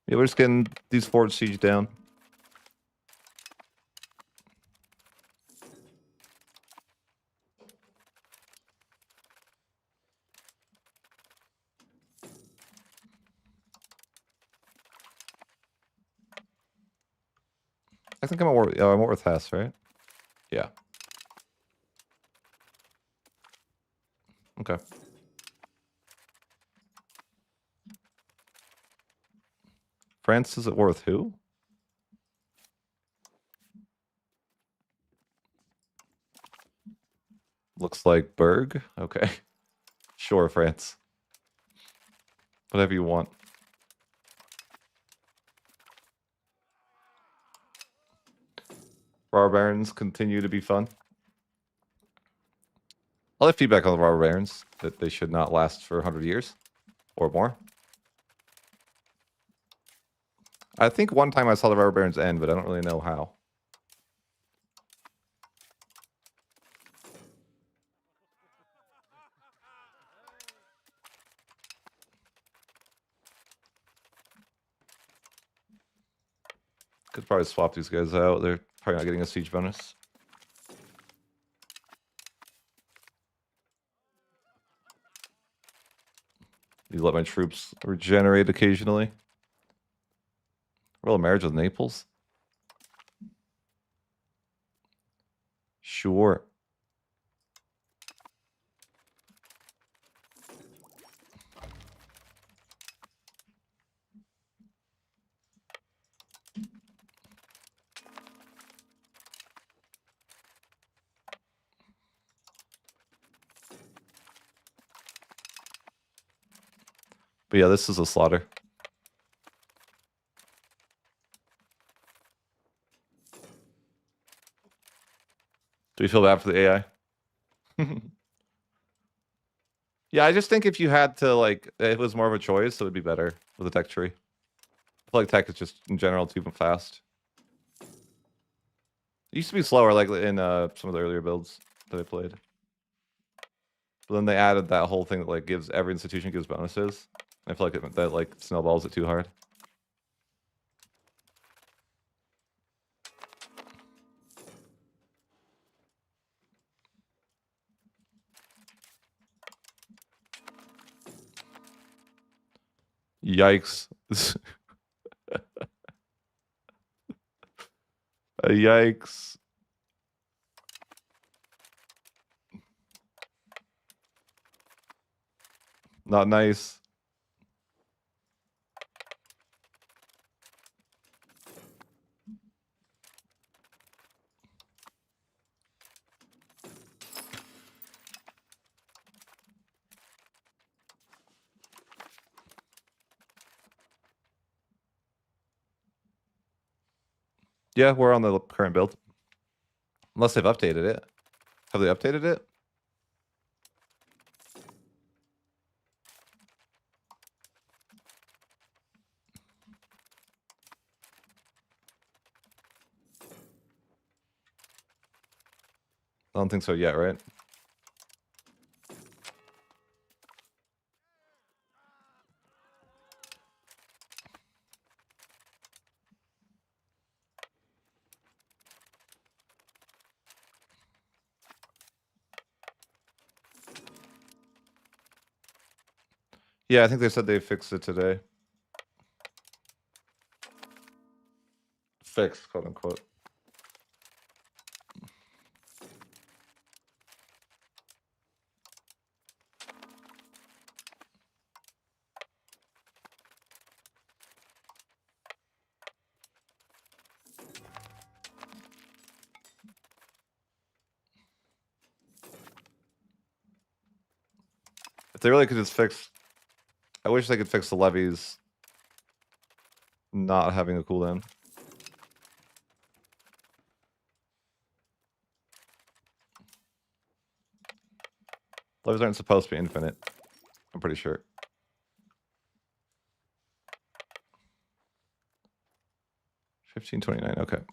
Yeah, we're just getting these forts siege down. I think I'm at war. I'm with Hess, right? Yeah. Okay. France is at war with who? Looks like Berg. Okay. Sure, France. Whatever you want. Robber Barons continue to be fun. I'll have feedback on the Robber Barons that they should not last for 100 years or more. I think one time I saw the Robber Barons end, but I don't really know how. Could probably swap these guys out. They're probably not getting a siege bonus. You let my troops regenerate occasionally. Royal marriage with Naples? Sure. But yeah, this is a slaughter. Do we feel bad for the AI? Yeah, I just think if you had to, like, it was more of a choice, it would be better with a tech tree. I feel like tech is just, in general, too fast. It used to be slower, like, in some of the earlier builds that I played. But then they added that whole thing that, like, gives every institution gives bonuses. I feel like that, like, snowballs it too hard. Yikes. Yikes. Not nice. Yeah, we're on the current build. Unless they've updated it. Have they updated it? I don't think so yet, right? Yeah, I think they said they fixed it today. Fixed, quote unquote. If they really could just fix... I wish they could fix the levies not having a cooldown. Levies aren't supposed to be infinite. I'm pretty sure. 1529, okay.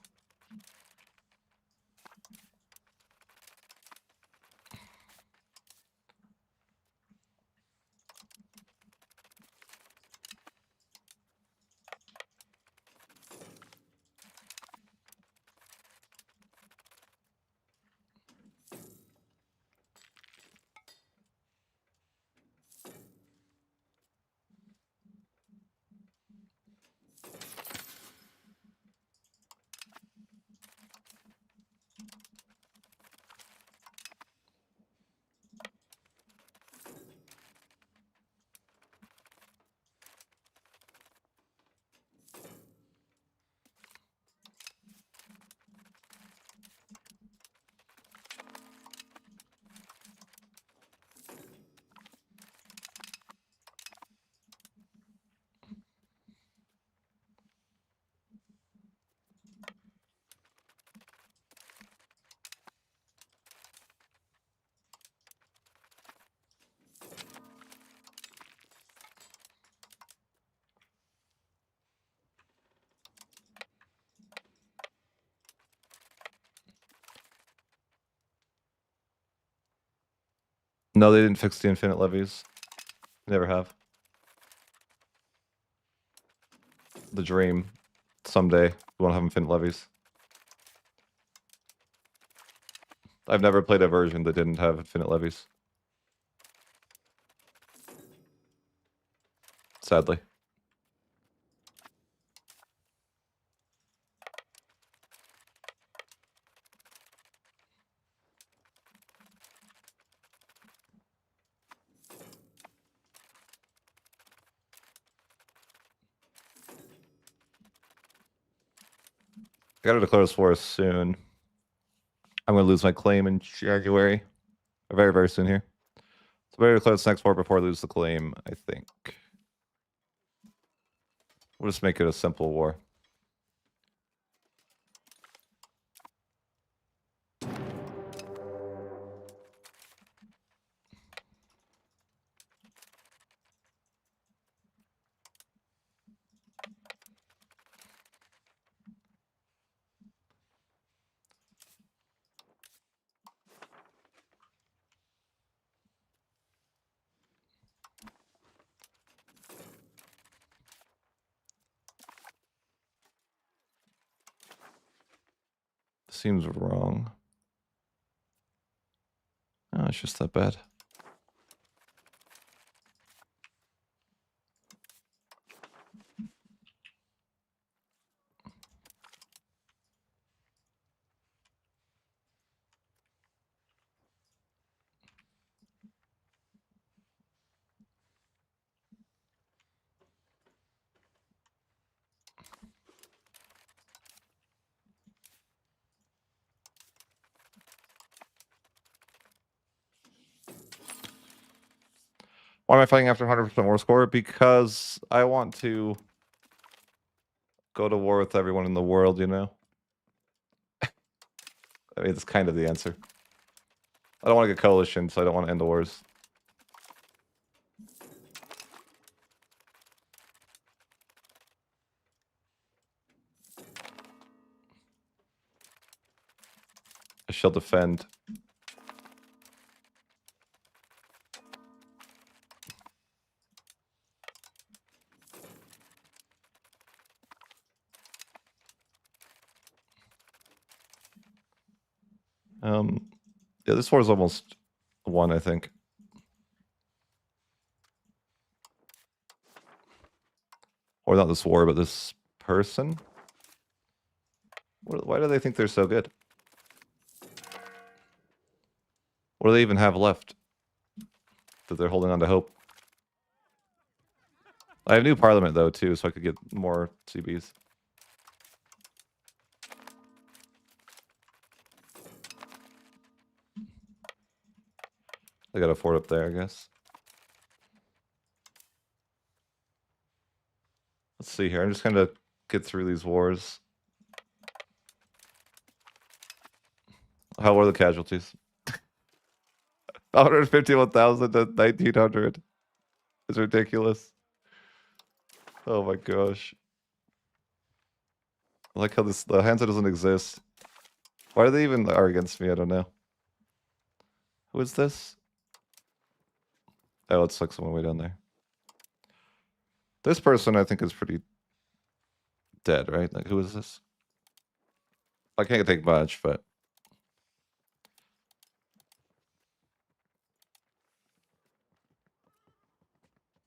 No, they didn't fix the infinite levies. Never have. The dream. Someday, we won't have infinite levies. I've never played a version that didn't have infinite levies. sadly. I gotta declare this war soon. I'm gonna lose my claim in January. Very, very soon here. So better declare this next war before I lose the claim, I think. We'll just make it a simple war. Seems wrong. Oh, it's just that bad. Why am I fighting after 100% war score? Because I want to go to war with everyone in the world, you know? I mean, it's kind of the answer. I don't want to get coalition, so I don't want to end the wars. I shall defend. Yeah, this war is almost won, I think. Or not this war, but this person. Why do they think they're so good? What do they even have left? That they're holding on to hope. I have new parliament, though, too, so I could get more CBs. I got a fort up there, I guess. Let's see here. I'm just going to get through these wars. How are the casualties? 151,000 to 1,900. It's ridiculous. Oh my gosh. I like how the Hansa doesn't exist. Why do they even are against me? I don't know. Who is this? Oh, it's like someone way down there. This person I think is pretty dead, right? Like, who is this? I can't take much, but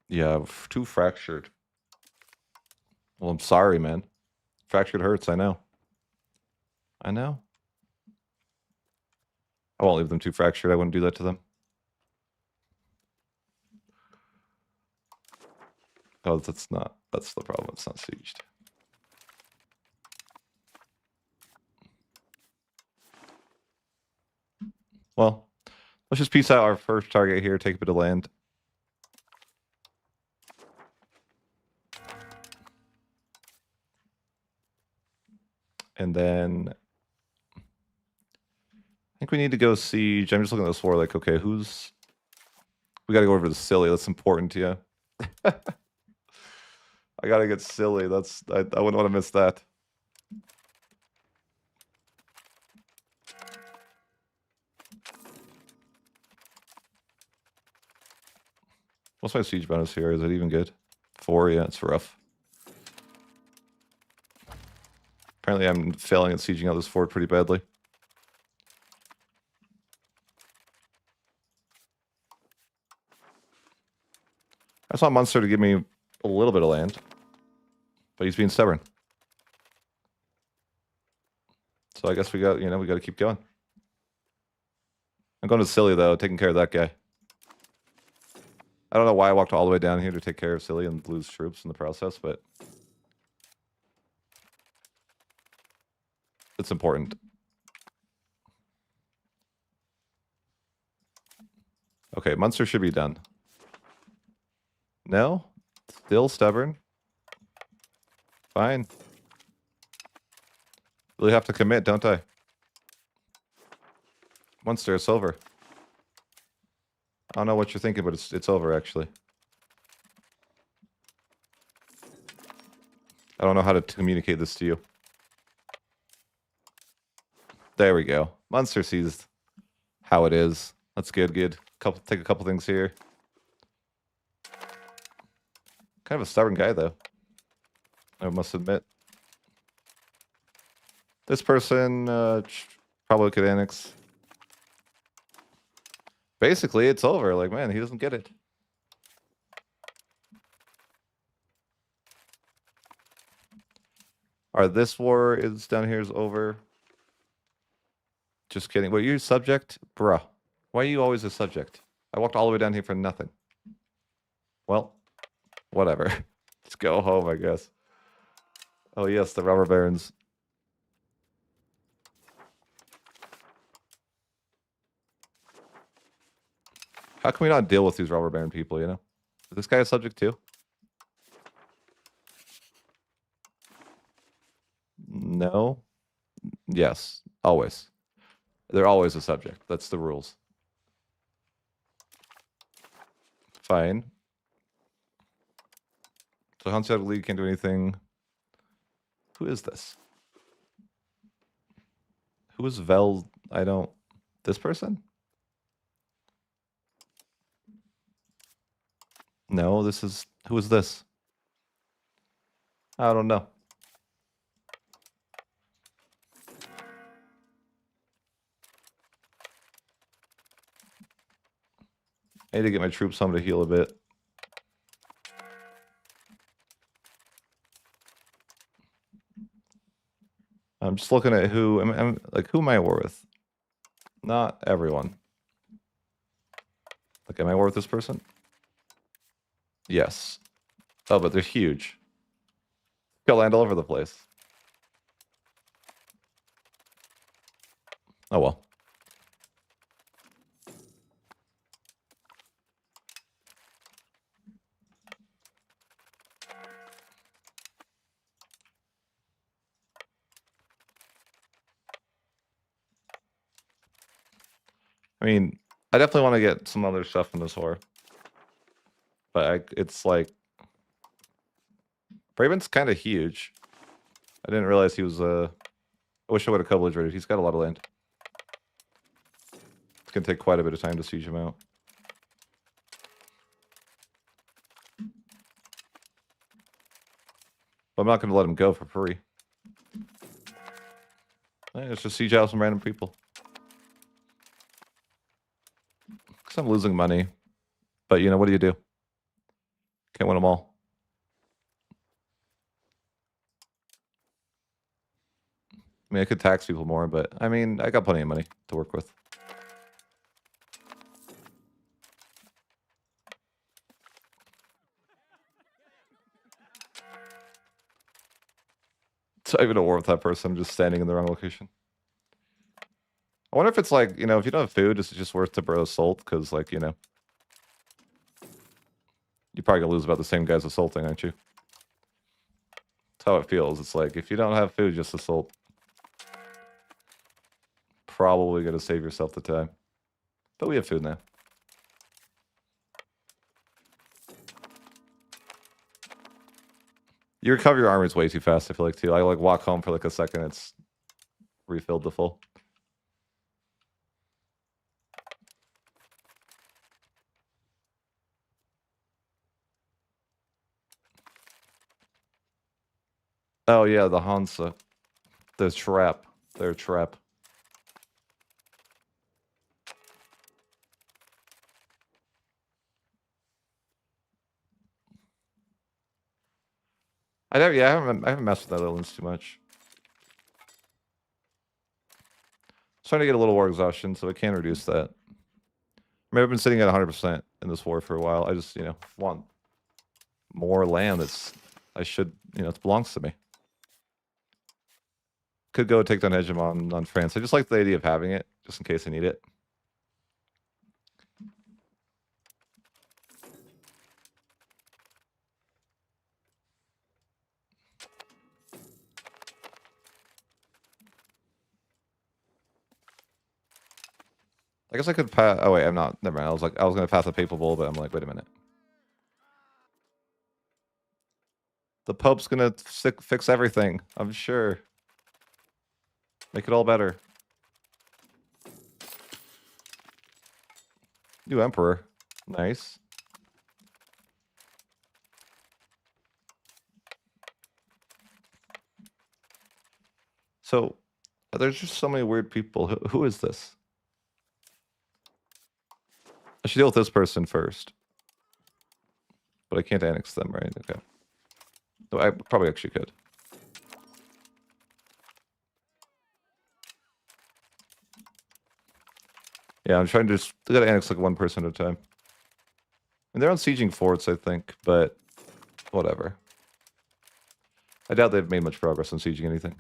yeah, too fractured. Well, I'm sorry, man. Fractured hurts, I know. I know. I won't leave them too fractured. I wouldn't do that to them. Oh, that's the problem. It's not sieged. Well, let's just piece out our first target here, take a bit of land. And then I think we need to go siege. I'm just looking at this war like, okay, we got to go over to Silly. That's important to you. I got to get Silly. I wouldn't want to miss that. What's my siege bonus here? Is it even good? 4, yeah, it's rough. Apparently I'm failing at sieging out this fort pretty badly. I just want Munster to give me a little bit of land. But he's being stubborn. So I guess we got to keep going. I'm going to Silly, though, taking care of that guy. I don't know why I walked all the way down here to take care of Silly and lose troops in the process, but it's important. Okay, Munster should be done. No? Still stubborn? Fine. Really have to commit, don't I? Munster, it's over. I don't know what you're thinking, but it's over, actually. I don't know how to communicate this to you. There we go. Munster sees how it is. That's good, good. Take a couple things here. Kind of a stubborn guy, though. I must admit. This person probably could annex. Basically, it's over. Like, man, he doesn't get it. Alright, this war is down here is over. Just kidding. Wait, you're subject? Bruh. Why are you always a subject? I walked all the way down here for nothing. Well, whatever. Let's go home, I guess. Oh, yes, the robber barons. How can we not deal with these robber baron people, you know? Is this guy a subject too? No. Yes. Always. They're always a subject. That's the rules. Fine. So Hanseatic League can't do anything. Who is this? Who is Vel? I don't... This person? No, this is... Who is this? I don't know. I need to get my troops home to heal a bit. I'm just looking at who... who am I at war with? Not everyone. Like, am I at war with this person? Yes. Oh, but they're huge. Got land all over the place. Oh well. I mean, I definitely want to get some other stuff in this war. But it's like... Braven's kind of huge. I didn't realize he was... I wish I would have coverage rated. He's got a lot of land. It's going to take quite a bit of time to siege him out. But I'm not going to let him go for free. Let's just siege out some random people. Because I'm losing money. But, you know, what do you do? Can't win them all. I mean, I could tax people more, but, I mean, I got plenty of money to work with. It's not even a war with that person. I'm just standing in the wrong location. I wonder if it's like, you know, if you don't have food, is it just worth to bro assault? Because, like, you know, you're probably gonna lose about the same guys assaulting, aren't you? That's how it feels. It's like, if you don't have food, just assault. Probably gonna save yourself the time. But we have food now. You recover your armors way too fast, I feel like, too. I, like, walk home for, like, a second, it's refilled to full. Oh, yeah, the Hansa. The trap. Their trap. I haven't messed with Netherlands too much. Trying to get a little war exhaustion, so I can reduce that. I mean, I've been sitting at 100% in this war for a while. I just, want more land that's, it belongs to me. Could go take down hegemon on France. I just like the idea of having it, just in case I need it. I guess I could pass. Oh wait, I'm not. Never mind. I was gonna pass a papal bull, but I'm like, wait a minute. The Pope's gonna fix everything. I'm sure. Make it all better. New emperor. Nice. So, there's just so many weird people. Who is this? I should deal with this person first. But I can't annex them, right? Okay. So I probably actually could. Yeah, I'm trying to just... I gotta annex like one person at a time. And they're on sieging forts, I think, but... whatever. I doubt they've made much progress on sieging anything.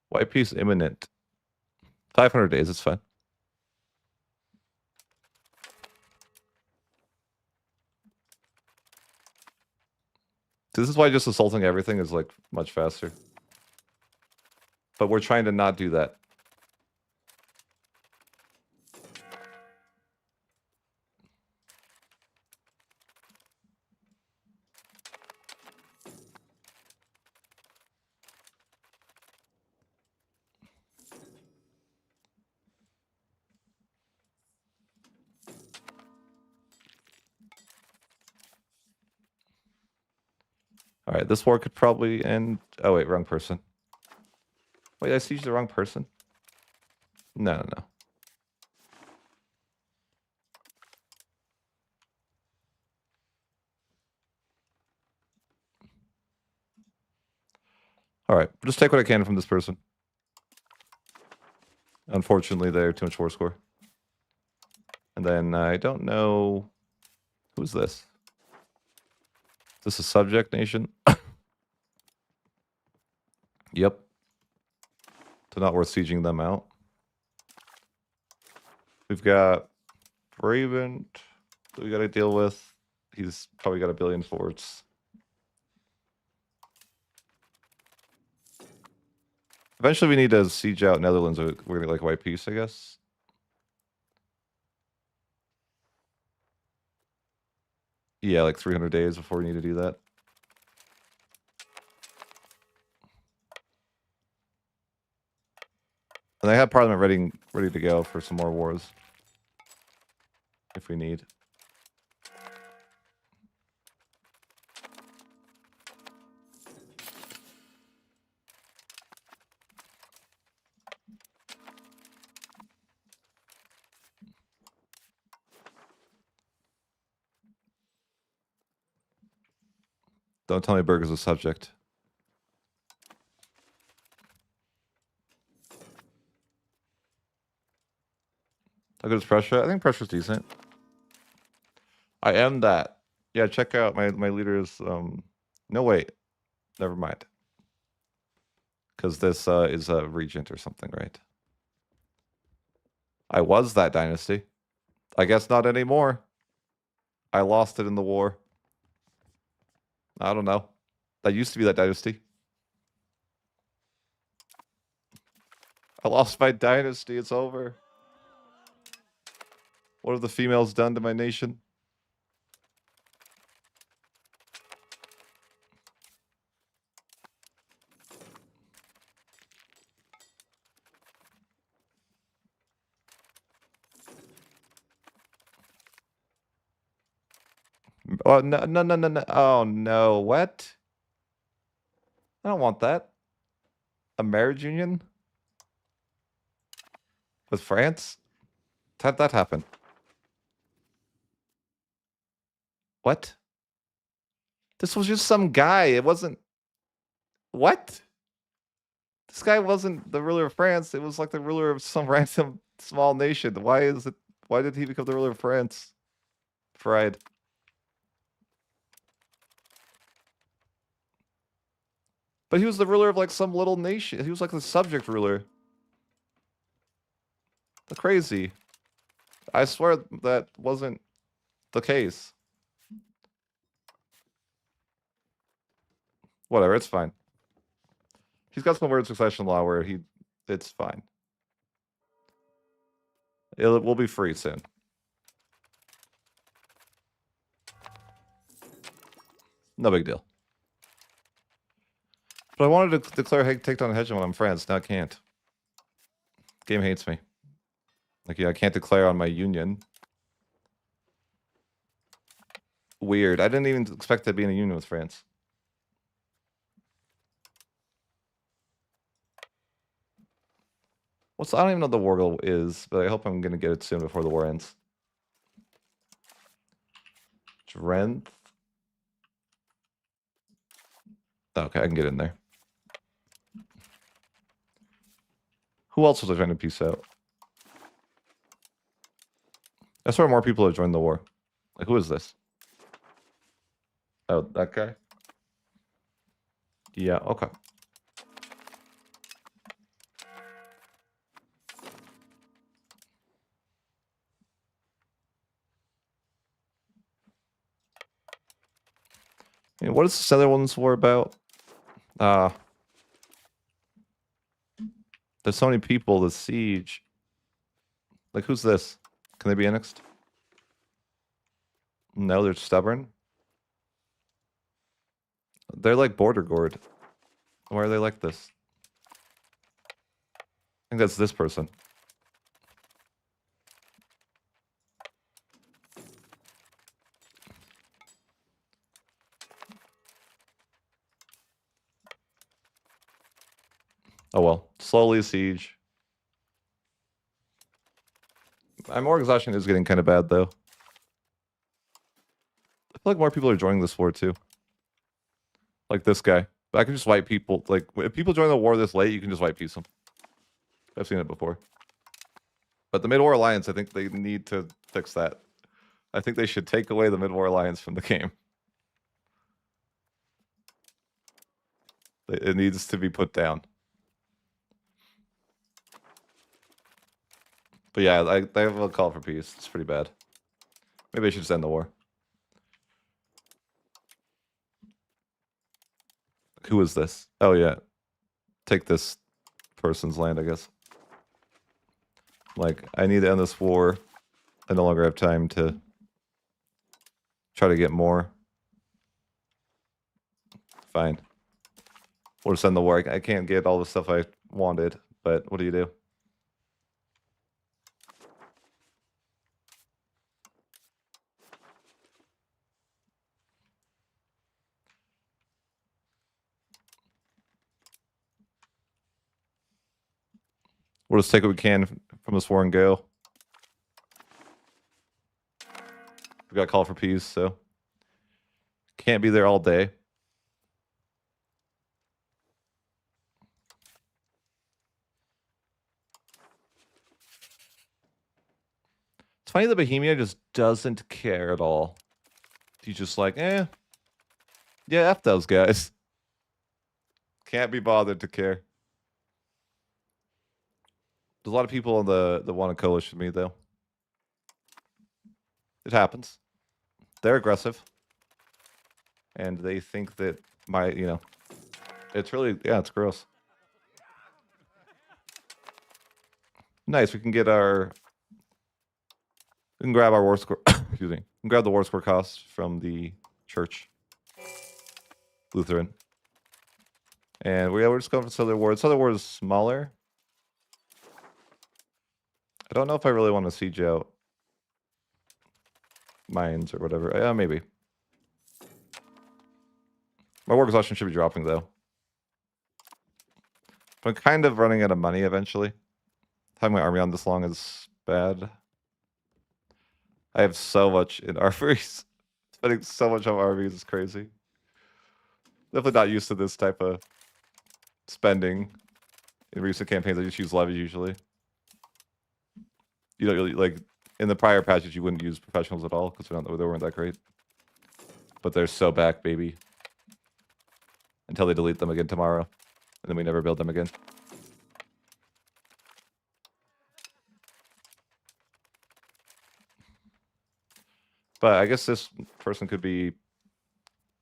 White peace imminent. 500 days, it's fine. This is why just assaulting everything is like much faster. But we're trying to not do that. All right, this war could probably end... oh, wait, wrong person. Wait, I sieged the wrong person? No. All right, just take what I can from this person. Unfortunately, they're too much war score. And then I don't know... who's this? Is this a subject nation? Yep. So not worth sieging them out. We've got Brabant that we got to deal with. He's probably got 1 billion forts. Eventually we need to siege out Netherlands. We're going to like white peace, I guess. Yeah, like 300 days before we need to do that. And I have Parliament ready to go for some more wars. If we need. Don't tell me Berg is a subject. How good is Prussia? I think Prussia's decent. I am that. Yeah, check out my leader is no wait. Never mind. Because this is a regent or something, right? I was that dynasty. I guess not anymore. I lost it in the war. I don't know. That used to be that dynasty. I lost my dynasty. It's over. What have the females done to my nation? Oh, no. Oh, no. What? I don't want that. A marriage union? With France? How'd that happen? What? This was just some guy. It wasn't... What? This guy wasn't the ruler of France. It was like the ruler of some random small nation. Why is it... Why did he become the ruler of France? Fried. But he was the ruler of like some little nation. He was like the subject ruler. That's crazy. I swear that wasn't the case. Whatever, it's fine. He's got some weird succession law where it's fine. It will be free soon. No big deal. But I wanted to declare takedown hegemon on France. Now I can't. Game hates me. Like, yeah, I can't declare on my union. Weird. I didn't even expect to be in a union with France. I don't even know what the war goal is, but I hope I'm going to get it soon before the war ends. Strength. Okay, I can get in there. Who else was I trying to peace out? I swear more people have joined the war. Like, who is this? Oh, that guy? Yeah, okay. And what is this other one's war about? There's so many people, the siege. Like, who's this? Can they be annexed? No, they're stubborn. They're like border guard. Why are they like this? I think that's this person. Oh well. Slowly siege. My more exhaustion is getting kind of bad though. I feel like more people are joining this war too. Like this guy. But I can just wipe people. Like, if people join the war this late, you can just wipe peace them. I've seen it before. But the Mid-War Alliance, I think they need to fix that. I think they should take away the Mid-War Alliance from the game. It needs to be put down. But yeah, they have a call for peace. It's pretty bad. Maybe I should just end the war. Who is this? Oh yeah. Take this person's land, I guess. Like, I need to end this war. I no longer have time to try to get more. Fine. We'll just end the war. I can't get all the stuff I wanted, but what do you do? We'll just take what we can from this war and go. We got a call for peace, so can't be there all day. It's funny that Bohemia just doesn't care at all. He's just like, yeah, F those guys. Can't be bothered to care. There's a lot of people in the want to coalition with me, though. It happens. They're aggressive. And they think that it's really, it's gross. Nice, we can grab our war score, excuse me. We can grab the war score costs from the church. Lutheran. And we're just going for Southern War. Southern War is smaller. I don't know if I really want to siege out mines or whatever. Yeah, maybe. My war exhaustion should be dropping, though. I'm kind of running out of money eventually. Having my army on this long is bad. I have so much in armories. Spending so much on armies is crazy. Definitely not used to this type of spending in recent campaigns. I just use levies usually. You know, like in the prior patches, you wouldn't use professionals at all because they weren't that great. But they're so back, baby. Until they delete them again tomorrow, and then we never build them again. But I guess this person could be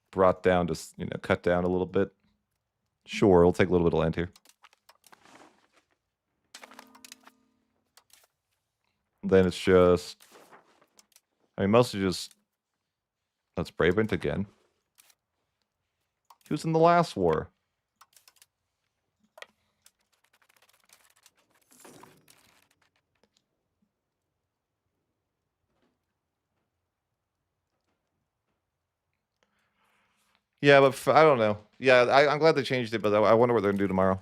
brought down to, you know, cut down a little bit. Sure, we'll take a little bit of land here. Then it's just, I mean, mostly just, that's Bravent again. He was in the last war. Yeah, but I don't know. Yeah, I'm glad they changed it, but I wonder what they're gonna do tomorrow.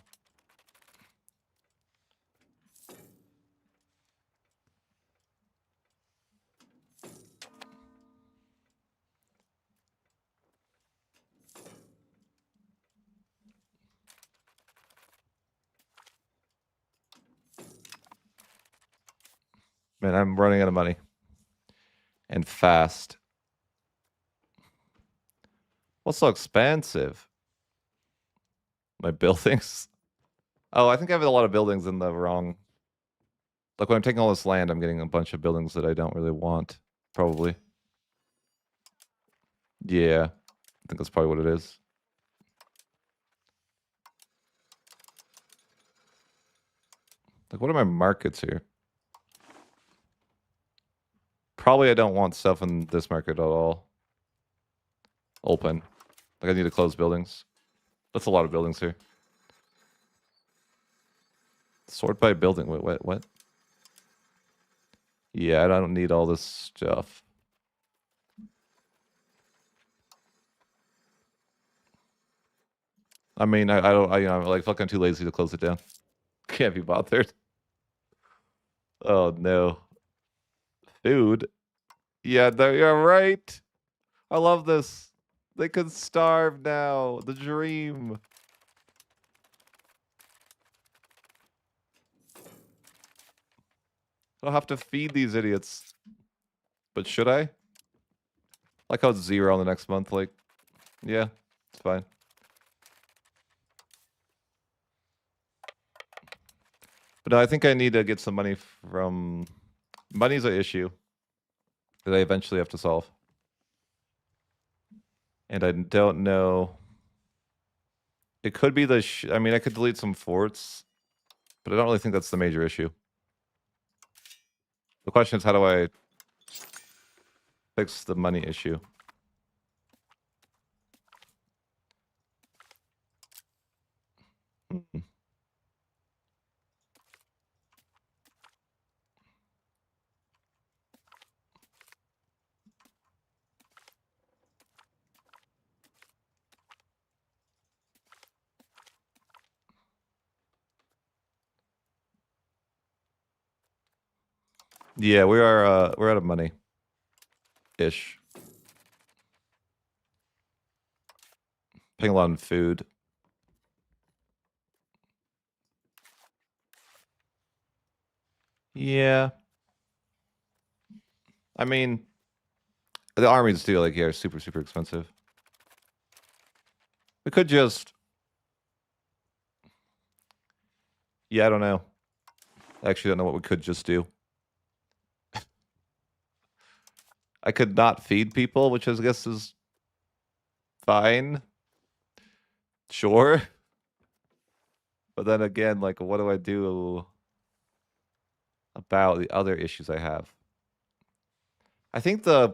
Man, I'm running out of money. And fast. What's so expensive? My buildings? Oh, I think I have a lot of buildings in the wrong... Like, when I'm taking all this land, I'm getting a bunch of buildings that I don't really want. Probably. Yeah. I think that's probably what it is. Like, what are my markets here? Probably I don't want stuff in this market at all. Open. Like, I need to close buildings. That's a lot of buildings here. Sort by building. Wait, what? Yeah, I don't need all this stuff. I mean, I'm like fucking too lazy to close it down. Can't be bothered. Oh no. Food. Yeah, you're right. I love this. They could starve now. The dream. I'll have to feed these idiots. But should I? Like how it's 0 on the next month. Like, yeah, it's fine. But no, I think I need to get some money from... Money's an issue that I eventually have to solve. And I don't know... It could be the... I mean, I could delete some forts, but I don't really think that's the major issue. The question is, how do I fix the money issue? Yeah, we're out of money. Ish. Paying a lot on food. Yeah. I mean, the armies too, like, yeah, are super, super expensive. We could just... Yeah, I don't know. I actually don't know what we could just do. I could not feed people, which I guess is fine. Sure. But then again, like, what do I do about the other issues I have? I think the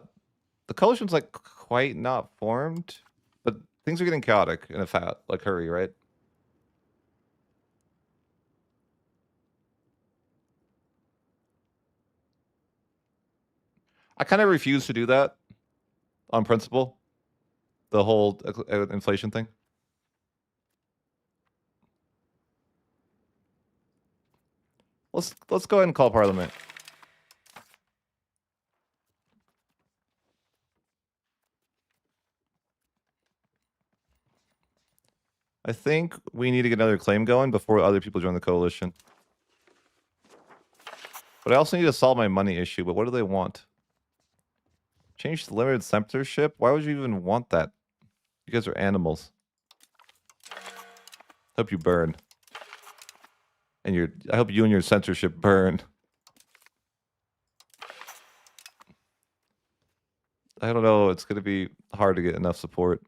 coalition's like quite not formed, but things are getting chaotic in a hurry, right? I kind of refuse to do that on principle. The whole inflation thing. Let's go ahead and call Parliament. I think we need to get another claim going before other people join the coalition. But I also need to solve my money issue. But what do they want? Change the limited censorship? Why would you even want that? You guys are animals. Hope you burn. And I hope you and your censorship burn. I don't know. It's going to be hard to get enough support.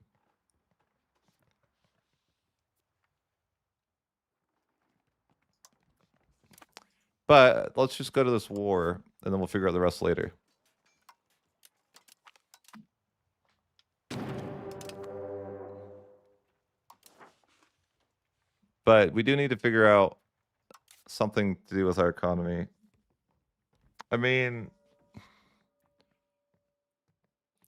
But let's just go to this war, and then we'll figure out the rest later. But we do need to figure out something to do with our economy. I mean,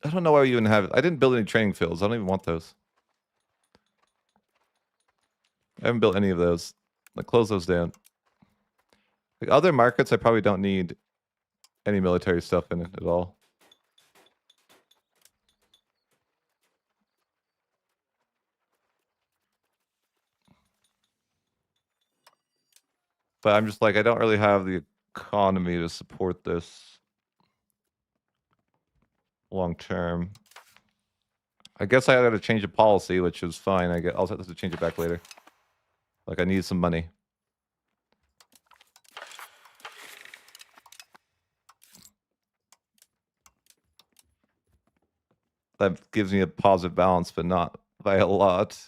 I don't know why we even have it. I didn't build any training fields. I don't even want those. I haven't built any of those. Like, close those down. Like, other markets, I probably don't need any military stuff in it at all. But I'm just like, I don't really have the economy to support this long term. I guess I got to change a policy, which is fine. I'll have to change it back later. Like, I need some money. That gives me a positive balance, but not by a lot.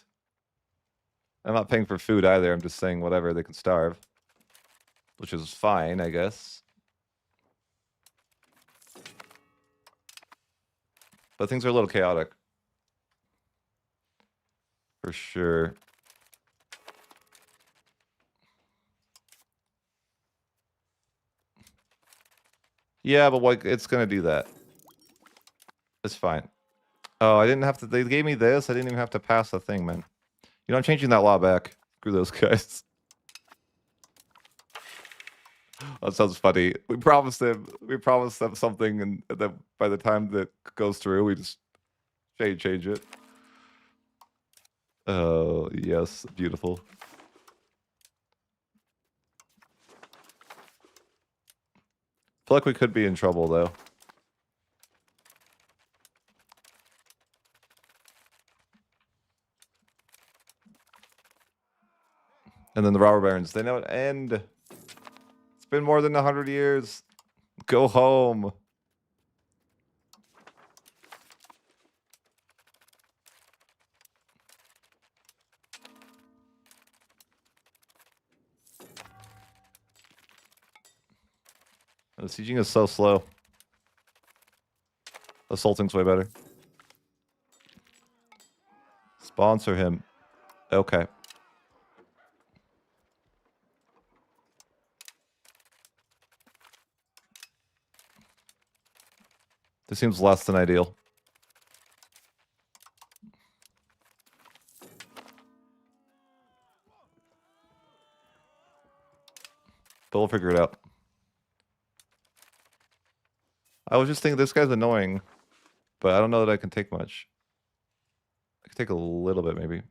I'm not paying for food either. I'm just saying whatever, they can starve. Which is fine, I guess. But things are a little chaotic. For sure. Yeah, but like, it's gonna do that. It's fine. Oh, I didn't have to. They gave me this. I didn't even have to pass the thing, man. You know, I'm changing that law back. Screw those guys. That sounds funny. We promised them something, and then by the time that goes through, we just change it. Oh, yes, beautiful. I feel like we could be in trouble, though. And then the robber barons, they know it end. It's been more than 100 years. Go home. The sieging is so slow. Assaulting's way better. Sponsor him. Okay. This seems less than ideal. But we'll figure it out. I was just thinking this guy's annoying, but I don't know that I can take much. I can take a little bit maybe.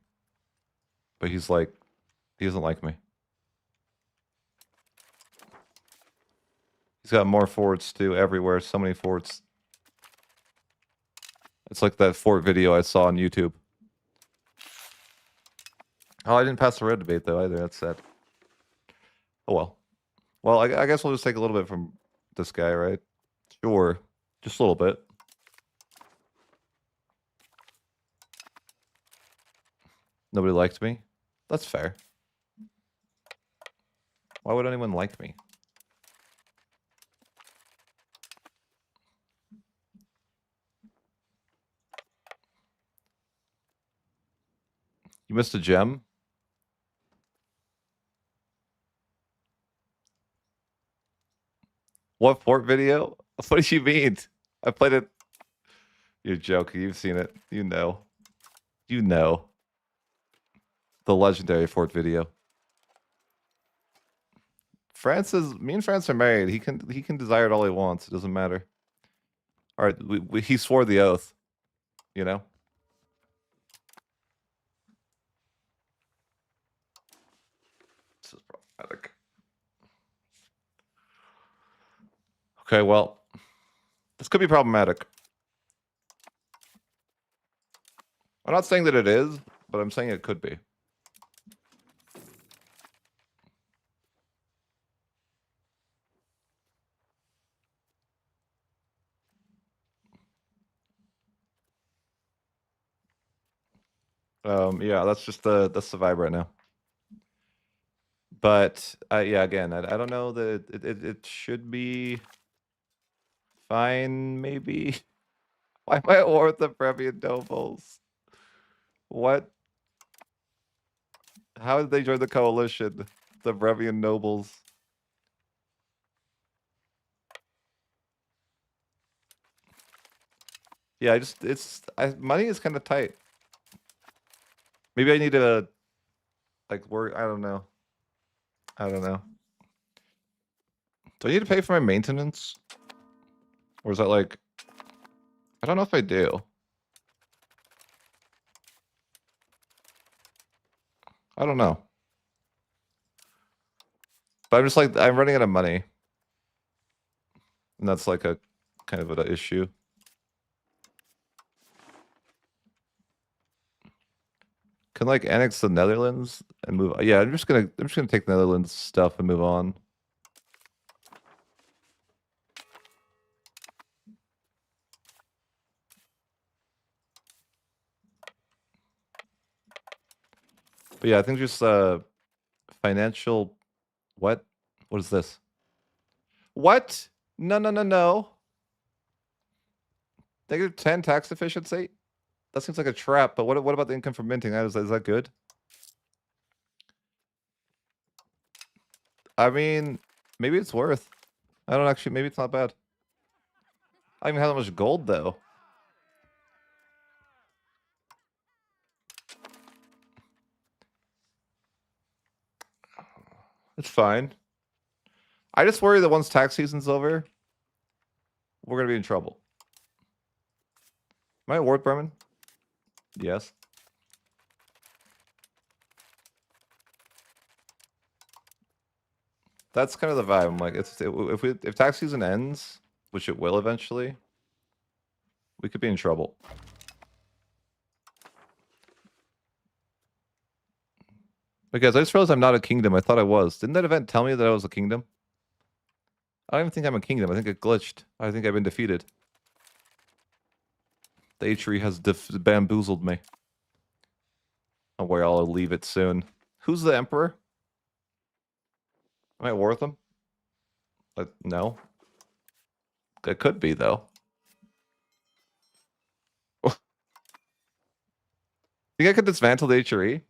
But he's like, he doesn't like me. He's got more forts too, everywhere. So many forts. It's like that fort video I saw on YouTube. Oh, I didn't pass the red debate though either. That's sad. Oh well. Well, I guess we'll just take a little bit from this guy, right? Sure. Just a little bit. Nobody liked me? That's fair. Why would anyone like me? You missed a gem? What fort video? What do you mean? I played it. You're joking. You've seen it. You know. You know. The legendary fort video. Me and France are married. He can desire it all he wants. It doesn't matter. All right, he swore the oath. You know. This is problematic. Okay, well, this could be problematic. I'm not saying that it is, but I'm saying it could be. Yeah, that's the vibe right now. But yeah, again, I don't know that it should be fine. Maybe. Why am I at war with the Brevian nobles? What? How did they join the coalition? The Brevian nobles. Yeah, money is kind of tight. Maybe I need to like work. I don't know. I don't know. Do I need to pay for my maintenance? Or is that like, I don't know if I do. I don't know. But I'm just like, I'm running out of money. And that's like a kind of an issue. Can like annex the Netherlands and move. Yeah, I'm just gonna take Netherlands stuff and move on. But yeah, I think just financial. What? What is this? What? No, no, no, no. -10 tax efficiency? That seems like a trap, but what about the income from minting? Is that good? I mean, maybe it's worth. I don't actually, maybe it's not bad. I don't even have that much gold though. It's fine. I just worry that once tax season's over, we're gonna be in trouble. Am I at war with Bremen? Yes. That's kind of the vibe. I'm like, if tax season ends, which it will eventually, we could be in trouble. Because I just realized I'm not a kingdom. I thought I was. Didn't that event tell me that I was a kingdom? I don't even think I'm a kingdom. I think it glitched. I think I've been defeated. The H-tree has bamboozled me. Don't worry, I'll leave it soon. Who's the emperor? Am I at war with him? No. It could be, though. Think I could dismantle the HRE?